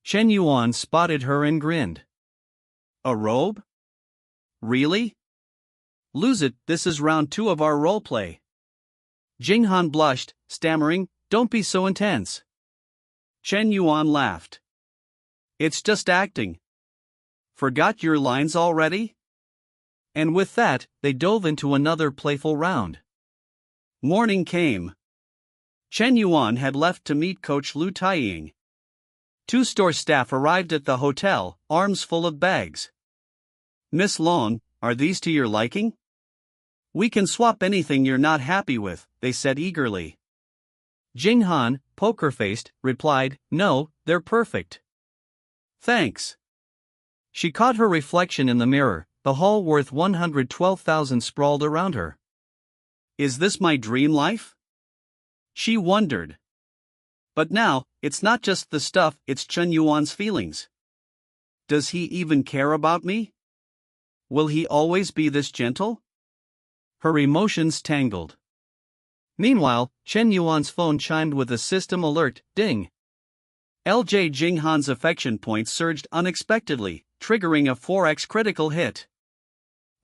[SPEAKER 5] Shen Yuan spotted her and grinned. "A robe? Really? Lose it, this is round 2 of our roleplay." Jing Han blushed, stammering, "Don't be so intense." Shen Yuan laughed. "It's just acting. Forgot your lines already?" And with that, they dove into another playful round. Morning came. Shen Yuan had left to meet Coach Lu Taiying. 2 store staff arrived at the hotel, arms full of bags. "Miss Long, are these to your liking? We can swap anything you're not happy with," they said eagerly. Jing Han, poker-faced, replied, "No, they're perfect. Thanks." She caught her reflection in the mirror, the hall worth 112,000 sprawled around her. "Is this my dream life?" she wondered. But now, it's not just the stuff, it's Chen Yuan's feelings. Does he even care about me? Will he always be this gentle? Her emotions tangled. Meanwhile, Chen Yuan's phone chimed with a system alert, ding. LJ Jing Han's affection points surged unexpectedly, triggering a 4x critical hit.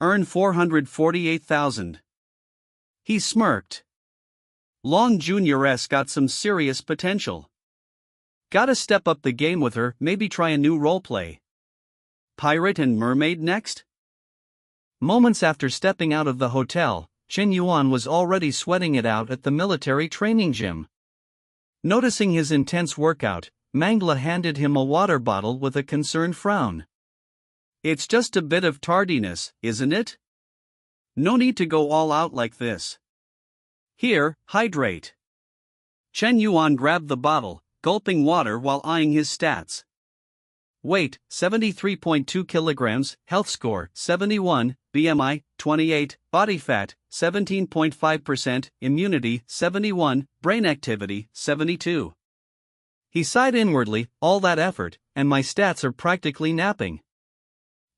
[SPEAKER 5] Earn 448,000. He smirked. Long Jr.'s got some serious potential. Gotta step up the game with her, maybe try a new roleplay. Pirate and mermaid next? Moments after stepping out of the hotel, Chen Yuan was already sweating it out at the military training gym. Noticing his intense workout, Mangla handed him a water bottle with a concerned frown. "It's just a bit of tardiness, isn't it? No need to go all out like this. Here, hydrate." Chen Yuan grabbed the bottle, gulping water while eyeing his stats. Weight, 73.2 kilograms, health score, 71, BMI, 28, body fat, 17.5%, immunity, 71, brain activity, 72. He sighed inwardly, all that effort, and my stats are practically napping.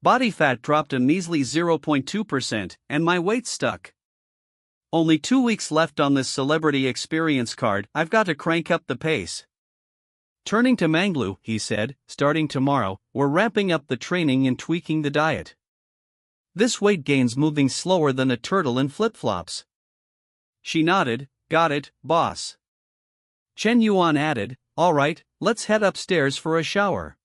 [SPEAKER 5] Body fat dropped a measly 0.2%, and my weight stuck. Only 2 weeks left on this celebrity experience card, I've got to crank up the pace. Turning to Manglu, he said, "Starting tomorrow, we're ramping up the training and tweaking the diet. This weight gain's moving slower than a turtle in flip-flops." She nodded, "Got it, boss." Chen Yuan added, "All right, let's head upstairs for a shower."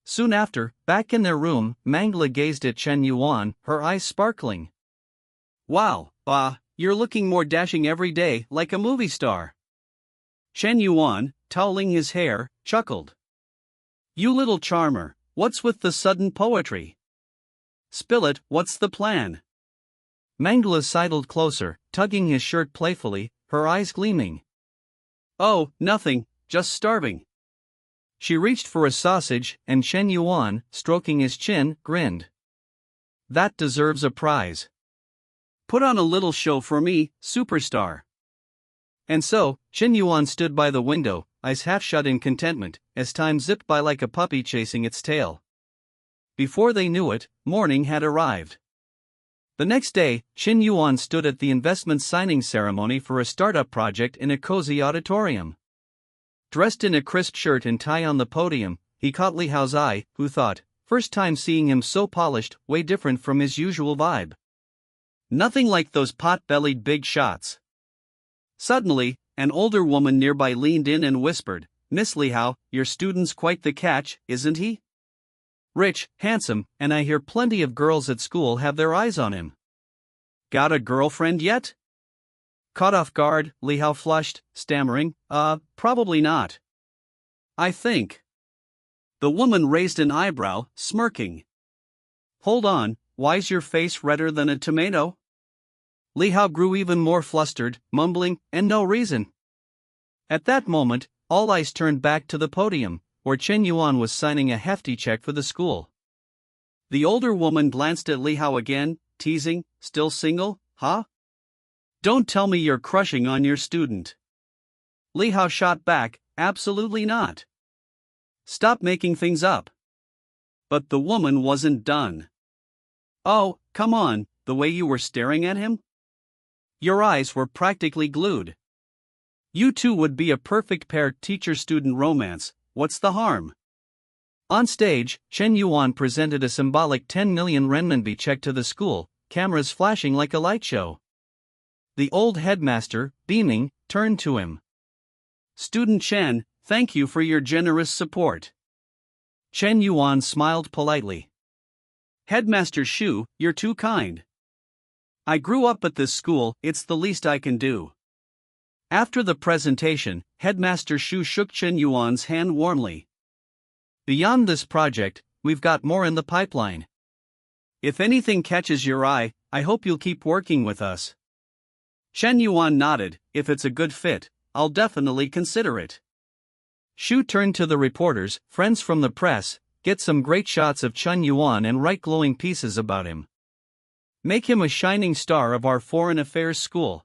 [SPEAKER 5] Soon after, back in their room, Mangla gazed at Chen Yuan, her eyes sparkling. "Wow, you're looking more dashing every day, like a movie star." Chen Yuan, toweling his hair, chuckled. "You little charmer, what's with the sudden poetry? Spill it, what's the plan?" Mangla sidled closer, tugging his shirt playfully, her eyes gleaming. "Oh, nothing, just starving." She reached for a sausage, and Chen Yuan, stroking his chin, grinned. "That deserves a prize. Put on a little show for me, superstar." And so, Chen Yuan stood by the window, eyes half shut in contentment, as time zipped by like a puppy chasing its tail. Before they knew it, morning had arrived. The next day, Chen Yuan stood at the investment signing ceremony for a startup project in a cozy auditorium. Dressed in a crisp shirt and tie on the podium, he caught Li Hao's eye, who thought, first time seeing him so polished, way different from his usual vibe. Nothing like those pot-bellied big shots. Suddenly, an older woman nearby leaned in and whispered, "Miss Li Hao, your student's quite the catch, isn't he? Rich, handsome, and I hear plenty of girls at school have their eyes on him. Got a girlfriend yet?" Caught off guard, Li Hao flushed, stammering, probably not. I think." The woman raised an eyebrow, smirking. hold on, why's your face redder than a tomato? Li Hao grew even more flustered, mumbling, and no reason. At that moment, all eyes turned back to the podium, where Shen Yuan was signing a hefty check for the school. The older woman glanced at Li Hao again, teasing, still single, huh? Don't tell me you're crushing on your student. Li Hao shot back, absolutely not. Stop making things up. But the woman wasn't done. Oh, come on, the way you were staring at him? Your eyes were practically glued. You two would be a perfect pair. Teacher-student romance, what's the harm? On stage, Shen Yuan presented a symbolic 10 million renminbi check to the school, cameras flashing like a light show. The old headmaster, beaming, turned to him. Student Chen, thank you for your generous support. Shen Yuan smiled politely. Headmaster Shu, you're too kind. I grew up at this school, it's the least I can do. After the presentation, Headmaster Shu shook Shen Yuan's hand warmly. Beyond this project, we've got more in the pipeline. If anything catches your eye, I hope you'll keep working with us. Shen Yuan nodded. If it's a good fit, I'll definitely consider it. Shu turned to the reporters, friends from the press, get some great shots of Shen Yuan and write glowing pieces about him. Make him a shining star of our foreign affairs school.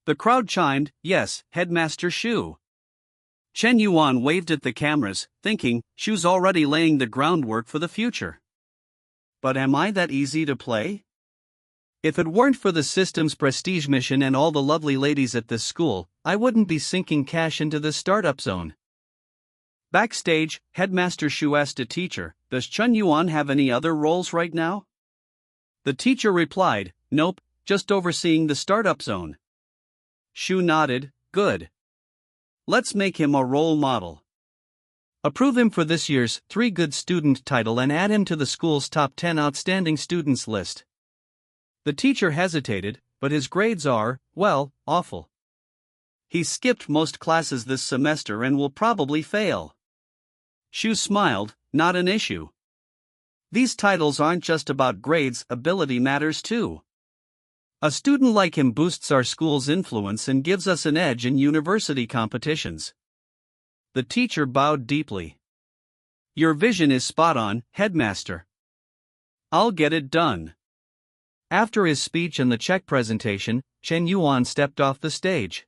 [SPEAKER 5] The crowd chimed, yes, Headmaster Shu. Shen Yuan waved at the cameras, thinking, Shu's already laying the groundwork for the future. But am I that easy to play? If it weren't for the system's prestige mission and all the lovely ladies at this school, I wouldn't be sinking cash into this startup zone. Backstage, Headmaster Shu asked a teacher, does Shen Yuan have any other roles right now? The teacher replied, nope, just overseeing the startup zone. Shu nodded, good. Let's make him a role model. Approve him for this year's 3 Good Student title and add him to the school's top 10 outstanding students list. The teacher hesitated, but his grades are, well, awful. He skipped most classes this semester and will probably fail. Shu smiled, not an issue. These titles aren't just about grades, ability matters too. A student like him boosts our school's influence and gives us an edge in university competitions. The teacher bowed deeply. Your vision is spot on, Headmaster. I'll get it done. After his speech and the check presentation, Shen Yuan stepped off the stage.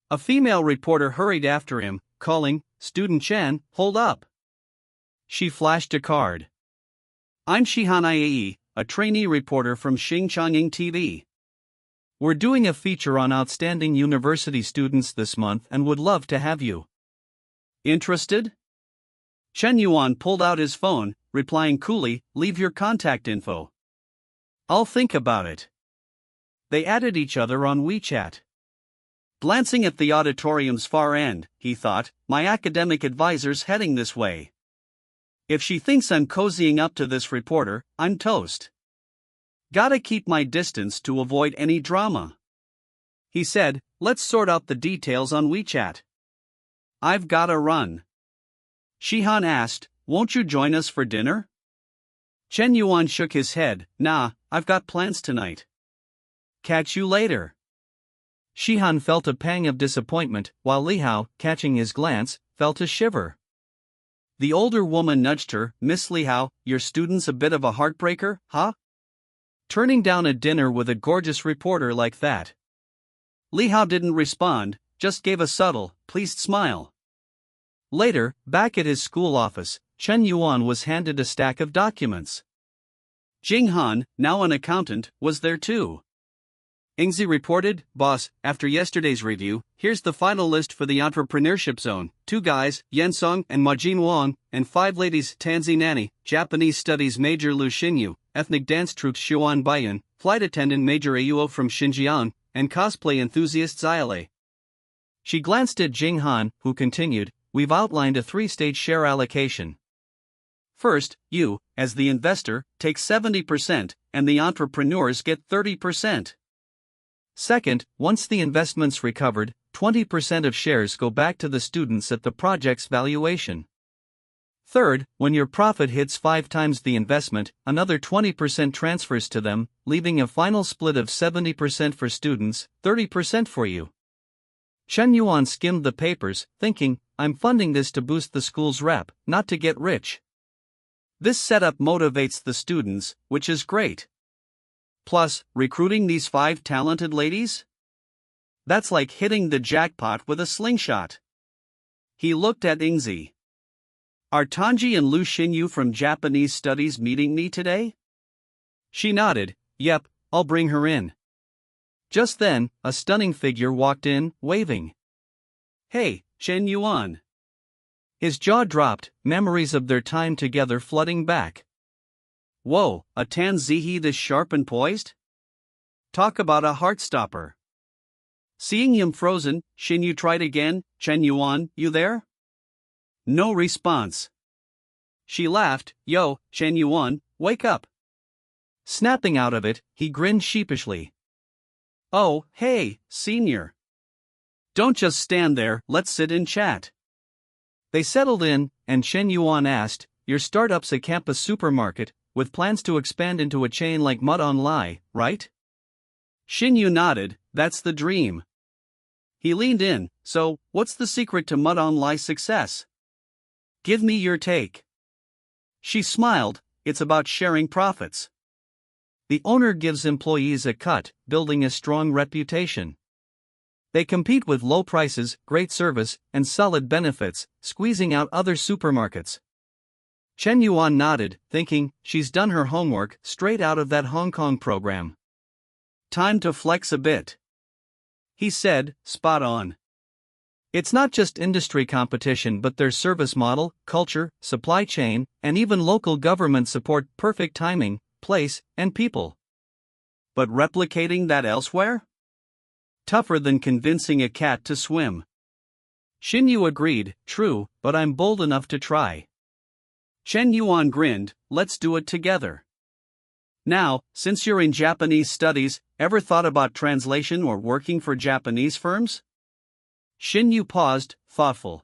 [SPEAKER 5] A female reporter hurried after him, calling, Student Chen, hold up. She flashed a card. I'm Shihan Iae, a trainee reporter from Xinjiang TV. We're doing a feature on outstanding university students this month and would love to have you. Interested? Shen Yuan pulled out his phone, replying coolly, leave your contact info. I'll think about it. They added each other on WeChat. Glancing at the auditorium's far end, he thought, my academic advisor's heading this way. If she thinks I'm cozying up to this reporter, I'm toast. Gotta keep my distance to avoid any drama. He said, let's sort out the details on WeChat. I've gotta run. Shihan asked, won't you join us for dinner? Shen Yuan shook his head, nah, I've got plans tonight. Catch you later. Shihan felt a pang of disappointment, while Li Hao, catching his glance, felt a shiver. The older woman nudged her, Miss Li Hao, your student's a bit of a heartbreaker, huh? Turning down a dinner with a gorgeous reporter like that. Li Hao didn't respond, just gave a subtle, pleased smile. Later, back at his school office, Shen Yuan was handed a stack of documents. Jing Han, now an accountant, was there too. Ingzi reported, boss, after yesterday's review, here's the final list for the entrepreneurship zone. 2 guys, Yensong and Majin Wang, and 5 ladies, Tanzi Nani, Japanese studies major Lu Xinyu, ethnic dance troupe Xuan Baiyun, flight attendant major Ayuo from Xinjiang, and cosplay enthusiast Xiaolei. She glanced at Jing Han, who continued, we've outlined a 3-stage share allocation. First, you, as the investor, take 70%, and the entrepreneurs get 30%. Second, once the investment's recovered, 20% of shares go back to the students at the project's valuation. Third, when your profit hits 5 times the investment, another 20% transfers to them, leaving a final split of 70% for students, 30% for you. Shen Yuan skimmed the papers, thinking, I'm funding this to boost the school's rep, not to get rich. This setup motivates the students, which is great. Plus, recruiting these 5 talented ladies? That's like hitting the jackpot with a slingshot. He looked at Ingzi. Are Tanji and Lu Xinyu from Japanese Studies meeting me today? She nodded. Yep, I'll bring her in. Just then, a stunning figure walked in, waving. Hey, Shen Yuan. His jaw dropped, memories of their time together flooding back. Whoa, a tan zihi this sharp and poised? Talk about a heartstopper. Seeing him frozen, Xinyu tried again. Shen Yuan, you there? No response. She laughed. Yo, Shen Yuan, wake up. Snapping out of it, he grinned sheepishly. Oh, hey, senior. Don't just stand there, let's sit and chat. They settled in, and Shen Yuan asked, your startup's a campus supermarket, with plans to expand into a chain like Mud on Lie, right? Xinyu nodded, that's the dream. He leaned in, so, what's the secret to Mud on Lie's success? Give me your take. She smiled, it's about sharing profits. The owner gives employees a cut, building a strong reputation. They compete with low prices, great service, and solid benefits, squeezing out other supermarkets. Shen Yuan nodded, thinking, she's done her homework straight out of that Hong Kong program. Time to flex a bit. He said, spot on. It's not just industry competition but their service model, culture, supply chain, and even local government support perfect timing, place, and people. But replicating that elsewhere? Tougher than convincing a cat to swim. Xinyu agreed, true, but I'm bold enough to try. Shen Yuan grinned, let's do it together. Now, since you're in Japanese studies, ever thought about translation or working for Japanese firms? Xinyu paused, thoughtful.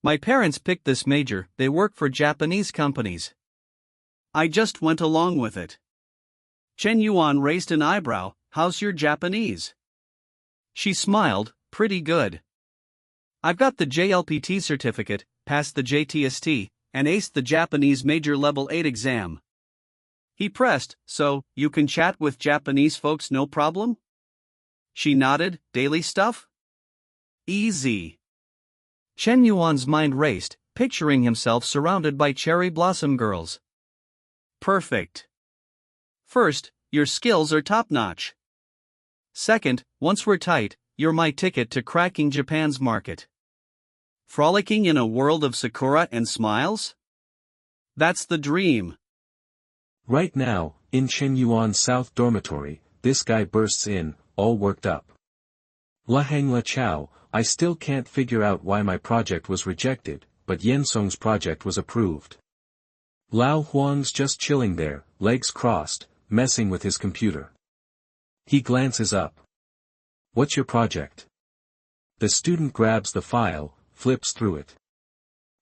[SPEAKER 5] My parents picked this major, they work for Japanese companies. I just went along with it. Shen Yuan raised an eyebrow, how's your Japanese? She smiled, pretty good. I've got the JLPT certificate, passed the JTST, and aced the Japanese Major Level 8 exam. He pressed, so, you can chat with Japanese folks no problem? She nodded, daily stuff? Easy. Shen Yuan's mind raced, picturing himself surrounded by cherry blossom girls. Perfect. First, your skills are top-notch. Second, once we're tight, you're my ticket to cracking Japan's market. Frolicking in a world of sakura and smiles? That's the dream.
[SPEAKER 1] Right now, in Shen Yuan's South Dormitory, this guy bursts in, all worked up. La Hang La Chao, I still can't figure out why my project was rejected, but Yen Song's project was approved. Lao Huang's just chilling there, legs crossed, messing with his computer. He glances up. What's your project? The student grabs the file, flips through it.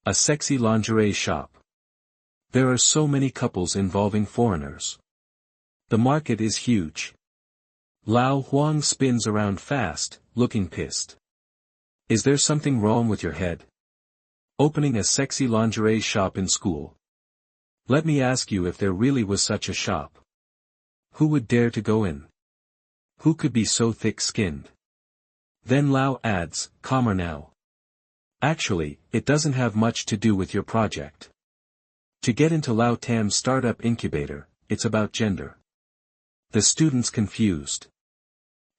[SPEAKER 1] A sexy lingerie shop. There are so many couples involving foreigners. The market is huge. Lao Huang spins around fast, looking pissed. Is there something wrong with your head? Opening a sexy lingerie shop in school. Let me ask you if there really was such a shop. Who would dare to go in? Who could be so thick-skinned? Then Lao adds, calmer now. Actually, it doesn't have much to do with your project. To get into Lao Tam's startup incubator, it's about gender. The student's confused.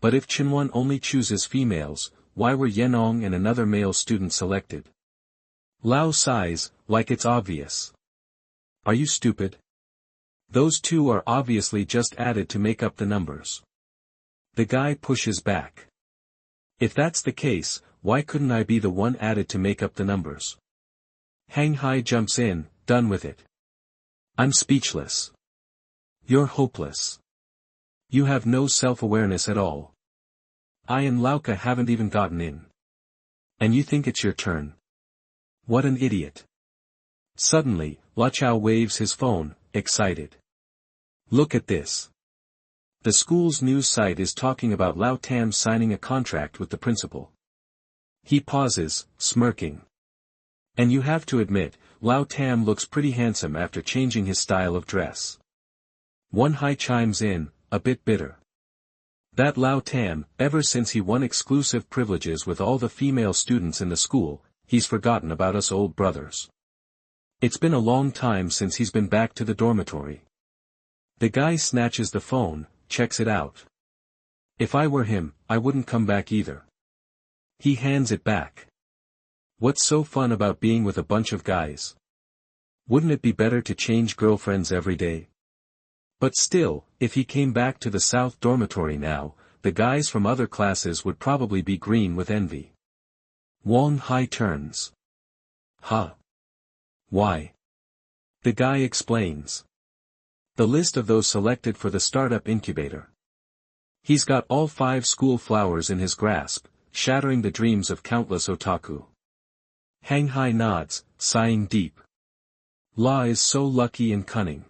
[SPEAKER 1] But if Chinwan only chooses females, why were Yenong and another male student selected? Lao sighs, like it's obvious. Are you stupid? Those two are obviously just added to make up the numbers. The guy pushes back. If that's the case, why couldn't I be the one added to make up the numbers? Hang Hai jumps in, done with it. I'm speechless. You're hopeless. You have no self-awareness at all. I and Lauka haven't even gotten in. And you think it's your turn? What an idiot. Suddenly, La Chao waves his phone, excited. Look at this. The school's news site is talking about Lao Tam signing a contract with the principal. He pauses, smirking. And you have to admit, Lao Tam looks pretty handsome after changing his style of dress. One Hai chimes in, a bit bitter. That Lao Tam, ever since he won exclusive privileges with all the female students in the school, he's forgotten about us old brothers. It's been a long time since he's been back to the dormitory. The guy snatches the phone, checks it out. If I were him, I wouldn't come back either. He hands it back. What's so fun about being with a bunch of guys? Wouldn't it be better to change girlfriends every day? But still, if he came back to the South Dormitory now, the guys from other classes would probably be green with envy. Wang Hai turns. Huh? Why? The guy explains. The list of those selected for the startup incubator. He's got all 5 school flowers in his grasp, shattering the dreams of countless otaku. Hang Hai nods, sighing deep. La is so lucky and cunning.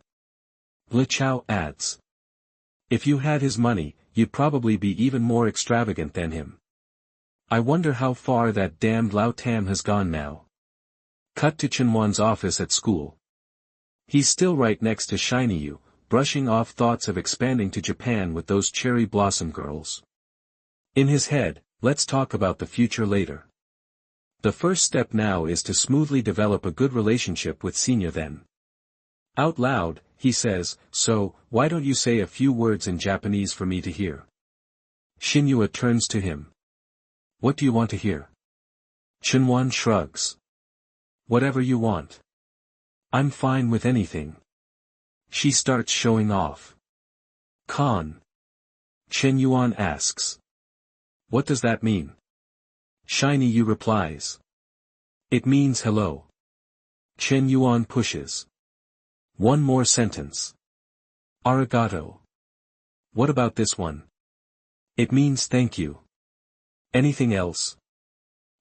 [SPEAKER 1] Le Chao adds. If you had his money, you'd probably be even more extravagant than him. I wonder how far that damned Lao Tam has gone now. Cut to Chen Yuan's office at school. He's still right next to Shiny Yu, brushing off thoughts of expanding to Japan with those cherry blossom girls. In his head, let's talk about the future later. The first step now is to smoothly develop a good relationship with Senior then. Out loud, he says, so, why don't you say a few words in Japanese for me to hear? Shen Yuan turns to him. What do you want to hear? Chen Yuan shrugs. Whatever you want. I'm fine with anything. She starts showing off. Con. Chen Yuan asks. What does that mean? Shiny Yu replies. It means hello. Chen Yuan pushes. One more sentence. Arigato. What about this one? It means thank you. Anything else?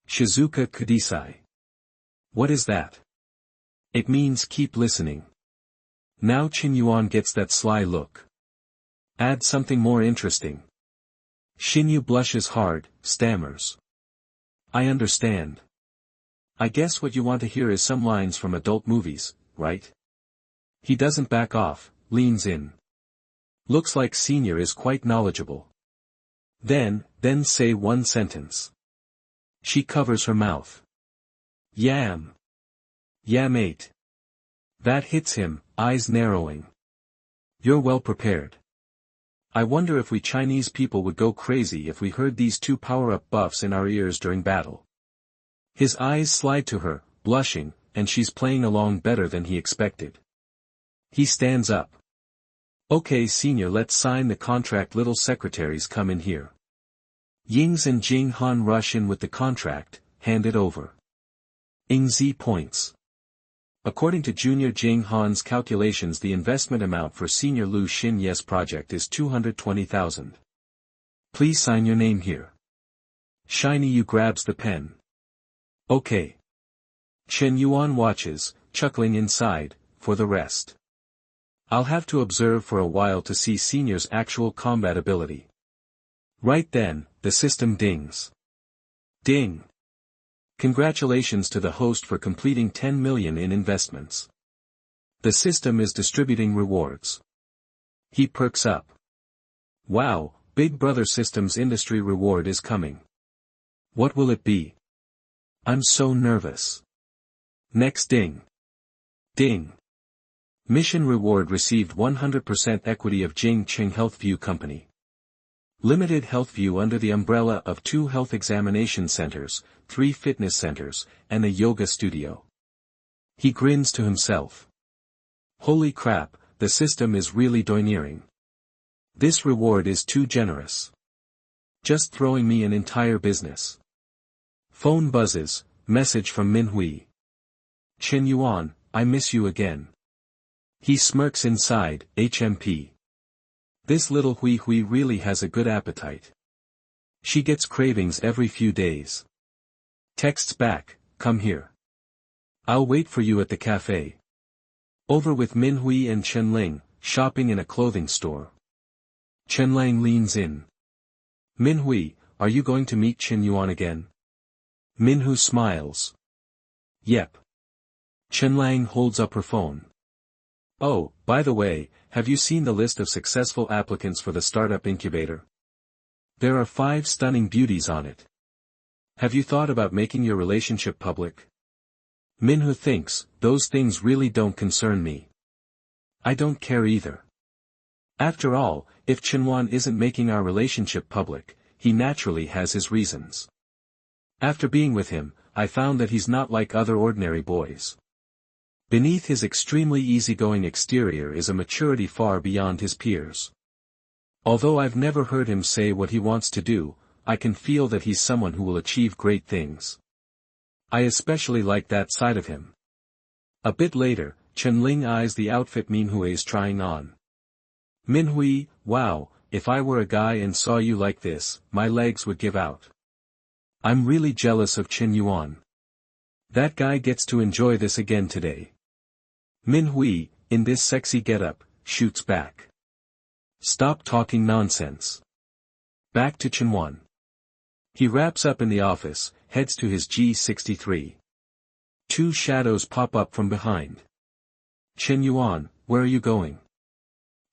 [SPEAKER 1] Shizuka kudasai. What is that? It means keep listening. Now Chen Yuan gets that sly look. Add something more interesting. Shen Yu blushes hard, stammers. I understand. I guess what you want to hear is some lines from adult movies, right? He doesn't back off, leans in. Looks like Senior is quite knowledgeable. Then say one sentence. She covers her mouth. Yam. Yeah mate. That hits him, eyes narrowing. You're well prepared. I wonder if we Chinese people would go crazy if we heard these 2 power-up buffs in our ears during battle. His eyes slide to her, blushing, and she's playing along better than he expected. He stands up. Okay Senior, let's sign the contract. Little secretaries come in here. Yings and Jing Han rush in with the contract, hand it over. Ingzi points. According to Junior Jing Han's calculations, the investment amount for Senior Lu Xin Yes project is 220,000. Please sign your name here. Shiny Yu grabs the pen. Okay. Chen Yuan watches, chuckling inside, for the rest. I'll have to observe for a while to see Senior's actual combat ability. Right then, the system dings. Ding. Congratulations to the host for completing 10 million in investments. The system is distributing rewards. He perks up. Wow, Big Brother Systems industry reward is coming. What will it be? I'm so nervous. Next ding. Ding. Mission reward received 100% equity of Jing Qing Healthview Company Limited. Healthview under the umbrella of 2 health examination centers, 3 fitness centers, and a yoga studio. He grins to himself. Holy crap, the system is really domineering. This reward is too generous. Just throwing me an entire business. Phone buzzes, message from Manhwa. Chen Yuan, I miss you again. He smirks inside, HMP. This little Hui really has a good appetite. She gets cravings every few days. Texts back, come here. I'll wait for you at the cafe. Over with Minhui and Chenling, shopping in a clothing store. Chenlang leans in. Minhui, are you going to meet Shen Yuan again? Minhu smiles. Yep. Chenlang holds up her phone. Oh, by the way, have you seen the list of successful applicants for the startup incubator? There are 5 stunning beauties on it. Have you thought about making your relationship public? Minhu thinks, those things really don't concern me. I don't care either. After all, if Chenwan isn't making our relationship public, he naturally has his reasons. After being with him, I found that he's not like other ordinary boys. Beneath his extremely easygoing exterior is a maturity far beyond his peers. Although I've never heard him say what he wants to do, I can feel that he's someone who will achieve great things. I especially like that side of him. A bit later, Chenling eyes the outfit Minhui is trying on. Minhui, wow, if I were a guy and saw you like this, my legs would give out. I'm really jealous of Chen Yuan. That guy gets to enjoy this again today. Minhui, in this sexy getup, shoots back. Stop talking nonsense. Back to Chenwan. He wraps up in the office, heads to his G63. 2 shadows pop up from behind. Chen Yuan, where are you going?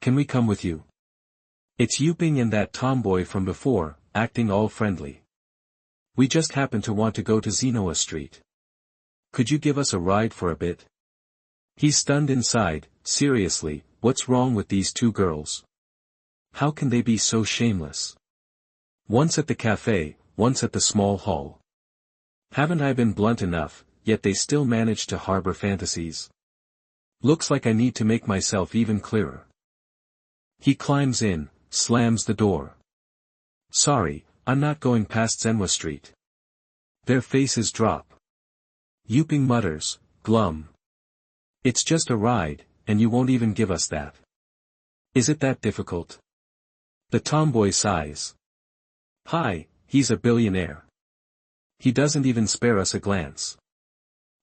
[SPEAKER 1] Can we come with you? It's Yuping and that tomboy from before, acting all friendly. We just happen to want to go to Zenoa Street. Could you give us a ride for a bit? He's stunned inside. Seriously, what's wrong with these 2 girls? How can they be so shameless? Once at the cafe, once at the small hall. Haven't I been blunt enough, yet they still manage to harbor fantasies? Looks like I need to make myself even clearer. He climbs in, slams the door. Sorry, I'm not going past Zenwa Street. Their faces drop. Yuping mutters, glum. It's just a ride, and you won't even give us that. Is it that difficult? The tomboy sighs. Hi, he's a billionaire. He doesn't even spare us a glance.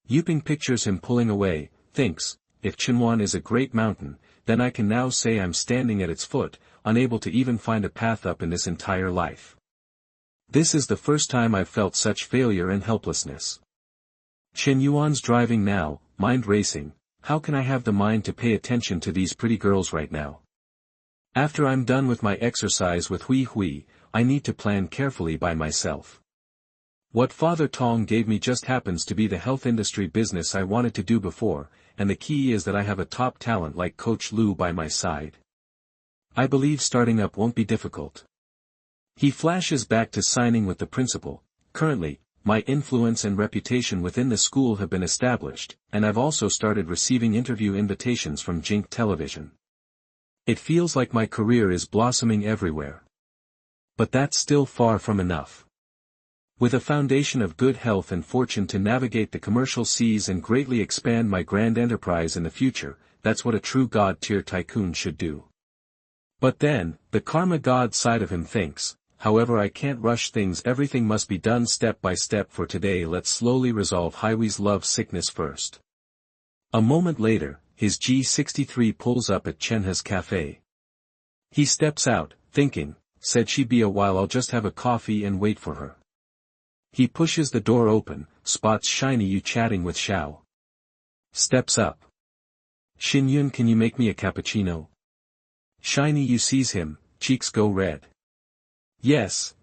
[SPEAKER 1] Yuping pictures him pulling away, thinks, if Chenwan is a great mountain, then I can now say I'm standing at its foot, unable to even find a path up in this entire life. This is the first time I've felt such failure and helplessness. Chen Yuan's driving now, mind racing. How can I have the mind to pay attention to these pretty girls right now? After I'm done with my exercise with Hui Hui, I need to plan carefully by myself. What Father Tong gave me just happens to be the health industry business I wanted to do before, and the key is that I have a top talent like Coach Lu by my side. I believe starting up won't be difficult. He flashes back to signing with the principal. Currently, my influence and reputation within the school have been established, and I've also started receiving interview invitations from Jink Television. It feels like my career is blossoming everywhere. But that's still far from enough. With a foundation of good health and fortune to navigate the commercial seas and greatly expand my grand enterprise in the future, that's what a true god-tier tycoon should do. But then, the karma god side of him thinks, however I can't rush things, everything must be done step by step for today, let's slowly resolve Hiwee's love sickness first. A moment later, his G63 pulls up at Chenha's cafe. He steps out, thinking, said she'd be a while, I'll just have a coffee and wait for her. He pushes the door open, spots Shiny Yu chatting with Xiao. Steps up. Shen Yuan, can you make me a cappuccino? Shiny Yu sees him, cheeks go red. Yes,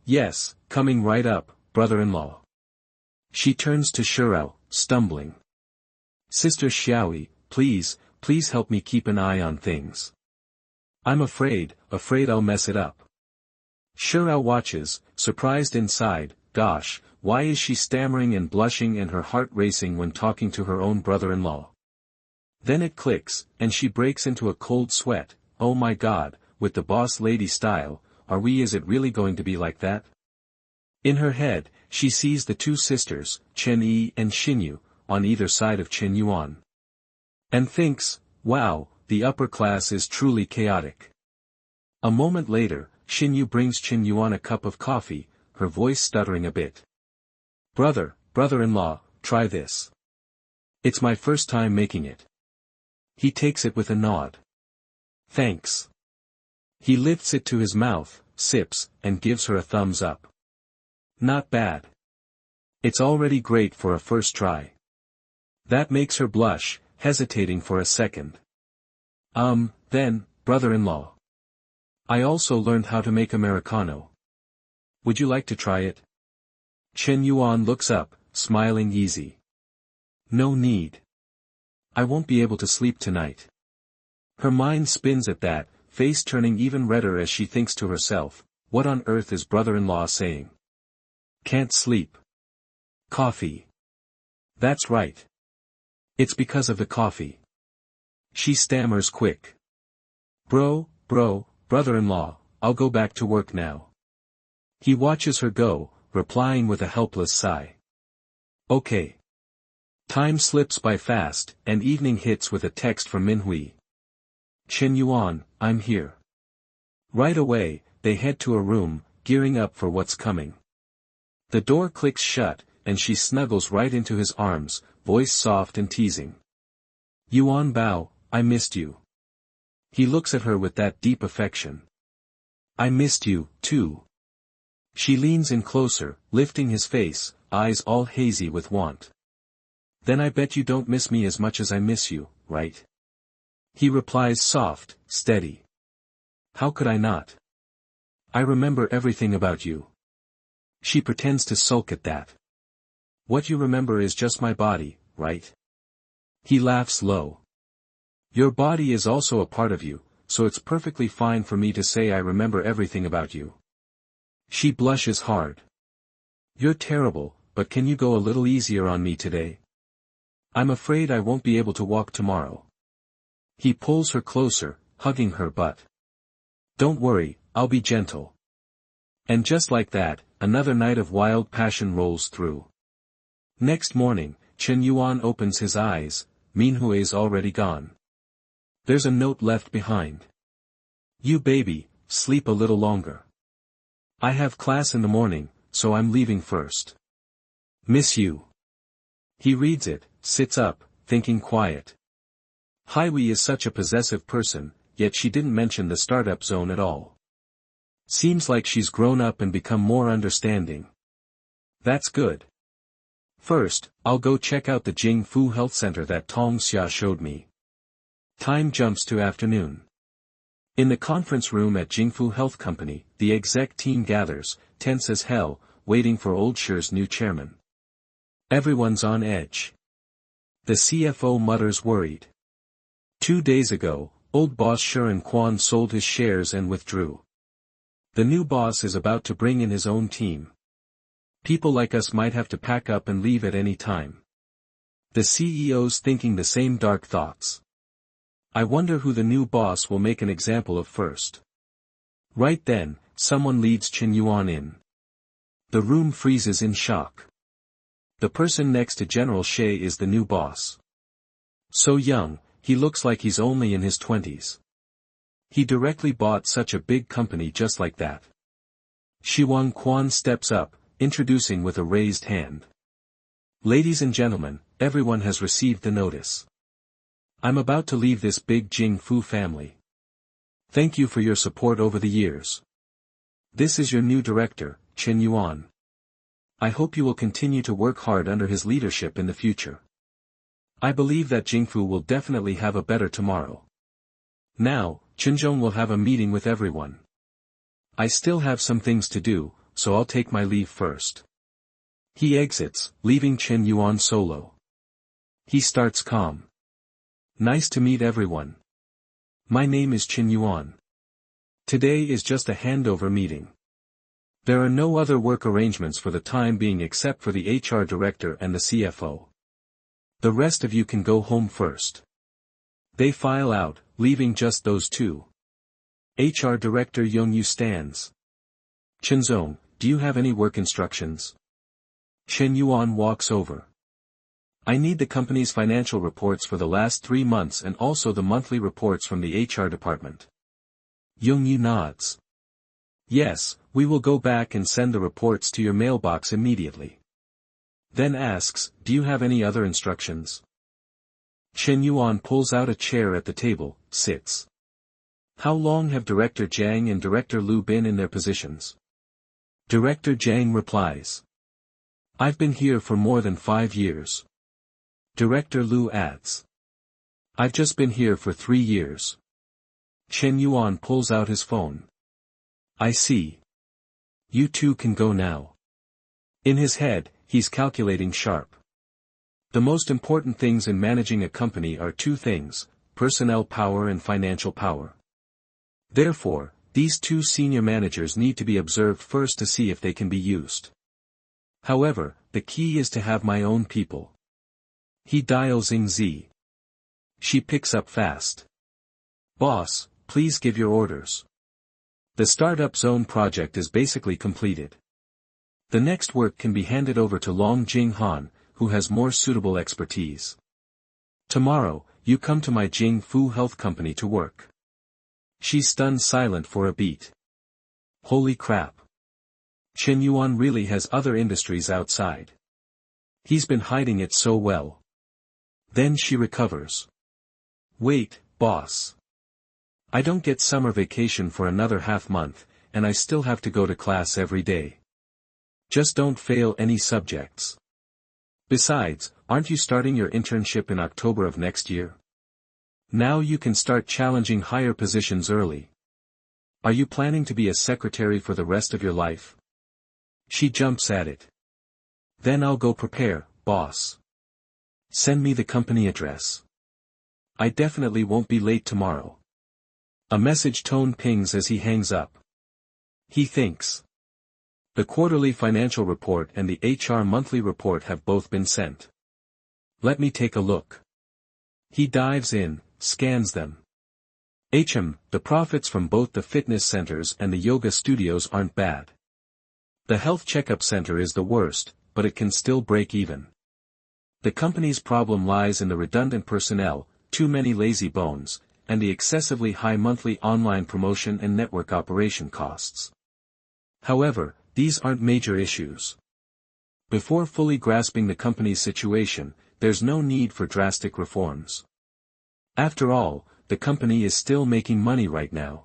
[SPEAKER 1] coming right up, brother-in-law. She turns to Shirao, stumbling. Sister Xiaoyi, please help me keep an eye on things. I'm afraid I'll mess it up. Shirao watches, surprised inside, gosh, why is she stammering and blushing and her heart racing when talking to her own brother-in-law? Then it clicks, and she breaks into a cold sweat. Oh my god, with the boss lady style, is it really going to be like that? In her head, she sees the 2 sisters, Chen Yi and Xinyu, on either side of Chen Yuan. And thinks, wow, the upper class is truly chaotic. A moment later, Xinyu brings Chen Yuan a cup of coffee, her voice stuttering a bit. Brother-in-law, try this. It's my first time making it. He takes it with a nod. Thanks. He lifts it to his mouth, sips, and gives her a thumbs up. Not bad. It's already great for a first try. That makes her blush, hesitating for a second. Then, brother-in-law. I also learned how to make Americano. Would you like to try it? Shen Yuan looks up, smiling easy. No need. I won't be able to sleep tonight. Her mind spins at that, face turning even redder as she thinks to herself, what on earth is brother-in-law saying? Can't sleep. Coffee. That's right. It's because of the coffee. She stammers quick. Brother-in-law, I'll go back to work now. He watches her go, replying with a helpless sigh. Okay. Time slips by fast, and evening hits with a text from Manhwa. Shen Yuan, I'm here. Right away, they head to a room, gearing up for what's coming. The door clicks shut, and she snuggles right into his arms, voice soft and teasing. Yuan Bao, I missed you. He looks at her with that deep affection. I missed you, too. She leans in closer, lifting his face, eyes all hazy with want. Then I bet you don't miss me as much as I miss you, right? He replies soft, steady. How could I not? I remember everything about you. She pretends to sulk at that. What you remember is just my body, right? He laughs low. Your body is also a part of you, so it's perfectly fine for me to say I remember everything about you. She blushes hard. You're terrible, but can you go a little easier on me today? I'm afraid I won't be able to walk tomorrow. He pulls her closer, hugging her butt. Don't worry, I'll be gentle. And just like that, another night of wild passion rolls through. Next morning, Shen Yuan opens his eyes, Manhwa's already gone. There's a note left behind. You baby, sleep a little longer. I have class in the morning, so I'm leaving first. Miss you. He reads it, sits up, thinking quiet. Hiwi is such a possessive person, yet she didn't mention the startup zone at all. Seems like she's grown up and become more understanding. That's good. First, I'll go check out the Jingfu Health Center that Tong Xia showed me. Time jumps to afternoon. In the conference room at Jingfu Health Company, the exec team gathers, tense as hell, waiting for Old Shi's new chairman. Everyone's on edge. The CFO mutters worried. 2 days ago, old boss Shen Yuan sold his shares and withdrew. The new boss is about to bring in his own team. People like us might have to pack up and leave at any time. The CEO's thinking the same dark thoughts. I wonder who the new boss will make an example of first. Right then, someone leads Shen Yuan in. The room freezes in shock. The person next to General She is the new boss. So young, he looks like he's only in his 20s. He directly bought such a big company just like that. Shiwan Quan steps up, introducing with a raised hand. Ladies and gentlemen, everyone has received the notice. I'm about to leave this big Jingfu family. Thank you for your support over the years. This is your new director, Shen Yuan. I hope you will continue to work hard under his leadership in the future. I believe that Jingfu will definitely have a better tomorrow. Now, Chinzhong will have a meeting with everyone. I still have some things to do, so I'll take my leave first. He exits, leaving Shen Yuan solo. He starts calm. Nice to meet everyone. My name is Shen Yuan. Today is just a handover meeting. There are no other work arrangements for the time being except for the HR director and the CFO. The rest of you can go home first. They file out, leaving just those two. HR director Yongyu stands. Chinzong, do you have any work instructions? Shen Yuan walks over. I need the company's financial reports for the last 3 months and also the monthly reports from the HR department. Yongyu nods. Yes, we will go back and send the reports to your mailbox immediately. Then asks, do you have any other instructions? Shen Yuan pulls out a chair at the table, sits. How long have Director Jiang and Director Liu been in their positions? Director Jiang replies. I've been here for more than 5 years. Director Liu adds. I've just been here for 3 years. Shen Yuan pulls out his phone. I see. You two can go now. In his head, he's calculating sharp. The most important things in managing a company are 2 things, personnel power and financial power. Therefore, these 2 senior managers need to be observed first to see if they can be used. However, the key is to have my own people. He dials Ying Z. She picks up fast. Boss, please give your orders. The Startup Zone project is basically completed. The next work can be handed over to Long Jing Han, who has more suitable expertise. Tomorrow, you come to my Jing Fu Health Company to work. She's stunned silent for a beat. Holy crap. Shen Yuan really has other industries outside. He's been hiding it so well. Then she recovers. Wait, boss. I don't get summer vacation for another half month, and I still have to go to class every day. Just don't fail any subjects. Besides, aren't you starting your internship in October of next year? Now you can start challenging higher positions early. Are you planning to be a secretary for the rest of your life? She jumps at it. Then I'll go prepare, boss. Send me the company address. I definitely won't be late tomorrow. A message tone pings as he hangs up. He thinks. The quarterly financial report and the HR monthly report have both been sent. Let me take a look. He dives in, scans them. The profits from both the fitness centers and the yoga studios aren't bad. The health checkup center is the worst, but it can still break even. The company's problem lies in the redundant personnel, too many lazy bones, and the excessively high monthly online promotion and network operation costs. However, these aren't major issues. Before fully grasping the company's situation, there's no need for drastic reforms. After all, the company is still making money right now.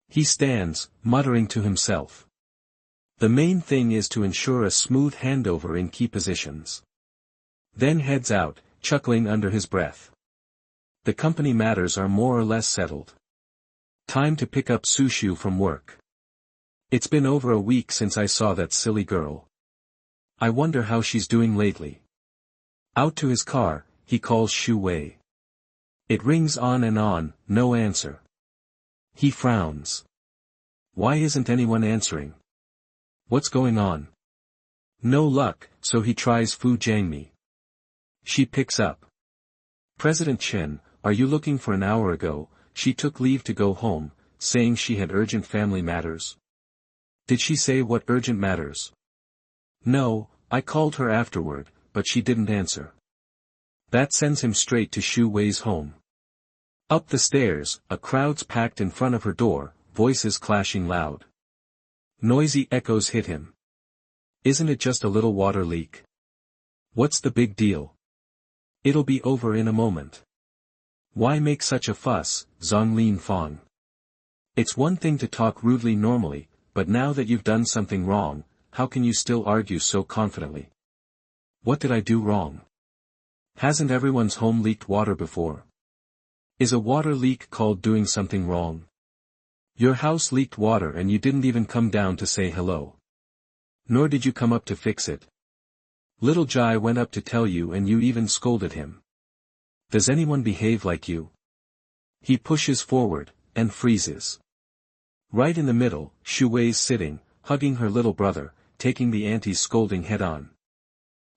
[SPEAKER 1] He stands, muttering to himself. The main thing is to ensure a smooth handover in key positions. Then heads out, chuckling under his breath. The company matters are more or less settled. Time to pick up Sushu from work. It's been over a week since I saw that silly girl. I wonder how she's doing lately. Out to his car, he calls Shu Wei. It rings on and on, no answer. He frowns. Why isn't anyone answering? What's going on? No luck, so he tries Fu Jiangmi. She picks up. President Chen, are you looking for an hour ago? She took leave to go home, saying she had urgent family matters. Did she say what urgent matters? No, I called her afterward, but she didn't answer. That sends him straight to Shu Wei's home. Up the stairs, a crowd's packed in front of her door, voices clashing loud. Noisy echoes hit him. Isn't it just a little water leak? What's the big deal? It'll be over in a moment. Why make such a fuss, Zonglin Fong? It's one thing to talk rudely normally, but now that you've done something wrong, how can you still argue so confidently? What did I do wrong? Hasn't everyone's home leaked water before? Is a water leak called doing something wrong? Your house leaked water and you didn't even come down to say hello. Nor did you come up to fix it. Little Jai went up to tell you and you even scolded him. Does anyone behave like you? He pushes forward, and freezes. Right in the middle, Shu Wei's sitting, hugging her little brother, taking the auntie's scolding head-on.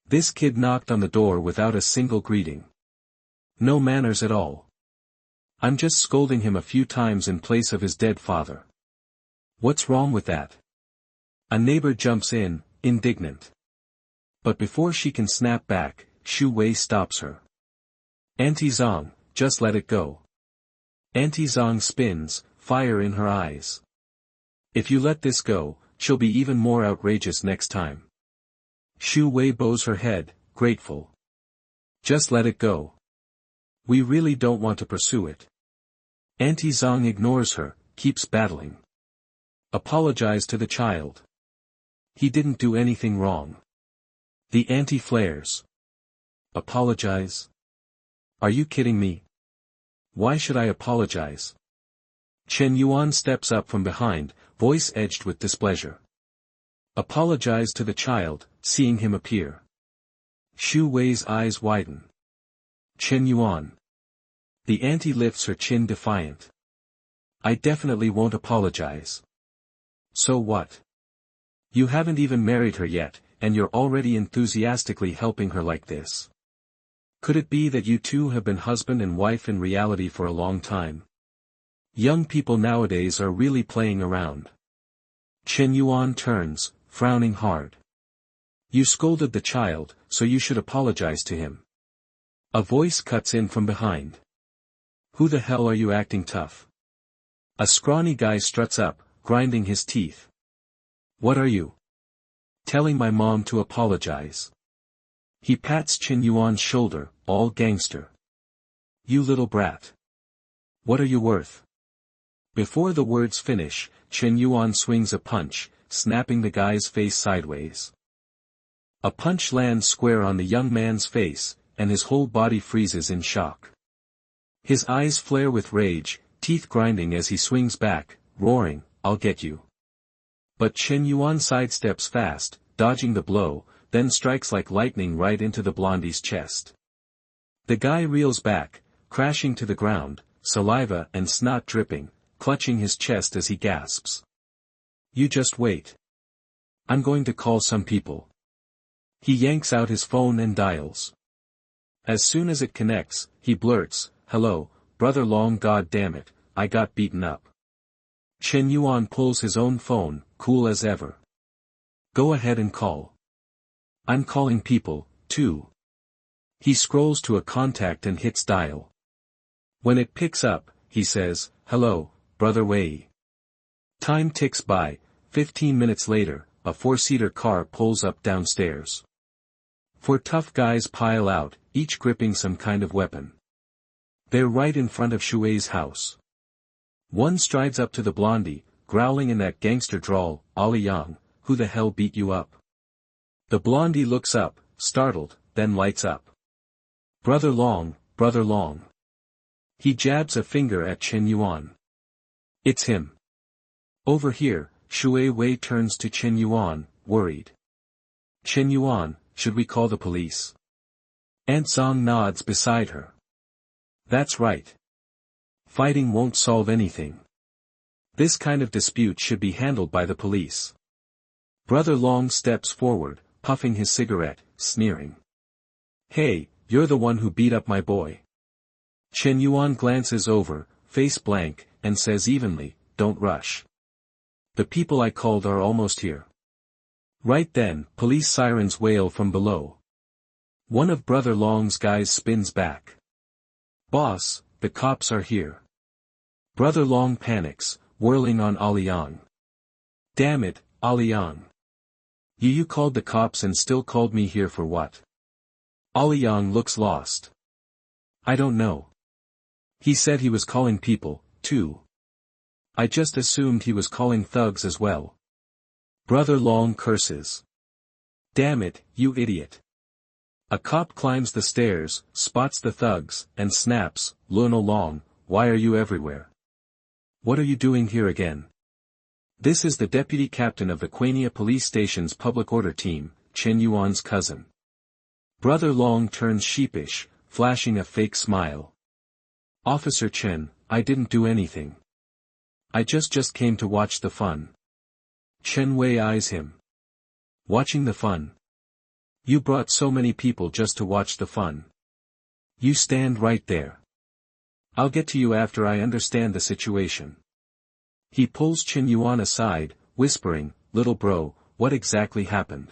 [SPEAKER 1] This kid knocked on the door without a single greeting. No manners at all. I'm just scolding him a few times in place of his dead father. What's wrong with that? A neighbor jumps in, indignant. But before she can snap back, Shu Wei stops her. Auntie Zong, just let it go. Auntie Zong spins, fire in her eyes. If you let this go, she'll be even more outrageous next time. Shu Wei bows her head, grateful. Just let it go. We really don't want to pursue it. Auntie Zhang ignores her, keeps battling. Apologize to the child. He didn't do anything wrong. The auntie flares. Apologize? Are you kidding me? Why should I apologize? Shen Yuan steps up from behind, voice edged with displeasure. Apologize to the child, seeing him appear. Xu Wei's eyes widen. Shen Yuan. The auntie lifts her chin defiant. I definitely won't apologize. So what? You haven't even married her yet, and you're already enthusiastically helping her like this. Could it be that you two have been husband and wife in reality for a long time? Young people nowadays are really playing around. Shen Yuan turns, frowning hard. You scolded the child, so you should apologize to him. A voice cuts in from behind. Who the hell are you acting tough? A scrawny guy struts up, grinding his teeth. What are you? Telling my mom to apologize. He pats Shen Yuan's shoulder, all gangster. You little brat. What are you worth? Before the words finish, Shen Yuan swings a punch, snapping the guy's face sideways. A punch lands square on the young man's face, and his whole body freezes in shock. His eyes flare with rage, teeth grinding as he swings back, roaring, I'll get you. But Shen Yuan sidesteps fast, dodging the blow, then strikes like lightning right into the blondie's chest. The guy reels back, crashing to the ground, saliva and snot dripping, clutching his chest as he gasps. You just wait. I'm going to call some people. He yanks out his phone and dials. As soon as it connects, he blurts, Hello, Brother Long, god damn it, I got beaten up. Shen Yuan pulls his own phone, cool as ever. Go ahead and call. I'm calling people, too. He scrolls to a contact and hits dial. When it picks up, he says, Hello, Brother Wei. Time ticks by. 15 minutes later, a 4-seater car pulls up downstairs. 4 tough guys pile out, each gripping some kind of weapon. They're right in front of Xu Wei's house. One strides up to the blondie, growling in that gangster drawl, Ali Yang, who the hell beat you up? The blondie looks up, startled, then lights up. Brother Long, Brother Long. He jabs a finger at Shen Yuan. It's him. Over here, Xu Wei turns to Shen Yuan, worried. Shen Yuan, should we call the police? Aunt Zhang nods beside her. That's right. Fighting won't solve anything. This kind of dispute should be handled by the police. Brother Long steps forward, puffing his cigarette, sneering. Hey, you're the one who beat up my boy. Shen Yuan glances over, face blank, and says evenly, Don't rush. The people I called are almost here. Right then, police sirens wail from below. One of Brother Long's guys spins back. Boss, the cops are here. Brother Long panics, whirling on Ali Yang. Damn it, Ali Yang. You called the cops and still called me here for what? Ali Yang looks lost. I don't know. He said he was calling people, too. I just assumed he was calling thugs as well. Brother Long curses. Damn it, you idiot. A cop climbs the stairs, spots the thugs, and snaps, Luno Long, why are you everywhere? What are you doing here again? This is the deputy captain of the Quania police station's public order team, Shen Yuan's cousin. Brother Long turns sheepish, flashing a fake smile. Officer Chen, I didn't do anything. I just came to watch the fun. Chen Wei eyes him. Watching the fun? You brought so many people just to watch the fun. You stand right there. I'll get to you after I understand the situation. He pulls Shen Yuan aside, whispering, Little bro, what exactly happened?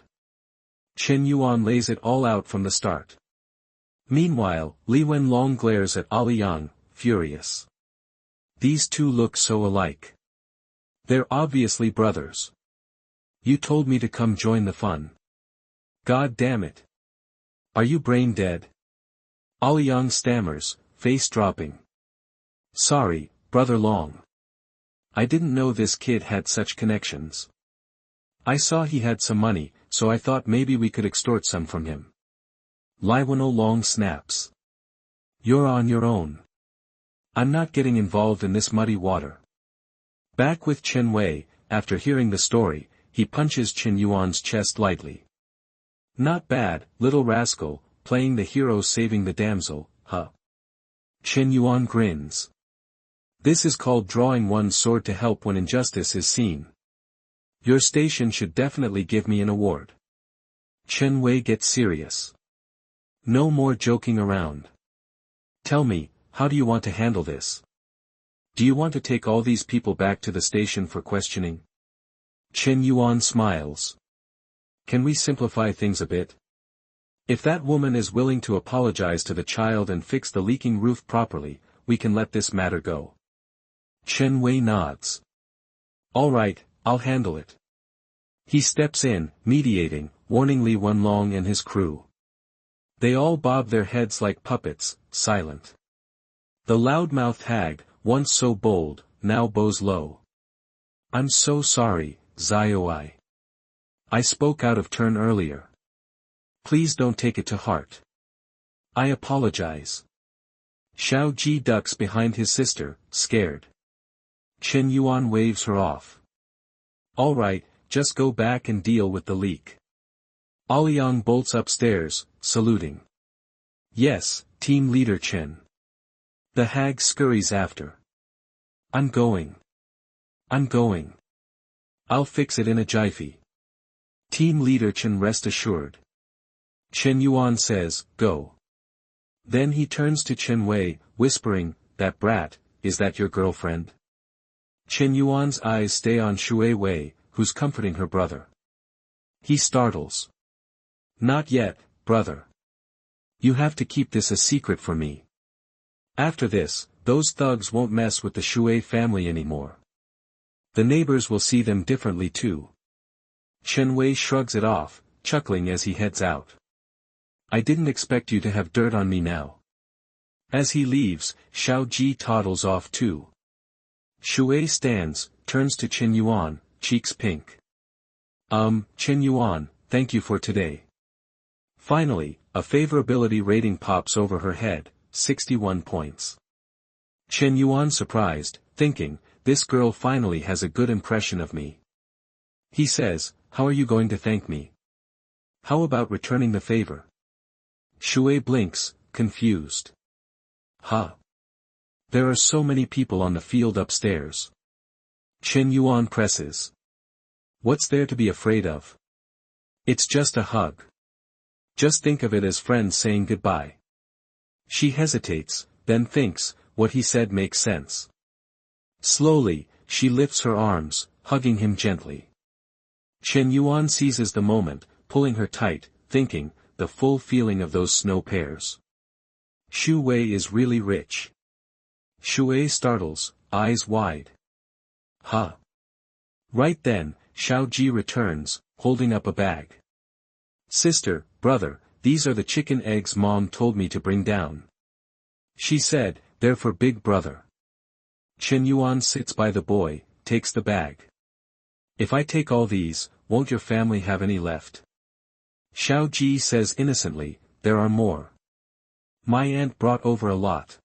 [SPEAKER 1] Shen Yuan lays it all out from the start. Meanwhile, Li Wenlong glares at Ali Yang, furious. These two look so alike. They're obviously brothers. You told me to come join the fun. God damn it. Are you brain dead? Ali Yang stammers, face dropping. Sorry, Brother Long. I didn't know this kid had such connections. I saw he had some money, so I thought maybe we could extort some from him. Lionel Long snaps. You're on your own. I'm not getting involved in this muddy water. Back with Chen Wei, after hearing the story, he punches Shen Yuan's chest lightly. Not bad, little rascal, playing the hero saving the damsel, huh? Shen Yuan grins. This is called drawing one's sword to help when injustice is seen. Your station should definitely give me an award. Chen Wei gets serious. No more joking around. Tell me, how do you want to handle this? Do you want to take all these people back to the station for questioning? Shen Yuan smiles. Can we simplify things a bit? If that woman is willing to apologize to the child and fix the leaking roof properly, we can let this matter go. Chen Wei nods. All right, I'll handle it. He steps in, mediating, warning Li Wenlong and his crew. They all bob their heads like puppets, silent. The loud-mouthed hag, once so bold, now bows low. I'm so sorry, Xiaoai. I spoke out of turn earlier. Please don't take it to heart. I apologize. Xiao Ji ducks behind his sister, scared. Chen Yuan waves her off. All right, just go back and deal with the leak. Aliang bolts upstairs, saluting. Yes, team leader Chen. The hag scurries after. I'm going. I'll fix it in a jiffy. Team leader Chen rest assured. Chen Yuan says, go. Then he turns to Chen Wei, whispering, that brat, is that your girlfriend? Chen Yuan's eyes stay on Shui Wei, who's comforting her brother. He startles. Not yet, brother. You have to keep this a secret from me. After this, those thugs won't mess with the Shui family anymore. The neighbors will see them differently too. Chen Wei shrugs it off, chuckling as he heads out. I didn't expect you to have dirt on me now. As he leaves, Xiao Ji toddles off too. Shui stands, turns to Chen Yuan, cheeks pink. Chen Yuan, thank you for today. Finally, a favorability rating pops over her head, 61 points. Chen Yuan surprised, thinking, this girl finally has a good impression of me. He says, how are you going to thank me? How about returning the favor? Shui blinks, confused. Huh? There are so many people on the field upstairs. Chen Yuan presses. What's there to be afraid of? It's just a hug. Just think of it as friends saying goodbye. She hesitates, then thinks, what he said makes sense. Slowly, she lifts her arms, hugging him gently. Chen Yuan seizes the moment, pulling her tight, thinking, the full feeling of those snow pears. Shu Wei is really rich. Shui startles, eyes wide. Huh? Right then, Xiao Ji returns, holding up a bag. Sister, brother, these are the chicken eggs Mom told me to bring down. She said, they're for big brother. Chen Yuan sits by the boy, takes the bag. If I take all these, won't your family have any left? Xiao Ji says innocently, there are more. My aunt brought over a lot.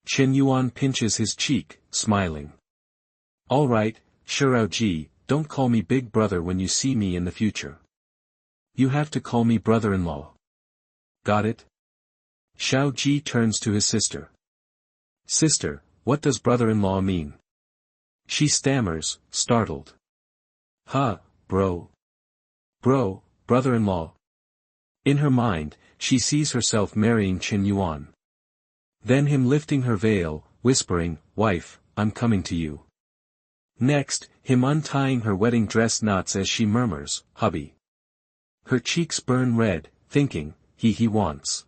[SPEAKER 1] Chen Yuan pinches his cheek, smiling. All right, Xiao Ji, don't call me big brother when you see me in the future. You have to call me brother-in-law. Got it? Xiao Ji turns to his sister. Sister, what does brother-in-law mean? She stammers, startled. Huh, bro. Bro, brother-in-law. In her mind, she sees herself marrying Chen Yuan. Then him lifting her veil, whispering, wife, I'm coming to you. Next, him untying her wedding dress knots as she murmurs, hubby. Her cheeks burn red, thinking, he wants.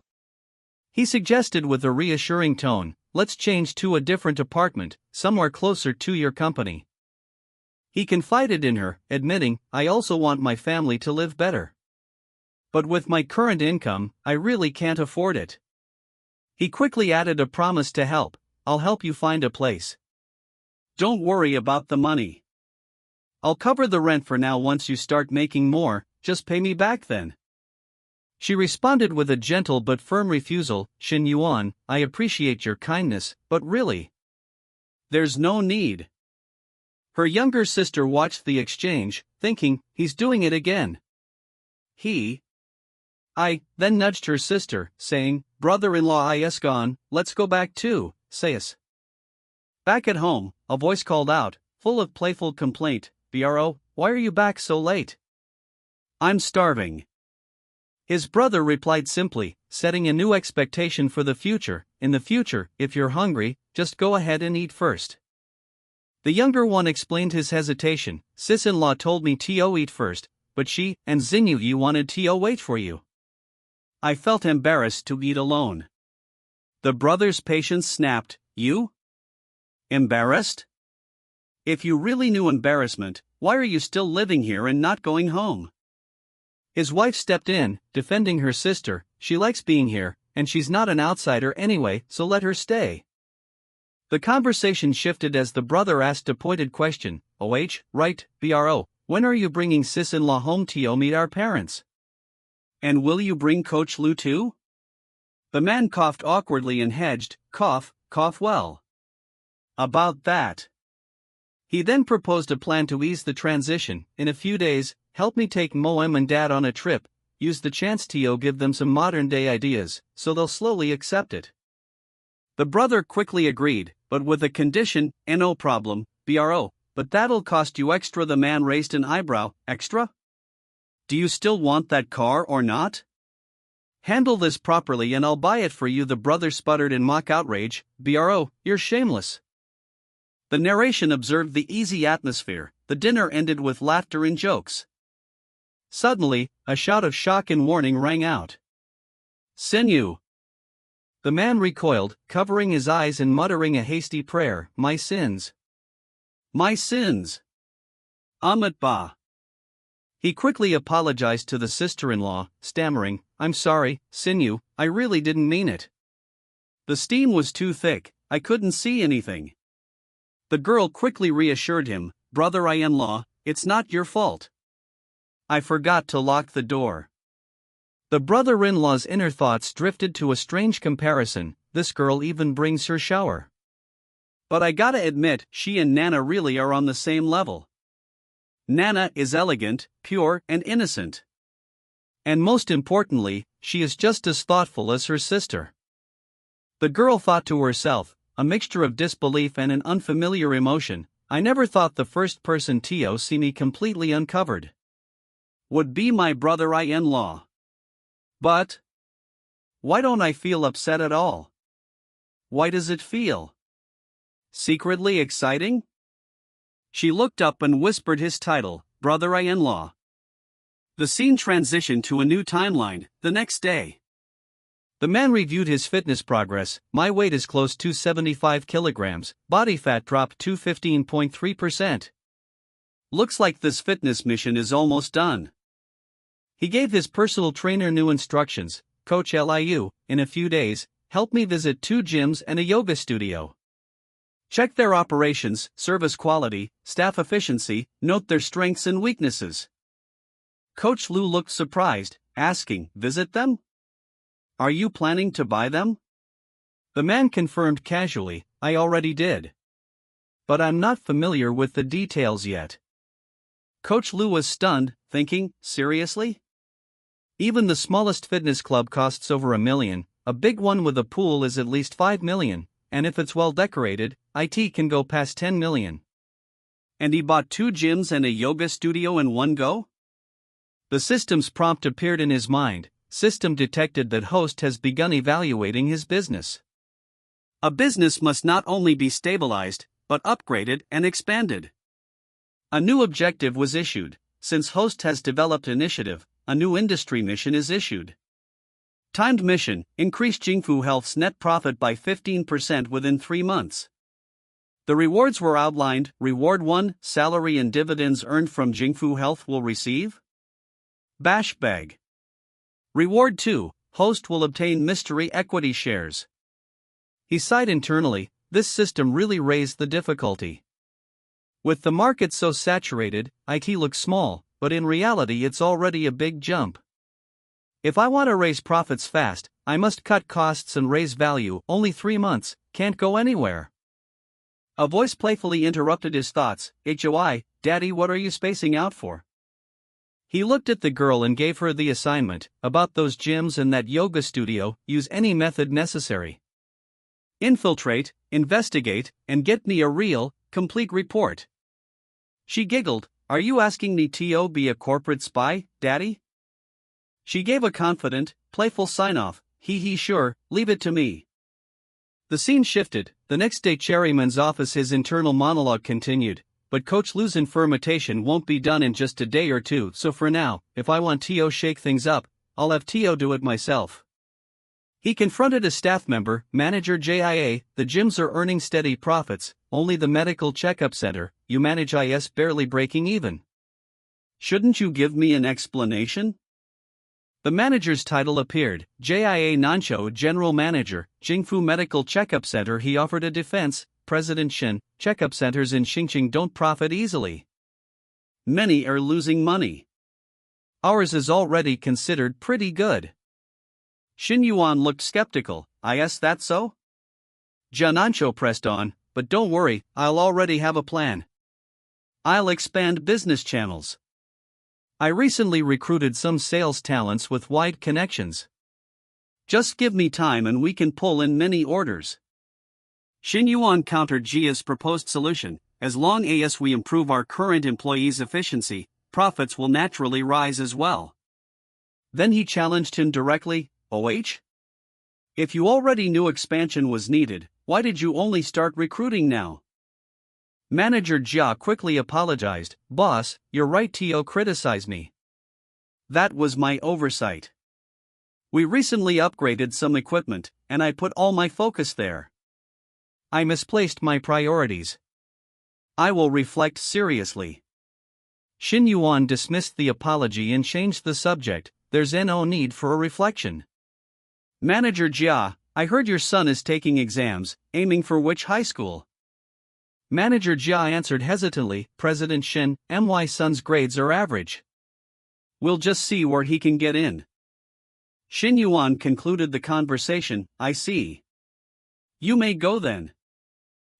[SPEAKER 5] He suggested with a reassuring tone, let's change to a different apartment, somewhere closer to your company. He confided in her, admitting, I also want my family to live better. But with my current income, I really can't afford it. He quickly added a promise to help. I'll help you find a place. Don't worry about the money. I'll cover the rent for now. Once you start making more, just pay me back then. She responded with a gentle but firm refusal. Shen Yuan, I appreciate your kindness, but really, there's no need. Her younger sister watched the exchange, thinking, he's doing it again. I then nudged her sister, saying, brother-in-law is gone, let's go back too, sayas. Back at home, a voice called out, full of playful complaint, Bro, why are you back so late? I'm starving. His brother replied simply, setting a new expectation for the future. In the future, if you're hungry, just go ahead and eat first. The younger one explained his hesitation. Sis-in-law told me to eat first, but she and Xinyu wanted to wait for you. I felt embarrassed to eat alone. The brother's patience snapped. You? Embarrassed? If you really knew embarrassment, why are you still living here and not going home? His wife stepped in, defending her sister. She likes being here, and she's not an outsider anyway, so let her stay. The conversation shifted as the brother asked a pointed question. Right, Bro, when are you bringing sis-in-law home to meet our parents? And will you bring Coach Lu too? The man coughed awkwardly and hedged, cough well. About that. He then proposed a plan to ease the transition. In a few days, help me take Moem and Dad on a trip, use the chance to give them some modern-day ideas, so they'll slowly accept it. The brother quickly agreed, but with a condition. No problem, Bro, but that'll cost you extra. The man raised an eyebrow. Extra? Do you still want that car or not? Handle this properly and I'll buy it for you. The brother sputtered in mock outrage. Bro, you're shameless. The narration observed the easy atmosphere. The dinner ended with laughter and jokes. Suddenly, a shout of shock and warning rang out. Xinyu! The man recoiled, covering his eyes and muttering a hasty prayer. My sins! My sins! Amit Ba! He quickly apologized to the sister-in-law, stammering, I'm sorry, Xinyu, I really didn't mean it. The steam was too thick, I couldn't see anything. The girl quickly reassured him, brother-in-law, it's not your fault. I forgot to lock the door. The brother-in-law's inner thoughts drifted to a strange comparison. This girl even brings her shower. But I gotta admit, she and Nana really are on the same level. Nana is elegant, pure, and innocent. And most importantly, she is just as thoughtful as her sister. The girl thought to herself, a mixture of disbelief and an unfamiliar emotion, I never thought the first person to see me completely uncovered would be my brother-in-law. But why don't I feel upset at all? Why does it feel secretly exciting? She looked up and whispered his title, brother-in-law. The scene transitioned to a new timeline. The next day, the man reviewed his fitness progress. My weight is close to 75 kilograms, body fat dropped to 15.3%. Looks like this fitness mission is almost done. He gave his personal trainer new instructions. Coach Liu, in a few days, help me visit 2 gyms and a yoga studio. Check their operations, service quality, staff efficiency, note their strengths and weaknesses. Coach Lu looked surprised, asking, visit them? Are you planning to buy them? The man confirmed casually, I already did. But I'm not familiar with the details yet. Coach Lu was stunned, thinking, seriously? Even the smallest fitness club costs over $1 million, a big one with a pool is at least $5 million, and if it's well decorated, it can go past $10 million. And he bought 2 gyms and a yoga studio in one go? The systems prompt appeared in his mind. System detected that host has begun evaluating his business. A business must not only be stabilized, but upgraded and expanded. A new objective was issued. Since host has developed initiative, a new industry mission is issued. Timed mission, increase Jingfu Health's net profit by 15% within 3 months. The rewards were outlined. Reward 1, salary and dividends earned from Jingfu Health will receive. Bash bag. Reward 2, host will obtain mystery equity shares. He sighed internally. This system really raised the difficulty. With the market so saturated, IT looks small, but in reality it's already a big jump. If I want to raise profits fast, I must cut costs and raise value. Only 3 months, can't go anywhere. A voice playfully interrupted his thoughts. HOI, Daddy, what are you spacing out for? He looked at the girl and gave her the assignment, about those gyms and that yoga studio. Use any method necessary. Infiltrate, investigate, and get me a real, complete report. She giggled. Are you asking me to be a corporate spy, Daddy? She gave a confident, playful sign-off. Sure, leave it to me. The scene shifted. The next day Cherryman's office, his internal monologue continued. But Coach Lu's information won't be done in just a day or two, so for now, if I want to shake things up, I'll have to do it myself. He confronted a staff member, Manager JIA. The gyms are earning steady profits, only the medical checkup center, you manage is barely breaking even. Shouldn't you give me an explanation? The manager's title appeared, JIA Nancho General Manager, Jingfu Medical Checkup Center. He offered a defense, President Shen, checkup centers in Xinjiang don't profit easily. Many are losing money. Ours is already considered pretty good. Shen Yuan looked skeptical. Is that so? Nancho pressed on, but don't worry, I'll already have a plan. I'll expand business channels. I recently recruited some sales talents with wide connections. Just give me time and we can pull in many orders. Shen Yuan countered Jia's proposed solution. As long as we improve our current employees' efficiency, profits will naturally rise as well. Then he challenged him directly. If you already knew expansion was needed, why did you only start recruiting now? Manager Jia quickly apologized. Boss, you're right to criticize me. That was my oversight. We recently upgraded some equipment, and I put all my focus there. I misplaced my priorities. I will reflect seriously. Shen Yuan dismissed the apology and changed the subject. There's no need for a reflection. Manager Jia, I heard your son is taking exams, aiming for which high school? Manager Jia answered hesitantly, President Shen, my son's grades are average. We'll just see where he can get in. Shen Yuan concluded the conversation. I see. You may go then.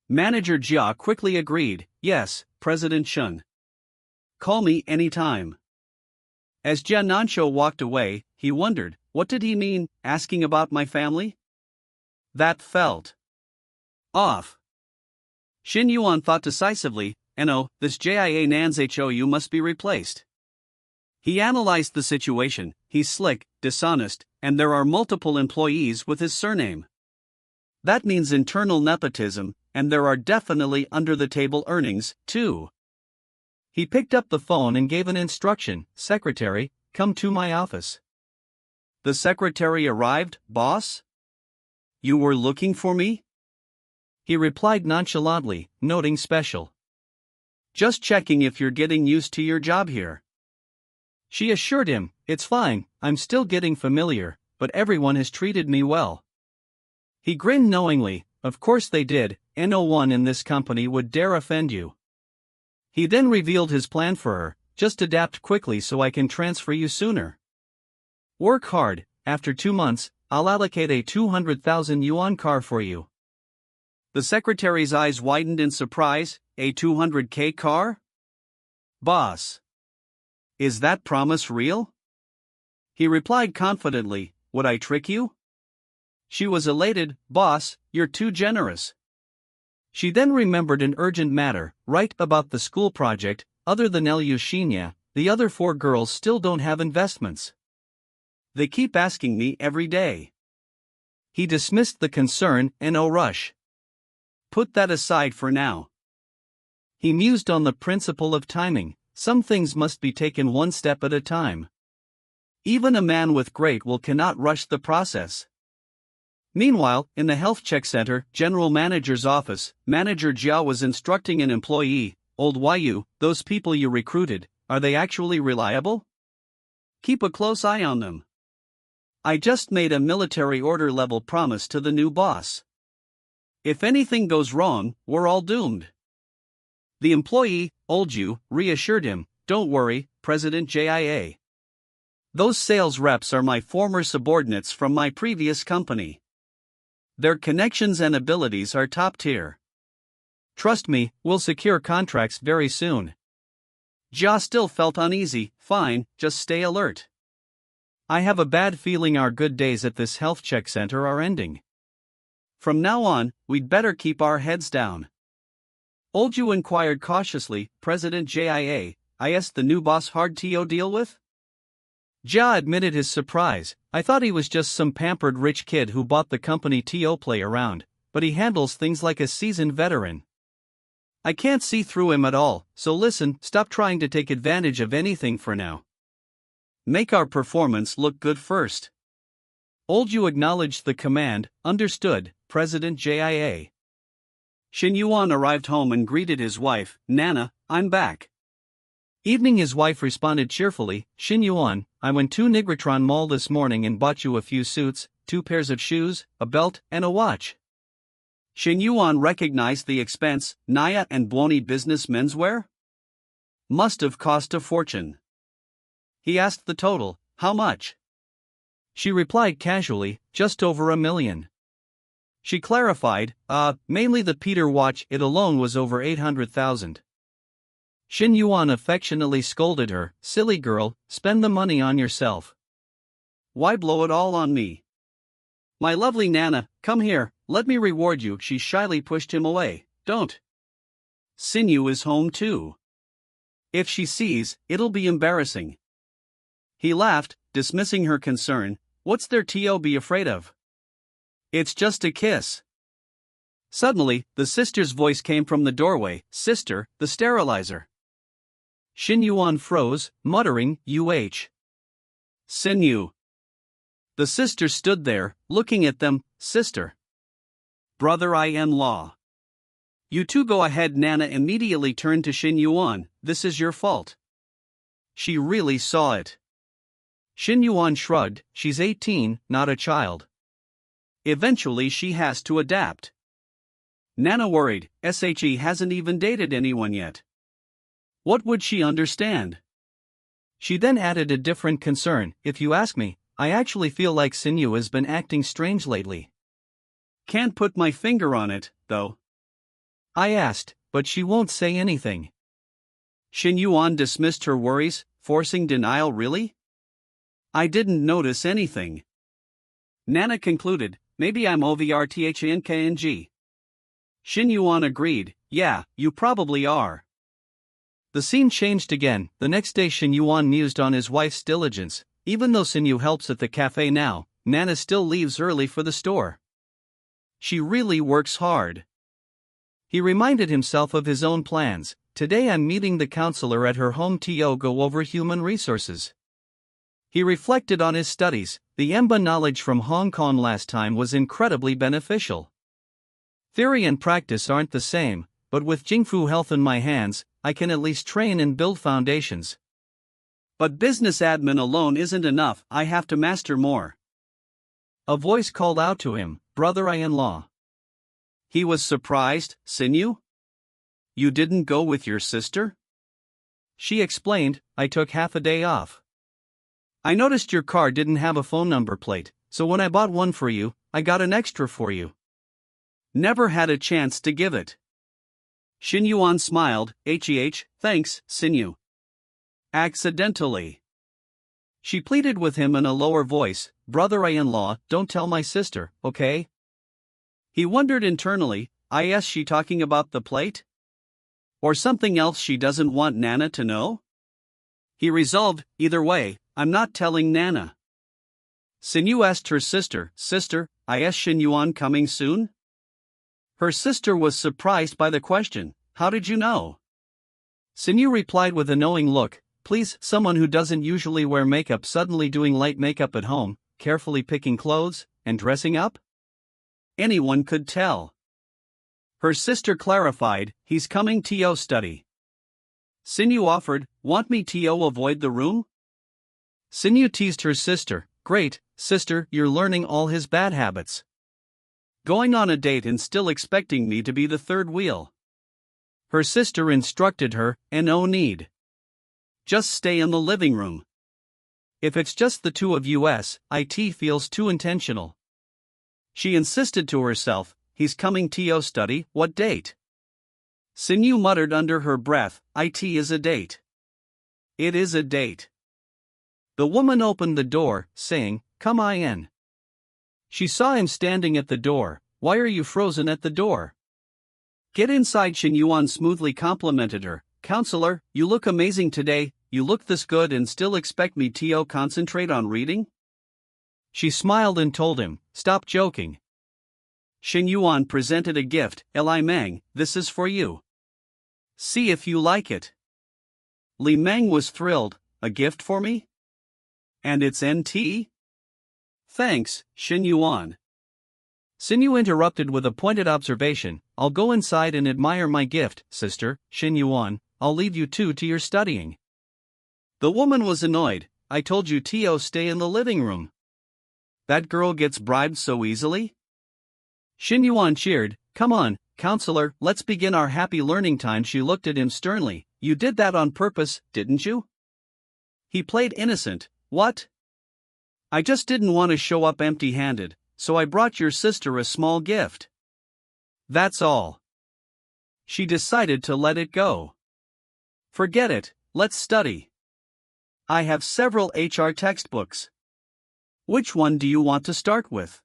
[SPEAKER 5] Manager Jia quickly agreed. Yes, President Shen. Call me anytime. As Jia Nancho walked away, he wondered, what did he mean, asking about my family? That felt off. Shen Yuan thought decisively, this JIA Nan's HOU must be replaced. He analyzed the situation. He's slick, dishonest, and there are multiple employees with his surname. That means internal nepotism, and there are definitely under-the-table earnings, too. He picked up the phone and gave an instruction, Secretary, come to my office. The secretary arrived, boss? You were looking for me? He replied nonchalantly, noting special. Just checking if you're getting used to your job here. She assured him, it's fine, I'm still getting familiar, but everyone has treated me well. He grinned knowingly, of course they did, no one in this company would dare offend you. He then revealed his plan for her, just adapt quickly so I can transfer you sooner. Work hard, after 2 months, I'll allocate a 200,000 yuan car for you. The secretary's eyes widened in surprise. A 200K car? Boss. Is that promise real? He replied confidently, would I trick you? She was elated, boss, you're too generous. She then remembered an urgent matter, right about the school project. Other than Elyushina, the other 4 girls still don't have investments. They keep asking me every day. He dismissed the concern, no rush. Put that aside for now. He mused on the principle of timing. Some things must be taken one step at a time. Even a man with great will cannot rush the process. Meanwhile, in the health check center, general manager's office, Manager Jiao was instructing an employee, Old Yu, those people you recruited, are they actually reliable? Keep a close eye on them. I just made a military order level promise to the new boss. If anything goes wrong, we're all doomed. The employee, Olju, reassured him, "Don't worry, President JIA. Those sales reps are my former subordinates from my previous company. Their connections and abilities are top tier. Trust me, we'll secure contracts very soon." Ja still felt uneasy. "Fine, just stay alert. I have a bad feeling our good days at this health check center are ending. From now on, we'd better keep our heads down." Olju inquired cautiously, "President JIA, I asked the new boss hard to deal with?" Ja admitted his surprise. "I thought he was just some pampered rich kid who bought the company to play around, but he handles things like a seasoned veteran. I can't see through him at all, so listen, stop trying to take advantage of anything for now. Make our performance look good first." Olju acknowledged the command. "Understood, President JIA." Shen Yuan arrived home and greeted his wife, "Nana, I'm back." Evening. His wife responded cheerfully, "Shen Yuan, I went to Nigratron Mall this morning and bought you a few suits, 2 pairs of shoes, a belt, and a watch." Shen Yuan recognized the expense. "Naya and Buoni business menswear? Must have cost a fortune." He asked the total, "How much?" She replied casually, "Just over $1 million." She clarified, mainly the Peter watch, it alone was over 800,000. Shen Yuan affectionately scolded her, "Silly girl, spend the money on yourself. Why blow it all on me? My lovely Nana, come here, let me reward you." She shyly pushed him away. "Don't. Sinyu is home too. If she sees, it'll be embarrassing." He laughed, dismissing her concern. "What's there to be afraid of? It's just a kiss." Suddenly, the sister's voice came from the doorway, "Sister, the sterilizer." Shen Yuan froze, muttering, Sinyu." The sister stood there, looking at them. "Sister. Brother-in-law. You two go ahead." Nana immediately turned to Shen Yuan, "This is your fault." She really saw it. Shen Yuan shrugged, "She's 18, not a child. Eventually she has to adapt." Nana worried, "She hasn't even dated anyone yet. What would she understand?" She then added a different concern, "If you ask me, I actually feel like Sinyu has been acting strange lately. Can't put my finger on it, though. I asked, but she won't say anything." Shen Yuan dismissed her worries, forcing denial. "Really? I didn't notice anything." Nana concluded, "Maybe I'm overthinkng." Shen Yuan agreed, "Yeah, you probably are." The scene changed again. The next day Shen Yuan mused on his wife's diligence. Even though Sinyu helps at the cafe now, Nana still leaves early for the store. She really works hard. He reminded himself of his own plans. "Today I'm meeting the counselor at her home to go over human resources." He reflected on his studies. The EMBA knowledge from Hong Kong last time was incredibly beneficial. Theory and practice aren't the same, but with Jingfu Health in my hands, I can at least train and build foundations. But business admin alone isn't enough, I have to master more. A voice called out to him, "Brother-in-law." He was surprised. "Sinyu? You didn't go with your sister?" She explained, "I took half a day off. I noticed your car didn't have a phone number plate, so when I bought one for you, I got an extra for you. Never had a chance to give it." Shen Yuan smiled, Thanks, Sinyu. Accidentally." She pleaded with him in a lower voice, "Brother-in-law, don't tell my sister, okay?" He wondered internally, is she talking about the plate? Or something else she doesn't want Nana to know? He resolved, either way, I'm not telling Nana. Sinyu asked her sister, "Sister, is Shen Yuan coming soon?" Her sister was surprised by the question. "How did you know?" Sinyu replied with a knowing look, "Please, someone who doesn't usually wear makeup suddenly doing light makeup at home, carefully picking clothes, and dressing up? Anyone could tell." Her sister clarified, "He's coming to study." Sinyu offered, "Want me to avoid the room?" Sinyu teased her sister, "Great, sister, you're learning all his bad habits." Going on a date and still expecting me to be the third wheel. Her sister instructed her, and no need. Just stay in the living room. If it's just the two of us, it feels too intentional. She insisted to herself, he's coming to study, what date? Sinu muttered under her breath, it is a date. It is a date. The woman opened the door, saying, come in. She saw him standing at the door. Why are you frozen at the door? Get inside, Shen Yuan smoothly complimented her. Counselor, you look amazing today. You look this good and still expect me to concentrate on reading? She smiled and told him, stop joking. Shen Yuan presented a gift. Li Meng, this is for you. See if you like it. Li Meng was thrilled. A gift for me? And it's NT? Thanks, Shen Yuan. Sinu interrupted with a pointed observation. I'll go inside and admire my gift, sister, Shen Yuan. I'll leave you two to your studying. The woman was annoyed. I told you to stay in the living room. That girl gets bribed so easily? Shen Yuan cheered. Come on, counselor, let's begin our happy learning time. She looked at him sternly. You did that on purpose, didn't you? He played innocent. What? I just didn't want to show up empty-handed, so I brought your sister a small gift. That's all. She decided to let it go. Forget it, let's study. I have several HR textbooks. Which one do you want to start with?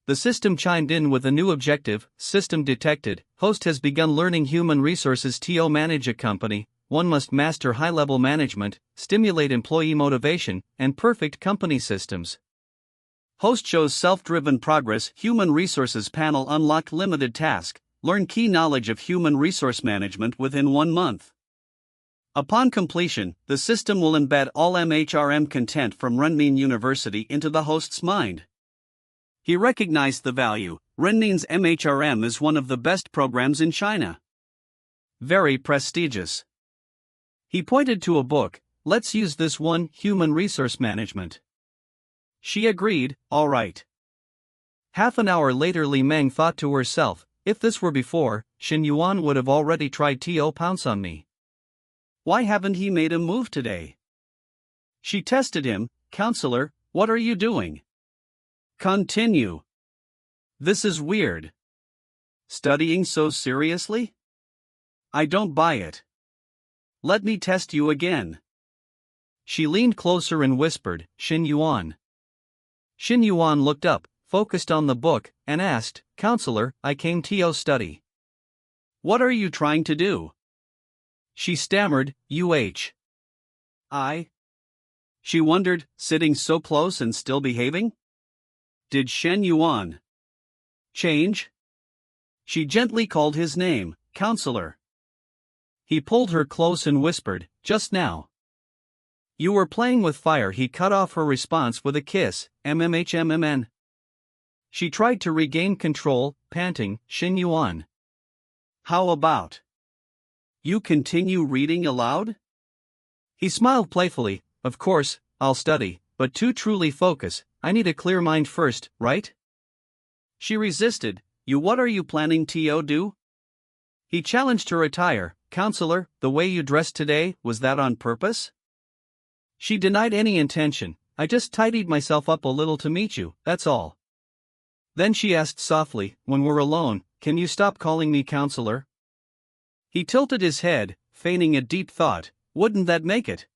[SPEAKER 5] The system chimed in with a new objective. System detected. Host has begun learning human resources to manage a company. One must master high-level management, stimulate employee motivation, and perfect company systems. Host shows self-driven progress. Human resources panel unlocked limited task. Learn key knowledge of human resource management within 1 month. Upon completion, the system will embed all MHRM content from Renmin University into the host's mind. He recognized the value. Renmin's MHRM is one of the best programs in China. Very prestigious. He pointed to a book. Let's use this one, Human Resource Management. She agreed, all right. Half an hour later, Li Meng thought to herself, if this were before, Shen Yuan would have already tried to pounce on me. Why haven't he made a move today? She tested him. Counselor, what are you doing? Continue. This is weird. Studying so seriously? I don't buy it. Let me test you again. She leaned closer and whispered, Shen Yuan. Shen Yuan looked up, focused on the book, and asked, Counselor, I came to study. What are you trying to do? She stammered, I. She wondered, sitting so close and still behaving? Did Shen Yuan change? She gently called his name, Counselor. He pulled her close and whispered, just now. You were playing with fire. He cut off her response with a kiss, MMHMMN. She tried to regain control, panting, Shen Yuan. How about you continue reading aloud? He smiled playfully. Of course, I'll study, but to truly focus, I need a clear mind first, right? She resisted. What are you planning to do? He challenged her attire. Counselor, the way you dressed today, was that on purpose? She denied any intention. I just tidied myself up a little to meet you, that's all. Then she asked softly, when we're alone, can you stop calling me counselor? He tilted his head, feigning a deep thought. Wouldn't that make it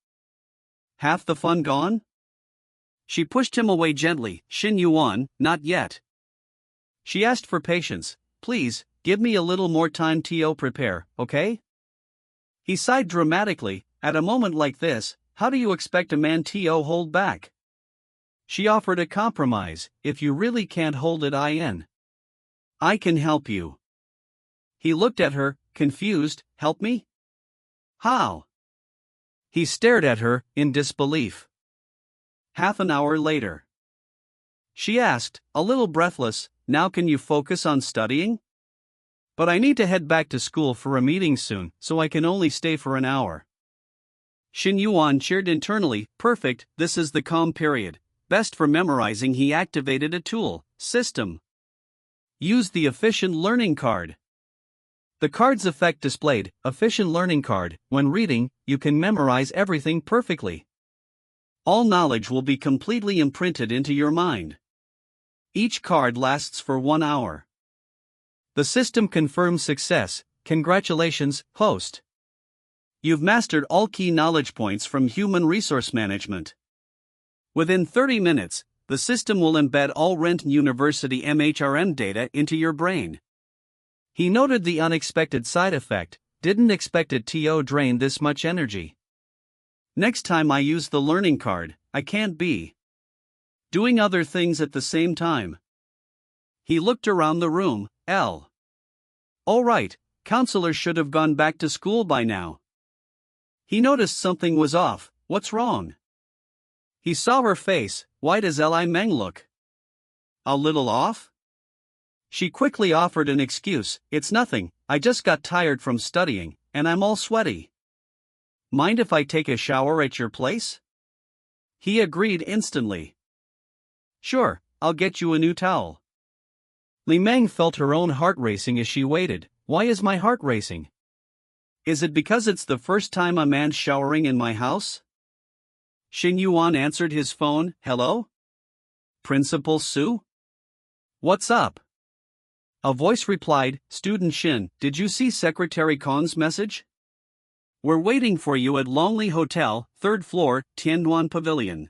[SPEAKER 5] half the fun gone? She pushed him away gently. Shen Yuan, not yet. She asked for patience. Please, give me a little more time to prepare, okay? He sighed dramatically. At a moment like this, how do you expect a man to hold back? She offered a compromise. If you really can't hold it, I can help you. He looked at her, confused. Help me? How? He stared at her, in disbelief. Half an hour later. She asked, a little breathless, now can you focus on studying? But I need to head back to school for a meeting soon, so I can only stay for an hour. Shen Yuan cheered internally. Perfect, this is the calm period. Best for memorizing. He activated a tool, system. Use the efficient learning card. The card's effect displayed, efficient learning card. When reading, you can memorize everything perfectly. All knowledge will be completely imprinted into your mind. Each card lasts for 1 hour. The system confirms success. Congratulations, host. You've mastered all key knowledge points from human resource management. Within 30 minutes, the system will embed all Renton University MHRM data into your brain. He noted the unexpected side effect, didn't expect a TO drain this much energy. Next time I use the learning card, I can't be doing other things at the same time. He looked around the room. All right, counselors should have gone back to school by now. He noticed something was off. What's wrong? He saw her face. Why does Li Meng look a little off? She quickly offered an excuse. It's nothing, I just got tired from studying, and I'm all sweaty. Mind if I take a shower at your place? He agreed instantly. Sure, I'll get you a new towel. Li Meng felt her own heart racing as she waited. Why is my heart racing? Is it because it's the first time a man's showering in my house? Shen Yuan answered his phone. Hello? Principal Su? What's up? A voice replied, Student Shen, did you see Secretary Kong's message? We're waiting for you at Lonely Hotel, 3rd floor, Tianduan Pavilion.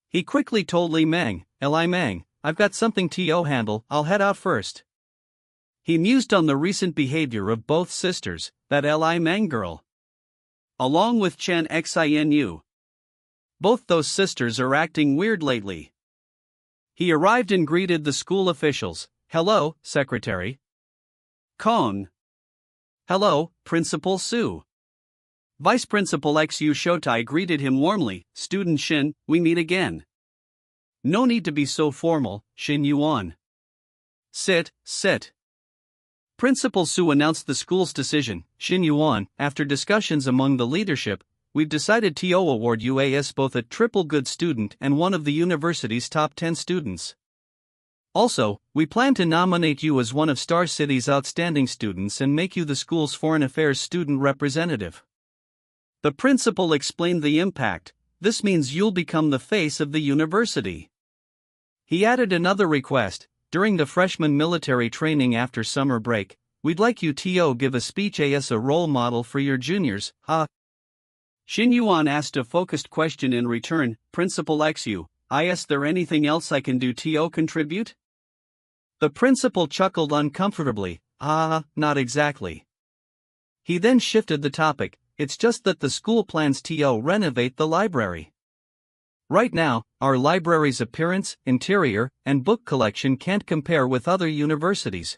[SPEAKER 5] He quickly told Li Meng, Li Meng, I've got something to handle, I'll head out first. He mused on the recent behavior of both sisters, that Li Meng girl, along with Chen Xinu. Both those sisters are acting weird lately. He arrived and greeted the school officials. Hello, Secretary Kong. Hello, Principal Su. Vice Principal Xu Shotai greeted him warmly. Student Shen, we meet again. No need to be so formal, Shen Yuan. Sit. Principal Su announced the school's decision. Shen Yuan, after discussions among the leadership, we've decided to award you as both a triple good student and one of the university's top 10 students. Also, we plan to nominate you as one of Star City's outstanding students and make you the school's foreign affairs student representative. The principal explained the impact. This means you'll become the face of the university. He added another request. During the freshman military training after summer break, we'd like you to give a speech as a role model for your juniors. Shen Yuan asked a focused question in return. Principal Xu, is there anything else I can do to contribute? The principal chuckled uncomfortably. Not exactly. He then shifted the topic. It's just that the school plans to renovate the library. Right now, our library's appearance, interior, and book collection can't compare with other universities.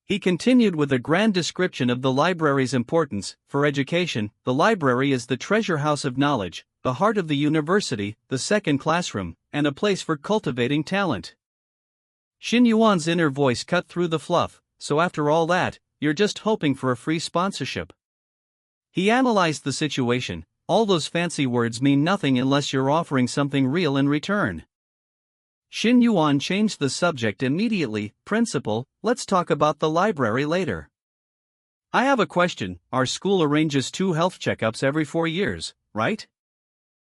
[SPEAKER 5] He continued with a grand description of the library's importance. For education, the library is the treasure house of knowledge, the heart of the university, the second classroom, and a place for cultivating talent. Shen Yuan's inner voice cut through the fluff. So after all that, you're just hoping for a free sponsorship. He analyzed the situation. All those fancy words mean nothing unless you're offering something real in return. Shen Yuan changed the subject immediately. Principal, let's talk about the library later. I have a question. Our school arranges 2 health checkups every 4 years, right?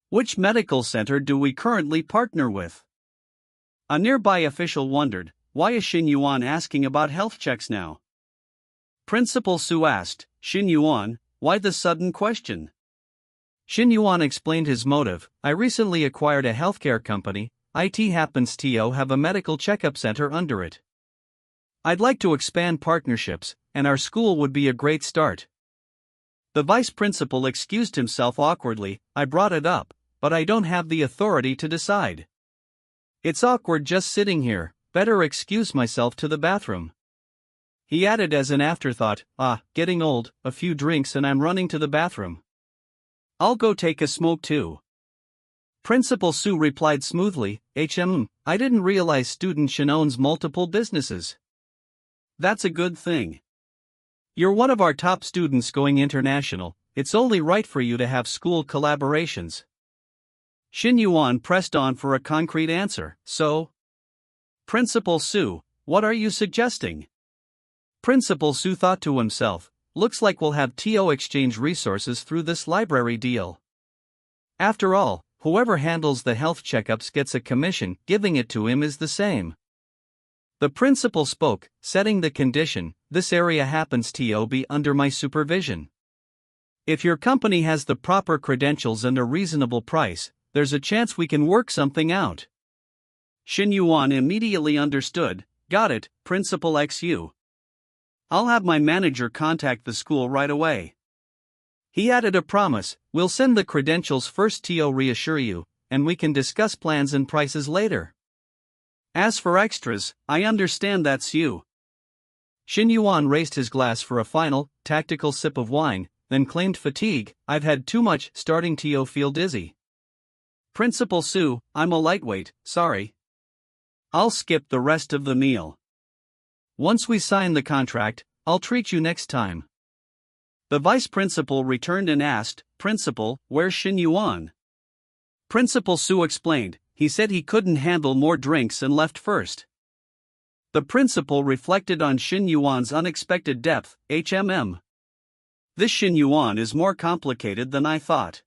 [SPEAKER 5] Which medical center do we currently partner with? A nearby official wondered, why is Shen Yuan asking about health checks now? Principal Su asked, Shen Yuan, why the sudden question? Shen Yuan explained his motive. I recently acquired a healthcare company. It happens to have a medical checkup center under it. I'd like to expand partnerships, and our school would be a great start. The vice principal excused himself awkwardly. I brought it up, but I don't have the authority to decide. It's awkward just sitting here, better excuse myself to the bathroom. He added as an afterthought, getting old, a few drinks and I'm running to the bathroom. I'll go take a smoke too. Principal Su replied smoothly, I didn't realize Student Shen owns multiple businesses. That's a good thing. You're one of our top students going international, it's only right for you to have school collaborations. Shen Yuan pressed on for a concrete answer. So? Principal Su, what are you suggesting? Principal Su thought to himself, looks like we'll have TO exchange resources through this library deal. After all, whoever handles the health checkups gets a commission, giving it to him is the same. The principal spoke, setting the condition, this area happens to be under my supervision. If your company has the proper credentials and a reasonable price, there's a chance we can work something out. Shen Yuan immediately understood, got it, Principal XU. I'll have my manager contact the school right away. He added a promise, we'll send the credentials first to reassure you, and we can discuss plans and prices later. As for extras, I understand that's you. Shen Yuan raised his glass for a final, tactical sip of wine, then claimed fatigue, I've had too much, starting to feel dizzy. Principal Su, I'm a lightweight, sorry. I'll skip the rest of the meal. Once we sign the contract, I'll treat you next time. The vice principal returned and asked, Principal, where's Shen Yuan? Principal Su explained, he said he couldn't handle more drinks and left first. The principal reflected on Shen Yuan's unexpected depth, This Shen Yuan is more complicated than I thought.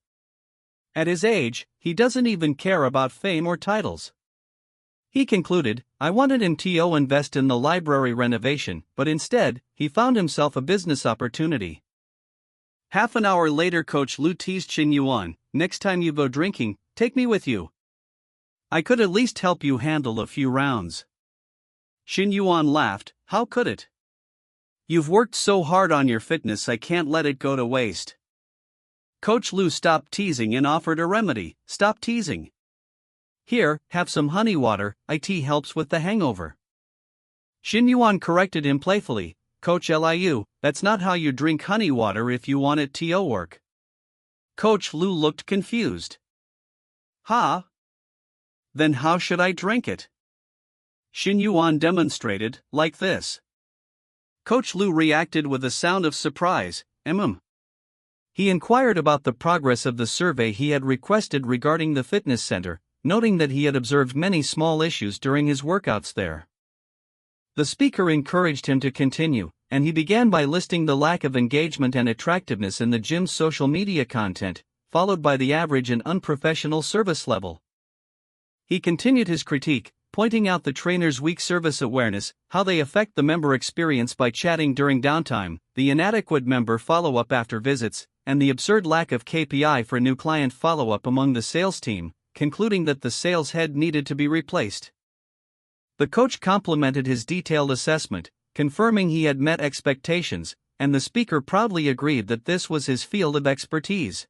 [SPEAKER 5] At his age, he doesn't even care about fame or titles. He concluded, I wanted him to invest in the library renovation, but instead, he found himself a business opportunity. Half an hour later, Coach Lu teased Shen Yuan, next time you go drinking, take me with you. I could at least help you handle a few rounds. Shen Yuan laughed, how could it? You've worked so hard on your fitness, I can't let it go to waste. Coach Lu stopped teasing and offered a remedy, stop teasing. Here, have some honey water, it helps with the hangover. Shen Yuan corrected him playfully, Coach Liu, that's not how you drink honey water if you want it to work. Coach Lu looked confused. Huh? Then how should I drink it? Shen Yuan demonstrated, like this. Coach Lu reacted with a sound of surprise, He inquired about the progress of the survey he had requested regarding the fitness center, noting that he had observed many small issues during his workouts there. The speaker encouraged him to continue, and he began by listing the lack of engagement and attractiveness in the gym's social media content, followed by the average and unprofessional service level. He continued his critique, pointing out the trainer's weak service awareness, how they affect the member experience by chatting during downtime, the inadequate member follow-up after visits, and the absurd lack of KPI for new client follow-up among the sales team, concluding that the sales head needed to be replaced. The coach complimented his detailed assessment, confirming he had met expectations, and the speaker proudly agreed that this was his field of expertise.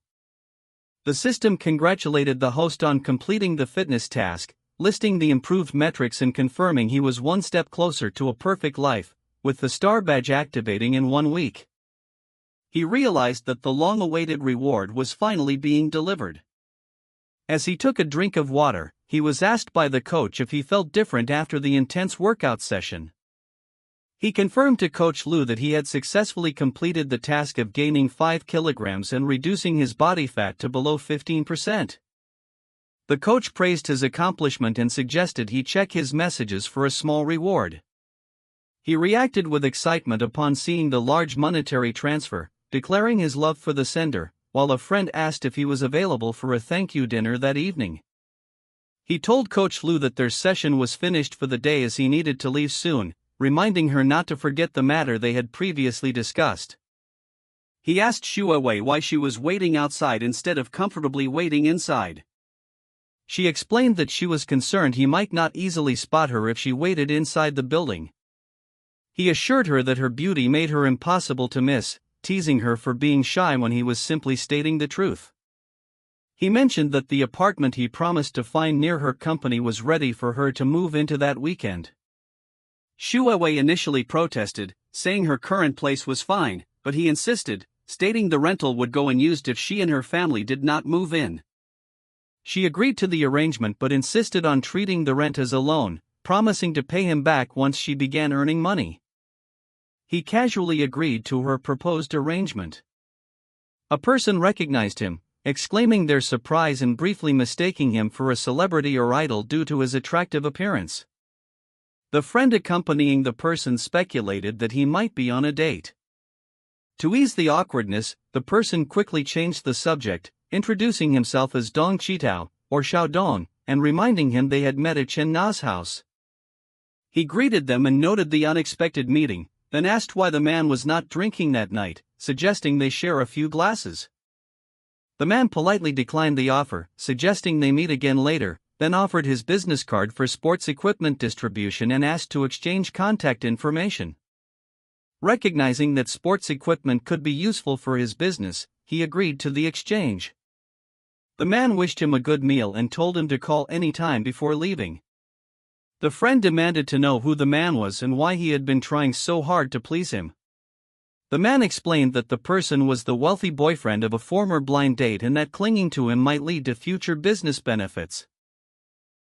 [SPEAKER 5] The system congratulated the host on completing the fitness task, listing the improved metrics and confirming he was one step closer to a perfect life, with the star badge activating in 1 week. He realized that the long-awaited reward was finally being delivered. As he took a drink of water, he was asked by the coach if he felt different after the intense workout session. He confirmed to Coach Lu that he had successfully completed the task of gaining 5 kilograms and reducing his body fat to below 15%. The coach praised his accomplishment and suggested he check his messages for a small reward. He reacted with excitement upon seeing the large monetary transfer, declaring his love for the sender, while a friend asked if he was available for a thank you dinner that evening. He told Coach Lu that their session was finished for the day as he needed to leave soon, reminding her not to forget the matter they had previously discussed. He asked Shuawei why she was waiting outside instead of comfortably waiting inside. She explained that she was concerned he might not easily spot her if she waited inside the building. He assured her that her beauty made her impossible to miss, teasing her for being shy when he was simply stating the truth. He mentioned that the apartment he promised to find near her company was ready for her to move into that weekend. Shuawei initially protested, saying her current place was fine, but he insisted, stating the rental would go unused if she and her family did not move in. She agreed to the arrangement but insisted on treating the rent as a loan, promising to pay him back once she began earning money. He casually agreed to her proposed arrangement. A person recognized him, exclaiming their surprise and briefly mistaking him for a celebrity or idol due to his attractive appearance. The friend accompanying the person speculated that he might be on a date. To ease the awkwardness, the person quickly changed the subject, introducing himself as Dong Chitao, or Xiao Dong, and reminding him they had met at Chen Na's house. He greeted them and noted the unexpected meeting, then asked why the man was not drinking that night, suggesting they share a few glasses. The man politely declined the offer, suggesting they meet again later, then offered his business card for sports equipment distribution and asked to exchange contact information. Recognizing that sports equipment could be useful for his business, he agreed to the exchange. The man wished him a good meal and told him to call any time before leaving. The friend demanded to know who the man was and why he had been trying so hard to please him. The man explained that the person was the wealthy boyfriend of a former blind date and that clinging to him might lead to future business benefits.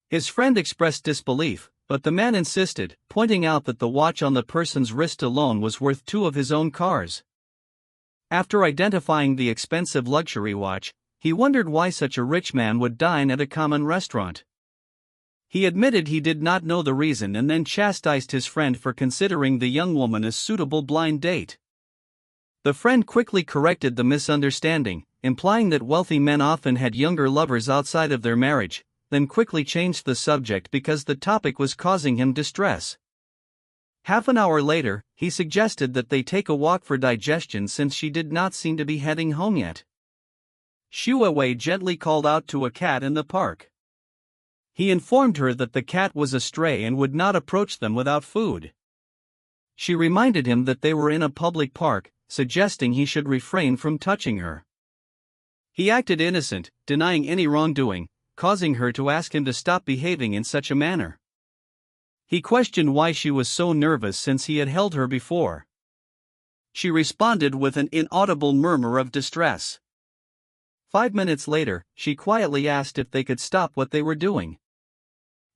[SPEAKER 5] His friend expressed disbelief, but the man insisted, pointing out that the watch on the person's wrist alone was worth 2 of his own cars. After identifying the expensive luxury watch, he wondered why such a rich man would dine at a common restaurant. He admitted he did not know the reason and then chastised his friend for considering the young woman a suitable blind date. The friend quickly corrected the misunderstanding, implying that wealthy men often had younger lovers outside of their marriage, then quickly changed the subject because the topic was causing him distress. Half an hour later, he suggested that they take a walk for digestion since she did not seem to be heading home yet. Xu Wei gently called out to a cat in the park. He informed her that the cat was a stray and would not approach them without food. She reminded him that they were in a public park, suggesting he should refrain from touching her. He acted innocent, denying any wrongdoing, causing her to ask him to stop behaving in such a manner. He questioned why she was so nervous since he had held her before. She responded with an inaudible murmur of distress. 5 minutes later, she quietly asked if they could stop what they were doing.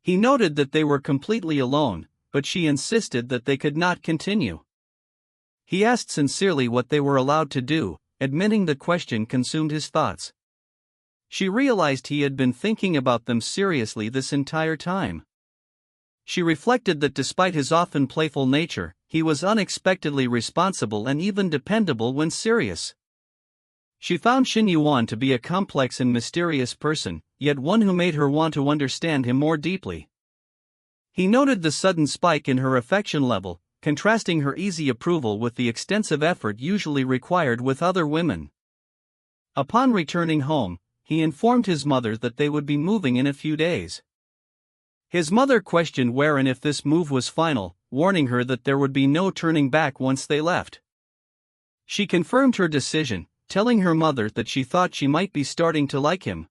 [SPEAKER 5] He noted that they were completely alone, but she insisted that they could not continue. He asked sincerely what they were allowed to do, admitting the question consumed his thoughts. She realized he had been thinking about them seriously this entire time. She reflected that despite his often playful nature, he was unexpectedly responsible and even dependable when serious. She found Shen Yuan to be a complex and mysterious person, yet one who made her want to understand him more deeply. He noted the sudden spike in her affection level, contrasting her easy approval with the extensive effort usually required with other women. Upon returning home, he informed his mother that they would be moving in a few days. His mother questioned where and if this move was final, warning her that there would be no turning back once they left. She confirmed her decision, telling her mother that she thought she might be starting to like him.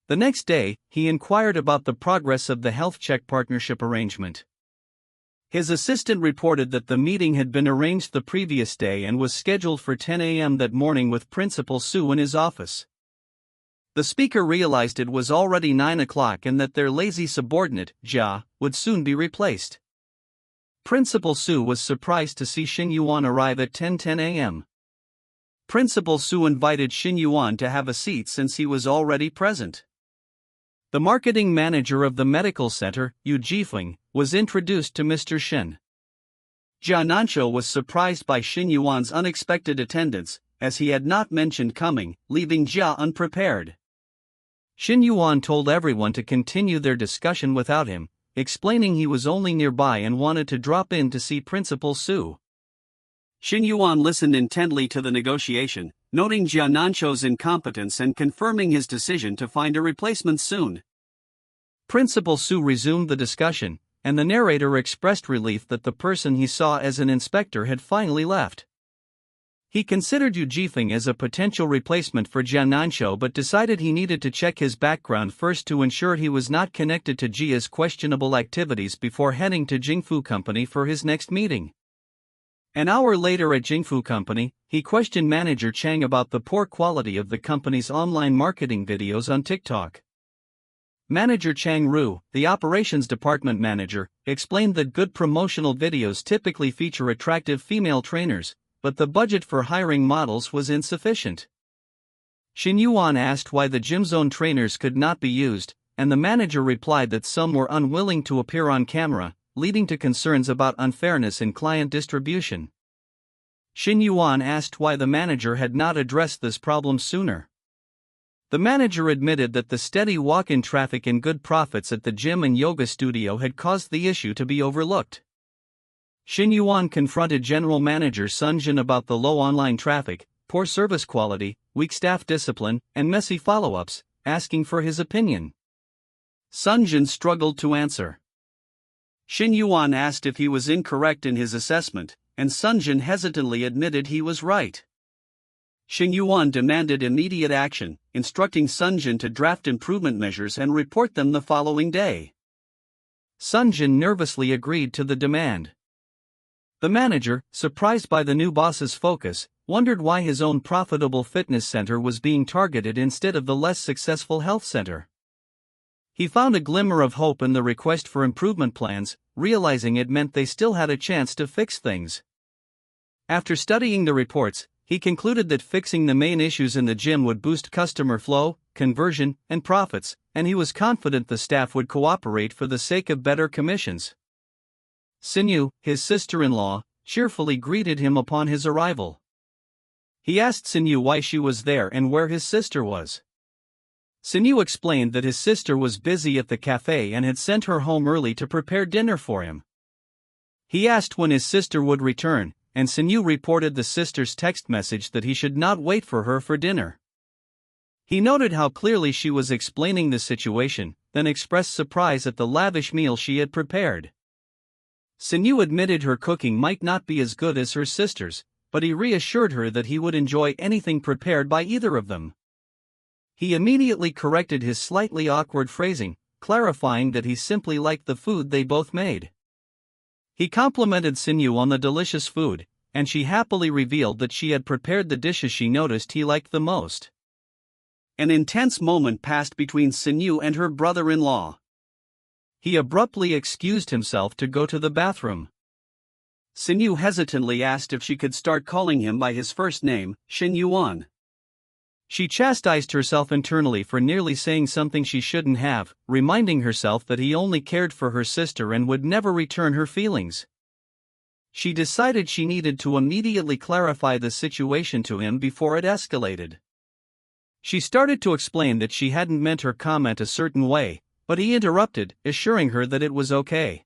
[SPEAKER 5] The next day, he inquired about the progress of the health check partnership arrangement. His assistant reported that the meeting had been arranged the previous day and was scheduled for 10 a.m. that morning with Principal Su in his office. The speaker realized it was already 9 o'clock and that their lazy subordinate, Jia, would soon be replaced. Principal Su was surprised to see Shen Yuan arrive at 10:10 a.m. Principal Su invited Shen Yuan to have a seat since he was already present. The marketing manager of the medical center, Yu Jifeng, was introduced to Mr. Shen. Jia Nanshou was surprised by Shen Yuan's unexpected attendance, as he had not mentioned coming, leaving Jia unprepared. Shen Yuan told everyone to continue their discussion without him, explaining he was only nearby and wanted to drop in to see Principal Su. Shen Yuan listened intently to the negotiation, noting Jia Nanshou's incompetence and confirming his decision to find a replacement soon.
[SPEAKER 1] Principal Su resumed the discussion, and the narrator expressed relief that the person he saw as an inspector had finally left. He considered Yu Jifeng as a potential replacement for Jia Nanshou but decided he needed to check his background first to ensure he was not connected to Jia's questionable activities before heading to Jingfu Company for his next meeting. An hour later at Jingfu Company, he questioned manager Chang about the poor quality of the company's online marketing videos on TikTok. Manager Chang Ru, the operations department manager, explained that good promotional videos typically feature attractive female trainers, but the budget for hiring models was insufficient. Shen Yuan asked why the gym zone trainers could not be used, and the manager replied that some were unwilling to appear on camera,
[SPEAKER 5] leading to concerns about unfairness in client distribution. Shen Yuan asked why the manager had not addressed this problem sooner. The manager admitted that the steady walk-in traffic and good profits at the gym and yoga studio had caused the issue to be overlooked. Shen Yuan confronted General Manager Sun Jin about the low online traffic, poor service quality, weak staff discipline, and messy follow-ups, asking for his opinion. Sun Jin struggled to answer. Shen Yuan asked if he was incorrect in his assessment, and Sun Jin hesitantly admitted he was right. Shen Yuan demanded immediate action, instructing Sun Jin to draft improvement measures and report them the following day. Sun Jin nervously agreed to the demand. The manager, surprised by the new boss's focus, wondered why his own profitable fitness center was being targeted instead of the less successful health center. He found a glimmer of hope in the request for improvement plans, realizing it meant they still had a chance to fix things. After studying the reports, he concluded that fixing the main issues in the gym would boost customer flow, conversion, and profits, and he was confident the staff would cooperate for the sake of better commissions. Sinyu, his sister-in-law, cheerfully greeted him upon his arrival. He asked Sinyu why she was there and where his sister was. Sinyu explained that his sister was busy at the cafe and had sent her home early to prepare dinner for him. He asked when his sister would return, and Sinyu reported the sister's text message that he should not wait for her for dinner. He noted how clearly she was explaining the situation, then expressed surprise at the lavish meal she had prepared. Sinyu admitted her cooking might not be as good as her sister's, but he reassured her that he would enjoy anything prepared by either of them. He immediately corrected his slightly awkward phrasing, clarifying that he simply liked the food they both made. He complimented Sinyu on the delicious food, and she happily revealed that she had prepared the dishes she noticed he liked the most. An intense moment passed between Sinyu and her brother-in-law. He abruptly excused himself to go to the bathroom. Sinyu hesitantly asked if she could start calling him by his first name, Shen Yuan. She chastised herself internally for nearly saying something she shouldn't have, reminding herself that he only cared for her sister and would never return her feelings. She decided she needed to immediately clarify the situation to him before it escalated. She started to explain that she hadn't meant her comment a certain way, but he interrupted, assuring her that it was okay.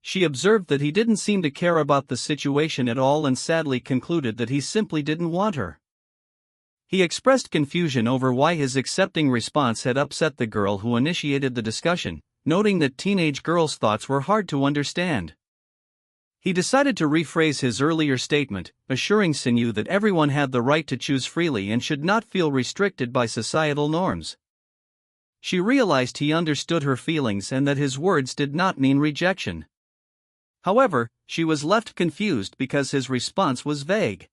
[SPEAKER 5] She observed that he didn't seem to care about the situation at all and sadly concluded that he simply didn't want her. He expressed confusion over why his accepting response had upset the girl who initiated the discussion, noting that teenage girls' thoughts were hard to understand. He decided to rephrase his earlier statement, assuring Sinyu that everyone had the right to choose freely and should not feel restricted by societal norms. She realized he understood her feelings and that his words did not mean rejection. However, she was left confused because his response was vague.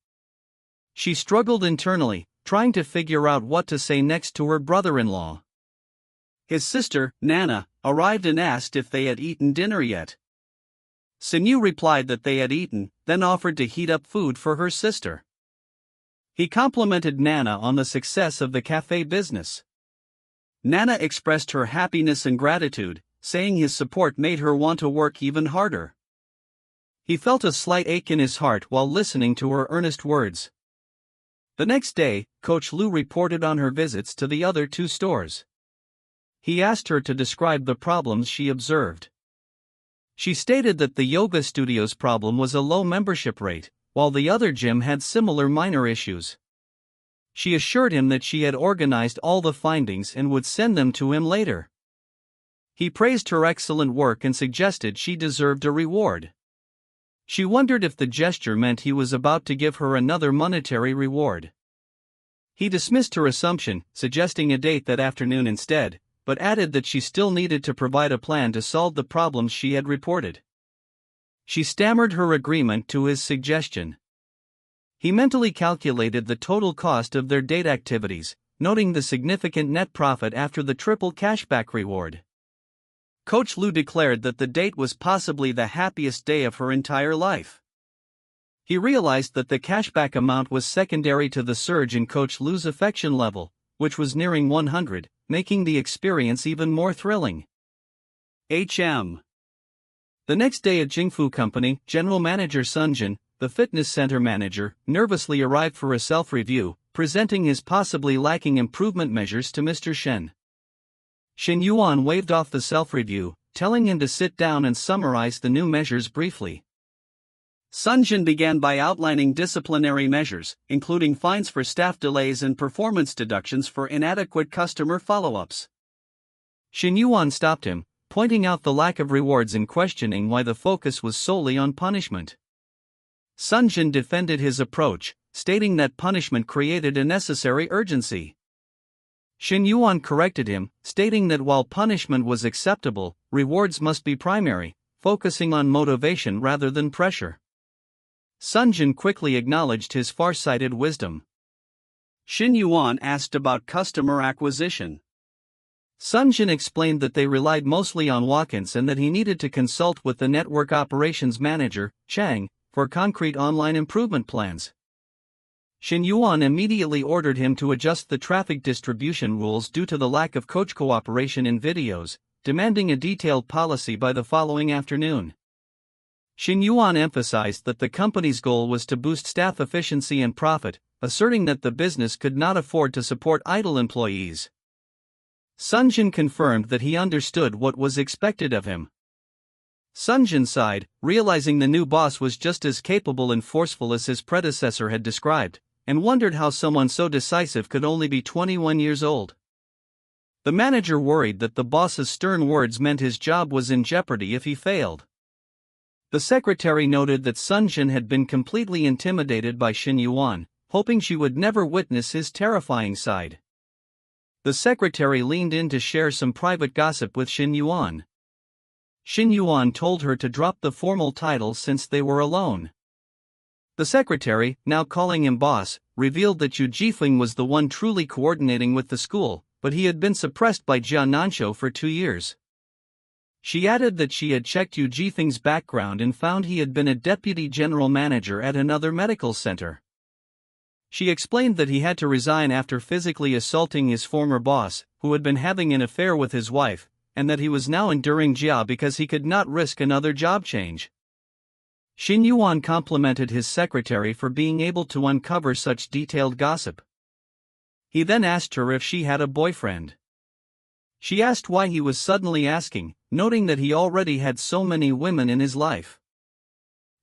[SPEAKER 5] She struggled internally, trying to figure out what to say next to her brother-in-law. His sister, Nana, arrived and asked if they had eaten dinner yet. Sinyu replied that they had eaten, then offered to heat up food for her sister. He complimented Nana on the success of the cafe business. Nana expressed her happiness and gratitude, saying his support made her want to work even harder. He felt a slight ache in his heart while listening to her earnest words. The next day, Coach Lu reported on her visits to the other two stores. He asked her to describe the problems she observed. She stated that the yoga studio's problem was a low membership rate, while the other gym had similar minor issues. She assured him that she had organized all the findings and would send them to him later. He praised her excellent work and suggested she deserved a reward. She wondered if the gesture meant he was about to give her another monetary reward. He dismissed her assumption, suggesting a date that afternoon instead, but added that she still needed to provide a plan to solve the problems she had reported. She stammered her agreement to his suggestion. He mentally calculated the total cost of their date activities, noting the significant net profit after the triple cashback reward. Coach Lu declared that the date was possibly the happiest day of her entire life. He realized that the cashback amount was secondary to the surge in Coach Lu's affection level, which was nearing 100, making the experience even more thrilling. The next day at Jingfu Company, General Manager Sunjin, the fitness center manager, nervously arrived for a self-review, presenting his possibly lacking improvement measures to Mr. Shen. Shen Yuan waved off the self-review, telling him to sit down and summarize the new measures briefly. Sunjin began by outlining disciplinary measures, including fines for staff delays and performance deductions for inadequate customer follow-ups. Shen Yuan stopped him, pointing out the lack of rewards and questioning why the focus was solely on punishment. Sunjin defended his approach, stating that punishment created a necessary urgency. Shen Yuan corrected him, stating that while punishment was acceptable, rewards must be primary, focusing on motivation rather than pressure. Sunjin quickly acknowledged his far-sighted wisdom. Shen Yuan asked about customer acquisition. Sunjin explained that they relied mostly on walk-ins and that he needed to consult with the network operations manager, Chang, for concrete online improvement plans. Shen Yuan immediately ordered him to adjust the traffic distribution rules due to the lack of coach cooperation in videos, demanding a detailed policy by the following afternoon. Shen Yuan emphasized that the company's goal was to boost staff efficiency and profit, asserting that the business could not afford to support idle employees. Sunjin confirmed that he understood what was expected of him. Sunjin sighed, realizing the new boss was just as capable and forceful as his predecessor had described, and wondered how someone so decisive could only be 21 years old. The manager worried that the boss's stern words meant his job was in jeopardy if he failed. The secretary noted that Sunjin had been completely intimidated by Shen Yuan, hoping she would never witness his terrifying side. The secretary leaned in to share some private gossip with Shen Yuan. Shen Yuan told her to drop the formal title since they were alone. The secretary, now calling him boss, revealed that Yu Jifeng was the one truly coordinating with the school, but he had been suppressed by Jia Nansho for 2 years. She added that she had checked Yu Jifeng's background and found he had been a deputy general manager at another medical center. She explained that he had to resign after physically assaulting his former boss, who had been having an affair with his wife, and that he was now enduring Jia because he could not risk another job change. Shen Yuan complimented his secretary for being able to uncover such detailed gossip. He then asked her if she had a boyfriend. She asked why he was suddenly asking, noting that he already had so many women in his life.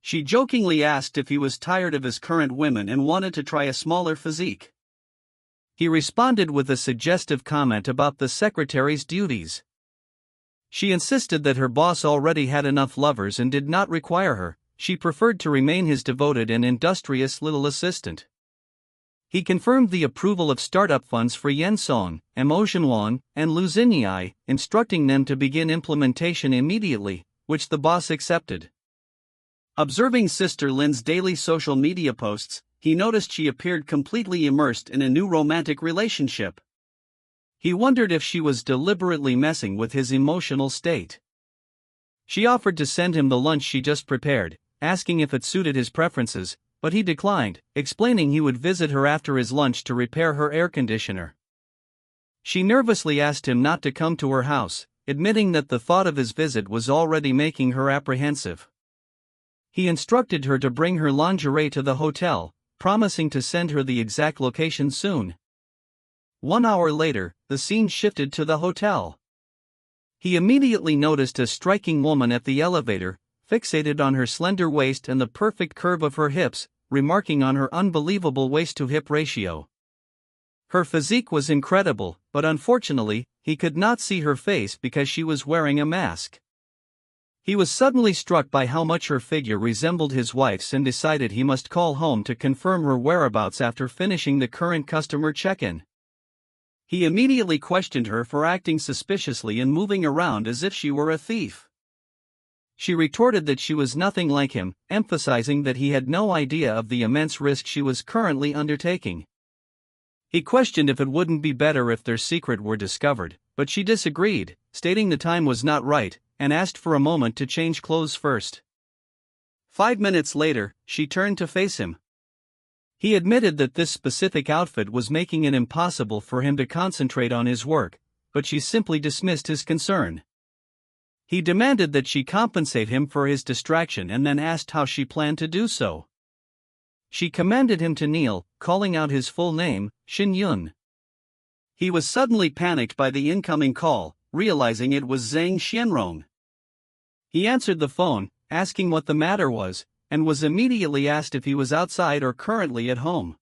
[SPEAKER 5] She jokingly asked if he was tired of his current women and wanted to try a smaller physique. He responded with a suggestive comment about the secretary's duties. She insisted that her boss already had enough lovers and did not require her. She preferred to remain his devoted and industrious little assistant. He confirmed the approval of startup funds for Yen Song, Mo Zhenwang, and Lu Xinyi, instructing them to begin implementation immediately, which the boss accepted. Observing Sister Lin's daily social media posts, he noticed she appeared completely immersed in a new romantic relationship. He wondered if she was deliberately messing with his emotional state. She offered to send him the lunch she just prepared, asking if it suited his preferences, but he declined, explaining he would visit her after his lunch to repair her air conditioner. She nervously asked him not to come to her house, admitting that the thought of his visit was already making her apprehensive. He instructed her to bring her lingerie to the hotel, promising to send her the exact location soon. 1 hour later, the scene shifted to the hotel. He immediately noticed a striking woman at the elevator, fixated on her slender waist and the perfect curve of her hips, remarking on her unbelievable waist-to-hip ratio. Her physique was incredible, but unfortunately, he could not see her face because she was wearing a mask. He was suddenly struck by how much her figure resembled his wife's and decided he must call home to confirm her whereabouts after finishing the current customer check-in. He immediately questioned her for acting suspiciously and moving around as if she were a thief. She retorted that she was nothing like him, emphasizing that he had no idea of the immense risk she was currently undertaking. He questioned if it wouldn't be better if their secret were discovered, but she disagreed, stating the time was not right, and asked for a moment to change clothes first. 5 minutes later, she turned to face him. He admitted that this specific outfit was making it impossible for him to concentrate on his work, but she simply dismissed his concern. He demanded that she compensate him for his distraction and then asked how she planned to do so. She commanded him to kneel, calling out his full name, Shen Yuan. He was suddenly panicked by the incoming call, realizing it was Zhang Xianrong. He answered the phone, asking what the matter was, and was immediately asked if he was outside or currently at home.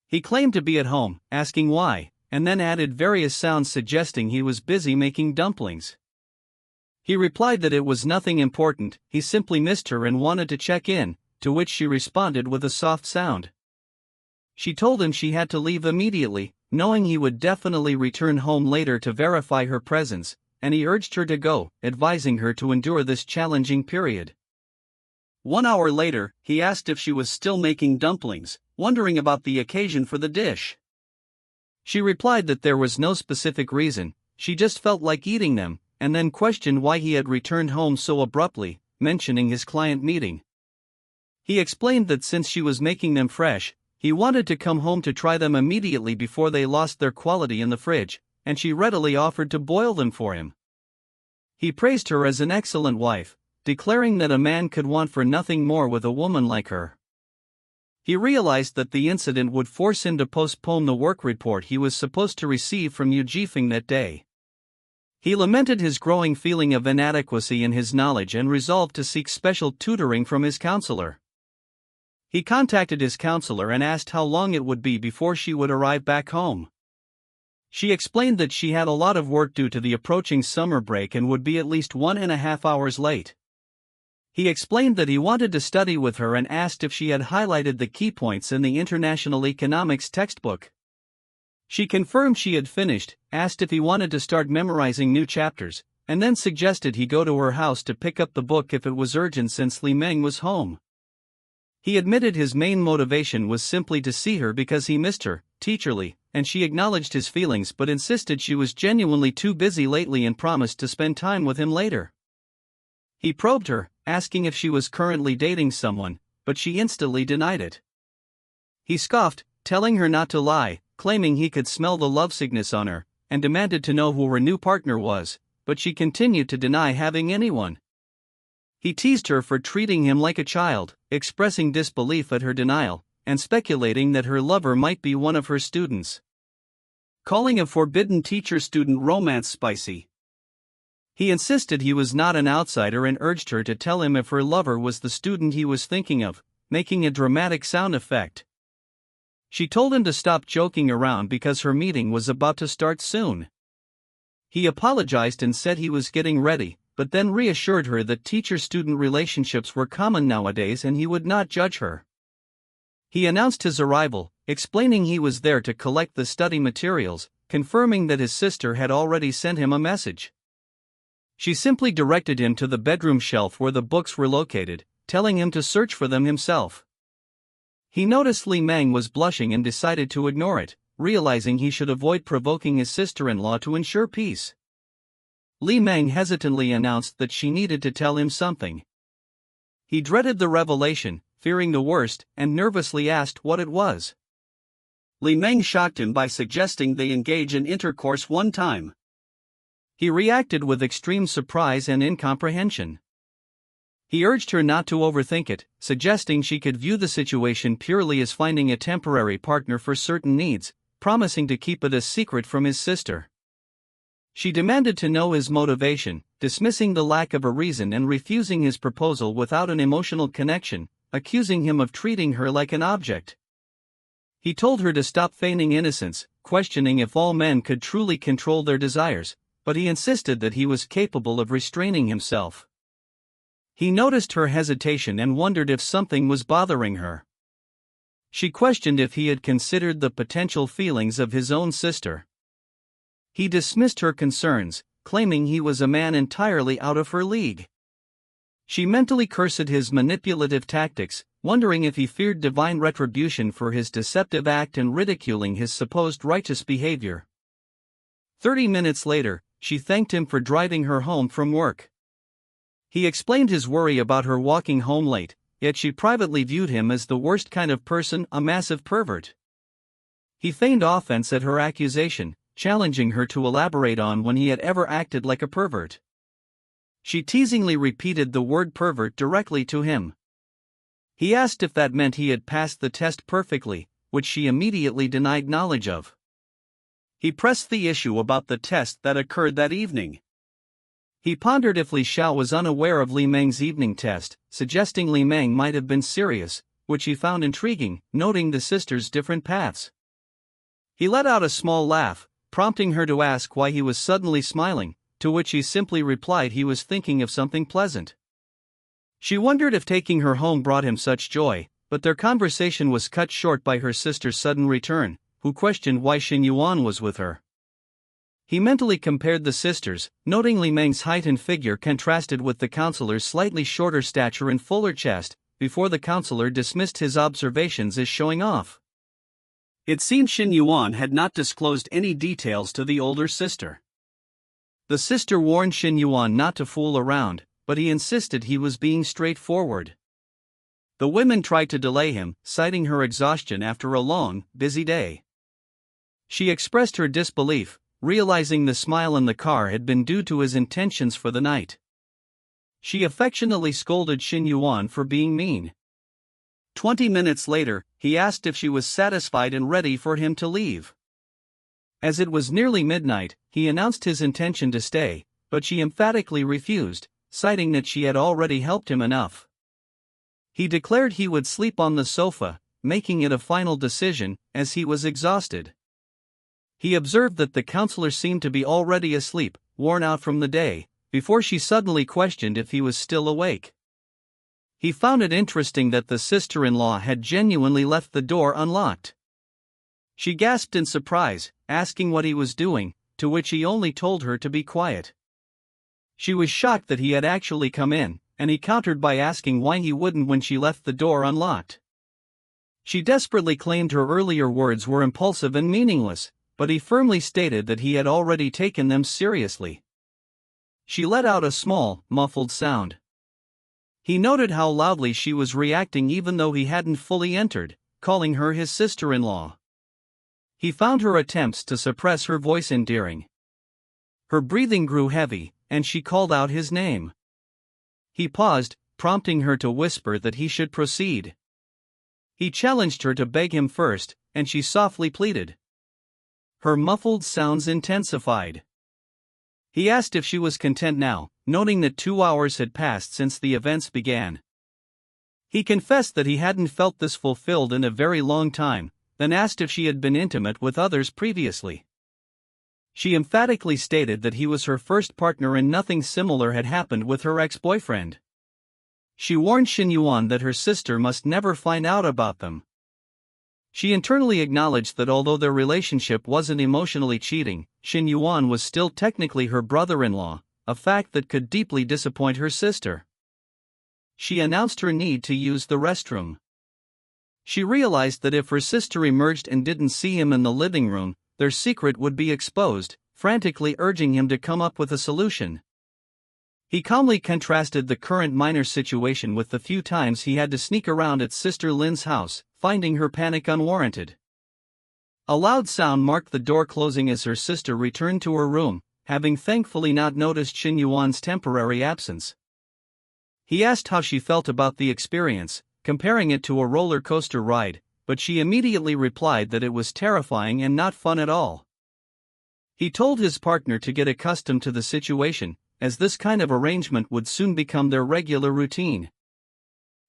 [SPEAKER 5] He claimed to be at home, asking why, and then added various sounds suggesting he was busy making dumplings. He replied that it was nothing important, he simply missed her and wanted to check in, to which she responded with a soft sound. She told him she had to leave immediately, knowing he would definitely return home later to verify her presence, and he urged her to go, advising her to endure this challenging period. 1 hour later, he asked if she was still making dumplings, wondering about the occasion for the dish. She replied that there was no specific reason, she just felt like eating them, and then questioned why he had returned home so abruptly, mentioning his client meeting. He explained that since she was making them fresh, he wanted to come home to try them immediately before they lost their quality in the fridge, and she readily offered to boil them for him. He praised her as an excellent wife, declaring that a man could want for nothing more with a woman like her. He realized that the incident would force him to postpone the work report he was supposed to receive from Yu Jifeng that day. He lamented his growing feeling of inadequacy in his knowledge and resolved to seek special tutoring from his counselor. He contacted his counselor and asked how long it would be before she would arrive back home. She explained that she had a lot of work due to the approaching summer break and would be at least 1.5 hours late. He explained that he wanted to study with her and asked if she had highlighted the key points in the International Economics textbook. She confirmed she had finished, asked if he wanted to start memorizing new chapters, and then suggested he go to her house to pick up the book if it was urgent since Li Meng was home. He admitted his main motivation was simply to see her because he missed her, teacherly, and she acknowledged his feelings but insisted she was genuinely too busy lately and promised to spend time with him later. He probed her, asking if she was currently dating someone, but she instantly denied it. He scoffed, telling her not to lie, claiming he could smell the lovesickness on her, and demanded to know who her new partner was, but she continued to deny having anyone. He teased her for treating him like a child, expressing disbelief at her denial, and speculating that her lover might be one of her students. Calling a forbidden teacher-student romance spicy. He insisted he was not an outsider and urged her to tell him if her lover was the student he was thinking of, making a dramatic sound effect. She told him to stop joking around because her meeting was about to start soon. He apologized and said he was getting ready, but then reassured her that teacher-student relationships were common nowadays and he would not judge her. He announced his arrival, explaining he was there to collect the study materials, confirming that his sister had already sent him a message. She simply directed him to the bedroom shelf where the books were located, telling him to search for them himself. He noticed Li Meng was blushing and decided to ignore it, realizing he should avoid provoking his sister-in-law to ensure peace. Li Meng hesitantly announced that she needed to tell him something. He dreaded the revelation, fearing the worst, and nervously asked what it was. Li Meng shocked him by suggesting they engage in intercourse one time. He reacted with extreme surprise and incomprehension. He urged her not to overthink it, suggesting she could view the situation purely as finding a temporary partner for certain needs, promising to keep it a secret from his sister. She demanded to know his motivation, dismissing the lack of a reason and refusing his proposal without an emotional connection, accusing him of treating her like an object. He told her to stop feigning innocence, questioning if all men could truly control their desires, but he insisted that he was capable of restraining himself. He noticed her hesitation and wondered if something was bothering her. She questioned if he had considered the potential feelings of his own sister. He dismissed her concerns, claiming he was a man entirely out of her league. She mentally cursed his manipulative tactics, wondering if he feared divine retribution for his deceptive act and ridiculing his supposed righteous behavior. 30 minutes later, she thanked him for driving her home from work. He explained his worry about her walking home late, yet she privately viewed him as the worst kind of person, a massive pervert. He feigned offense at her accusation, challenging her to elaborate on when he had ever acted like a pervert. She teasingly repeated the word pervert directly to him. He asked if that meant he had passed the test perfectly, which she immediately denied knowledge of. He pressed the issue about the test that occurred that evening. He pondered if Li Xiao was unaware of Li Meng's evening test, suggesting Li Meng might have been serious, which he found intriguing, noting the sisters' different paths. He let out a small laugh, prompting her to ask why he was suddenly smiling, to which he simply replied he was thinking of something pleasant. She wondered if taking her home brought him such joy, but their conversation was cut short by her sister's sudden return, who questioned why Shen Yuan was with her. He mentally compared the sisters, noting Li Meng's height and figure contrasted with the counselor's slightly shorter stature and fuller chest, before the counselor dismissed his observations as showing off. It seemed Shen Yuan had not disclosed any details to the older sister. The sister warned Shen Yuan not to fool around, but he insisted he was being straightforward. The women tried to delay him, citing her exhaustion after a long, busy day. She expressed her disbelief, realizing the smile in the car had been due to his intentions for the night. She affectionately scolded Shen Yuan for being mean. 20 minutes later, he asked if she was satisfied and ready for him to leave. As it was nearly midnight, he announced his intention to stay, but she emphatically refused, citing that she had already helped him enough. He declared he would sleep on the sofa, making it a final decision, as he was exhausted. He observed that the counselor seemed to be already asleep, worn out from the day, before she suddenly questioned if he was still awake. He found it interesting that the sister-in-law had genuinely left the door unlocked. She gasped in surprise, asking what he was doing, to which he only told her to be quiet. She was shocked that he had actually come in, and he countered by asking why he wouldn't when she left the door unlocked. She desperately claimed her earlier words were impulsive and meaningless, but he firmly stated that he had already taken them seriously. She let out a small, muffled sound. He noted how loudly she was reacting even though he hadn't fully entered, calling her his sister-in-law. He found her attempts to suppress her voice endearing. Her breathing grew heavy, and she called out his name. He paused, prompting her to whisper that he should proceed. He challenged her to beg him first, and she softly pleaded. Her muffled sounds intensified. He asked if she was content now, noting that 2 hours had passed since the events began. He confessed that he hadn't felt this fulfilled in a very long time, then asked if she had been intimate with others previously. She emphatically stated that he was her first partner and nothing similar had happened with her ex-boyfriend. She warned Shen Yuan that her sister must never find out about them. She internally acknowledged that although their relationship wasn't emotionally cheating, Shen Yuan was still technically her brother-in-law, a fact that could deeply disappoint her sister. She announced her need to use the restroom. She realized that if her sister emerged and didn't see him in the living room, their secret would be exposed, frantically urging him to come up with a solution. He calmly contrasted the current minor situation with the few times he had to sneak around at Sister Lin's house, finding her panic unwarranted. A loud sound marked the door closing as her sister returned to her room, having thankfully not noticed Shen Yuan's temporary absence. He asked how she felt about the experience, comparing it to a roller coaster ride, but she immediately replied that it was terrifying and not fun at all. He told his partner to get accustomed to the situation, as this kind of arrangement would soon become their regular routine.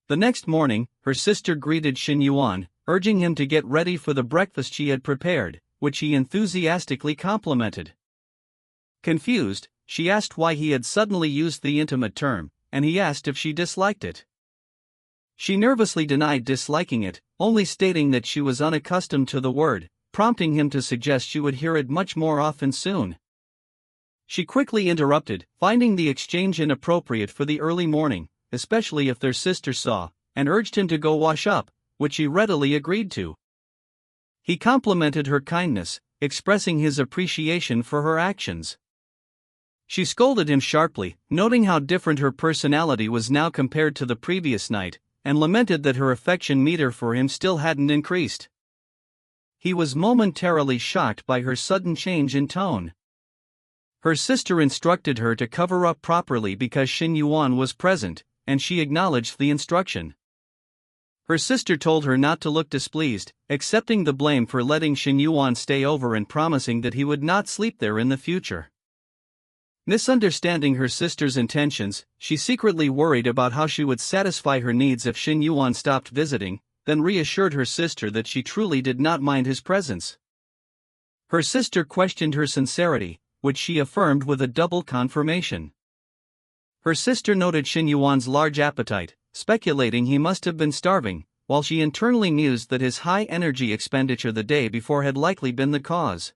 [SPEAKER 5] The next morning, her sister greeted Shen Yuan, urging him to get ready for the breakfast she had prepared, which he enthusiastically complimented. Confused, she asked why he had suddenly used the intimate term, and he asked if she disliked it. She nervously denied disliking it, only stating that she was unaccustomed to the word, prompting him to suggest she would hear it much more often soon. She quickly interrupted, finding the exchange inappropriate for the early morning, especially if their sister saw, and urged him to go wash up, which he readily agreed to. He complimented her kindness, expressing his appreciation for her actions. She scolded him sharply, noting how different her personality was now compared to the previous night, and lamented that her affection meter for him still hadn't increased. He was momentarily shocked by her sudden change in tone. Her sister instructed her to cover up properly because Shen Yuan was present, and she acknowledged the instruction. Her sister told her not to look displeased, accepting the blame for letting Shen Yuan stay over and promising that he would not sleep there in the future. Misunderstanding her sister's intentions, she secretly worried about how she would satisfy her needs if Shen Yuan stopped visiting, then reassured her sister that she truly did not mind his presence. Her sister questioned her sincerity, which she affirmed with a double confirmation. Her sister noted Shen Yuan's large appetite, speculating he must have been starving, while she internally mused that his high energy expenditure the day before had likely been the cause.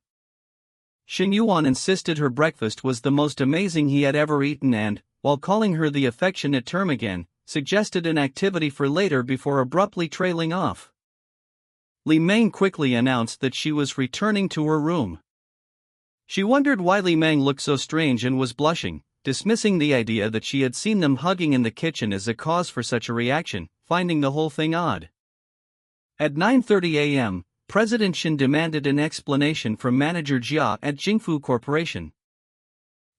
[SPEAKER 5] Shen Yuan insisted her breakfast was the most amazing he had ever eaten and, while calling her the affectionate term again, suggested an activity for later before abruptly trailing off. Li Meng quickly announced that she was returning to her room. She wondered why Li Meng looked so strange and was blushing, dismissing the idea that she had seen them hugging in the kitchen as a cause for such a reaction, finding the whole thing odd. At 9:30 a.m., President Shen demanded an explanation from Manager Jia at Jingfu Corporation.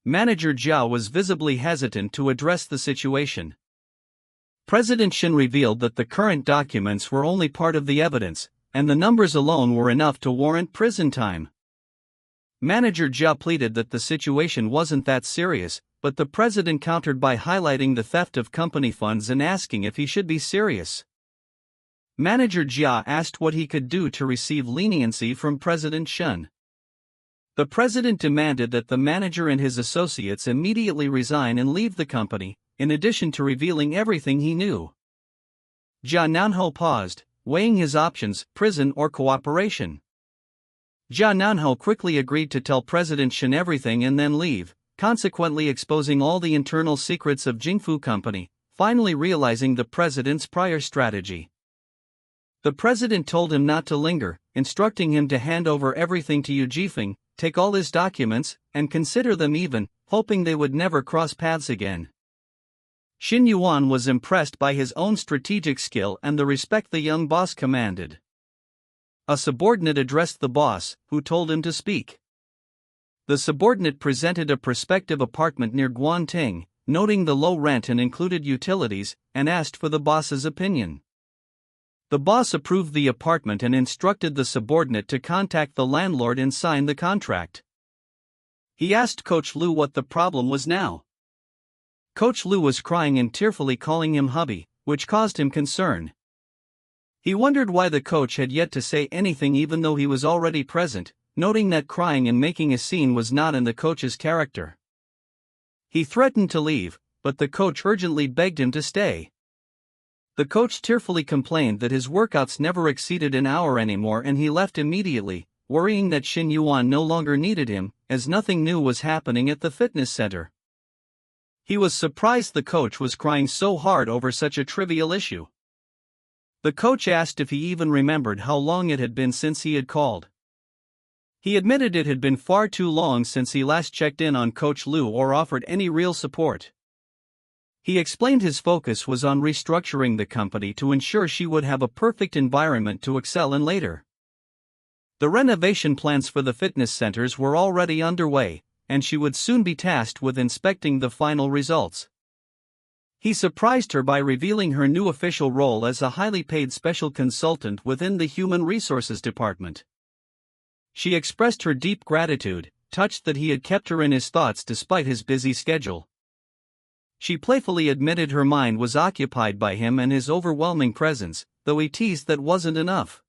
[SPEAKER 5] Manager Jia was visibly hesitant to address the situation. President Shen revealed that the current documents were only part of the evidence, and the numbers alone were enough to warrant prison time. Manager Jia pleaded that the situation wasn't that serious, but the president countered by highlighting the theft of company funds and asking if he should be serious. Manager Jia asked what he could do to receive leniency from President Shen. The president demanded that the manager and his associates immediately resign and leave the company, in addition to revealing everything he knew. Jia Nanho paused, weighing his options, prison or cooperation. Jia Nanho quickly agreed to tell President Shen everything and then leave, consequently exposing all the internal secrets of Jingfu Company, finally realizing the president's prior strategy. The president told him not to linger, instructing him to hand over everything to Yu Jifeng, take all his documents, and consider them even, hoping they would never cross paths again. Shen Yuan was impressed by his own strategic skill and the respect the young boss commanded. A subordinate addressed the boss, who told him to speak. The subordinate presented a prospective apartment near Guanting, noting the low rent and included utilities, and asked for the boss's opinion. The boss approved the apartment and instructed the subordinate to contact the landlord and sign the contract. He asked Coach Lu what the problem was now. Coach Lu was crying and tearfully calling him hubby, which caused him concern. He wondered why the coach had yet to say anything even though he was already present, noting that crying and making a scene was not in the coach's character. He threatened to leave, but the coach urgently begged him to stay. The coach tearfully complained that his workouts never exceeded an hour anymore and he left immediately, worrying that Shen Yuan no longer needed him, as nothing new was happening at the fitness center. He was surprised the coach was crying so hard over such a trivial issue. The coach asked if he even remembered how long it had been since he had called. He admitted it had been far too long since he last checked in on Coach Lu or offered any real support. He explained his focus was on restructuring the company to ensure she would have a perfect environment to excel in later. The renovation plans for the fitness centers were already underway, and she would soon be tasked with inspecting the final results. He surprised her by revealing her new official role as a highly paid special consultant within the Human Resources Department. She expressed her deep gratitude, touched that he had kept her in his thoughts despite his busy schedule. She playfully admitted her mind was occupied by him and his overwhelming presence, though he teased that wasn't enough.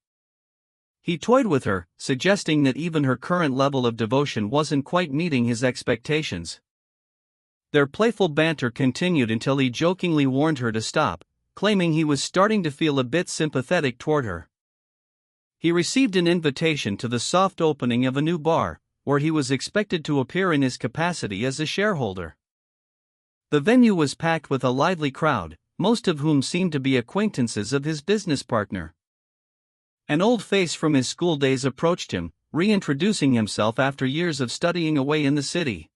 [SPEAKER 5] He toyed with her, suggesting that even her current level of devotion wasn't quite meeting his expectations. Their playful banter continued until he jokingly warned her to stop, claiming he was starting to feel a bit sympathetic toward her. He received an invitation to the soft opening of a new bar, where he was expected to appear in his capacity as a shareholder. The venue was packed with a lively crowd, most of whom seemed to be acquaintances of his business partner. An old face from his school days approached him, reintroducing himself after years of studying away in the city.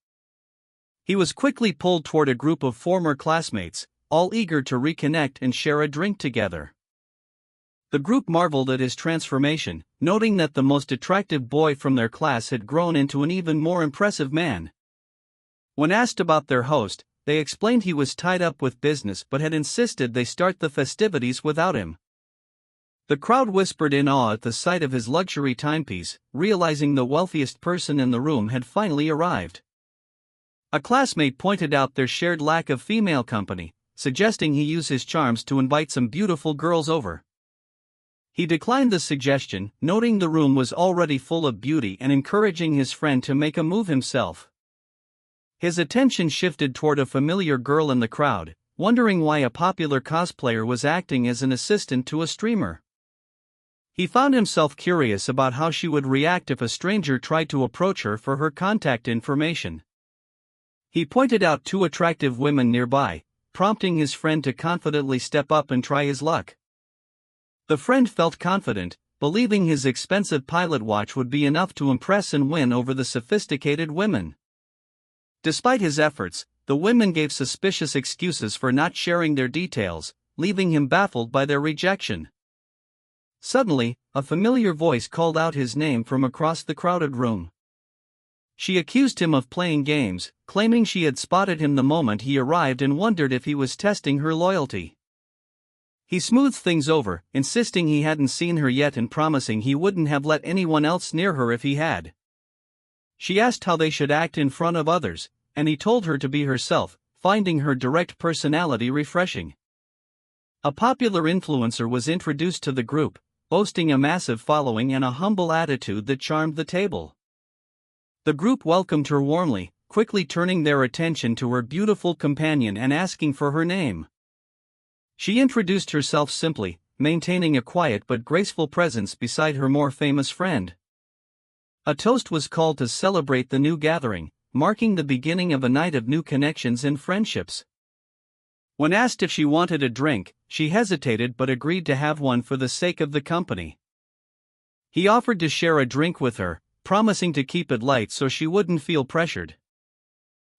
[SPEAKER 5] He was quickly pulled toward a group of former classmates, all eager to reconnect and share a drink together. The group marveled at his transformation, noting that the most attractive boy from their class had grown into an even more impressive man. When asked about their host, they explained he was tied up with business but had insisted they start the festivities without him. The crowd whispered in awe at the sight of his luxury timepiece, realizing the wealthiest person in the room had finally arrived. A classmate pointed out their shared lack of female company, suggesting he use his charms to invite some beautiful girls over. He declined the suggestion, noting the room was already full of beauty and encouraging his friend to make a move himself. His attention shifted toward a familiar girl in the crowd, wondering why a popular cosplayer was acting as an assistant to a streamer. He found himself curious about how she would react if a stranger tried to approach her for her contact information. He pointed out two attractive women nearby, prompting his friend to confidently step up and try his luck. The friend felt confident, believing his expensive pilot watch would be enough to impress and win over the sophisticated women. Despite his efforts, the women gave suspicious excuses for not sharing their details, leaving him baffled by their rejection. Suddenly, a familiar voice called out his name from across the crowded room. She accused him of playing games, claiming she had spotted him the moment he arrived and wondered if he was testing her loyalty. He smoothed things over, insisting he hadn't seen her yet and promising he wouldn't have let anyone else near her if he had. She asked how they should act in front of others, and he told her to be herself, finding her direct personality refreshing. A popular influencer was introduced to the group, boasting a massive following and a humble attitude that charmed the table. The group welcomed her warmly, quickly turning their attention to her beautiful companion and asking for her name. She introduced herself simply, maintaining a quiet but graceful presence beside her more famous friend. A toast was called to celebrate the new gathering, marking the beginning of a night of new connections and friendships. When asked if she wanted a drink, she hesitated but agreed to have one for the sake of the company. He offered to share a drink with her, promising to keep it light so she wouldn't feel pressured.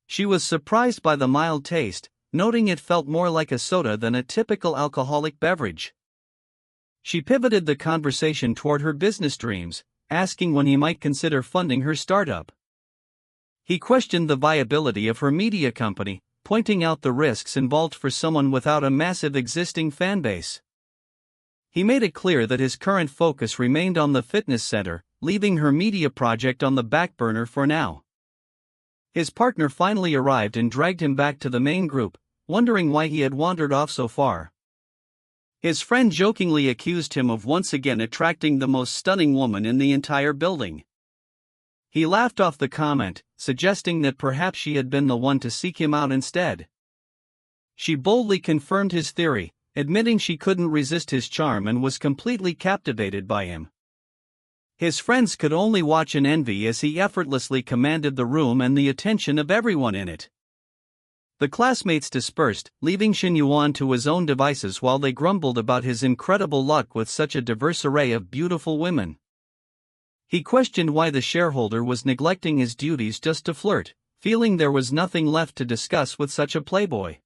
[SPEAKER 5] She was surprised by the mild taste, noting it felt more like a soda than a typical alcoholic beverage. She pivoted the conversation toward her business dreams, asking when he might consider funding her startup. He questioned the viability of her media company, pointing out the risks involved for someone without a massive existing fanbase. He made it clear that his current focus remained on the fitness center, leaving her media project on the back burner for now. His partner finally arrived and dragged him back to the main group, wondering why he had wandered off so far. His friend jokingly accused him of once again attracting the most stunning woman in the entire building. He laughed off the comment, suggesting that perhaps she had been the one to seek him out instead. She boldly confirmed his theory, admitting she couldn't resist his charm and was completely captivated by him. His friends could only watch in envy as he effortlessly commanded the room and the attention of everyone in it. The classmates dispersed, leaving Shen Yuan to his own devices while they grumbled about his incredible luck with such a diverse array of beautiful women. He questioned why the shareholder was neglecting his duties just to flirt, feeling there was nothing left to discuss with such a playboy.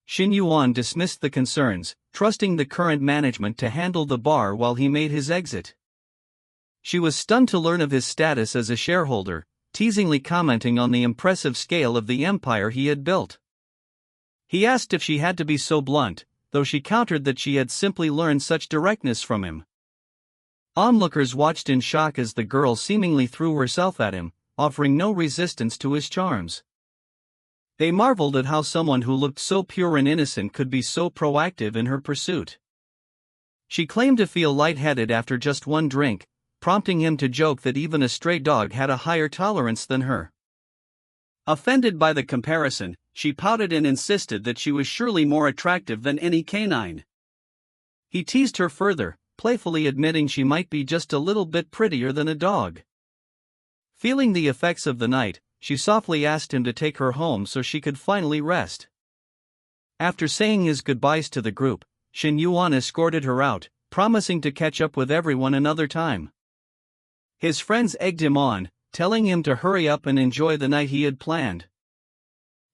[SPEAKER 5] Shen Yuan dismissed the concerns, trusting the current management to handle the bar while he made his exit. She was stunned to learn of his status as a shareholder, teasingly commenting on the impressive scale of the empire he had built. He asked if she had to be so blunt, though she countered that she had simply learned such directness from him. Onlookers watched in shock as the girl seemingly threw herself at him, offering no resistance to his charms. They marveled at how someone who looked so pure and innocent could be so proactive in her pursuit. She claimed to feel lightheaded after just one drink, prompting him to joke that even a stray dog had a higher tolerance than her. Offended by the comparison, she pouted and insisted that she was surely more attractive than any canine. He teased her further, playfully admitting she might be just a little bit prettier than a dog. Feeling the effects of the night, she softly asked him to take her home so she could finally rest. After saying his goodbyes to the group, Shen Yuan escorted her out, promising to catch up with everyone another time. His friends egged him on, telling him to hurry up and enjoy the night he had planned.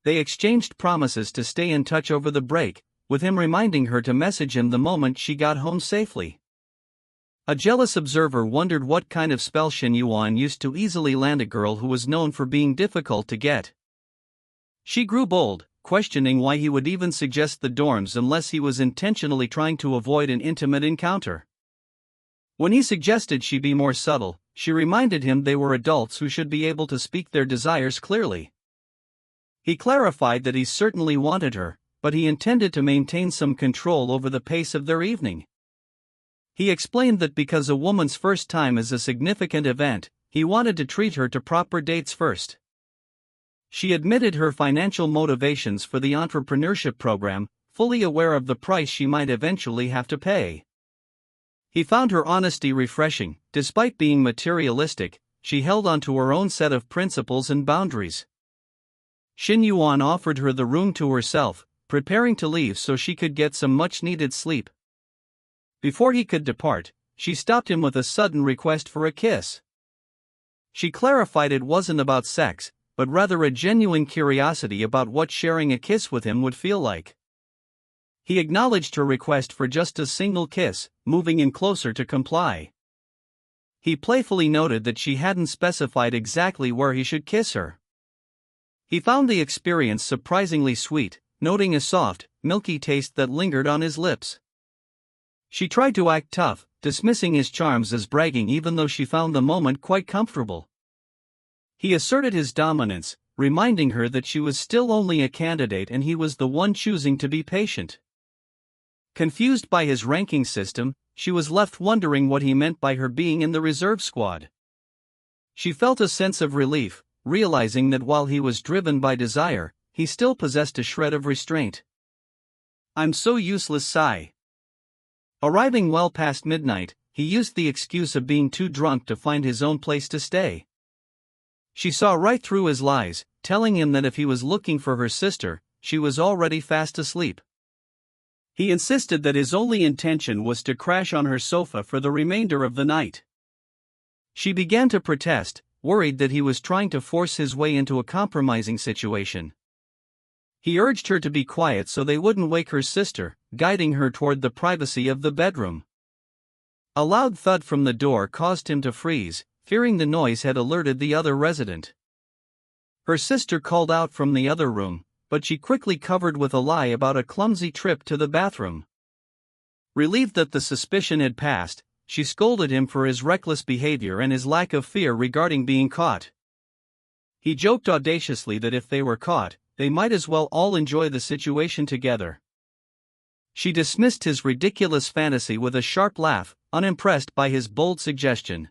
[SPEAKER 5] They exchanged promises to stay in touch over the break, with him reminding her to message him the moment she got home safely. A jealous observer wondered what kind of spell Shen Yuan used to easily land a girl who was known for being difficult to get. She grew bold, questioning why he would even suggest the dorms unless he was intentionally trying to avoid an intimate encounter. When he suggested she be more subtle, she reminded him they were adults who should be able to speak their desires clearly. He clarified that he certainly wanted her, but he intended to maintain some control over the pace of their evening. He explained that because a woman's first time is a significant event, he wanted to treat her to proper dates first. She admitted her financial motivations for the entrepreneurship program, fully aware of the price she might eventually have to pay. He found her honesty refreshing. Despite being materialistic, she held on to her own set of principles and boundaries. Shen Yuan offered her the room to herself, preparing to leave so she could get some much-needed sleep. Before he could depart, she stopped him with a sudden request for a kiss. She clarified it wasn't about sex, but rather a genuine curiosity about what sharing a kiss with him would feel like. He acknowledged her request for just a single kiss, moving in closer to comply. He playfully noted that she hadn't specified exactly where he should kiss her. He found the experience surprisingly sweet, noting a soft, milky taste that lingered on his lips. She tried to act tough, dismissing his charms as bragging even though she found the moment quite comfortable. He asserted his dominance, reminding her that she was still only a candidate and he was the one choosing to be patient. Confused by his ranking system, she was left wondering what he meant by her being in the reserve squad. She felt a sense of relief, realizing that while he was driven by desire, he still possessed a shred of restraint. "I'm so useless," sigh. Arriving well past midnight, he used the excuse of being too drunk to find his own place to stay. She saw right through his lies, telling him that if he was looking for her sister, she was already fast asleep. He insisted that his only intention was to crash on her sofa for the remainder of the night. She began to protest, worried that he was trying to force his way into a compromising situation. He urged her to be quiet so they wouldn't wake her sister, guiding her toward the privacy of the bedroom. A loud thud from the door caused him to freeze, fearing the noise had alerted the other resident. Her sister called out from the other room, but she quickly covered with a lie about a clumsy trip to the bathroom. Relieved that the suspicion had passed, she scolded him for his reckless behavior and his lack of fear regarding being caught. He joked audaciously that if they were caught, they might as well all enjoy the situation together. She dismissed his ridiculous fantasy with a sharp laugh, unimpressed by his bold suggestion.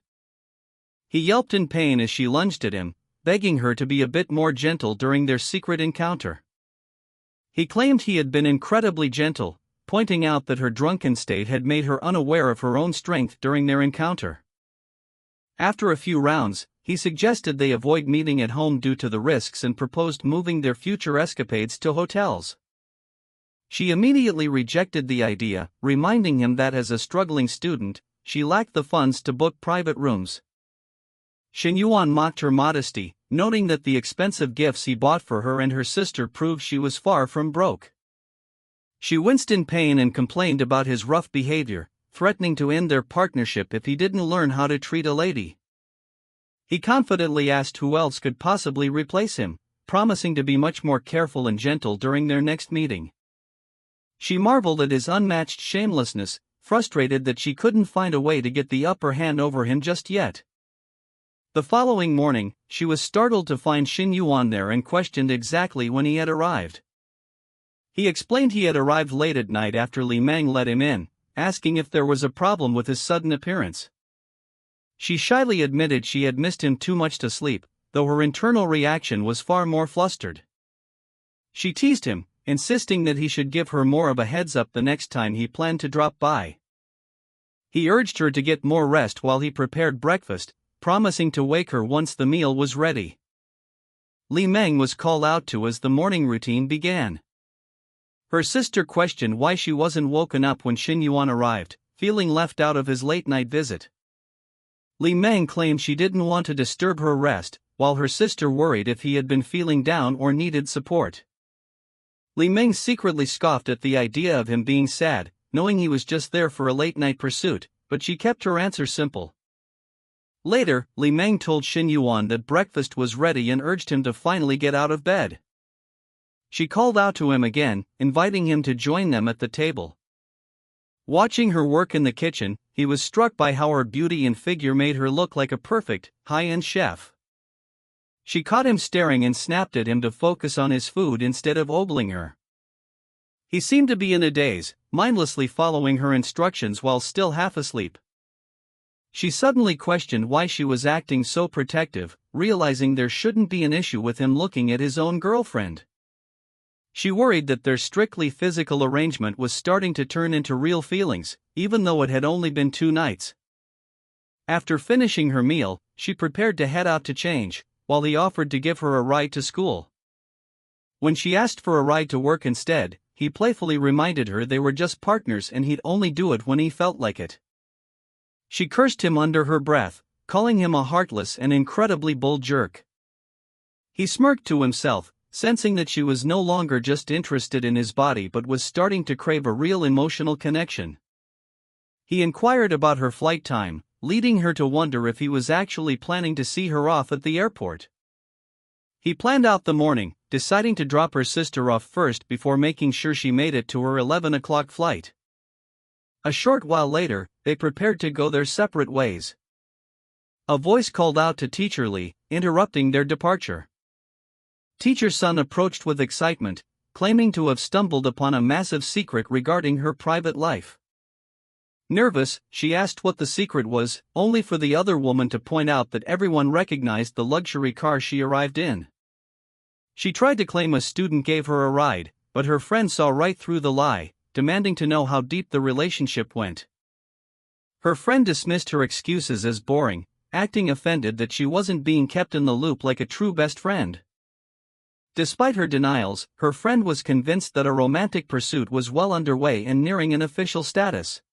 [SPEAKER 5] He yelped in pain as she lunged at him, begging her to be a bit more gentle during their secret encounter. He claimed he had been incredibly gentle, pointing out that her drunken state had made her unaware of her own strength during their encounter. After a few rounds, he suggested they avoid meeting at home due to the risks and proposed moving their future escapades to hotels. She immediately rejected the idea, reminding him that as a struggling student, she lacked the funds to book private rooms. Shen Yuan mocked her modesty, noting that the expensive gifts he bought for her and her sister proved she was far from broke. She winced in pain and complained about his rough behavior, threatening to end their partnership if he didn't learn how to treat a lady. He confidently asked who else could possibly replace him, promising to be much more careful and gentle during their next meeting. She marveled at his unmatched shamelessness, frustrated that she couldn't find a way to get the upper hand over him just yet. The following morning, she was startled to find Shen Yuan there and questioned exactly when he had arrived. He explained he had arrived late at night after Li Meng let him in, asking if there was a problem with his sudden appearance. She shyly admitted she had missed him too much to sleep, though her internal reaction was far more flustered. She teased him, insisting that he should give her more of a heads-up the next time he planned to drop by. He urged her to get more rest while he prepared breakfast, promising to wake her once the meal was ready. Li Meng was called out to as the morning routine began. Her sister questioned why she wasn't woken up when Shen Yuan arrived, feeling left out of his late-night visit. Li Meng claimed she didn't want to disturb her rest, while her sister worried if he had been feeling down or needed support. Li Meng secretly scoffed at the idea of him being sad, knowing he was just there for a late-night pursuit, but she kept her answer simple. Later, Li Meng told Shen Yuan that breakfast was ready and urged him to finally get out of bed. She called out to him again, inviting him to join them at the table. Watching her work in the kitchen, he was struck by how her beauty and figure made her look like a perfect, high-end chef. She caught him staring and snapped at him to focus on his food instead of ogling her. He seemed to be in a daze, mindlessly following her instructions while still half asleep. She suddenly questioned why she was acting so protective, realizing there shouldn't be an issue with him looking at his own girlfriend. She worried that their strictly physical arrangement was starting to turn into real feelings, even though it had only been 2 nights. After finishing her meal, she prepared to head out to change, while he offered to give her a ride to school. When she asked for a ride to work instead, he playfully reminded her they were just partners and he'd only do it when he felt like it. She cursed him under her breath, calling him a heartless and incredibly bold jerk. He smirked to himself, sensing that she was no longer just interested in his body but was starting to crave a real emotional connection. He inquired about her flight time, leading her to wonder if he was actually planning to see her off at the airport. He planned out the morning, deciding to drop her sister off first before making sure she made it to her 11 o'clock flight. A short while later, they prepared to go their separate ways. A voice called out to Teacher Lee, interrupting their departure. Teacher Sun approached with excitement, claiming to have stumbled upon a massive secret regarding her private life. Nervous, she asked what the secret was, only for the other woman to point out that everyone recognized the luxury car she arrived in. She tried to claim a student gave her a ride, but her friend saw right through the lie, demanding to know how deep the relationship went. Her friend dismissed her excuses as boring, acting offended that she wasn't being kept in the loop like a true best friend. Despite her denials, her friend was convinced that a romantic pursuit was well underway and nearing an official status.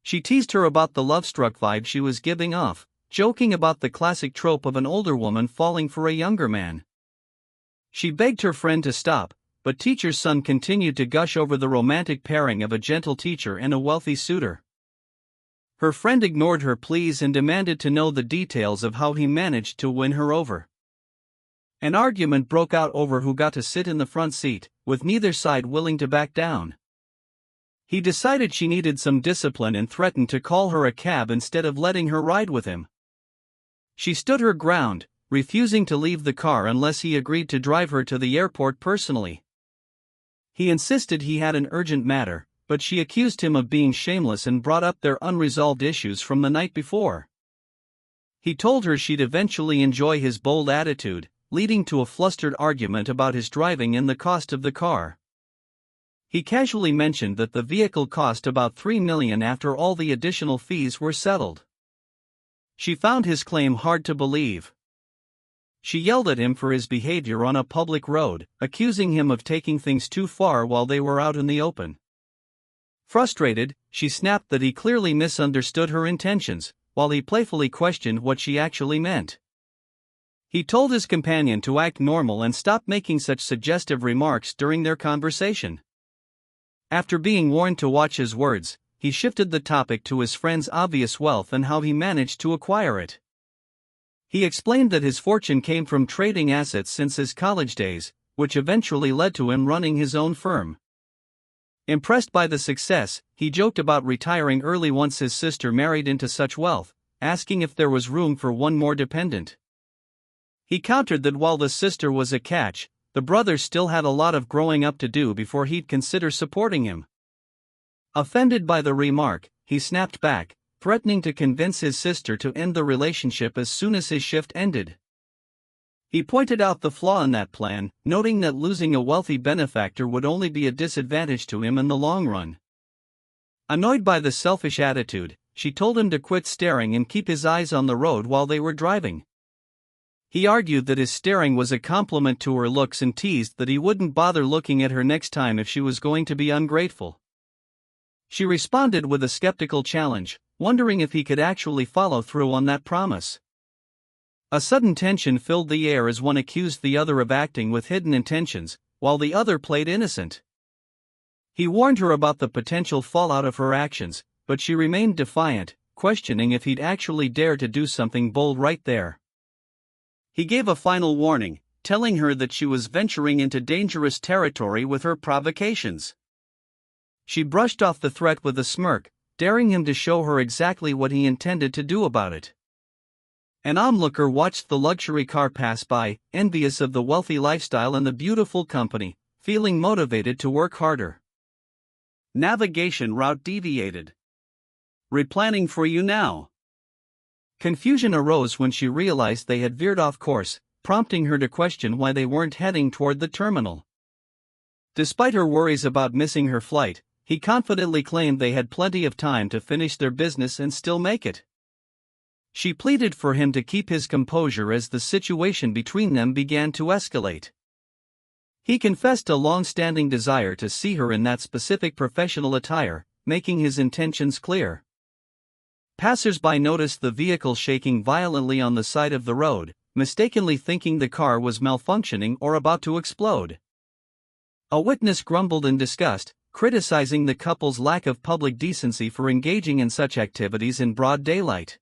[SPEAKER 5] She teased her about the love-struck vibe she was giving off, joking about the classic trope of an older woman falling for a younger man. She begged her friend to stop, but Teacher Sun continued to gush over the romantic pairing of a gentle teacher and a wealthy suitor. Her friend ignored her pleas and demanded to know the details of how he managed to win her over. An argument broke out over who got to sit in the front seat, with neither side willing to back down. He decided she needed some discipline and threatened to call her a cab instead of letting her ride with him. She stood her ground, refusing to leave the car unless he agreed to drive her to the airport personally. He insisted he had an urgent matter, but she accused him of being shameless and brought up their unresolved issues from the night before. He told her she'd eventually enjoy his bold attitude, leading to a flustered argument about his driving and the cost of the car. He casually mentioned that the vehicle cost about $3 million after all the additional fees were settled. She found his claim hard to believe. She yelled at him for his behavior on a public road, accusing him of taking things too far while they were out in the open. Frustrated, she snapped that he clearly misunderstood her intentions, while he playfully questioned what she actually meant. He told his companion to act normal and stop making such suggestive remarks during their conversation. After being warned to watch his words, he shifted the topic to his friend's obvious wealth and how he managed to acquire it. He explained that his fortune came from trading assets since his college days, which eventually led to him running his own firm. Impressed by the success, he joked about retiring early once his sister married into such wealth, asking if there was room for one more dependent. He countered that while the sister was a catch, the brother still had a lot of growing up to do before he'd consider supporting him. Offended by the remark, he snapped back, threatening to convince his sister to end the relationship as soon as his shift ended. He pointed out the flaw in that plan, noting that losing a wealthy benefactor would only be a disadvantage to him in the long run. Annoyed by the selfish attitude, she told him to quit staring and keep his eyes on the road while they were driving. He argued that his staring was a compliment to her looks and teased that he wouldn't bother looking at her next time if she was going to be ungrateful. She responded with a skeptical challenge, wondering if he could actually follow through on that promise. A sudden tension filled the air as one accused the other of acting with hidden intentions, while the other played innocent. He warned her about the potential fallout of her actions, but she remained defiant, questioning if he'd actually dare to do something bold right there. He gave a final warning, telling her that she was venturing into dangerous territory with her provocations. She brushed off the threat with a smirk, daring him to show her exactly what he intended to do about it. An onlooker watched the luxury car pass by, envious of the wealthy lifestyle and the beautiful company, feeling motivated to work harder. Navigation route deviated. Replanning for you now. Confusion arose when she realized they had veered off course, prompting her to question why they weren't heading toward the terminal. Despite her worries about missing her flight, he confidently claimed they had plenty of time to finish their business and still make it. She pleaded for him to keep his composure as the situation between them began to escalate. He confessed a long-standing desire to see her in that specific professional attire, making his intentions clear. Passers-by noticed the vehicle shaking violently on the side of the road, mistakenly thinking the car was malfunctioning or about to explode. A witness grumbled in disgust, criticizing the couple's lack of public decency for engaging in such activities in broad daylight.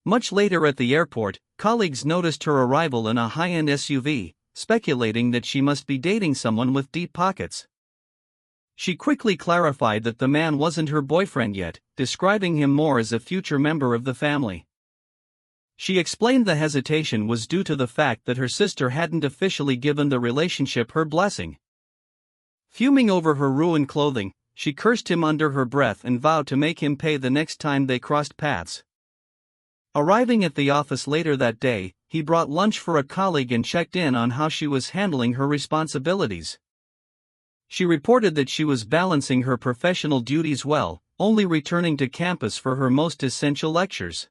[SPEAKER 5] Much later at the airport, colleagues noticed her arrival in a high-end SUV, speculating that she must be dating someone with deep pockets. She quickly clarified that the man wasn't her boyfriend yet, describing him more as a future member of the family. She explained the hesitation was due to the fact that her sister hadn't officially given the relationship her blessing. Fuming over her ruined clothing, she cursed him under her breath and vowed to make him pay the next time they crossed paths. Arriving at the office later that day, he brought lunch for a colleague and checked in on how she was handling her responsibilities. She reported that she was balancing her professional duties well, only returning to campus for her most essential lectures.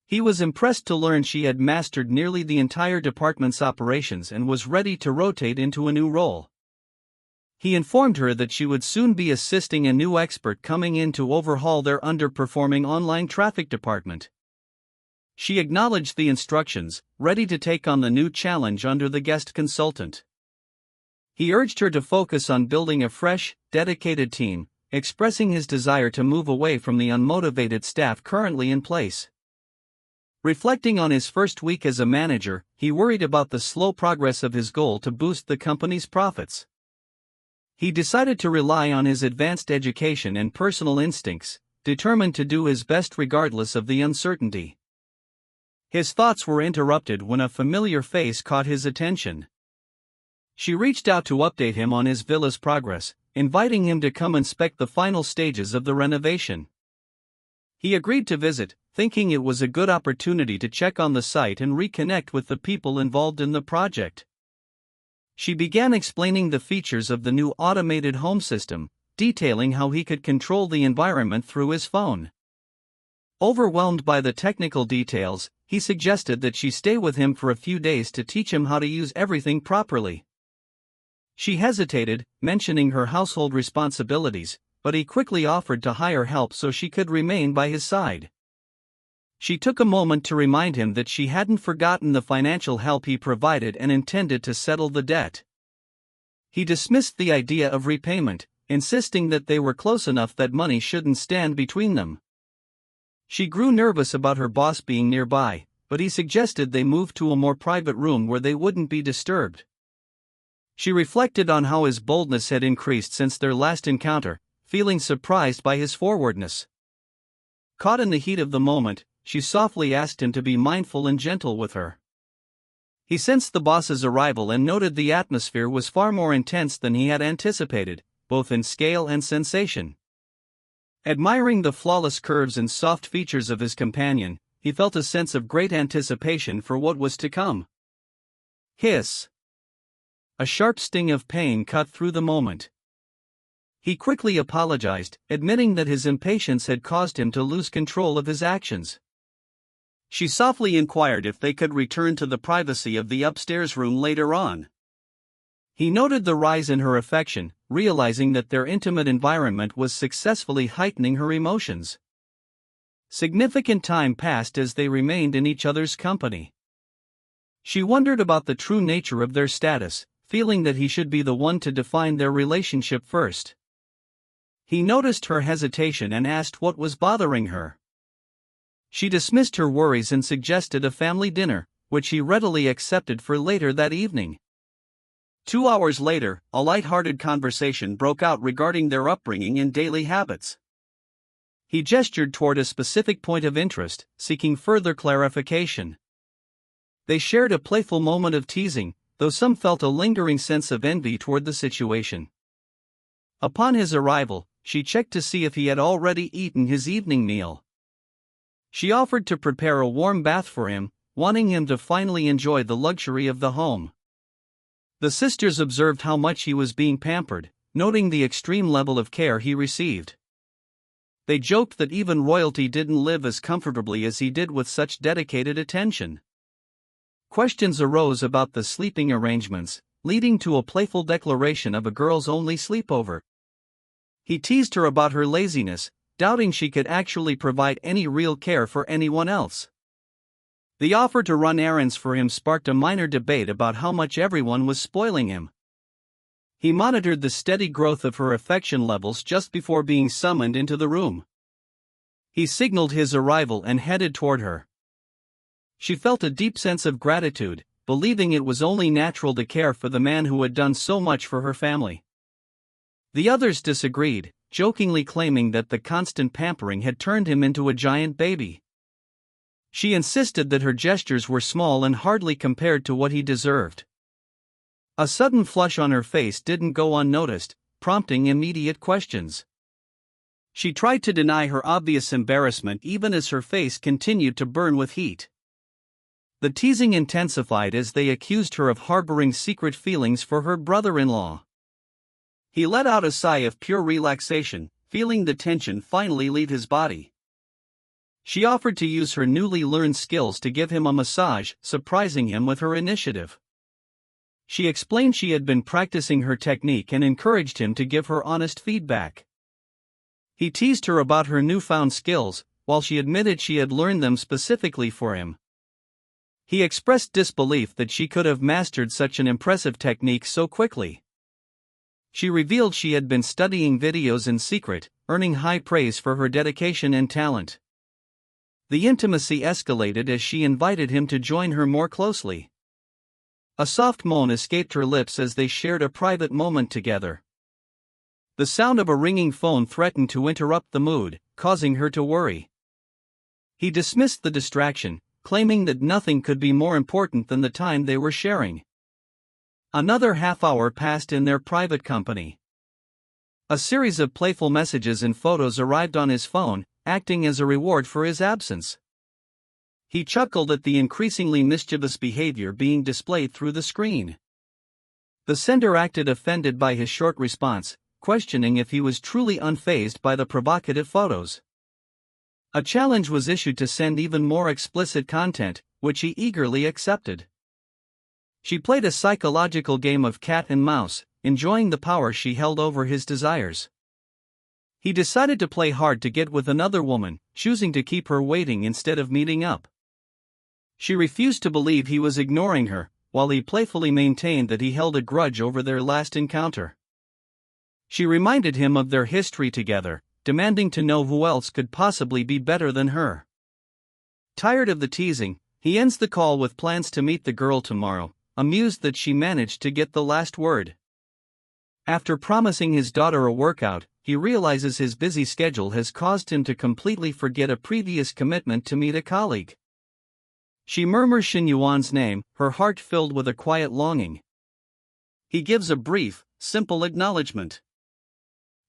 [SPEAKER 5] He was impressed to learn she had mastered nearly the entire department's operations and was ready to rotate into a new role. He informed her that she would soon be assisting a new expert coming in to overhaul their underperforming online traffic department. She acknowledged the instructions, ready to take on the new challenge under the guest consultant. He urged her to focus on building a fresh, dedicated team, expressing his desire to move away from the unmotivated staff currently in place. Reflecting on his first week as a manager, he worried about the slow progress of his goal to boost the company's profits. He decided to rely on his advanced education and personal instincts, determined to do his best regardless of the uncertainty. His thoughts were interrupted when a familiar face caught his attention. She reached out to update him on his villa's progress, inviting him to come inspect the final stages of the renovation. He agreed to visit, thinking it was a good opportunity to check on the site and reconnect with the people involved in the project. She began explaining the features of the new automated home system, detailing how he could control the environment through his phone. Overwhelmed by the technical details, he suggested that she stay with him for a few days to teach him how to use everything properly. She hesitated, mentioning her household responsibilities, but he quickly offered to hire help so she could remain by his side. She took a moment to remind him that she hadn't forgotten the financial help he provided and intended to settle the debt. He dismissed the idea of repayment, insisting that they were close enough that money shouldn't stand between them. She grew nervous about her boss being nearby, but he suggested they move to a more private room where they wouldn't be disturbed. She reflected on how his boldness had increased since their last encounter, feeling surprised by his forwardness. Caught in the heat of the moment, she softly asked him to be mindful and gentle with her. He sensed the boss's arrival and noted the atmosphere was far more intense than he had anticipated, both in scale and sensation. Admiring the flawless curves and soft features of his companion, he felt a sense of great anticipation for what was to come. Hiss! A sharp sting of pain cut through the moment. He quickly apologized, admitting that his impatience had caused him to lose control of his actions. She softly inquired if they could return to the privacy of the upstairs room later on. He noted the rise in her affection, realizing that their intimate environment was successfully heightening her emotions. Significant time passed as they remained in each other's company. She wondered about the true nature of their status, feeling that he should be the one to define their relationship first. He noticed her hesitation and asked what was bothering her. She dismissed her worries and suggested a family dinner, which he readily accepted for later that evening. 2 hours later, a light-hearted conversation broke out regarding their upbringing and daily habits. He gestured toward a specific point of interest, seeking further clarification. They shared a playful moment of teasing, though some felt a lingering sense of envy toward the situation. Upon his arrival, she checked to see if he had already eaten his evening meal. She offered to prepare a warm bath for him, wanting him to finally enjoy the luxury of the home. The sisters observed how much he was being pampered, noting the extreme level of care he received. They joked that even royalty didn't live as comfortably as he did with such dedicated attention. Questions arose about the sleeping arrangements, leading to a playful declaration of a girls' only sleepover. He teased her about her laziness, doubting she could actually provide any real care for anyone else. The offer to run errands for him sparked a minor debate about how much everyone was spoiling him. He monitored the steady growth of her affection levels just before being summoned into the room. He signaled his arrival and headed toward her. She felt a deep sense of gratitude, believing it was only natural to care for the man who had done so much for her family. The others disagreed, jokingly claiming that the constant pampering had turned him into a giant baby. She insisted that her gestures were small and hardly compared to what he deserved. A sudden flush on her face didn't go unnoticed, prompting immediate questions. She tried to deny her obvious embarrassment even as her face continued to burn with heat. The teasing intensified as they accused her of harboring secret feelings for her brother-in-law. He let out a sigh of pure relaxation, feeling the tension finally leave his body. She offered to use her newly learned skills to give him a massage, surprising him with her initiative. She explained she had been practicing her technique and encouraged him to give her honest feedback. He teased her about her newfound skills, while she admitted she had learned them specifically for him. He expressed disbelief that she could have mastered such an impressive technique so quickly. She revealed she had been studying videos in secret, earning high praise for her dedication and talent. The intimacy escalated as she invited him to join her more closely. A soft moan escaped her lips as they shared a private moment together. The sound of a ringing phone threatened to interrupt the mood, causing her to worry. He dismissed the distraction, claiming that nothing could be more important than the time they were sharing. Another half-hour passed in their private company. A series of playful messages and photos arrived on his phone, acting as a reward for his absence. He chuckled at the increasingly mischievous behavior being displayed through the screen. The sender acted offended by his short response, questioning if he was truly unfazed by the provocative photos. A challenge was issued to send even more explicit content, which he eagerly accepted. She played a psychological game of cat and mouse, enjoying the power she held over his desires. He decided to play hard to get with another woman, choosing to keep her waiting instead of meeting up. She refused to believe he was ignoring her, while he playfully maintained that he held a grudge over their last encounter. She reminded him of their history together, demanding to know who else could possibly be better than her. Tired of the teasing, he ends the call with plans to meet the girl tomorrow, amused that she managed to get the last word. After promising his daughter a workout, he realizes his busy schedule has caused him to completely forget a previous commitment to meet a colleague. She murmurs Shen Yuan's name, her heart filled with a quiet longing. He gives a brief, simple acknowledgement.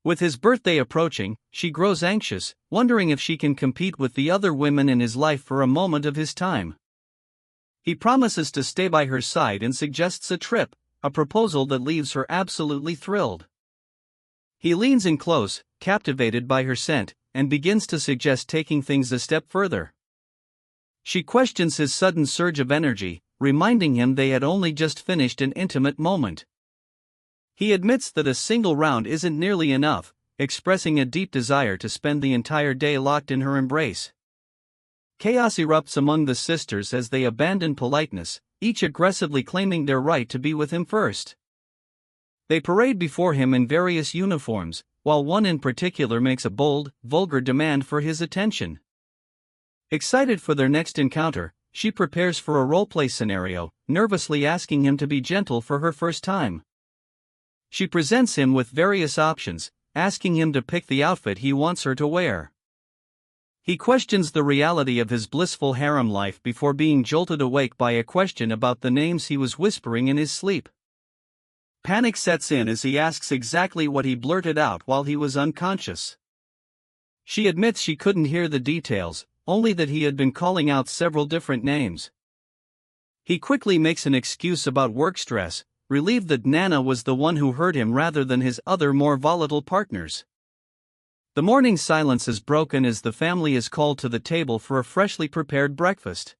[SPEAKER 5] With his birthday approaching, she grows anxious, wondering if she can compete with the other women in his life for a moment of his time. He promises to stay by her side and suggests a trip, a proposal that leaves her absolutely thrilled. He leans in close, captivated by her scent, and begins to suggest taking things a step further. She questions his sudden surge of energy, reminding him they had only just finished an intimate moment. He admits that a single round isn't nearly enough, expressing a deep desire to spend the entire day locked in her embrace. Chaos erupts among the sisters as they abandon politeness, each aggressively claiming their right to be with him first. They parade before him in various uniforms, while one in particular makes a bold, vulgar demand for his attention. Excited for their next encounter, she prepares for a roleplay scenario, nervously asking him to be gentle for her first time. She presents him with various options, asking him to pick the outfit he wants her to wear. He questions the reality of his blissful harem life before being jolted awake by a question about the names he was whispering in his sleep. Panic sets in as he asks exactly what he blurted out while he was unconscious. She admits she couldn't hear the details, only that he had been calling out several different names. He quickly makes an excuse about work stress, relieved that Nana was the one who heard him rather than his other more volatile partners. The morning silence is broken as the family is called to the table for a freshly prepared breakfast.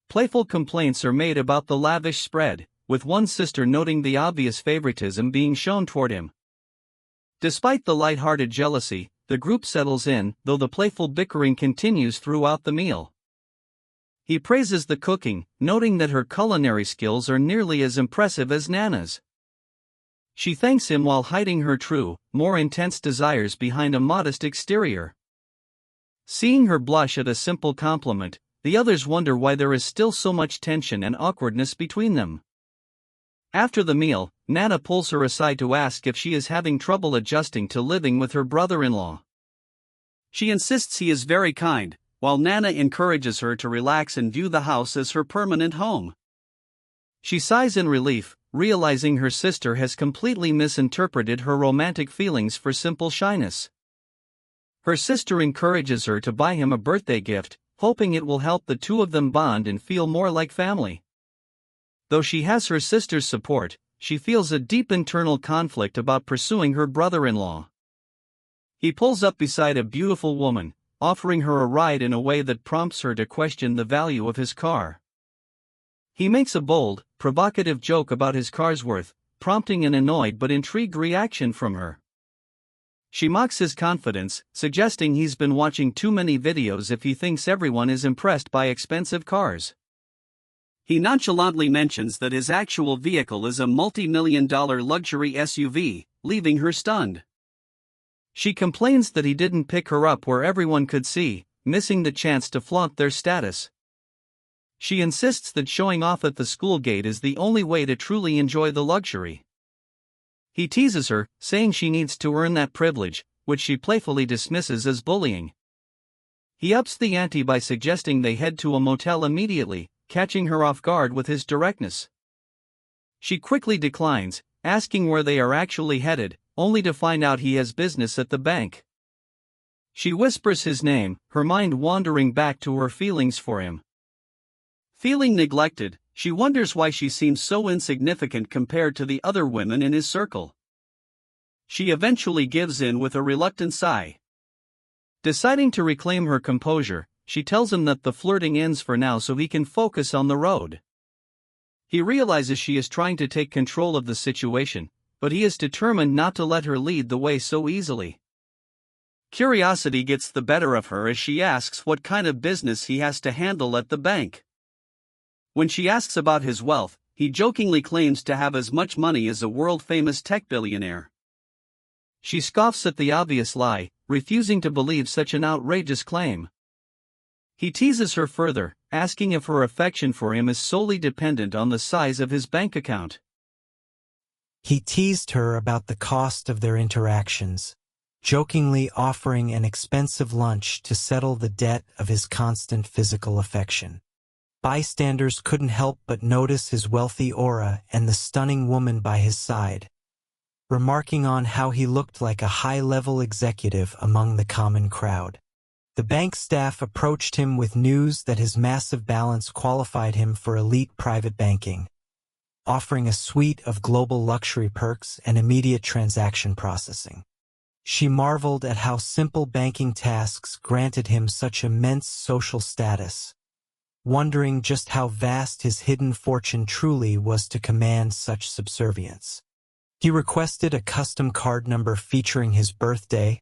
[SPEAKER 5] Playful complaints are made about the lavish spread, with one sister noting the obvious favoritism being shown toward him. Despite the light-hearted jealousy, the group settles in, though the playful bickering continues throughout the meal. He praises the cooking, noting that her culinary skills are nearly as impressive as Nana's. She thanks him while hiding her true, more intense desires behind a modest exterior. Seeing her blush at a simple compliment, the others wonder why there is still so much tension and awkwardness between them. After the meal, Nana pulls her aside to ask if she is having trouble adjusting to living with her brother-in-law. She insists he is very kind, while Nana encourages her to relax and view the house as her permanent home. She sighs in relief, realizing her sister has completely misinterpreted her romantic feelings for simple shyness. Her sister encourages her to buy him a birthday gift, hoping it will help the two of them bond and feel more like family. Though she has her sister's support, she feels a deep internal conflict about pursuing her brother-in-law. He pulls up beside a beautiful woman, offering her a ride in a way that prompts her to question the value of his car. He makes a bold, provocative joke about his car's worth, prompting an annoyed but intrigued reaction from her. She mocks his confidence, suggesting he's been watching too many videos if he thinks everyone is impressed by expensive cars. He nonchalantly mentions that his actual vehicle is a multi-million-dollar luxury SUV, leaving her stunned. She complains that he didn't pick her up where everyone could see, missing the chance to flaunt their status. She insists that showing off at the school gate is the only way to truly enjoy the luxury. He teases her, saying she needs to earn that privilege, which she playfully dismisses as bullying. He ups the ante by suggesting they head to a motel immediately, catching her off guard with his directness. She quickly declines, asking where they are actually headed, only to find out he has business at the bank. She whispers his name, her mind wandering back to her feelings for him. Feeling neglected, she wonders why she seems so insignificant compared to the other women in his circle. She eventually gives in with a reluctant sigh. Deciding to reclaim her composure, she tells him that the flirting ends for now so he can focus on the road. He realizes she is trying to take control of the situation, but he is determined not to let her lead the way so easily. Curiosity gets the better of her as she asks what kind of business he has to handle at the bank. When she asks about his wealth, he jokingly claims to have as much money as a world-famous tech billionaire. She scoffs at the obvious lie, refusing to believe such an outrageous claim. He teases her further, asking if her affection for him is solely dependent on the size of his bank account.
[SPEAKER 6] He teased her about the cost of their interactions, jokingly offering an expensive lunch to settle the debt of his constant physical affection. Bystanders couldn't help but notice his wealthy aura and the stunning woman by his side, remarking on how he looked like a high-level executive among the common crowd. The bank staff approached him with news that his massive balance qualified him for elite private banking, offering a suite of global luxury perks and immediate transaction processing. She marveled at how simple banking tasks granted him such immense social status, wondering just how vast his hidden fortune truly was to command such subservience. He requested a custom card number featuring his birthday,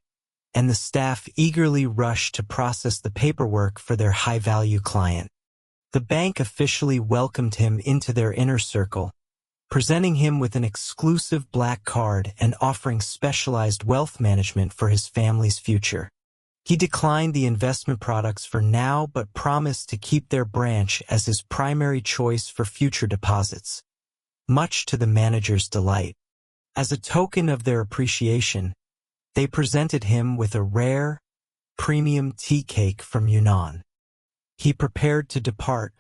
[SPEAKER 6] and the staff eagerly rushed to process the paperwork for their high-value client. The bank officially welcomed him into their inner circle, presenting him with an exclusive black card and offering specialized wealth management for his family's future. He declined the investment products for now but promised to keep their branch as his primary choice for future deposits, much to the manager's delight. As a token of their appreciation, they presented him with a rare, premium tea cake from Yunnan. He prepared to depart,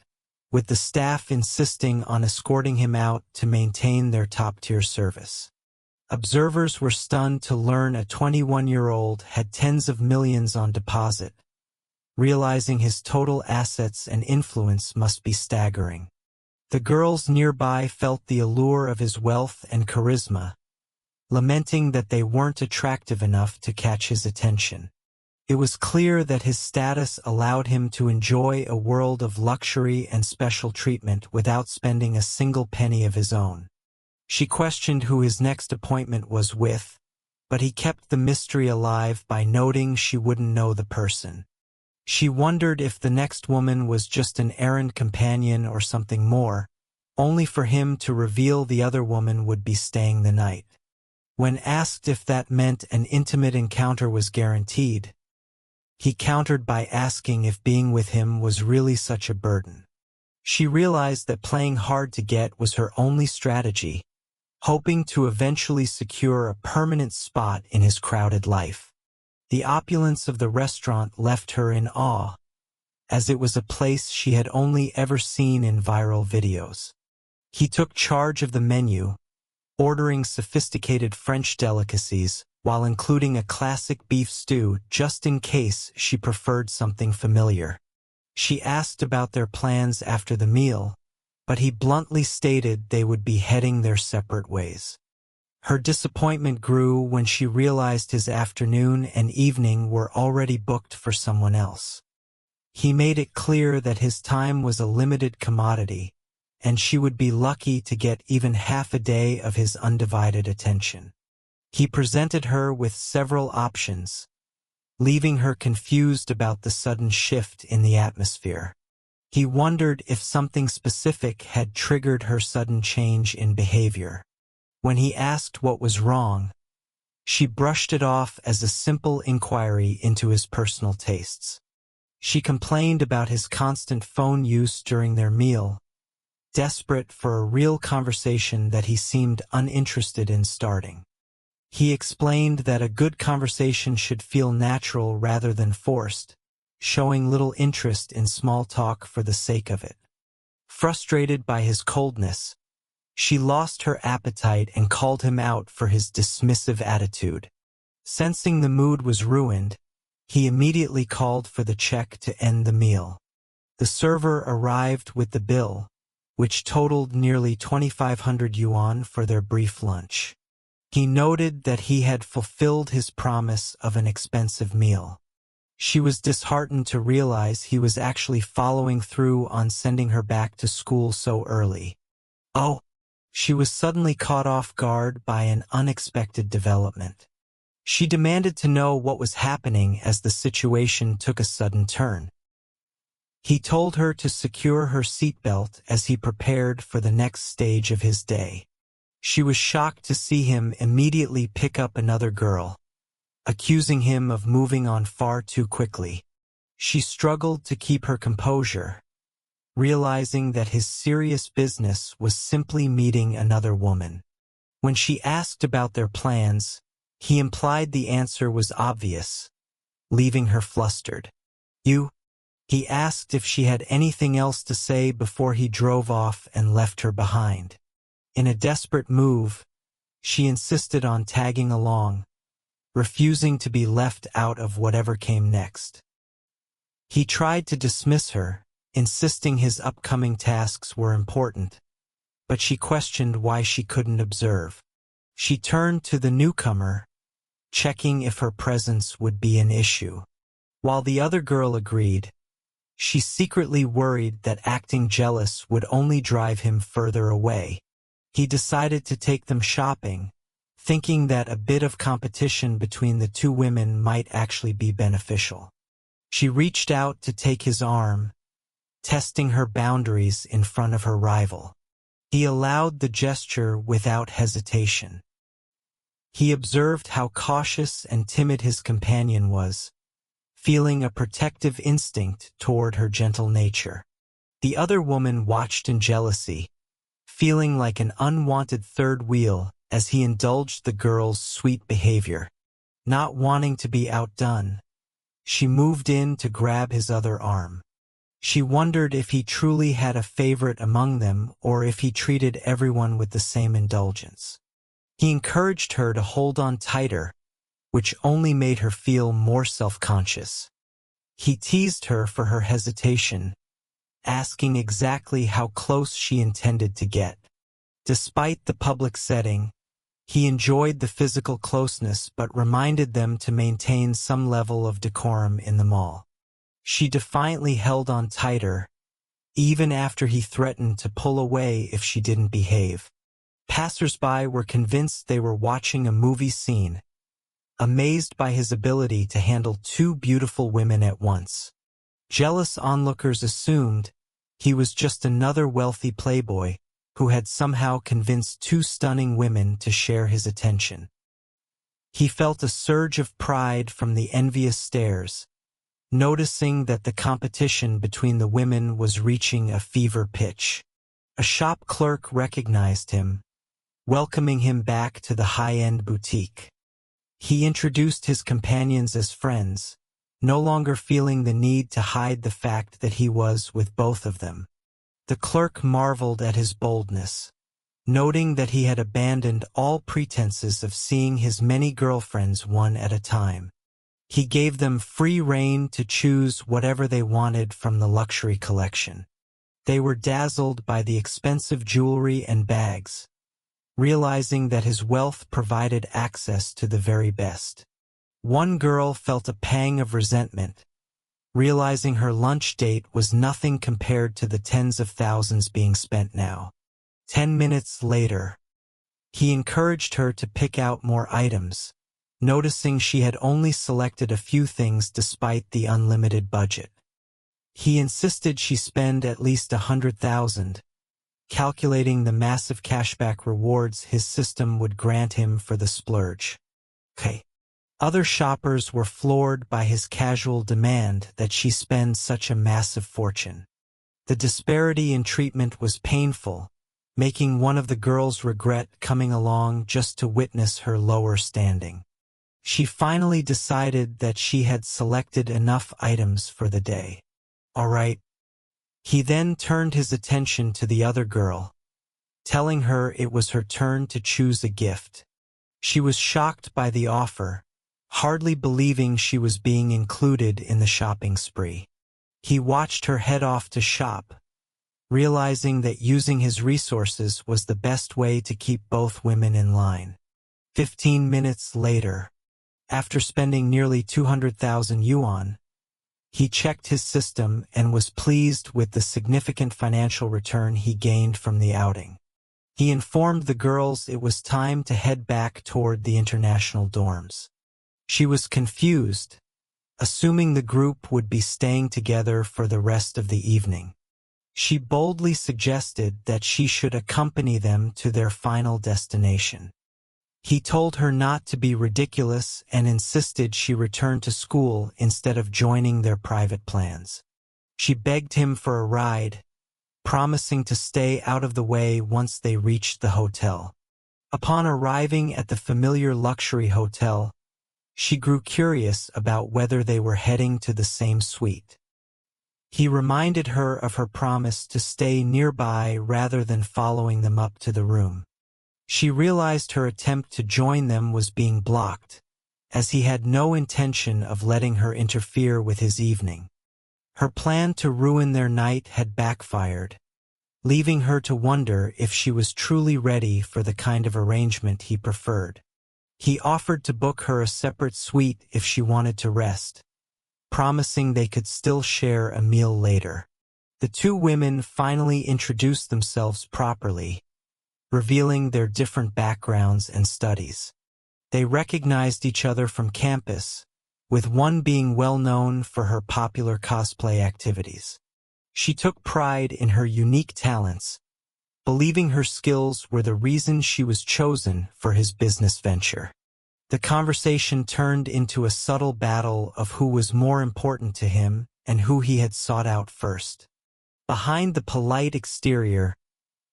[SPEAKER 6] with the staff insisting on escorting him out to maintain their top-tier service. Observers were stunned to learn a 21-year-old had tens of millions on deposit, realizing his total assets and influence must be staggering. The girls nearby felt the allure of his wealth and charisma, lamenting that they weren't attractive enough to catch his attention. It was clear that his status allowed him to enjoy a world of luxury and special treatment without spending a single penny of his own. She questioned who his next appointment was with, but he kept the mystery alive by noting she wouldn't know the person. She wondered if the next woman was just an errand companion or something more, only for him to reveal the other woman would be staying the night. When asked if that meant an intimate encounter was guaranteed, he countered by asking if being with him was really such a burden. She realized that playing hard to get was her only strategy, hoping to eventually secure a permanent spot in his crowded life. The opulence of the restaurant left her in awe, as it was a place she had only ever seen in viral videos. He took charge of the menu, ordering sophisticated French delicacies, while including a classic beef stew just in case she preferred something familiar. She asked about their plans after the meal, but he bluntly stated they would be heading their separate ways. Her disappointment grew when she realized his afternoon and evening were already booked for someone else. He made it clear that his time was a limited commodity, and she would be lucky to get even half a day of his undivided attention. He presented her with several options, leaving her confused about the sudden shift in the atmosphere. He wondered if something specific had triggered her sudden change in behavior. When he asked what was wrong, she brushed it off as a simple inquiry into his personal tastes. She complained about his constant phone use during their meal, desperate for a real conversation that he seemed uninterested in starting. He explained that a good conversation should feel natural rather than forced, showing little interest in small talk for the sake of it. Frustrated by his coldness, she lost her appetite and called him out for his dismissive attitude. Sensing the mood was ruined, he immediately called for the check to end the meal. The server arrived with the bill, which totaled nearly 2,500 yuan for their brief lunch. He noted that he had fulfilled his promise of an expensive meal. She was disheartened to realize he was actually following through on sending her back to school so early. Oh, she was suddenly caught off guard by an unexpected development. She demanded to know what was happening as the situation took a sudden turn. He told her to secure her seatbelt as he prepared for the next stage of his day. She was shocked to see him immediately pick up another girl, accusing him of moving on far too quickly. She struggled to keep her composure, realizing that his serious business was simply meeting another woman. When she asked about their plans, he implied the answer was obvious, leaving her flustered. He asked if she had anything else to say before he drove off and left her behind. In a desperate move, she insisted on tagging along, refusing to be left out of whatever came next. He tried to dismiss her, insisting his upcoming tasks were important, but she questioned why she couldn't observe. She turned to the newcomer, checking if her presence would be an issue. While the other girl agreed, she secretly worried that acting jealous would only drive him further away. He decided to take them shopping, thinking that a bit of competition between the two women might actually be beneficial. She reached out to take his arm, testing her boundaries in front of her rival. He allowed the gesture without hesitation. He observed how cautious and timid his companion was, feeling a protective instinct toward her gentle nature. The other woman watched in jealousy, feeling like an unwanted third wheel as he indulged the girl's sweet behavior. Not wanting to be outdone, she moved in to grab his other arm. She wondered if he truly had a favorite among them or if he treated everyone with the same indulgence. He encouraged her to hold on tighter, which only made her feel more self-conscious. He teased her for her hesitation, asking exactly how close she intended to get. Despite the public setting, he enjoyed the physical closeness but reminded them to maintain some level of decorum in the mall. She defiantly held on tighter, even after he threatened to pull away if she didn't behave. Passers-by were convinced they were watching a movie scene, amazed by his ability to handle two beautiful women at once. Jealous onlookers assumed he was just another wealthy playboy who had somehow convinced two stunning women to share his attention. He felt a surge of pride from the envious stares, noticing that the competition between the women was reaching a fever pitch. A shop clerk recognized him, welcoming him back to the high-end boutique. He introduced his companions as friends, no longer feeling the need to hide the fact that he was with both of them. The clerk marveled at his boldness, noting that he had abandoned all pretenses of seeing his many girlfriends one at a time. He gave them free rein to choose whatever they wanted from the luxury collection. They were dazzled by the expensive jewelry and bags, realizing that his wealth provided access to the very best. One girl felt a pang of resentment, realizing her lunch date was nothing compared to the tens of thousands being spent now. 10 minutes later, he encouraged her to pick out more items, noticing she had only selected a few things despite the unlimited budget. He insisted she spend at least 100,000, calculating the massive cashback rewards his system would grant him for the splurge. Other shoppers were floored by his casual demand that she spend such a massive fortune. The disparity in treatment was painful, making one of the girls regret coming along just to witness her lower standing. She finally decided that she had selected enough items for the day. All right. He then turned his attention to the other girl, telling her it was her turn to choose a gift. She was shocked by the offer, hardly believing she was being included in the shopping spree. He watched her head off to shop, realizing that using his resources was the best way to keep both women in line. 15 minutes later, after spending nearly 200,000 yuan, he checked his system and was pleased with the significant financial return he gained from the outing. He informed the girls it was time to head back toward the international dorms. She was confused, assuming the group would be staying together for the rest of the evening. She boldly suggested that she should accompany them to their final destination. He told her not to be ridiculous and insisted she return to school instead of joining their private plans. She begged him for a ride, promising to stay out of the way once they reached the hotel. Upon arriving at the familiar luxury hotel, she grew curious about whether they were heading to the same suite. He reminded her of her promise to stay nearby rather than following them up to the room. She realized her attempt to join them was being blocked, as he had no intention of letting her interfere with his evening. Her plan to ruin their night had backfired, leaving her to wonder if she was truly ready for the kind of arrangement he preferred. He offered to book her a separate suite if she wanted to rest, promising they could still share a meal later. The two women finally introduced themselves properly, revealing their different backgrounds and studies. They recognized each other from campus, with one being well known for her popular cosplay activities. She took pride in her unique talents, believing her skills were the reason she was chosen for his business venture. The conversation turned into a subtle battle of who was more important to him and who he had sought out first. Behind the polite exterior,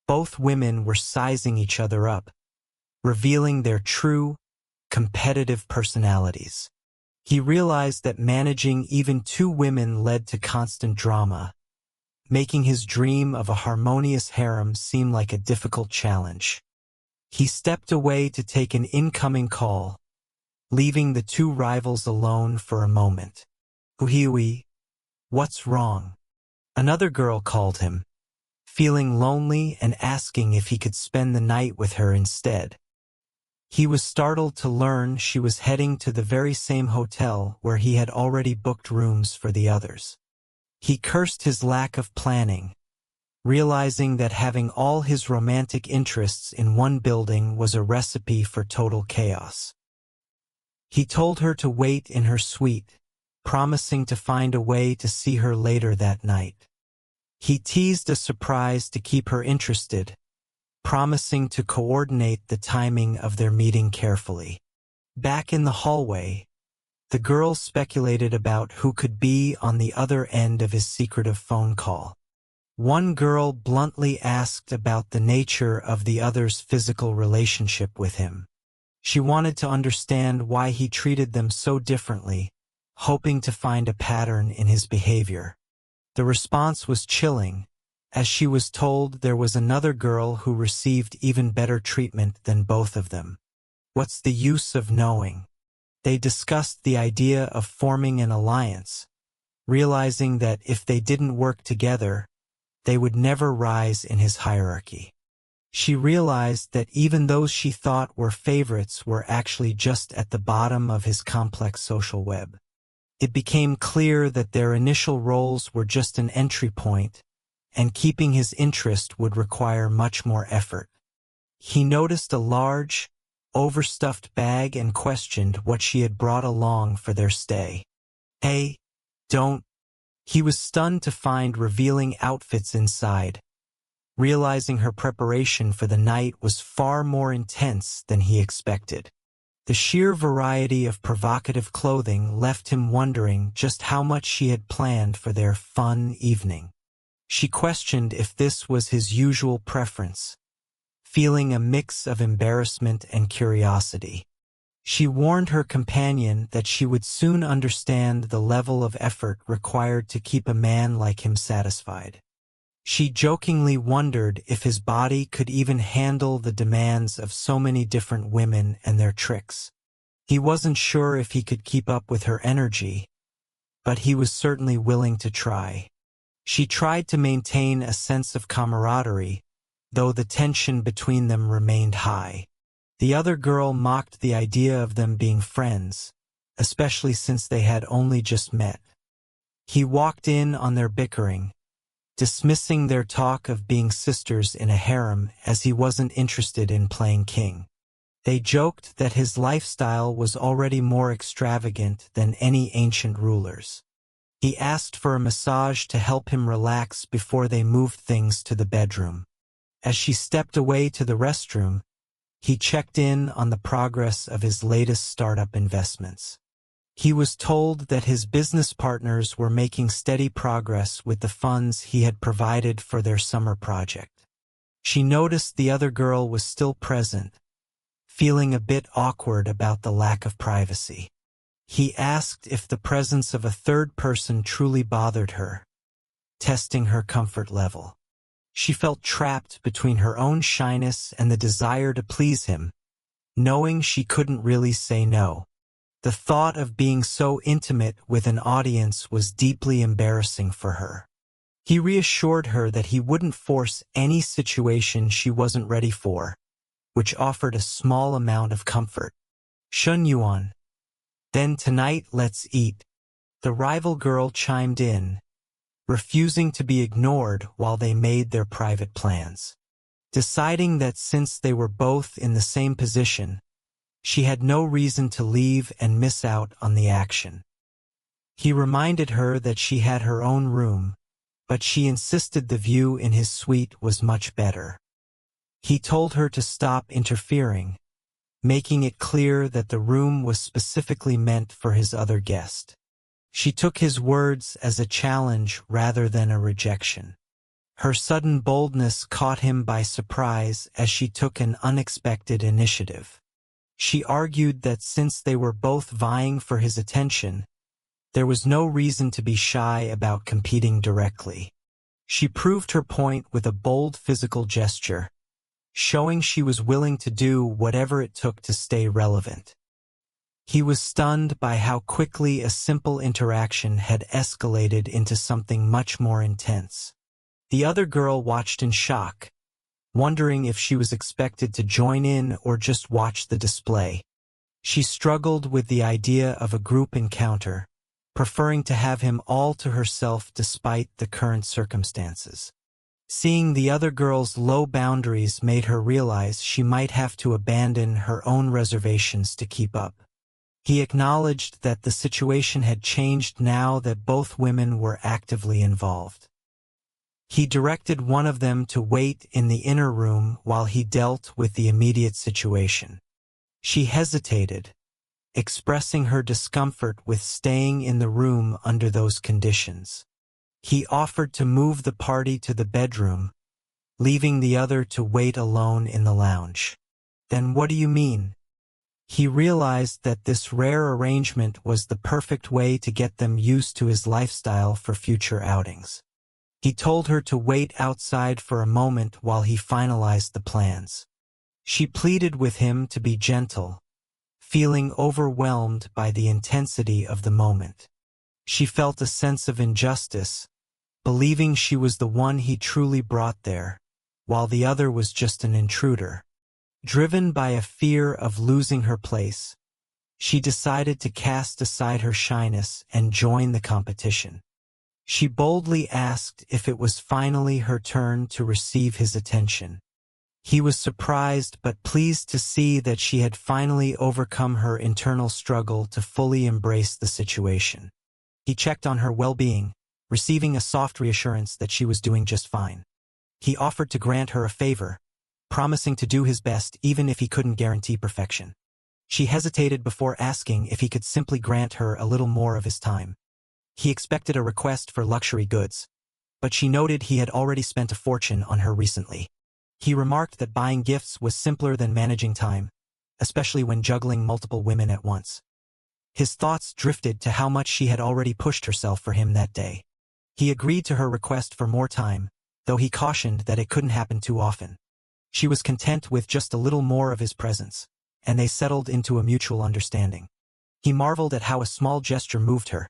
[SPEAKER 6] both women were sizing each other up, revealing their true, competitive personalities. He realized that managing even two women led to constant drama, making his dream of a harmonious harem seem like a difficult challenge. He stepped away to take an incoming call, leaving the two rivals alone for a moment. Uhiui, what's wrong? Another girl called him, feeling lonely and asking if he could spend the night with her instead. He was startled to learn she was heading to the very same hotel where he had already booked rooms for the others. He cursed his lack of planning, realizing that having all his romantic interests in one building was a recipe for total chaos. He told her to wait in her suite, promising to find a way to see her later that night. He teased a surprise to keep her interested, promising to coordinate the timing of their meeting carefully. Back in the hallway, the girls speculated about who could be on the other end of his secretive phone call. One girl bluntly asked about the nature of the other's physical relationship with him. She wanted to understand why he treated them so differently, hoping to find a pattern in his behavior. The response was chilling, as she was told there was another girl who received even better treatment than both of them. What's the use of knowing? They discussed the idea of forming an alliance, realizing that if they didn't work together, they would never rise in his hierarchy. She realized that even those she thought were favorites were actually just at the bottom of his complex social web. It became clear that their initial roles were just an entry point, and keeping his interest would require much more effort. He noticed a large, overstuffed bag and questioned what she had brought along for their stay. Hey, don't. He was stunned to find revealing outfits inside, realizing her preparation for the night was far more intense than he expected. The sheer variety of provocative clothing left him wondering just how much she had planned for their fun evening. She questioned if this was his usual preference, feeling a mix of embarrassment and curiosity. She warned her companion that she would soon understand the level of effort required to keep a man like him satisfied. She jokingly wondered if his body could even handle the demands of so many different women and their tricks. He wasn't sure if he could keep up with her energy, but he was certainly willing to try. She tried to maintain a sense of camaraderie, though the tension between them remained high. The other girl mocked the idea of them being friends, especially since they had only just met. He walked in on their bickering, dismissing their talk of being sisters in a harem as he wasn't interested in playing king. They joked that his lifestyle was already more extravagant than any ancient ruler's. He asked for a massage to help him relax before they moved things to the bedroom. As she stepped away to the restroom, he checked in on the progress of his latest startup investments. He was told that his business partners were making steady progress with the funds he had provided for their summer project. She noticed the other girl was still present, feeling a bit awkward about the lack of privacy. He asked if the presence of a third person truly bothered her, testing her comfort level. She felt trapped between her own shyness and the desire to please him, knowing she couldn't really say no. The thought of being so intimate with an audience was deeply embarrassing for her. He reassured her that he wouldn't force any situation she wasn't ready for, which offered a small amount of comfort. Shen Yuan. Then tonight let's eat. The rival girl chimed in, refusing to be ignored while they made their private plans. Deciding that since they were both in the same position, she had no reason to leave and miss out on the action. He reminded her that she had her own room, but she insisted the view in his suite was much better. He told her to stop interfering, making it clear that the room was specifically meant for his other guest. She took his words as a challenge rather than a rejection. Her sudden boldness caught him by surprise as she took an unexpected initiative. She argued that since they were both vying for his attention, there was no reason to be shy about competing directly. She proved her point with a bold physical gesture, showing she was willing to do whatever it took to stay relevant. He was stunned by how quickly a simple interaction had escalated into something much more intense. The other girl watched in shock, wondering if she was expected to join in or just watch the display. She struggled with the idea of a group encounter, preferring to have him all to herself despite the current circumstances. Seeing the other girl's low boundaries made her realize she might have to abandon her own reservations to keep up. He acknowledged that the situation had changed now that both women were actively involved. He directed one of them to wait in the inner room while he dealt with the immediate situation. She hesitated, expressing her discomfort with staying in the room under those conditions. He offered to move the party to the bedroom, leaving the other to wait alone in the lounge. "Then what do you mean?" He realized that this rare arrangement was the perfect way to get them used to his lifestyle for future outings. He told her to wait outside for a moment while he finalized the plans. She pleaded with him to be gentle, feeling overwhelmed by the intensity of the moment. She felt a sense of injustice, believing she was the one he truly brought there, while the other was just an intruder. Driven by a fear of losing her place, she decided to cast aside her shyness and join the competition. She boldly asked if it was finally her turn to receive his attention. He was surprised but pleased to see that she had finally overcome her internal struggle to fully embrace the situation. He checked on her well-being, receiving a soft reassurance that she was doing just fine. He offered to grant her a favor, promising to do his best even if he couldn't guarantee perfection. She hesitated before asking if he could simply grant her a little more of his time. He expected a request for luxury goods, but she noted he had already spent a fortune on her recently. He remarked that buying gifts was simpler than managing time, especially when juggling multiple women at once. His thoughts drifted to how much she had already pushed herself for him that day. He agreed to her request for more time, though he cautioned that it couldn't happen too often. She was content with just a little more of his presence, and they settled into a mutual understanding. He marveled at how a small gesture moved her,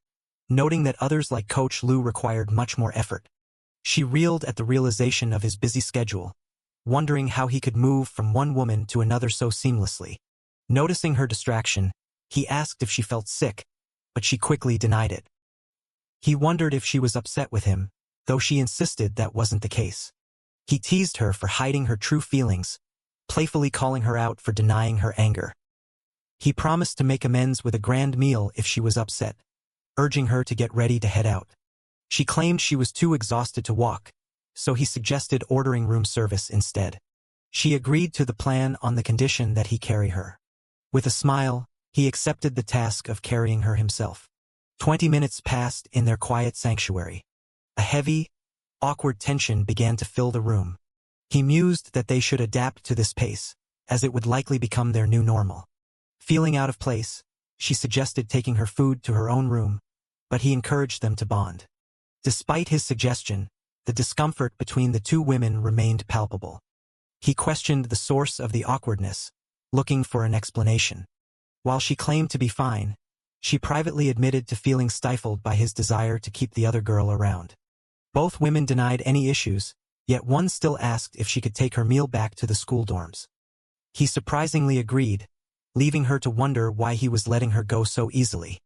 [SPEAKER 6] noting that others like Coach Liu required much more effort. She reeled at the realization of his busy schedule, wondering how he could move from one woman to another so seamlessly. Noticing her distraction, he asked if she felt sick, but she quickly denied it. He wondered if she was upset with him, though she insisted that wasn't the case. He teased her for hiding her true feelings, playfully calling her out for denying her anger. He promised to make amends with a grand meal if she was upset, urging her to get ready to head out. She claimed she was too exhausted to walk, so he suggested ordering room service instead. She agreed to the plan on the condition that he carry her. With a smile, he accepted the task of carrying her himself. 20 minutes passed in their quiet sanctuary. A heavy, awkward tension began to fill the room. He mused that they should adapt to this pace, as it would likely become their new normal. Feeling out of place, she suggested taking her food to her own room, but he encouraged them to bond. Despite his suggestion, the discomfort between the two women remained palpable. He questioned the source of the awkwardness, looking for an explanation. While she claimed to be fine, she privately admitted to feeling stifled by his desire to keep the other girl around. Both women denied any issues, yet one still asked if she could take her meal back to the school dorms. He surprisingly agreed, leaving her to wonder why he was letting her go so easily.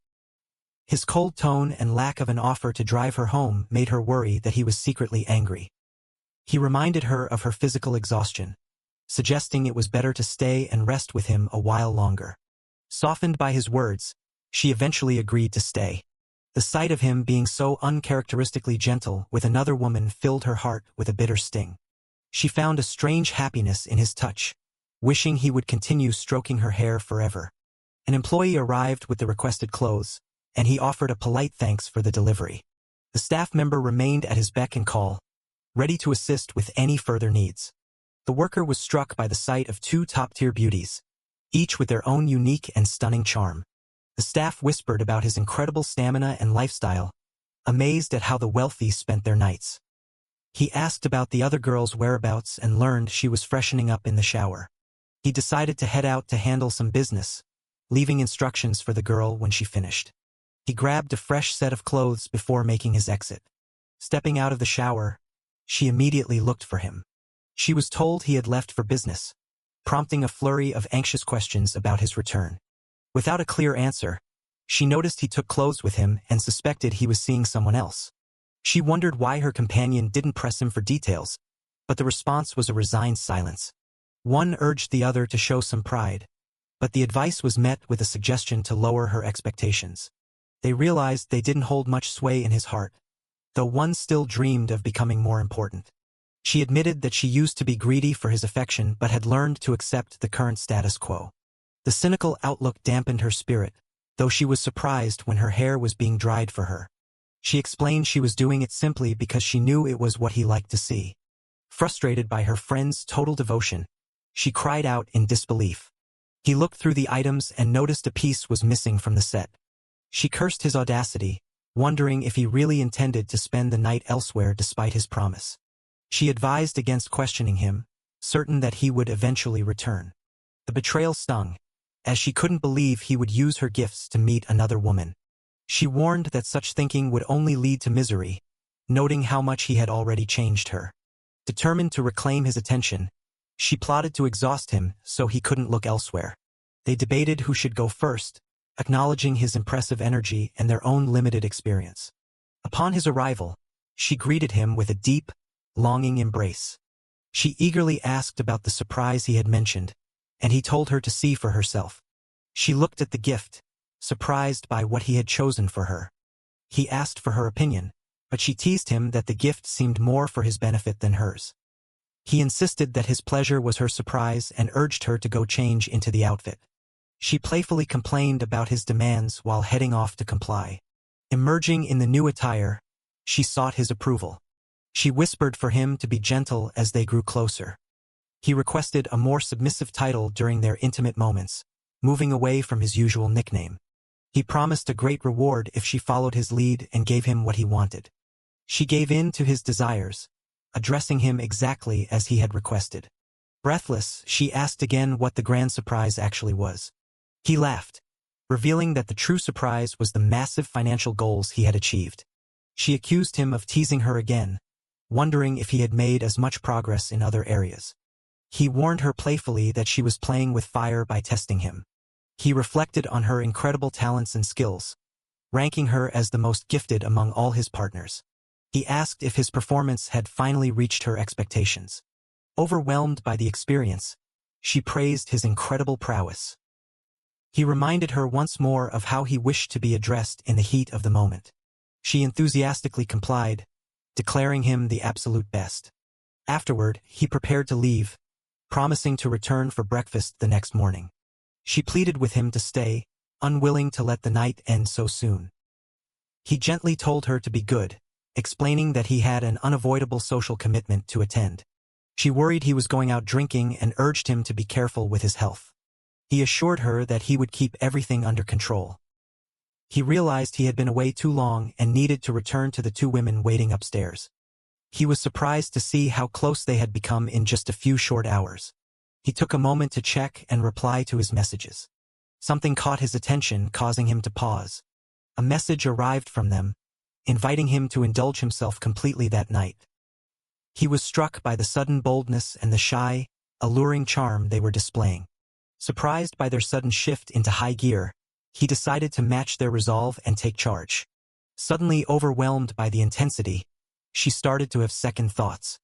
[SPEAKER 6] His cold tone and lack of an offer to drive her home made her worry that he was secretly angry. He reminded her of her physical exhaustion, suggesting it was better to stay and rest with him a while longer. Softened by his words, she eventually agreed to stay. The sight of him being so uncharacteristically gentle with another woman filled her heart with a bitter sting. She found a strange happiness in his touch, wishing he would continue stroking her hair forever. An employee arrived with the requested clothes, and he offered a polite thanks for the delivery. The staff member remained at his beck and call, ready to assist with any further needs. The worker was struck by the sight of two top-tier beauties, each with their own unique and stunning charm. The staff whispered about his incredible stamina and lifestyle, amazed at how the wealthy spent their nights. He asked about the other girl's whereabouts and learned she was freshening up in the shower. He decided to head out to handle some business, leaving instructions for the girl when she finished. He grabbed a fresh set of clothes before making his exit. Stepping out of the shower, she immediately looked for him. She was told he had left for business, prompting a flurry of anxious questions about his return. Without a clear answer, she noticed he took clothes with him and suspected he was seeing someone else. She wondered why her companion didn't press him for details, but the response was a resigned silence. One urged the other to show some pride, but the advice was met with a suggestion to lower her expectations. They realized they didn't hold much sway in his heart, though one still dreamed of becoming more important. She admitted that she used to be greedy for his affection but had learned to accept the current status quo. The cynical outlook dampened her spirit, though she was surprised when her hair was being dried for her. She explained she was doing it simply because she knew it was what he liked to see. Frustrated by her friend's total devotion, she cried out in disbelief. He looked through the items and noticed a piece was missing from the set. She cursed his audacity, wondering if he really intended to spend the night elsewhere despite his promise. She advised against questioning him, certain that he would eventually return. The betrayal stung, as she couldn't believe he would use her gifts to meet another woman. She warned that such thinking would only lead to misery, noting how much he had already changed her. Determined to reclaim his attention, she plotted to exhaust him so he couldn't look elsewhere. They debated who should go first, acknowledging his impressive energy and their own limited experience. Upon his arrival, she greeted him with a deep, longing embrace. She eagerly asked about the surprise he had mentioned, and he told her to see for herself. She looked at the gift, surprised by what he had chosen for her. He asked for her opinion, but she teased him that the gift seemed more for his benefit than hers. He insisted that his pleasure was her surprise and urged her to go change into the outfit. She playfully complained about his demands while heading off to comply. Emerging in the new attire, she sought his approval. She whispered for him to be gentle as they grew closer. He requested a more submissive title during their intimate moments, moving away from his usual nickname. He promised a great reward if she followed his lead and gave him what he wanted. She gave in to his desires, addressing him exactly as he had requested. Breathless, she asked again what the grand surprise actually was. He laughed, revealing that the true surprise was the massive financial goals he had achieved. She accused him of teasing her again, wondering if he had made as much progress in other areas. He warned her playfully that she was playing with fire by testing him. He reflected on her incredible talents and skills, ranking her as the most gifted among all his partners. He asked if his performance had finally reached her expectations. Overwhelmed by the experience, she praised his incredible prowess. He reminded her once more of how he wished to be addressed in the heat of the moment. She enthusiastically complied, declaring him the absolute best. Afterward, he prepared to leave, promising to return for breakfast the next morning. She pleaded with him to stay, unwilling to let the night end so soon. He gently told her to be good, explaining that he had an unavoidable social commitment to attend. She worried he was going out drinking and urged him to be careful with his health. He assured her that he would keep everything under control. He realized he had been away too long and needed to return to the two women waiting upstairs. He was surprised to see how close they had become in just a few short hours. He took a moment to check and reply to his messages. Something caught his attention, causing him to pause. A message arrived from them, inviting him to indulge himself completely that night. He was struck by the sudden boldness and the shy, alluring charm they were displaying. Surprised by their sudden shift into high gear, he decided to match their resolve and take charge. Suddenly overwhelmed by the intensity, she started to have second thoughts.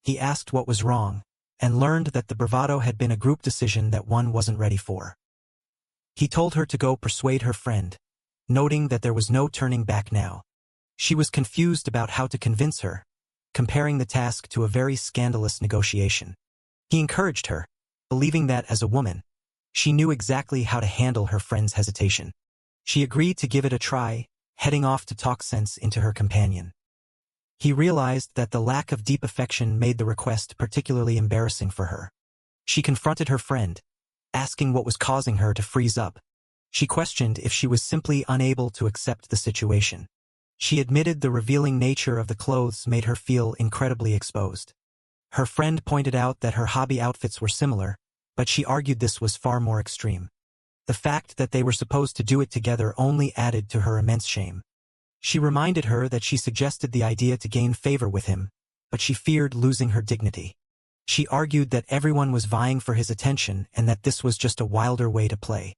[SPEAKER 6] He asked what was wrong, and learned that the bravado had been a group decision that one wasn't ready for. He told her to go persuade her friend, noting that there was no turning back now. She was confused about how to convince her, comparing the task to a very scandalous negotiation. He encouraged her, believing that as a woman, she knew exactly how to handle her friend's hesitation. She agreed to give it a try, heading off to talk sense into her companion. He realized that the lack of deep affection made the request particularly embarrassing for her. She confronted her friend, asking what was causing her to freeze up. She questioned if she was simply unable to accept the situation. She admitted the revealing nature of the clothes made her feel incredibly exposed. Her friend pointed out that her hobby outfits were similar, but she argued this was far more extreme. The fact that they were supposed to do it together only added to her immense shame. She reminded her that she suggested the idea to gain favor with him, but she feared losing her dignity. She argued that everyone was vying for his attention and that this was just a wilder way to play.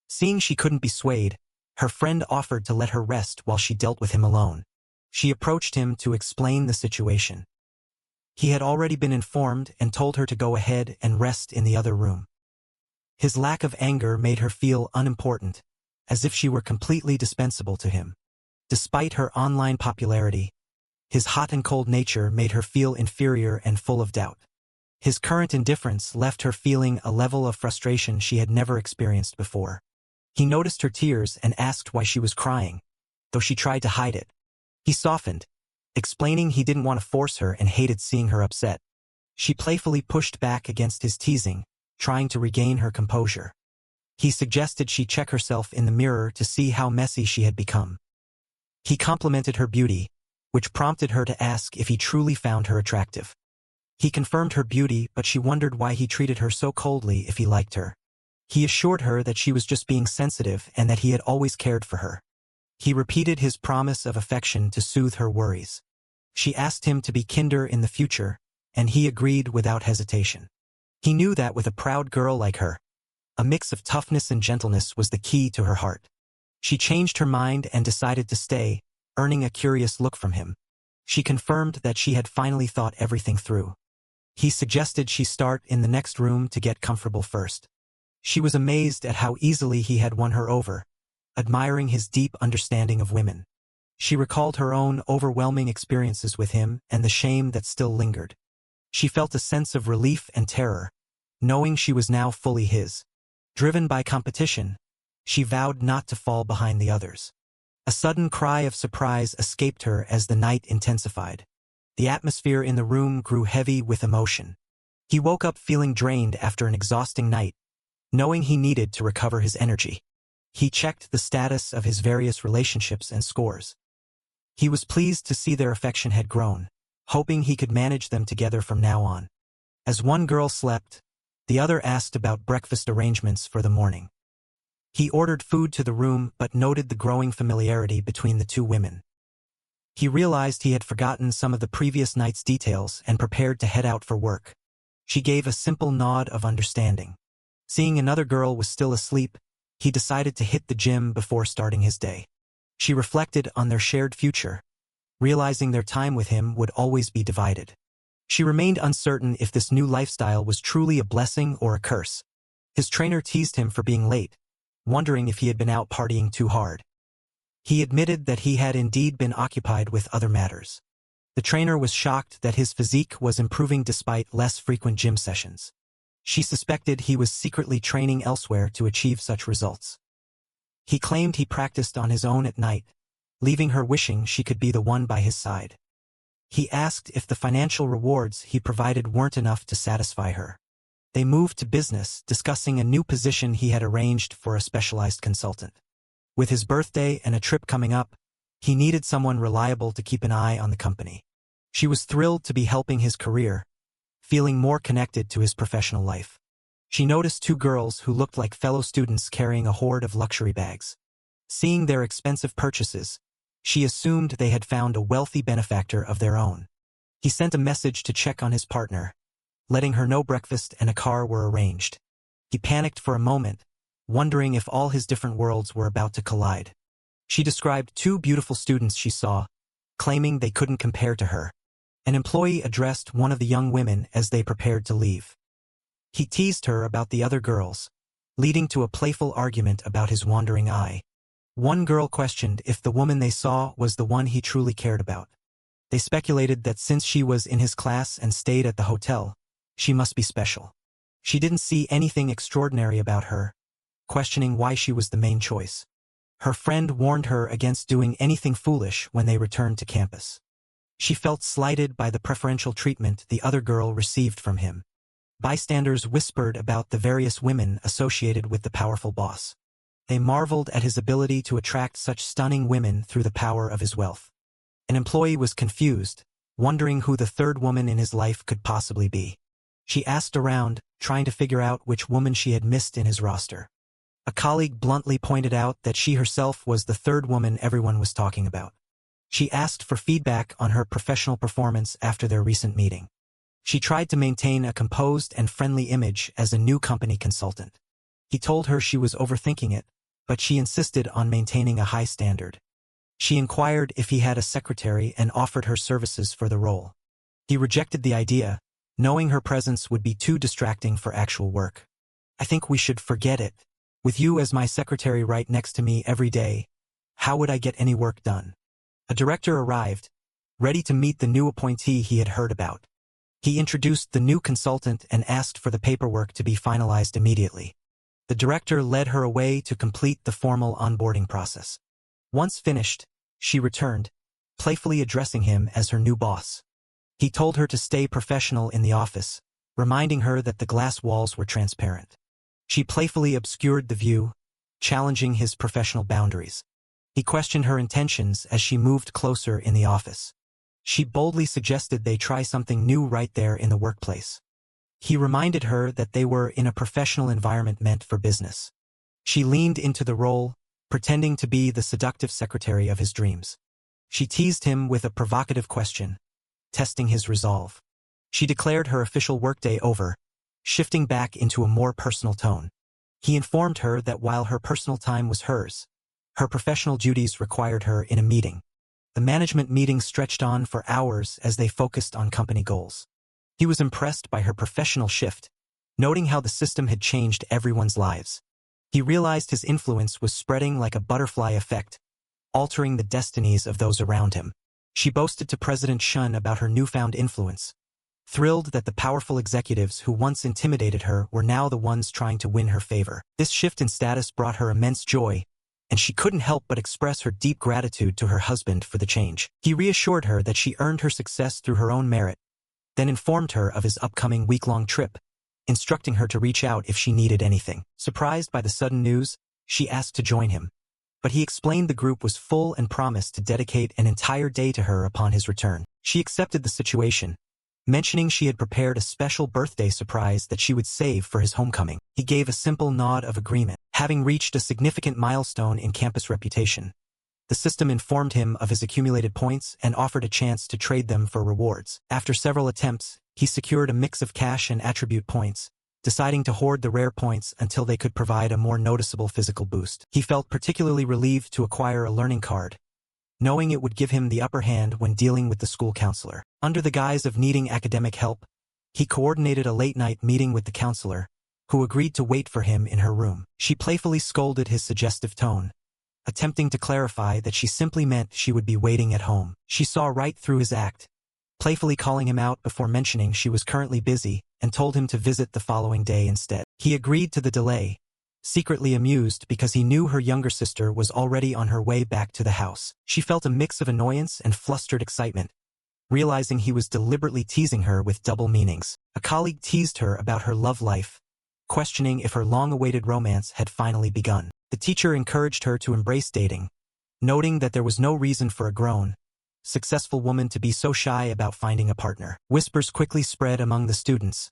[SPEAKER 6] Seeing she couldn't be swayed, her friend offered to let her rest while she dealt with him alone. She approached him to explain the situation. He had already been informed and told her to go ahead and rest in the other room. His lack of anger made her feel unimportant, as if she were completely dispensable to him. Despite her online popularity, his hot and cold nature made her feel inferior and full of doubt. His current indifference left her feeling a level of frustration she had never experienced before. He noticed her tears and asked why she was crying, though she tried to hide it. He softened, explaining he didn't want to force her and hated seeing her upset. She playfully pushed back against his teasing, trying to regain her composure. He suggested she check herself in the mirror to see how messy she had become. He complimented her beauty, which prompted her to ask if he truly found her attractive. He confirmed her beauty, but she wondered why he treated her so coldly if he liked her. He assured her that she was just being sensitive and that he had always cared for her. He repeated his promise of affection to soothe her worries. She asked him to be kinder in the future, and he agreed without hesitation. He knew that with a proud girl like her, a mix of toughness and gentleness was the key to her heart. She changed her mind and decided to stay, earning a curious look from him. She confirmed that she had finally thought everything through. He suggested she start in the next room to get comfortable first. She was amazed at how easily he had won her over, admiring his deep understanding of women. She recalled her own overwhelming experiences with him and the shame that still lingered. She felt a sense of relief and terror, knowing she was now fully his. Driven by competition, she vowed not to fall behind the others. A sudden cry of surprise escaped her as the night intensified. The atmosphere in the room grew heavy with emotion. He woke up feeling drained after an exhausting night, knowing he needed to recover his energy. He checked the status of his various relationships and scores. He was pleased to see their affection had grown, hoping he could manage them together from now on. As one girl slept, the other asked about breakfast arrangements for the morning. He ordered food to the room but noted the growing familiarity between the two women. He realized he had forgotten some of the previous night's details and prepared to head out for work. She gave a simple nod of understanding. Seeing another girl was still asleep, he decided to hit the gym before starting his day. She reflected on their shared future, realizing their time with him would always be divided. She remained uncertain if this new lifestyle was truly a blessing or a curse. His trainer teased him for being late, wondering if he had been out partying too hard. He admitted that he had indeed been occupied with other matters. The trainer was shocked that his physique was improving despite less frequent gym sessions. She suspected he was secretly training elsewhere to achieve such results. He claimed he practiced on his own at night, leaving her wishing she could be the one by his side. He asked if the financial rewards he provided weren't enough to satisfy her. They moved to business, discussing a new position he had arranged for a specialized consultant. With his birthday and a trip coming up, he needed someone reliable to keep an eye on the company. She was thrilled to be helping his career, feeling more connected to his professional life. She noticed two girls who looked like fellow students carrying a hoard of luxury bags. Seeing their expensive purchases, she assumed they had found a wealthy benefactor of their own. He sent a message to check on his partner, letting her know breakfast and a car were arranged. He panicked for a moment, wondering if all his different worlds were about to collide. She described two beautiful students she saw, claiming they couldn't compare to her. An employee addressed one of the young women as they prepared to leave. He teased her about the other girls, leading to a playful argument about his wandering eye. One girl questioned if the woman they saw was the one he truly cared about. They speculated that since she was in his class and stayed at the hotel, she must be special. She didn't see anything extraordinary about her, questioning why she was the main choice. Her friend warned her against doing anything foolish when they returned to campus. She felt slighted by the preferential treatment the other girl received from him. Bystanders whispered about the various women associated with the powerful boss. They marveled at his ability to attract such stunning women through the power of his wealth. An employee was confused, wondering who the third woman in his life could possibly be. She asked around, trying to figure out which woman she had missed in his roster. A colleague bluntly pointed out that she herself was the third woman everyone was talking about. She asked for feedback on her professional performance after their recent meeting. She tried to maintain a composed and friendly image as a new company consultant. He told her she was overthinking it, but she insisted on maintaining a high standard. She inquired if he had a secretary and offered her services for the role. He rejected the idea, knowing her presence would be too distracting for actual work. "I think we should forget it. With you as my secretary right next to me every day, how would I get any work done?" A director arrived, ready to meet the new appointee he had heard about. He introduced the new consultant and asked for the paperwork to be finalized immediately. The director led her away to complete the formal onboarding process. Once finished, she returned, playfully addressing him as her new boss. He told her to stay professional in the office, reminding her that the glass walls were transparent. She playfully obscured the view, challenging his professional boundaries. He questioned her intentions as she moved closer in the office. She boldly suggested they try something new right there in the workplace. He reminded her that they were in a professional environment meant for business. She leaned into the role, pretending to be the seductive secretary of his dreams. She teased him with a provocative question, testing his resolve. She declared her official workday over, shifting back into a more personal tone. He informed her that while her personal time was hers, her professional duties required her in a meeting. The management meeting stretched on for hours as they focused on company goals. He was impressed by her professional shift, noting how the system had changed everyone's lives. He realized his influence was spreading like a butterfly effect, altering the destinies of those around him. She boasted to President Shen about her newfound influence, thrilled that the powerful executives who once intimidated her were now the ones trying to win her favor. This shift in status brought her immense joy, and she couldn't help but express her deep gratitude to her husband for the change. He reassured her that she earned her success through her own merit, then informed her of his upcoming week-long trip, instructing her to reach out if she needed anything. Surprised by the sudden news, she asked to join him, but he explained the group was full and promised to dedicate an entire day to her upon his return. She accepted the situation, mentioning she had prepared a special birthday surprise that she would save for his homecoming. He gave a simple nod of agreement. Having reached a significant milestone in campus reputation, the system informed him of his accumulated points and offered a chance to trade them for rewards. After several attempts, he secured a mix of cash and attribute points, deciding to hoard the rare points until they could provide a more noticeable physical boost. He felt particularly relieved to acquire a learning card, knowing it would give him the upper hand when dealing with the school counselor. Under the guise of needing academic help, he coordinated a late-night meeting with the counselor, who agreed to wait for him in her room. She playfully scolded his suggestive tone, attempting to clarify that she simply meant she would be waiting at home. She saw right through his act, playfully calling him out before mentioning she was currently busy and told him to visit the following day instead. He agreed to the delay, secretly amused because he knew her younger sister was already on her way back to the house. She felt a mix of annoyance and flustered excitement, realizing he was deliberately teasing her with double meanings. A colleague teased her about her love life, questioning if her long-awaited romance had finally begun. The teacher encouraged her to embrace dating, noting that there was no reason for a grown, successful woman to be so shy about finding a partner. Whispers quickly spread among the students,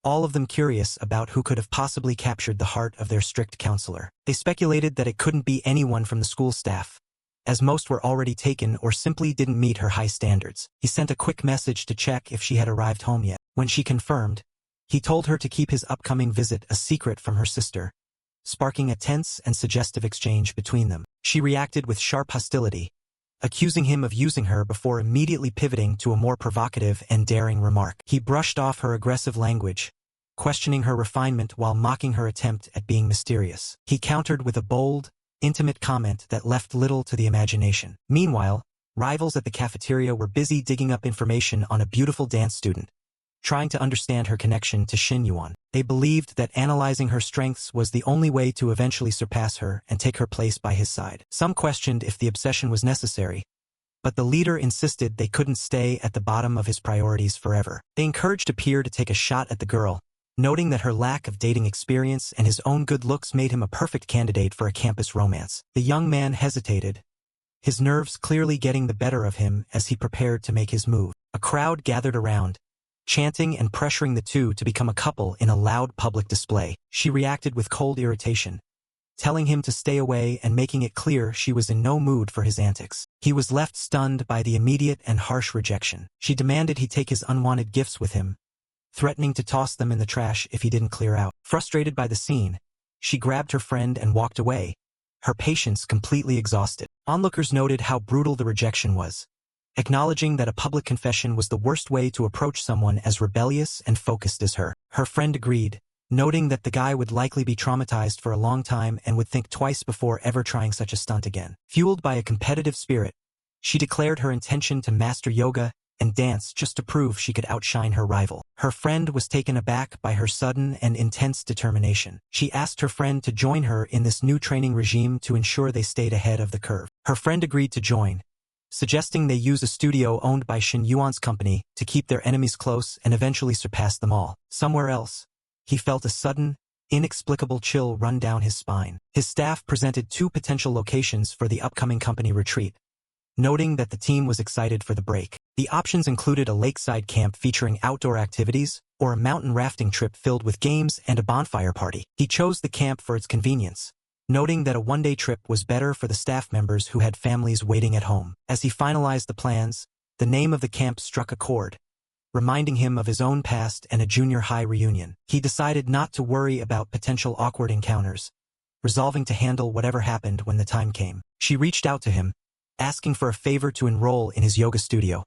[SPEAKER 6] all of them curious about who could have possibly captured the heart of their strict counselor. They speculated that it couldn't be anyone from the school staff, as most were already taken or simply didn't meet her high standards. He sent a quick message to check if she had arrived home yet. When she confirmed, he told her to keep his upcoming visit a secret from her sister, sparking a tense and suggestive exchange between them. She reacted with sharp hostility, accusing him of using her before immediately pivoting to a more provocative and daring remark. He brushed off her aggressive language, questioning her refinement while mocking her attempt at being mysterious. He countered with a bold, intimate comment that left little to the imagination. Meanwhile, rivals at the cafeteria were busy digging up information on a beautiful dance student, trying to understand her connection to Shen Yuan. They believed that analyzing her strengths was the only way to eventually surpass her and take her place by his side. Some questioned if the obsession was necessary, but the leader insisted they couldn't stay at the bottom of his priorities forever. They encouraged Appear to take a shot at the girl, noting that her lack of dating experience and his own good looks made him a perfect candidate for a campus romance. The young man hesitated, his nerves clearly getting the better of him as he prepared to make his move. A crowd gathered around, chanting and pressuring the two to become a couple in a loud public display. She reacted with cold irritation, telling him to stay away and making it clear she was in no mood for his antics. He was left stunned by the immediate and harsh rejection. She demanded he take his unwanted gifts with him, threatening to toss them in the trash if he didn't clear out. Frustrated by the scene, she grabbed her friend and walked away, her patience completely exhausted. Onlookers noted how brutal the rejection was, acknowledging that a public confession was the worst way to approach someone as rebellious and focused as her. Her friend agreed, noting that the guy would likely be traumatized for a long time and would think twice before ever trying such a stunt again. Fueled by a competitive spirit, she declared her intention to master yoga and dance just to prove she could outshine her rival. Her friend was taken aback by her sudden and intense determination. She asked her friend to join her in this new training regime to ensure they stayed ahead of the curve. Her friend agreed to join, suggesting they use a studio owned by Shen Yuan's company to keep their enemies close and eventually surpass them all. Somewhere else, he felt a sudden, inexplicable chill run down his spine. His staff presented 2 potential locations for the upcoming company retreat, noting that the team was excited for the break. The options included a lakeside camp featuring outdoor activities, or a mountain rafting trip filled with games and a bonfire party. He chose the camp for its convenience, noting that a one-day trip was better for the staff members who had families waiting at home. As he finalized the plans, the name of the camp struck a chord, reminding him of his own past and a junior high reunion. He decided not to worry about potential awkward encounters, resolving to handle whatever happened when the time came. She reached out to him, asking for a favor to enroll in his yoga studio,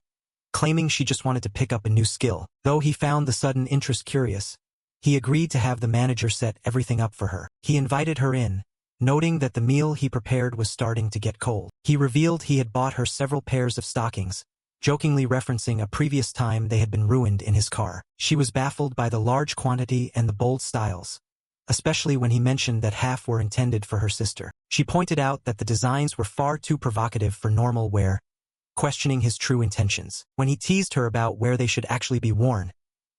[SPEAKER 6] claiming she just wanted to pick up a new skill. Though he found the sudden interest curious, he agreed to have the manager set everything up for her. He invited her in, noting that the meal he prepared was starting to get cold. He revealed he had bought her several pairs of stockings, jokingly referencing a previous time they had been ruined in his car. She was baffled by the large quantity and the bold styles, especially when he mentioned that half were intended for her sister. She pointed out that the designs were far too provocative for normal wear, questioning his true intentions. When he teased her about where they should actually be worn,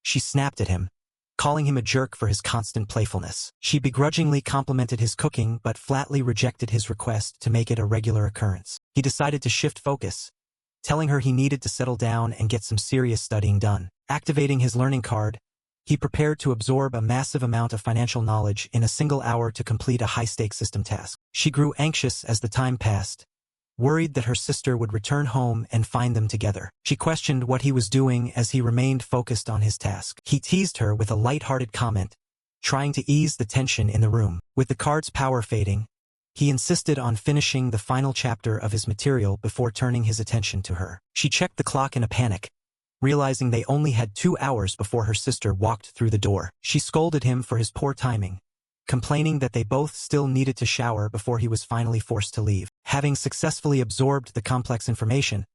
[SPEAKER 6] she snapped at him, calling him a jerk for his constant playfulness. She begrudgingly complimented his cooking but flatly rejected his request to make it a regular occurrence. He decided to shift focus, telling her he needed to settle down and get some serious studying done. Activating his learning card, he prepared to absorb a massive amount of financial knowledge in a single hour to complete a high-stakes system task. She grew anxious as the time passed, worried that her sister would return home and find them together. She questioned what he was doing as he remained focused on his task. He teased her with a light-hearted comment, trying to ease the tension in the room. With the card's power fading, he insisted on finishing the final chapter of his material before turning his attention to her. She checked the clock in a panic, realizing they only had 2 hours before her sister walked through the door. She scolded him for his poor timing, complaining that they both still needed to shower before he was finally forced to leave. Having successfully absorbed the complex information,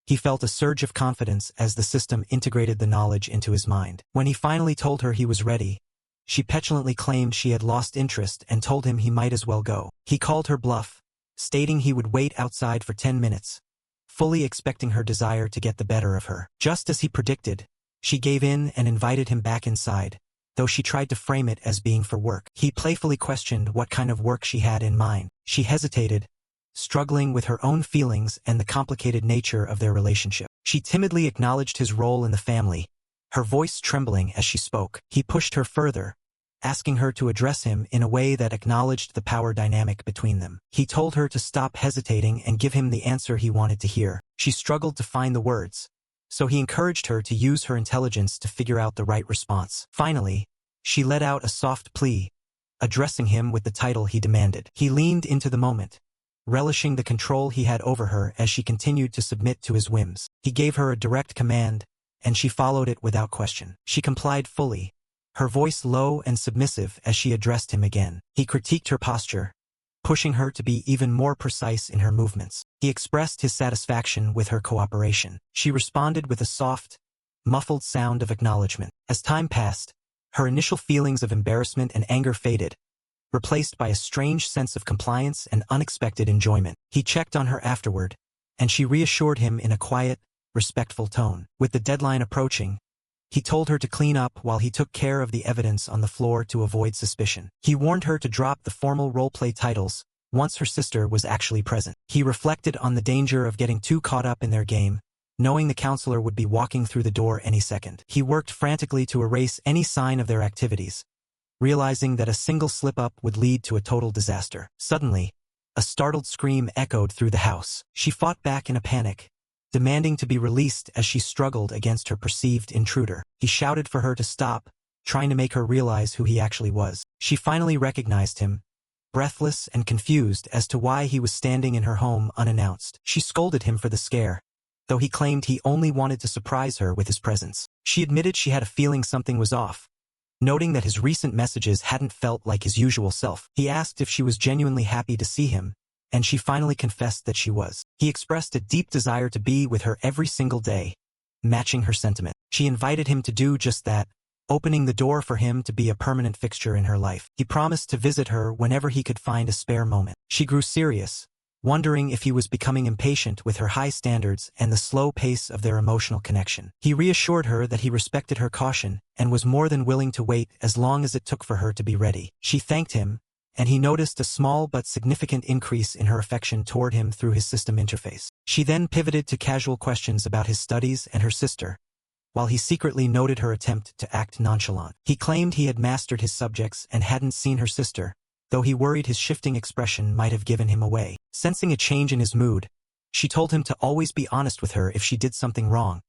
[SPEAKER 6] he felt a surge of confidence as the system integrated the knowledge into his mind. When he finally told her he was ready, she petulantly claimed she had lost interest and told him he might as well go. He called her bluff, stating he would wait outside for 10 minutes, fully expecting her desire to get the better of her. Just as he predicted, she gave in and invited him back inside, though she tried to frame it as being for work. He playfully questioned what kind of work she had in mind. She hesitated, struggling with her own feelings and the complicated nature of their relationship. She timidly acknowledged his role in the family, her voice trembling as she spoke. He pushed her further, asking her to address him in a way that acknowledged the power dynamic between them. He told her to stop hesitating and give him the answer he wanted to hear. She struggled to find the words, so he encouraged her to use her intelligence to figure out the right response. Finally, she let out a soft plea, addressing him with the title he demanded. He leaned into the moment, relishing the control he had over her as she continued to submit to his whims. He gave her a direct command, and she followed it without question. She complied fully, her voice low and submissive as she addressed him again. He critiqued her posture, pushing her to be even more precise in her movements. He expressed his satisfaction with her cooperation. She responded with a soft, muffled sound of acknowledgement. As time passed, her initial feelings of embarrassment and anger faded, replaced by a strange sense of compliance and unexpected enjoyment. He checked on her afterward, and she reassured him in a quiet, respectful tone. With the deadline approaching, he told her to clean up while he took care of the evidence on the floor to avoid suspicion. He warned her to drop the formal role-play titles once her sister was actually present. He reflected on the danger of getting too caught up in their game, knowing the counselor would be walking through the door any second. He worked frantically to erase any sign of their activities, realizing that a single slip-up would lead to a total disaster. Suddenly, a startled scream echoed through the house. She fought back in a panic, demanding to be released as she struggled against her perceived intruder. He shouted for her to stop, trying to make her realize who he actually was. She finally recognized him, breathless and confused as to why he was standing in her home unannounced. She scolded him for the scare, though he claimed he only wanted to surprise her with his presence. She admitted she had a feeling something was off, noting that his recent messages hadn't felt like his usual self. He asked if she was genuinely happy to see him, and she finally confessed that she was. He expressed a deep desire to be with her every single day, matching her sentiment. She invited him to do just that, opening the door for him to be a permanent fixture in her life. He promised to visit her whenever he could find a spare moment. She grew serious, wondering if he was becoming impatient with her high standards and the slow pace of their emotional connection. He reassured her that he respected her caution and was more than willing to wait as long as it took for her to be ready. She thanked him, and he noticed a small but significant increase in her affection toward him through his system interface. She then pivoted to casual questions about his studies and her sister, while he secretly noted her attempt to act nonchalant. He claimed he had mastered his subjects and hadn't seen her sister, though he worried his shifting expression might have given him away. Sensing a change in his mood, she told him to always be honest with her if she did something wrong,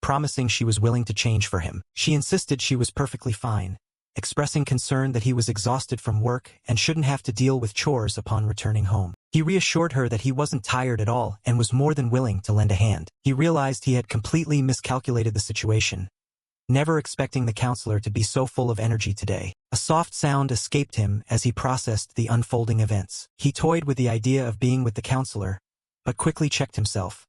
[SPEAKER 6] promising she was willing to change for him. She insisted she was perfectly fine, expressing concern that he was exhausted from work and shouldn't have to deal with chores upon returning home. He reassured her that he wasn't tired at all and was more than willing to lend a hand. He realized he had completely miscalculated the situation, never expecting the counselor to be so full of energy today. A soft sound escaped him as he processed the unfolding events. He toyed with the idea of being with the counselor, but quickly checked himself,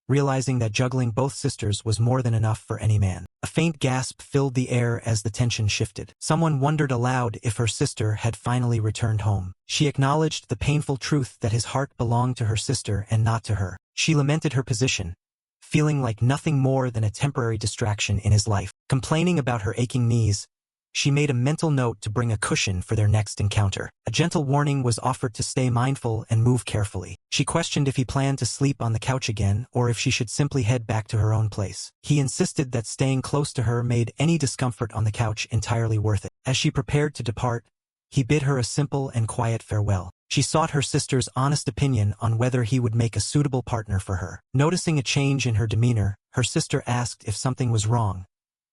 [SPEAKER 6] realizing that juggling both sisters was more than enough for any man. A faint gasp filled the air as the tension shifted. Someone wondered aloud if her sister had finally returned home. She acknowledged the painful truth that his heart belonged to her sister and not to her. She lamented her position, feeling like nothing more than a temporary distraction in his life. Complaining about her aching knees, she made a mental note to bring a cushion for their next encounter. A gentle warning was offered to stay mindful and move carefully. She questioned if he planned to sleep on the couch again or if she should simply head back to her own place. He insisted that staying close to her made any discomfort on the couch entirely worth it. As she prepared to depart, he bid her a simple and quiet farewell. She sought her sister's honest opinion on whether he would make a suitable partner for her. Noticing a change in her demeanor, her sister asked if something was wrong,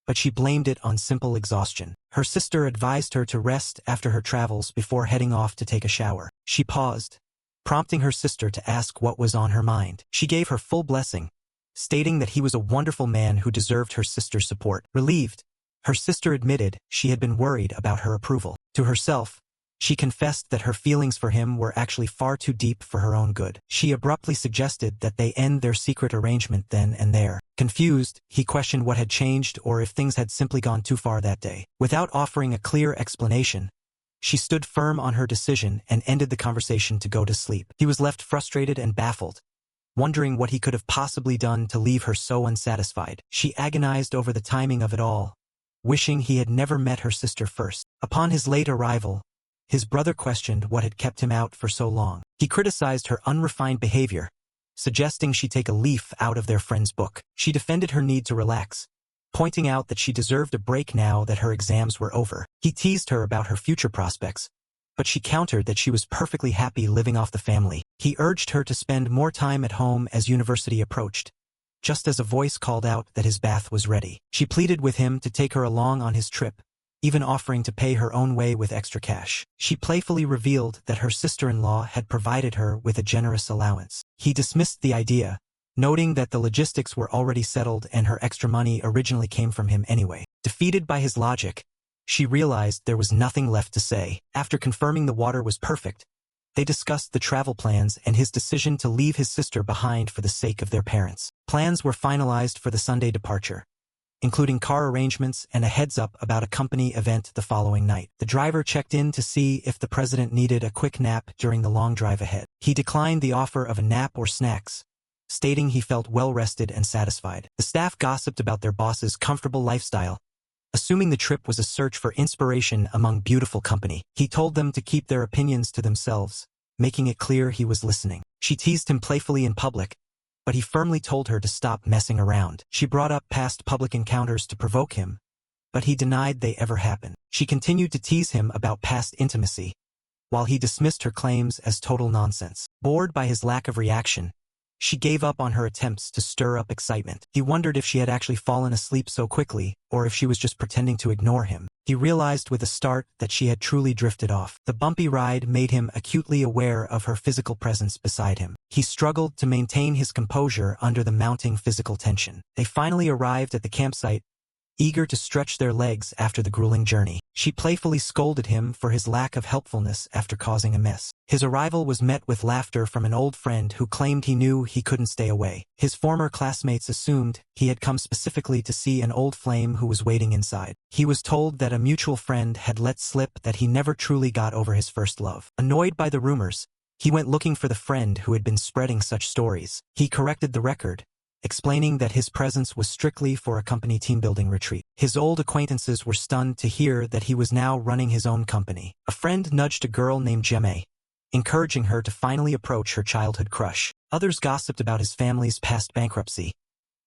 [SPEAKER 6] but she blamed it on simple exhaustion. Her sister advised her to rest after her travels before heading off to take a shower. She paused, prompting her sister to ask what was on her mind. She gave her full blessing, stating that he was a wonderful man who deserved her sister's support. Relieved, her sister admitted she had been worried about her approval. To herself, she confessed that her feelings for him were actually far too deep for her own good. She abruptly suggested that they end their secret arrangement then and there. Confused, he questioned what had changed or if things had simply gone too far that day. Without offering a clear explanation, she stood firm on her decision and ended the conversation to go to sleep. He was left frustrated and baffled, wondering what he could have possibly done to leave her so unsatisfied. She agonized over the timing of it all, wishing he had never met her sister first. Upon his late arrival, his brother questioned what had kept him out for so long. He criticized her unrefined behavior, suggesting she take a leaf out of their friend's book. She defended her need to relax, pointing out that she deserved a break now that her exams were over. He teased her about her future prospects, but she countered that she was perfectly happy living off the family. He urged her to spend more time at home as university approached, just as a voice called out that his bath was ready. She pleaded with him to take her along on his trip, even offering to pay her own way with extra cash. She playfully revealed that her sister-in-law had provided her with a generous allowance. He dismissed the idea, noting that the logistics were already settled and her extra money originally came from him anyway. Defeated by his logic, she realized there was nothing left to say. After confirming the water was perfect, they discussed the travel plans and his decision to leave his sister behind for the sake of their parents. Plans were finalized for the Sunday departure, including car arrangements and a heads-up about a company event the following night. The driver checked in to see if the president needed a quick nap during the long drive ahead. He declined the offer of a nap or snacks, stating he felt well-rested and satisfied. The staff gossiped about their boss's comfortable lifestyle, assuming the trip was a search for inspiration among beautiful company. He told them to keep their opinions to themselves, making it clear he was listening. She teased him playfully in public, but he firmly told her to stop messing around. She brought up past public encounters to provoke him, but he denied they ever happened. She continued to tease him about past intimacy, while he dismissed her claims as total nonsense. Bored by his lack of reaction, she gave up on her attempts to stir up excitement. He wondered if she had actually fallen asleep so quickly, or if she was just pretending to ignore him. He realized with a start that she had truly drifted off. The bumpy ride made him acutely aware of her physical presence beside him. He struggled to maintain his composure under the mounting physical tension. They finally arrived at the campsite, eager to stretch their legs after the grueling journey. She playfully scolded him for his lack of helpfulness after causing a mess. His arrival was met with laughter from an old friend who claimed he knew he couldn't stay away. His former classmates assumed he had come specifically to see an old flame who was waiting inside. He was told that a mutual friend had let slip that he never truly got over his first love. Annoyed by the rumors, he went looking for the friend who had been spreading such stories. He corrected the record, explaining that his presence was strictly for a company team-building retreat. His old acquaintances were stunned to hear that he was now running his own company. A friend nudged a girl named Jeme, encouraging her to finally approach her childhood crush. Others gossiped about his family's past bankruptcy,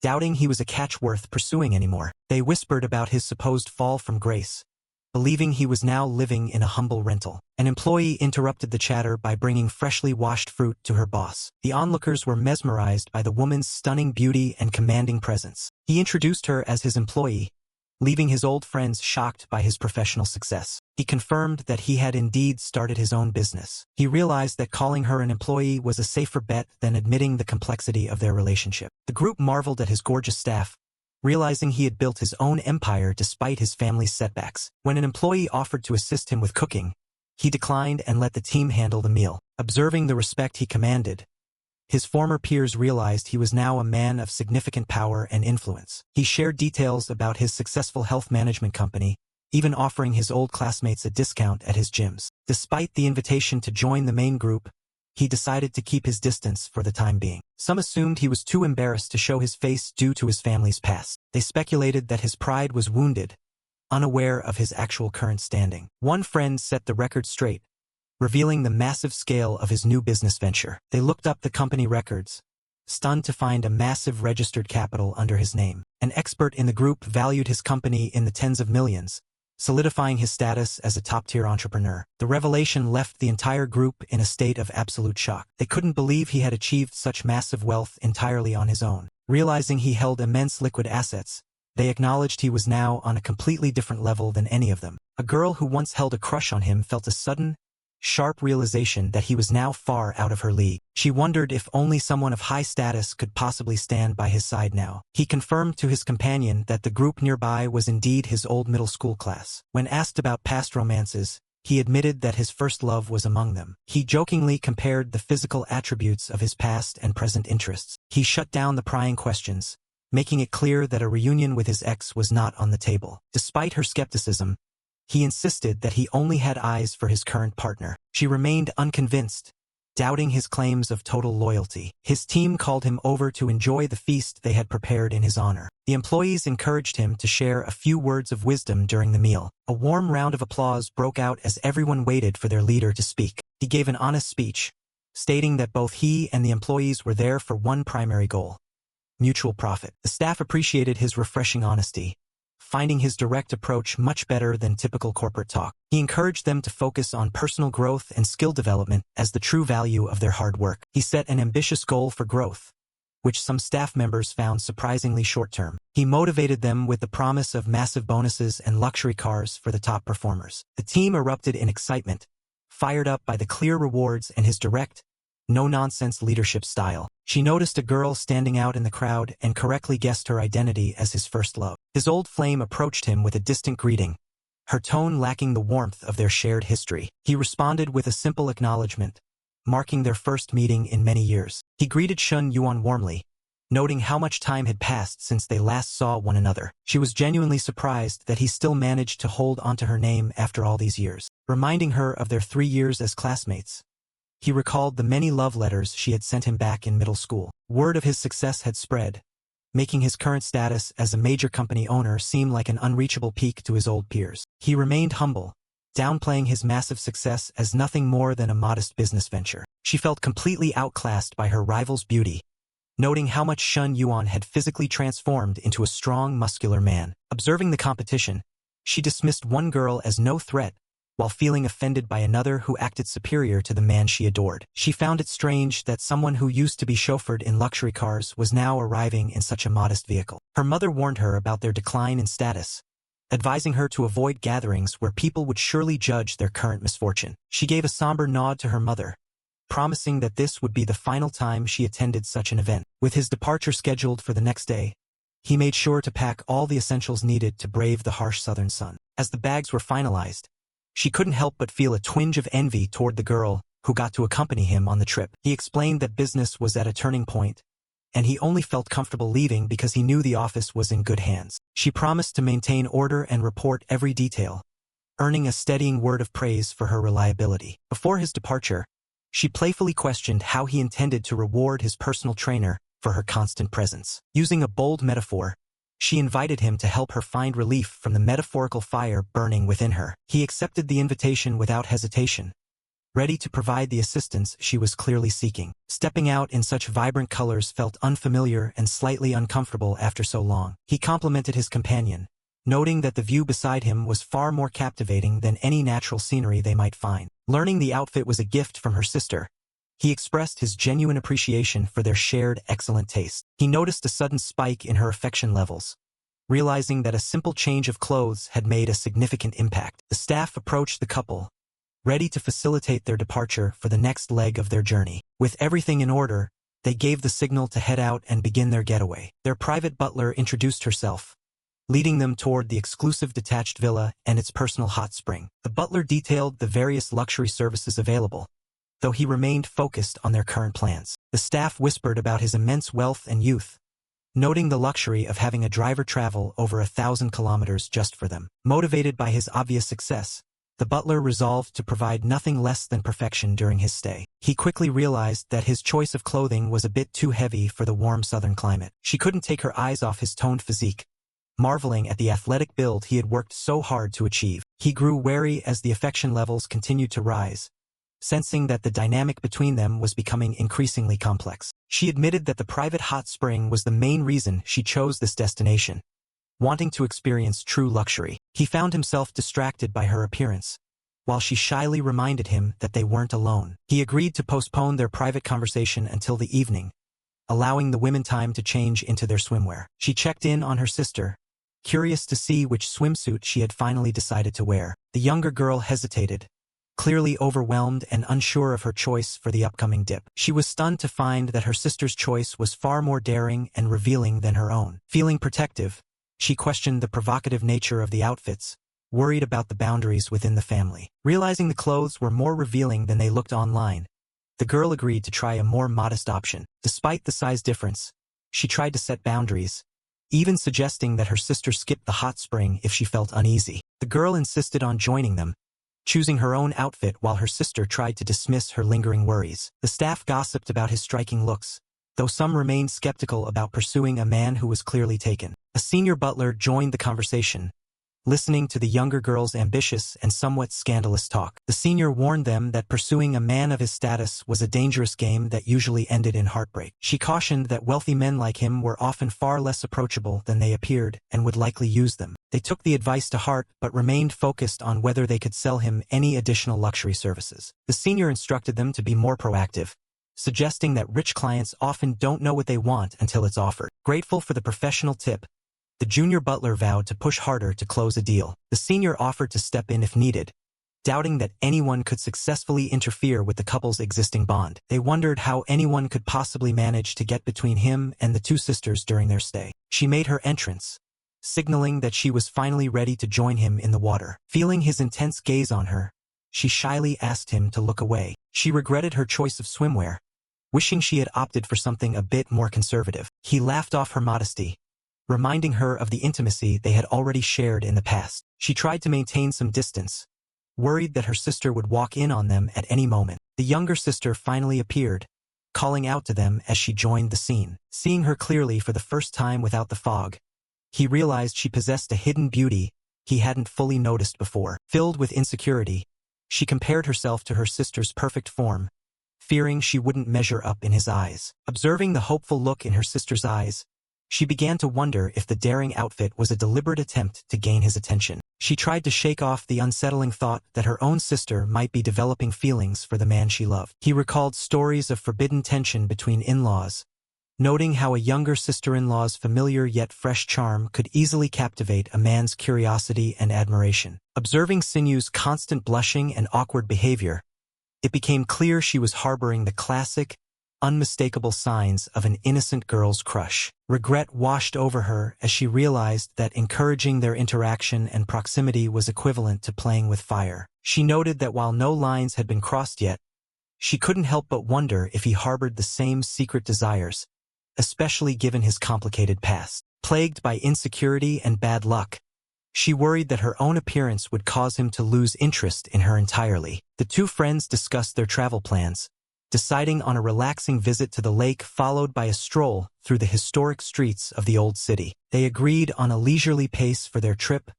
[SPEAKER 6] doubting he was a catch worth pursuing anymore. They whispered about his supposed fall from grace, believing he was now living in a humble rental. An employee interrupted the chatter by bringing freshly washed fruit to her boss. The onlookers were mesmerized by the woman's stunning beauty and commanding presence. He introduced her as his employee, leaving his old friends shocked by his professional success. He confirmed that he had indeed started his own business. He realized that calling her an employee was a safer bet than admitting the complexity of their relationship. The group marveled at his gorgeous staff, realizing he had built his own empire despite his family's setbacks. When an employee offered to assist him with cooking, he declined and let the team handle the meal. Observing the respect he commanded, his former peers realized he was now a man of significant power and influence. He shared details about his successful health management company, even offering his old classmates a discount at his gyms. Despite the invitation to join the main group, he decided to keep his distance for the time being. Some assumed he was too embarrassed to show his face due to his family's past. They speculated that his pride was wounded, unaware of his actual current standing. One friend set the record straight, revealing the massive scale of his new business venture. They looked up the company records, stunned to find a massive registered capital under his name. An expert in the group valued his company in the tens of millions, solidifying his status as a top-tier entrepreneur. The revelation left the entire group in a state of absolute shock. They couldn't believe he had achieved such massive wealth entirely on his own. Realizing he held immense liquid assets, they acknowledged he was now on a completely different level than any of them. A girl who once held a crush on him felt a sudden, sharp realization that he was now far out of her league. She wondered if only someone of high status could possibly stand by his side now. He confirmed to his companion that the group nearby was indeed his old middle school class. When asked about past romances, he admitted that his first love was among them. He jokingly compared the physical attributes of his past and present interests. He shut down the prying questions, making it clear that a reunion with his ex was not on the table. Despite her skepticism, he insisted that he only had eyes for his current partner. She remained unconvinced, doubting his claims of total loyalty. His team called him over to enjoy the feast they had prepared in his honor. The employees encouraged him to share a few words of wisdom during the meal. A warm round of applause broke out as everyone waited for their leader to speak. He gave an honest speech, stating that both he and the employees were there for one primary goal: mutual profit. The staff appreciated his refreshing honesty, finding his direct approach much better than typical corporate talk. He encouraged them to focus on personal growth and skill development as the true value of their hard work. He set an ambitious goal for growth, which some staff members found surprisingly short-term. He motivated them with the promise of massive bonuses and luxury cars for the top performers. The team erupted in excitement, fired up by the clear rewards and his direct, no-nonsense leadership style. She noticed a girl standing out in the crowd and correctly guessed her identity as his first love. His old flame approached him with a distant greeting, her tone lacking the warmth of their shared history. He responded with a simple acknowledgement, marking their first meeting in many years. He greeted Shen Yuan warmly, noting how much time had passed since they last saw one another. She was genuinely surprised that he still managed to hold onto her name after all these years. Reminding her of their 3 years as classmates, he recalled the many love letters she had sent him back in middle school. Word of his success had spread, making his current status as a major company owner seem like an unreachable peak to his old peers. He remained humble, downplaying his massive success as nothing more than a modest business venture. She felt completely outclassed by her rival's beauty, noting how much Shen Yuan had physically transformed into a strong, muscular man. Observing the competition, she dismissed one girl as no threat, while feeling offended by another who acted superior to the man she adored. She found it strange that someone who used to be chauffeured in luxury cars was now arriving in such a modest vehicle. Her mother warned her about their decline in status, advising her to avoid gatherings where people would surely judge their current misfortune. She gave a somber nod to her mother, promising that this would be the final time she attended such an event. With his departure scheduled for the next day, he made sure to pack all the essentials needed to brave the harsh southern sun. As the bags were finalized, she couldn't help but feel a twinge of envy toward the girl who got to accompany him on the trip. He explained that business was at a turning point, and he only felt comfortable leaving because he knew the office was in good hands. She promised to maintain order and report every detail, earning a steadying word of praise for her reliability. Before his departure, she playfully questioned how he intended to reward his personal trainer for her constant presence. Using a bold metaphor, she invited him to help her find relief from the metaphorical fire burning within her. He accepted the invitation without hesitation, ready to provide the assistance she was clearly seeking. Stepping out in such vibrant colors felt unfamiliar and slightly uncomfortable after so long. He complimented his companion, noting that the view beside him was far more captivating than any natural scenery they might find. Learning the outfit was a gift from her sister, he expressed his genuine appreciation for their shared excellent taste. He noticed a sudden spike in her affection levels, realizing that a simple change of clothes had made a significant impact. The staff approached the couple, ready to facilitate their departure for the next leg of their journey. With everything in order, they gave the signal to head out and begin their getaway. Their private butler introduced herself, leading them toward the exclusive detached villa and its personal hot spring. The butler detailed the various luxury services available, though he remained focused on their current plans. The staff whispered about his immense wealth and youth, noting the luxury of having a driver travel over 1,000 kilometers just for them. Motivated by his obvious success, the butler resolved to provide nothing less than perfection during his stay. He quickly realized that his choice of clothing was a bit too heavy for the warm southern climate. She couldn't take her eyes off his toned physique, marveling at the athletic build he had worked so hard to achieve. He grew wary as the affection levels continued to rise, sensing that the dynamic between them was becoming increasingly complex. She admitted that the private hot spring was the main reason she chose this destination, wanting to experience true luxury. He found himself distracted by her appearance, while she shyly reminded him that they weren't alone. He agreed to postpone their private conversation until the evening, allowing the women time to change into their swimwear. She checked in on her sister, curious to see which swimsuit she had finally decided to wear. The younger girl hesitated, clearly overwhelmed and unsure of her choice for the upcoming dip. She was stunned to find that her sister's choice was far more daring and revealing than her own. Feeling protective, she questioned the provocative nature of the outfits, worried about the boundaries within the family. Realizing the clothes were more revealing than they looked online, the girl agreed to try a more modest option. Despite the size difference, she tried to set boundaries, even suggesting that her sister skip the hot spring if she felt uneasy. The girl insisted on joining them, choosing her own outfit while her sister tried to dismiss her lingering worries. The staff gossiped about his striking looks, though some remained skeptical about pursuing a man who was clearly taken. A senior butler joined the conversation, listening to the younger girl's ambitious and somewhat scandalous talk. The senior warned them that pursuing a man of his status was a dangerous game that usually ended in heartbreak. She cautioned that wealthy men like him were often far less approachable than they appeared and would likely use them. They took the advice to heart but remained focused on whether they could sell him any additional luxury services. The senior instructed them to be more proactive, suggesting that rich clients often don't know what they want until it's offered. Grateful for the professional tip, the junior butler vowed to push harder to close a deal. The senior offered to step in if needed, doubting that anyone could successfully interfere with the couple's existing bond. They wondered how anyone could possibly manage to get between him and the two sisters during their stay. She made her entrance, signaling that she was finally ready to join him in the water. Feeling his intense gaze on her, she shyly asked him to look away. She regretted her choice of swimwear, wishing she had opted for something a bit more conservative. He laughed off her modesty, reminding her of the intimacy they had already shared in the past. She tried to maintain some distance, worried that her sister would walk in on them at any moment. The younger sister finally appeared, calling out to them as she joined the scene. Seeing her clearly for the first time without the fog, he realized she possessed a hidden beauty he hadn't fully noticed before. Filled with insecurity, she compared herself to her sister's perfect form, fearing she wouldn't measure up in his eyes. Observing the hopeful look in her sister's eyes, she began to wonder if the daring outfit was a deliberate attempt to gain his attention. She tried to shake off the unsettling thought that her own sister might be developing feelings for the man she loved. He recalled stories of forbidden tension between in-laws, noting how a younger sister-in-law's familiar yet fresh charm could easily captivate a man's curiosity and admiration. Observing Sinyu's constant blushing and awkward behavior, it became clear she was harboring the classic, unmistakable signs of an innocent girl's crush. Regret washed over her as she realized that encouraging their interaction and proximity was equivalent to playing with fire. She noted that while no lines had been crossed yet, she couldn't help but wonder if he harbored the same secret desires, especially given his complicated past. Plagued by insecurity and bad luck, she worried that her own appearance would cause him to lose interest in her entirely. The two friends discussed their travel plans, deciding on a relaxing visit to the lake followed by a stroll through the historic streets of the old city. They agreed on a leisurely pace for their trip,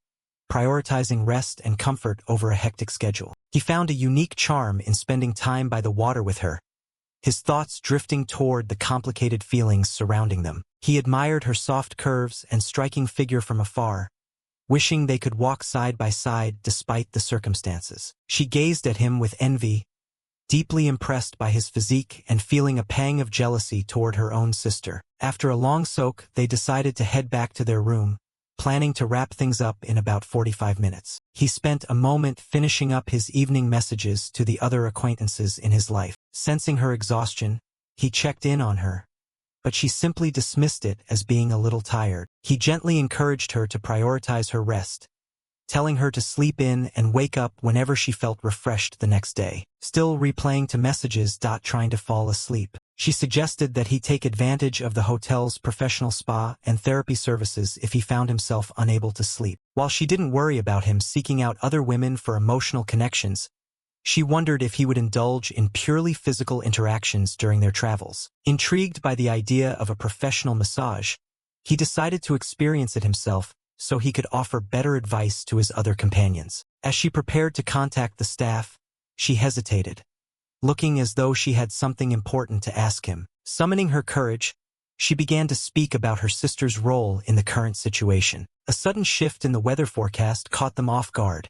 [SPEAKER 6] prioritizing rest and comfort over a hectic schedule. He found a unique charm in spending time by the water with her, his thoughts drifting toward the complicated feelings surrounding them. He admired her soft curves and striking figure from afar, wishing they could walk side by side despite the circumstances. She gazed at him with envy, deeply impressed by his physique and feeling a pang of jealousy toward her own sister. After a long soak, they decided to head back to their room, planning to wrap things up in about 45 minutes. He spent a moment finishing up his evening messages to the other acquaintances in his life. Sensing her exhaustion, he checked in on her, but she simply dismissed it as being a little tired. He gently encouraged her to prioritize her rest, telling her to sleep in and wake up whenever she felt refreshed the next day. Still replaying to messages, trying to fall asleep, she suggested that he take advantage of the hotel's professional spa and therapy services if he found himself unable to sleep. While she didn't worry about him seeking out other women for emotional connections, she wondered if he would indulge in purely physical interactions during their travels. Intrigued by the idea of a professional massage, he decided to experience it himself so he could offer better advice to his other companions. As she prepared to contact the staff, she hesitated, looking as though she had something important to ask him. Summoning her courage, she began to speak about her sister's role in the current situation. A sudden shift in the weather forecast caught them off guard,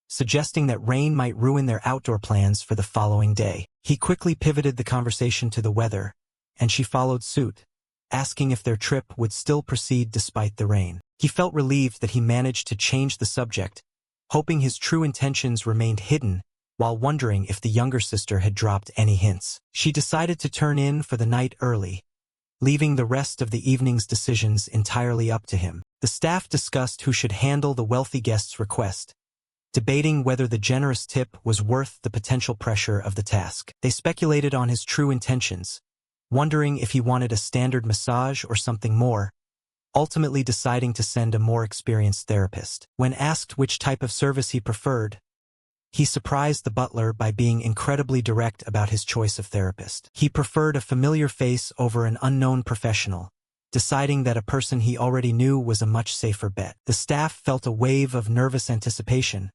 [SPEAKER 6] suggesting that rain might ruin their outdoor plans for the following day. He quickly pivoted the conversation to the weather, and she followed suit, asking if their trip would still proceed despite the rain. He felt relieved that he managed to change the subject, hoping his true intentions remained hidden, while wondering if the younger sister had dropped any hints. She decided to turn in for the night early, leaving the rest of the evening's decisions entirely up to him. The staff discussed who should handle the wealthy guest's request, debating whether the generous tip was worth the potential pressure of the task. They speculated on his true intentions, wondering if he wanted a standard massage or something more, ultimately deciding to send a more experienced therapist. When asked which type of service he preferred, he surprised the butler by being incredibly direct about his choice of therapist. He preferred a familiar face over an unknown professional, deciding that a person he already knew was a much safer bet. The staff felt a wave of nervous anticipation,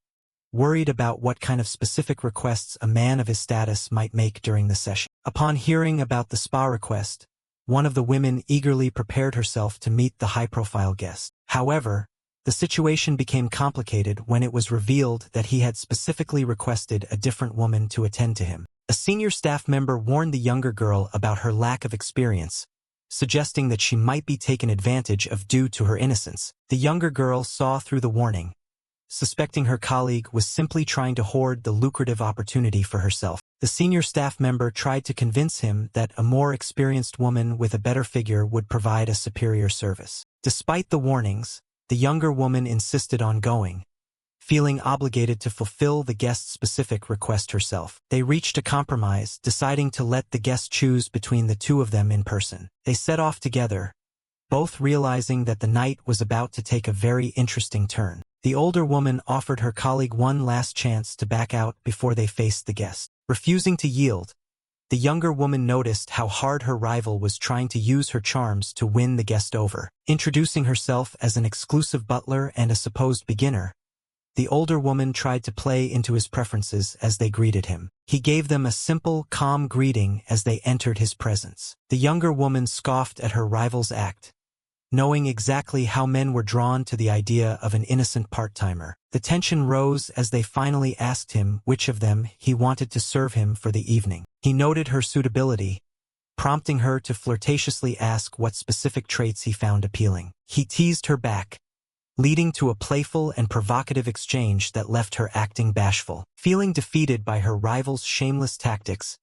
[SPEAKER 6] worried about what kind of specific requests a man of his status might make during the session. Upon hearing about the spa request, one of the women eagerly prepared herself to meet the high-profile guest. However, the situation became complicated when it was revealed that he had specifically requested a different woman to attend to him. A senior staff member warned the younger girl about her lack of experience, suggesting that she might be taken advantage of due to her innocence. The younger girl saw through the warning, suspecting her colleague was simply trying to hoard the lucrative opportunity for herself. The senior staff member tried to convince him that a more experienced woman with a better figure would provide a superior service. Despite the warnings, the younger woman insisted on going, feeling obligated to fulfill the guest's specific request herself. They reached a compromise, deciding to let the guest choose between the two of them in person. They set off together, both realizing that the night was about to take a very interesting turn. The older woman offered her colleague one last chance to back out before they faced the guest. Refusing to yield, the younger woman noticed how hard her rival was trying to use her charms to win the guest over. Introducing herself as an exclusive butler and a supposed beginner, the older woman tried to play into his preferences as they greeted him. He gave them a simple, calm greeting as they entered his presence. The younger woman scoffed at her rival's act, knowing exactly how men were drawn to the idea of an innocent part-timer. The tension rose as they finally asked him which of them he wanted to serve him for the evening. He noted her suitability, prompting her to flirtatiously ask what specific traits he found appealing. He teased her back, leading to a playful and provocative exchange that left her acting bashful. Feeling defeated by her rival's shameless tactics,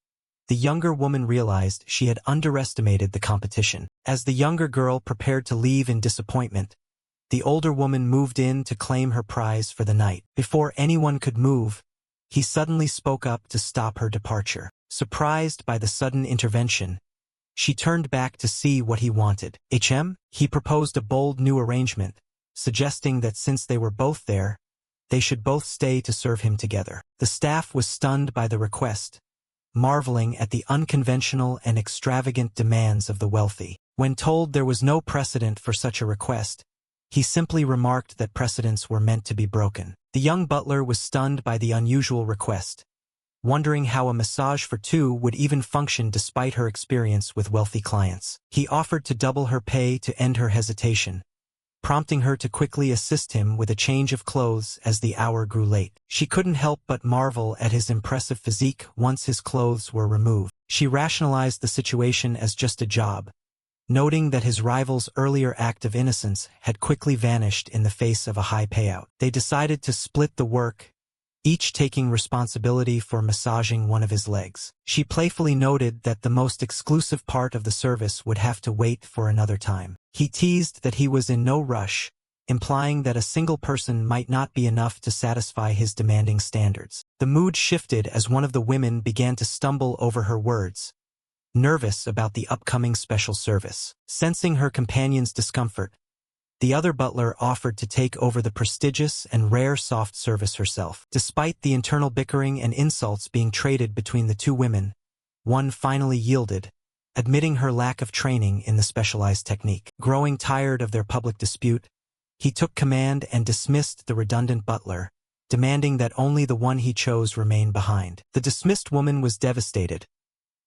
[SPEAKER 6] the younger woman realized she had underestimated the competition. As the younger girl prepared to leave in disappointment, the older woman moved in to claim her prize for the night. Before anyone could move, he suddenly spoke up to stop her departure. Surprised by the sudden intervention, she turned back to see what he wanted. He proposed a bold new arrangement, suggesting that since they were both there, they should both stay to serve him together. The staff was stunned by the request, marveling at the unconventional and extravagant demands of the wealthy. When told there was no precedent for such a request, he simply remarked that precedents were meant to be broken. The young butler was stunned by the unusual request, wondering how a massage for two would even function despite her experience with wealthy clients. He offered to double her pay to end her hesitation, prompting her to quickly assist him with a change of clothes as the hour grew late. She couldn't help but marvel at his impressive physique once his clothes were removed. She rationalized the situation as just a job, noting that his rival's earlier act of innocence had quickly vanished in the face of a high payout. They decided to split the work, each taking responsibility for massaging one of his legs. She playfully noted that the most exclusive part of the service would have to wait for another time. He teased that he was in no rush, implying that a single person might not be enough to satisfy his demanding standards. The mood shifted as one of the women began to stumble over her words, nervous about the upcoming special service. Sensing her companion's discomfort, the other butler offered to take over the prestigious and rare soft service herself. Despite the internal bickering and insults being traded between the two women, one finally yielded, admitting her lack of training in the specialized technique. Growing tired of their public dispute, he took command and dismissed the redundant butler, demanding that only the one he chose remain behind. The dismissed woman was devastated,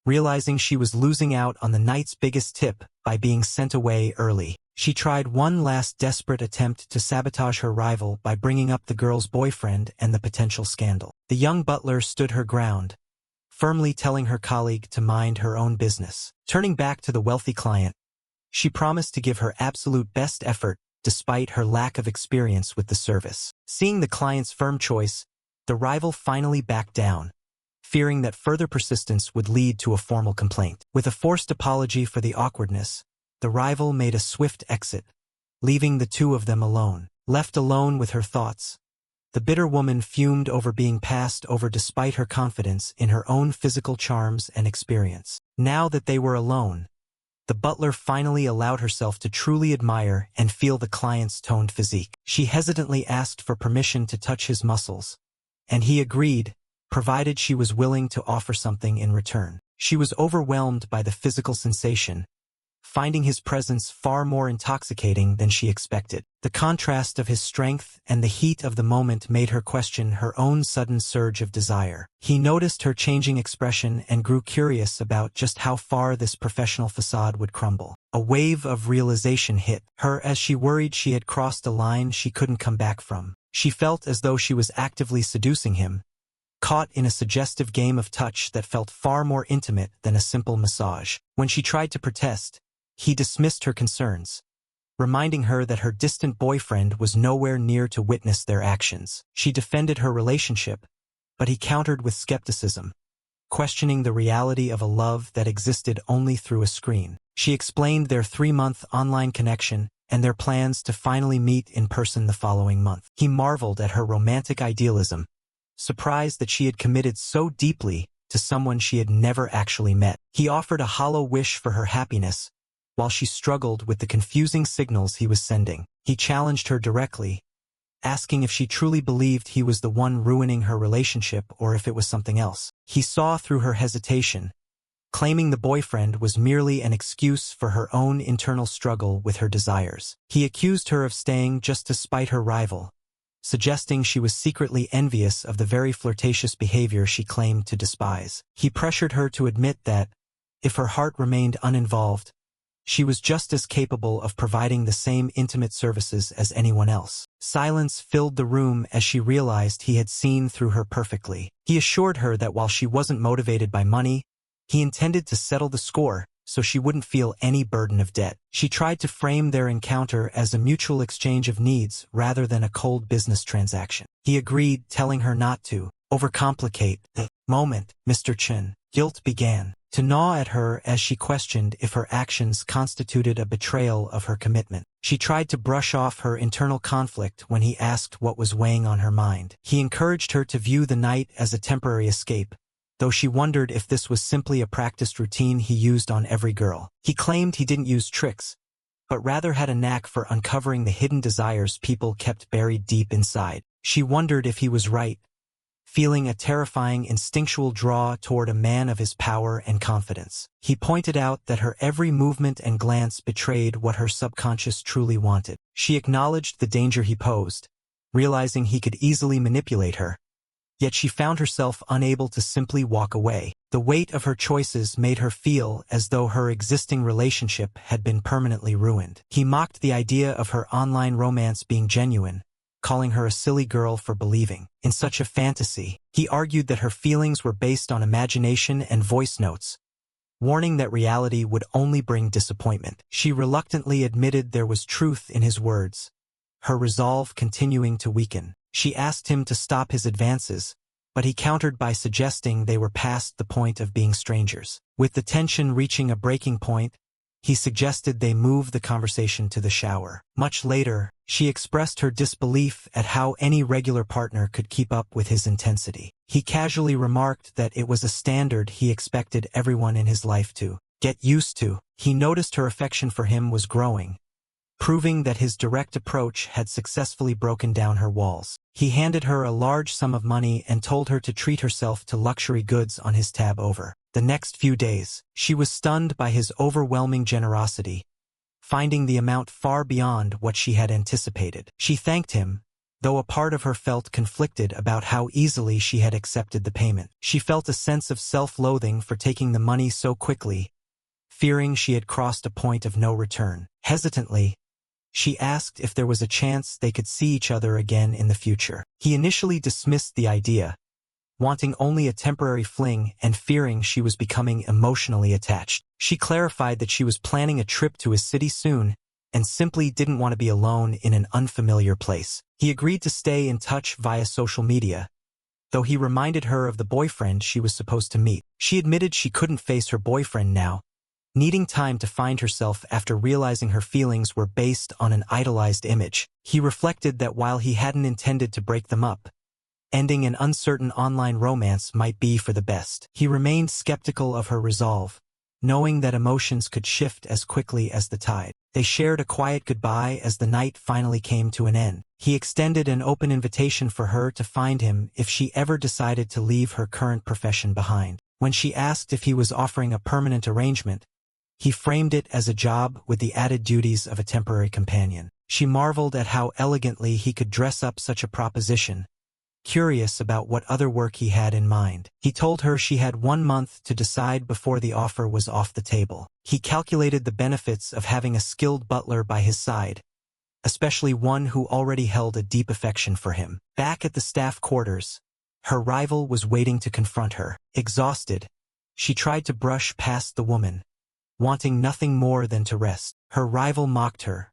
[SPEAKER 6] realizing she was losing out on the night's biggest tip by being sent away early. She tried one last desperate attempt to sabotage her rival by bringing up the girl's boyfriend and the potential scandal. The young butler stood her ground, firmly telling her colleague to mind her own business. Turning back to the wealthy client, she promised to give her absolute best effort despite her lack of experience with the service. Seeing the client's firm choice, the rival finally backed down, fearing that further persistence would lead to a formal complaint. With a forced apology for the awkwardness, the rival made a swift exit, leaving the two of them alone. Left alone with her thoughts, the bitter woman fumed over being passed over despite her confidence in her own physical charms and experience. Now that they were alone, the butler finally allowed herself to truly admire and feel the client's toned physique. She hesitantly asked for permission to touch his muscles, and he agreed, provided she was willing to offer something in return. She was overwhelmed by the physical sensation, finding his presence far more intoxicating than she expected. The contrast of his strength and the heat of the moment made her question her own sudden surge of desire. He noticed her changing expression and grew curious about just how far this professional facade would crumble. A wave of realization hit her as she worried she had crossed a line she couldn't come back from. She felt as though she was actively seducing him, caught in a suggestive game of touch that felt far more intimate than a simple massage. When she tried to protest, he dismissed her concerns, reminding her that her distant boyfriend was nowhere near to witness their actions. She defended her relationship, but he countered with skepticism, questioning the reality of a love that existed only through a screen. She explained their 3-month online connection and their plans to finally meet in person the following month. He marveled at her romantic idealism, surprised that she had committed so deeply to someone she had never actually met. He offered a hollow wish for her happiness, while she struggled with the confusing signals he was sending. He challenged her directly, asking if she truly believed he was the one ruining her relationship or if it was something else. He saw through her hesitation, claiming the boyfriend was merely an excuse for her own internal struggle with her desires. He accused her of staying just to spite her rival, suggesting she was secretly envious of the very flirtatious behavior she claimed to despise. He pressured her to admit that, if her heart remained uninvolved, she was just as capable of providing the same intimate services as anyone else. Silence filled the room as she realized he had seen through her perfectly. He assured her that while she wasn't motivated by money, he intended to settle the score so she wouldn't feel any burden of debt. She tried to frame their encounter as a mutual exchange of needs rather than a cold business transaction. He agreed, telling her not to overcomplicate the moment. Mr. Chen, guilt began to gnaw at her as she questioned if her actions constituted a betrayal of her commitment. She tried to brush off her internal conflict when he asked what was weighing on her mind. He encouraged her to view the night as a temporary escape, though she wondered if this was simply a practiced routine he used on every girl. He claimed he didn't use tricks, but rather had a knack for uncovering the hidden desires people kept buried deep inside. She wondered if he was right, feeling a terrifying instinctual draw toward a man of his power and confidence. He pointed out that her every movement and glance betrayed what her subconscious truly wanted. She acknowledged the danger he posed, realizing he could easily manipulate her, yet she found herself unable to simply walk away. The weight of her choices made her feel as though her existing relationship had been permanently ruined. He mocked the idea of her online romance being genuine, calling her a silly girl for believing in such a fantasy. He argued that her feelings were based on imagination and voice notes, warning that reality would only bring disappointment. She reluctantly admitted there was truth in his words, her resolve continuing to weaken. She asked him to stop his advances, but he countered by suggesting they were past the point of being strangers. With the tension reaching a breaking point, he suggested they move the conversation to the shower. Much later, she expressed her disbelief at how any regular partner could keep up with his intensity. He casually remarked that it was a standard he expected everyone in his life to get used to. He noticed her affection for him was growing, proving that his direct approach had successfully broken down her walls. He handed her a large sum of money and told her to treat herself to luxury goods on his tab over the next few days. She was stunned by his overwhelming generosity, finding the amount far beyond what she had anticipated. She thanked him, though a part of her felt conflicted about how easily she had accepted the payment. She felt a sense of self-loathing for taking the money so quickly, fearing she had crossed a point of no return. Hesitantly, she asked if there was a chance they could see each other again in the future. He initially dismissed the idea, wanting only a temporary fling and fearing she was becoming emotionally attached. She clarified that she was planning a trip to his city soon and simply didn't want to be alone in an unfamiliar place. He agreed to stay in touch via social media, though he reminded her of the boyfriend she was supposed to meet. She admitted she couldn't face her boyfriend now, needing time to find herself after realizing her feelings were based on an idolized image. He reflected that while he hadn't intended to break them up, ending an uncertain online romance might be for the best. He remained skeptical of her resolve, knowing that emotions could shift as quickly as the tide. They shared a quiet goodbye as the night finally came to an end. He extended an open invitation for her to find him if she ever decided to leave her current profession behind. When she asked if he was offering a permanent arrangement, he framed it as a job with the added duties of a temporary companion. She marveled at how elegantly he could dress up such a proposition, curious about what other work he had in mind. He told her she had 1 month to decide before the offer was off the table. He calculated the benefits of having a skilled butler by his side, especially one who already held a deep affection for him. Back at the staff quarters, her rival was waiting to confront her. Exhausted, she tried to brush past the woman, wanting nothing more than to rest. Her rival mocked her,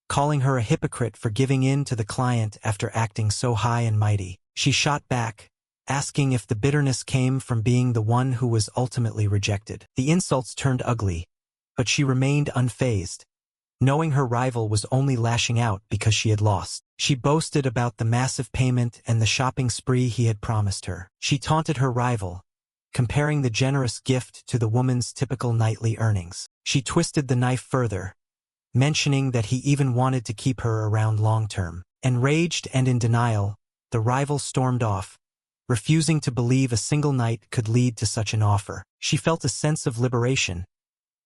[SPEAKER 6] calling her a hypocrite for giving in to the client after acting so high and mighty. She shot back, asking if the bitterness came from being the one who was ultimately rejected. The insults turned ugly, but she remained unfazed, knowing her rival was only lashing out because she had lost. She boasted about the massive payment and the shopping spree he had promised her. She taunted her rival, comparing the generous gift to the woman's typical nightly earnings. She twisted the knife further, mentioning that he even wanted to keep her around long-term. Enraged and in denial, the rival stormed off, refusing to believe a single night could lead to such an offer. She felt a sense of liberation,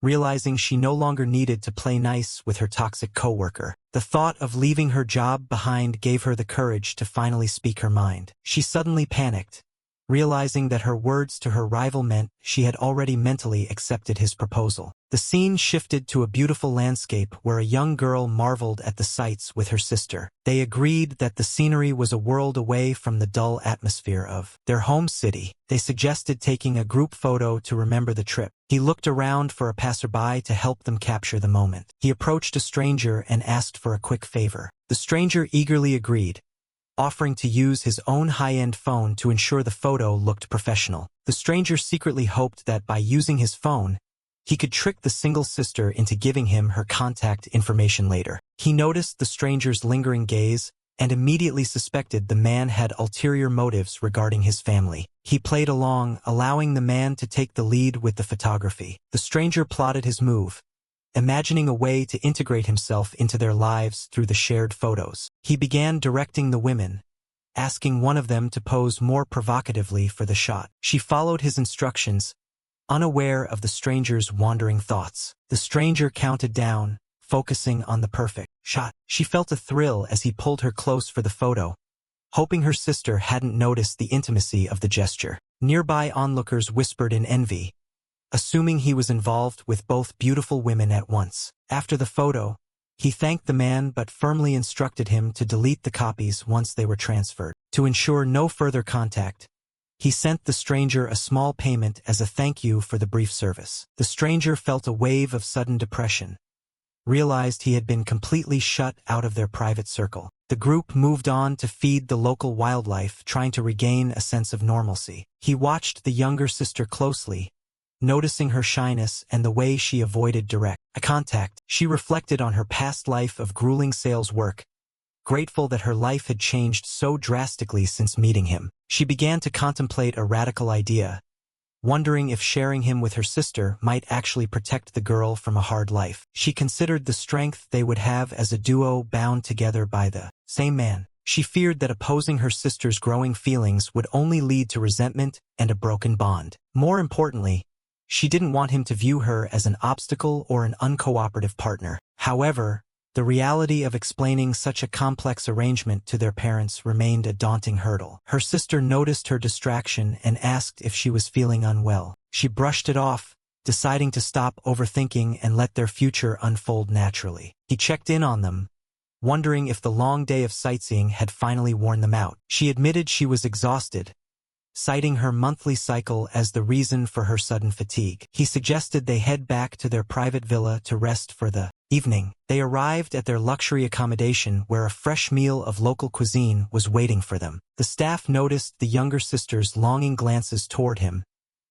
[SPEAKER 6] realizing she no longer needed to play nice with her toxic coworker. The thought of leaving her job behind gave her the courage to finally speak her mind. She suddenly panicked, realizing that her words to her rival meant she had already mentally accepted his proposal. The scene shifted to a beautiful landscape where a young girl marveled at the sights with her sister. They agreed that the scenery was a world away from the dull atmosphere of their home city. They suggested taking a group photo to remember the trip. He looked around for a passerby to help them capture the moment. He approached a stranger and asked for a quick favor. The stranger eagerly agreed, offering to use his own high-end phone to ensure the photo looked professional. The stranger secretly hoped that by using his phone, he could trick the single sister into giving him her contact information later. He noticed the stranger's lingering gaze and immediately suspected the man had ulterior motives regarding his family. He played along, allowing the man to take the lead with the photography. The stranger plotted his move, imagining a way to integrate himself into their lives through the shared photos. He began directing the women, asking one of them to pose more provocatively for the shot. She followed his instructions, unaware of the stranger's wandering thoughts. The stranger counted down, focusing on the perfect shot. She felt a thrill as he pulled her close for the photo, hoping her sister hadn't noticed the intimacy of the gesture. Nearby onlookers whispered in envy, assuming he was involved with both beautiful women at once. After the photo, he thanked the man but firmly instructed him to delete the copies once they were transferred. To ensure no further contact, he sent the stranger a small payment as a thank you for the brief service. The stranger felt a wave of sudden depression, realized he had been completely shut out of their private circle. The group moved on to feed the local wildlife, trying to regain a sense of normalcy. He watched the younger sister closely, noticing her shyness and the way she avoided direct contact. She reflected on her past life of grueling sales work, grateful that her life had changed so drastically since meeting him. She began to contemplate a radical idea, wondering if sharing him with her sister might actually protect the girl from a hard life. She considered the strength they would have as a duo bound together by the same man. She feared that opposing her sister's growing feelings would only lead to resentment and a broken bond. More importantly, she didn't want him to view her as an obstacle or an uncooperative partner. However, the reality of explaining such a complex arrangement to their parents remained a daunting hurdle. Her sister noticed her distraction and asked if she was feeling unwell. She brushed it off, deciding to stop overthinking and let their future unfold naturally. He checked in on them, wondering if the long day of sightseeing had finally worn them out. She admitted she was exhausted, citing her monthly cycle as the reason for her sudden fatigue. He suggested they head back to their private villa to rest for the evening. They arrived at their luxury accommodation where a fresh meal of local cuisine was waiting for them. The staff noticed the younger sister's longing glances toward him,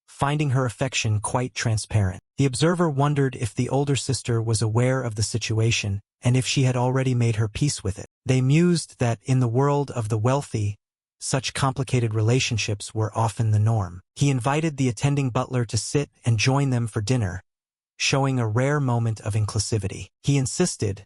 [SPEAKER 6] finding her affection quite transparent. The observer wondered if the older sister was aware of the situation and if she had already made her peace with it. They mused that in the world of the wealthy, such complicated relationships were often the norm. He invited the attending butler to sit and join them for dinner, showing a rare moment of inclusivity. He insisted,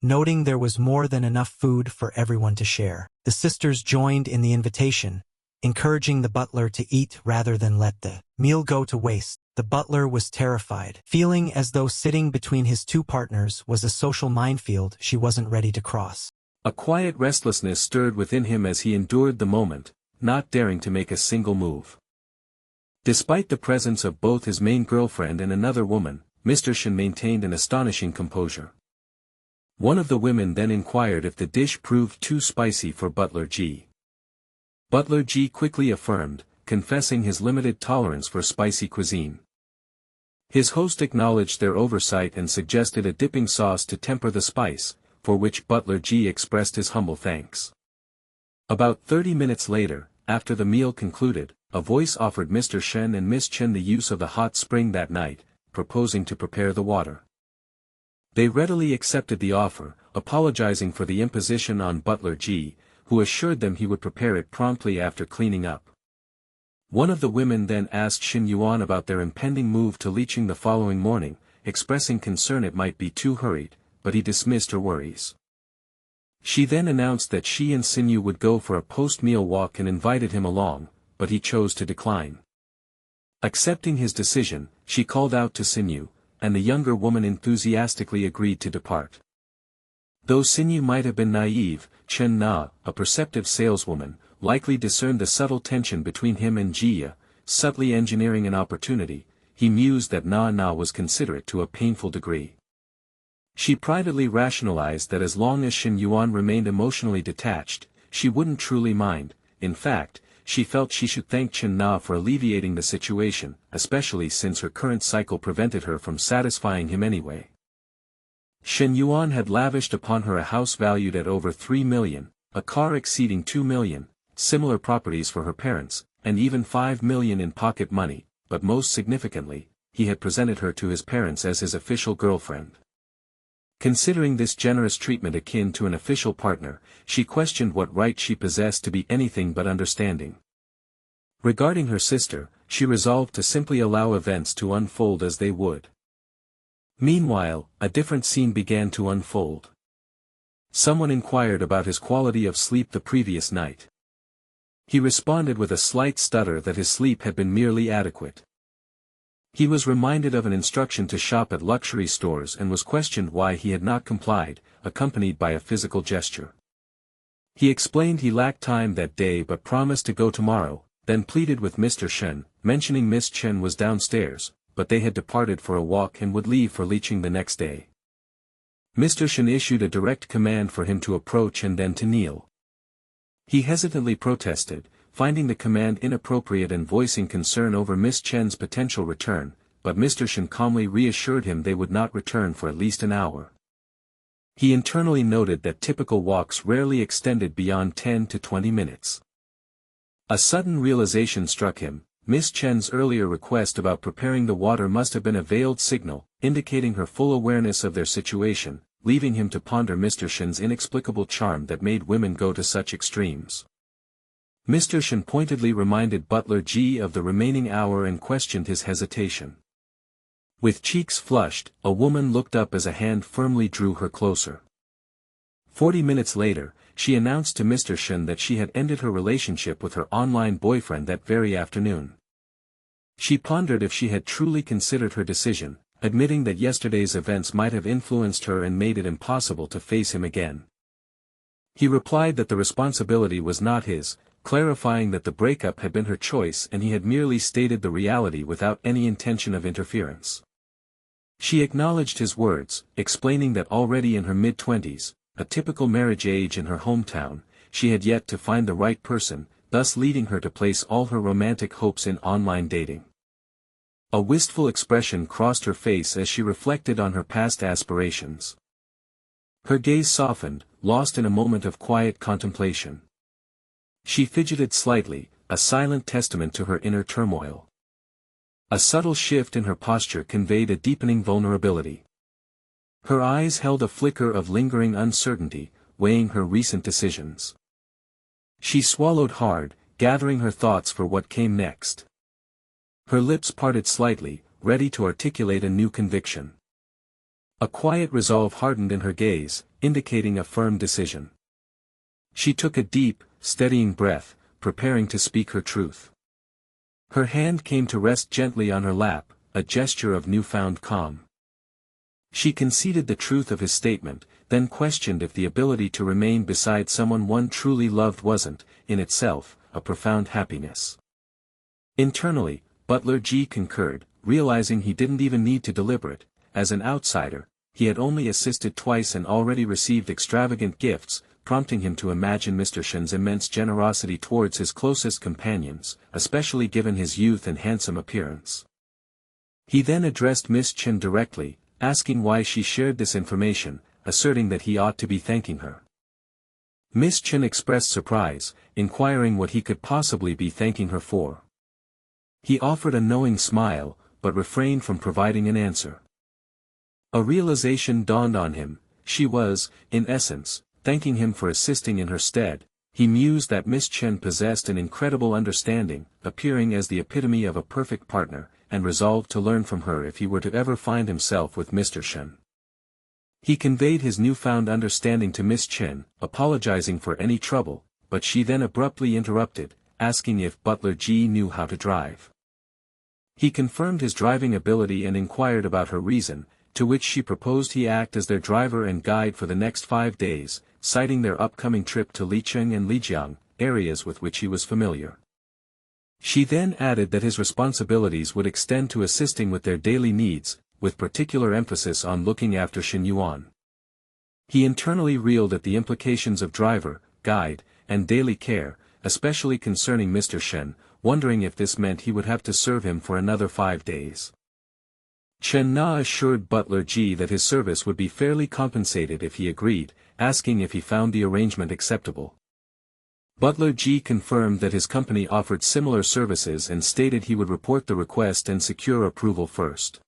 [SPEAKER 6] noting there was more than enough food for everyone to share. The sisters joined in the invitation, encouraging the butler to eat rather than let the meal go to waste. The butler was terrified, feeling as though sitting between his two partners was a social minefield she wasn't ready to cross.
[SPEAKER 1] A quiet restlessness stirred within him as he endured the moment, not daring to make a single move. Despite the presence of both his main girlfriend and another woman, Mr. Shen maintained an astonishing composure. One of the women then inquired if the dish proved too spicy for Butler G. Butler G quickly affirmed, confessing his limited tolerance for spicy cuisine. His host acknowledged their oversight and suggested a dipping sauce to temper the spice, for which Butler G expressed his humble thanks. About 30 minutes later, after the meal concluded, a voice offered Mr. Shen and Miss Chen the use of the hot spring that night, proposing to prepare the water. They readily accepted the offer, apologizing for the imposition on butler G, who assured them he would prepare it promptly after cleaning up. One of the women then asked Shen Yuan about their impending move to Licheng the following morning, expressing concern it might be too hurried, but he dismissed her worries. She then announced that she and Xinyu would go for a post-meal walk and invited him along, but he chose to decline. Accepting his decision, she called out to Xinyu, and the younger woman enthusiastically agreed to depart. Though Xinyu might have been naive, Chen Na, a perceptive saleswoman, likely discerned the subtle tension between him and Jia, subtly engineering an opportunity. He mused that Na was considerate to a painful degree. She privately rationalized that as long as Shen Yuan remained emotionally detached, she wouldn't truly mind. In fact, she felt she should thank Chen Na for alleviating the situation, especially since her current cycle prevented her from satisfying him anyway. Shen Yuan had lavished upon her a house valued at over 3 million, a car exceeding 2 million, similar properties for her parents, and even 5 million in pocket money, but most significantly, he had presented her to his parents as his official girlfriend. Considering this generous treatment akin to an official partner, she questioned what right she possessed to be anything but understanding. Regarding her sister, she resolved to simply allow events to unfold as they would. Meanwhile, a different scene began to unfold. Someone inquired about his quality of sleep the previous night. He responded with a slight stutter that his sleep had been merely adequate. He was reminded of an instruction to shop at luxury stores and was questioned why he had not complied, accompanied by a physical gesture. He explained he lacked time that day but promised to go tomorrow, then pleaded with Mr. Shen, mentioning Miss Chen was downstairs, but they had departed for a walk and would leave for Licheng the next day. Mr. Shen issued a direct command for him to approach and then to kneel. He hesitantly protested, finding the command inappropriate and voicing concern over Miss Chen's potential return, but Mr. Shen calmly reassured him they would not return for at least an hour. He internally noted that typical walks rarely extended beyond 10 to 20 minutes. A sudden realization struck him. Miss Chen's earlier request about preparing the water must have been a veiled signal, indicating her full awareness of their situation, leaving him to ponder Mr. Shen's inexplicable charm that made women go to such extremes. Mr. Shen pointedly reminded Butler G of the remaining hour and questioned his hesitation. With cheeks flushed, a woman looked up as a hand firmly drew her closer. 40 minutes later, she announced to Mr. Shen that she had ended her relationship with her online boyfriend that very afternoon. She pondered if she had truly considered her decision, admitting that yesterday's events might have influenced her and made it impossible to face him again. He replied that the responsibility was not his, clarifying that the breakup had been her choice and he had merely stated the reality without any intention of interference. She acknowledged his words, explaining that already in her mid-20s, a typical marriage age in her hometown, she had yet to find the right person, thus leading her to place all her romantic hopes in online dating. A wistful expression crossed her face as she reflected on her past aspirations. Her gaze softened, lost in a moment of quiet contemplation. She fidgeted slightly, a silent testament to her inner turmoil. A subtle shift in her posture conveyed a deepening vulnerability. Her eyes held a flicker of lingering uncertainty, weighing her recent decisions. She swallowed hard, gathering her thoughts for what came next. Her lips parted slightly, ready to articulate a new conviction. A quiet resolve hardened in her gaze, indicating a firm decision. She took a deep, steadying breath, preparing to speak her truth. Her hand came to rest gently on her lap, a gesture of newfound calm. She conceded the truth of his statement, then questioned if the ability to remain beside someone one truly loved wasn't, in itself, a profound happiness. Internally, Butler G concurred, realizing he didn't even need to deliberate. As an outsider, he had only assisted twice and already received extravagant gifts, prompting him to imagine Mr. Shen's immense generosity towards his closest companions, especially given his youth and handsome appearance. He then addressed Miss Chen directly, asking why she shared this information, asserting that he ought to be thanking her. Miss Chen expressed surprise, inquiring what he could possibly be thanking her for. He offered a knowing smile, but refrained from providing an answer. A realization dawned on him. She was, in essence, thanking him for assisting in her stead. He mused that Miss Chen possessed an incredible understanding, appearing as the epitome of a perfect partner, and resolved to learn from her if he were to ever find himself with Mr. Shen. He conveyed his newfound understanding to Miss Chen, apologizing for any trouble, but she then abruptly interrupted, asking if Butler G knew how to drive. He confirmed his driving ability and inquired about her reason, to which she proposed he act as their driver and guide for the next 5 days, citing their upcoming trip to Licheng and Lijiang, areas with which he was familiar. She then added that his responsibilities would extend to assisting with their daily needs, with particular emphasis on looking after Shen Yuan. He internally reeled at the implications of driver, guide, and daily care, especially concerning Mr. Shen, wondering if this meant he would have to serve him for another 5 days. Chen Na assured Butler G that his service would be fairly compensated if he agreed, asking if he found the arrangement acceptable. Butler G confirmed that his company offered similar services and stated he would report the request and secure approval first.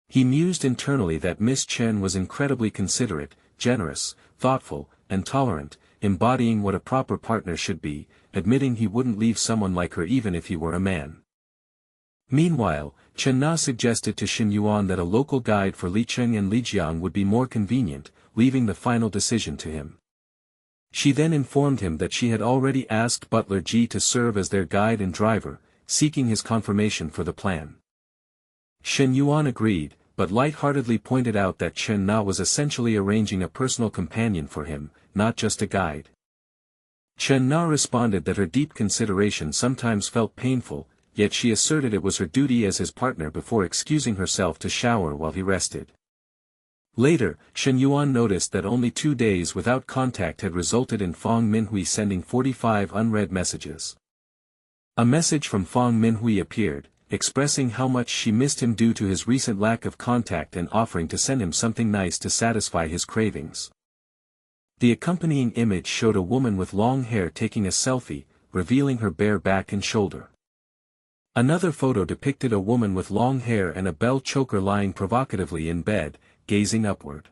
[SPEAKER 1] He mused internally that Miss Chen was incredibly considerate, generous, thoughtful, and tolerant, embodying what a proper partner should be, admitting he wouldn't leave someone like her even if he were a man. Meanwhile, Chen Na suggested to Shen Yuan that a local guide for Licheng and Lijiang would be more convenient, leaving the final decision to him. She then informed him that she had already asked Butler G to serve as their guide and driver, seeking his confirmation for the plan. Shen Yuan agreed, but lightheartedly pointed out that Chen Na was essentially arranging a personal companion for him, not just a guide. Chen Na responded that her deep consideration sometimes felt painful, yet she asserted it was her duty as his partner before excusing herself to shower while he rested. Later, Shen Yuan noticed that only 2 days without contact had resulted in Fang Minhui sending 45 unread messages. A message from Fang Minhui appeared, expressing how much she missed him due to his recent lack of contact and offering to send him something nice to satisfy his cravings. The accompanying image showed a woman with long hair taking a selfie, revealing her bare back and shoulder. Another photo depicted a woman with long hair and a bell choker lying provocatively in bed, gazing upward.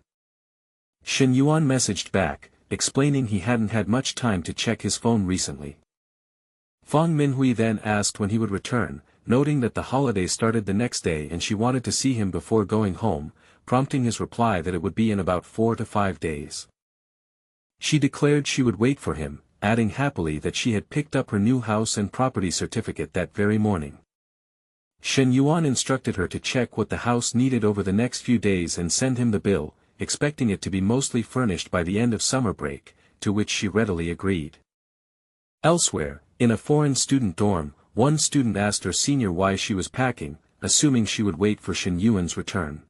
[SPEAKER 1] Shen Yuan messaged back, explaining he hadn't had much time to check his phone recently. Fang Minhui then asked when he would return, noting that the holiday started the next day and she wanted to see him before going home, prompting his reply that it would be in about 4 to 5 days. She declared she would wait for him, adding happily that she had picked up her new house and property certificate that very morning. Shen Yuan instructed her to check what the house needed over the next few days and send him the bill, expecting it to be mostly furnished by the end of summer break, to which she readily agreed. Elsewhere, in a foreign student dorm, one student asked her senior why she was packing, assuming she would wait for Shen Yuan's return.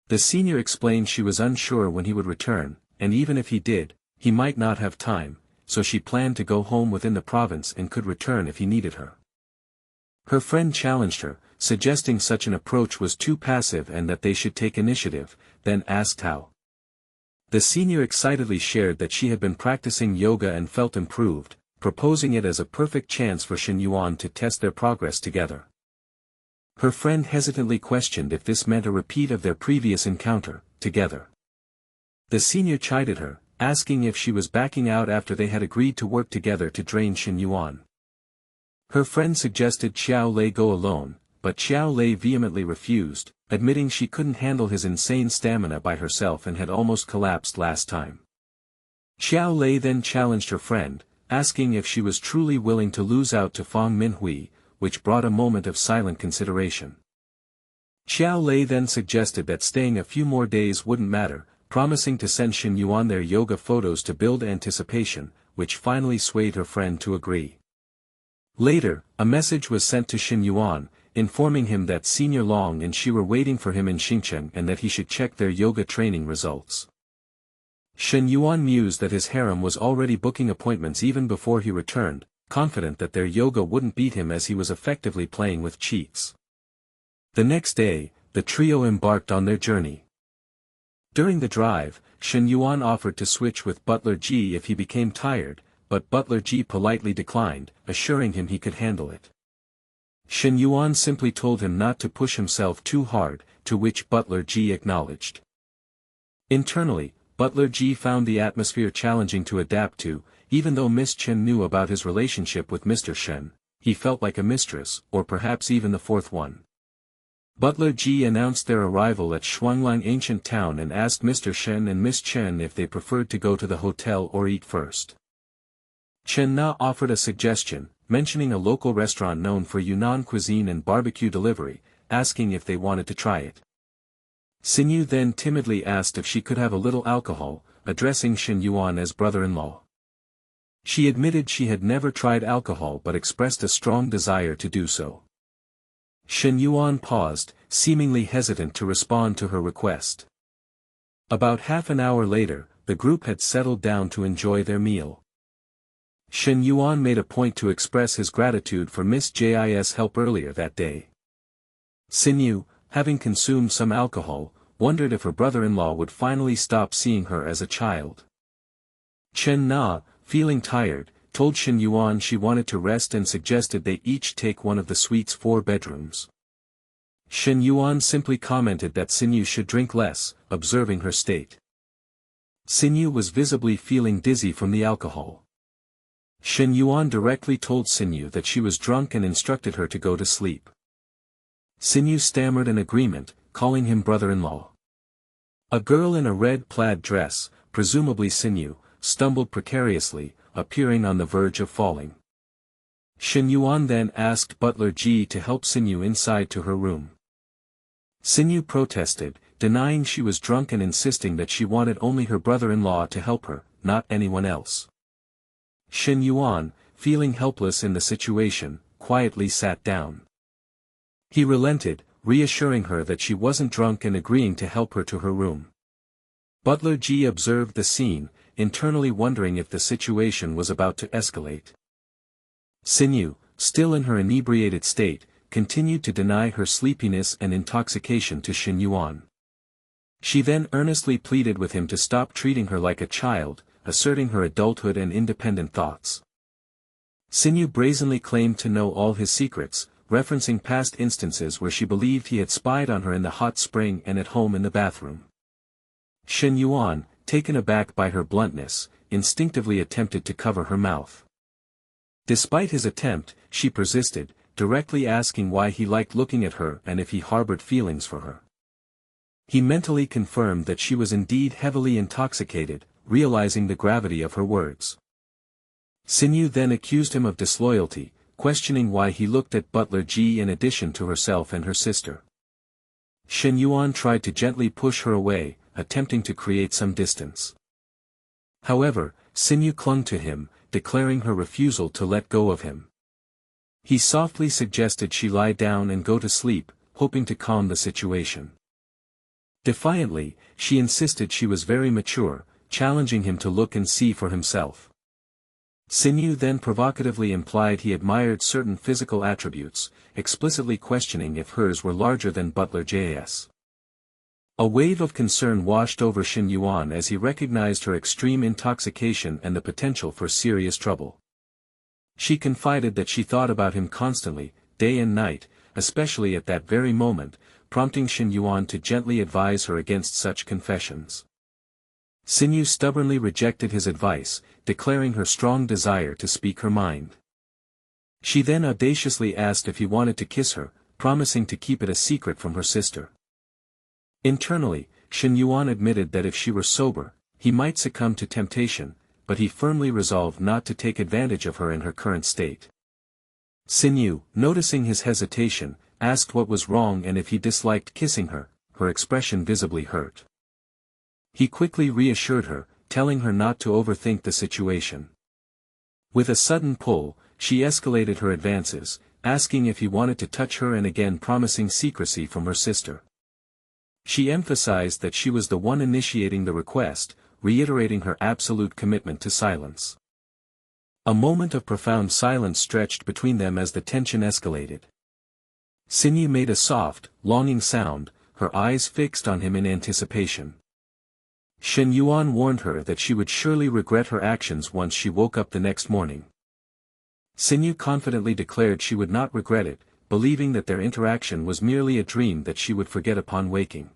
[SPEAKER 1] The senior explained she was unsure when he would return, and even if he did, he might not have time, so she planned to go home within the province and could return if he needed her. Her friend challenged her, suggesting such an approach was too passive and that they should take initiative, then asked how. The senior excitedly shared that she had been practicing yoga and felt improved, proposing it as a perfect chance for Shen Yuan to test their progress together. Her friend hesitantly questioned if this meant a repeat of their previous encounter, together. The senior chided her, asking if she was backing out after they had agreed to work together to drain Shen Yuan. Her friend suggested Xiao Lei go alone, but Xiao Lei vehemently refused, admitting she couldn't handle his insane stamina by herself and had almost collapsed last time. Xiao Lei then challenged her friend, asking if she was truly willing to lose out to Fang Minhui, which brought a moment of silent consideration. Xiao Lei then suggested that staying a few more days wouldn't matter, promising to send Shen Yuan their yoga photos to build anticipation, which finally swayed her friend to agree. Later, a message was sent to Shen Yuan, informing him that Senior Long and she were waiting for him in Xincheng and that he should check their yoga training results. Shen Yuan mused that his harem was already booking appointments even before he returned, confident that their yoga wouldn't beat him as he was effectively playing with cheats. The next day, the trio embarked on their journey. During the drive, Shen Yuan offered to switch with Butler G if he became tired, but Butler G politely declined, assuring him he could handle it. Shen Yuan simply told him not to push himself too hard, to which Butler G acknowledged. Internally, Butler G found the atmosphere challenging to adapt to. Even though Miss Chen knew about his relationship with Mr. Shen, he felt like a mistress, or perhaps even the fourth one. Butler G announced their arrival at Shuanglang ancient town and asked Mr. Shen and Miss Chen if they preferred to go to the hotel or eat first. Chen Na offered a suggestion, mentioning a local restaurant known for Yunnan cuisine and barbecue delivery, asking if they wanted to try it. Xinyu then timidly asked if she could have a little alcohol, addressing Shen Yuan as brother-in-law. She admitted she had never tried alcohol but expressed a strong desire to do so. Shen Yuan paused, seemingly hesitant to respond to her request. About half an hour later, the group had settled down to enjoy their meal. Shen Yuan made a point to express his gratitude for Miss Jis' help earlier that day. Xinyu, having consumed some alcohol, wondered if her brother-in-law would finally stop seeing her as a child. Chen Na, feeling tired, told Shen Yuan she wanted to rest and suggested they each take one of the suite's 4 bedrooms. Shen Yuan simply commented that Xinyu should drink less, observing her state. Xinyu was visibly feeling dizzy from the alcohol. Shen Yuan directly told Xinyu that she was drunk and instructed her to go to sleep. Xinyu stammered an agreement, calling him brother-in-law. A girl in a red plaid dress, presumably Xinyu, stumbled precariously, appearing on the verge of falling. Shen Yuan then asked Butler G to help Xinyu inside to her room. Xinyu protested, denying she was drunk and insisting that she wanted only her brother-in-law to help her, not anyone else. Shen Yuan, feeling helpless in the situation, quietly sat down. He relented, reassuring her that she wasn't drunk and agreeing to help her to her room. Butler G observed the scene, internally wondering if the situation was about to escalate. Xinyu, still in her inebriated state, continued to deny her sleepiness and intoxication to Shen Yuan. She then earnestly pleaded with him to stop treating her like a child, asserting her adulthood and independent thoughts. Xinyu brazenly claimed to know all his secrets, referencing past instances where she believed he had spied on her in the hot spring and at home in the bathroom. Shen Yuan, taken aback by her bluntness, instinctively attempted to cover her mouth. Despite his attempt, she persisted, directly asking why he liked looking at her and if he harbored feelings for her. He mentally confirmed that she was indeed heavily intoxicated, realizing the gravity of her words. Xinyu then accused him of disloyalty, questioning why he looked at Butler G in addition to herself and her sister. Shen Yuan tried to gently push her away, attempting to create some distance. However, Xinyu clung to him, declaring her refusal to let go of him. He softly suggested she lie down and go to sleep, hoping to calm the situation. Defiantly, she insisted she was very mature, challenging him to look and see for himself. Xinyu then provocatively implied he admired certain physical attributes, explicitly questioning if hers were larger than Butler J's. A wave of concern washed over Shen Yuan as he recognized her extreme intoxication and the potential for serious trouble. She confided that she thought about him constantly, day and night, especially at that very moment, prompting Shen Yuan to gently advise her against such confessions. Xinyu stubbornly rejected his advice, declaring her strong desire to speak her mind. She then audaciously asked if he wanted to kiss her, promising to keep it a secret from her sister. Internally, Shen Yuan admitted that if she were sober, he might succumb to temptation, but he firmly resolved not to take advantage of her in her current state. Xinyu, noticing his hesitation, asked what was wrong and if he disliked kissing her, her expression visibly hurt. He quickly reassured her, telling her not to overthink the situation. With a sudden pull, she escalated her advances, asking if he wanted to touch her and again promising secrecy from her sister. She emphasized that she was the one initiating the request, reiterating her absolute commitment to silence. A moment of profound silence stretched between them as the tension escalated. Xinyu made a soft, longing sound, her eyes fixed on him in anticipation. Shen Yuan warned her that she would surely regret her actions once she woke up the next morning. Xinyu confidently declared she would not regret it, believing that their interaction was merely a dream that she would forget upon waking.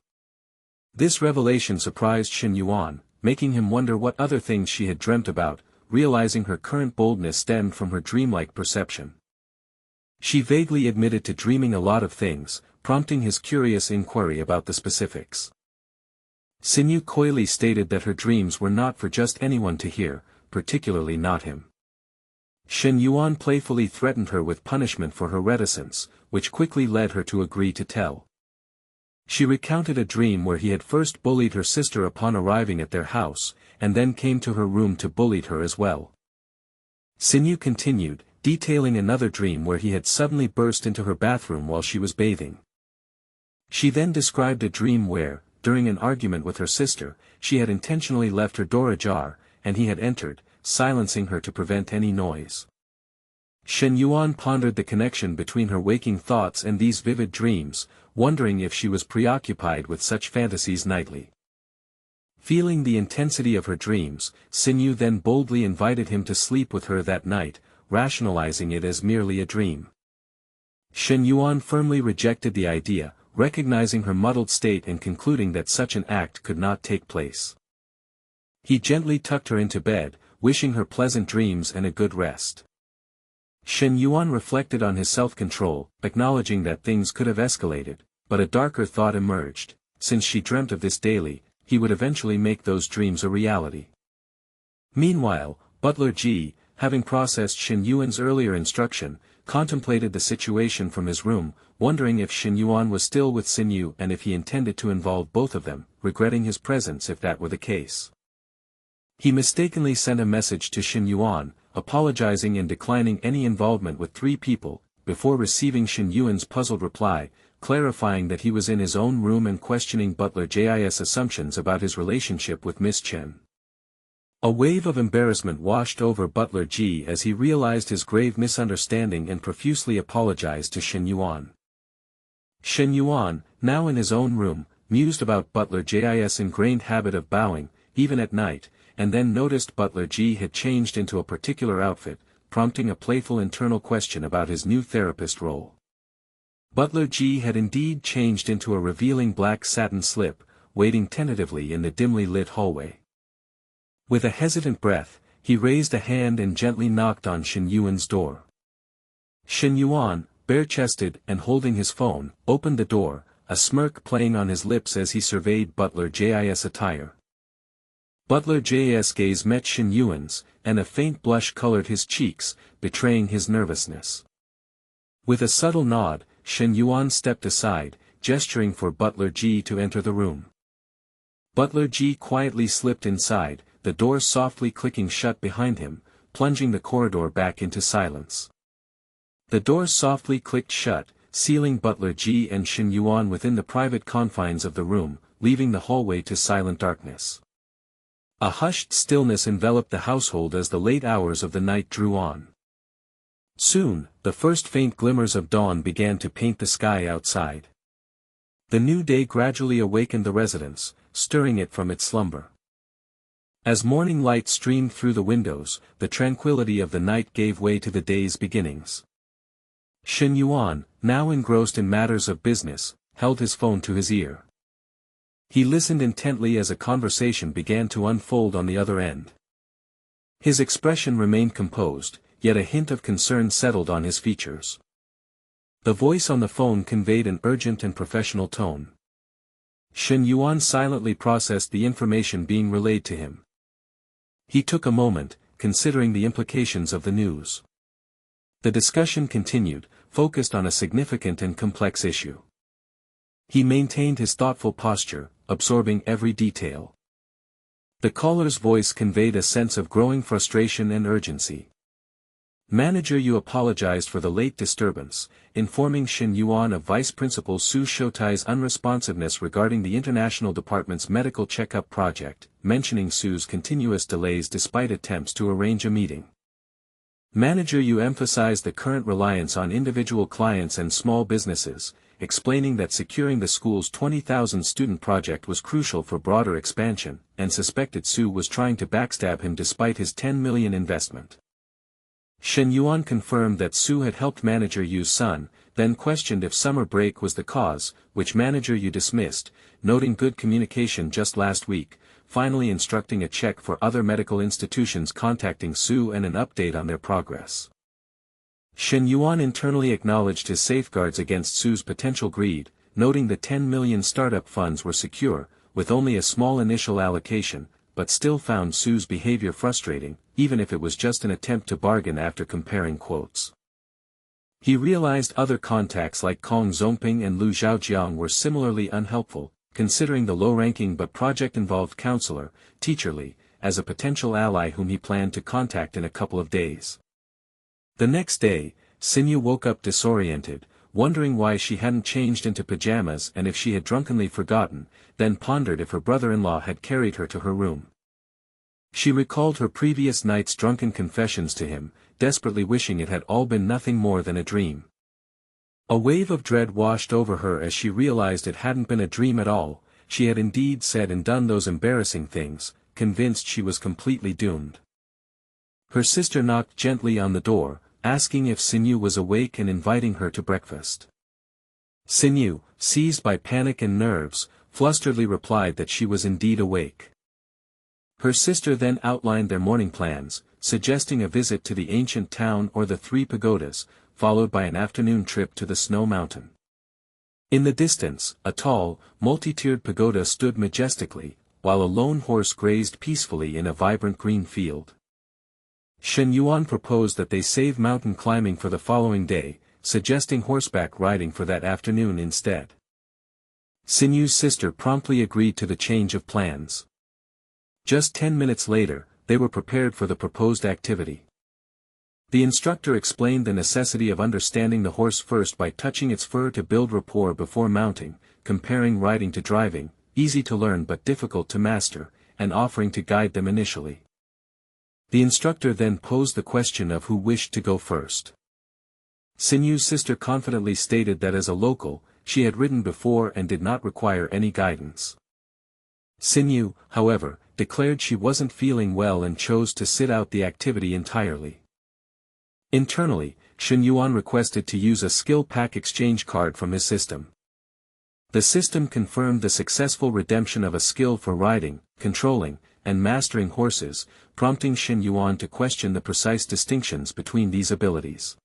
[SPEAKER 1] This revelation surprised Shen Yuan, making him wonder what other things she had dreamt about, realizing her current boldness stemmed from her dreamlike perception. She vaguely admitted to dreaming a lot of things, prompting his curious inquiry about the specifics. Shen Yu coyly stated that her dreams were not for just anyone to hear, particularly not him. Shen Yuan playfully threatened her with punishment for her reticence, which quickly led her to agree to tell. She recounted a dream where he had first bullied her sister upon arriving at their house, and then came to her room to bully her as well. Shen Yu continued, detailing another dream where he had suddenly burst into her bathroom while she was bathing. She then described a dream where, during an argument with her sister, she had intentionally left her door ajar, and he had entered, silencing her to prevent any noise. Shen Yuan pondered the connection between her waking thoughts and these vivid dreams, wondering if she was preoccupied with such fantasies nightly. Feeling the intensity of her dreams, Shen Yu then boldly invited him to sleep with her that night, rationalizing it as merely a dream. Shen Yuan firmly rejected the idea, recognizing her muddled state and concluding that such an act could not take place. He gently tucked her into bed, wishing her pleasant dreams and a good rest. Shen Yuan reflected on his self-control, acknowledging that things could have escalated, but a darker thought emerged: since she dreamt of this daily, he would eventually make those dreams a reality. Meanwhile, Butler Ji, having processed Shen Yuan's earlier instruction, contemplated the situation from his room, wondering if Shen Yuan was still with Shen Yu and if he intended to involve both of them, regretting his presence if that were the case. He mistakenly sent a message to Shen Yuan, apologizing and declining any involvement with three people, before receiving Shen Yuan's puzzled reply, clarifying that he was in his own room and questioning Butler Ji's assumptions about his relationship with Miss Chen. A wave of embarrassment washed over Butler Ji as he realized his grave misunderstanding and profusely apologized to Shen Yuan. Shen Yuan, now in his own room, mused about Butler Ji's ingrained habit of bowing, even at night, and then noticed Butler Ji had changed into a particular outfit, prompting a playful internal question about his new therapist role. Butler Ji had indeed changed into a revealing black satin slip, waiting tentatively in the dimly lit hallway. With a hesitant breath, he raised a hand and gently knocked on Shen Yuan's door. Shen Yuan, bare-chested and holding his phone, opened the door, a smirk playing on his lips as he surveyed Butler Ji's attire. Butler J's gaze met Shen Yuan's, and a faint blush colored his cheeks, betraying his nervousness. With a subtle nod, Shen Yuan stepped aside, gesturing for Butler Ji to enter the room. Butler Ji quietly slipped inside, the door softly clicking shut behind him, plunging the corridor back into silence. The door softly clicked shut, sealing Butler Ji and Shen Yuan within the private confines of the room, leaving the hallway to silent darkness. A hushed stillness enveloped the household as the late hours of the night drew on. Soon, the first faint glimmers of dawn began to paint the sky outside. The new day gradually awakened the residence, stirring it from its slumber. As morning light streamed through the windows, the tranquility of the night gave way to the day's beginnings. Shen Yuan, now engrossed in matters of business, held his phone to his ear. He listened intently as a conversation began to unfold on the other end. His expression remained composed, yet a hint of concern settled on his features. The voice on the phone conveyed an urgent and professional tone. Shen Yuan silently processed the information being relayed to him. He took a moment, considering the implications of the news. The discussion continued, focused on a significant and complex issue. He maintained his thoughtful posture, absorbing every detail. The caller's voice conveyed a sense of growing frustration and urgency. Manager Yu apologized for the late disturbance, informing Shen Yuan of Vice Principal Su Shoutai's unresponsiveness regarding the International Department's medical checkup project, mentioning Su's continuous delays despite attempts to arrange a meeting. Manager Yu emphasized the current reliance on individual clients and small businesses, explaining that securing the school's 20,000 student project was crucial for broader expansion, and suspected Su was trying to backstab him despite his 10 million investment. Shen Yuan confirmed that Su had helped Manager Yu's son, then questioned if summer break was the cause, which manager you dismissed, noting good communication just last week, finally instructing a check for other medical institutions contacting Sue and an update on their progress. Shen Yuan internally acknowledged his safeguards against Sue's potential greed, noting the 10 million startup funds were secure, with only a small initial allocation, but still found Sue's behavior frustrating, even if it was just an attempt to bargain after comparing quotes. He realized other contacts like Kong Zongping and Lu Zhaojiang were similarly unhelpful, considering the low-ranking but project-involved counselor, Teacher Li, as a potential ally whom he planned to contact in a couple of days. The next day, Xinyu woke up disoriented, wondering why she hadn't changed into pajamas and if she had drunkenly forgotten, then pondered if her brother-in-law had carried her to her room. She recalled her previous night's drunken confessions to him, desperately wishing it had all been nothing more than a dream. A wave of dread washed over her as she realized it hadn't been a dream at all, she had indeed said and done those embarrassing things, convinced she was completely doomed. Her sister knocked gently on the door, asking if Xinyu was awake and inviting her to breakfast. Xinyu, seized by panic and nerves, flusteredly replied that she was indeed awake. Her sister then outlined their morning plans, suggesting a visit to the ancient town or the 3 pagodas, followed by an afternoon trip to the snow mountain. In the distance, a tall, multi-tiered pagoda stood majestically, while a lone horse grazed peacefully in a vibrant green field. Shen Yuan proposed that they save mountain climbing for the following day, suggesting horseback riding for that afternoon instead. Xinyu's sister promptly agreed to the change of plans. Just 10 minutes later, they were prepared for the proposed activity. The instructor explained the necessity of understanding the horse first by touching its fur to build rapport before mounting, comparing riding to driving, easy to learn but difficult to master, and offering to guide them initially. The instructor then posed the question of who wished to go first. Xinyu's sister confidently stated that as a local, she had ridden before and did not require any guidance. Xinyu, however, declared she wasn't feeling well and chose to sit out the activity entirely. Internally, Shen Yuan requested to use a skill pack exchange card from his system. The system confirmed the successful redemption of a skill for riding, controlling, and mastering horses, prompting Shen Yuan to question the precise distinctions between these abilities.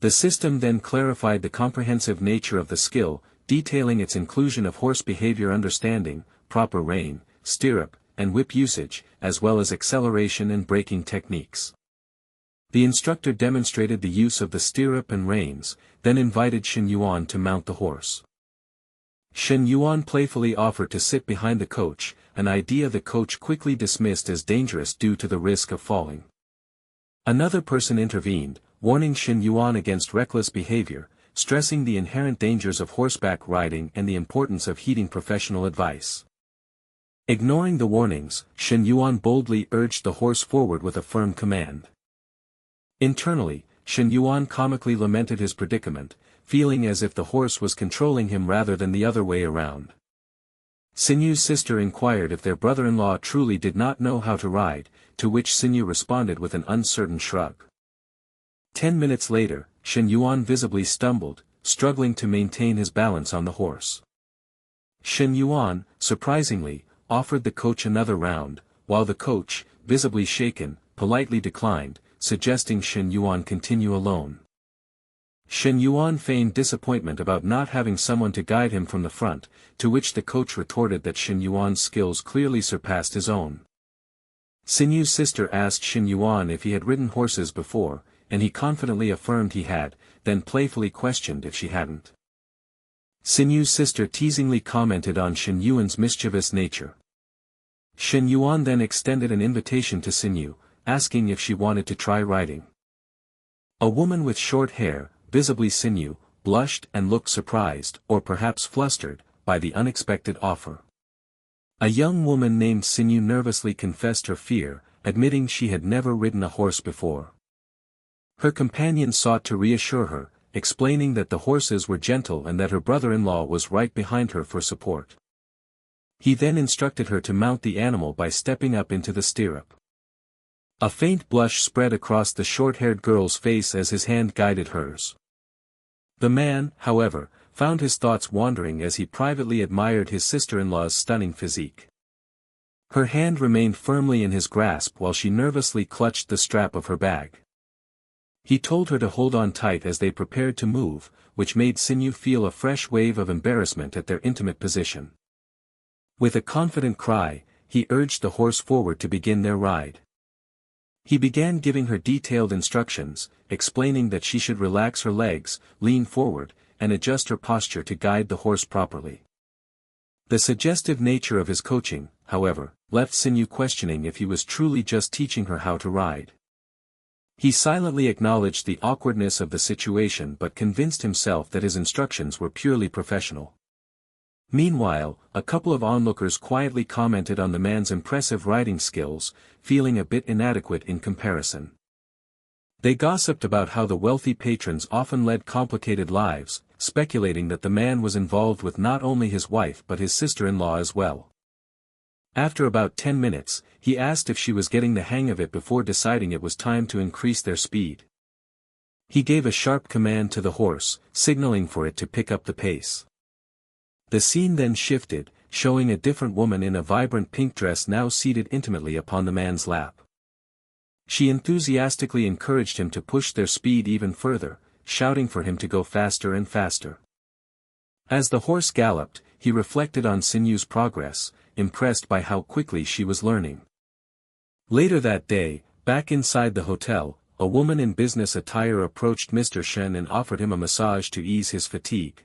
[SPEAKER 1] The system then clarified the comprehensive nature of the skill, detailing its inclusion of horse behavior understanding, proper rein, stirrup, and whip usage, as well as acceleration and braking techniques. The instructor demonstrated the use of the stirrup and reins, then invited Shen Yuan to mount the horse. Shen Yuan playfully offered to sit behind the coach, an idea the coach quickly dismissed as dangerous due to the risk of falling. Another person intervened, warning Shen Yuan against reckless behavior, stressing the inherent dangers of horseback riding and the importance of heeding professional advice. Ignoring the warnings, Shen Yuan boldly urged the horse forward with a firm command. Internally, Shen Yuan comically lamented his predicament, feeling as if the horse was controlling him rather than the other way around. Xinyu's sister inquired if their brother-in-law truly did not know how to ride, to which Xinyu responded with an uncertain shrug. 10 minutes later, Shen Yuan visibly stumbled, struggling to maintain his balance on the horse. Shen Yuan, surprisingly, offered the coach another round, while the coach, visibly shaken, politely declined, suggesting Shen Yuan continue alone. Shen Yuan feigned disappointment about not having someone to guide him from the front, to which the coach retorted that Shen Yuan's skills clearly surpassed his own. Xinyu's sister asked Shen Yuan if he had ridden horses before, and he confidently affirmed he had, then playfully questioned if she hadn't. Xinyu's sister teasingly commented on Shen Yuan's mischievous nature. Shen Yuan then extended an invitation to Xinyu, asking if she wanted to try riding. A woman with short hair, visibly Xinyu, blushed and looked surprised, or perhaps flustered, by the unexpected offer. A young woman named Xinyu nervously confessed her fear, admitting she had never ridden a horse before. Her companion sought to reassure her, explaining that the horses were gentle and that her brother-in-law was right behind her for support. He then instructed her to mount the animal by stepping up into the stirrup. A faint blush spread across the short-haired girl's face as his hand guided hers. The man, however, found his thoughts wandering as he privately admired his sister-in-law's stunning physique. Her hand remained firmly in his grasp while she nervously clutched the strap of her bag. He told her to hold on tight as they prepared to move, which made Shen Yuan feel a fresh wave of embarrassment at their intimate position. With a confident cry, he urged the horse forward to begin their ride. He began giving her detailed instructions, explaining that she should relax her legs, lean forward, and adjust her posture to guide the horse properly. The suggestive nature of his coaching, however, left Shen Yuan questioning if he was truly just teaching her how to ride. He silently acknowledged the awkwardness of the situation but convinced himself that his instructions were purely professional. Meanwhile, a couple of onlookers quietly commented on the man's impressive riding skills, feeling a bit inadequate in comparison. They gossiped about how the wealthy patrons often led complicated lives, speculating that the man was involved with not only his wife but his sister-in-law as well. After about 10 minutes, he asked if she was getting the hang of it before deciding it was time to increase their speed. He gave a sharp command to the horse, signaling for it to pick up the pace. The scene then shifted, showing a different woman in a vibrant pink dress now seated intimately upon the man's lap. She enthusiastically encouraged him to push their speed even further, shouting for him to go faster and faster. As the horse galloped, he reflected on Shen Yuan's progress, impressed by how quickly she was learning. Later that day, back inside the hotel, a woman in business attire approached Mr. Shen and offered him a massage to ease his fatigue.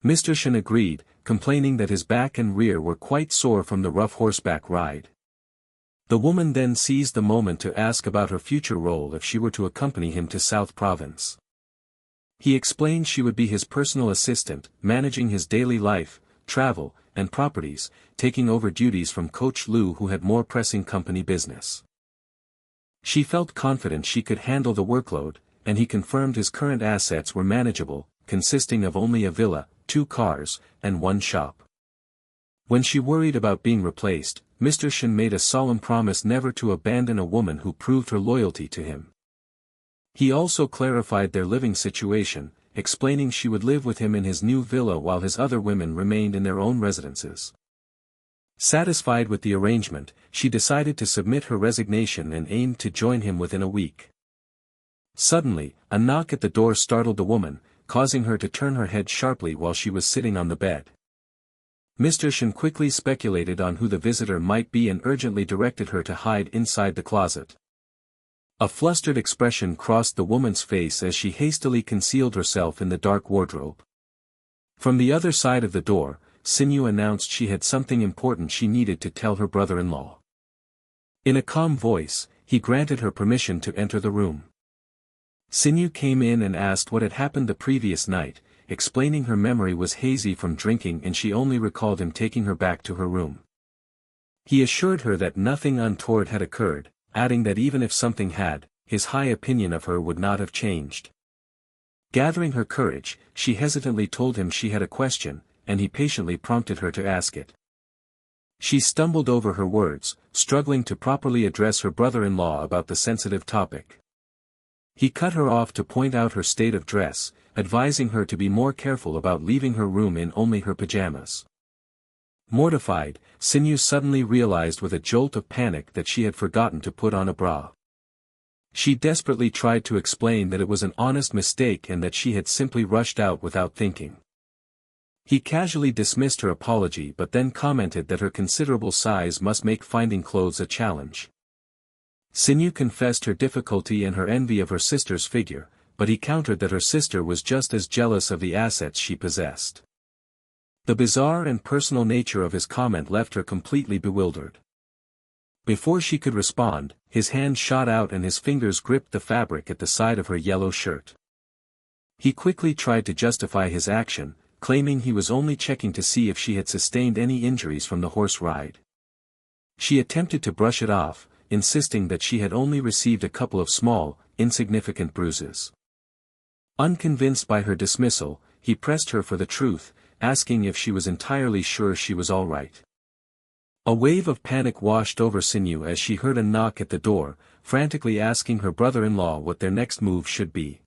[SPEAKER 1] Mr. Shen agreed, complaining that his back and rear were quite sore from the rough horseback ride. The woman then seized the moment to ask about her future role if she were to accompany him to South Province. He explained she would be his personal assistant, managing his daily life, travel, and properties, taking over duties from Coach Lu who had more pressing company business. She felt confident she could handle the workload, and he confirmed his current assets were manageable, consisting of only a villa, 2 cars, and 1 shop. When she worried about being replaced, Mr. Shen made a solemn promise never to abandon a woman who proved her loyalty to him. He also clarified their living situation, explaining she would live with him in his new villa while his other women remained in their own residences. Satisfied with the arrangement, she decided to submit her resignation and aimed to join him within a week. Suddenly, a knock at the door startled the woman, causing her to turn her head sharply while she was sitting on the bed. Mr. Shen quickly speculated on who the visitor might be and urgently directed her to hide inside the closet. A flustered expression crossed the woman's face as she hastily concealed herself in the dark wardrobe. From the other side of the door, Shen Yuan announced she had something important she needed to tell her brother-in-law. In a calm voice, he granted her permission to enter the room. Shen Yuan came in and asked what had happened the previous night, explaining her memory was hazy from drinking and she only recalled him taking her back to her room. He assured her that nothing untoward had occurred, adding that even if something had, his high opinion of her would not have changed. Gathering her courage, she hesitantly told him she had a question, and he patiently prompted her to ask it. She stumbled over her words, struggling to properly address her brother-in-law about the sensitive topic. He cut her off to point out her state of dress, advising her to be more careful about leaving her room in only her pajamas. Mortified, Shen Yuan suddenly realized with a jolt of panic that she had forgotten to put on a bra. She desperately tried to explain that it was an honest mistake and that she had simply rushed out without thinking. He casually dismissed her apology but then commented that her considerable size must make finding clothes a challenge. Shen Yuan confessed her difficulty and her envy of her sister's figure, but he countered that her sister was just as jealous of the assets she possessed. The bizarre and personal nature of his comment left her completely bewildered. Before she could respond, his hand shot out and his fingers gripped the fabric at the side of her yellow shirt. He quickly tried to justify his action, claiming he was only checking to see if she had sustained any injuries from the horse ride. She attempted to brush it off, insisting that she had only received a couple of small, insignificant bruises. Unconvinced by her dismissal, he pressed her for the truth, asking if she was entirely sure she was all right. A wave of panic washed over Shen Yuan as she heard a knock at the door, frantically asking her brother-in-law what their next move should be.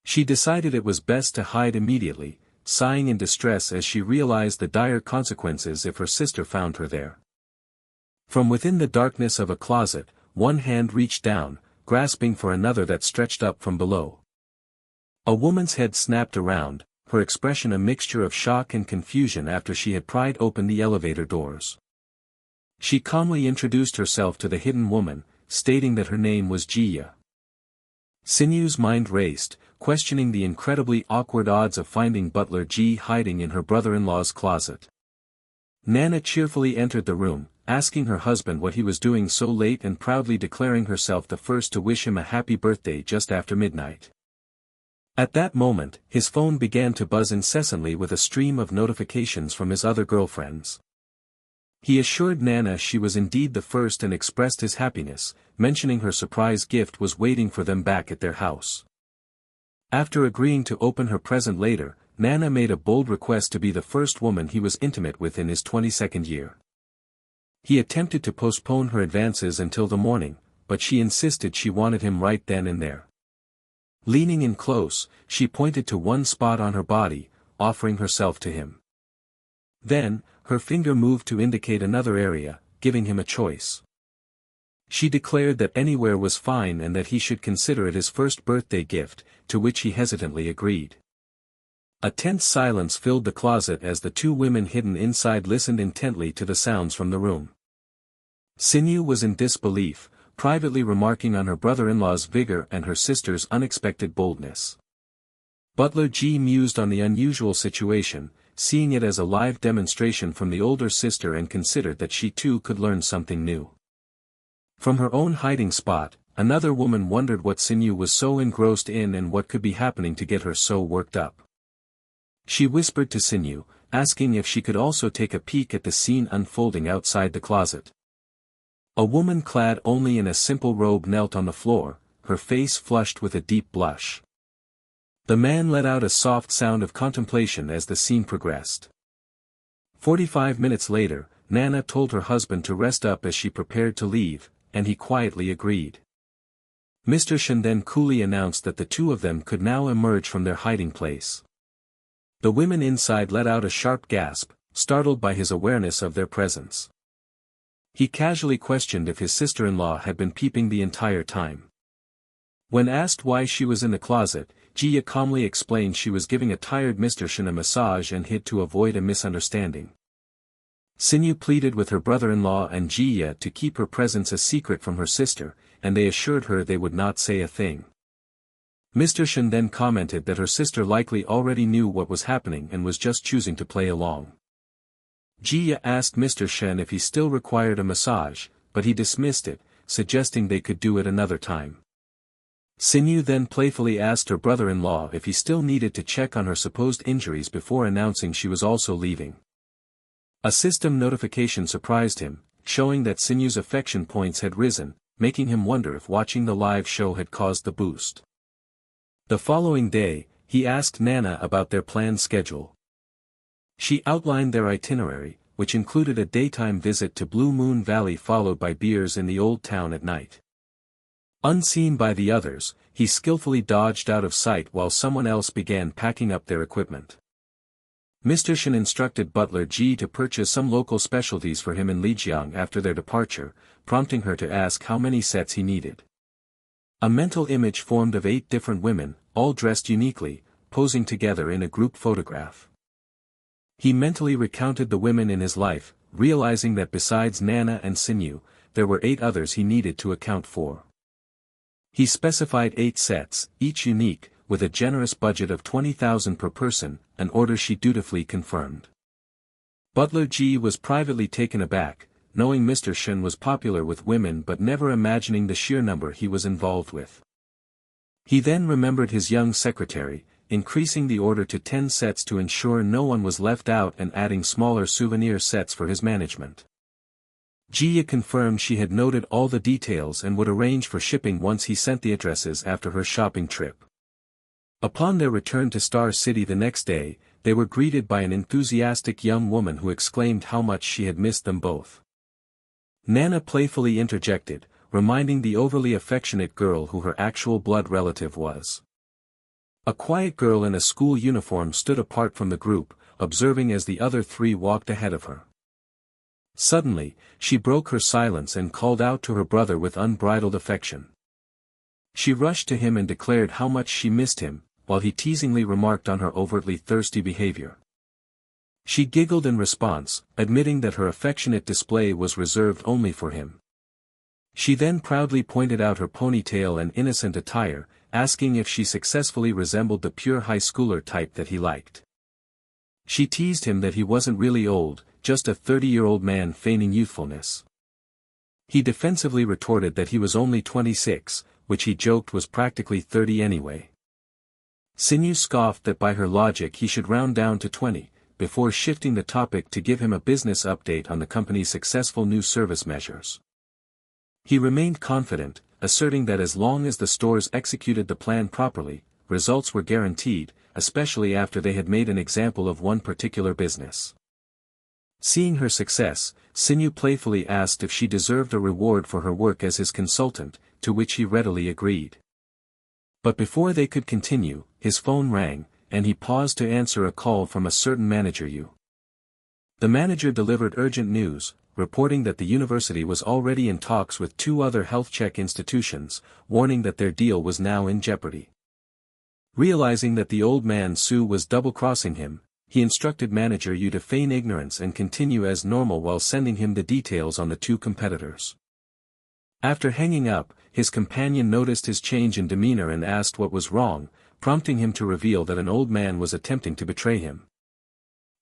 [SPEAKER 1] She decided it was best to hide immediately, sighing in distress as she realized the dire consequences if her sister found her there. From within the darkness of a closet, one hand reached down, grasping for another that stretched up from below. A woman's head snapped around, her expression a mixture of shock and confusion after she had pried open the elevator doors. She calmly introduced herself to the hidden woman, stating that her name was Jiya. Sinyu's mind raced, questioning the incredibly awkward odds of finding butler Ji hiding in her brother-in-law's closet. Nana cheerfully entered the room, asking her husband what he was doing so late and proudly declaring herself the first to wish him a happy birthday just after midnight. At that moment, his phone began to buzz incessantly with a stream of notifications from his other girlfriends. He assured Nana she was indeed the first and expressed his happiness, mentioning her surprise gift was waiting for them back at their house. After agreeing to open her present later, Nana made a bold request to be the first woman he was intimate with in his 22nd year. He attempted to postpone her advances until the morning, but she insisted she wanted him right then and there. Leaning in close, she pointed to one spot on her body, offering herself to him. Then, her finger moved to indicate another area, giving him a choice. She declared that anywhere was fine and that he should consider it his first birthday gift, to which he hesitantly agreed. A tense silence filled the closet as the two women hidden inside listened intently to the sounds from the room. Sinyu was in disbelief, privately remarking on her brother-in-law's vigor and her sister's unexpected boldness. Butler Ji mused on the unusual situation, seeing it as a live demonstration from the older sister and considered that she too could learn something new. From her own hiding spot, another woman wondered what Sinyu was so engrossed in and what could be happening to get her so worked up. She whispered to Sinyu, asking if she could also take a peek at the scene unfolding outside the closet. A woman clad only in a simple robe knelt on the floor, her face flushed with a deep blush. The man let out a soft sound of contemplation as the scene progressed. 45 minutes later, Nana told her husband to rest up as she prepared to leave, and he quietly agreed. Mr. Shen then coolly announced that the two of them could now emerge from their hiding place. The women inside let out a sharp gasp, startled by his awareness of their presence. He casually questioned if his sister-in-law had been peeping the entire time. When asked why she was in the closet, Jiya calmly explained she was giving a tired Mr. Shen a massage and hid to avoid a misunderstanding. Sinyu pleaded with her brother-in-law and Jiya to keep her presence a secret from her sister, and they assured her they would not say a thing. Mr. Shen then commented that her sister likely already knew what was happening and was just choosing to play along. Jiya asked Mr. Shen if he still required a massage, but he dismissed it, suggesting they could do it another time. Sinyu then playfully asked her brother-in-law if he still needed to check on her supposed injuries before announcing she was also leaving. A system notification surprised him, showing that Sinyu's affection points had risen, making him wonder if watching the live show had caused the boost. The following day, he asked Nana about their planned schedule. She outlined their itinerary, which included a daytime visit to Blue Moon Valley followed by beers in the old town at night. Unseen by the others, he skillfully dodged out of sight while someone else began packing up their equipment. Mr. Shen instructed Butler Ji to purchase some local specialties for him in Lijiang after their departure, prompting her to ask how many sets he needed. A mental image formed of 8 different women, all dressed uniquely, posing together in a group photograph. He mentally recounted the women in his life, realizing that besides Nana and Sinyu, there were 8 others he needed to account for. He specified 8 sets, each unique, with a generous budget of 20,000 per person, an order she dutifully confirmed. Butler Ji was privately taken aback, knowing Mr. Shen was popular with women but never imagining the sheer number he was involved with. He then remembered his young secretary, increasing the order to 10 sets to ensure no one was left out and adding smaller souvenir sets for his management. Jiya confirmed she had noted all the details and would arrange for shipping once he sent the addresses after her shopping trip. Upon their return to Star City the next day, they were greeted by an enthusiastic young woman who exclaimed how much she had missed them both. Nana playfully interjected, reminding the overly affectionate girl who her actual blood relative was. A quiet girl in a school uniform stood apart from the group, observing as the other three walked ahead of her. Suddenly, she broke her silence and called out to her brother with unbridled affection. She rushed to him and declared how much she missed him, while he teasingly remarked on her overtly thirsty behavior. She giggled in response, admitting that her affectionate display was reserved only for him. She then proudly pointed out her ponytail and innocent attire, asking if she successfully resembled the pure high schooler type that he liked. She teased him that he wasn't really old, just a 30-year-old man feigning youthfulness. He defensively retorted that he was only 26, which he joked was practically 30 anyway. Shen Yuan scoffed that by her logic he should round down to 20, before shifting the topic to give him a business update on the company's successful new service measures. He remained confident, asserting that as long as the stores executed the plan properly, results were guaranteed, especially after they had made an example of one particular business. Seeing her success, Shen Yuan playfully asked if she deserved a reward for her work as his consultant, to which he readily agreed. But before they could continue, his phone rang, and he paused to answer a call from a certain manager. The manager delivered urgent news, reporting that the university was already in talks with 2 other health check institutions, warning that their deal was now in jeopardy. Realizing that the old man Su was double-crossing him, he instructed manager Yu to feign ignorance and continue as normal while sending him the details on the 2 competitors. After hanging up, his companion noticed his change in demeanor and asked what was wrong, prompting him to reveal that an old man was attempting to betray him.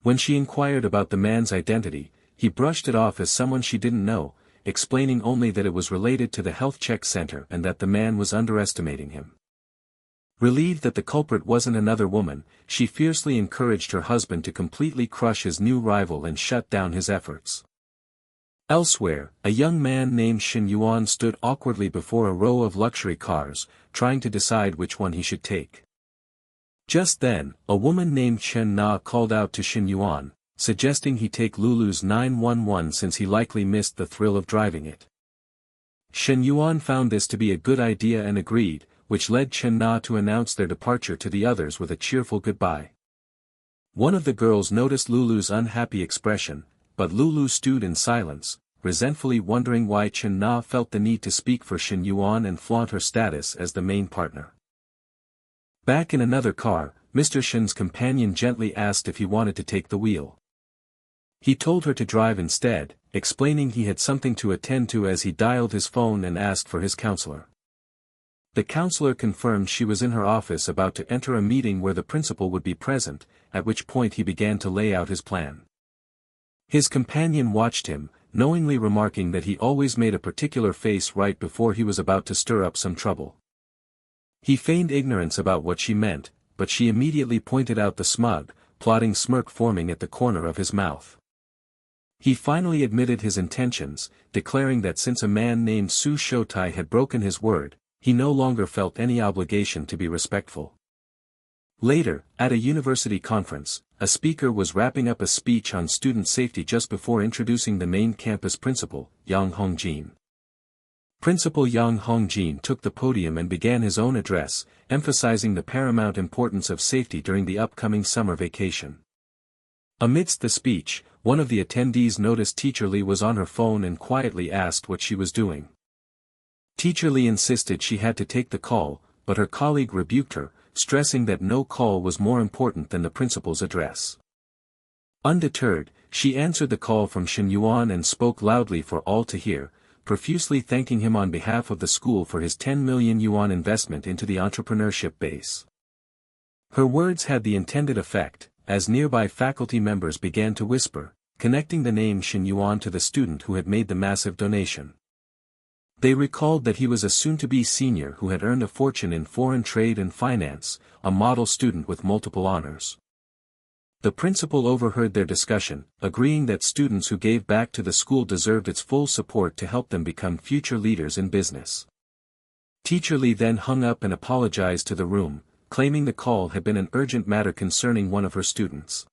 [SPEAKER 1] When she inquired about the man's identity, he brushed it off as someone she didn't know, explaining only that it was related to the health check center and that the man was underestimating him. Relieved that the culprit wasn't another woman, she fiercely encouraged her husband to completely crush his new rival and shut down his efforts. Elsewhere, a young man named Shen Yuan stood awkwardly before a row of luxury cars, trying to decide which one he should take. Just then, a woman named Chen Na called out to Shen Yuan, suggesting he take Lulu's 911 since he likely missed the thrill of driving it. Shen Yuan found this to be a good idea and agreed, which led Chen Na to announce their departure to the others with a cheerful goodbye. One of the girls noticed Lulu's unhappy expression, but Lulu stewed in silence, resentfully wondering why Chen Na felt the need to speak for Shen Yuan and flaunt her status as the main partner. Back in another car, Mr. Shen's companion gently asked if he wanted to take the wheel. He told her to drive instead, explaining he had something to attend to as he dialed his phone and asked for his counselor. The counselor confirmed she was in her office about to enter a meeting where the principal would be present, at which point he began to lay out his plan. His companion watched him, knowingly remarking that he always made a particular face right before he was about to stir up some trouble. He feigned ignorance about what she meant, but she immediately pointed out the smug, plotting smirk forming at the corner of his mouth. He finally admitted his intentions, declaring that since a man named Su Shoutai had broken his word, he no longer felt any obligation to be respectful. Later, at a university conference, a speaker was wrapping up a speech on student safety just before introducing the main campus principal, Yang Hongjin. Principal Yang Hongjin took the podium and began his own address, emphasizing the paramount importance of safety during the upcoming summer vacation. Amidst the speech, one of the attendees noticed Teacher Li was on her phone and quietly asked what she was doing. Teacher Li insisted she had to take the call, but her colleague rebuked her, stressing that no call was more important than the principal's address. Undeterred, she answered the call from Shen Yuan and spoke loudly for all to hear, profusely thanking him on behalf of the school for his 10 million yuan investment into the entrepreneurship base. Her words had the intended effect, as nearby faculty members began to whisper, connecting the name Shen Yuan to the student who had made the massive donation. They recalled that he was a soon-to-be senior who had earned a fortune in foreign trade and finance, a model student with multiple honors. The principal overheard their discussion, agreeing that students who gave back to the school deserved its full support to help them become future leaders in business. Teacher Li then hung up and apologized to the room, claiming the call had been an urgent matter concerning one of her students.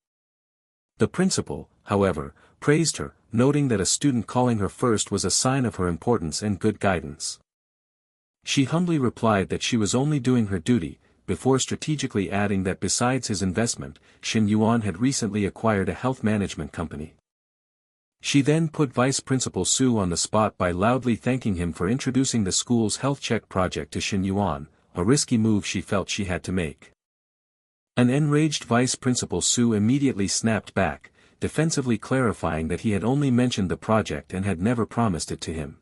[SPEAKER 1] The principal, however, praised her, noting that a student calling her first was a sign of her importance and good guidance. She humbly replied that she was only doing her duty, before strategically adding that besides his investment, Shen Yuan had recently acquired a health management company. She then put Vice Principal Su on the spot by loudly thanking him for introducing the school's health check project to Shen Yuan, a risky move she felt she had to make. An enraged Vice Principal Su immediately snapped back, defensively clarifying that he had only mentioned the project and had never promised it to him.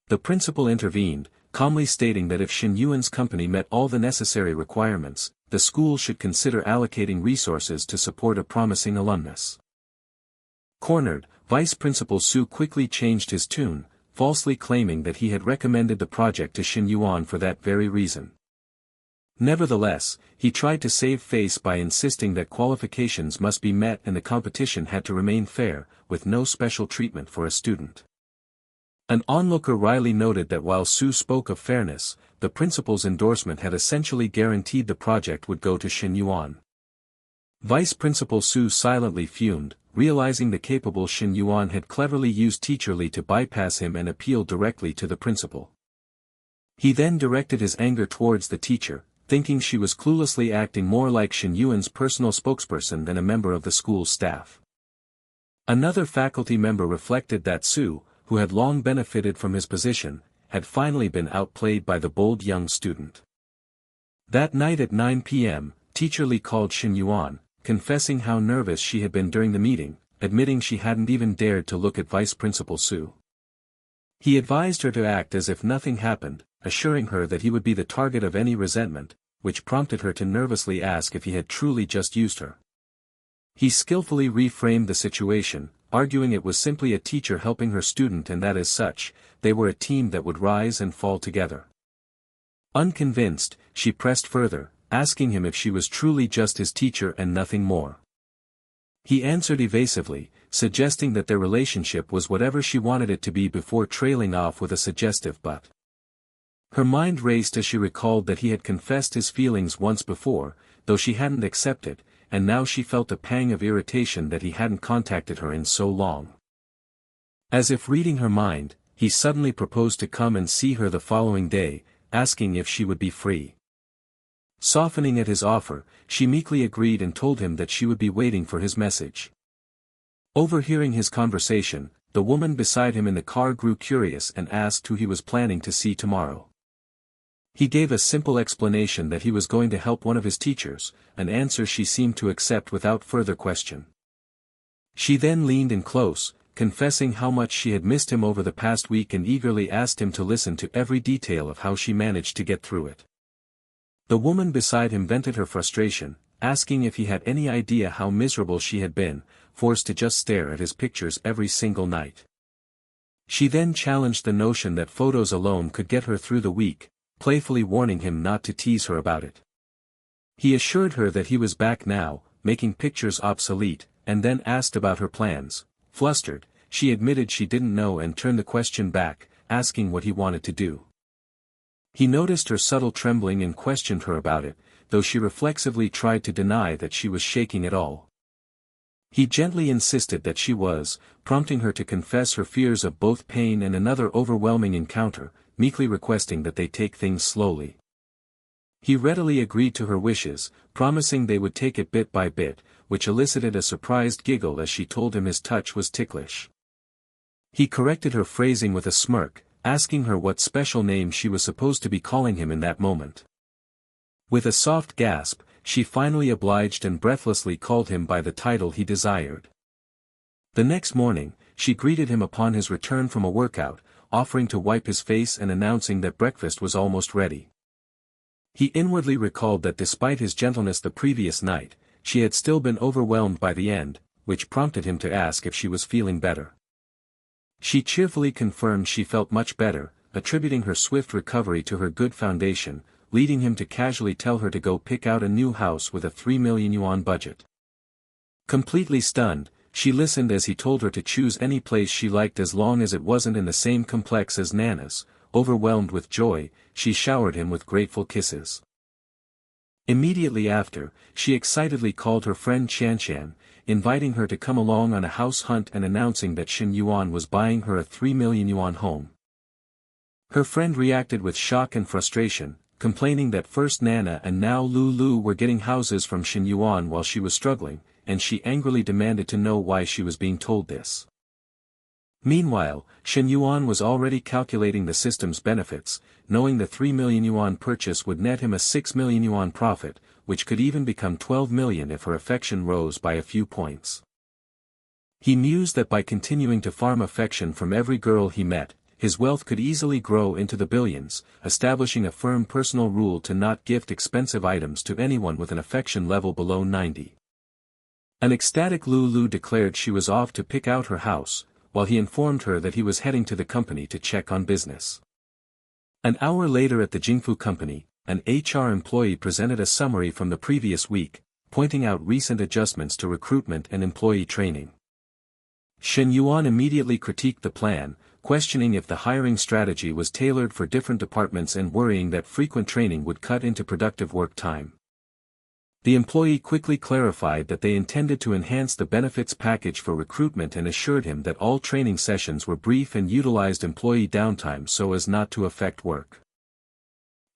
[SPEAKER 1] The principal intervened, calmly stating that if Shen Yuan's company met all the necessary requirements, the school should consider allocating resources to support a promising alumnus. Cornered, Vice Principal Su quickly changed his tune, falsely claiming that he had recommended the project to Shen Yuan for that very reason. Nevertheless, he tried to save face by insisting that qualifications must be met and the competition had to remain fair, with no special treatment for a student. An onlooker wryly noted that while Su spoke of fairness, the principal's endorsement had essentially guaranteed the project would go to Shen Yuan. Vice Principal Su silently fumed, realizing the capable Shen Yuan had cleverly used Teacher Li to bypass him and appeal directly to the principal. He then directed his anger towards the teacher, thinking she was cluelessly acting more like Shen Yuan's personal spokesperson than a member of the school's staff. Another faculty member reflected that Su, who had long benefited from his position, had finally been outplayed by the bold young student. That night at 9 p.m., Teacher Li called Shen Yuan, confessing how nervous she had been during the meeting, admitting she hadn't even dared to look at Vice Principal Su. He advised her to act as if nothing happened, assuring her that he would be the target of any resentment, which prompted her to nervously ask if he had truly just used her. He skillfully reframed the situation, arguing it was simply a teacher helping her student and that as such, they were a team that would rise and fall together. Unconvinced, she pressed further, asking him if she was truly just his teacher and nothing more. He answered evasively, suggesting that their relationship was whatever she wanted it to be before trailing off with a suggestive but. Her mind raced as she recalled that he had confessed his feelings once before, though she hadn't accepted, and now she felt a pang of irritation that he hadn't contacted her in so long. As if reading her mind, he suddenly proposed to come and see her the following day, asking if she would be free. Softening at his offer, she meekly agreed and told him that she would be waiting for his message. Overhearing his conversation, the woman beside him in the car grew curious and asked who he was planning to see tomorrow. He gave a simple explanation that he was going to help one of his teachers, an answer she seemed to accept without further question. She then leaned in close, confessing how much she had missed him over the past week and eagerly asked him to listen to every detail of how she managed to get through it. The woman beside him vented her frustration, asking if he had any idea how miserable she had been, forced to just stare at his pictures every single night. She then challenged the notion that photos alone could get her through the week, playfully warning him not to tease her about it. He assured her that he was back now, making pictures obsolete, and then asked about her plans. Flustered, she admitted she didn't know and turned the question back, asking what he wanted to do. He noticed her subtle trembling and questioned her about it, though she reflexively tried to deny that she was shaking at all. He gently insisted that she was, prompting her to confess her fears of both pain and another overwhelming encounter, meekly requesting that they take things slowly. He readily agreed to her wishes, promising they would take it bit by bit, which elicited a surprised giggle as she told him his touch was ticklish. He corrected her phrasing with a smirk, asking her what special name she was supposed to be calling him in that moment. With a soft gasp, she finally obliged and breathlessly called him by the title he desired. The next morning, she greeted him upon his return from a workout, offering to wipe his face and announcing that breakfast was almost ready. He inwardly recalled that despite his gentleness the previous night, she had still been overwhelmed by the end, which prompted him to ask if she was feeling better. She cheerfully confirmed she felt much better, attributing her swift recovery to her good foundation, leading him to casually tell her to go pick out a new house with a 3 million yuan budget. Completely stunned, she listened as he told her to choose any place she liked as long as it wasn't in the same complex as Nana's. Overwhelmed with joy, she showered him with grateful kisses. Immediately after, she excitedly called her friend Shanshan, inviting her to come along on a house hunt and announcing that Shen Yuan was buying her a 3 million yuan home. Her friend reacted with shock and frustration, complaining that first Nana and now Lulu were getting houses from Shen Yuan while she was struggling, and she angrily demanded to know why she was being told this. Meanwhile, Shen Yuan was already calculating the system's benefits, knowing the 3 million yuan purchase would net him a 6 million yuan profit, which could even become 12 million if her affection rose by a few points. He mused that by continuing to farm affection from every girl he met, his wealth could easily grow into the billions, establishing a firm personal rule to not gift expensive items to anyone with an affection level below 90. An ecstatic Lulu declared she was off to pick out her house, while he informed her that he was heading to the company to check on business. An hour later at the Jingfu company, an HR employee presented a summary from the previous week, pointing out recent adjustments to recruitment and employee training. Shen Yuan immediately critiqued the plan, questioning if the hiring strategy was tailored for different departments and worrying that frequent training would cut into productive work time. The employee quickly clarified that they intended to enhance the benefits package for recruitment and assured him that all training sessions were brief and utilized employee downtime so as not to affect work.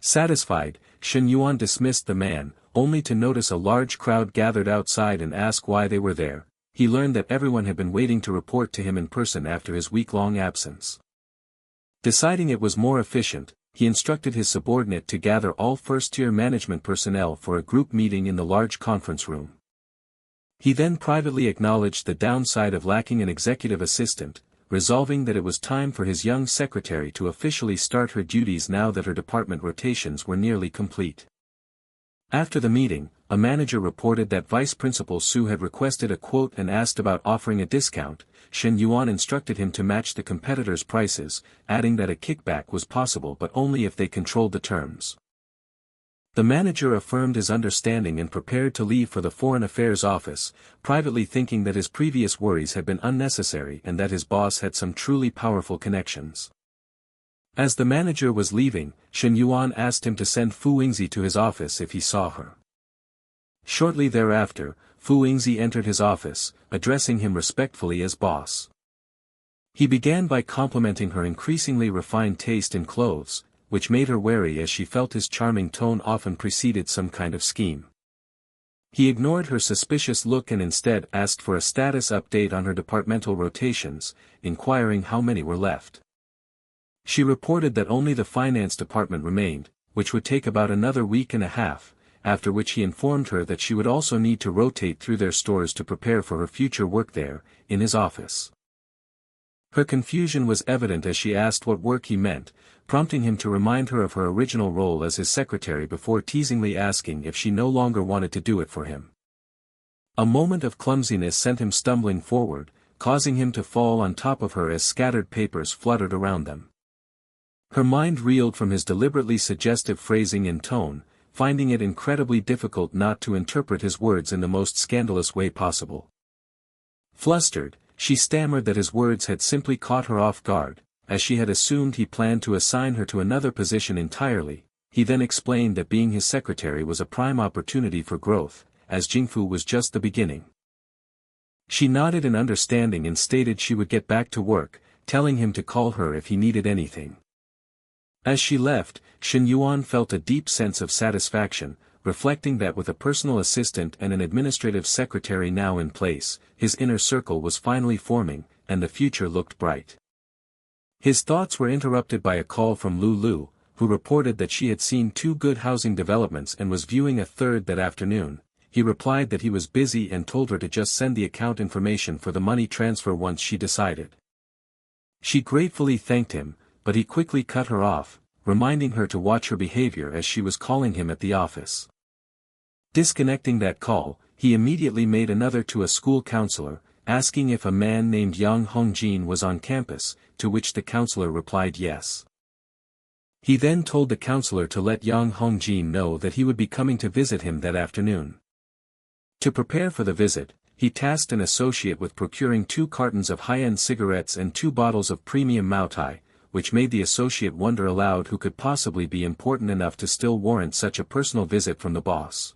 [SPEAKER 1] Satisfied, Shen Yuan dismissed the man, only to notice a large crowd gathered outside and ask why they were there. He learned that everyone had been waiting to report to him in person after his week-long absence. Deciding it was more efficient, he instructed his subordinate to gather all first-tier management personnel for a group meeting in the large conference room. He then privately acknowledged the downside of lacking an executive assistant, resolving that it was time for his young secretary to officially start her duties now that her department rotations were nearly complete. After the meeting, a manager reported that Vice Principal Su had requested a quote and asked about offering a discount. Shen Yuan instructed him to match the competitors' prices, adding that a kickback was possible but only if they controlled the terms. The manager affirmed his understanding and prepared to leave for the Foreign Affairs office, privately thinking that his previous worries had been unnecessary and that his boss had some truly powerful connections. As the manager was leaving, Shen Yuan asked him to send Fu Yingzi to his office if he saw her. Shortly thereafter, Fu Yingzi entered his office, addressing him respectfully as boss. He began by complimenting her increasingly refined taste in clothes, which made her wary as she felt his charming tone often preceded some kind of scheme. He ignored her suspicious look and instead asked for a status update on her departmental rotations, inquiring how many were left. She reported that only the finance department remained, which would take about another week and a half, after which he informed her that she would also need to rotate through their stores to prepare for her future work there, in his office. Her confusion was evident as she asked what work he meant, prompting him to remind her of her original role as his secretary before teasingly asking if she no longer wanted to do it for him. A moment of clumsiness sent him stumbling forward, causing him to fall on top of her as scattered papers fluttered around them. Her mind reeled from his deliberately suggestive phrasing and tone, finding it incredibly difficult not to interpret his words in the most scandalous way possible. Flustered, she stammered that his words had simply caught her off guard, as she had assumed he planned to assign her to another position entirely. He then explained that being his secretary was a prime opportunity for growth, as Jingfu was just the beginning. She nodded in understanding and stated she would get back to work, telling him to call her if he needed anything. As she left, Shen Yuan felt a deep sense of satisfaction, reflecting that with a personal assistant and an administrative secretary now in place, his inner circle was finally forming, and the future looked bright. His thoughts were interrupted by a call from Lulu, who reported that she had seen 2 good housing developments and was viewing a third that afternoon. He replied that he was busy and told her to just send the account information for the money transfer once she decided. She gratefully thanked him, but he quickly cut her off, reminding her to watch her behavior as she was calling him at the office. Disconnecting that call, he immediately made another to a school counselor, asking if a man named Yang Hongjin was on campus, to which the counselor replied yes. He then told the counselor to let Yang Hongjin know that he would be coming to visit him that afternoon. To prepare for the visit, he tasked an associate with procuring 2 cartons of high-end cigarettes and 2 bottles of premium Maotai, which made the associate wonder aloud who could possibly be important enough to still warrant such a personal visit from the boss.